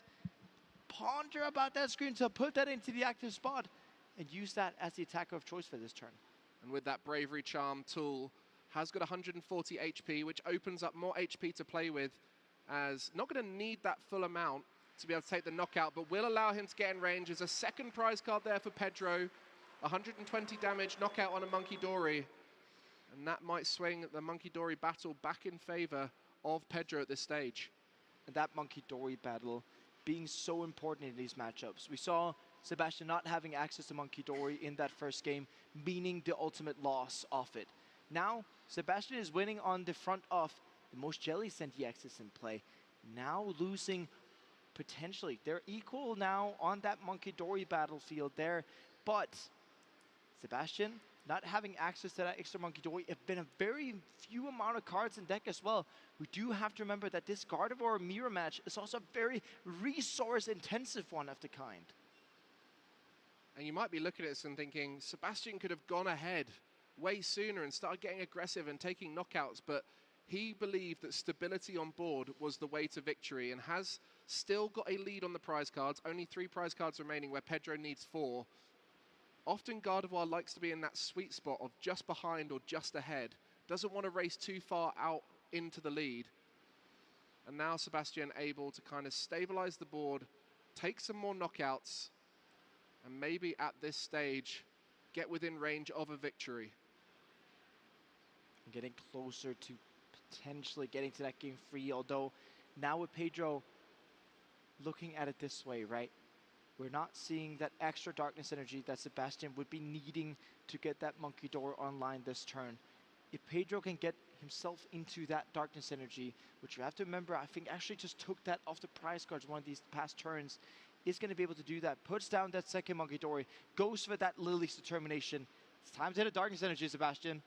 ponder about that Screamtail, put that into the active spot, and use that as the attacker of choice for this turn.
And with that Bravery Charm tool, has got 140 HP, which opens up more HP to play with, as not going to need that full amount to be able to take the knockout, but will allow him to get in range. There's a second prize card there for Pedro, 120 damage knockout on a Monkey Dory, and that might swing the Monkey Dory battle back in favor of Pedro at this stage.
And that Monkey Dory battle being so important in these matchups. We saw Sebastian not having access to Monkey Dory in that first game, meaning the ultimate loss of it. Now, Sebastian is winning on the front of the most Jelly Sent EXs in play. Now losing potentially. They're equal now on that Monkey Dory battlefield there, but Sebastian not having access to that extra Monkey Dory, have been a very few amount of cards in deck as well. We do have to remember that this Gardevoir mirror match is also a very resource-intensive one of the kind.
And you might be looking at this and thinking, Sebastian could have gone ahead way sooner and started getting aggressive and taking knockouts, but he believed that stability on board was the way to victory and has still got a lead on the prize cards. Only 3 prize cards remaining where Pedro needs 4. Often Gardevoir likes to be in that sweet spot of just behind or just ahead. Doesn't want to race too far out into the lead. And now Sebastian able to kind of stabilize the board, take some more knockouts, and maybe at this stage get within range of a victory.
Getting closer to potentially getting to that game free, although now with Pedro looking at it this way, right? We're not seeing that extra darkness energy that Sebastian would be needing to get that Monkey Door online this turn. If Pedro can get himself into that darkness energy, which you have to remember, I think actually just took that off the prize cards one of these past turns, is going to be able to do that. Puts down that second Monkey Dory, goes for that Lily's Determination. It's time to hit a darkness energy, Sebastian.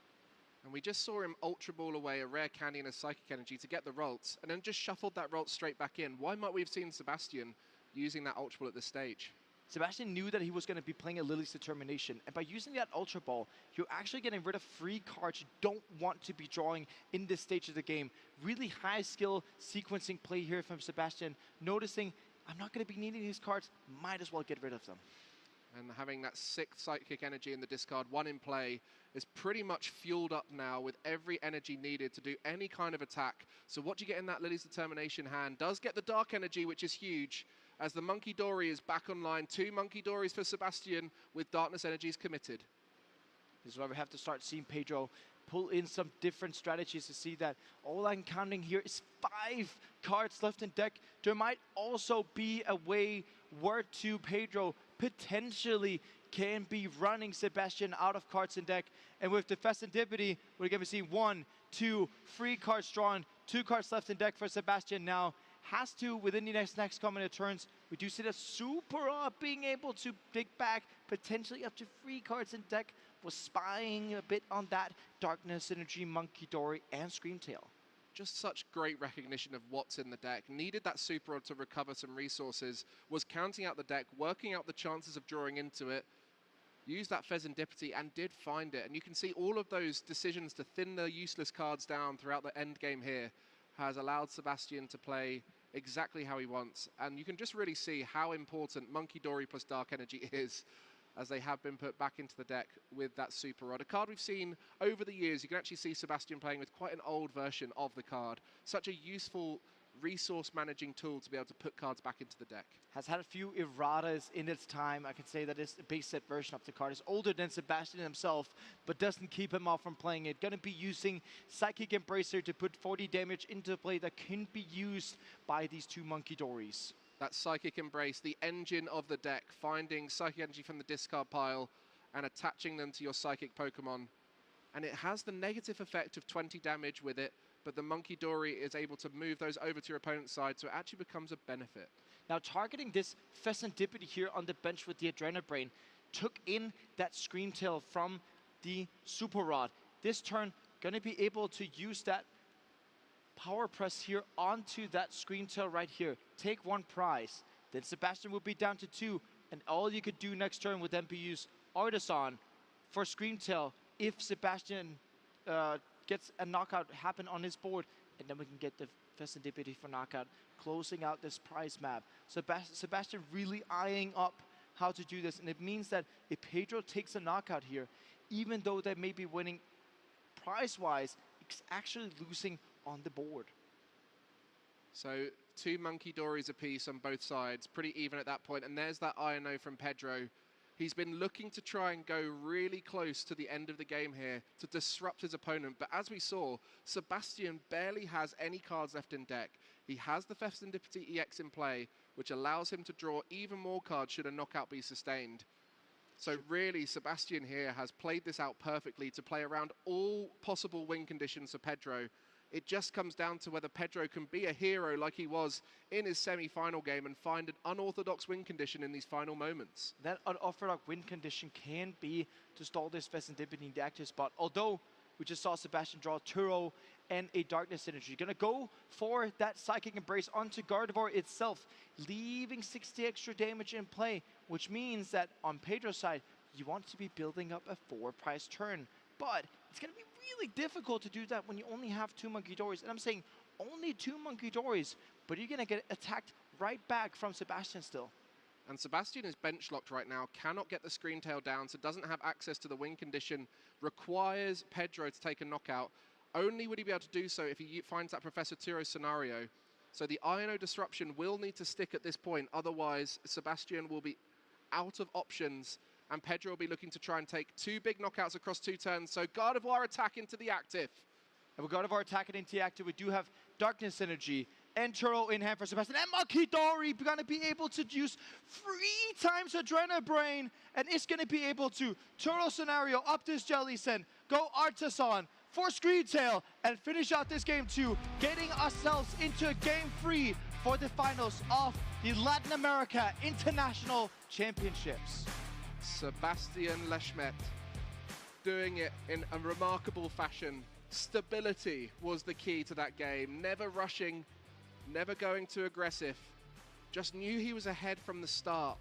And we just saw him Ultra Ball away a rare candy and a Psychic Energy to get the Ralts, and then just shuffled that Ralt straight back in. Why might we have seen Sebastian using that Ultra Ball at this stage?
Sebastian knew that he was going to be playing a Lily's Determination, and by using that Ultra Ball, you're actually getting rid of free cards you don't want to be drawing in this stage of the game. Really high skill sequencing play here from Sebastian, noticing I'm not going to be needing these cards, might as well get rid of them.
And having that 6th Psychic Energy in the discard, 1 in play, is pretty much fueled up now with every energy needed to do any kind of attack. So what do you get in that Lily's Determination hand? Does get the Dark Energy, which is huge, as the Monkey Dory is back online. 2 Monkey Dories for Sebastian with Darkness Energies committed.
This is why we have to start seeing Pedro pull in some different strategies to see that all I'm counting here is 5 cards left in deck. There might also be a way where to Pedro potentially can be running Sebastian out of cards in deck. And with the Festendipity, we're going to see 1, 2, 3 cards drawn, 2 cards left in deck for Sebastian now. Has to, within the next coming turns, we do see the Super being able to dig back potentially up to 3 cards in deck. Was spying a bit on that Darkness Energy, Monkey Dory, and Screamtail.
Just such great recognition of what's in the deck. Needed that Super Rod to recover some resources. Was counting out the deck, working out the chances of drawing into it. Used that Fezandipity and did find it. And you can see all of those decisions to thin the useless cards down throughout the end game here has allowed Sebastian to play exactly how he wants. And you can just really see how important Monkey Dory plus Dark Energy is, as they have been put back into the deck with that Super Rod. A card we've seen over the years. You can actually see Sebastian playing with quite an old version of the card. Such a useful resource managing tool to be able to put cards back into the deck.
Has had a few erratas in its time. I can say that it's the base set version of the card. It's older than Sebastian himself, but doesn't keep him off from playing it. Gonna be using Psychic Embracer to put 40 damage into play that can be used by these 2 Monkey Dories.
That Psychic Embrace, the engine of the deck, finding Psychic Energy from the discard pile and attaching them to your Psychic Pokemon. And it has the negative effect of 20 damage with it, but the Monkey Dory is able to move those over to your opponent's side, so it actually becomes a benefit.
Now targeting this Fezandipity here on the bench with the Adrena Brain, took in that Screamtail from the Super Rod. This turn, going to be able to use that Power Press here onto that Screamtail right here. Take 1 prize. Then Sebastian will be down to 2, and all you could do next turn would then be use Artisan for Screamtail if Sebastian gets a knockout happen on his board, and then we can get the Fezandipity for knockout, closing out this prize map. Sebastian really eyeing up how to do this, and it means that if Pedro takes a knockout here, even though they may be winning price-wise, it's actually losing on the board.
So 2 Monkey Dories apiece on both sides, pretty even at that point. And there's that INO from Pedro. He's been looking to try and go really close to the end of the game here to disrupt his opponent. But as we saw, Sebastian barely has any cards left in deck. He has the Serendipity EX in play, which allows him to draw even more cards should a knockout be sustained. So really, Sebastian here has played this out perfectly to play around all possible win conditions for Pedro. It just comes down to whether Pedro can be a hero like he was in his semi-final game and find an unorthodox win condition in these final moments.
That unorthodox win condition can be to stall this Serendipity in the active spot. Although we just saw Sebastian draw Turo and a Darkness Synergy. Gonna go for that Psychic Embrace onto Gardevoir itself, leaving 60 extra damage in play, which means that on Pedro's side, you want to be building up a 4-price turn. But it's gonna be really difficult to do that when you only have 2 Monkey Dories. And I'm saying only 2 Monkey Dories, but you're gonna get attacked right back from Sebastian still.
And Sebastian is bench locked right now, cannot get the Screen Tail down, so doesn't have access to the win condition, requires Pedro to take a knockout. Only would he be able to do so if he finds that Professor Turo scenario. So the INO disruption will need to stick at this point, otherwise Sebastian will be out of options and Pedro will be looking to try and take 2 big knockouts across 2 turns. So Gardevoir attack into the active.
And with Gardevoir attacking into the active, we do have Darkness Energy and Turo in hand for Sebastian. And Monkey Dory gonna be able to use 3 times Adrenabrain, and it's gonna be able to Turo scenario up this Jellicent, go Artisan for Screen Tail, and finish out this game 2, getting ourselves into game 3 for the finals of the Latin America International Championships.
Sebastian Lechmet doing it in a remarkable fashion. Stability was the key to that game. Never rushing, never going too aggressive. Just knew he was ahead from the start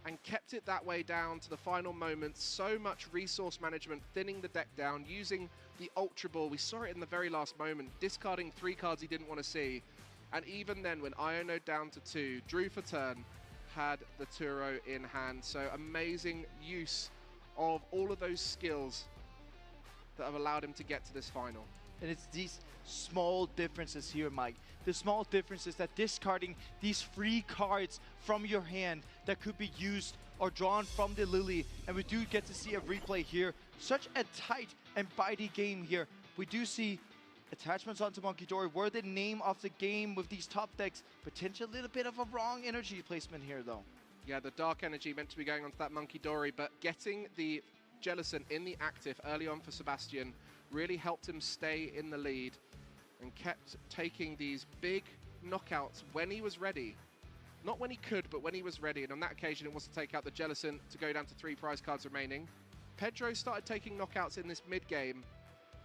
and kept it that way down to the final moments. So much resource management, thinning the deck down, using the Ultra Ball. We saw it in the very last moment, discarding 3 cards he didn't want to see. And even then, when Iono down to 2, drew for turn, had the Turo in hand. So amazing use of all of those skills that have allowed him to get to this final.
And it's these small differences here, Mike. The small differences that discarding these free cards from your hand that could be used or drawn from the Lily. And we do get to see a replay here. Such a tight and bitey game here. We do see attachments onto Monkey Dory were the name of the game with these top decks. Potentially a little bit of a wrong energy placement here, though.
Yeah, the Dark Energy meant to be going onto that Monkey Dory, but getting the Jellicent in the active early on for Sebastian really helped him stay in the lead and kept taking these big knockouts when he was ready. Not when he could, but when he was ready. And on that occasion, it was to take out the Jellicent to go down to 3 prize cards remaining. Pedro started taking knockouts in this mid-game,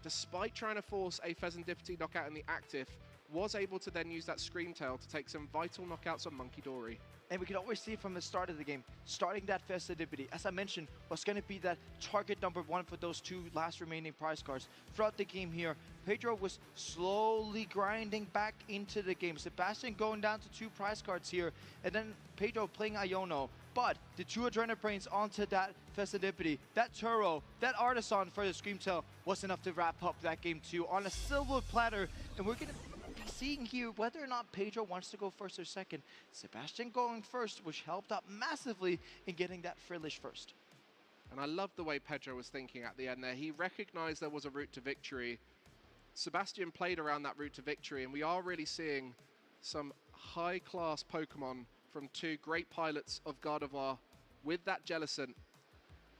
despite trying to force a Serendipity knockout in the active, was able to then use that Scream Tail to take some vital knockouts on Monkey Dory.
And we can always see from the start of the game, starting that Serendipity, as I mentioned, was going to be that target number 1 for those 2 last remaining prize cards. Throughout the game here, Pedro was slowly grinding back into the game. Sebastian going down to 2 prize cards here, and then Pedro playing Iono. But the 2 Adrenabrains onto that Serendipity, that Turo, that Artisan for the Scream Tail was enough to wrap up that game 2 on a silver platter. And we're going to seeing here whether or not Pedro wants to go first or second. Sebastian going first, which helped out massively in getting that Frillish first.
And I love the way Pedro was thinking at the end there. He recognized there was a route to victory. Sebastian played around that route to victory, and we are really seeing some high-class Pokemon from 2 great pilots of Gardevoir with that Jellicent.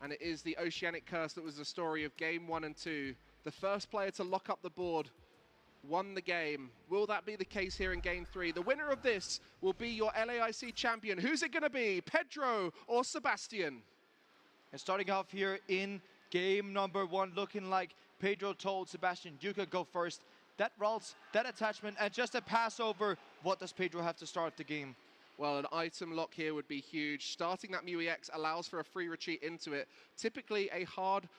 And it is the Oceanic Curse that was the story of game 1 and 2. The first player to lock up the board won the game. Will that be the case here in game 3? The winner of this will be your LAIC champion. Who's it going to be, Pedro or Sebastian?
And starting off here in game number 1, looking like Pedro told Sebastian, you could go first. That Ralts, that attachment, and just a pass over. What does Pedro have to start the game?
Well, an item lock here would be huge. Starting that Mew EX allows for a free retreat into it. Typically a hard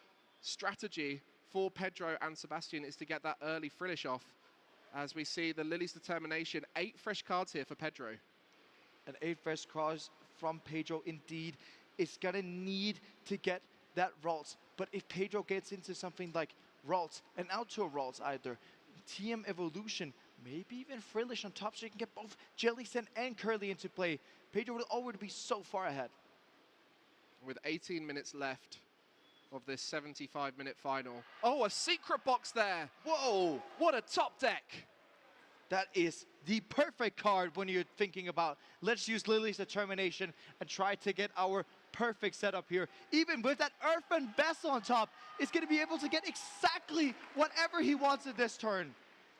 strategy for Pedro and Sebastian is to get that early Frillish off. As we see the Lily's Determination, 8 fresh cards here for Pedro.
And 8 fresh cards from Pedro indeed is gonna need to get that Ralts. But if Pedro gets into something like Ralts, and out to a Ralts either. TM Evolution, maybe even Frillish on top so you can get both Jellicent and Curly into play. Pedro will already be so far ahead.
With 18 minutes left of this 75-minute final. Oh, a secret box there.
Whoa,
what a top deck.
That is the perfect card when you're thinking about, let's use Lily's Determination and try to get our perfect setup here. Even with that Earthen Vessel on top, it's going to be able to get exactly whatever he wants at this turn.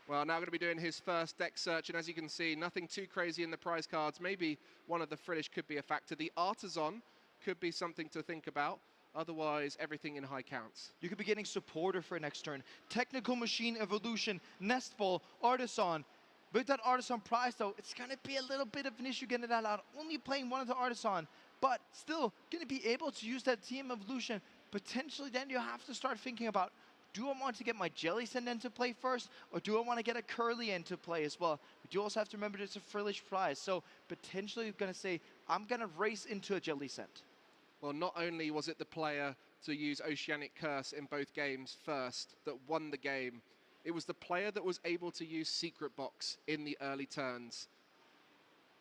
Well, now going to be doing his first deck search, and as you can see, nothing too crazy in the prize cards. Maybe one of the Frillish could be a factor. The Artisan could be something to think about. Otherwise, everything in high counts.
You could be getting Supporter for next turn. Technical Machine Evolution, Nest Ball, Artisan. With that Artisan prize, though, it's going to be a little bit of an issue getting that out. Only playing one of the Artisan, but still going to be able to use that TM Evolution. Potentially, then you have to start thinking about, do I want to get my Jellicent into play first, or do I want to get a Curly into play as well? But you also have to remember it's a Frillish prize, so potentially you're going to say, I'm going to race into a Jellicent.
Well, not only was it the player to use Oceanic Curse in both games first that won the game, it was the player that was able to use Secret Box in the early turns.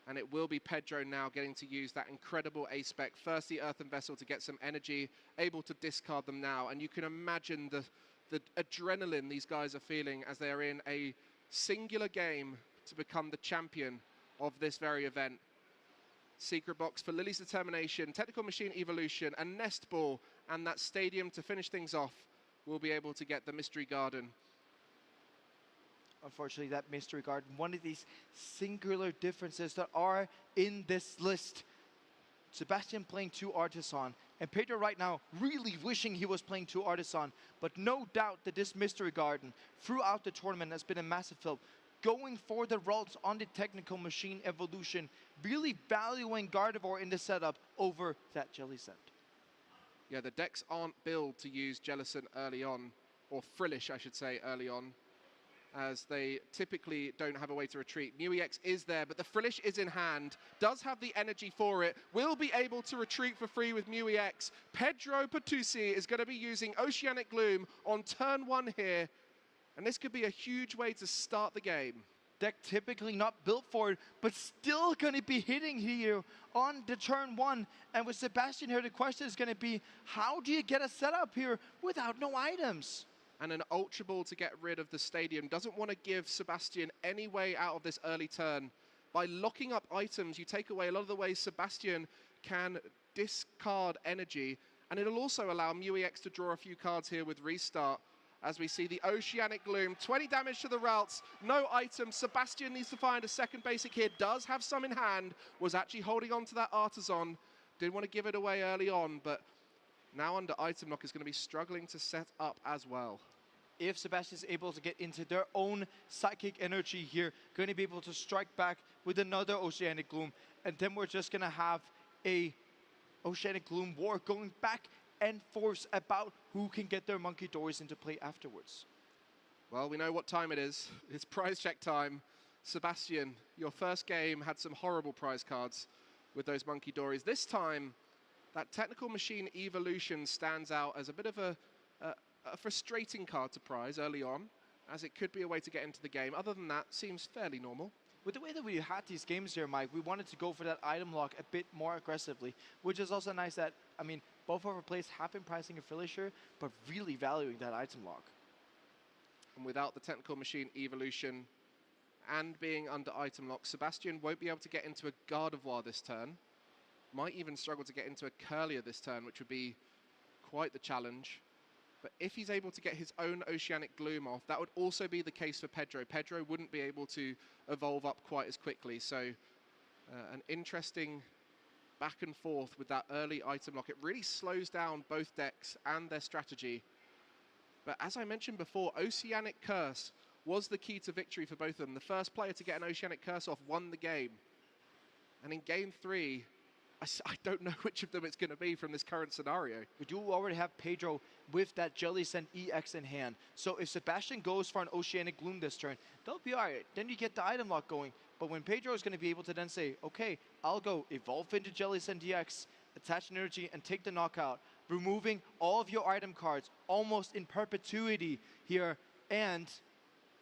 And it will be Pedro now getting to use that incredible A-Spec. First the Earthen Vessel to get some energy, able to discard them now. And you can imagine the adrenaline these guys are feeling as they are in a singular game to become the champion of this very event. Secret Box for Lily's Determination, Technical Machine Evolution, and Nest Ball, and that Stadium to finish things off will be able to get the Mystery Garden.
Unfortunately, that Mystery Garden, one of these singular differences that are in this list. Sebastian playing 2 Artisan, and Pedro right now really wishing he was playing 2 Artisan, but no doubt that this Mystery Garden throughout the tournament has been a massive help. Going for the Ralts on the Technical Machine Evolution, really valuing Gardevoir in the setup over that Jellicent.
Yeah, the decks aren't built to use Jellicent early on, or Frillish, I should say, early on, as they typically don't have a way to retreat. MewEX is there, but the Frillish is in hand, does have the energy for it, will be able to retreat for free with MewEX. Pedro Patusi is going to be using Oceanic Gloom on turn 1 here, and this could be a huge way to start the game.
Deck typically not built for it, but still going to be hitting here on the turn 1. And with Sebastian here, the question is going to be, how do you get a setup here without no items?
And an Ultra Ball to get rid of the Stadium. Doesn't want to give Sebastian any way out of this early turn. By locking up items, you take away a lot of the ways Sebastian can discard energy. And it'll also allow MewEX to draw a few cards here with Restart. As we see the Oceanic Gloom, 20 damage to the Ralts, no items. Sebastian needs to find a second basic here, does have some in hand, was actually holding on to that Artisan. Didn't want to give it away early on, but now under item lock is going to be struggling to set up as well.
If Sebastian is able to get into their own psychic energy here, going to be able to strike back with another Oceanic Gloom, and then we're just going to have a Oceanic Gloom war going back and forth about who can get their Monkey Dories into play afterwards.
Well, we know what time it is. It's prize check time. Sebastian, your first game had some horrible prize cards with those Monkey Dories. This time, that Technical Machine Evolution stands out as a bit of a frustrating card to prize early on, as it could be a way to get into the game. Other than that, seems fairly normal.
With the way that we had these games here, Mike, we wanted to go for that item lock a bit more aggressively, which is also nice that, I mean, both of our players have been pricing a Frillisher, but really valuing that item lock.
And without the Technical Machine Evolution and being under item lock, Sebastian won't be able to get into a Gardevoir this turn. Might even struggle to get into a Curlier this turn, which would be quite the challenge. But if he's able to get his own Oceanic Gloom off, that would also be the case for Pedro. Pedro wouldn't be able to evolve up quite as quickly. So an interesting back and forth with that early item lock. It really slows down both decks and their strategy. But as I mentioned before, Oceanic Curse was the key to victory for both of them. The first player to get an Oceanic Curse off won the game. And in game 3, I don't know which of them it's going to be from this current scenario.
We do already have Pedro with that Jellicent EX in hand. So if Sebastian goes for an Oceanic Gloom this turn, they'll be all right. Then you get the item lock going. But when Pedro is going to be able to then say, okay, I'll go evolve into Jellicent EX, attach energy, and take the knockout, removing all of your item cards almost in perpetuity here and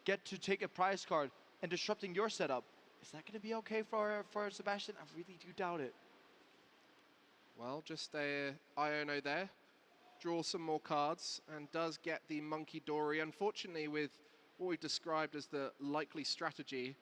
get to take a prize card and disrupting your setup. Is that going to be okay for Sebastian? I really do doubt it.
Well, just a Iono there. Draw some more cards and does get the Monkey Dory. Unfortunately, with what we've described as the likely strategy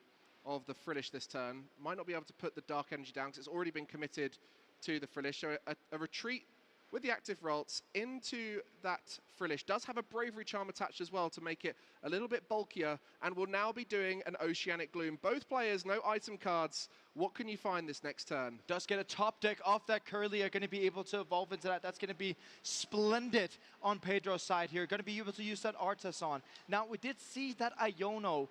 of the Frillish this turn, might not be able to put the Dark Energy down because it's already been committed to the Frillish. So a retreat with the active Ralts into that Frillish does have a Bravery Charm attached as well to make it a little bit bulkier, and will now be doing an Oceanic Gloom. Both players, no item cards. What can you find this next turn?
Does get a top deck off that Curly, are going to be able to evolve into that. That's going to be splendid on Pedro's side here. Going to be able to use that Artisan. Now, we did see that Iono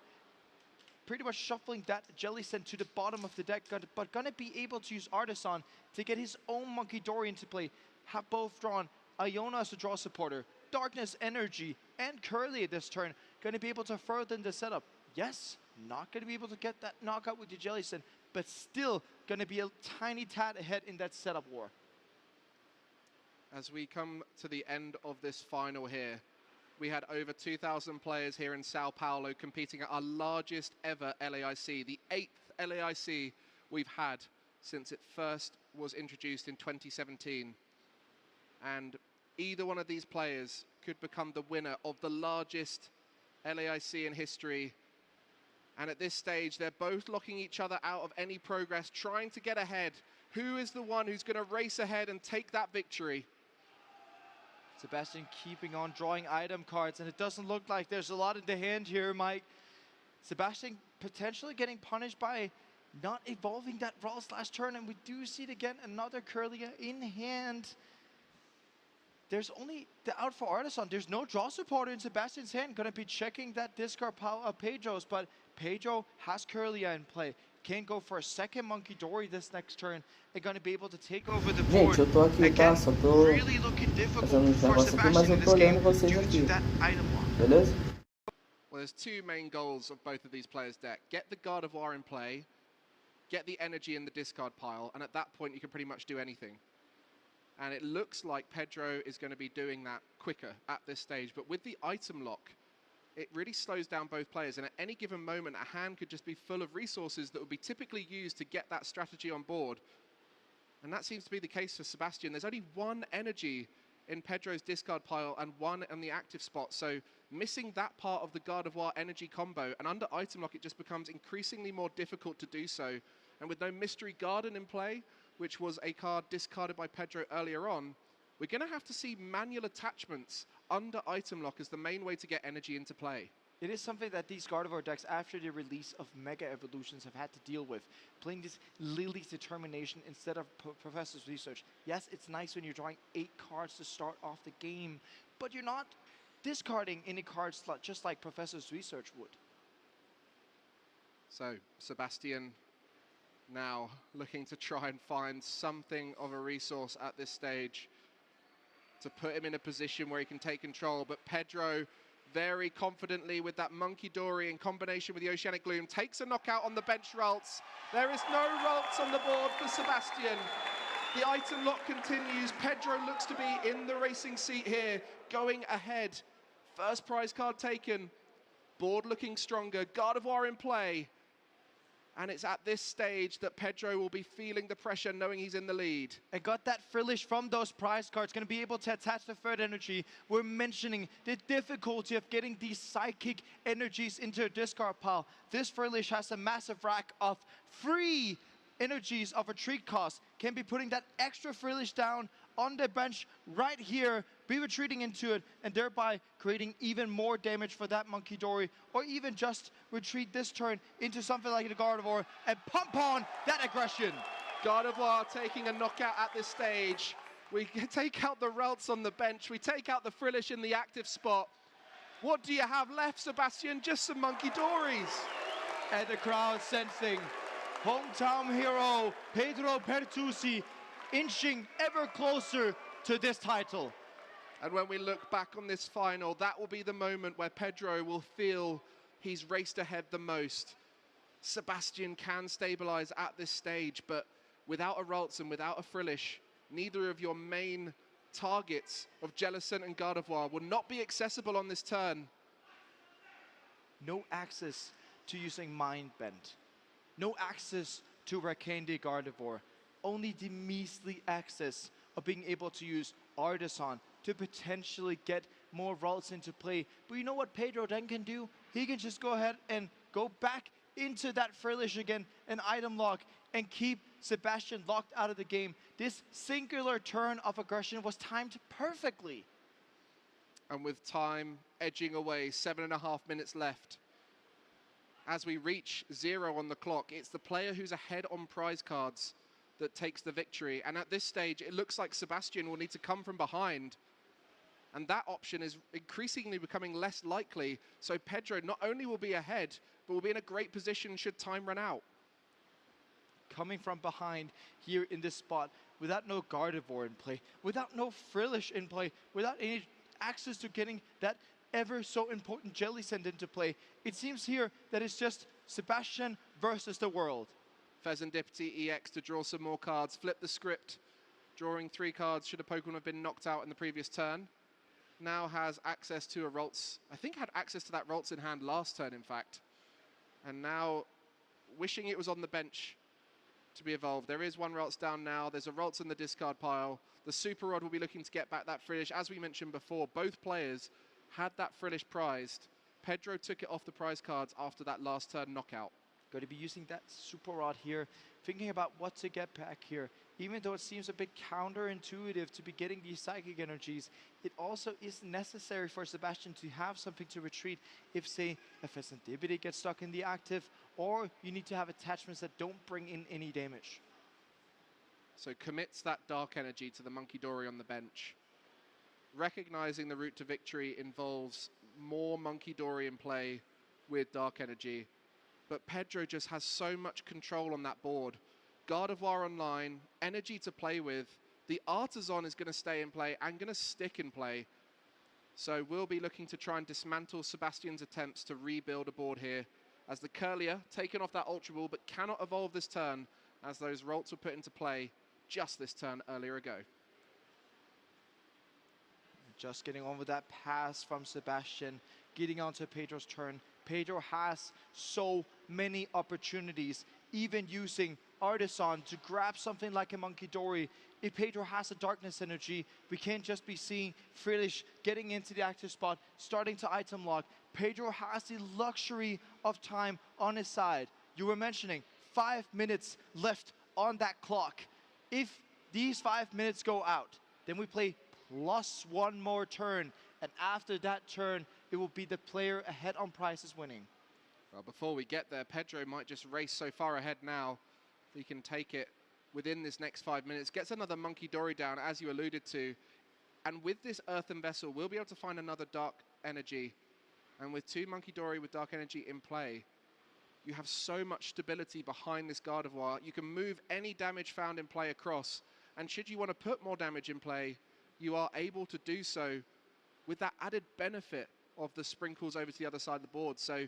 pretty much shuffling that Jellicent to the bottom of the deck, but going to be able to use Artisan to get his own Monkey Dory into play. Have both drawn Iono as a draw supporter, Darkness Energy, and Curly this turn. Going to be able to further the setup. Yes, not going to be able to get that knockout with the Jellicent, but still going to be a tiny tad ahead in that setup war.
As we come to the end of this final here, we had over 2,000 players here in Sao Paulo competing at our largest ever LAIC, the 8th LAIC we've had since it first was introduced in 2017. And either one of these players could become the winner of the largest LAIC in history. And at this stage, they're both locking each other out of any progress, trying to get ahead. Who is the one who's going to race ahead and take that victory?
Sebastian keeping on drawing item cards, and it doesn't look like there's a lot in the hand here, Mike. Sebastian potentially getting punished by not evolving that Ralts last turn, and we do see it again, another Curlia in hand. There's only the out for Artisan. There's no draw supporter in Sebastian's hand. Going to be checking that discard pile of Pedro's, but Pedro has Curlia in play. Can go for a second Monkey Dory this next turn. They're going to be able to take over the board.
Gente, eu tô aqui, tá? Só tô
really looking difficult
fazendo uns
for
negócios aqui, mas
Sebastian
eu
in
tô
this
olhando
game
vocês
due
aqui.
to that item lock.
Beleza?
Well, there's two main goals of both of these players' deck. Get the Guard of War in play, get the energy in the discard pile, and at that point you can pretty much do anything. And it looks like Pedro is going to be doing that quicker at this stage. But with the item lock, it really slows down both players. And at any given moment, a hand could just be full of resources that would be typically used to get that strategy on board. And that seems to be the case for Sebastian. There's only one energy in Pedro's discard pile and one on the active spot. So missing that part of the Guard of War energy combo, and under item lock, it just becomes increasingly more difficult to do so. And with no Mystery Garden in play, which was a card discarded by Pedro earlier on, we're going to have to see manual attachments under item lock as the main way to get energy into play.
It is something that these Gardevoir decks, after the release of Mega Evolutions, have had to deal with. Playing this Lily's Determination instead of Professor's Research. Yes, it's nice when you're drawing 8 cards to start off the game, but you're not discarding any card slot just like Professor's Research would.
So, Sebastian now looking to try and find something of a resource at this stage to put him in a position where he can take control. But Pedro, very confidently with that Monkey Dory in combination with the Oceanic Gloom, takes a knockout on the bench Ralts. There is no Ralts on the board for Sebastian. The item lock continues. Pedro looks to be in the racing seat here, going ahead. First prize card taken. Board looking stronger. Guard of War in play. And it's at this stage that Pedro will be feeling the pressure, knowing he's in the lead.
And got that Frillish from those prize cards, going to be able to attach the third energy. We're mentioning the difficulty of getting these psychic energies into a discard pile. This Frillish has a massive rack of free energies of retreat cost. Can be putting that extra Frillish down on the bench right here, be retreating into it, and thereby creating even more damage for that Monkey Dory, or even just retreat this turn into something like the Gardevoir and pump on that aggression.
Gardevoir taking a knockout at this stage. We take out the Ralts on the bench, we take out the Frillish in the active spot. What do you have left, Sebastian? Just some Monkey Dories.
And the crowd sensing hometown hero Pedro Pertusi inching ever closer to this title.
And when we look back on this final, that will be the moment where Pedro will feel he's raced ahead the most. Sebastian can stabilize at this stage, but without a Ralts and without a Frillish, neither of your main targets of Jellison and Gardevoir will not be accessible on this turn.
No access to using Mind Bend. No access to Reagindo Gardevoir. Only the measly access of being able to use Artisan to potentially get more routes into play. But you know what Pedro then can do? He can just go ahead and go back into that Frillish again, an item lock, and keep Sebastian locked out of the game. This singular turn of aggression was timed perfectly.
And with time edging away, 7.5 minutes left. As we reach 0 on the clock, it's the player who's ahead on prize cards that takes the victory. And at this stage, it looks like Sebastian will need to come from behind. And that option is increasingly becoming less likely. So Pedro not only will be ahead, but will be in a great position should time run out.
Coming from behind here in this spot, without no Gardevoir in play, without no Frillish in play, without any access to getting that ever so important Jelly Sent into play, it seems here that it's just Sebastian versus the world.
Pheasantipity EX to draw some more cards, flip the script, drawing 3 cards should a Pokemon have been knocked out in the previous turn. Now has access to a Ralts. I think had access to that Ralts in hand last turn, in fact. And now wishing it was on the bench to be evolved. There is 1 Ralts down now. There's a Ralts in the discard pile. The Super Rod will be looking to get back that Frillish. As we mentioned before, both players had that Frillish prized. Pedro took it off the prize cards after that last turn knockout.
Going to be using that Super Rod here, thinking about what to get back here. Even though it seems a bit counterintuitive to be getting these psychic energies, it also is necessary for Sebastian to have something to retreat if, say, a Pheasantipity gets stuck in the active, or you need to have attachments that don't bring in any damage.
So commits that Dark Energy to the Munkidori on the bench. Recognizing the route to victory involves more Munkidori in play with Dark Energy, but Pedro just has so much control on that board. Gardevoir online, energy to play with. The Artisan is going to stay in play and going to stick in play. So we'll be looking to try and dismantle Sebastian's attempts to rebuild a board here, as the Curlier taken off that Ultra Ball but cannot evolve this turn, as those Ralts were put into play just this turn earlier ago.
Just getting on with that pass from Sebastian, getting onto Pedro's turn. Pedro has so many opportunities, even using Artisan to grab something like a Munkidori. If Pedro has a Darkness Energy, we can't just be seeing Frillish getting into the active spot, starting to item lock. Pedro has the luxury of time on his side. You were mentioning 5 minutes left on that clock. If these 5 minutes go out, then we play +1 more turn, and after that turn, it will be the player ahead on prizes winning.
Well, before we get there, Pedro might just race so far ahead now that he can take it within this next 5 minutes. Gets another Munkidori down, as you alluded to. And with this Earthen Vessel, we'll be able to find another Dark Energy. And with 2 Munkidori with Dark Energy in play, you have so much stability behind this Gardevoir. You can move any damage found in play across. And should you want to put more damage in play, you are able to do so with that added benefit of the sprinkles over to the other side of the board. So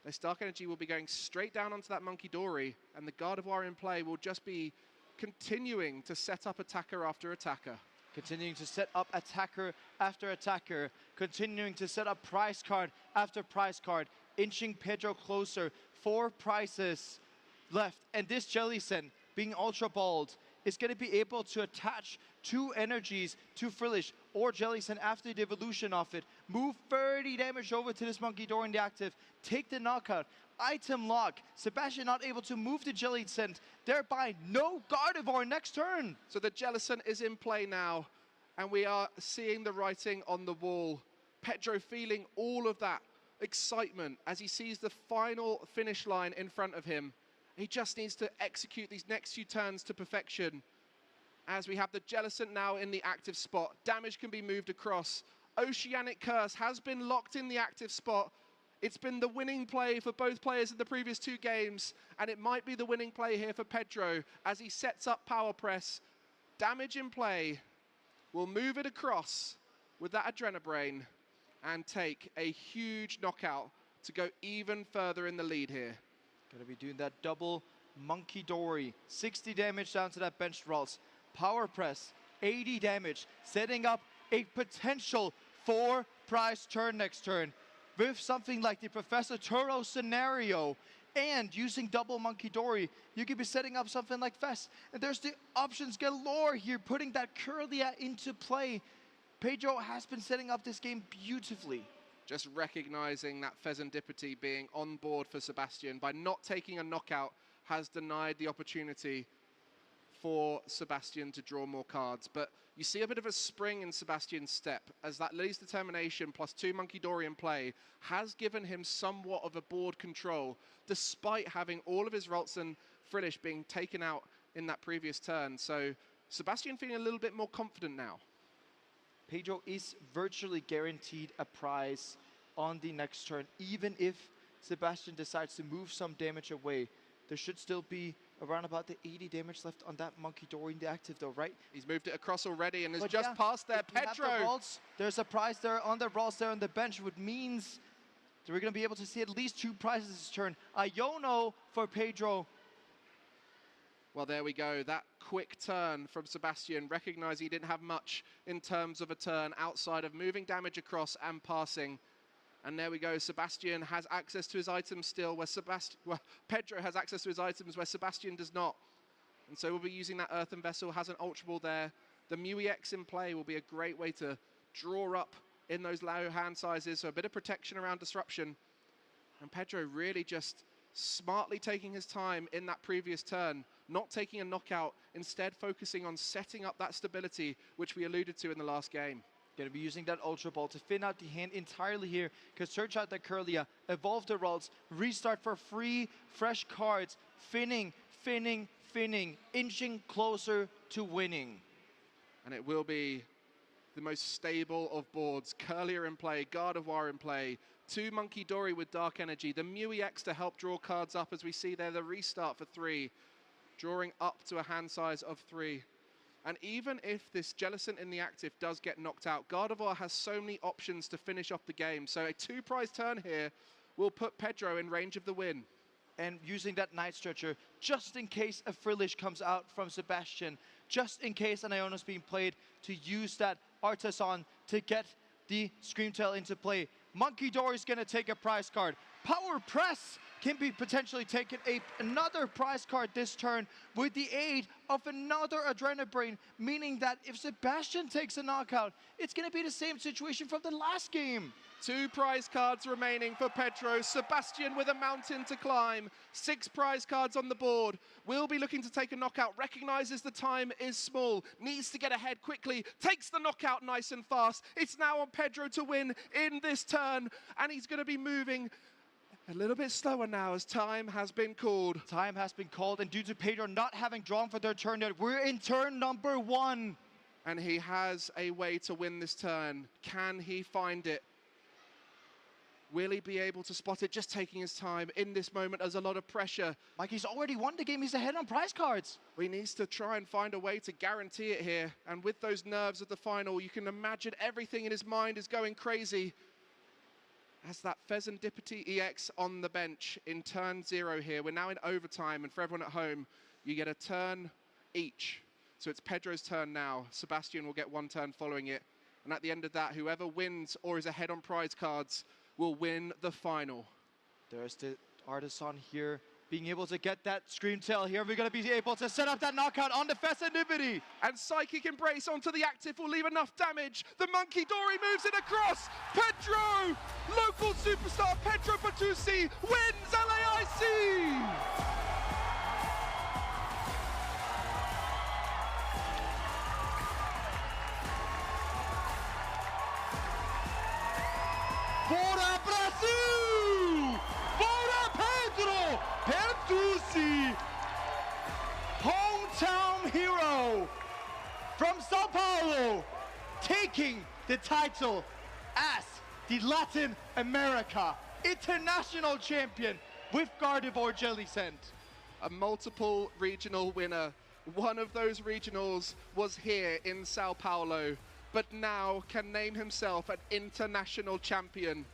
this Dark Energy will be going straight down onto that Munkidori, and the Gardevoir in play will just be continuing to set up attacker after attacker.
Continuing to set up attacker after attacker, continuing to set up prize card after prize card, inching Pedro closer. 4 prizes left, and this Jellicent, being Ultra Balled, is going to be able to attach 2 energies to Frillish or Jellicent after the evolution of it. Move 30 damage over to this Munkidori in the active. Take the knockout. Item lock. Sebastian not able to move the Jellicent. Thereby, no Gardevoir next turn.
So the Jellicent is in play now, and we are seeing the writing on the wall. Pedro feeling all of that excitement as he sees the final finish line in front of him. He just needs to execute these next few turns to perfection. As we have the Jellicent now in the active spot. Damage can be moved across. Oceanic Curse has been locked in the active spot. It's been the winning play for both players in the previous 2 games, and it might be the winning play here for Pedro as he sets up Power Press. Damage in play. Will move it across with that Adrenabrain and take a huge knockout to go even further in the lead here.
Gonna be doing that double Munkidori. 60 damage down to that bench Ralts. Power Press 80 damage, setting up a potential 4-prize turn next turn with something like the Professor Turo scenario. And using double Monkey Dory, you could be setting up something like Fest. And there's the options galore here, putting that Curlia into play. Pedro has been setting up this game beautifully.
Just recognizing that Pheasantipity being on board for Sebastian by not taking a knockout has denied the opportunity for Sebastian to draw more cards. But you see a bit of a spring in Sebastian's step as that Lily's Determination plus 2 Monkey Dory in play has given him somewhat of a board control, despite having all of his Ralts and Frillish being taken out in that previous turn. So Sebastian feeling a little bit more confident now.
Pedro is virtually guaranteed a prize on the next turn, even if Sebastian decides to move some damage away. There should still be around about the 80 damage left on that Monkey Dory in the active though, right?
He's moved it across already and is just past there. Pedro!
There's a prize there on the Ralts there on the bench, which means that we're going to be able to see at least 2 prizes this turn. Iono for Pedro.
Well, there we go. That quick turn from Sebastian, recognizing he didn't have much in terms of a turn outside of moving damage across and passing. And there we go. Sebastian has access to his items still, where Pedro has access to his items where Sebastian does not. And so we'll be using that Earthen Vessel, has an Ultra Ball there. The Mew EX in play will be a great way to draw up in those low hand sizes, so a bit of protection around disruption. And Pedro really just smartly taking his time in that previous turn, not taking a knockout, instead focusing on setting up that stability, which we alluded to in the last game.
Going to be using that Ultra Ball to thin out the hand entirely here, because search out that Curlia, evolve the Ralts, restart for free, fresh cards, finning, inching closer to winning.
And it will be the most stable of boards. Curlia in play, Gardevoir in play, 2 Monkey Dory with Dark Energy, the Mew EX to help draw cards up, as we see there, the restart for 3, drawing up to a hand size of 3. And even if this Jellicent in the active does get knocked out, Gardevoir has so many options to finish off the game. So a 2-prize turn here will put Pedro in range of the win.
And using that Night Stretcher, just in case a Frillish comes out from Sebastian, just in case an Iono's being played, to use that Artisan to get the Screamtail into play. Monkey Dory is going to take a prize card. Power Press can be potentially taking another prize card this turn with the aid of another Adrenabrain, meaning that if Sebastian takes a knockout, it's going to be the same situation from the last game.
2 prize cards remaining for Pedro. Sebastian with a mountain to climb. 6 prize cards on the board. Will be looking to take a knockout. Recognizes the time is small. Needs to get ahead quickly. Takes the knockout nice and fast. It's now on Pedro to win in this turn. And he's going to be moving a little bit slower now as time has been called.
Time has been called, and due to Pedro not having drawn for their turn yet, we're in turn number 1.
And he has a way to win this turn. Can he find it? Will he be able to spot it? Just taking his time in this moment. There's a lot of pressure.
Like, he's already won the game. He's ahead on prize cards.
He needs to try and find a way to guarantee it here. And with those nerves of the final, you can imagine everything in his mind is going crazy. As that Pheasantipity EX on the bench in turn 0 here. We're now in overtime, and for everyone at home, you get a turn each. So it's Pedro's turn now. Sebastian will get 1 turn following it. And at the end of that, whoever wins or is ahead on prize cards will win the final.
There's the Artisan here, being able to get that Screamtail here. We're going to be able to set up that knockout on the Pheasantipity.
And Psychic Embrace onto the active will leave enough damage. The Monkey Dory moves it across. Pedro, local superstar Pedro Bertuzzi wins LAIC.
Bora Brasil! Bora Pedro Bertuzzi! Hometown hero from Sao Paulo, taking the title as the Latin America International Champion with Gardevoir Jellicent.
A multiple regional winner. One of those regionals was here in Sao Paulo, but now can name himself an international champion.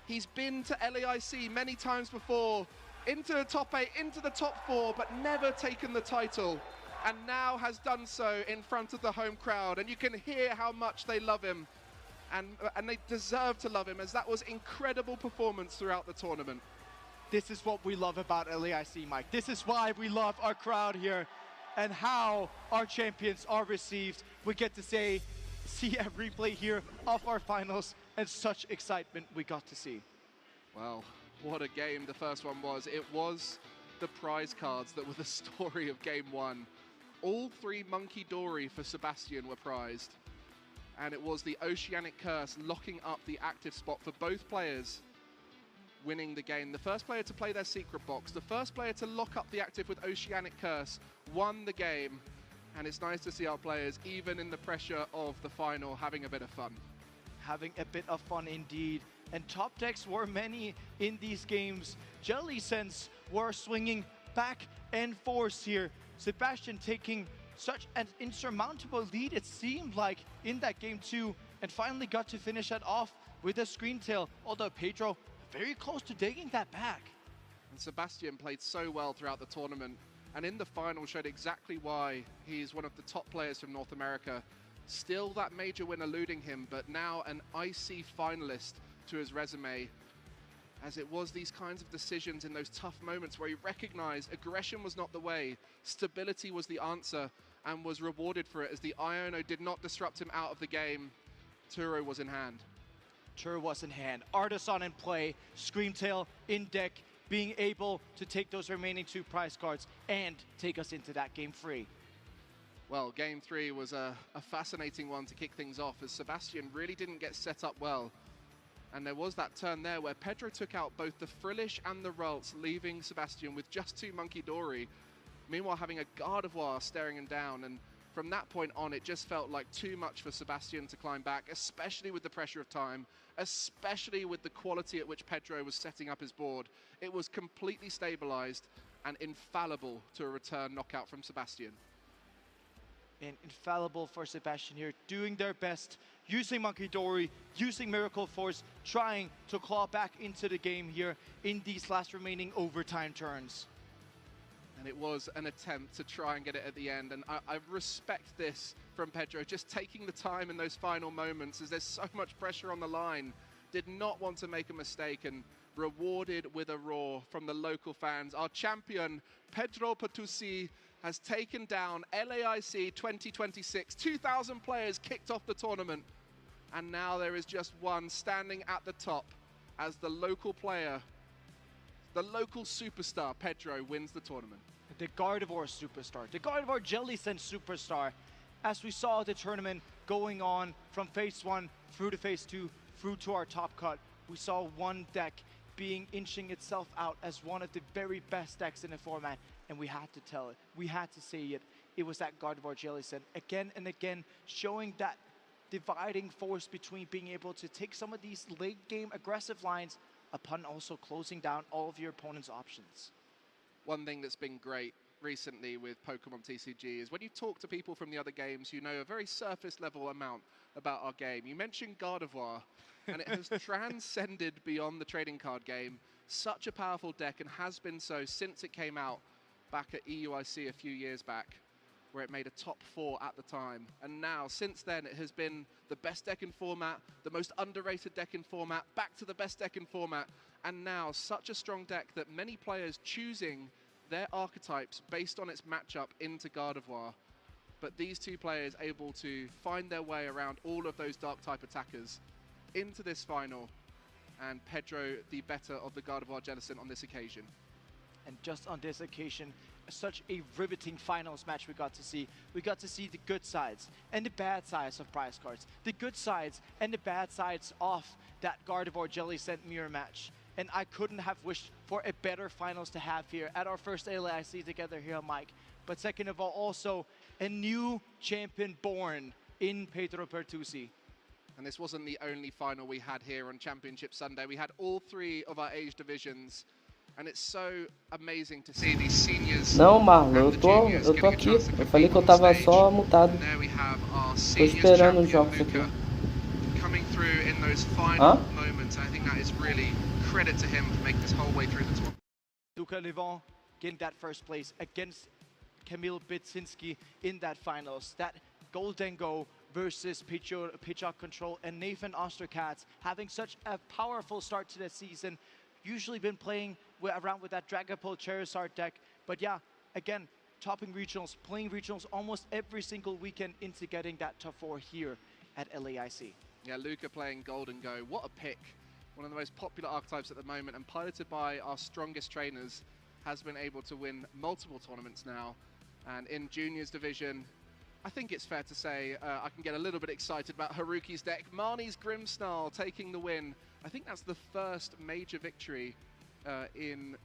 He's been to LAIC many times before, into the top 8, into the top 4, but never taken the title. and now has done so in front of the home crowd. And you can hear how much they love him, and they deserve to love him, as that was incredible performance throughout the tournament.
This is what we love about LAIC, Mike. This is why we love our crowd here and how our champions are received. We get to see a replay here of our finals, and such excitement we got to see.
Well, what a game the first one was. It was the prize cards that were the story of game one. All 3 Monkey Dory for Sebastian were prized, and it was the Oceanic Curse locking up the active spot for both players, winning the game. The first player to play their secret box, the first player to lock up the active with Oceanic Curse, won the game. And it's nice to see our players, even in the pressure of the final, having a bit of fun.
Having a bit of fun indeed. And top decks were many in these games. Jellicents were swinging back and forth here. Sebastian taking such an insurmountable lead, it seemed like, in that game too, and finally got to finish it off with a screen tail, although Pedro very close to taking that back.
And Sebastian played so well throughout the tournament, and in the final showed exactly why he's one of the top players from North America. Still that major win eluding him, but now an IC finalist to his resume, as it was these kinds of decisions in those tough moments where he recognized aggression was not the way, stability was the answer, and was rewarded for it, as the Iono did not disrupt him out of the game. Turo was in hand.
Turo was in hand. Artisan in play, Screamtail in deck, being able to take those remaining 2 prize cards and take us into that game 3.
Well, game 3 was a fascinating one to kick things off, as Sebastian really didn't get set up well. And there was that turn there where Pedro took out both the Frillish and the Ralts, leaving Sebastian with just 2 Monkey Dory. Meanwhile, having a Gardevoir staring him down. And from that point on, it just felt like too much for Sebastian to climb back, especially with the pressure of time, especially with the quality at which Pedro was setting up his board. It was completely stabilized and infallible to a return knockout from Sebastian.
And infallible for Sebastian here, doing their best, using Monkey Dory, using Miracle Force, trying to claw back into the game here in these last remaining overtime turns.
And it was an attempt to try and get it at the end. And I respect this from Pedro, just taking the time in those final moments, as there's so much pressure on the line. Did not want to make a mistake, and rewarded with a roar from the local fans. Our champion, Pedro Pertusi, has taken down LAIC 2026. 2,000 players kicked off the tournament. And now there is just one standing at the top, as the local player, the local superstar, Pedro, wins the tournament.
The Gardevoir superstar, the Gardevoir Jellicent superstar. As we saw the tournament going on from phase 1 through to phase 2, through to our top cut, we saw one deck inching itself out as one of the very best decks in the format, and we had to tell it, we had to say it. It was that Gardevoir Jellicent again and again, showing that dividing force between being able to take some of these late game aggressive lines upon also closing down all of your opponent's options.
One thing that's been great recently with Pokemon TCG is when you talk to people from the other games, you know a very surface level amount about our game. You mentioned Gardevoir, and it has transcended beyond the trading card game. Such a powerful deck, and has been so since it came out back at EUIC a few years back, where it made a top 4 at the time. And now, since then, it has been the best deck in format, the most underrated deck in format, back to the best deck in format, and now such a strong deck that many players choosing their archetypes based on its matchup into Gardevoir. But these 2 players able to find their way around all of those dark type attackers into this final, and Pedro the better of the Gardevoir Jellicent on this occasion.
And just on this occasion, such a riveting finals match we got to see. We got to see the good sides and the bad sides of prize cards, the good sides and the bad sides of that Gardevoir Jellicent mirror match. And I couldn't have wished for a better finals to have here at our first LAIC together here on Mike. But second of all, also a new champion born in Pedro Pertusi.
And this wasn't the only final we had here on Championship Sunday. We had all 3 of our age divisions. And it's so amazing to see these seniors.
Não, Marlon, eu tô aqui. Eu falei que eu tava só mutado. Tô esperando os jogos aqui.
Coming through in those final moments. I think that is really credit to him for making this whole way through the tournament.
Luca Livon getting that first place against Kamil Bitsinski in that finals. That Golden Go versus Pitch Control and Nathan Osterkatz having such a powerful start to the season. Usually been playing around with that Dragapult Charizard deck. But yeah, again, topping regionals, playing regionals almost every single weekend into getting that top 4 here at LAIC.
Yeah, Luca playing Golden Go. What a pick. One of the most popular archetypes at the moment, and piloted by our strongest trainers, has been able to win multiple tournaments now. And in Juniors division, I think it's fair to say I can get a little bit excited about Haruki's deck. Marnie's Grimmsnarl taking the win. I think that's the first major victory in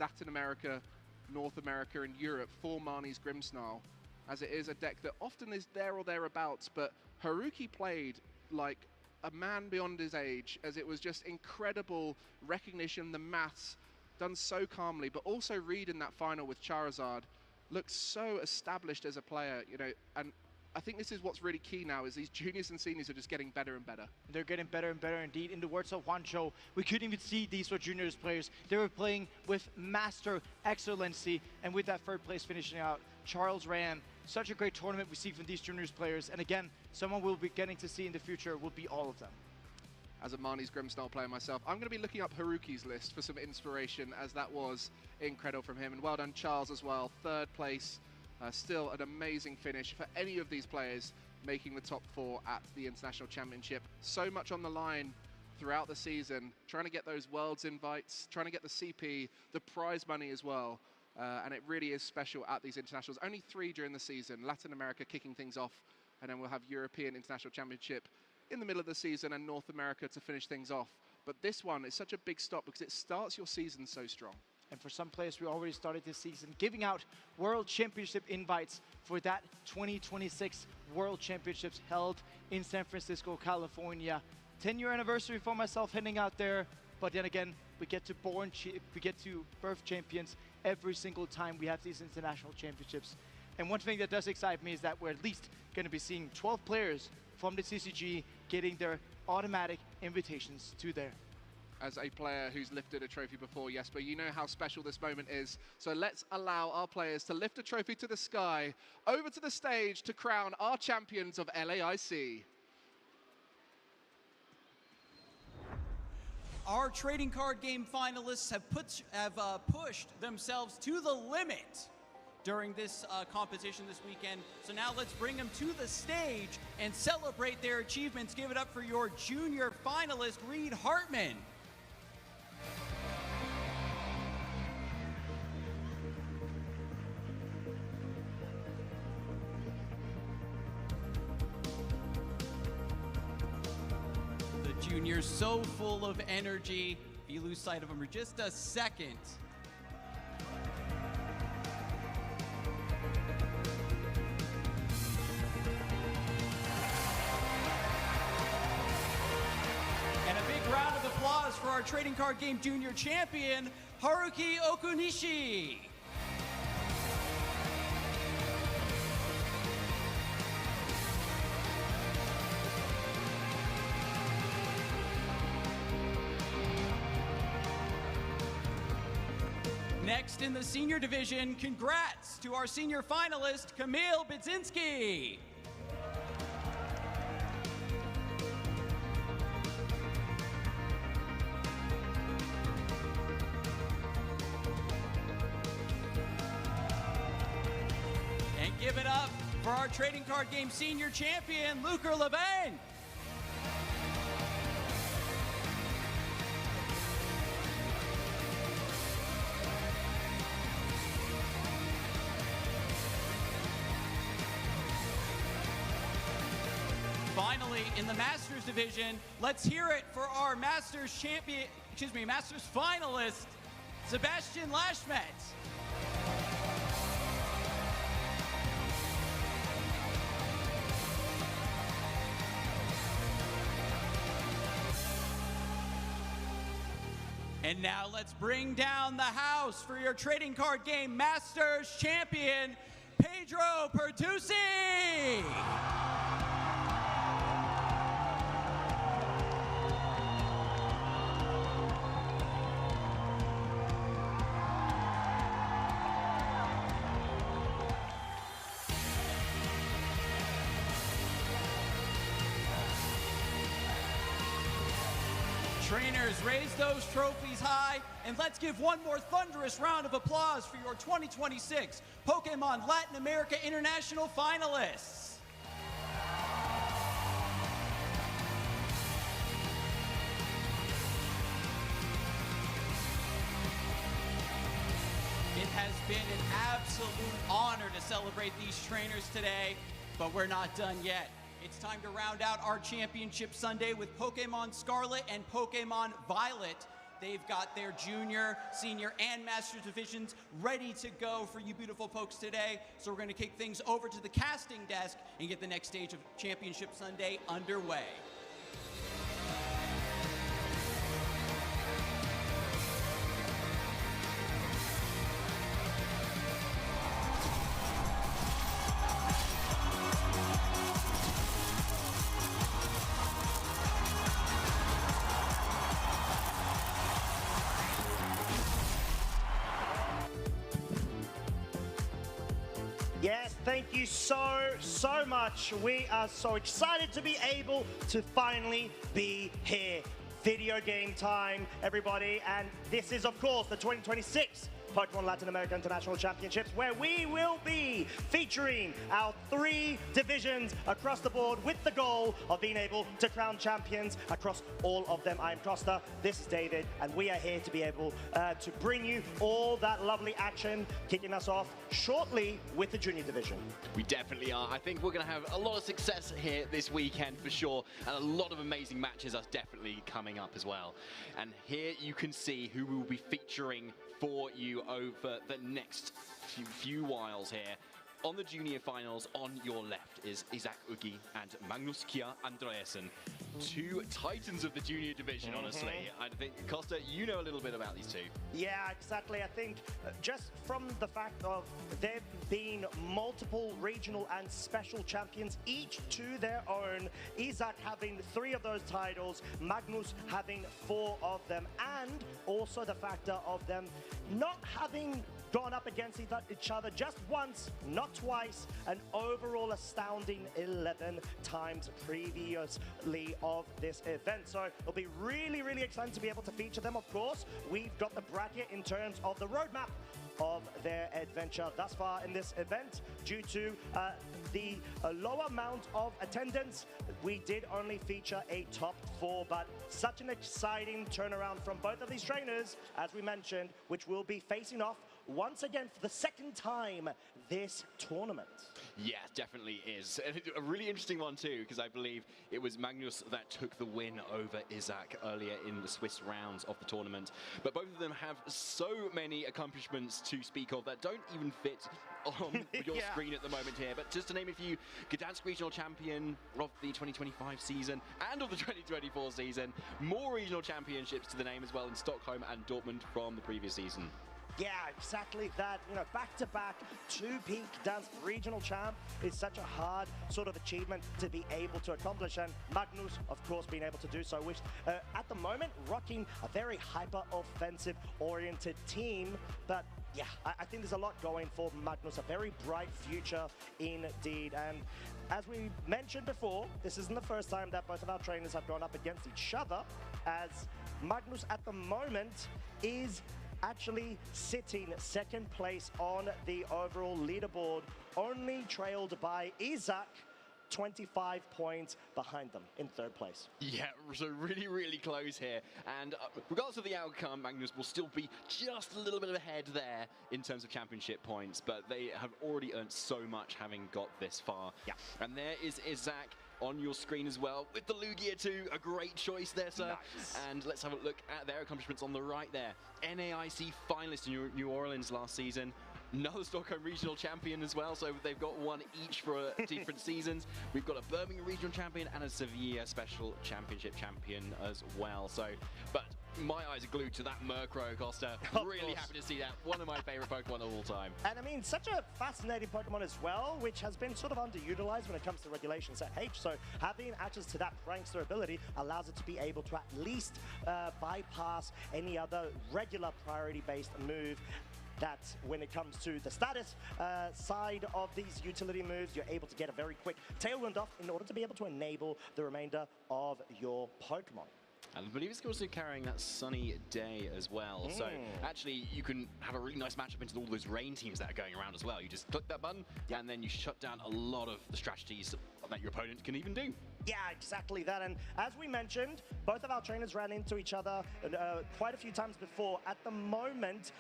Latin America, North America, and Europe for Marnie's Grimmsnarl, as it is a deck that often is there or thereabouts, but Haruki played like a man beyond his age, as it was just incredible recognition, the maths done so calmly, but also Reed in that final with Charizard looks so established as a player, you know, and I think this is what's really key now, is these juniors and seniors are just getting better and better.
They're getting better and better indeed. In the words of Juancho, we couldn't even see these were juniors players. They were playing with master excellency, and with that third place finishing out, Charles Ran. Such a great tournament we see from these juniors players, and again, someone we'll be getting to see in the future will be all of them.
As a Marnie's Grimmsnarl player myself, I'm going to be looking up Haruki's list for some inspiration, as that was incredible from him. And well done, Charles, as well. Third place, still an amazing finish for any of these players making the top 4 at the International Championship. So much on the line throughout the season, trying to get those Worlds invites, trying to get the CP, the prize money as well. And it really is special at these internationals. Only 3 during the season, Latin America kicking things off, and then we'll have European International Championship in the middle of the season and North America to finish things off. But this one is such a big stop because it starts your season so strong.
And for some players, we already started this season giving out World Championship invites for that 2026 World Championships held in San Francisco, California. 10-year anniversary for myself heading out there. But then again, we get to birth champions every single time we have these international championships. And one thing that does excite me is that we're at least going to be seeing 12 players from the CCG getting their automatic invitations to there.
As a player who's lifted a trophy before, Jesper, you know how special this moment is. So let's allow our players to lift a trophy to the sky, over to the stage to crown our champions of LAIC.
Our trading card game finalists have pushed themselves to the limit during this competition this weekend. So now let's bring them to the stage and celebrate their achievements. Give it up for your junior finalist, Reed Hartman. The junior's so full of energy. If you lose sight of him for just a second, round of applause for our trading card game junior champion, Haruki Okunishi. Next in the senior division, congrats to our senior finalist, Kamil Bitsinski. Give it up for our trading card game senior champion, Luca Levin. Finally, in the Masters division, let's hear it for our Masters finalist, Sebastian Lashmet. And now let's bring down the house for your trading card game Masters champion, Pedro Pertusi. Trainers, raise those trophies high, and let's give one more thunderous round of applause for your 2026 Pokemon Latin America International finalists. It has been an absolute honor to celebrate these trainers today, but we're not done yet. It's time to round out our championship Sunday with Pokemon Scarlet and Pokemon Violet. They've got their junior, senior, and master divisions ready to go for you beautiful folks today. So we're going to kick things over to the casting desk and get the next stage of Championship Sunday underway.
Yes, thank you so much. We are so excited to be able to finally be here. Video game time, everybody. And this is, of course, the 2026 Pokemon Latin America International Championships, where we will be featuring our 3 divisions across the board with the goal of being able to crown champions across all of them. I'm Costa, this is David, and we are here to be able to bring you all that lovely action, kicking us off shortly with the junior division.
We definitely are. I think we're going to have a lot of success here this weekend for sure, and a lot of amazing matches are definitely coming up as well. And here you can see who we will be featuring for you over the next few whiles here. On the junior finals, on your left is Isaac Ugi and Magnus Kia Andreasen. 2 titans of the junior division, honestly. I think, Costa, you know a little bit about these 2.
Yeah, exactly. I think just from the fact of there being multiple regional and special champions, each to their own, Isaac having 3 of those titles, Magnus having 4 of them, and also the factor of them not having gone up against each other just once, not twice, an overall astounding 11 times previously of this event. So it'll be really, really exciting to be able to feature them. Of course, we've got the bracket in terms of the roadmap of their adventure thus far in this event. Due to the low amount of attendance, we did only feature a top 4, but such an exciting turnaround from both of these trainers, as we mentioned, which will be facing off once again for the 2nd time this tournament.
Yeah, definitely is. And a really interesting one too, because I believe it was Magnus that took the win over Isaac earlier in the Swiss rounds of the tournament. But both of them have so many accomplishments to speak of that don't even fit on your screen at the moment here. But just to name a few, Gdansk regional champion of the 2025 season and of the 2024 season. More regional championships to the name as well in Stockholm and Dortmund from the previous season.
Yeah, exactly that. You know, back-to-back 2-peak Gdansk regional champ is such a hard sort of achievement to be able to accomplish. And Magnus, of course, being able to do so, which at the moment rocking a very hyper-offensive-oriented team. But yeah, I think there's a lot going for Magnus, a very bright future indeed. And as we mentioned before, this isn't the first time that both of our trainers have gone up against each other, as Magnus at the moment is actually sitting 2nd place on the overall leaderboard, only trailed by Isaac, 25 points behind them in 3rd place.
Yeah, so really, really close here. And regardless of the outcome, Magnus will still be just a little bit ahead there in terms of championship points, but they have already earned so much having got this far.
Yeah.
And there is Isaac on your screen as well with the Lugia too. A great choice there, sir.
Nice.
And let's have a look at their accomplishments on the right there. NAIC finalist in New Orleans last season. Another Stockholm regional champion as well, so they've got 1 each for different seasons. We've got a Birmingham regional champion and a Sevilla special championship champion as well. So, but my eyes are glued to that Murkrow, Costa. Really happy to see that. One of my favorite Pokemon of all time.
And I mean, such a fascinating Pokemon as well, which has been sort of underutilized when it comes to Regulation Set H. So having access to that prankster ability allows it to be able to at least bypass any other regular priority-based move. That when it comes to the status side of these utility moves, you're able to get a very quick tailwind off in order to be able to enable the remainder of your Pokemon.
And I believe it's also carrying that sunny day as well. So actually, you can have a really nice matchup into all those rain teams that are going around as well. You just click that button, and then you shut down a lot of the strategies that your opponent can even do.
Yeah, exactly that. And as we mentioned, both of our trainers ran into each other quite a few times before. At the moment,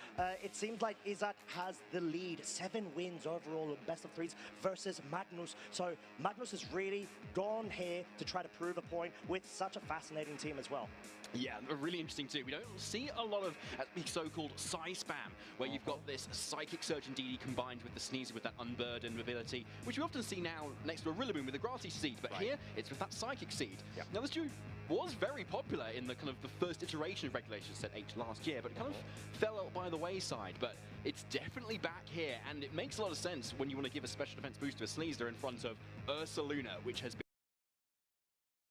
it seems like Isaac has the lead. 7 wins overall, best of 3s versus Magnus. So Magnus has really gone here to try to prove a point with such a fascinating team as well.
Yeah, really interesting too. We don't see a lot of the so-called Psy spam, where you've got this Psychic Surge and DD combined with the Sneezer with that Unburdened ability, which we often see now next to a Rillaboom with the Grassy Seed, but here it's with that Psychic Seed. Yep. Now this dude was very popular in the kind of the first iteration of Regulation Set H last year, but it kind of fell out by the wayside. But it's definitely back here, and it makes a lot of sense when you want to give a special defense boost to a Sneezer in front of Ursaluna, which has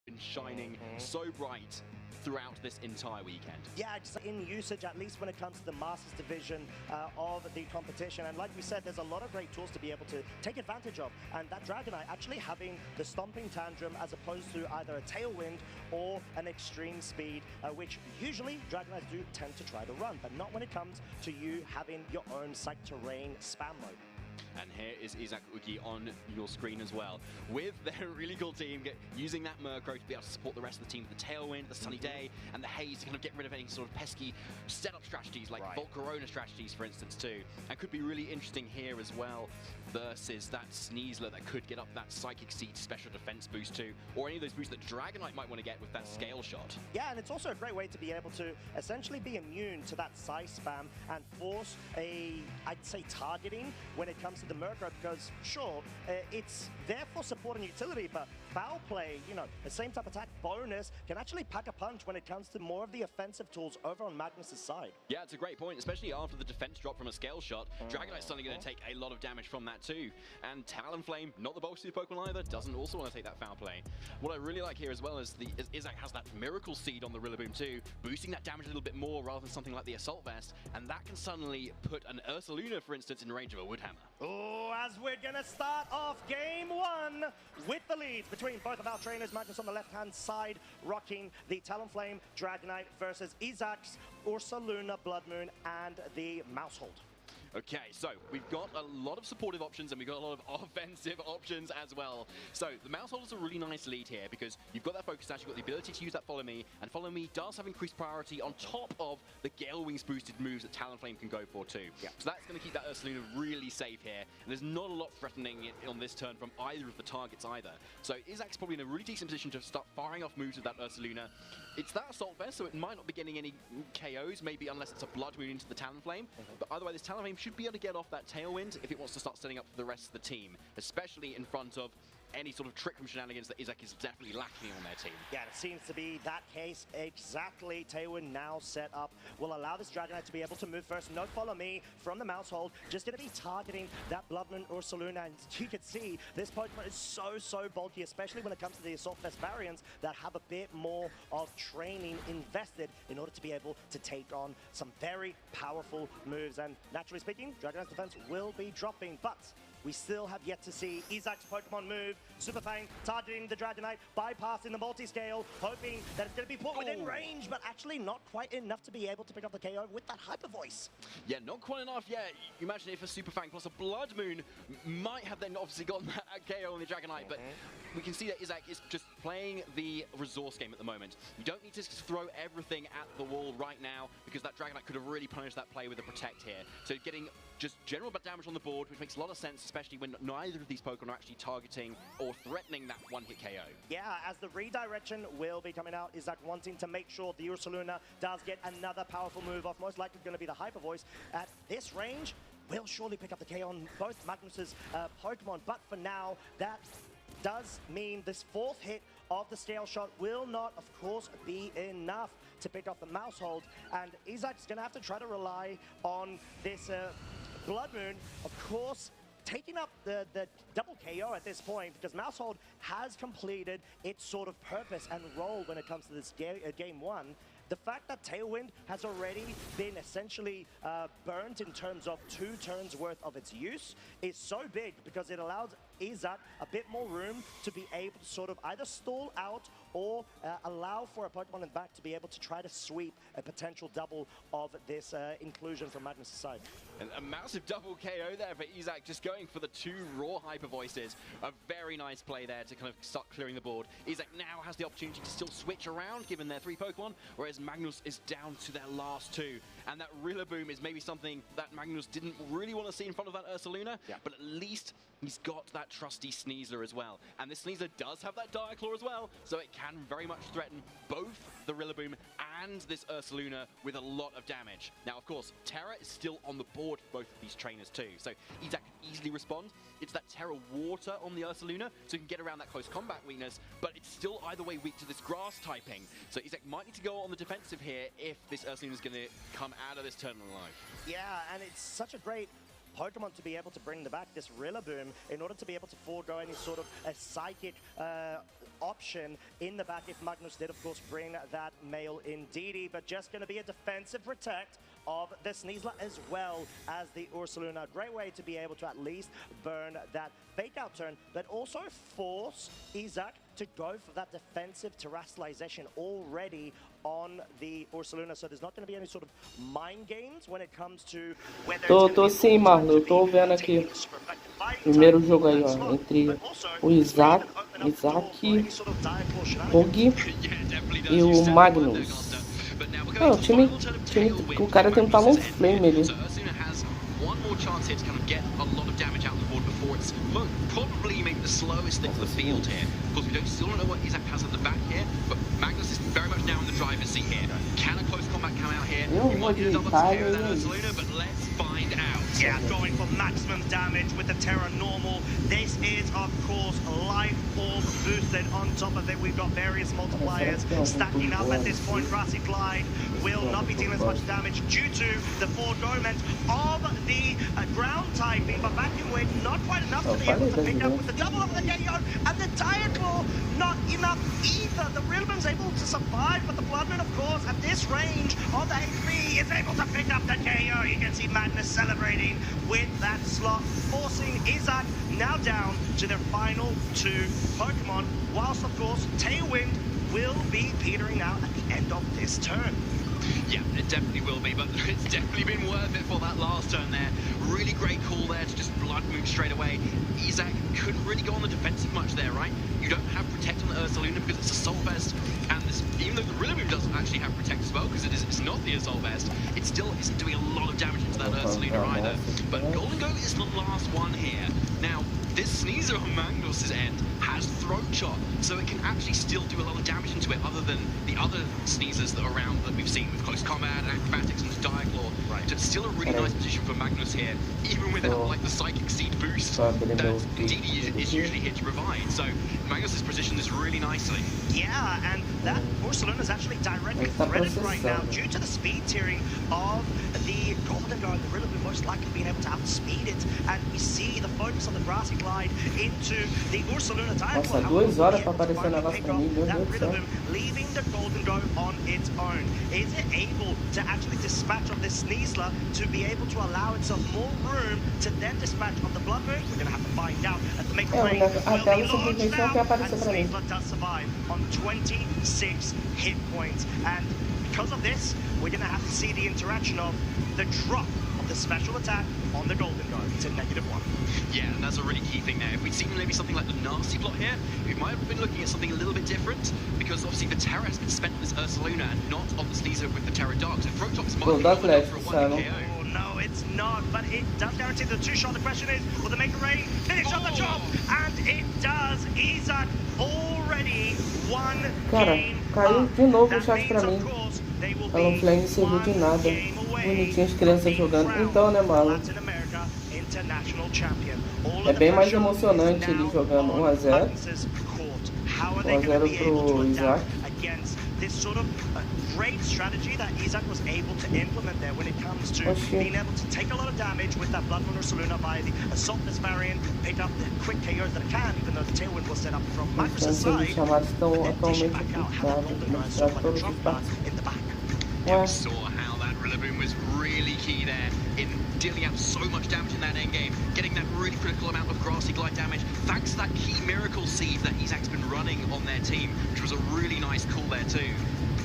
been shining so bright throughout this entire weekend.
Yeah, just in usage, at least when it comes to the Masters division of the competition. And like we said, there's a lot of great tools to be able to take advantage of. And that Dragonite actually having the Stomping Tantrum as opposed to either a Tailwind or an Extreme Speed, which usually Dragonites do tend to try to run, but not when it comes to you having your own Psych Terrain spam mode.
And here is Isaac Ugi on your screen as well, with their really cool team using that Murkrow to be able to support the rest of the team with the Tailwind, the Sunny Day, and the Haze to kind of get rid of any sort of pesky setup strategies like Volcarona strategies, for instance, too. And could be really interesting here as well versus that Sneasler that could get up that Psychic Seed special defense boost too, or any of those boosts that Dragonite might want to get with that Scale Shot.
Yeah, and it's also a great way to be able to essentially be immune to that Psy spam and force a, I'd say, targeting when it comes to the Murkrow, because sure, it's there for support and utility, but Foul Play, you know, the same type attack bonus can actually pack a punch when it comes to more of the offensive tools over on Magnus's side.
Yeah, it's a great point, especially after the defense drop from a Scale Shot. Dragonite's suddenly going to take a lot of damage from that too. And Talonflame, not the bulkiest Pokemon either, doesn't also want to take that Foul Play. What I really like here as well is Isaac has that Miracle Seed on the Rillaboom too, boosting that damage a little bit more rather than something like the Assault Vest, and that can suddenly put an Ursaluna, for instance, in range of a Woodhammer.
Oh, as we're going to start off game 1 with the leads between both of our trainers. Magnus on the left-hand side, rocking the Talonflame Dragonite versus Isaac's Ursaluna Blood Moon and the Mousehold.
Okay, so we've got a lot of supportive options and we've got a lot of offensive options as well. So the Mousehold is a really nice lead here because you've got that Focus Sash, you've got the ability to use that Follow Me, and Follow Me does have increased priority on top of the Gale Wings boosted moves that Talonflame can go for too. Yeah. So that's going to keep that Ursaluna really safe here. And there's not a lot threatening it on this turn from either of the targets either. So Isaac's probably in a really decent position to start firing off moves with that Ursaluna. It's that Assault Vest, so it might not be getting any KOs, maybe unless it's a Blood Moon into the Talonflame. But either way, this Talonflame should be able to get off that Tailwind if it wants to start setting up for the rest of the team, especially in front of any sort of trick from shenanigans that Isaac is definitely lacking on their team.
Yeah, it seems to be that case exactly. Tailwind now set up will allow this Dragonite to be able to move first. No Follow Me from the Mousehold. Just going to be targeting that Blood Moon Ursaluna, and you can see this Pokemon is so bulky, especially when it comes to the Assault Vest variants that have a bit more of training invested in order to be able to take on some very powerful moves. And naturally speaking, Dragonite's defense will be dropping, but we still have yet to see Isaac's Pokemon move. Super Fang targeting the Dragonite, bypassing the multi-scale, hoping that it's going to be put within range, but actually not quite enough to be able to pick up the KO with that Hyper Voice.
Yeah, not quite enough yet. You imagine if a Super Fang plus a Blood Moon might have then obviously gotten that KO on the Dragonite, but we can see that Isaac is just playing the resource game at the moment. You don't need to throw everything at the wall right now because that Dragonite could have really punished that play with a Protect here. So getting just general damage on the board, which makes a lot of sense, especially when neither of these Pokemon are actually targeting or threatening that one-hit KO.
Yeah, as the redirection will be coming out, Isaac wanting to make sure the Ursaluna does get another powerful move off, most likely going to be the Hyper Voice. At this range, will surely pick up the KO on both Magnus's Pokemon, but for now, that does mean this 4th hit of the Scale Shot will not, of course, be enough to pick up the Mousehold, and Isaac's going to have to try to rely on this Blood Moon, of course, taking up the double KO at this point, because Mousehold has completed its sort of purpose and role when it comes to this game 1. The fact that Tailwind has already been essentially burnt in terms of 2 turns worth of its use is so big because it allows Isaac a bit more room to be able to sort of either stall out or allow for a Pokemon in the back to be able to try to sweep a potential double of this inclusion from Magnus' side.
And a massive double KO there for Isaac, just going for the 2 raw Hyper Voices. A very nice play there to kind of start clearing the board. Isaac now has the opportunity to still switch around, given their 3 Pokemon, whereas Magnus is down to their last 2. And that Rillaboom is maybe something that Magnus didn't really want to see in front of that Ursaluna, but at least he's got that trusty Sneasler as well. And this Sneasler does have that Dire Claw as well, so it can very much threaten both the Rillaboom and this Ursaluna with a lot of damage. Now, of course, Terra is still on the board for both of these trainers too, so Isaac can easily respond. It's that Terra Water on the Ursaluna, so you can get around that close combat weakness, but it's still either way weak to this grass typing. So Isaac might need to go on the defensive here if this Ursaluna is going to come out of this tournament alive.
Yeah, and it's such a great Pokemon to be able to bring back this Rillaboom in order to be able to forego any sort of a psychic option in the back if Magnus did, of course, bring that male Indeedee, but just going to be a defensive protect of the Sneasler as well as the Ursaluna. Great way to be able to at least burn that fake out turn, but also force Isaac to go for that defensive terrestrialization already on the Ursaluna, so there's not going to be any sort of mind games when it comes to whether
Tô sim, Marlon, eu tô vendo aqui. Primeiro jogo aí, ó, entre o Isaac, Hug e o Magnus. O time, o cara tem um Talonflame ali.
One more chance here to kind of get a lot of damage out on the board before it's probably maybe the slowest thing to the field here. Of course, we still don't know what Isaac has at the back here, but Magnus is very much now in the driver's seat here. Can a close combat come out here? He might need a double KO than Ursaluna, but let's find out.
Yeah, going for maximum damage with the Terra Normal. This is, of course, Life Orb boosted. On top of it, we've got various multipliers stacking up at this point. Grassy Glide will not be dealing as much damage due to the foregoment of the ground typing, but back in weight, not quite enough to be able to pick up with the double of the KO, and the Dire Claw, not enough either. The Rillaboom's able to survive, but the Bloodmoon, of course, at this range of the HP, is able to pick up the KO. You can see Magnus celebrating with that slot, forcing Isaac now down to their final 2 Pokemon, whilst, of course, Tailwind will be petering out at the end of this turn.
Yeah, it definitely will be, but it's definitely been worth it for that last turn there. Really great call there to just Blood Moon straight away. Isaac couldn't really go on the defensive much there, right? You don't have Protect on the Ursaluna because it's Assault Vest, and this, even though the Rillaboom doesn't actually have Protect as well, because it's not the Assault Vest, it still isn't doing a lot of damage into that Ursaluna either. But Golden Goat is the last one here. Now, this Sneasler on Magnus' end has Throat Chop, so it can actually still do a lot of damage into it, other than the other Sneasers that are around that we've seen with Close Combat, Acrobatics, and Dire Claw. Right. So it's still a really nice position for Magnus here, even without like the Psychic Seed boost that Indeedee is usually here to provide. So Magnus' positioned this really nicely.
Yeah, and that Ursaluna is actually directly threaded right now due to the speed tiering of the Golden Guard. The Rillaboom most likely being able to outspeed it, and we see the focus on the Grassy Glide into the Ursaluna Dire Claw.
Nossa, 2 horas pra aparecer um negócio pra mim, meu Deus do céu.
Leaving the Golden Goat on its own. Is it able to actually dispatch of this Sneasler to be able to allow itself more room to then dispatch of the Blood Moon? We're going to have to find out as the Maker Rain will be launched now, and Sneasler does survive on 26 hit points. And because of this, we're going to have to see the interaction of the drop of the special attack on the Golden Guard to -1.
Yeah, and that's a really key thing there. If we'd seen maybe something like the Nasty Plot here, we might have been looking at something a little bit different, because obviously the Terra has been spent on this Ursaluna and not on the Sneasler with the Terra Dark. So Throat Chops might be enough for a 1 KO.
Oh, no, it's not, but it does guarantee the 2-shot. The question is, will the Maker Ray finish on the job? And it does. Isaac already won game.
Caiu de novo o chat pra mim. Talonflame não serviu de nada. Bonitinho as crianças jogando. Então, né, Marlon? É bem mais emocionante ele jogando 1-0. 1-0 pro Isaac.
This sort of great strategy that Isaac was able to implement there when it comes to being able to take a lot of damage with that Blood Moon Ursaluna by the Assault Vest variant, pick up the quick KOs that it can, even though the Tailwind was set up from Magnus' side, and then dish it back out, have that Golden Guard sort of like a trump card in the back.
Yeah, we saw how that Rillaboom was really key there in dealing out so much damage in that endgame, getting that really critical amount of grassy glide damage, thanks to that key miracle sieve that Isak's been running on their team, which was a really nice call there too.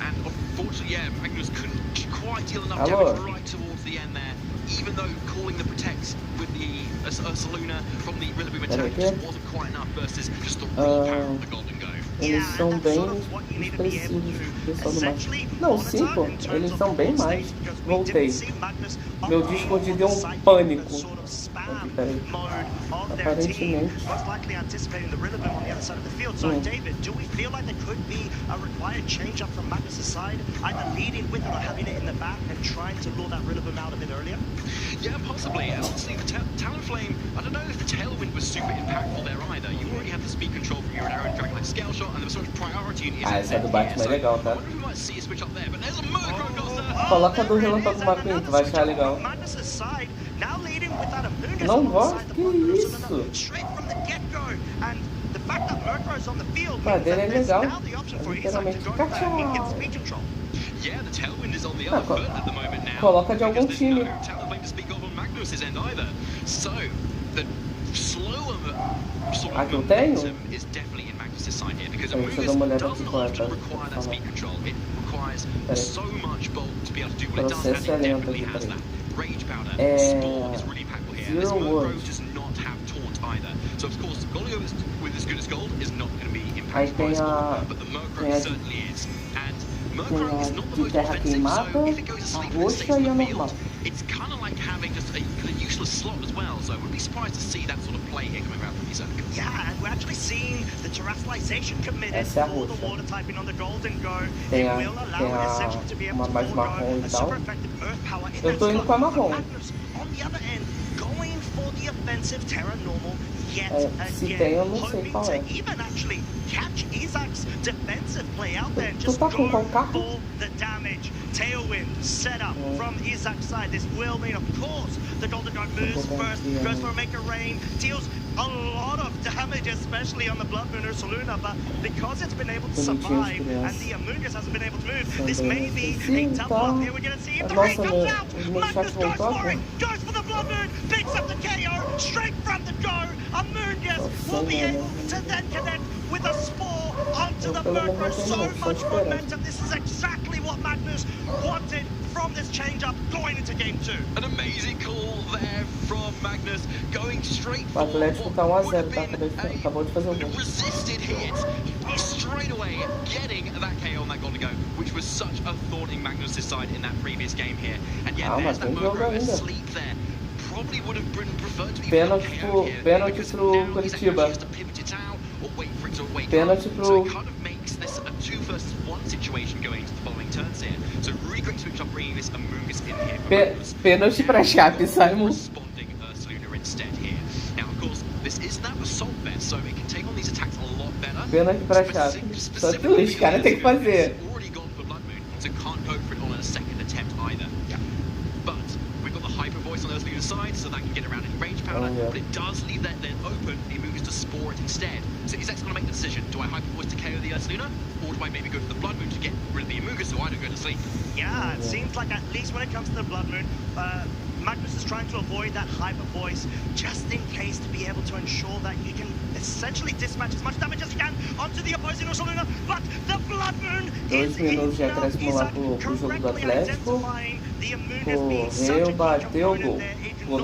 And unfortunately, yeah, Magnus couldn't quite deal enough damage right towards the end there, even though calling the protects with the Ursaluna from the Rillaboom attack just wasn't quite enough versus just the raw power of the Golden Go.
Eles são bem expressivos, pessoal do Magnus. Não, sim, pô, eles são bem mais. Voltei. Meu Discord deu um pânico. Aqui, peraí. Aparentemente.
Most likely anticipating the Rillaboom on the other side of the field. So, David, do we feel like there could be a required change up from Magnus' side, either leading with it or having it in the back and trying to lure that Rillaboom out a bit earlier?
Yeah, possibly. Honestly, the Talonflame, I don't know if the Tailwind was super impactful there either. You already have the speed control from your arrow Dragon Knight Scale Shot, and there was sort of priority in
essa do Batman é legal, tá?
I wonder if we might see a switch up there, but there's a Murkrow across there.
Coloca do Relâmpago McQueen, tu vai achar legal. Não gosto, que isso? Pá, dele é legal. É literalmente cachorro.
Yeah, the Tailwind is on the other foot at the moment now.
Coloca de algum time.
Talonflame to speak of on Magnus' end either. So, the slower sort of momentum is definitely in Magnus' side here, because Amoonguss doesn't often require that speed control. It requires so much bulk to be able to do what it does, and it definitely has that. Rage Powder, Spore is really impactful here. This Murkrow does not have Taunt either. So, of course, Golden Go with as good as gold is not going to be impacted by Spore, but the Murkrow certainly is. And Murkrow is not the most offensive, so if it goes asleep and it stays on the field, it's kind of like having just a useless slot as well. So I wouldn't be surprised to see that sort of play here coming around from Isak.
Yeah, and we're actually seeing the terrestrialization committed for the water typing on the Golden Go. It will allow it essentially to be able to forego a super effective earth power in that slot. Magnus, on the other end, going for the offensive Terra Normal yet again, hoping to even actually catch Isak's defensive play out there and just go for the damage. Tailwind set up from Isak's side. This will mean, of course, the Golden God moves first, goes for a Make a Rain, deals a lot of damage, especially on the Blood Moon Ursaluna, but because it's been able to survive and the Amoonguss hasn't been able to move, this may be a tough one. Here we're going to see if the rain comes out. Magnus goes for it, goes for the Blood Moon, picks up the KO straight from the go. Amoonguss will be able to then connect with a Spore onto the Murkrow. So much momentum. This is exactly what Magnus wanted from this change-up going into Game 2.
An amazing call there from Magnus, going straight
for what would have been
a resisted hit. He's straight away getting that KO on that Golden Go, which was such a thorn in Magnus' side in that previous game here. And yeah, there's that Murkrow asleep there. Probably would have preferred to be
pênalti pro Curitiba. Pênalti pro...
So it kind of makes this a 2 versus 1 situation going into the following turns here. So really great switch up bringing this Amoonguss in here.
Pênalti pra Chape, Simon.
Responding Ursaluna instead here. Now, of course, this is that assault vest, so it can take on these attacks a lot better.
Pênalti pra Chape. Só que os caras têm que fazer.
Already gone for Blood Moon, so can't go for it on a second attempt either. But we've got the Hyper Voice on Ursaluna's side, so that can get around any range powder, but it does leave that then open for the Amoonguss to Spore it instead. So Isak's going to make the decision. Do I Hyper Voice to KO the Ursaluna, or do I maybe go for the Blood Moon to get rid of the Amoonguss so I don't go to sleep?
Yeah, it seems like at least when it comes to the Blood Moon, Magnus is trying to avoid that Hyper Voice just in case to be able to ensure that you can essentially dispatch as much damage as you can onto the opposing Ursaluna, but the Blood Moon is in now. Isak correctly identifying the Amoonguss being such a key component there, ignoring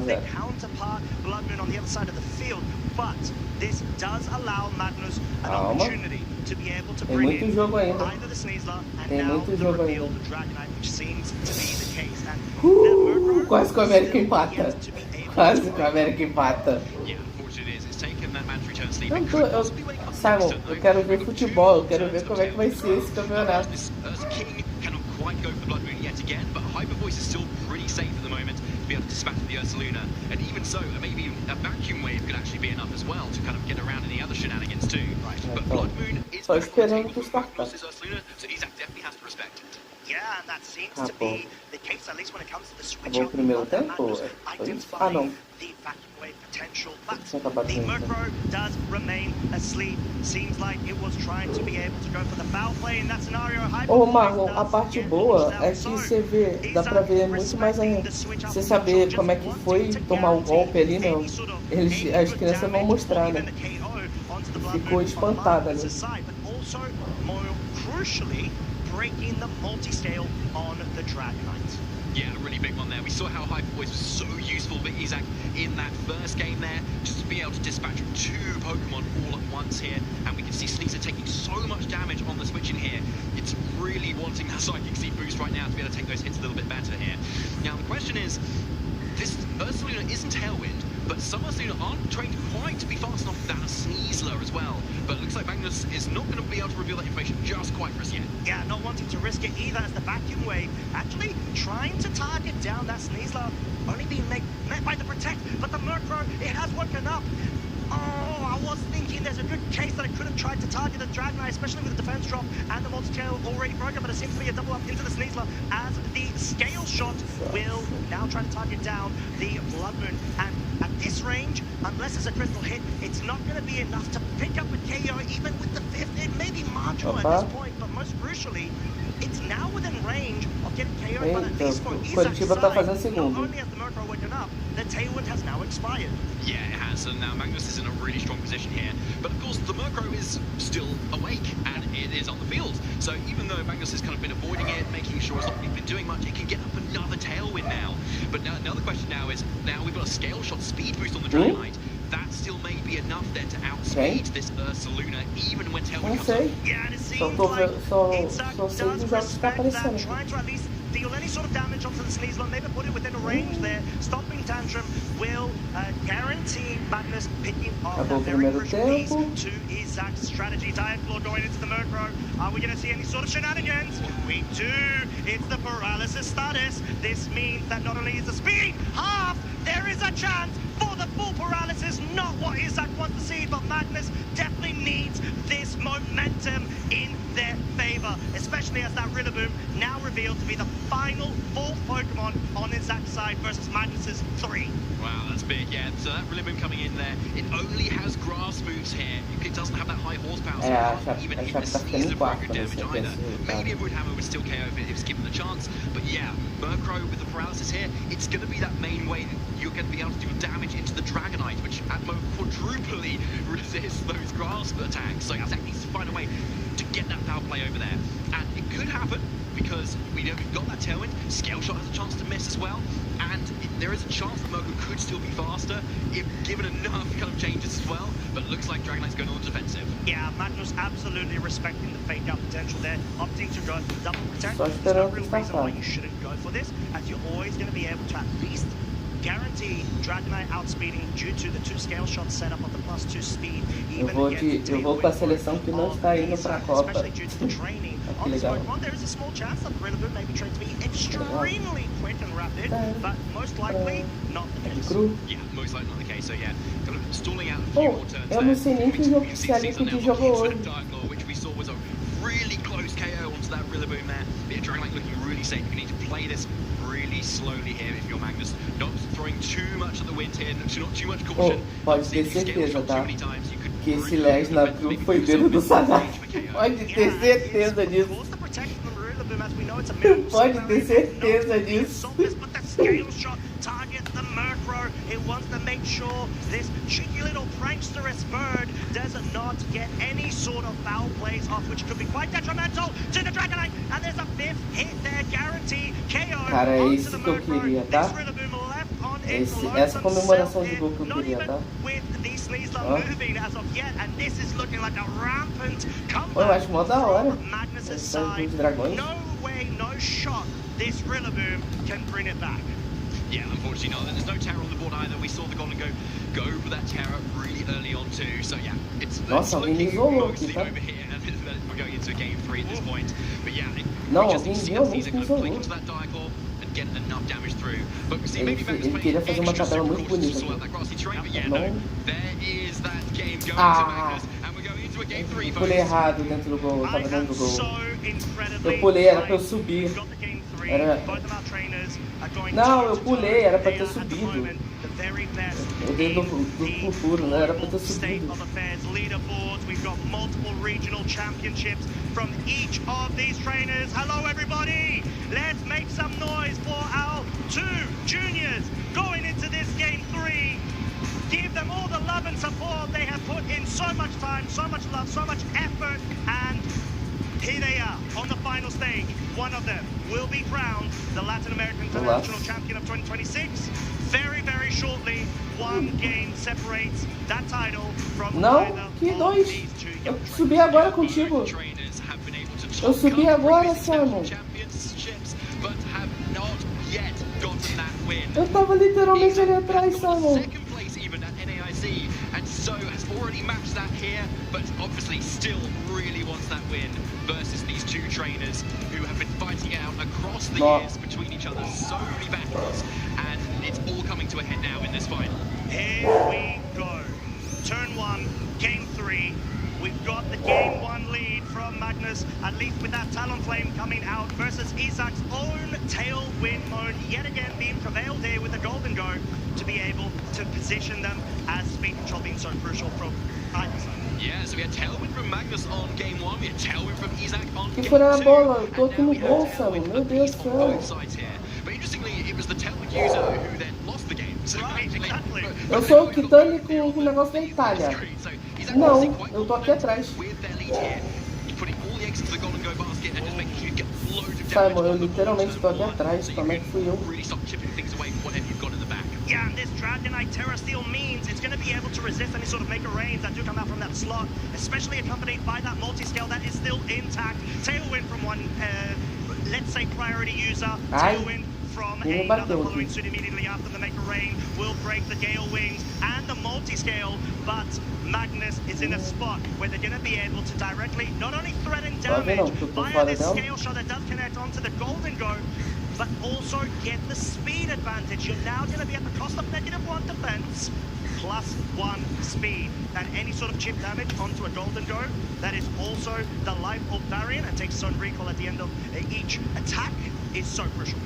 the counterpart Blood Moon on the other side of the field, but this does allow Magnus an opportunity to be able to bring in either the Sneasler and now the reveal the Dragonite, which seems to be the case. And
quase que o América empata. Quase que o América empata. Simon, eu quero ver futebol, eu quero ver como é que vai ser esse campeonato.
Quite go for the Blood Moon yet again, but Hyper Voice is still pretty safe at the moment to be able to dispatch the Ursaluna, and even so, maybe a vacuum wave could actually be enough as well to kind of get around any other shenanigans too. But Blood Moon is back versus Ursaluna, so Isak definitely has to respect it.
Yeah, and that seems to be the case, at least when it comes to the switch up
primeiro tempo?
identifying the vacuum wave potential, but the Murkrow does remain asleep. Seems like it was trying to be able to go for the foul play in that scenario.
Ô Marlon, a parte boa é que você vê, dá pra ver muito mais você saber como é que foi tomar o golpe ali, não. As crianças vão mostrar, né? Ficou espantada, né?
Breaking the multi-scale on the Dragonite.
Yeah, a really big one there. We saw how Hyper Voice was so useful for Isaac in that first game there, just to be able to dispatch 2 Pokemon all at once here, and we can see Sneasler taking so much damage on the switching here. It's really wanting that Psychic Seed boost right now to be able to take those hits a little bit better here. Now the question is, this Ursaluna isn't Tailwind, but some Ursaluna aren't trained quite to be fast enough than a Sneasler as well. But it looks like Magnus is not going to be able to reveal that information just quite for us yet.
Yeah, not wanting to risk it either as the vacuum wave actually trying to target down that Sneasler, only being met by the Protect, but the Murkrow, it has woken up. Oh, I was thinking there's a good case that I could have tried to target the Dragonite, especially with the defense drop and the multi-scale already broken, but it seems to be a double up into the Sneasler as the scale shot will now try to target down the Blood Moon. And at this range, unless it's a critical hit, it's not going to be enough to pick up a KO even with the 5th. It may be marginal at this point, but most crucially, it's now within range of getting KO, but at least for Isaac's side, not only has the Murkrow woken up, the Tailwind has now expired.
Yeah, it has, and now Magnus is in a really strong position here. But of course, the Murkrow is still awake, and it is on the field. So even though Magnus has kind of been avoiding it, making sure it's not really been doing much, it can get up another Tailwind now. But now the question now is, now we've got a scale shot speed boost on the Dragonite. That still may be enough then to outspeed this Ursaluna, even when Tailwind comes up.
Yeah, and it seems like Isaac does respect that, trying to at least deal any sort of damage onto the Sneasler, maybe put it within a range there. Stopping Tantrum will guarantee Magnus picking up that very crucial piece to Isaac's strategy. Dire Claw going into the Murkrow. Are we going to see any sort of shenanigans? We do. It's the paralysis status. This means that not only is the speed half, there is a chance for the full paralysis. Not what Isaac wants to see, but Magnus definitely needs this momentum in their favor, especially as that Rillaboom now revealed to be the final full Pokemon on Isaac's side versus Magnus's 3.
Wow, that's big, yeah. So that Rillaboom coming in there, it only has grass moves here. It doesn't have that high horsepower, so it can't even hit the Sneasler for good damage either. Maybe a Woodhammer would still KO if it was given the chance, but yeah, Murkrow with the paralysis here, it's going to be that main way that you're going to be able to do damage into the Dragonite, which at most quadruply resists those grasp attacks. So Isaac needs to find a way to get that foul play over there. And it could happen because we know we've got that Tailwind. Scale Shot has a chance to miss as well. And there is a chance that Murkrow could still be faster if given enough kind of changes as well. But it looks like Dragonite's going on the defensive.
Yeah, Magnus absolutely respecting the fake out potential there, opting to go for double protect. There's no real reason why you shouldn't go for this, as you're always going to be able to at least guarantee Dragonite outspeeding due to the 2 scale shots set up on the +2 speed.
Eu vou com a seleção que não está indo para a Copa.
Especially due to the training on this Pokemon, there is a small chance that the Rillaboom may be trained to be extremely quick and rapid, but most likely not the case.
Yeah, most likely not the case. So yeah, kind of stalling out a few more turns
eu não sei nem que jogo que a Liquid jogou hoje.
Which we saw was a really close KO onto that Rillaboom there. The Dragonite looking really safe. You need to play this really slowly here if you're Magnus. Not throwing too much of the wind here, not too much caution.
Pode ter certeza, tá? Que esse lag na Blue foi dedo do Sanak. Pode ter certeza disso. Pode ter certeza disso.
Scale shot target the Murkrow. It wants to make sure this cheeky little pranksterous bird does not get any sort of foul plays off, which could be quite detrimental to the Dragonite. And there's a 5th hit there, guarantee KO.
Cara, é isso que eu queria, tá? Essa comemoração de gol que eu queria, tá? Eu acho mó da hora. Esses dragões.
No way, no shot. This Rillaboom can bring it back.
Yeah, unfortunately not. There's no Terra on the board either. We saw the Golden go for that Terra really early on too. So yeah, it's looking mostly over here. And we're going into game 3 at this point. But yeah, we just need to see Caesar kind of flick into that Diaclaw and get enough damage through. But we see maybe Magnus playing extra super cautious to sort out that grassy terrain. But yeah, no, there is that game going to Magnus. And we're going into a game 3, folks.
Pulei errado dentro do gol, tava dentro do gol. Eu pulei, era pra eu subir. Não, eu pulei, era pra ter subido.
very best
Ele do futuro, né? Era pra ter
state
subido.
of affairs leaderboards. We've got multiple regional championships from each of these trainers. Hello, everybody. Let's make some noise for our 2 juniors going into this game 3. Give them all the love and support. They have put in so much time, so much love, so much effort, and here they are on the final stage. One of them will be crowned the Latin American International Champion of 2026. Very, very shortly, one game separates that title from
Não, que dois. Eu subi agora contigo. Eu subi agora, Simon. Eu tava literalmente ali atrás, Simon.
And so has already matched that here, but obviously still really wants that win versus these 2 trainers who have been fighting out across the years between each other, so many battles, and it's all coming to a head now in this final.
Here we go. Turn 1, game 3. We've got the game 1 lead from Magnus, at least with that Talonflame coming out versus Isaac's own tailwind mode, yet again being prevailed here with the Golden Go to be able to position them as speed control being so crucial from either side.
Yeah, so we had tailwind from Magnus on game 1, we had tailwind from Isaac on
Que
game 2.
foi a bola? Eu tô aqui no gol, Simon. Meu Deus do céu.
Both sides here. But interestingly, it was the tailwind user who then lost the game. So
exactly.
Eu sou o Kitani com o negócio da Itália. Não, eu tô aqui atrás. Simon, eu literalmente tô aqui atrás. Como é que fui eu?
Yeah, and this Dragonite Terra Steel means it's going to be able to resist any sort of Maker Rains that do come out from that slot, especially accompanied by that multi-scale that is still intact. Tailwind from one, let's say, priority user. Tailwind from another following suit immediately after the Maker Rain will break the Gale Wings and the multi-scale, but Magnus is in a spot where they're going to be able to directly not only threaten damage via this scale shot that does connect onto the Golden Go, but also get the speed advantage. You're now going to be at the cost of -1 defense, +1 speed. And any sort of chip damage onto a Golden Go, that is also the life of Varian and takes its own recall at the end of each attack, is so crucial.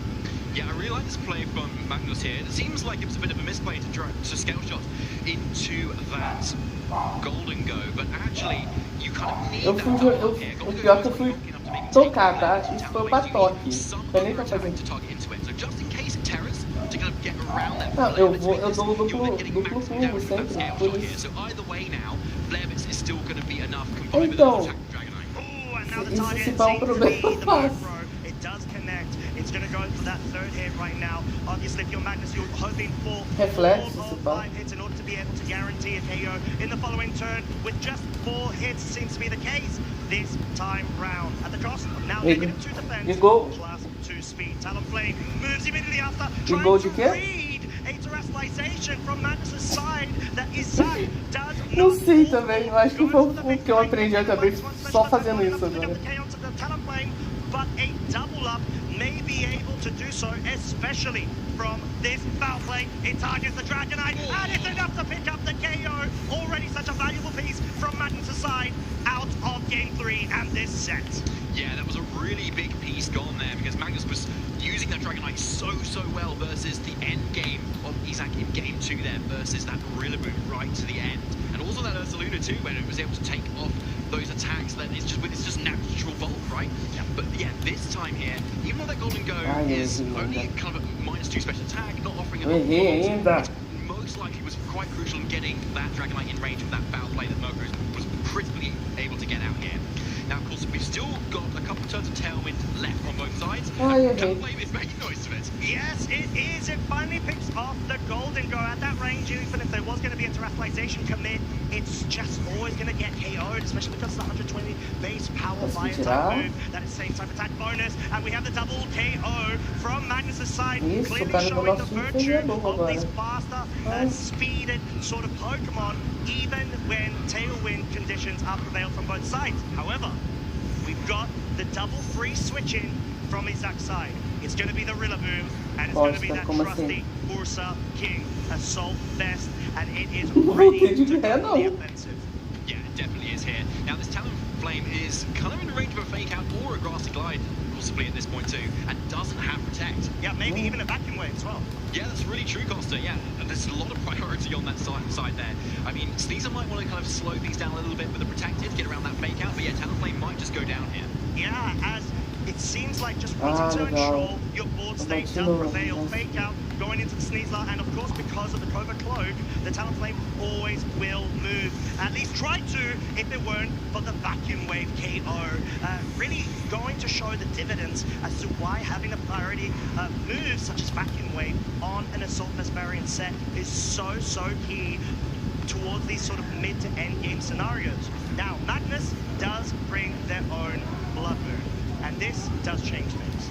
Yeah, I really like this play from Magnus here. It seems like it was a bit of a misplay to scale shot into that Golden Go, but actually, you kind of need that double here.
O pior que eu fui tocar, tá? Isso foi pra toque. Foi nem pra fazer. Não, eu dou o duplo combo sempre, por isso. Então, isso se dá um problema fácil.
It's going to go for that 3rd hit right now. Obviously, if you're Magnus, you're hoping for
Reflex,
4 of 5 hits in order to be able to guarantee a KO in the following turn. With just 4 hits, seems to be the case this time round. At the cost of now -2 defense, +2 speed. Talonflame moves immediately after, trying to read a terrestrialization from Magnus' side that Isaac does not.
Não sei também, eu acho que foi o que eu aprendi também só fazendo isso agora.
But a double up may be able to do so, especially from this foul play. It targets the Dragonite, and it's enough to pick up the KO. Already such a valuable piece from Magnus' side out of game 3 and this set.
Yeah, that was a really big piece gone there because Magnus was using that Dragonite so well versus the end game of Isaac in game 2 there versus that Rillaboom right to the end. And also that Ursaluna too, when it was able to take off those attacks that it's just natural bulk, right? Yeah. But yeah, this time here, even though that Golden Go is only kind of a -2 special attack, not offering a lot, most likely was quite crucial in getting that Dragonite in range of that foul play that Mercury was critically able to get out here. Now, of course, we've still got a couple of turns of tailwind left on both sides. Talonflame is making noise of it.
Yes, it is. It finally picks off the Golden Go at that range. Even if there was going to be a terrestrialization commit, it's just always going to get KO'd, especially because it's the 120 base power fire type move. That is same type attack bonus. And we have the double KO from Magnus' side, clearly showing the virtue of these faster, speeded sort of Pokemon, even when tailwind conditions are prevailed from both sides. However, we've got the double free switching from Isaac's side. It's going to be the Rillaboom, and it's going to be that trusty Ursa King Assault Vest, and it is ready to go the offensive.
Yeah, it definitely is here. Now, this Talonflame Talonflame is kind of in range of a fake out or a grassy glide, possibly at this point too, and doesn't have protect.
Yeah, maybe even a vacuum wave as well.
Yeah, that's really true, Costa. Yeah, and there's a lot of priority on that side there. I mean, Sneasel might want to kind of slow things down a little bit with the protected, get around that fake out, but yeah, Talonflame might just go down here.
Yeah, as it seems like just wanting to ensure your board state does prevail. Fake out, going into the Sneasler, and of course because of the Covert Cloak, the Talonflame always will move. At least try to, if it weren't for the Vacuum Wave KO. Really going to show the dividends as to why having a priority move such as Vacuum Wave on an Assault Vest variant set is so key towards these sort of mid to end game scenarios. Now, Magnus does bring their own Blood Moon, and this does change things.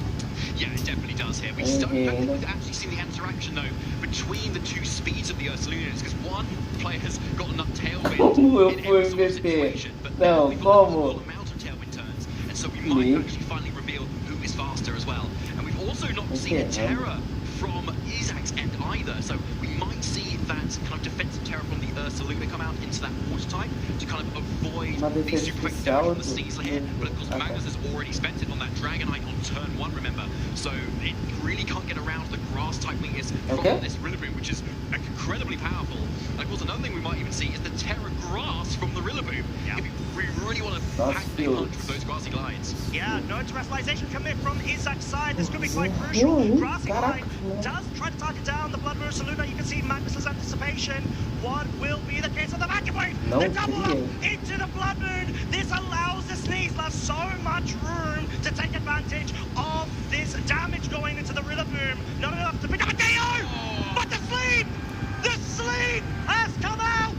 Yeah, it definitely does here. We just don't think we've actually seen the interaction, though, between the two speeds of the Ursalunas, because one player has got enough tailwind in every sort of situation, but now we've got a full amount of tailwind turns, and so we might actually finally reveal who is faster as well. And we've also not seen a terror from Isak's end either, so we might see that kind of defensive terror from the Ursaluna come out into that water type to kind of avoid the super effective damage from the Sneasler here, but of course Magnus has already spent it on that Dragonite on turn 1, remember, so it really can't get around the grass type weakness from this Rillaboom, which is incredibly powerful. And of course another thing we might even see is the Terra Grass from the Rillaboom. Yeah. If we really want to pack the punch with those grassy glides.
Yeah, no terrestrialization commit from Isak's side. This could be quite crucial. Grassy glide does try to target down the Blood Moon Saluna. You can see Magnus's anticipation. What will be the case of the Vacuum Wave? The double up into the Blood Moon. This allows the Sneasler so much room to take advantage of this damage going into the Rillaboom. Not enough to pick up a KO, but the sleep has come out.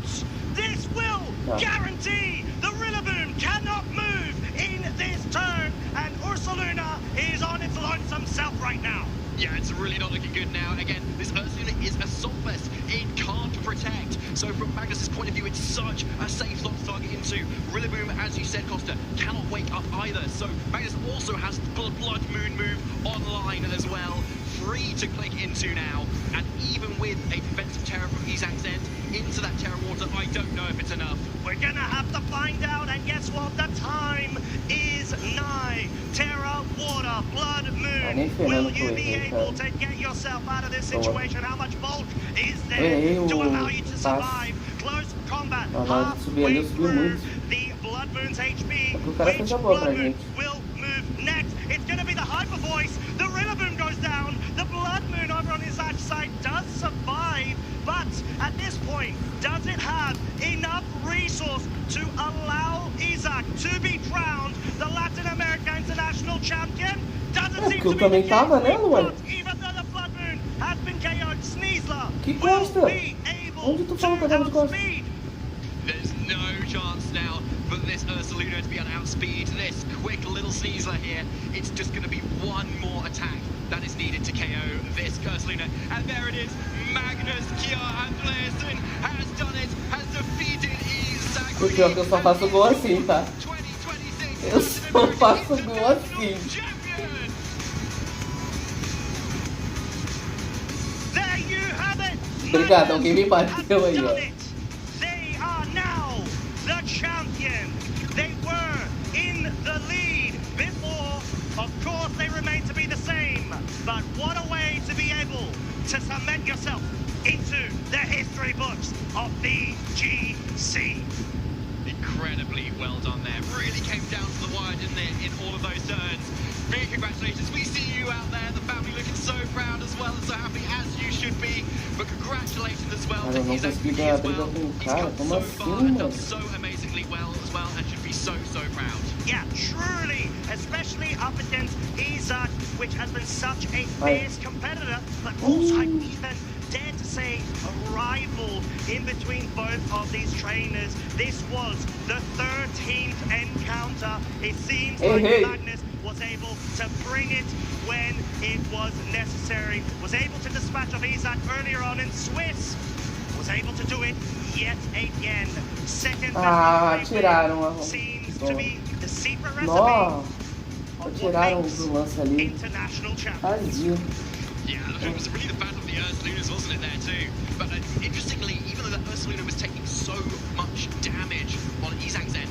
This will guarantee the Rillaboom cannot move in this turn, and Ursaluna is on its lonesome self right now.
Yeah, it's really not looking good now. Again, this Ursaluna is Assault Vest. It can't protect. So from Magnus's point of view, it's such a safe slot to target into. Rillaboom, as you said, Costa, cannot wake up either. So Magnus also has the Blood Moon move online as well. Free to click into now. And even with a defensive terror from Isak's end into that Terra Water, I don't know if it's enough.
We're gonna have to find out, and guess what? The time is nigh. Terra Water, Blood Moon. Will you be able to get yourself out of this situation? How much bulk is there to allow you to survive? Close combat, halfway through the Blood Moon's HP. Which Blood Moon will move next? It's gonna be the Hyper Voice. The Rillaboom goes down. The Blood Moon over on his side does survive, but at this point, does it have enough resource to allow Isak to be crowned the Latin America International Champion? Doesn't seem to be the case. Even though the Blood Moon has been KO'd, Sneasler will be able to outspeed.
There's no chance now for this Ursaluna to be able to outspeed this quick little Sneasler here. It's just going to be one more attack that is needed to KO this Ursaluna. And there it is, Magnus Kjær Andreasen has done it, has defeated Isak.
O pior é que eu só faço gol assim, tá? Eu só faço gol assim.
There you have it.
Obrigado, alguém me bateu aí, ó.
They are now the champion. They were in the lead before. Of course, they remain to be the same. But what a way to be able to cement yourself into the history books of VGC.
Incredibly well done there. Really came down to the wire, didn't it, in all of those turns. Big congratulations. We see you out there, the family looking so proud as well and so happy as you should be. But congratulations as well to Isak as well. He's come so far and done so amazingly well as well and should be so proud.
Yeah, truly, especially up against Isak, which has been such a fierce competitor, but also I even dare to say a rival in between both of these trainers. This was the 13th encounter. It seems like Magnus was able to bring it when it was necessary, was able to dispatch of Isak earlier on in Swiss, was able to do it yet again. Second seems to be the secret recipe of what makes international champions.
Yeah, it was really the battle of the Ursalunas, wasn't it, there too? But interestingly, even though the Ursaluna was taking so much damage on Isak's end,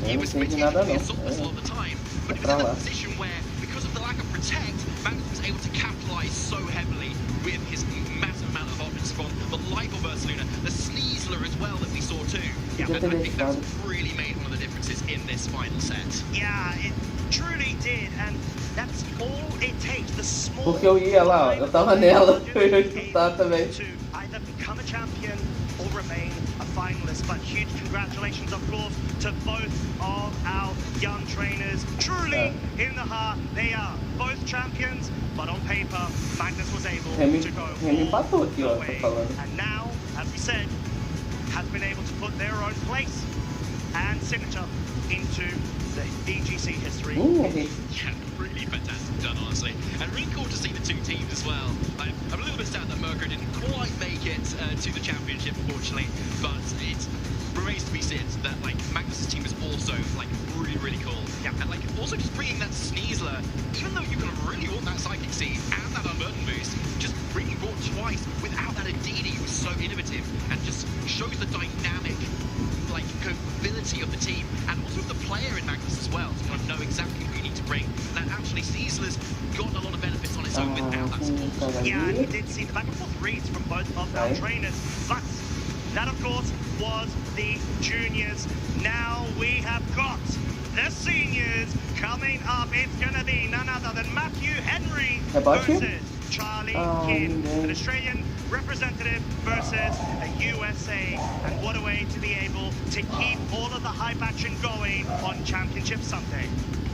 he
he was
Não nada
the
não.
assault missile at the time, but he was
Pra
in
lá.
a position where, because of the lack of protect, Magnus was able to capitalize so heavily with his massive amount of offense from the Lipo Burst Luna, the Sneasler as well that we saw too.
Yeah,
And I think that's really made one of the differences in this final set.
Yeah, it truly did, and that's all it takes. The small
Porque eu ia lá, ó, eu tava nela, eu ia chutar também.
to either become a champion or remain a finalist. But huge congratulations, of course, to both of our young trainers. Truly, in the heart, they are both champions, but on paper, Magnus was able to go
empatou aqui, ó, tô falando.
and now, as we said, has been able to put their own place and signature into the BGC history.
Yeah, really fantastic done, honestly. And really cool to see the two teams as well. I'm a little bit sad that Mirko didn't quite make it to the championship, unfortunately, but it remains to be said that like Magnus' team is also like really cool. Yeah. And like also just bringing that Sneasler, even though you can really want that Psychic Seed and that Unburden boost, just bringing brought twice without that Aditi was so innovative and just shows the dynamic like capability of the team and also the player in Magnus as well to kind of know exactly who you need to bring. And actually Sneasler's got a lot of benefits on its own without that support.
Yeah, and we did see the back and forth reads from both of our trainers, but that of course was the juniors. Now we have got the seniors coming up. It's gonna be none other than Matthew Henry versus Charlie Kim, an Australian representative versus a USA, and what a way to be able to keep all of the hype action going on Championship Sunday.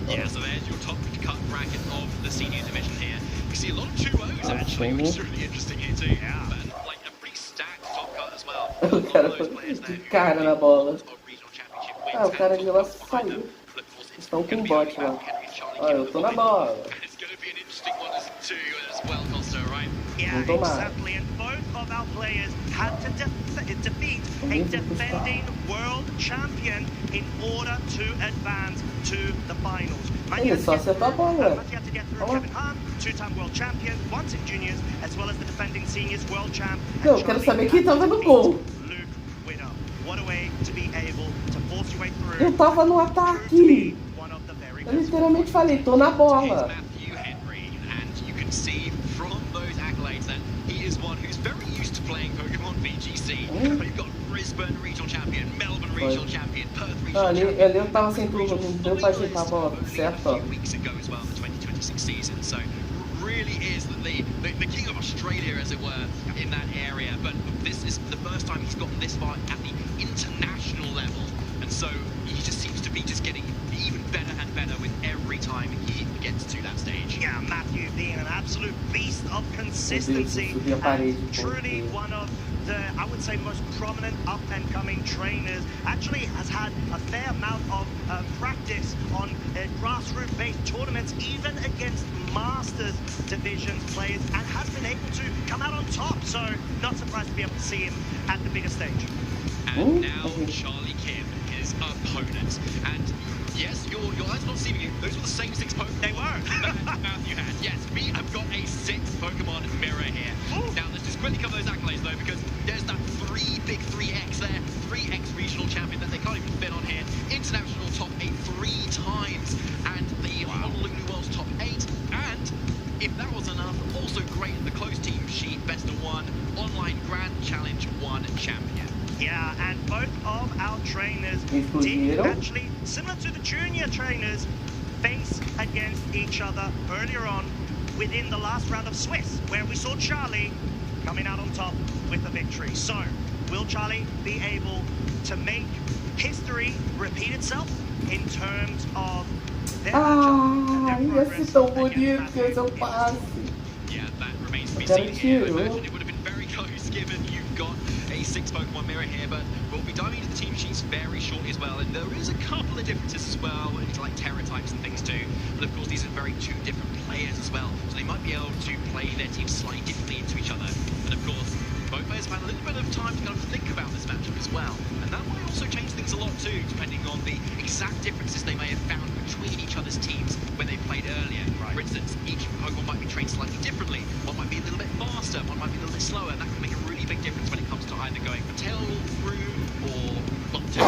Yeah, so there's your top cut bracket of the senior division here. You see a lot of 2-0s actually, which is really interesting here too. Yeah. But like a pretty stacked top cut as well.
O cara que cara na bola. Ah, o cara de lá saiu. Estão com um bot lá. Olha, eu tô na bola.
Yeah, exactly. And both of our players had to defeat a defending world champion in order to advance to the finals.
Ele só acertou a bola.
Matthew had to get through Kevin Hahn, two-time world champion, once in juniors, as well as the defending seniors world champ.
Não, eu quero saber quem tava no gol.
What a way to be able to force your way through.
Eu tava no ataque. Eu literalmente falei, tô na bola.
See from those accolades that he is one who's very used to playing Pokemon BGC. You've got Brisbane regional champion, Melbourne regional champion, Perth regional champion.
Ali eu tava sem turno, não deu pra ajeitar a bola, certo?
A few weeks ago as well, the 2026 season. So really is the king of Australia, as it were, in that area. But this is the first time he's gotten this far at the international level, and so he just seems to be just getting even better and better with every time he gets to that stage.
Yeah, Matthew being an absolute beast of consistency and truly one of the, I would say, most prominent up-and-coming trainers. Actually has had a fair amount of practice on grassroots-based tournaments, even against Masters Division players, and has been able to come out on top. So not surprised to be able to see him at the bigger stage.
And now Charlie Kim, his opponent. And yes, your eyes not deceiving you. Those were the same 6 Pokemon.
They were.
that Matthew had. Yes, we have got a 6th Pokemon mirror here. Now let's just quickly cover those accolades though, because there's that big 3X there, 3X regional champion that they can't even fit on here. International top 8 3 times, and the Honolulu World's top 8. And if that was enough, also great in the closed team sheet, best of 1, online Grand Challenge 1 champion.
Yeah, and both of our trainers did actually, similar to the junior trainers, face against each other earlier on within the last round of Swiss, where we saw Charlie coming out on top with a victory. So, will Charlie be able to make history repeat itself in terms of their
ia ser tão bonito que esse é o passe.
Yeah, that remains to be seen here. I imagine it would have been very close given you've got a 6 Pokemon mirror here, but we'll be diving into the team sheets very shortly as well, and there is a couple of differences as well, like Terra types and things too, but of course these are very 2 different players as well, so they might be able to play their teams slightly differently into each other, and of course both players have had a little bit of time to kind of think about this matchup as well, and that might also change things a lot too, depending on the exact differences they may have found between each other's teams when they played earlier. For instance, each Pokemon might be trained slightly differently, one might be a little bit faster, one might be a little bit slower, and that can make a really big difference when it comes to either going for tail through or not tail.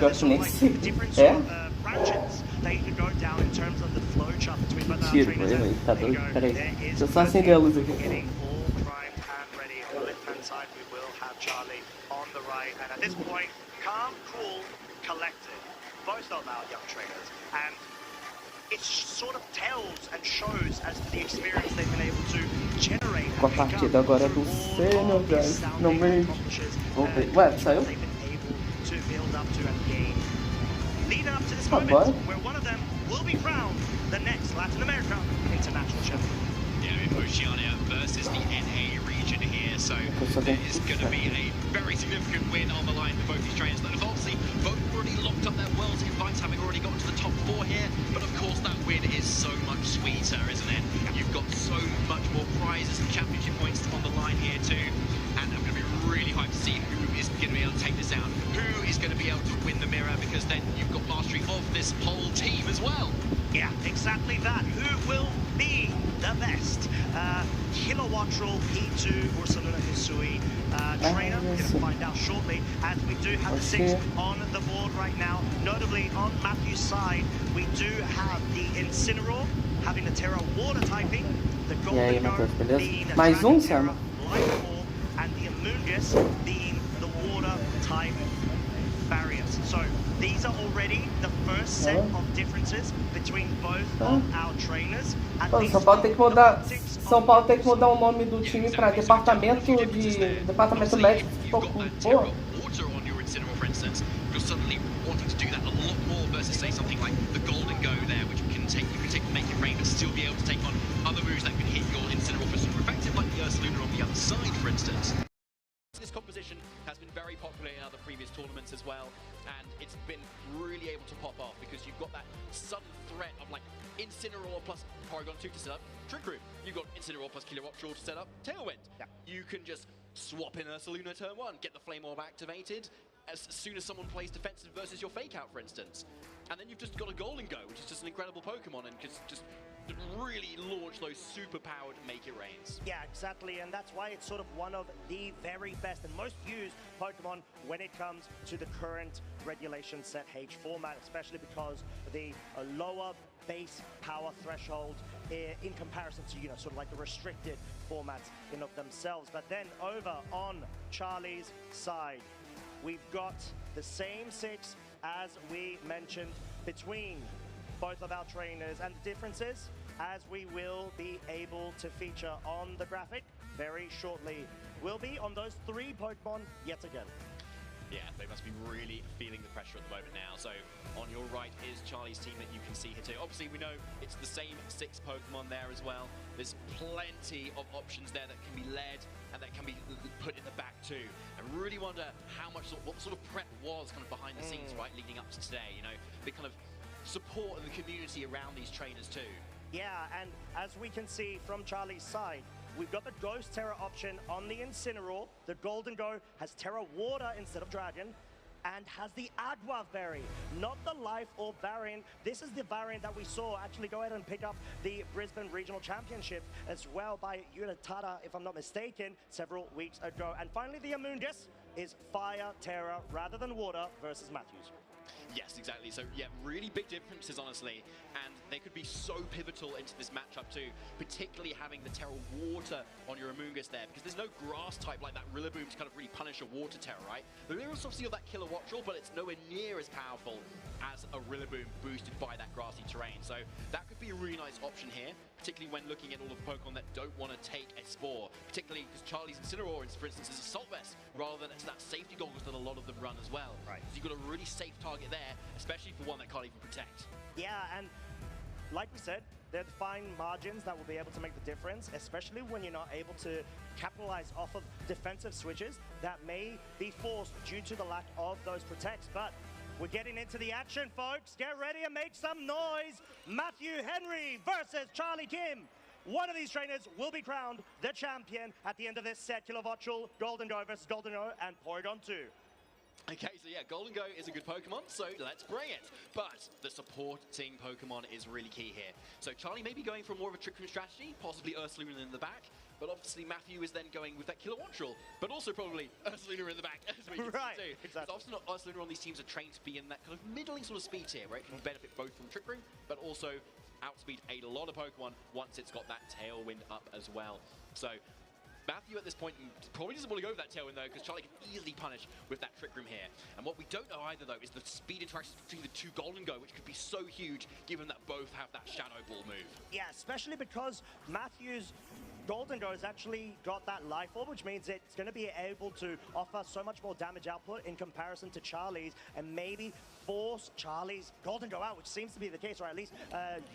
Pior que nem sei.
branches that you could go down in terms of the flow chart between both our
Tiro,
trainers.
ele tá doido. Peraí. Deixa eu só acender a luz aqui.
Getting all primed and ready. On the left-hand side, we will have Charlie. On the right, and at this point, calm, cool, collected. Both of our young trainers, and it sort of tells and shows as to the experience they've been able to generate.
Com a partida agora do Senna, guys. Não me... Vou ver. Ué, saiu?
Leading up to this moment, where one of them will be crowned the next Latin America international champion.
Yeah, I mean, Oceania versus the NA region here, so it's going to be a very significant win on the line for both these trainers that have obviously both already locked up their world's invites, having already got to the top 4 here, but of course that win is so much sweeter, isn't it? You've got so much more prizes and championship points on the line here too, and I'm going to be really hyped to see who is going to be able to take this out, who is going to be able to win the mirror, because then you've got mastery of this whole team as well.
Yeah, exactly that. Who will be the best? Kilowattrel P2 Ursaluna Hisui trainer. We're going to find out shortly, as we do have the 6 on the board right now. Notably, on Matthew's side, we do have the Incineroar having the Terra Water typing, the Golden Go being the Terra Light Ball, and the Amoonguss being the Water type barriers. So these are already the first set of differences between both of our trainers.
Pô, São Paulo tem que mudar. São Paulo tem que mudar o nome do time para departamento médico. Pô.
You're suddenly wanting to do that a lot more versus say something like the Golden Go there, which you can take Make It Rain, but still be able to take on other moves that can hit your Incineroar for super effective, like the Ursaluna on the other side, for instance.
This composition has been very popular in other previous tournaments as well, and it's been really able to pop off because you've got that sudden threat of like Incineroar plus Porygon 2 to set up Trick Room. You've got Incineroar plus Kilowattrel to set up Tailwind. Yeah. You can just swap in Ursaluna turn 1, get the Flame Orb activated as soon as someone plays defensive versus your Fake Out, for instance. And then you've just got a Golden Go, which is just an incredible Pokemon, and just really launch those super-powered Make It Rains.
Yeah, exactly, and that's why it's sort of one of the very best and most used Pokemon when it comes to the current regulation set H format, especially because the lower base power threshold in comparison to, sort of like the restricted formats in of themselves. But then over on Charlie's side, we've got the same 6 as we mentioned between both of our trainers, and the differences, as we will be able to feature on the graphic very shortly, will be on those 3 Pokemon yet again.
Yeah, they must be really feeling the pressure at the moment now. So on your right is Charlie's team that you can see here too. Obviously, we know it's the same 6 Pokemon there as well. There's plenty of options there that can be led and that can be put in the back too. I really wonder what sort of prep was kind of behind the scenes, right, leading up to today. The kind of support and the community around these trainers too.
Yeah, and as we can see from Charlie's side, we've got the Ghost Terra option on the Incineroar. The Golden Go has Terra Water instead of Dragon, and has the Agua variant, not the Life Orb variant. This is the variant that we saw actually go ahead and pick up the Brisbane Regional Championship as well by Unitada, if I'm not mistaken, several weeks ago. And finally, the Amoonguss is Fire Terra rather than Water versus Matthews.
Yes, exactly. So, yeah, really big differences, honestly, and they could be so pivotal into this matchup too, particularly having the Terra Water on your Amoonguss there, because there's no grass type like that Rillaboom to kind of really punish a Water Terra, right? There is obviously that Kilowattrel, but it's nowhere near as powerful as a Rillaboom boosted by that grassy terrain. So that could be a really nice option here, particularly when looking at all of the Pokemon that don't want to take a Spore, particularly because Charlie's Incineroar, for instance, is Assault Vest, rather than it's that safety goggles that a lot of them run as well. Right. So you've got a really safe target there, especially for one that can't even protect.
Yeah, and like we said, they're the fine margins that will be able to make the difference, especially when you're not able to capitalize off of defensive switches that may be forced due to the lack of those protects. But we're getting into the action, folks. Get ready and make some noise. Matthew Henry versus Charlie Kim. One of these trainers will be crowned the champion at the end of this set. Kilowattrel, Golden Go versus Golden Go, and Porygon 2.
Okay, so yeah, Golden Go is a good Pokemon, so let's bring it. But the supporting Pokemon is really key here. So Charlie may be going for more of a Trick Room strategy, possibly Ursaluna in the back, but obviously Matthew is then going with that Kilowattrel, but also probably Ursaluna in the back, as we can see too.
Exactly.
Often Ursaluna on these teams are trained to be in that kind of middling sort of speed tier, where it can benefit both from Trick Room, but also outspeed a lot of Pokemon once it's got that Tailwind up as well. So Matthew at this point probably doesn't want to go for that Tailwind though, because Charlie can easily punish with that Trick Room here. And what we don't know either though is the speed interactions between the two Golden Go, which could be so huge given that both have that Shadow Ball move.
Yeah, especially because Matthew's Golden Go has actually got that Life Orb, which means it's going to be able to offer so much more damage output in comparison to Charlie's, and maybe force Charlie's Golden Go out, which seems to be the case, or at least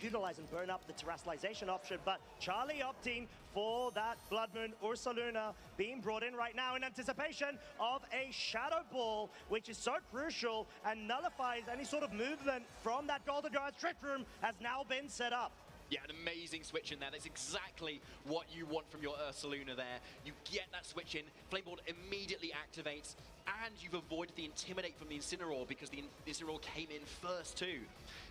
utilize and burn up the terrestrialization option. But Charlie opting for that Blood Moon Ursaluna being brought in right now in anticipation of a Shadow Ball, which is so crucial and nullifies any sort of movement from that Golden Go, as Trick Room has now been set up.
Yeah, an amazing switch in there. That's exactly what you want from your Ursaluna there. You get that switch in, Flame Bolt immediately activates, and you've avoided the Intimidate from the Incineroar because the Incineroar came in first too.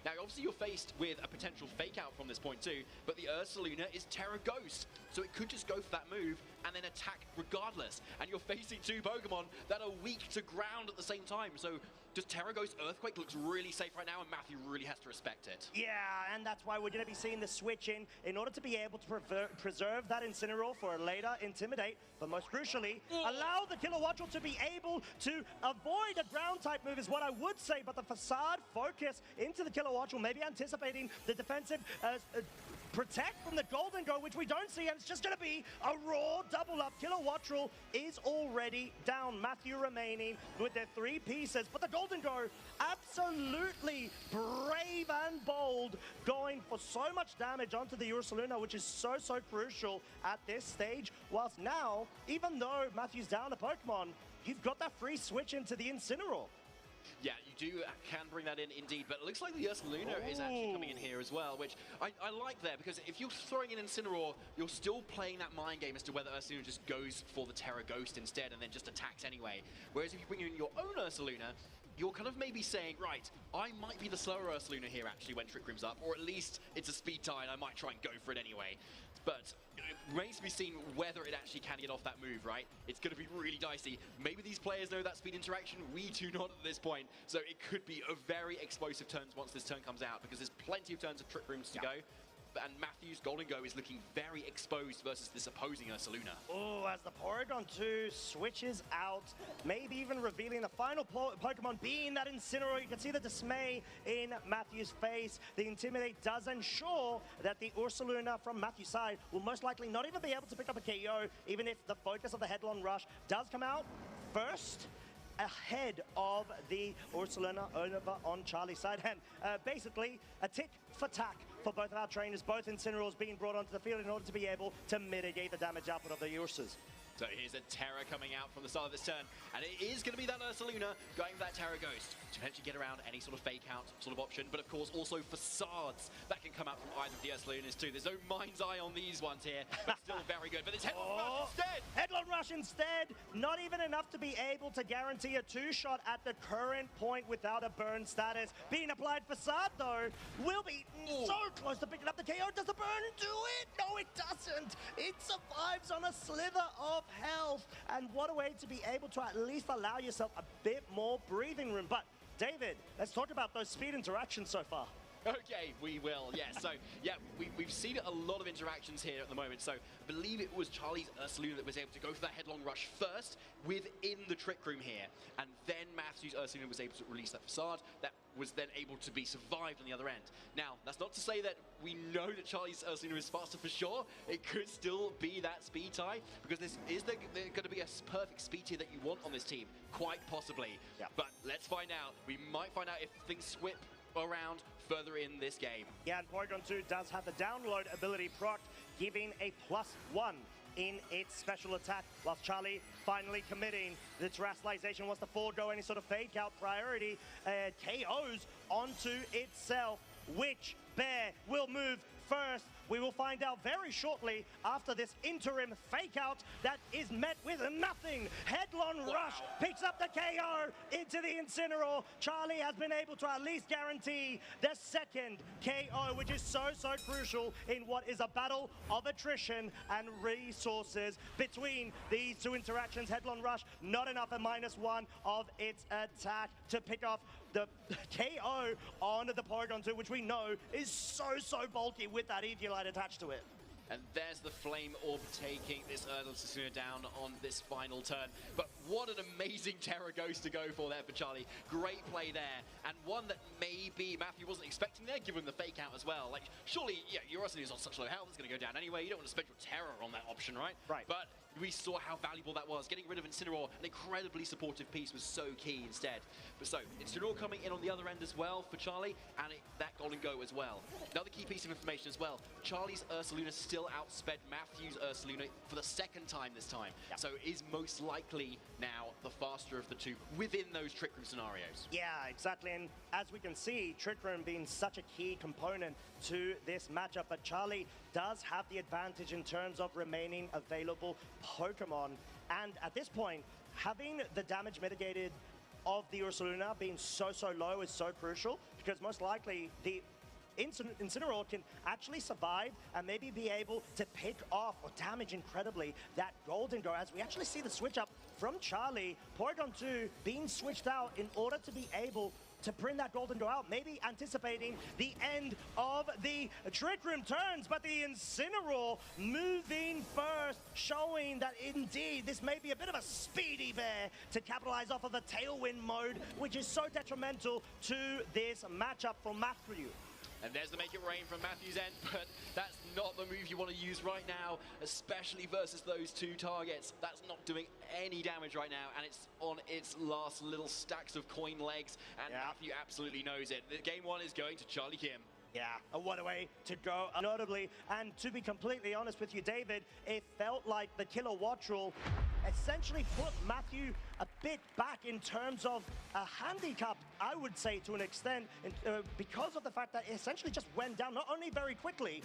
Now, obviously you're faced with a potential fake out from this point too, but the Ursaluna is Terra Ghost, so it could just go for that move and then attack regardless. And you're facing two Pokemon that are weak to ground at the same time, so just Terra Ghost Earthquake looks really safe right now, and Matthew really has to respect it.
Yeah, and that's why we're going to be seeing the switch in order to be able to preserve that Incineroar for a later Intimidate, but most crucially, allow the Kilowattrel to be able to avoid a ground type move is what I would say, but the Facade focus into the Kilowattrel, maybe anticipating the defensive protect from the Golden Go, which we don't see, and it's just going to be a raw double up. Kilowattrel is already down. Matthew remaining with their 3 pieces, but the Golden Go absolutely brave and bold, going for so much damage onto the Ursaluna, which is so crucial at this stage. Whilst now, even though Matthew's down a Pokemon, you've got that free switch into the Incineroar.
Yeah, you can bring that in indeed, but it looks like the Ursaluna is actually coming in here as well, which I like there, because if you're throwing in Incineroar, you're still playing that mind game as to whether Ursaluna just goes for the Terra Ghost instead and then just attacks anyway. Whereas if you bring in your own Ursaluna, you're kind of maybe saying, right, I might be the slower Ursaluna here actually when Trick Room's up, or at least it's a speed tie and I might try and go for it anyway. But it remains to be seen whether it actually can get off that move, right? It's going to be really dicey. Maybe these players know that speed interaction. We do not at this point. So it could be a very explosive turns once this turn comes out, because there's plenty of turns of Trick Rooms to go. And Matthew's Golden Go is looking very exposed versus this opposing Ursaluna.
Oh, as the Porygon 2 switches out, maybe even revealing the final Pokemon being that Incineroar. You can see the dismay in Matthew's face. The Intimidate does ensure that the Ursaluna from Matthew's side will most likely not even be able to pick up a KO, even if the focus of the Headlong Rush does come out first, ahead of the Ursaluna over on Charlie's side. And basically a tick for tack for both of our trainers, both Incineroars being brought onto the field in order to be able to mitigate the damage output of the Ursas.
So here's a Terra coming out from the start of this turn, and it is going to be that Ursaluna going for that Terra Ghost to potentially get around any sort of fake out sort of option, but of course also facades that can come out from either of the Ursalunas too. There's no mind's eye on these ones here, but still very good. But it's Headlong Rush instead!
Headlong Rush instead, not even enough to be able to guarantee a 2-shot at the current point without a burn status. Being applied Facade though, will be so close to picking up the KO. Does the burn do it? No, it doesn't. It survives on a slither of health, and what a way to be able to at least allow yourself a bit more breathing room. But David, let's talk about those speed interactions so far.
Okay, we will, yes. So, yeah, we've seen a lot of interactions here at the moment. So, I believe it was Charlie's Ursaluna that was able to go for that Headlong Rush first within the Trick Room here. And then Matthew's Ursaluna was able to release that Facade that was then able to be survived on the other end. Now, that's not to say that we know that Charlie's Ursaluna is faster for sure. It could still be that speed tie, because this is there going to be a perfect speed tier that you want on this team? Quite possibly. Yeah. But let's find out. We might find out if things swip around further in this game.
Yeah, and Porygon 2 does have the download ability proc, giving a +1 in its special attack, whilst Charlie finally committing the terrestrialization wants to forego any sort of fake out priority, KOs onto itself. Which bear will move first? We will find out very shortly after this interim fake out that is met with nothing. Headlong Rush picks up the KO into the Incineroar. Charlie has been able to at least guarantee the second KO, which is so crucial in what is a battle of attrition and resources between these two interactions. Headlong Rush, not enough at -1 of its attack to pick off the KO on the Porygon 2, which we know is so bulky with that Eviolite attached to it.
And there's the Flame Orb taking this Erdl down on this final turn. But what an amazing Terra Ghost to go for there for Charlie. Great play there, and one that maybe Matthew wasn't expecting there, given the fake out as well. Like, surely, yeah, your Ursaluna's on such low health, it's going to go down anyway. You don't want to spend your Terror on that option, right? Right. But we saw how valuable that was. Getting rid of Incineroar, an incredibly supportive piece, was so key instead. But so, Incineroar coming in on the other end as well for Charlie, and that Golden Go as well. Another key piece of information as well, Charlie's Ursaluna still outsped Matthew's Ursaluna for the second time this time. Yep. So is most likely now the faster of the two within those Trick Room scenarios.
Yeah, exactly. And as we can see, Trick Room being such a key component to this matchup, but Charlie does have the advantage in terms of remaining available Pokemon. And at this point, having the damage mitigated of the Ursaluna being so low is so crucial, because most likely the Incineroar can actually survive and maybe be able to pick off or damage incredibly that Golden Go, as we actually see the switch up from Charlie. Porygon 2 being switched out in order to be able to bring that Golden Go out, maybe anticipating the end of the Trick Room turns, but the Incineroar moving first, showing that indeed this may be a bit of a speedy bear to capitalize off of the Tailwind mode, which is so detrimental to this matchup for Matthew.
And there's the Make It Rain from Matthew's end, but that's not the move you want to use right now, especially versus those two targets. That's not doing any damage right now, and it's on its last little stacks of coin legs, and Matthew absolutely knows it. The game one is going to Charlie Kim.
Yeah, what a way to go, notably. And to be completely honest with you, David, it felt like the Kilowattrel essentially put Matthew a bit back in terms of a handicap, I would say, to an extent, because of the fact that it essentially just went down, not only very quickly,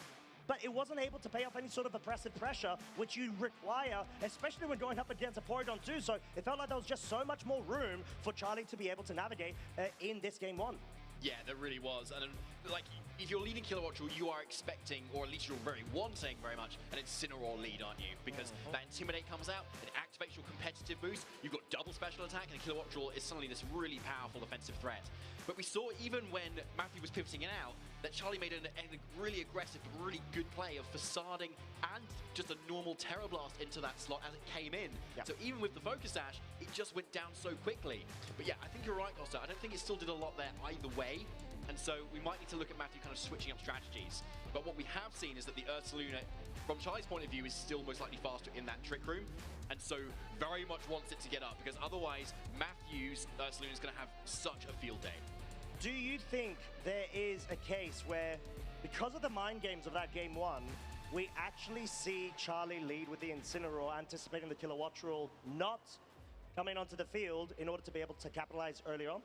but it wasn't able to pay off any sort of oppressive pressure, which you require, especially when going up against a Porygon 2. So it felt like there was just so much more room for Charlie to be able to navigate in this game one.
Yeah, there really was. And like, if you're leading Kilowattrel, you are expecting, or at least you're very wanting very much, an Incineroar lead, aren't you? Because that Intimidate comes out, it activates your competitive boost, you've got double special attack, and Kilowattrel is suddenly this really powerful offensive threat. But we saw even when Matthew was pivoting it out, that Charlie made a really aggressive, but really good play of facading and just a normal Terra Blast into that slot as it came in. Yep. So even with the Focus Sash, it just went down so quickly. But yeah, I think you're right, Costa. I don't think it still did a lot there either way. And so we might need to look at Matthew kind of switching up strategies. But what we have seen is that the Ursaluna, from Charlie's point of view, is still most likely faster in that Trick Room. And so very much wants it to get up, because otherwise Matthew's Ursaluna is going to have such a field day.
Do you think there is a case where, because of the mind games of that game one, we actually see Charlie lead with the Incineroar, anticipating the Kilowattrel not coming onto the field in order to be able to capitalize early on?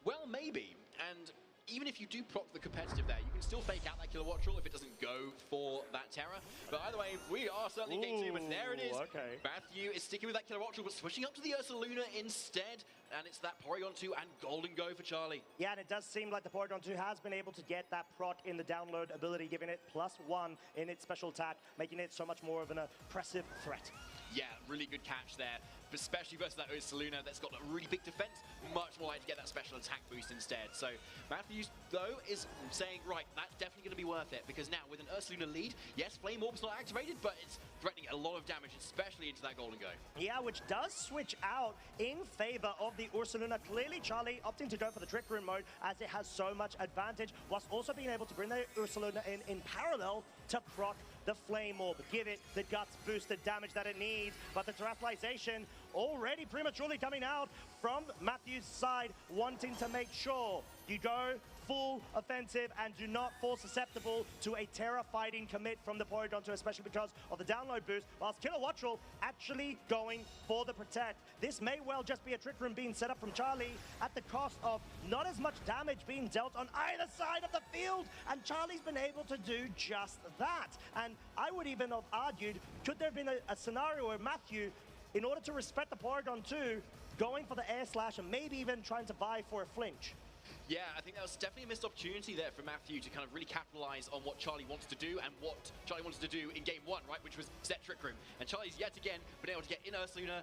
Well, maybe. And even if you do proc the competitive there, you can still fake out that Kilowattrel if it doesn't go for that Terra. But either way, we are certainly game two, but there it is.
Okay.
Matthew is sticking with that Kilowattrel, but switching up to the Ursaluna instead. And it's that Porygon 2 and Golden Go for Charlie.
Yeah, and it does seem like the Porygon 2 has been able to get that proc in the download ability, giving it +1 in its special attack, making it so much more of an oppressive threat.
Yeah, really good catch there, especially versus that Ursaluna that's got a really big defense, much more likely to get that special attack boost instead. So Matthews, though, is saying, right, that's definitely going to be worth it, because now with an Ursaluna lead, yes, Flame Orb's not activated, but it's threatening a lot of damage, especially into that Golden Go. Yeah,
which does switch out in favor of the Ursaluna. Clearly, Charlie opting to go for the Trick Room mode, as it has so much advantage, whilst also being able to bring the Ursaluna in parallel to proc the Flame Orb, give it the guts boosted damage that it needs. But the Terastallization already prematurely coming out from Matthew's side, wanting to make sure you go full offensive and do not fall susceptible to a Terra fighting commit from the Porygon 2, especially because of the download boost, whilst Kilowattrel actually going for the protect. This may well just be a Trick Room being set up from Charlie at the cost of not as much damage being dealt on either side of the field, and Charlie's been able to do just that. And I would even have argued, could there have been a scenario where Matthew, in order to respect the Porygon 2, going for the air slash and maybe even trying to vie for a flinch?
Yeah, I think that was definitely a missed opportunity there for Matthew to kind of really capitalize on what Charlie wants to do and what Charlie wanted to do in game one, right, which was set Trick Room. And Charlie's yet again been able to get in Ursaluna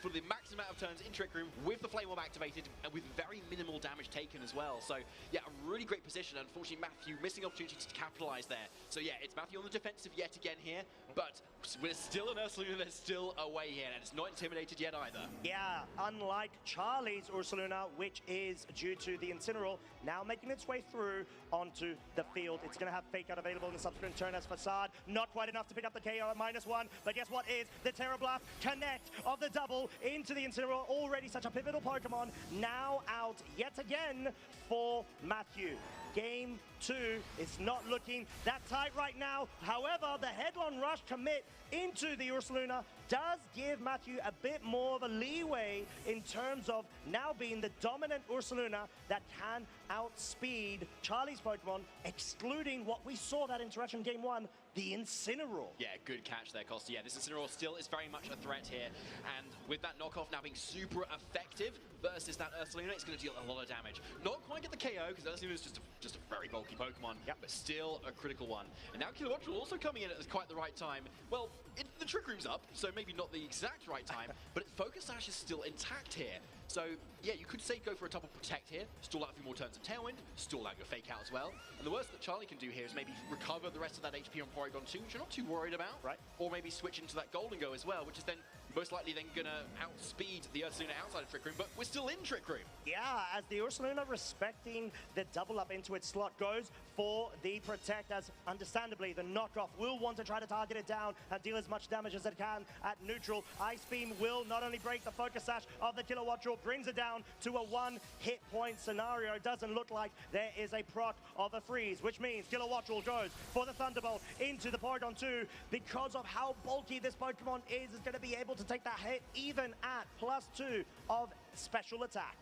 for the maximum amount of turns in Trick Room with the Flame Orb activated and with very minimal damage taken as well. So, yeah, a really great position. Unfortunately, Matthew missing opportunity to capitalize there. So, yeah, it's Matthew on the defensive yet again here, but we're still in Ursaluna, there's still a way here, and it's not intimidated yet either.
Yeah, unlike Charlie's Ursaluna, which is due to the Incineroar now making its way through onto the field. It's going to have Fake Out available in the subsequent turn as Facade. Not quite enough to pick up the KO at -1, but guess what is the Terra Blast connect of the double into the Incineroar. Already such a pivotal Pokemon, now out yet again for Matthew. Game 2 is not looking that tight right now. However, the headlong rush commit into the Ursaluna does give Matthew a bit more of a leeway in terms of now being the dominant Ursaluna that can outspeed Charlie's Pokemon, excluding what we saw that interaction game 1, the Incineroar.
Yeah, good catch there, Costa. Yeah, this Incineroar still is very much a threat here, and with that knockoff now being super effective versus that Ursaluna, it's going to deal a lot of damage. Not quite get the KO, because Ursaluna is just a very bulky Pokemon, but still a critical one. And now Kilowattrel also coming in at quite the right time. Well, the Trick Room's up, so maybe not the exact right time, but Focus Sash is still intact here. So, yeah, you could say go for a double protect here, stall out a few more turns of Tailwind, stall out your Fake Out as well. And the worst that Charlie can do here is maybe recover the rest of that HP on Porygon 2, which you're not too worried about. Right. Or maybe switch into that Golden Go as well, which is then most likely then going to outspeed the Ursaluna outside of Trick Room, but we're still in Trick Room.
Yeah, as the Ursaluna, respecting the double up into its slot, goes for the protect, as understandably the knockoff will want to try to target it down and deal as much damage as it can at neutral. Ice Beam will not only break the Focus Sash of the Kilowattrel, brings it down to a 1 hit point scenario. It doesn't look like there is a proc of a freeze, which means Kilowattrel goes for the Thunderbolt into the Porygon 2. Because of how bulky this Pokemon is going to be able to take that hit even at +2 of special attack.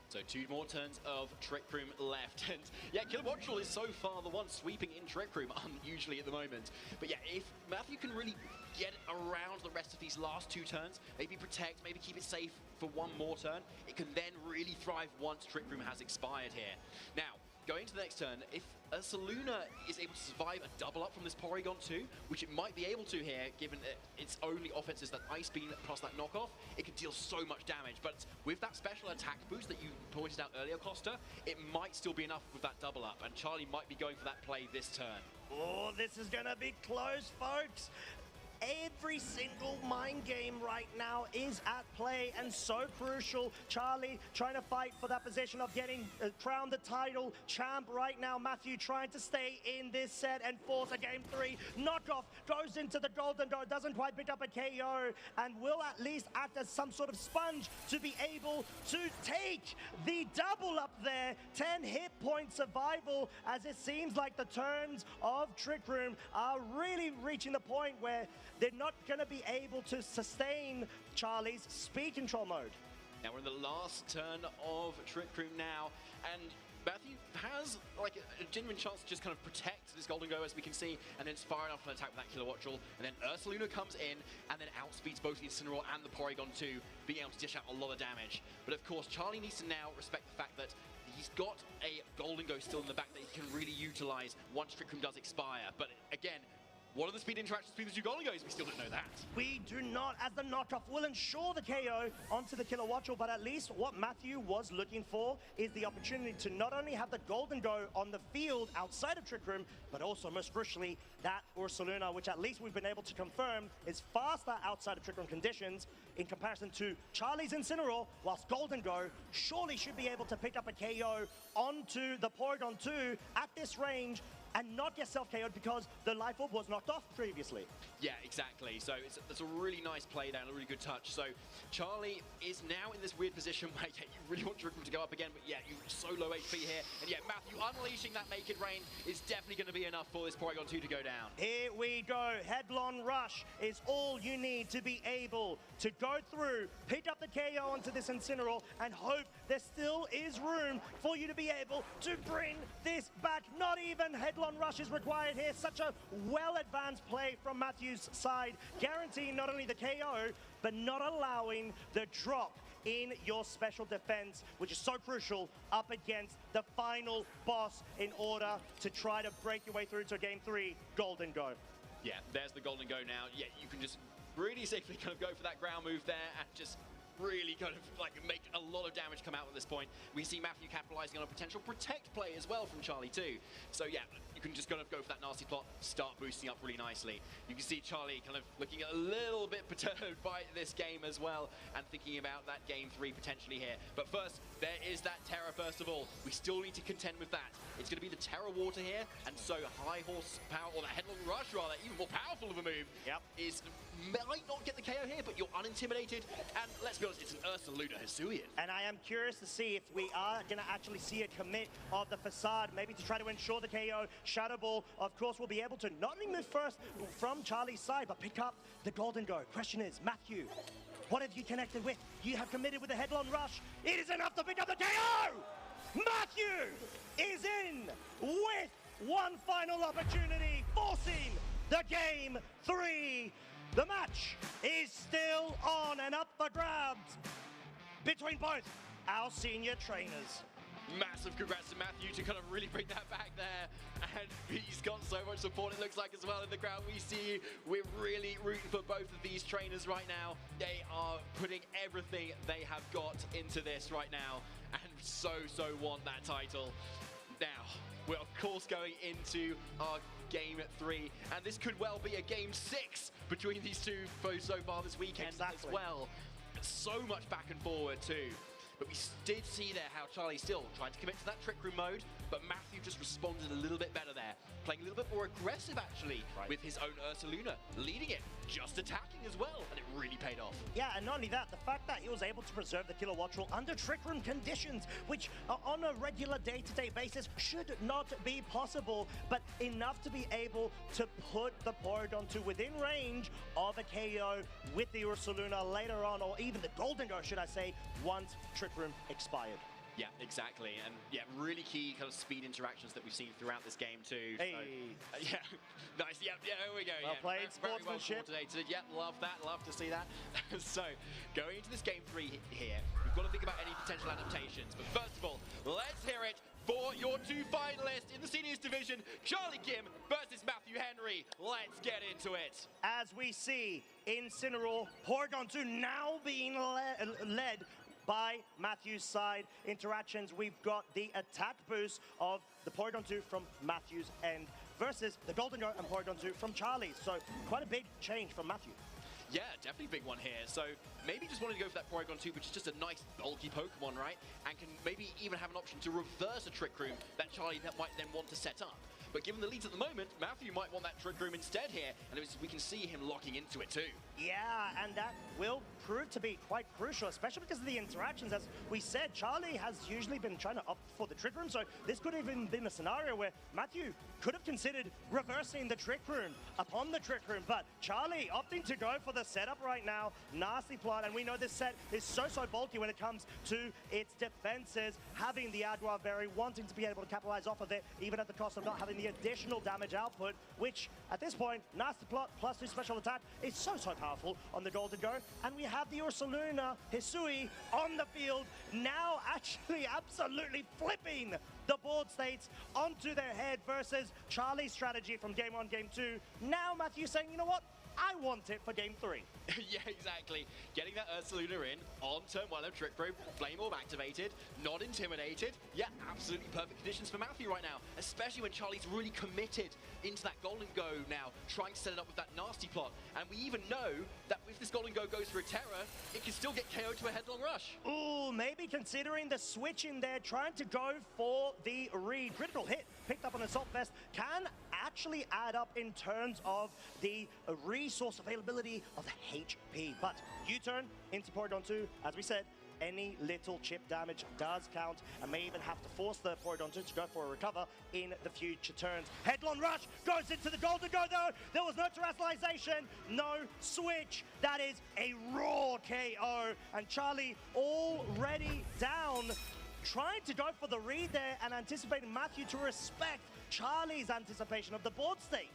So 2 more turns of Trick Room left. And yeah, Kilowattrel is so far the one sweeping in Trick Room, unusually at the moment. But yeah, if Matthew can really get around the rest of these last 2 turns, maybe protect, maybe keep it safe for 1 more turn, it can then really thrive once Trick Room has expired here. Now, going to the next turn, if Ursaluna is able to survive a double up from this Porygon 2, which it might be able to here, given that its only offense is that Ice Beam plus that knockoff, it can deal so much damage. But with that special attack boost that you pointed out earlier, Costa, it might still be enough with that double up, and Charlie might be going for that play this turn.
Oh, this is gonna be close, folks. Every single mind game right now is at play and so crucial. Charlie trying to fight for that position of getting crowned the title champ right now. Matthew trying to stay in this set and force a game 3. Knockoff goes into the Golden Go, doesn't quite pick up a KO, and will at least act as some sort of sponge to be able to take the double up there. 10 hit point survival, as it seems like the turns of Trick Room are really reaching the point where they're not going to be able to sustain Charlie's speed control mode.
Now we're in the last turn of Trick Room now, and Matthew has like a genuine chance to just kind of protect this Golden Go, as we can see, and then fire enough an attack with that Kilowattrel, and then Ursaluna comes in and then outspeeds both the Incineroar and the Porygon 2, being able to dish out a lot of damage. But of course, Charlie needs to now respect the fact that he's got a Golden Go still in the back that he can really utilize once Trick Room does expire. But again, what are the speed interactions between the 2 Golden Goes? We still don't know that.
We do not, as the knockoff will ensure the KO onto the Kilowattrel, but at least what Matthew was looking for is the opportunity to not only have the Golden Go on the field outside of Trick Room, but also most crucially that Ursaluna, which at least we've been able to confirm is faster outside of Trick Room conditions in comparison to Charlie's Incineroar, whilst Golden Go surely should be able to pick up a KO onto the Porygon 2 at this range. and not get self-KO'd because the life orb was knocked off previously.
Yeah, exactly. So it's a really nice play down, a really good touch. So Charlie is now in this weird position where you really want Trick Room to go up again, but yeah, you're so low HP here. And yeah, Matthew unleashing that Naked Rain is definitely going to be enough for this Porygon 2 to go down.
Here we go. Headlong Rush is all you need to be able to go through, pick up the KO onto this Incineroar, and hope there still is room for you to be able to bring this back. Not even Headlong Rush is required here. Such a well-advanced play from Matthew's side, guaranteeing not only the KO, but not allowing the drop in your special defense, which is so crucial up against the final boss in order to try to break your way through to Game 3, Golden Go.
Yeah, there's the Golden Go now. Yeah, you can just really safely kind of go for that ground move there and just really kind of like make a lot of damage come out at this point. We see Matthew capitalizing on a potential protect play as well from Charlie too. So yeah, you can just kind of go for that nasty plot, start boosting up really nicely. You can see Charlie kind of looking a little bit perturbed by this game as well and thinking about that Game 3 potentially here. But first, there is that Terra first of all. We still need to contend with that. It's going to be the Terra Water here, and so high horsepower, or the Headlong Rush rather, even more powerful of a move, is might not get the KO here, but you're unintimidated, and let's be honest, it's an Ursaluna Hisuian.
And I am curious to see if we are going to actually see a commit of the Facade, maybe to try to ensure the KO. Shadow Ball, of course, will be able to not only move first from Charlie's side, but pick up the Golden Go. Question is, Matthew, what have you connected with? You have committed with the Headlong Rush. It is enough to pick up the KO! Matthew is in with one final opportunity, forcing the Game 3. The match is still on and up for grabs between both our senior trainers.
Massive congrats to Matthew to kind of really bring that back there. And he's got so much support, it looks like, as well in the crowd. We see we're really rooting for both of these trainers right now. They are putting everything they have got into this right now and so want that title. Now, we're of course going into our Game 3, and this could well be a Game 6 between these two so far this weekend as well. So much back and forward too. But we did see there how Charlie still tried to commit to that Trick Room mode, but Matthew just responded a little bit better there. Playing a little bit more aggressive, actually, with his own Ursaluna, leading it, just attacking as well, and it really paid off.
Yeah, and not only that, the fact that he was able to preserve the Kilowatt Roll under Trick Room conditions, which on a regular day-to-day basis should not be possible, but enough to be able to put the Porygon 2 within range of a KO with the Ursaluna later on, or even the Golden Go, should I say, once Trick Room expired.
Yeah, exactly, and yeah, really key kind of speed interactions that we've seen throughout this game too.
Hey.
So, yeah, nice. Yeah, there we go.
Well played,
very well
sportsmanship.
coordinated. Yeah, love that. Love to see that. So, going into this Game 3 here, we've got to think about any potential adaptations. But first of all, let's hear it for your two finalists in the seniors division, Charlie Kim versus Matthew Henry. Let's get into it.
As we see Incineroar, Porygon 2 now being led by Matthew's side. Interactions, we've got the attack boost of the Porygon 2 from Matthew's end versus the Golden Go and Porygon 2 from Charlie's. So quite a big change from Matthew.
Yeah, definitely a big one here. So maybe just wanted to go for that Porygon 2, which is just a nice bulky Pokemon, right? And can maybe even have an option to reverse a Trick Room that Charlie might then want to set up. But given the leads at the moment, Matthew might want that Trick Room instead here, and we can see him locking into it too.
Yeah, and that will prove to be quite crucial, especially because of the interactions. As we said, Charlie has usually been trying to opt for the Trick Room, so this could have even been a scenario where Matthew could have considered reversing the Trick Room upon the Trick Room, but Charlie opting to go for the setup right now. Nasty plot, and we know this set is so bulky when it comes to its defenses. Having the Adwa Berry, wanting to be able to capitalize off of it, even at the cost of not having the additional damage output, which at this point, Nasty Plot plus 2 special attack is so powerful on the Golden Go. And we have the Ursaluna Hisui on the field, now actually absolutely flipping the board states onto their head versus Charlie's strategy from Game 1, Game 2. Now Matthew saying, you know what? I want it for Game 3.
Yeah, exactly. Getting that Ursaluna in on turn 1 of Trick Room, Flame Orb activated, not intimidated. Yeah, absolutely perfect conditions for Matthew right now, especially when Charlie's really committed into that Golden Go now, trying to set it up with that nasty plot. And we even know that if this Golden Go KO goes for a terror, it can still get KO to a headlong rush.
Ooh, maybe considering the switch in there, trying to go for the read. Critical hit picked up on Assault Vest can actually add up in terms of the resource availability of the HP. But U-turn into Porygon 2, as we said, any little chip damage does count, and may even have to force the Porygon 2 to go for a recover in the future turns. Headlong Rush goes into the Golden Go though. There was no terrestrialization, no switch. That is a raw KO, and Charlie already down, trying to go for the read there and anticipating Matthew to respect Charlie's anticipation of the board state.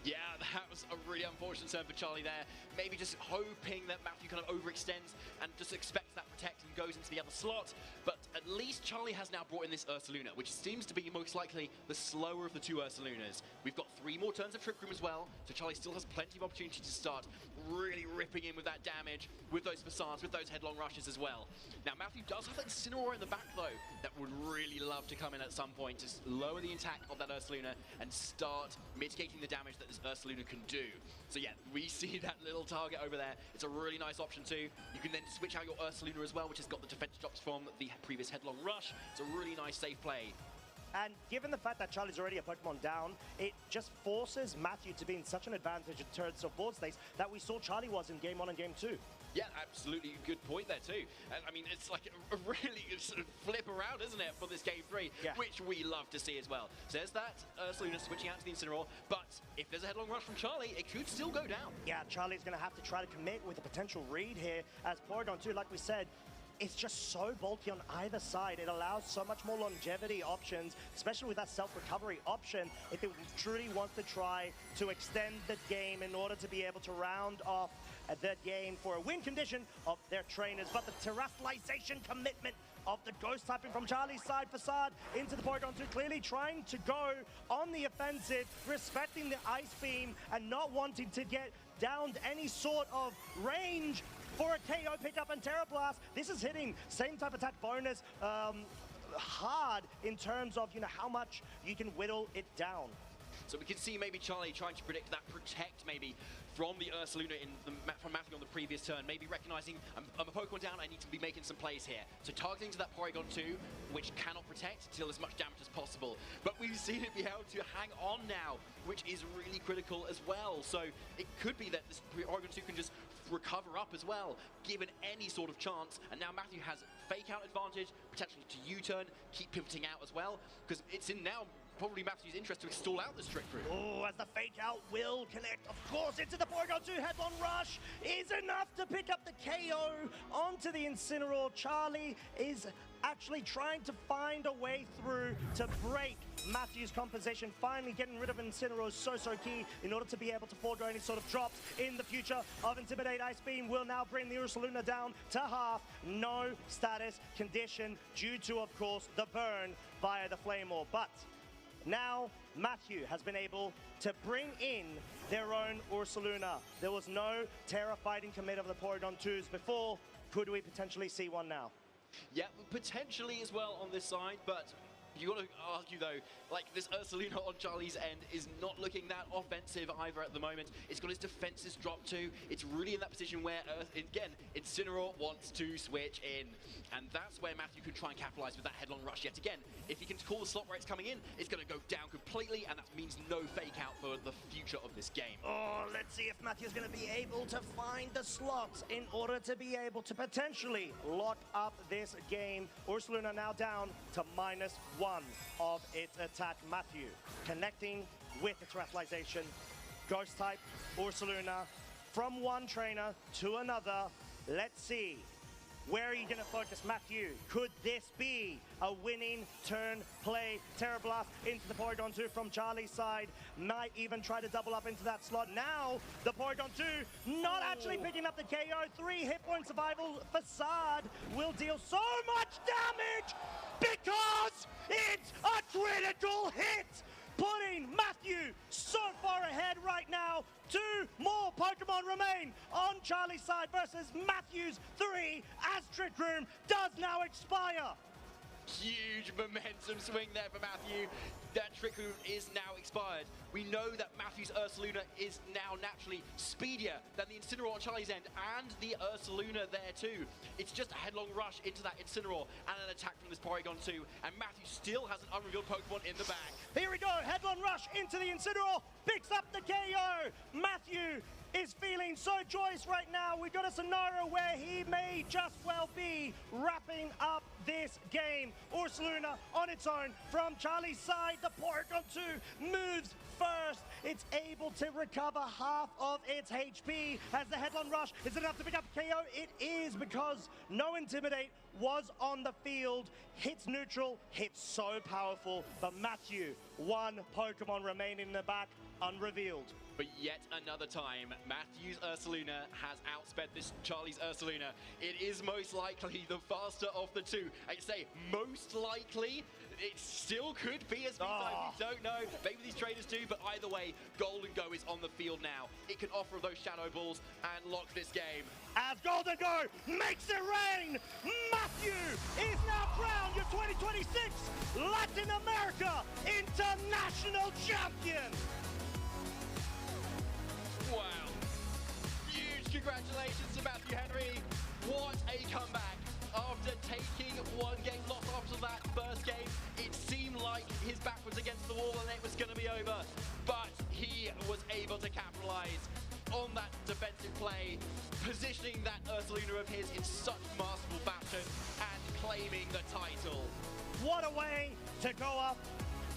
Yeah, that was a really unfortunate turn for Charlie there. Maybe just hoping that Matthew kind of overextends and just expects that protect and goes into the other slot. But at least Charlie has now brought in this Ursaluna, which seems to be most likely the slower of the two Ursalunas. We've got 3 more turns of Trick Room as well, so Charlie still has plenty of opportunity to start really ripping in with that damage, with those facades, with those headlong rushes as well. Now, Matthew does have that Incineroar in the back, though, that would really love to come in at some point to lower the attack of that Ursaluna and start mitigating the damage that this Ursaluna can do. So yeah, we see that little target over there. It's a really nice option too. You can then switch out your Ursaluna as well, which has got the defense drops from the previous headlong rush. It's a really nice safe play.
And given the fact that Charlie's already a Pokemon down, it just forces Matthew to be in such an advantage in terms of board states that we saw Charlie was in Game 1 and Game 2.
Yeah, absolutely good point there too. And I mean, it's like a really sort of flip around, isn't it, for this Game 3, which we love to see as well. So there's that Ursaluna switching out to the Incineroar, but if there's a headlong rush from Charlie, it could still go down.
Yeah, Charlie's going to have to try to commit with a potential read here, as Porygon 2, like we said, it's just so bulky on either side. It allows so much more longevity options, especially with that self-recovery option, if it truly wants to try to extend the game in order to be able to round off the game for a win condition of their trainers. But the terrestrialization commitment of the ghost typing from Charlie's side, Facade into the Porygon 2, clearly trying to go on the offensive, respecting the Ice Beam and not wanting to get down any sort of range for a KO pickup and Terra Blast. This is hitting same type attack bonus hard in terms of, you know, how much you can whittle it down.
So we can see maybe Charlie trying to predict that protect maybe from the Ursaluna from Matthew on the previous turn, maybe recognizing I'm a Pokemon down, I need to be making some plays here. So targeting to that Porygon 2, which cannot protect, deal as much damage as possible. But we've seen it be able to hang on now, which is really critical as well. So it could be that this Porygon 2 can just recover up as well, given any sort of chance. And now Matthew has fake out advantage, potentially to U-turn, keep pivoting out as well, because it's in now probably Matthew's interest to stall out this Trick Room.
Oh, as the fake out will connect, of course, into the Porygon 2. Headlong Rush is enough to pick up the KO onto the Incineroar. Charlie is actually trying to find a way through to break Matthew's composition. Finally getting rid of Incineroar is so key in order to be able to forego any sort of drops in the future of Intimidate. Ice Beam will now bring the Ursaluna down to half. No status condition due to, of course, the burn via the Flame Orb. But now, Matthew has been able to bring in their own Ursaluna. There was no Terra fighting commit of the Porygon 2s before. Could we potentially see one now?
Yeah, potentially as well on this side, but you got to argue though, like this Ursaluna on Charlie's end is not looking that offensive either at the moment. It's got his defenses dropped too. It's really in that position where, again, Incineroar wants to switch in. And that's where Matthew can try and capitalize with that headlong rush yet again. If he can call the slot where it's coming in, it's going to go down completely, and that means no fake out for the future of this game.
Oh, let's see if Matthew's going to be able to find the slots in order to be able to potentially lock up this game. Ursaluna now down to -1 of its attack. Matthew connecting with the terrestrialization. Ghost type, Ursaluna, from one trainer to another. Let's see. Where are you going to focus, Matthew? Could this be a winning turn play? Terra Blast into the Porygon 2 from Charlie's side. Might even try to double up into that slot. Now, the Porygon 2 not actually picking up the KO. 3 hit point survival. Facade will deal so much damage because it's a critical hit, putting Matthew so far ahead right now. 2 more Pokemon remain on Charlie's side versus Matthew's 3 as Trick Room does now expire.
Huge momentum swing there for Matthew. that Trick Room is now expired. We know that Matthew's Ursaluna is now naturally speedier than the Incineroar on Charlie's end, and the Ursaluna there too. It's just a headlong rush into that Incineroar and an attack from this Porygon 2, and Matthew still has an unrevealed Pokemon in the bag.
Here we go, headlong rush into the Incineroar, picks up the KO. Matthew is feeling so joyous right now. We've got a scenario where he may just well be wrapping up this game. Ursaluna on its own from Charlie's side. The Porygon 2 moves first. It's able to recover half of its HP as the headlong rush. Is it enough to pick up KO? It is, because no Intimidate was on the field. Hits neutral, hits so powerful, but Matthew, one Pokemon remaining in the back, unrevealed.
But yet another time, Matthew's Ursaluna has outsped this Charlie's Ursaluna. It is most likely the faster of the two. I say most likely, it still could be a speed type, we don't know. Maybe these trainers do, but either way, Golden Go is on the field now. It can offer those Shadow Balls and lock this game.
As Golden Go makes it rain, Matthew is now crowned your 2026 Latin America International Champion.
Wow. Huge congratulations to Matthew Henry. What a comeback. After taking one game loss after that first game, it seemed like his back was against the wall and it was going to be over. But he was able to capitalize on that defensive play, positioning that Ursaluna of his in such masterful fashion and claiming the title.
What a way to go up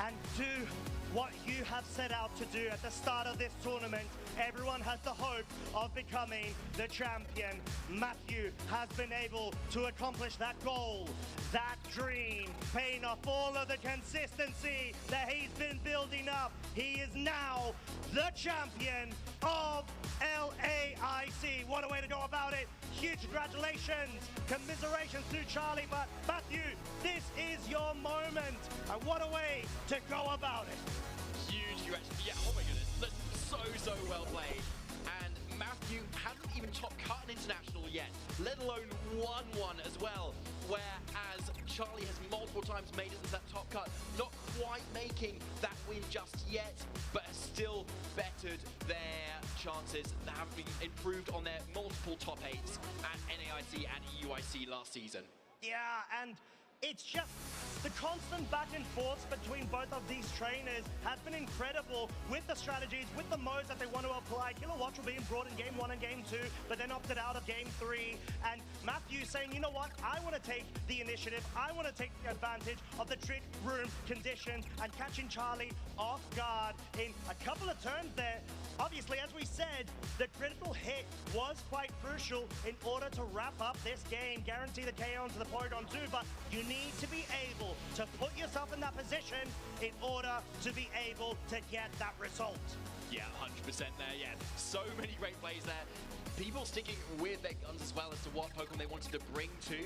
and do what you have set out to do at the start of this tournament. Everyone has the hope of becoming the champion. Matthew has been able to accomplish that goal, that dream, paying off all of the consistency that he's been building up. He is now the champion of LAIC. What a way to go about it. Huge congratulations, commiserations to Charlie, but Matthew, this is your moment, and what a way to go about it.
Huge congratulations. Yeah, oh my goodness, that's so well played. And Matthew hasn't even top cut an international yet, let alone won one as well, whereas Charlie has multiple times made it into that top cut, not quite making that win just yet, but has still bettered their chances. They have been improved on their multiple top 8s at NAIC and EUIC last season.
Yeah, and it's just the constant back and forth between both of these trainers has been incredible with the strategies, with the modes that they want to apply. Kilowatt were being brought in game 1 and game 2, but then opted out of game 3. And Matthew saying, you know what, I want to take the initiative. I want to take the advantage of the trick room conditions and catching Charlie off guard in a couple of turns there. Obviously, as we said, the critical hit was quite crucial in order to wrap up this game, guarantee the KO into the Porygon 2, but you need to be able to put yourself in that position in order to be able to get that result.
Yeah, 100% there, yeah. So many great plays there. People sticking with their guns as well as to what Pokemon they wanted to bring to.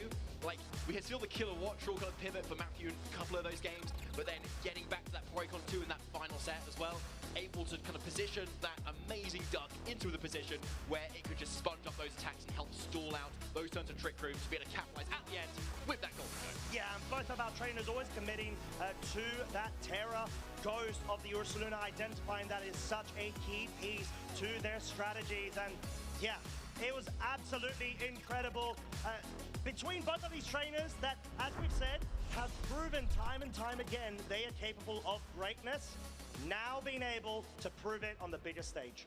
Like, we had still the Kilowatt kind of pivot for Matthew in a couple of those games, but then getting back to that Porygon 2 in that final set as well, able to kind of position that amazing duck into the position where it could just sponge up those attacks and help stall out those turns of Trick Room to be able to capitalize at the end with that Golden Go.
Yeah, and both of our trainers always committing to that Terra Ghost of the Ursaluna, identifying that is such a key piece to their strategies. And yeah, it was absolutely incredible. Between both of these trainers that, as we've said, have proven time and time again they are capable of greatness, now being able to prove it on the biggest stage.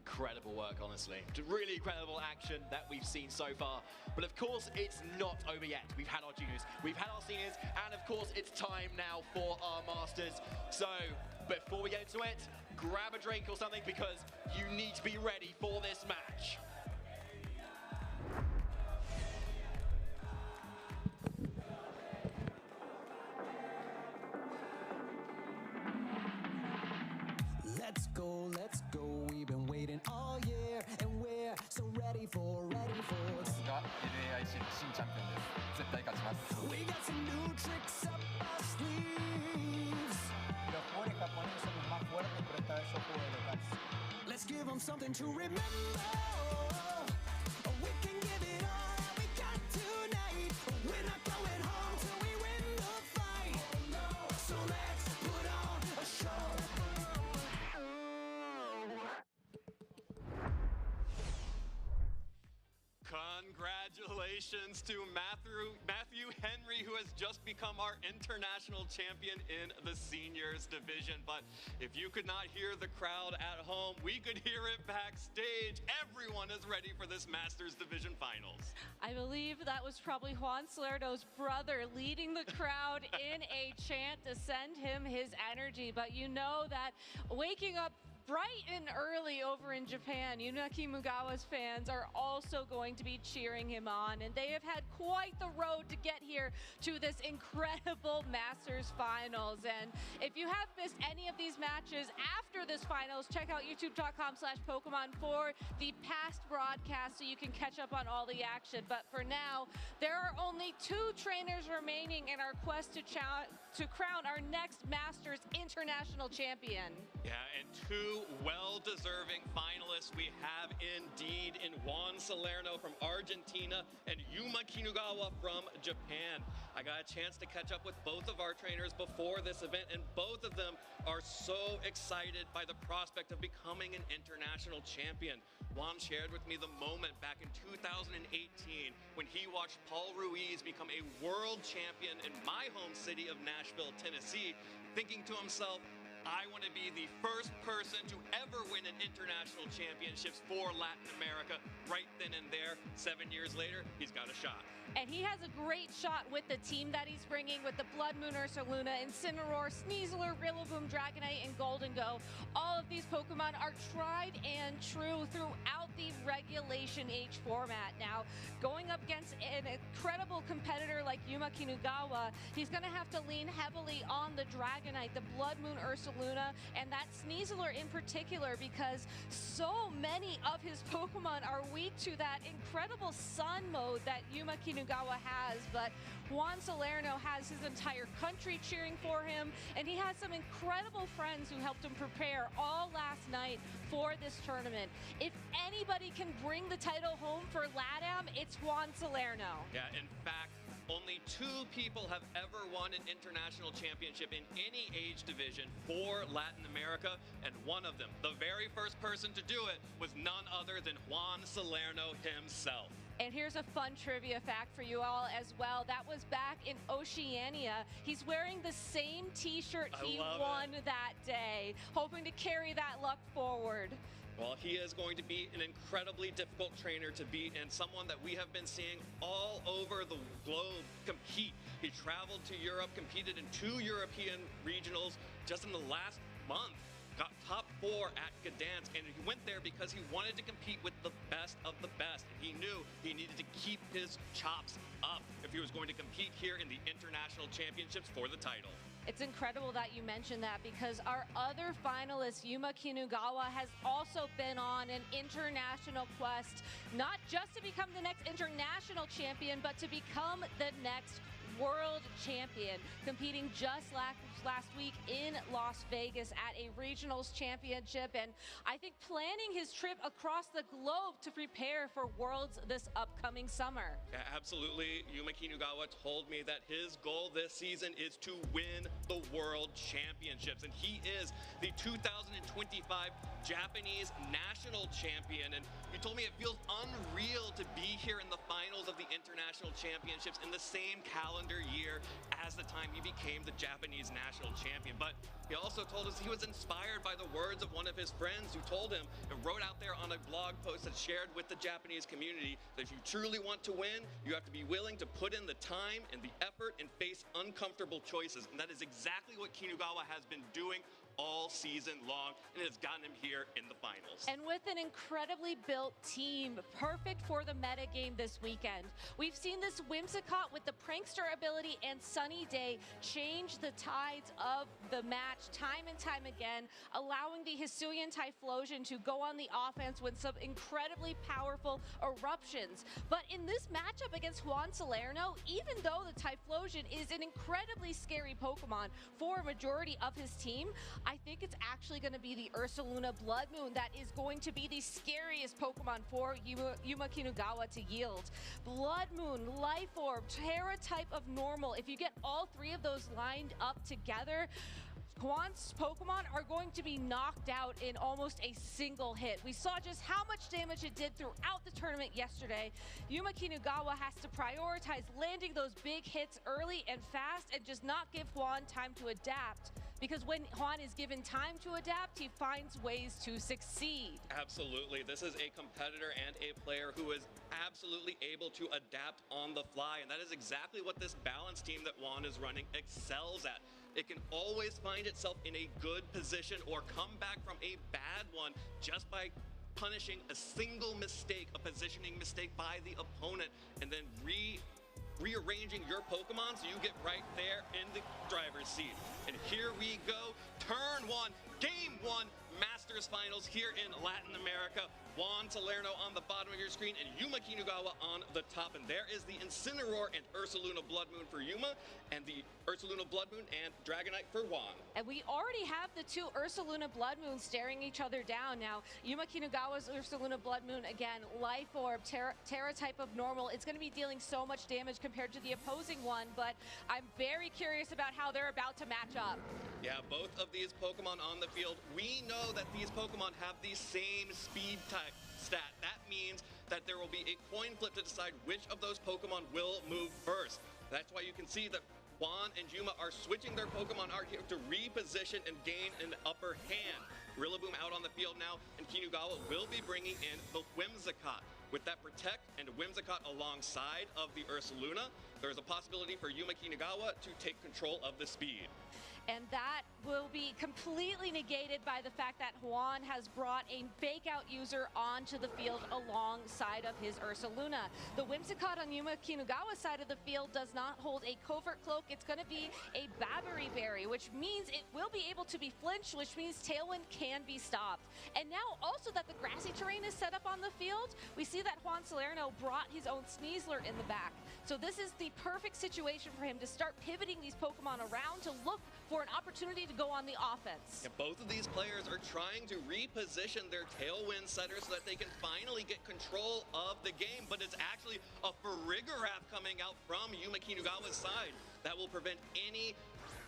Incredible work, honestly. Really incredible action that we've seen so far. But of course, it's not over yet. We've had our juniors, we've had our seniors, and of course, it's time now for our masters. So, before we get into it, grab a drink or something because you need to be ready for this match.
Let's go, we've been waiting all year, and we're so ready for. We got some new tricks up our sleeves. Let's give them something to remember. We can give it all we got tonight. We're not going home till we win the fight. So let's put on
Congratulations to Matthew Henry, who has just become our international champion in the seniors division. But if you could not hear the crowd at home, we could hear it backstage. Everyone is ready for this Masters Division Finals.
I believe that was probably Juan Salerno's brother leading the crowd in a chant to send him his energy. But you know that waking up bright and early over in Japan, Yuna Kinugawa's fans are also going to be cheering him on, and they have had quite the road to get here to this incredible Masters Finals. And if you have missed any of these matches after this finals, check out youtube.com/Pokemon for the past broadcast so you can catch up on all the action. But for now, there are only 2 trainers remaining in our quest to crown our next Masters International Champion.
Yeah, and 2 well-deserving finalists we have indeed in Juan Salerno from Argentina and Yuma Kinugawa from Japan. I got a chance to catch up with both of our trainers before this event, and both of them are so excited by the prospect of becoming an international champion. Juan shared with me the moment back in 2018 when he watched Paul Ruiz become a world champion in my home city of Nashville, Tennessee, thinking to himself, I want to be the first person to ever win an international championships for Latin America. Right then and there, 7 years later, he's got a shot.
And he has a great shot with the team that he's bringing with the Blood Moon Ursaluna, Incineroar, Sneasler, Rillaboom, Dragonite, and Golden Go. All of these Pokemon are tried and true throughout the Regulation H format. Now, going up against an incredible competitor like Yuma Kinugawa, he's going to have to lean heavily on the Dragonite, the Blood Moon Ursaluna, and that Sneasler in particular, because so many of his Pokemon are weak to that incredible Sun mode that Yuma Kinugawa has. But Juan Salerno has his entire country cheering for him, and he has some incredible friends who helped him prepare all last night for this tournament. If anybody can bring the title home for LATAM, it's Juan Salerno.
Yeah, in fact, only 2 people have ever won an international championship in any age division for Latin America, and one of them, the very first person to do it, was none other than Juan Salerno himself.
And here's a fun trivia fact for you all as well. That was back in Oceania. He's wearing the same t-shirt he won that day, hoping to carry that luck forward.
Well, he is going to be an incredibly difficult trainer to beat, and someone that we have been seeing all over the globe compete. He traveled to Europe, competed in 2 European regionals just in the last month. Got top 4 at Gdansk, and he went there because he wanted to compete with the best of the best. And he knew he needed to keep his chops up if he was going to compete here in the international championships for the title.
It's incredible that you mentioned that, because our other finalist, Yuma Kinugawa, has also been on an international quest, not just to become the next international champion, but to become the next world champion, competing just last week in Las Vegas at a regionals championship, and I think planning his trip across the globe to prepare for Worlds this upcoming summer.
Yeah, absolutely. Yuma Kinugawa told me that his goal this season is to win the World Championships, and he is the 2025 Japanese national champion, and he told me it feels unreal to be here in the finals of the international championships in the same calendar year as the time he became the Japanese national champion. But he also told us he was inspired by the words of one of his friends who told him and wrote out there on a blog post that shared with the Japanese community that if you truly want to win, you have to be willing to put in the time and the effort and face uncomfortable choices. And that is exactly what Kinugawa has been doing all season long, and it has gotten him here in the finals.
And with an incredibly built team, perfect for the meta game this weekend. We've seen this Whimsicott with the Prankster ability and Sunny Day change the tides of the match time and time again, allowing the Hisuian Typhlosion to go on the offense with some incredibly powerful eruptions. But in this matchup against Juan Salerno, even though the Typhlosion is an incredibly scary Pokemon for a majority of his team, I think it's actually going to be the Ursaluna Blood Moon that is going to be the scariest Pokemon for Yuma Kinugawa to yield. Blood Moon, Life Orb, Terra type of normal. If you get all 3 of those lined up together, Juan's Pokemon are going to be knocked out in almost a single hit. We saw just how much damage it did throughout the tournament yesterday. Yuma Kinugawa has to prioritize landing those big hits early and fast and just not give Juan time to adapt. Because when Juan is given time to adapt, he finds ways to succeed.
Absolutely. This is a competitor and a player who is absolutely able to adapt on the fly. And that is exactly what this balanced team that Juan is running excels at. It can always find itself in a good position or come back from a bad one just by punishing a single mistake, a positioning mistake by the opponent, and then rearranging your Pokemon so you get right there in the driver's seat. And here we go, turn one, game one, Masters Finals here in Latin America. Juan Salerno on the bottom of your screen and Yuma Kinugawa on the top. And there is the Incineroar and Ursaluna Blood Moon for Yuma, and the Ursaluna Blood Moon and Dragonite for Juan.
And we already have the two Ursaluna Blood Moons staring each other down now. Yuma Kinugawa's Ursaluna Blood Moon, again, Life Orb, Terra type of normal. It's going to be dealing so much damage compared to the opposing one, but I'm very curious about how they're about to match up.
Yeah, both of these Pokemon on the field, we know that these Pokemon have the same speed type stat. That means that there will be a coin flip to decide which of those Pokemon will move first. That's why you can see that Juan and Yuma are switching their Pokemon out here to reposition and gain an upper hand. Rillaboom out on the field now, and Kinugawa will be bringing in the Whimsicott. With that Protect and Whimsicott alongside of the Ursaluna, there is a possibility for Yuma Kinugawa to take control of the speed.
And that will be completely negated by the fact that Juan has brought a fake out user onto the field alongside of his Ursaluna. The Whimsicott on Yuma Kinugawa's side of the field does not hold a Covert Cloak. It's going to be a Babbery Berry, which means it will be able to be flinched, which means Tailwind can be stopped. And now also that the grassy terrain is set up on the field, we see that Juan Salerno brought his own Sneasler in the back. So this is the perfect situation for him to start pivoting these Pokemon around to look for an opportunity to go on the offense.
And both of these players are trying to reposition their Tailwind setters so that they can finally get control of the game, but it's actually a Farigiraf coming out from Yuma Kinugawa's side that will prevent any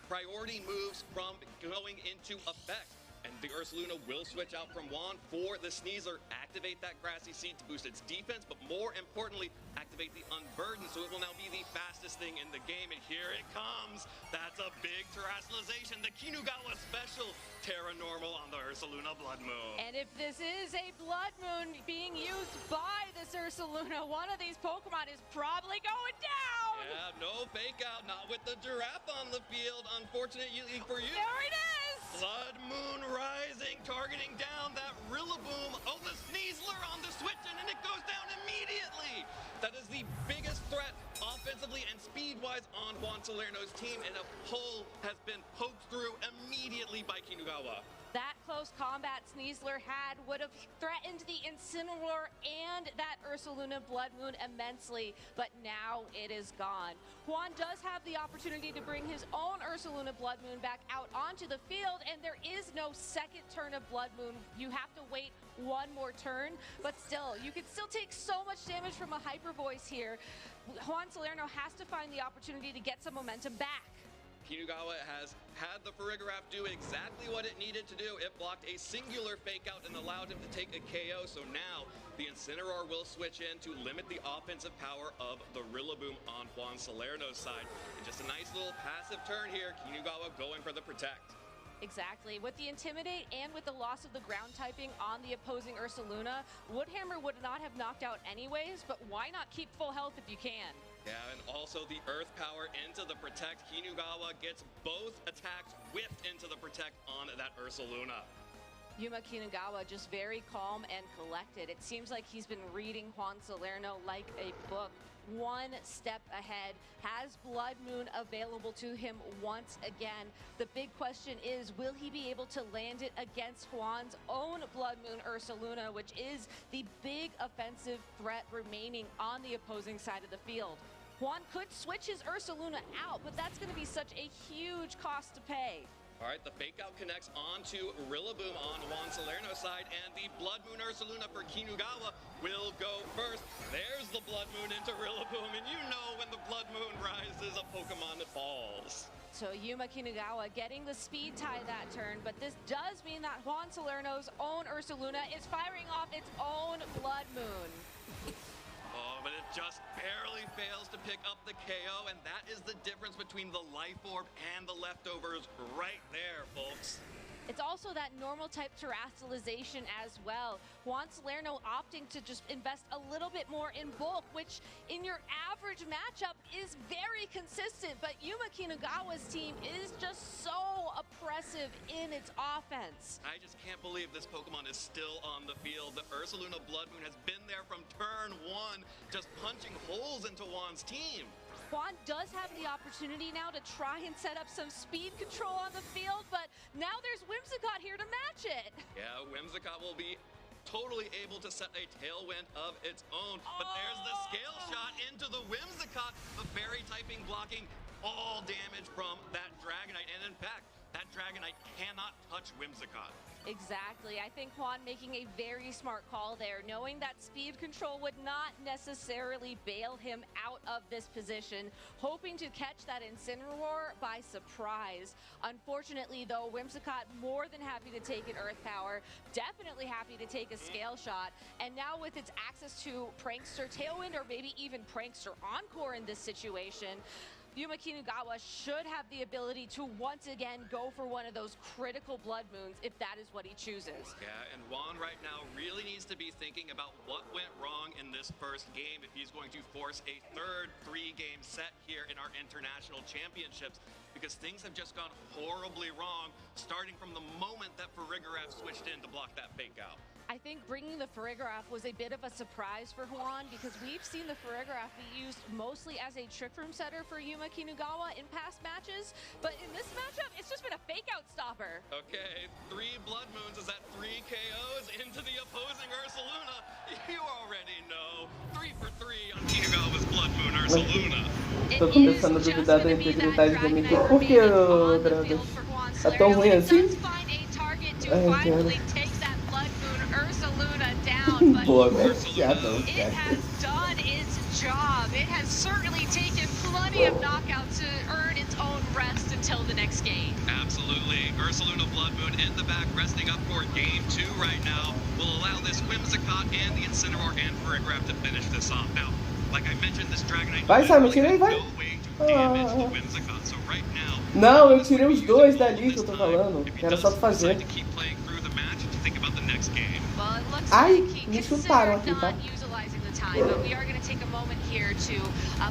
priority moves from going into effect. And the Ursaluna will switch out from Juan for the Sneasler, activate that Grassy Seed to boost its defense, but more importantly, activate the Unburden, so it will now be the fastest thing in the game. And here it comes. That's a big terrestrialization. The Kinugawa special Terra Normal on the Ursaluna Blood Moon.
And if this is a Blood Moon being used by this Ursaluna, one of these Pokemon is probably going down.
Yeah, no fake out, not with the Giraffe on the field, unfortunately for you.
There it is.
Blood Moon rising, targeting down that Rillaboom. Oh, the Sneasler on the switch, and it goes down immediately. That is the biggest threat offensively and speed-wise on Juan Salerno's team, and a pull has been poked through immediately by Kinugawa.
That close combat Sneasler had would have threatened the Incineroar and that Ursaluna Blood Moon immensely, but now it is gone. Juan does have the opportunity to bring his own Ursaluna Blood Moon back out onto the field, and there is no second turn of Blood Moon. You have to wait one more turn, but still, you can still take so much damage from a Hyper Voice here. Juan Salerno has to find the opportunity to get some momentum back.
Kinugawa has had the Farigiraf do exactly what it needed to do. It blocked a singular fake out and allowed him to take a KO. So now the Incineroar will switch in to limit the offensive power of the Rillaboom on Juan Salerno's side. And just a nice little passive turn here. Kinugawa going for the Protect.
Exactly. With the Intimidate and with the loss of the ground typing on the opposing Ursaluna, Woodhammer would not have knocked out anyways, but why not keep full health if you can?
Yeah, and also the Earth Power into the Protect. Kinugawa gets both attacks whipped into the Protect on that Ursaluna.
Yuma Kinugawa just very calm and collected. It seems like he's been reading Juan Salerno like a book. One step ahead, has Blood Moon available to him once again. The big question is, will he be able to land it against Juan's own Blood Moon Ursaluna, which is the big offensive threat remaining on the opposing side of the field? Juan could switch his Ursaluna out, but that's going to be such a huge cost to pay.
All right, the fake out connects onto Rillaboom on Juan Salerno's side, and the Blood Moon Ursaluna for Kinugawa will go first. There's the Blood Moon into Rillaboom, and you know when the Blood Moon rises, a Pokemon that falls.
So Yuma Kinugawa getting the speed tie that turn, but this does mean that Juan Salerno's own Ursaluna is firing off its own Blood Moon.
Oh, but it just barely fails to pick up the KO, and that is the difference between the Life Orb and the Leftovers right there, folks.
It's also that normal type terrestrialization as well. Juan Salerno opting to just invest a little bit more in bulk, which in your average matchup is very consistent, but Yuma Kinugawa's team is just so oppressive in its offense.
I just can't believe this Pokemon is still on the field. The Ursaluna Blood Moon has been there from turn 1, just punching holes into Juan's team.
Juan does have the opportunity now to try and set up some speed control on the field, but now there's Whimsicott here to match it.
Yeah, Whimsicott will be totally able to set a tailwind of its own, but there's the scale shot into the Whimsicott, the fairy typing blocking all damage from that Dragonite, and in fact, that Dragonite cannot touch Whimsicott.
Exactly. I think Juan making a very smart call there, knowing that speed control would not necessarily bail him out of this position, hoping to catch that Incineroar by surprise. Unfortunately, though, Whimsicott more than happy to take an Earth Power, definitely happy to take a Scale Shot, and now with its access to Prankster Tailwind, or maybe even Prankster Encore in this situation, Yuma Kinugawa should have the ability to once again go for one of those critical Blood Moons if that is what he chooses.
Yeah, and Juan right now really needs to be thinking about what went wrong in this first game if he's going to force a third 3-game set here in our international championships, because things have just gone horribly wrong, starting from the moment that Farigiraf switched in to block that fake out.
I think bringing the Farigiraf was a bit of a surprise for Juan, because we've seen the Farigiraf be used mostly as a Trick Room setter for Yuma Kinugawa in past matches, but in this matchup, it's just been a fake out stopper.
Okay, 3 Blood Moons is that 3 KOs into the opposing Ursaluna. You already know. 3 for 3 on Kinugawa's Blood Moon Ursaluna.
Tô começando a duvidar da integridade da minha equipe. Por que, Dragas? Tá tão ruim assim? Ai, cara.
Ursaluna down, but
Boa,
it has done its job. It has certainly taken plenty of knockouts to earn its own rest until the next game.
Absolutely. Ursaluna Blood Moon in the back, resting up for game 2 right now. Will allow this Whimsicott and the Incineroar and Farigiraf to finish this off. Now, like I mentioned, this Dragonite
vai, Simon, tirei, vai.
Whimsicott, so right now,
não, eu tirei os 2 dali que eu tô falando. Era só tu fazer.
Well, it looks
Ai,
like he
me chutaram aqui, tá?
not utilizing the time, but we are going to take a moment here to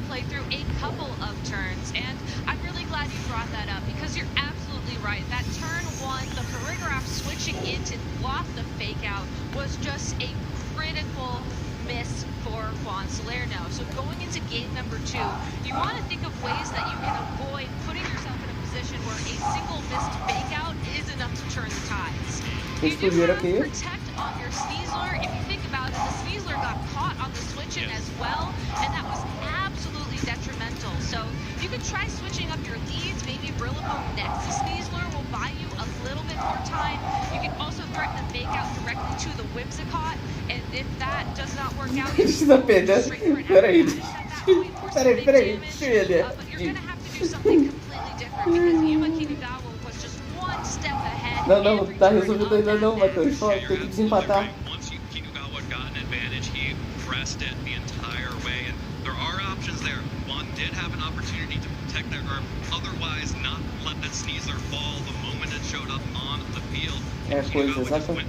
play through a couple of turns, and I'm really glad you brought that up, because you're absolutely right. That turn 1, the Farigiraf switching in to block the fake out was just a critical miss for Juan Salerno. So going into game number 2, you want to think of ways that you can avoid putting yourself in a position where a single missed fake out is enough to turn the tides. You do have Protect on your Sneasler. If you think about it, the Sneasler got caught on the switch-in as well, and that was absolutely detrimental. So you could try switching up your leads. Maybe Rillaboom next to Sneasler will buy you a little bit more time. You can also threaten a fake out directly to the Whimsicott, and if that does not work out, you can go straight for an
Peraí,
But you're going to have to do something completely different, because Yuma Kinugawa was just one step ahead.
Não, tá resolvido ainda não, Matheus. Só tem que desempatar.
Once Kinugawa got an advantage, he pressed it the entire way, and there are options there. Juan did have an opportunity to protect that herb, otherwise not let that Sneasler fall the moment it showed up on the field.
É coisa, exatamente.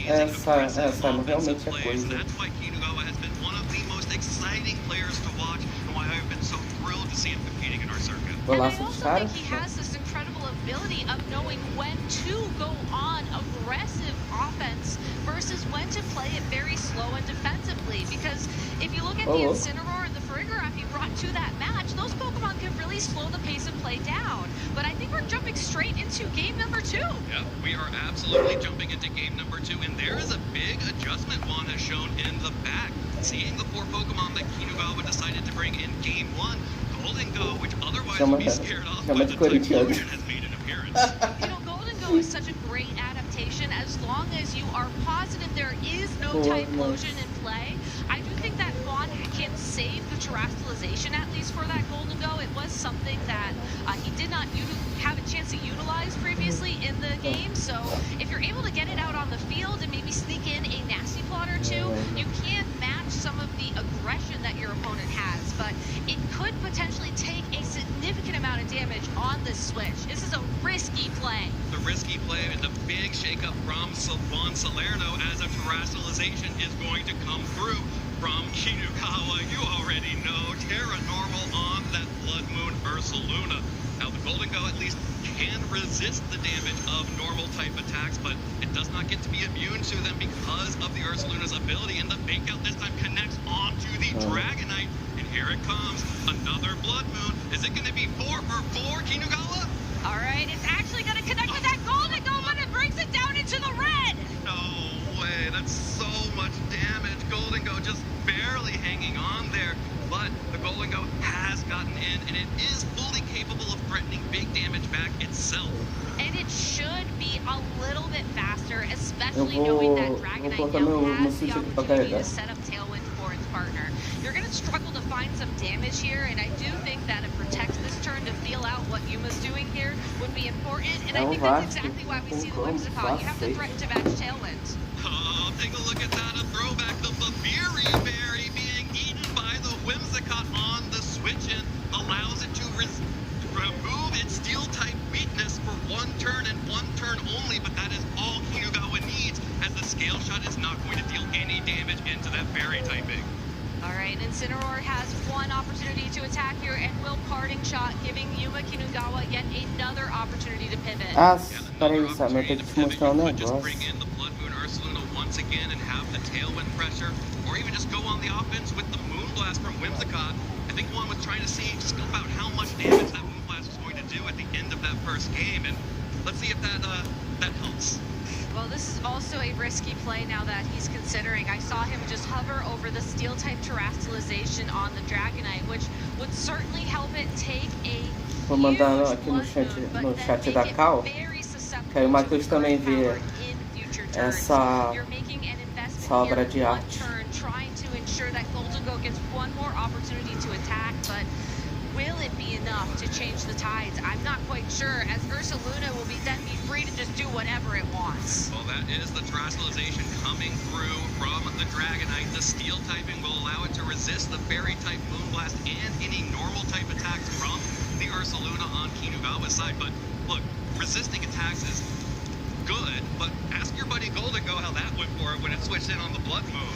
Essa realmente é coisa.
That's why Kinugawa has been one of the most exciting players to watch, and why I've been so thrilled to see him competing in our circuit.
And I also think he has this incredible ability of knowing when to go on aggressive offense versus when to play it very slow and defensively. Because if you look at the Incineroar and the Farigiraf he brought to that match, those Pokemon can really slow the pace of play down. But I think we're jumping straight into game number 2.
Yeah, we are absolutely jumping into game number 2, and there is a big adjustment Juan has shown in the back. Seeing the 4 Pokemon that Kinugawa decided to bring in game 1, Golden Go, which otherwise would be scared off by the Typhlosion, has made an appearance.
You know, Golden Go is such a great adaptation as long as you are positive there is no Typhlosion in play. save the terrestrialization at least for that Golden Go. It was something that he did not have a chance to utilize previously in the game. So if you're able to get it out on the field and maybe sneak in a nasty plot or two, you can match some of the aggression that your opponent has. But it could potentially take a significant amount of damage on this switch. This is a risky play.
The risky play and the big shakeup from Juan Salerno as a terrestrialization is going to come through from Kinugawa. You already know, Terra Normal on that Blood Moon Ursaluna. Now the Golden Go at least can resist the damage of normal type attacks, but it does not get to be immune to them because of the Ursaluna's ability, and the fake out this time connects onto the Dragonite, and here it comes, another Blood Moon. Is it going to be 4 for 4, Kinugawa?
All right, it's actually going to connect with that Golden Go, but it brings it down into the red.
No way, that's so much damage. Golden Go just barely hanging on there, but the Golden Go has gotten in, and it is fully capable of threatening big damage back itself.
And it should be a little bit faster, especially knowing that Dragonite now has the opportunity to set up Tailwind for its partner. You're going to struggle to find some damage here, and I do think that it protects this turn to feel out what Yuma's doing here would be important, and I think that's exactly why we see the Whimsicott. You have to threaten to match Tailwind.
Oh, take a look at that, a throwback. The Babiri Berry being eaten by the Whimsicott on the switch-in allows it to remove its steel-type weakness for one turn and one turn only, but that is all Kinugawa needs, as the scale shot is not going to deal any damage into that berry typing.
All right, Incineroar has one opportunity to attack here, and will Parting Shot, giving Yuma Kinugawa yet another opportunity to pivot.
Peraí, Sam, eu tenho que te mostrar um negócio.
Bring in the Blood Moon Ursaluna once again and have the Tailwind pressure, or even just go on the offense with the Moonblast from Whimsicott. I think one was trying to see just about how much damage that Moonblast was going to do at the end of that first game, and let's see if that helps.
Well, this is also a risky play now that he's considering. I saw him just hover over the Steel-type terrestrialization on the Dragonite, which would certainly help it take a
Vou mandar aqui no chat da Cal, que aí o Matheus também vê essa obra de arte.
Trying to ensure that Golden Go gets one more opportunity to attack, but will it be enough to change the tides? I'm not quite sure, as Ursaluna will then be free to just do whatever it wants.
Well, that is the terrestrialization coming through from the Dragonite. The steel typing will allow it to resist the fairy type Moonblast and any normal type attacks from the Ursaluna on Kinugawa's side. But look, resisting attacks is good, but ask your buddy Golden Go how that went for it when it switched in on the Blood Moon.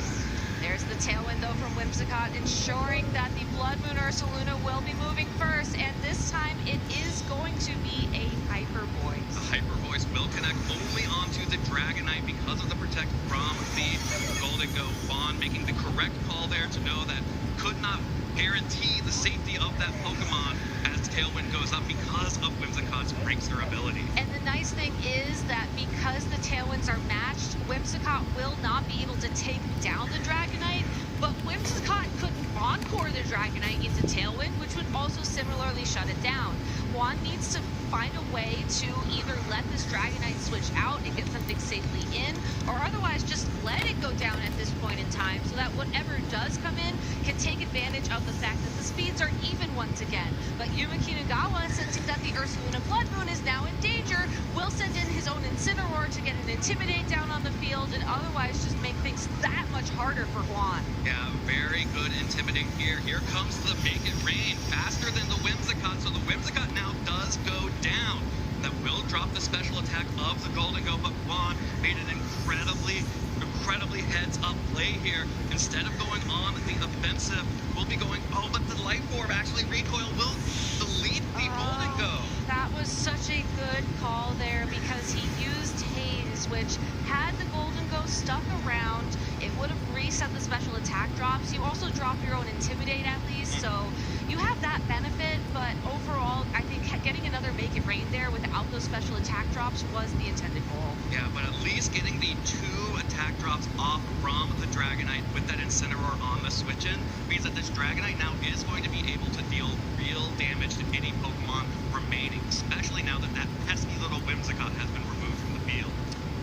There's the Tailwind, though, from Whimsicott, ensuring that the Blood Moon Ursaluna will be moving first, and this time it is going to be a Hyper Voice.
The Hyper Voice will connect only onto the Dragonite because of the protect from the Golden Go. Vaughn making the correct call there to know that could not guarantee the safety of that Pokemon as Tailwind goes up because of Whimsicott's Breakster ability.
And the nice thing is that because the Tailwinds are matched, Whimsicott will not be able to take down the Dragonite, but Whimsicott couldn't Encore the Dragonite into Tailwind, which would also similarly shut it down. Juan needs to find a way to either let this Dragonite switch out and get something safely in, or otherwise just let it go down at this point in time so that whatever does come in can take advantage of the fact that the speeds are even once again. But Yuma Kinugawa, sensing that the Ursaluna Blood Moon is now in danger, will send in his own Incineroar to get an Intimidate down on the field and otherwise just make things that much harder for Juan.
Yeah, very good Intimidate here. Here comes the Make It Rain, faster than the Whimsicott, so the Whimsicott now does go down. That will drop the special attack of the Golden Go, but Juan made an incredibly heads-up play here. Instead of going on the offensive, we'll be going, oh, but the Life Orb actually recoil will delete the Golden Go.
That was such a good call there because he used Haze, which had the Golden Go stuck around, it would have reset the special attack drops. You also drop your own Intimidate at least, so you have that benefit, but overall, I think getting another Make It Rain there without those special attack drops was the intended goal.
Yeah, but at least getting the 2 attack drops off from the Dragonite with that Incineroar on the switch-in means that this Dragonite now is going to be able to deal real damage to any Pokemon remaining, especially now that that pesky little Whimsicott has been removed from the field.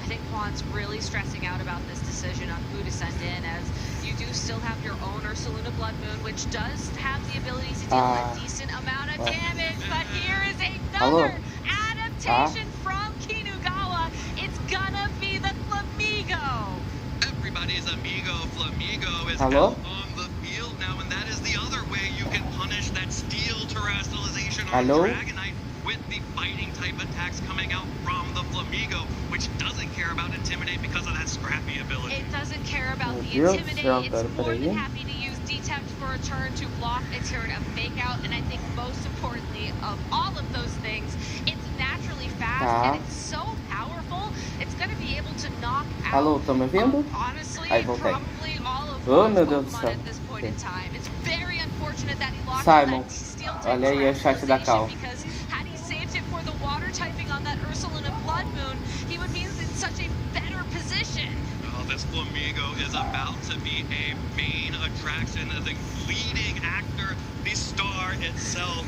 I think Juan's really stressing out about this decision on who to send in, as you you do still have your own Ursaluna Blood Moon, which does have the ability to deal a decent amount of damage. But here is another adaptation from Kinugawa. It's gonna be the Flamigo.
Everybody's amigo Flamigo is out on the field now, and that is the other way you can punish that steel terrestrialization on Dragonite with the fighting type attacks coming out from the Flamigo, which doesn't care about Intimidate because of that scrappy ability.
It doesn't care about the Intimidate. It's more than happy to use Detect for a turn to block a turn of Fake Out, and I think most importantly of all of those things, it's naturally fast and it's so powerful, it's going to be able to knock out, honestly, probably all of Pokemon at this point in time. It's very unfortunate that he lost that Steel type terrestrialization, because had he saved it for the water typing on that Ursaluna Blood Moon, he would be in such a better position.
Well, this Flamigo is about to be a main attraction, the leading actor, the star itself,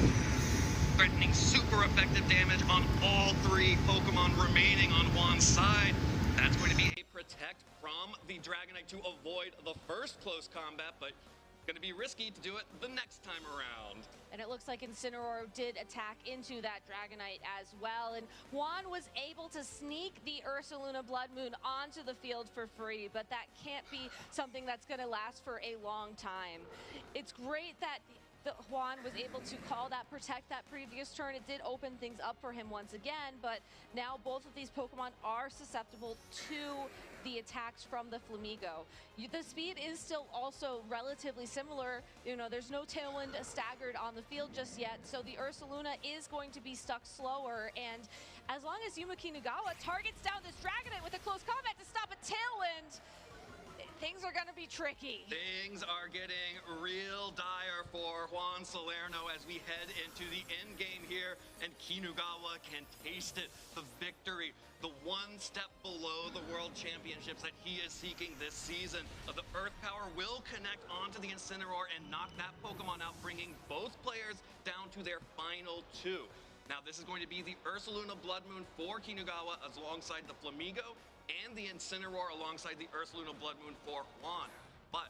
threatening super effective damage on all three Pokemon remaining on Juan's side. That's going to be a protect from the Dragonite to avoid the first close combat, but going to be risky to do it the next time around.
And it looks like Incineroar did attack into that Dragonite as well. And Juan was able to sneak the Ursaluna Blood Moon onto the field for free, but that can't be something that's going to last for a long time. It's great that Juan was able to call that protect that previous turn. It did open things up for him once again, but now both of these Pokemon are susceptible to the attacks from the Flamigo. The speed is still also relatively similar. You know, there's no Tailwind staggered on the field just yet, so the Ursaluna is going to be stuck slower, and as long as Yuma Kinugawa targets down this Dragonite with a close combat to stop a Tailwind, things are going to be tricky.
Things are getting real dire for Juan Salerno as we head into the end game here, and Kinugawa can taste it. The victory, the one step below the World Championships that he is seeking this season. The Earth Power will connect onto the Incineroar and knock that Pokemon out, bringing both players down to their final two. Now, this is going to be the Ursaluna Blood Moon for Kinugawa alongside the Flamigo, and the Incineroar alongside the Ursaluna Blood Moon for Juan. But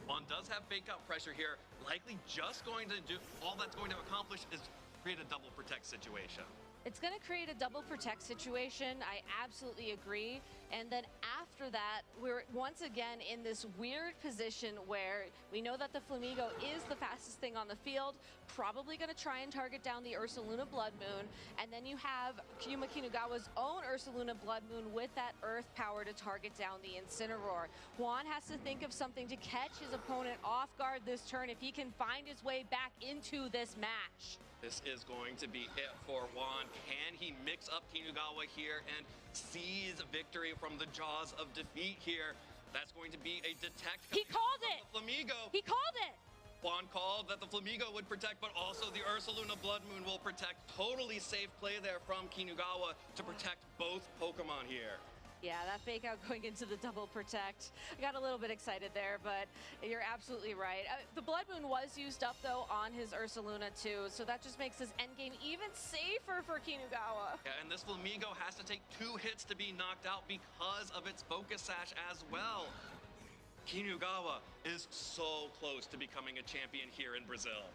Juan does have Fake Out pressure here, likely just going to do, all that's going to accomplish is create a double protect situation.
It's going to create a double protect situation. I absolutely agree. And then after that, we're once again in this weird position where we know that the Flamigo is the fastest thing on the field, probably going to try and target down the Ursaluna Blood Moon. And then you have Yuma Kinugawa's own Ursaluna Blood Moon with that Earth Power to target down the Incineroar. Juan has to think of something to catch his opponent off guard this turn if he can find his way back into this match.
This is going to be it for Juan. Can he mix up Kinugawa here and seize victory from the jaws of defeat here? That's going to be a detect.
He called it!
The Flamigo.
He called it!
Juan called that the Flamigo would protect, but also the Ursaluna Blood Moon will protect. Totally safe play there from Kinugawa to protect both Pokemon here.
Yeah, that Fake Out going into the double protect. I got a little bit excited there, but you're absolutely right. The Blood Moon was used up, though, on his Ursaluna, too, so that just makes his endgame even safer for Kinugawa.
Yeah, and this Flamigo has to take 2 hits to be knocked out because of its Focus Sash as well. Kinugawa is so close to becoming a champion here in Brazil.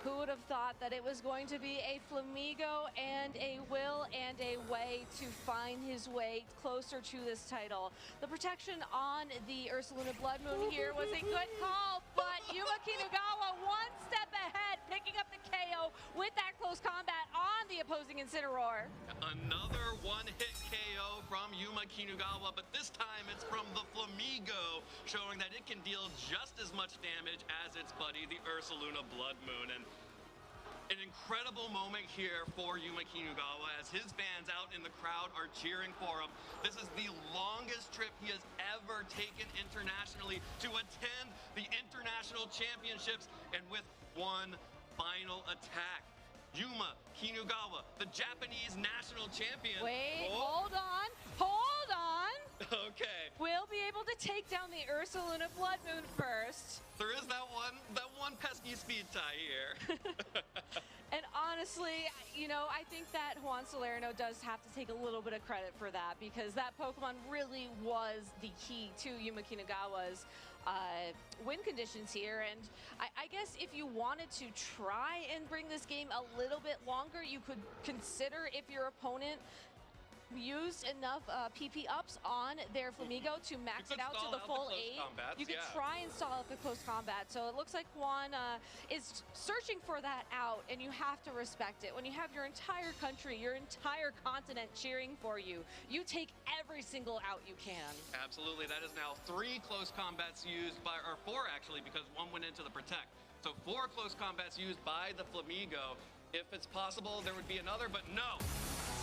Who would have thought that it was going to be a Flamigo and a will and a way to find his way closer to this title. The protection on the Ursaluna Blood Moon here was a good call, but Yuma Kinugawa one step ahead, picking up the KO with that close combat on the opposing Incineroar.
Another one-hit KO from Yuma Kinugawa, but this time it's from the Flamigo, showing that it can deal just as much damage as its buddy, the Ursaluna Blood Moon. And an incredible moment here for Yuma Kinugawa as his fans out in the crowd are cheering for him. This is the longest trip he has ever taken internationally to attend the international championships, and with one final attack. Yuma Kinugawa, the Japanese national champion.
Wait, hold on, hold on.
Okay.
We'll be able to take down the Ursaluna Blood Moon first.
There is that one pesky speed tie here.
And honestly, you know, I think that Juan Salerno does have to take a little bit of credit for that, because that Pokemon really was the key to Yuma Kinugawa's win conditions here. And I guess if you wanted to try and bring this game a little bit longer, you could consider if your opponent used enough PP ups on their Flamigo to max it out to the full 8. You could try and stall out the close combat. So it looks like Juan is searching for that out, and you have to respect it. When you have your entire country, your entire continent cheering for you, you take every single out you can.
Absolutely. That is now 3 close combats used by, or 4 actually, because 1 went into the Protect. So 4 close combats used by the Flamigo. If it's possible, there would be another, but no.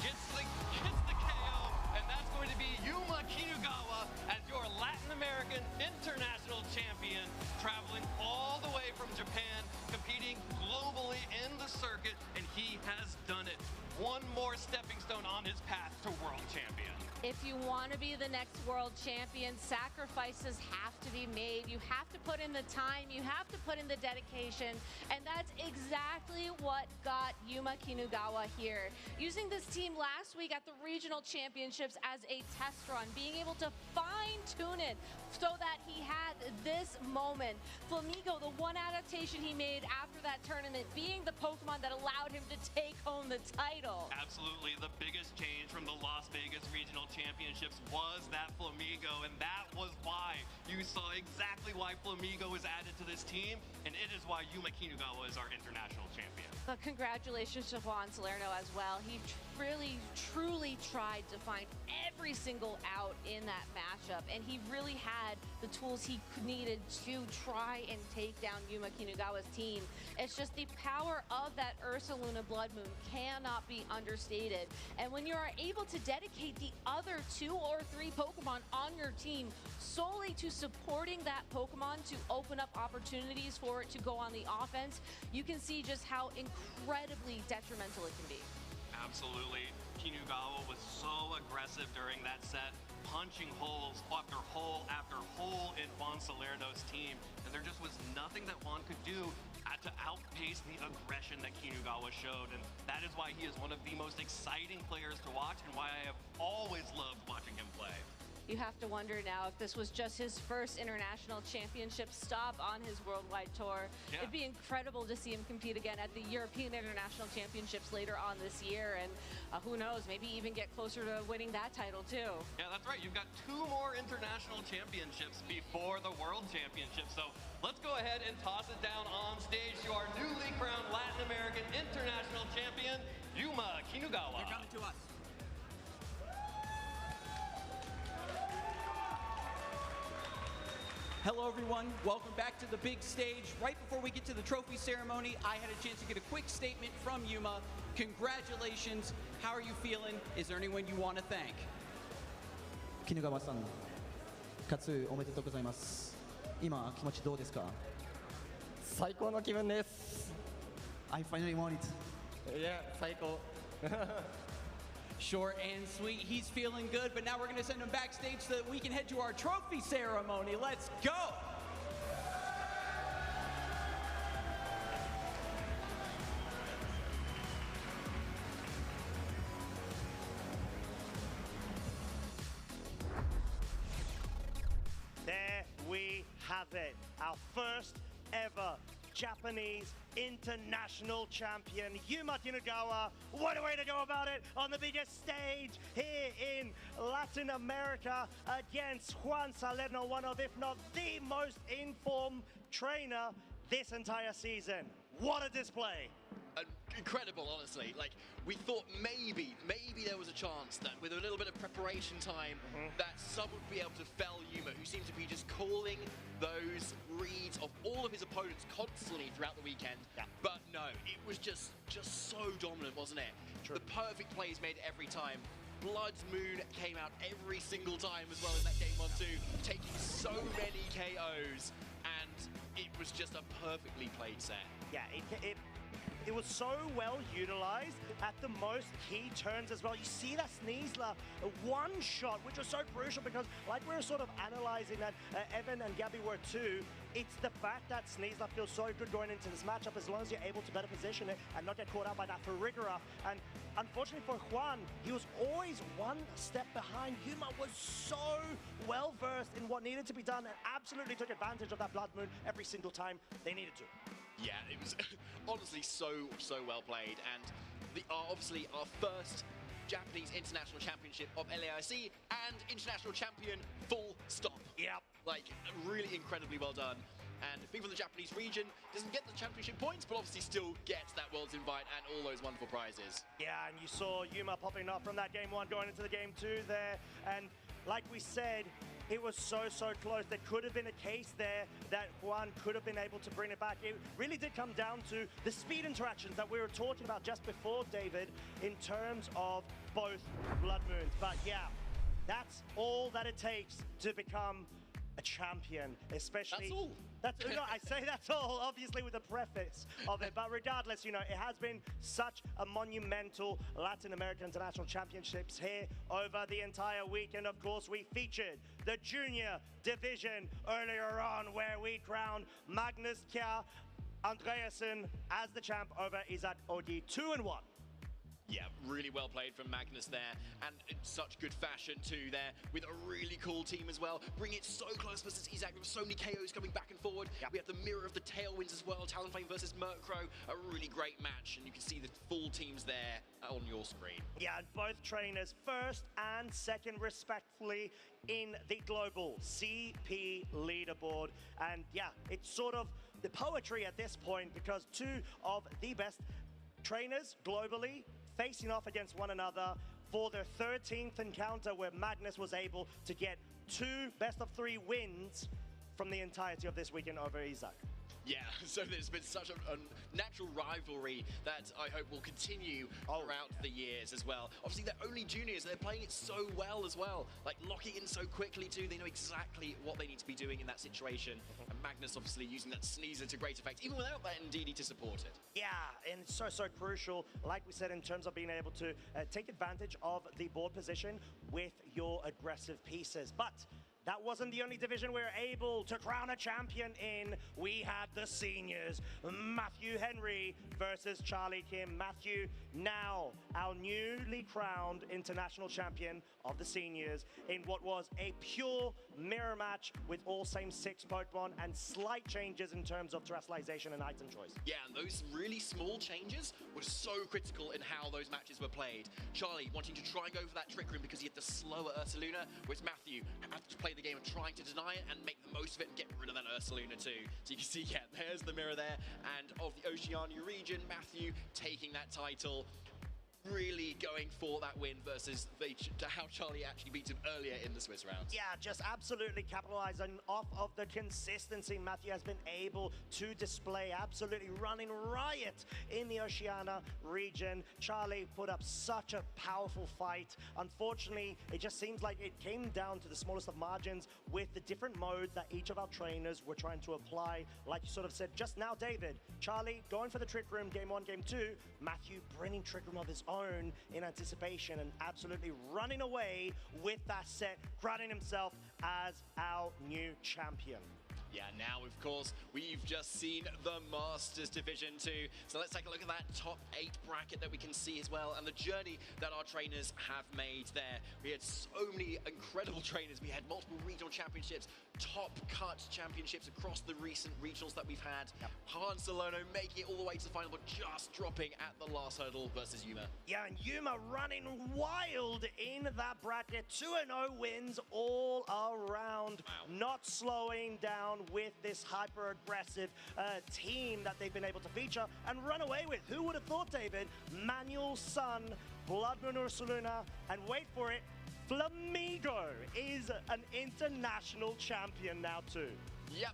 Gets the KO, and that's going to be Yuma Kinugawa as your Latin American International Champion, traveling all the way from Japan, competing globally in the circuit, and he has done it. One more stepping stone on his path to world champion.
If you want to be the next world champion, sacrifices have to be made. You have to put in the time, you have to put in the dedication, and that's exactly what got Yuma Kinugawa here. Using this team last week at the regional championships as a test run, being able to fine-tune it so that he had this moment. Flamigo, the one adaptation he made after that tournament, being the Pokemon that allowed him to take home the title.
Absolutely, the biggest change from the Las Vegas Regional Championships was that Flamigo, and that was why you saw exactly why Flamigo was added to this team, and it is why Yuma Kinugawa is our international champion.
But congratulations to Juan Salerno as well. He really, truly tried to find every single out in that matchup, and he really had the tools he needed to try and take down Yuma Kinugawa's team. It's just the power of that Ursaluna Blood Moon cannot be understated. And when you are able to dedicate the other 2 or 3 Pokemon on your team solely to supporting that Pokemon to open up opportunities for it to go on the offense, you can see just how incredibly detrimental it can be.
Absolutely. Kinugawa was so aggressive during that set, punching holes after hole in Juan Salerno's team, and there just was nothing that Juan could do to outpace the aggression that Kinugawa showed, and that is why he is one of the most exciting players to watch and why I have always loved watching him play.
You have to wonder now if this was just his first international championship stop on his worldwide tour.
Yeah.
It'd be incredible to see him compete again at the European International Championships later on this year, and who knows, maybe even get closer to winning that title too.
Yeah, that's right. You've got 2 more international championships before the World Championship, so let's go ahead and toss it down on stage to our newly crowned Latin American International Champion, Yuma Kinugawa.
They're coming to us. Hello everyone, welcome back to the big stage. Right before we get to the trophy ceremony, I had a chance to get a quick statement from Yuma. Congratulations, how are you feeling? Is there anyone you want to thank?
Kinugawa-san, 勝つおめでとうございます。今気持ちどうですか？最高の気分です。I finally won it.
Yeah, 最高。Short and sweet, he's feeling good, but now we're going to send him backstage so that we can head to our trophy ceremony. Let's go!
There we have it, our first ever Japanese international champion, Yuma Kinugawa. What a way to go about it on the biggest stage here in Latin America against Juan Salerno, one of, if not the most informed trainer this entire season. What a display.
Incredible, honestly. Like, we thought maybe there was a chance that with a little bit of preparation time, that Sub would be able to fell Yuma, who seemed to be just calling those reads of all of his opponents constantly throughout the weekend. Yeah. But no, it was just so dominant, wasn't it? True. The perfect plays made every time. Blood's Moon came out every single time as well in that game 1-2, taking so many KOs, and it was just a perfectly played set.
Yeah, it was so well utilized at the most key turns as well. You see that Sneasler one shot, which was so crucial because, like we were sort of analyzing that Evan and Gabby were too, it's the fact that Sneasler feels so good going into this matchup as long as you're able to better position it and not get caught out by that Farigara. And unfortunately for Juan, he was always one step behind. Yuma was so well versed in what needed to be done and absolutely took advantage of that Blood Moon every single time they needed to.
Yeah, it was honestly so well played, and obviously our first Japanese International Championship of LAIC and International Champion, full stop.
Yep.
Like, really incredibly well done. And being from the Japanese region, doesn't get the championship points, but obviously still gets that World's Invite and all those wonderful prizes.
Yeah, and you saw Yuma popping up from that game 1 going into the game 2 there, and like we said, it was so close. There could have been a case there that Juan could have been able to bring it back. It really did come down to the speed interactions that we were talking about just before, David, in terms of both Blood Moons. But yeah, that's all that it takes to become a champion, especially...
That's all.
No, I say that's all, obviously, with the preface of it. But regardless, you know, it has been such a monumental Latin American International Championships here over the entire week. And of course, we featured the junior division earlier on, where we crowned Magnus Kjær Andreasen as the champ over Isaac Odi, 2-1.
Yeah, really well played from Magnus there, and in such good fashion too there, with a really cool team as well. Bring it so close versus Isaac, with so many KOs coming back and forward. Yep. We have the mirror of the Tailwinds as well, Talonflame versus Murkrow, a really great match, and you can see the full teams there on your screen. Yeah, and
both trainers first and second respectively in the global CP leaderboard. And yeah, it's sort of the poetry at this point, because two of the best trainers globally facing off against one another for their 13th encounter, where Magnus was able to get 2 best-of-3 wins from the entirety of this weekend over Isaac.
Yeah, so there's been such a natural rivalry that I hope will continue throughout the years as well. Obviously, they're only juniors, and they're playing it so well as well. Like, locking in so quickly, too. They know exactly what they need to be doing in that situation. And Magnus, obviously, using that sneezer to great effect, even without that Ndidi to support it.
Yeah, and it's so crucial, like we said, in terms of being able to take advantage of the board position with your aggressive pieces. But that wasn't the only division we were able to crown a champion in. We had the seniors, Matthew Henry versus Charlie Kim. Matthew, now our newly crowned international champion of the seniors, in what was a pure mirror match with all same 6 Pokemon and slight changes in terms of terrestrialization and item choice.
Yeah, and those really small changes were so critical in how those matches were played. Charlie wanting to try and go for that Trick Room because he had the slower Ursaluna, whereas Matthew had to play the game and trying to deny it and make the most of it and get rid of that Ursaluna too. So you can see, yeah, there's the mirror there. And of the Oceania region, Matthew taking that title, really going for that win versus how Charlie actually beat him earlier in the Swiss rounds.
Yeah, just absolutely capitalizing off of the consistency Matthew has been able to display, absolutely running riot in the Oceania region. Charlie put up such a powerful fight. Unfortunately, it just seems like it came down to the smallest of margins with the different modes that each of our trainers were trying to apply. Like you sort of said just now, David, Charlie going for the Trick Room game 1, game 2, Matthew bringing Trick Room of his own in anticipation and absolutely running away with that set, crowning himself as our new champion.
Yeah, now, of course, we've just seen the Masters Division 2. So let's take a look at that top 8 bracket that we can see as well, and the journey that our trainers have made there. We had so many incredible trainers. We had multiple regional championships, top cut championships across the recent regionals that we've had. Yep. Han Solono making it all the way to the final, but just dropping at the last hurdle versus Yuma.
Yeah, and Yuma running wild in that bracket. 2-0 wins all around. Wow. Not slowing down with this hyper-aggressive team that they've been able to feature and run away with. Who would have thought, David? Manuel Sun, Blood Moon Ursaluna, and wait for it, Flamigo is an international champion now too.
Yep,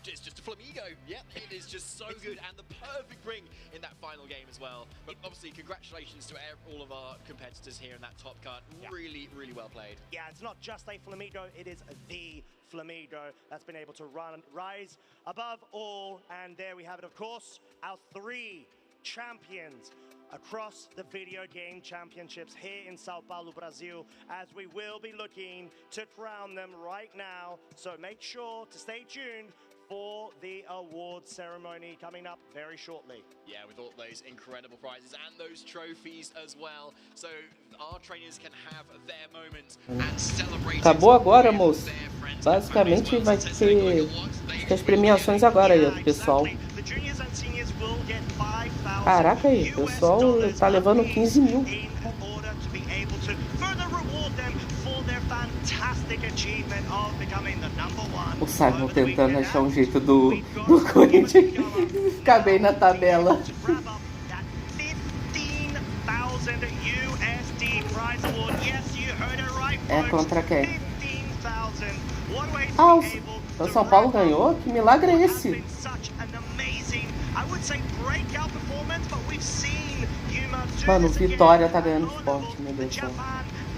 it's just a Flamigo. Yep, it is just so good, and the perfect bring in that final game as well. But obviously, congratulations to all of our competitors here in that top cut. Yeah. Really well played.
Yeah, it's not just a Flamigo, it is the Flamigo that's been able to rise above all. And there we have it, of course, our 3 champions across the video game championships here in Sao Paulo, Brazil, as we will be looking to crown them right now. So make sure to stay tuned for the award ceremony coming up very shortly.
Yeah, with all those incredible prizes and those trophies as well. So our trainers can have their moments and celebrate.
Acabou agora, moço. Basicamente vai ter acho que as premiações agora aí, ó, do pessoal. Caraca aí, o pessoal tá levando 15 mil. O Simon tentando achar um jeito do Corinthians ficar bem na tabela. É contra quem? Ah, o São Paulo ganhou? Que milagre é esse? Mano, o Vitória tá ganhando esporte, meu Deus do céu.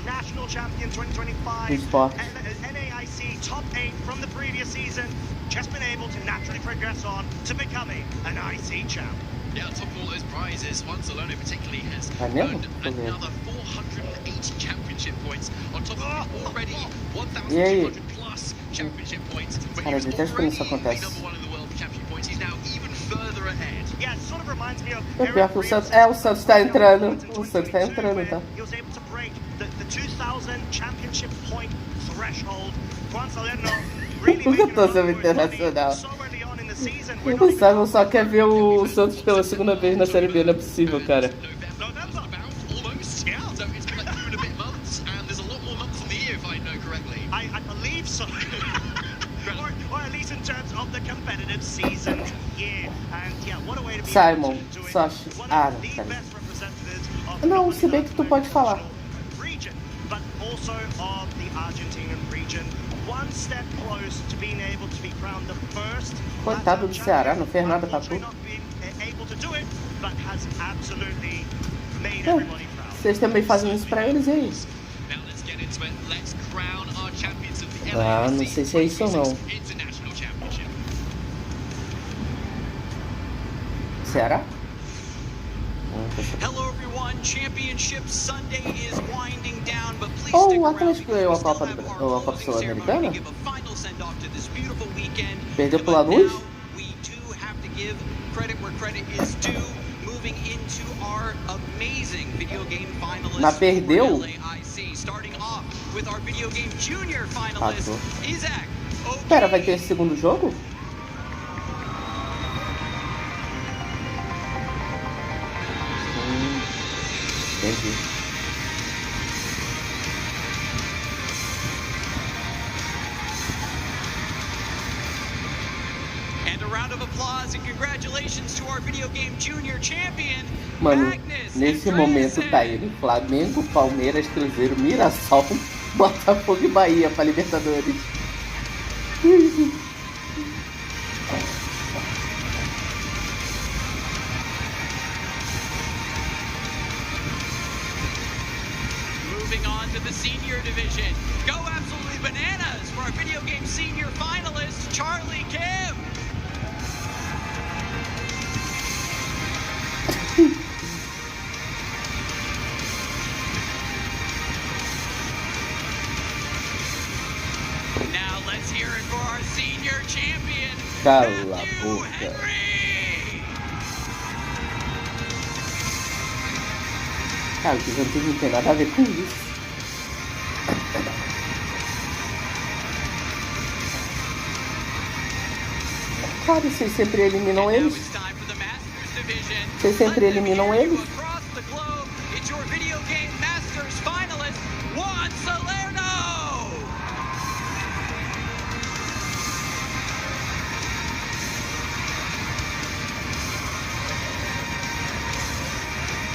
National champion 2025
Esporte.
LAIC top 8 from the previous season, just been able to naturally progress on to becoming an IC champ.
Yeah, on top of all those prizes, Barcelona particularly has earned another 480 championship points on top of already 1,200 plus championship points. But
Cara,
he's
eu detesto quando isso
already
acontece.
number one in the world for championship points. He's now even further ahead.
Yeah, it sort of reminds me of
É pior que o Santos. É, o Santos tá entrando. O Santos tá entrando, tá?
he was able to break the 2,000 championship point threshold. Juan Salerno really
Eu tô sendo internacional. O Simon só quer ver o Santos pela segunda vez na Série B, não é possível, cara.
Almost, yeah. So it's been like 2 and a bit months, and there's a lot more months in the year if I know correctly.
I believe so. or at least in terms of the competitive season year. And yeah, what a way to be
Simon,
able to do it.
só ah, não, cara. Não, se bem que tu pode falar.
Region, but also of the Argentinian region. One step close to being able to be crowned the first.
Coitado do Ceará, não fez nada pra tu.
Able to do it, but has absolutely made everybody proud.
Vocês também fazem isso pra eles, e aí?
Now let's get into it. Let's crown our champions of the
Ah, não sei se é isso ou não.
International Championship.
Ceará?
Hello everyone, Championship Sunday is winding down, but please
Oh,
stick
o
around
Atlético ganhou a
because we
Copa,
still have
a
our
Copa
closing ceremony
Sul-Americana?
to give a final send-off to this beautiful weekend.
Perdeu
But
pro Lanús?
now we do have to give credit where credit is due, moving into our amazing video game finalists
Mas perdeu?
for LAIC, starting off with our video game junior finalist, Isaac.
Pera, vai ter esse segundo jogo? Entendi.
And a round of applause and congratulations to our video game junior champion,
Mano, nesse momento tá ele, Flamengo, Palmeiras, Cruzeiro, Mirassol, Botafogo e Bahia pra Libertadores.
Moving on to the senior division. Go absolutely bananas for our video game senior finalist, Charlie Kim. Now let's hear it for our senior champion.
Cala a boca. Cara, o Juventude não tem nada a ver com isso. Cara, vocês sempre eliminam eles? Vocês sempre eliminam eles?
It's your video game masters finalist, Juan Salerno.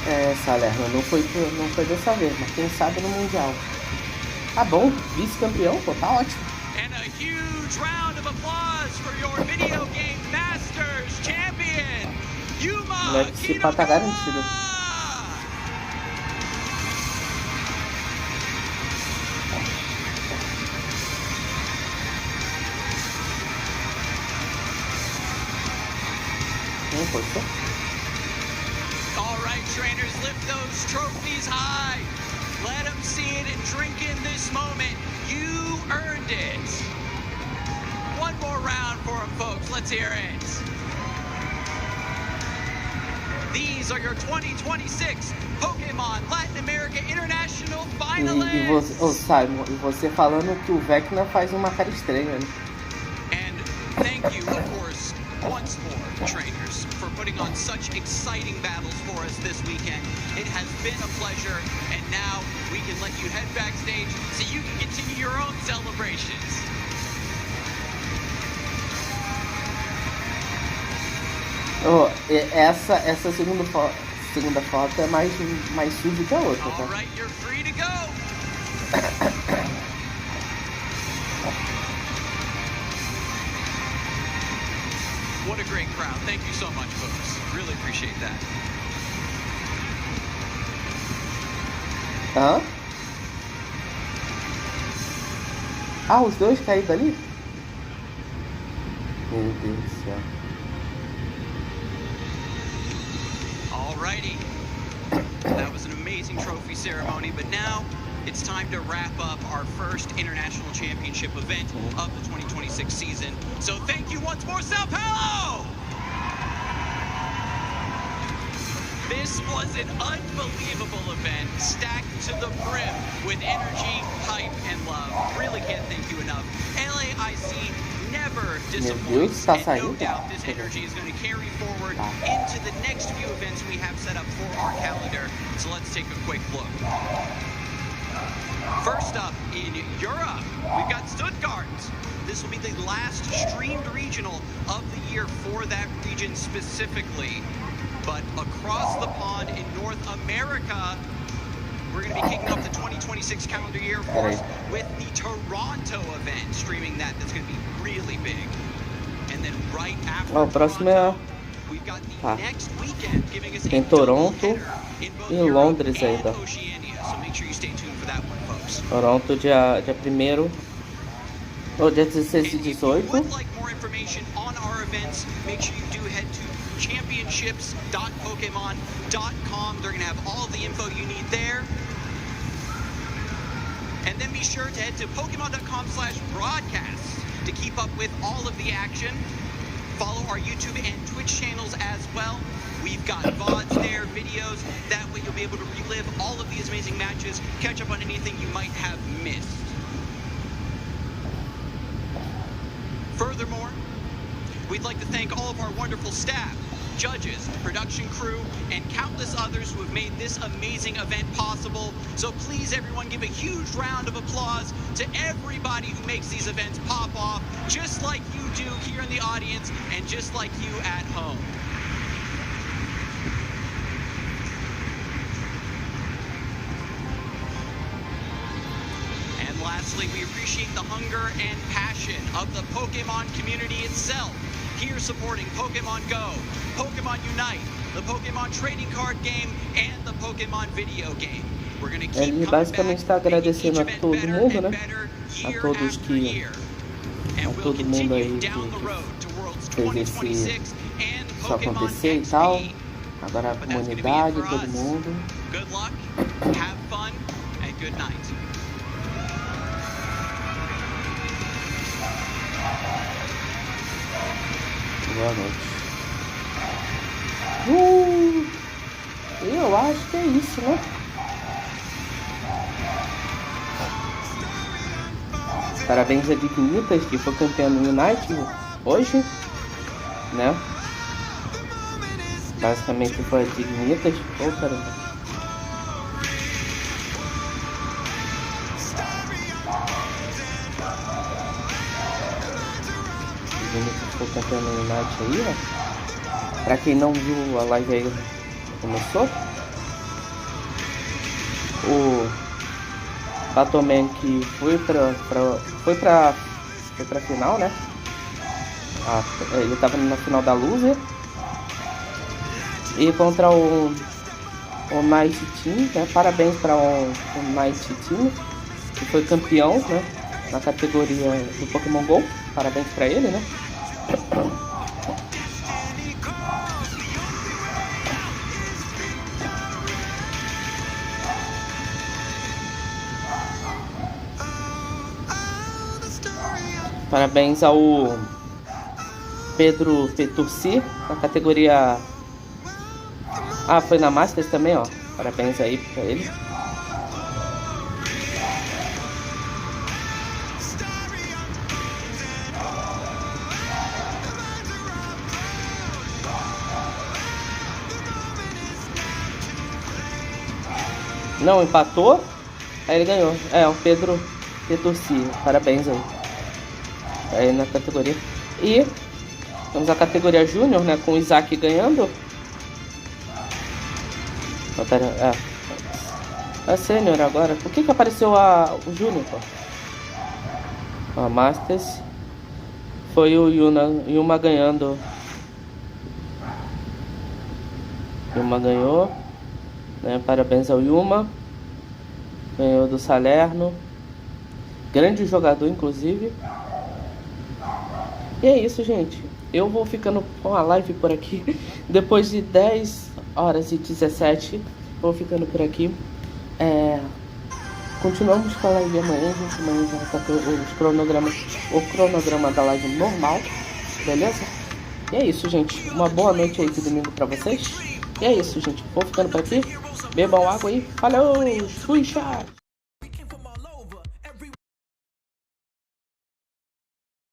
É, Salerno, não foi dessa vez, mas quem sabe no Mundial. Tá bom, vice-campeão, pô, tá ótimo.
And a huge round of applause for your video game masters champion, Yuma
Moleque, se pá, tá garantido. Pode ser?
right, trainers, lift those trophies high. Let them see it and drink in this moment. You earned it. One more round for them, folks. Let's hear it. These are your 2026 Pokémon Latin America International Finalists.
Simon, e você falando que o Vecna faz uma cara estranha, né?
And thank you, of course, once more, trainers, for putting on such exciting battles for us this weekend. It has been a pleasure, and now we can let you head backstage so you can continue your own celebrations.
Oh, essa segunda foto é mais suja que a outra, tá?
All right, you're free to go. What a great crowd. Thank you so much, folks. Really appreciate that.
Hã? Ah, os dois caíram dali? Meu Deus do céu.
Alrighty. That was an amazing trophy ceremony, but now it's time to wrap up our first international championship event of the 2026 season. So thank you once more, Sao Paulo! This was an unbelievable event, stacked to the brim with energy, hype, and love. Really can't thank you enough. LAIC never disappoints, and no doubt this energy is going to carry forward into the next few events we have set up for our calendar. So let's take a quick look. First up in Europe, we've got Stuttgart. This will be the last streamed regional of the year for that region specifically. But across the pond in North America, we're going to be kicking off the 2026 calendar year, of course, with the Toronto event, streaming that. That's going to be really big. And then right after Toronto, we've got the next weekend giving us
tem Toronto e Londres ainda.
So make sure you stay tuned for that one, folks.
Toronto dia 1º ou dia 16 e 18.
If you would like more information on our events, make sure you do head to championships.pokemon.com. They're going to have all the info you need there. And then be sure to head to pokemon.com/broadcast to keep up with all of the action. Follow our YouTube and Twitch channels as well. We've got VODs there, videos. That way you'll be able to relive all of these amazing matches, catch up on anything you might have missed. Furthermore, we'd like to thank all of our wonderful staff, judges, production crew, and countless others who have made this amazing event possible. So please, everyone, give a huge round of applause to everybody who makes these events pop off, just like you do here in the audience and just like you at home. And lastly, we appreciate the hunger and passion of the Pokemon community itself, here supporting Pokemon Go, Pokemon Unite, the Pokemon trading card game, and the Pokemon video game. We're going to keep
Ele basicamente está agradecendo a todo mundo, né? A todos que a todo mundo aí que fez isso acontecer e tal. Agora a comunidade, todo mundo.
Good luck, have fun, and good night.
Boa noite. Eu acho que é isso, né? Parabéns a Dignitas, que foi campeão no Unite hoje, né? Basicamente foi a Dignitas. Oh, caramba. Dignitas foi campeão no Unite aí, ó. Pra quem não viu a live aí, começou. O Batoman que foi pra final, né? Ele tava na final da Loser. E contra o Night Team, né? Parabéns para o Night Team, que foi campeão, né? Na categoria do Pokémon GO. Parabéns para ele, né? Parabéns ao Pedro Peturci, na categoria... Ah, foi na Masters também, ó. Parabéns aí pra ele. Não, empatou. Aí ele ganhou. É, o Pedro Peturci. Parabéns aí na categoria. E temos a categoria Júnior, né? Com o Isaac ganhando. É Sênior agora. Por que apareceu o Júnior, pô? A Masters. Foi o Yuma ganhando. Yuma ganhou. Né? Parabéns ao Yuma. Ganhou do Salerno. Grande jogador, inclusive. E é isso, gente. Eu vou ficando com a live por aqui. Depois de 10 horas e 17, vou ficando por aqui. Continuamos com a live amanhã, gente. Amanhã já tá o cronograma da live normal. Beleza? E é isso, gente. Uma boa noite aí de domingo pra vocês. E é isso, gente. Vou ficando por aqui. Bebam água aí. Falou! Fui, chat!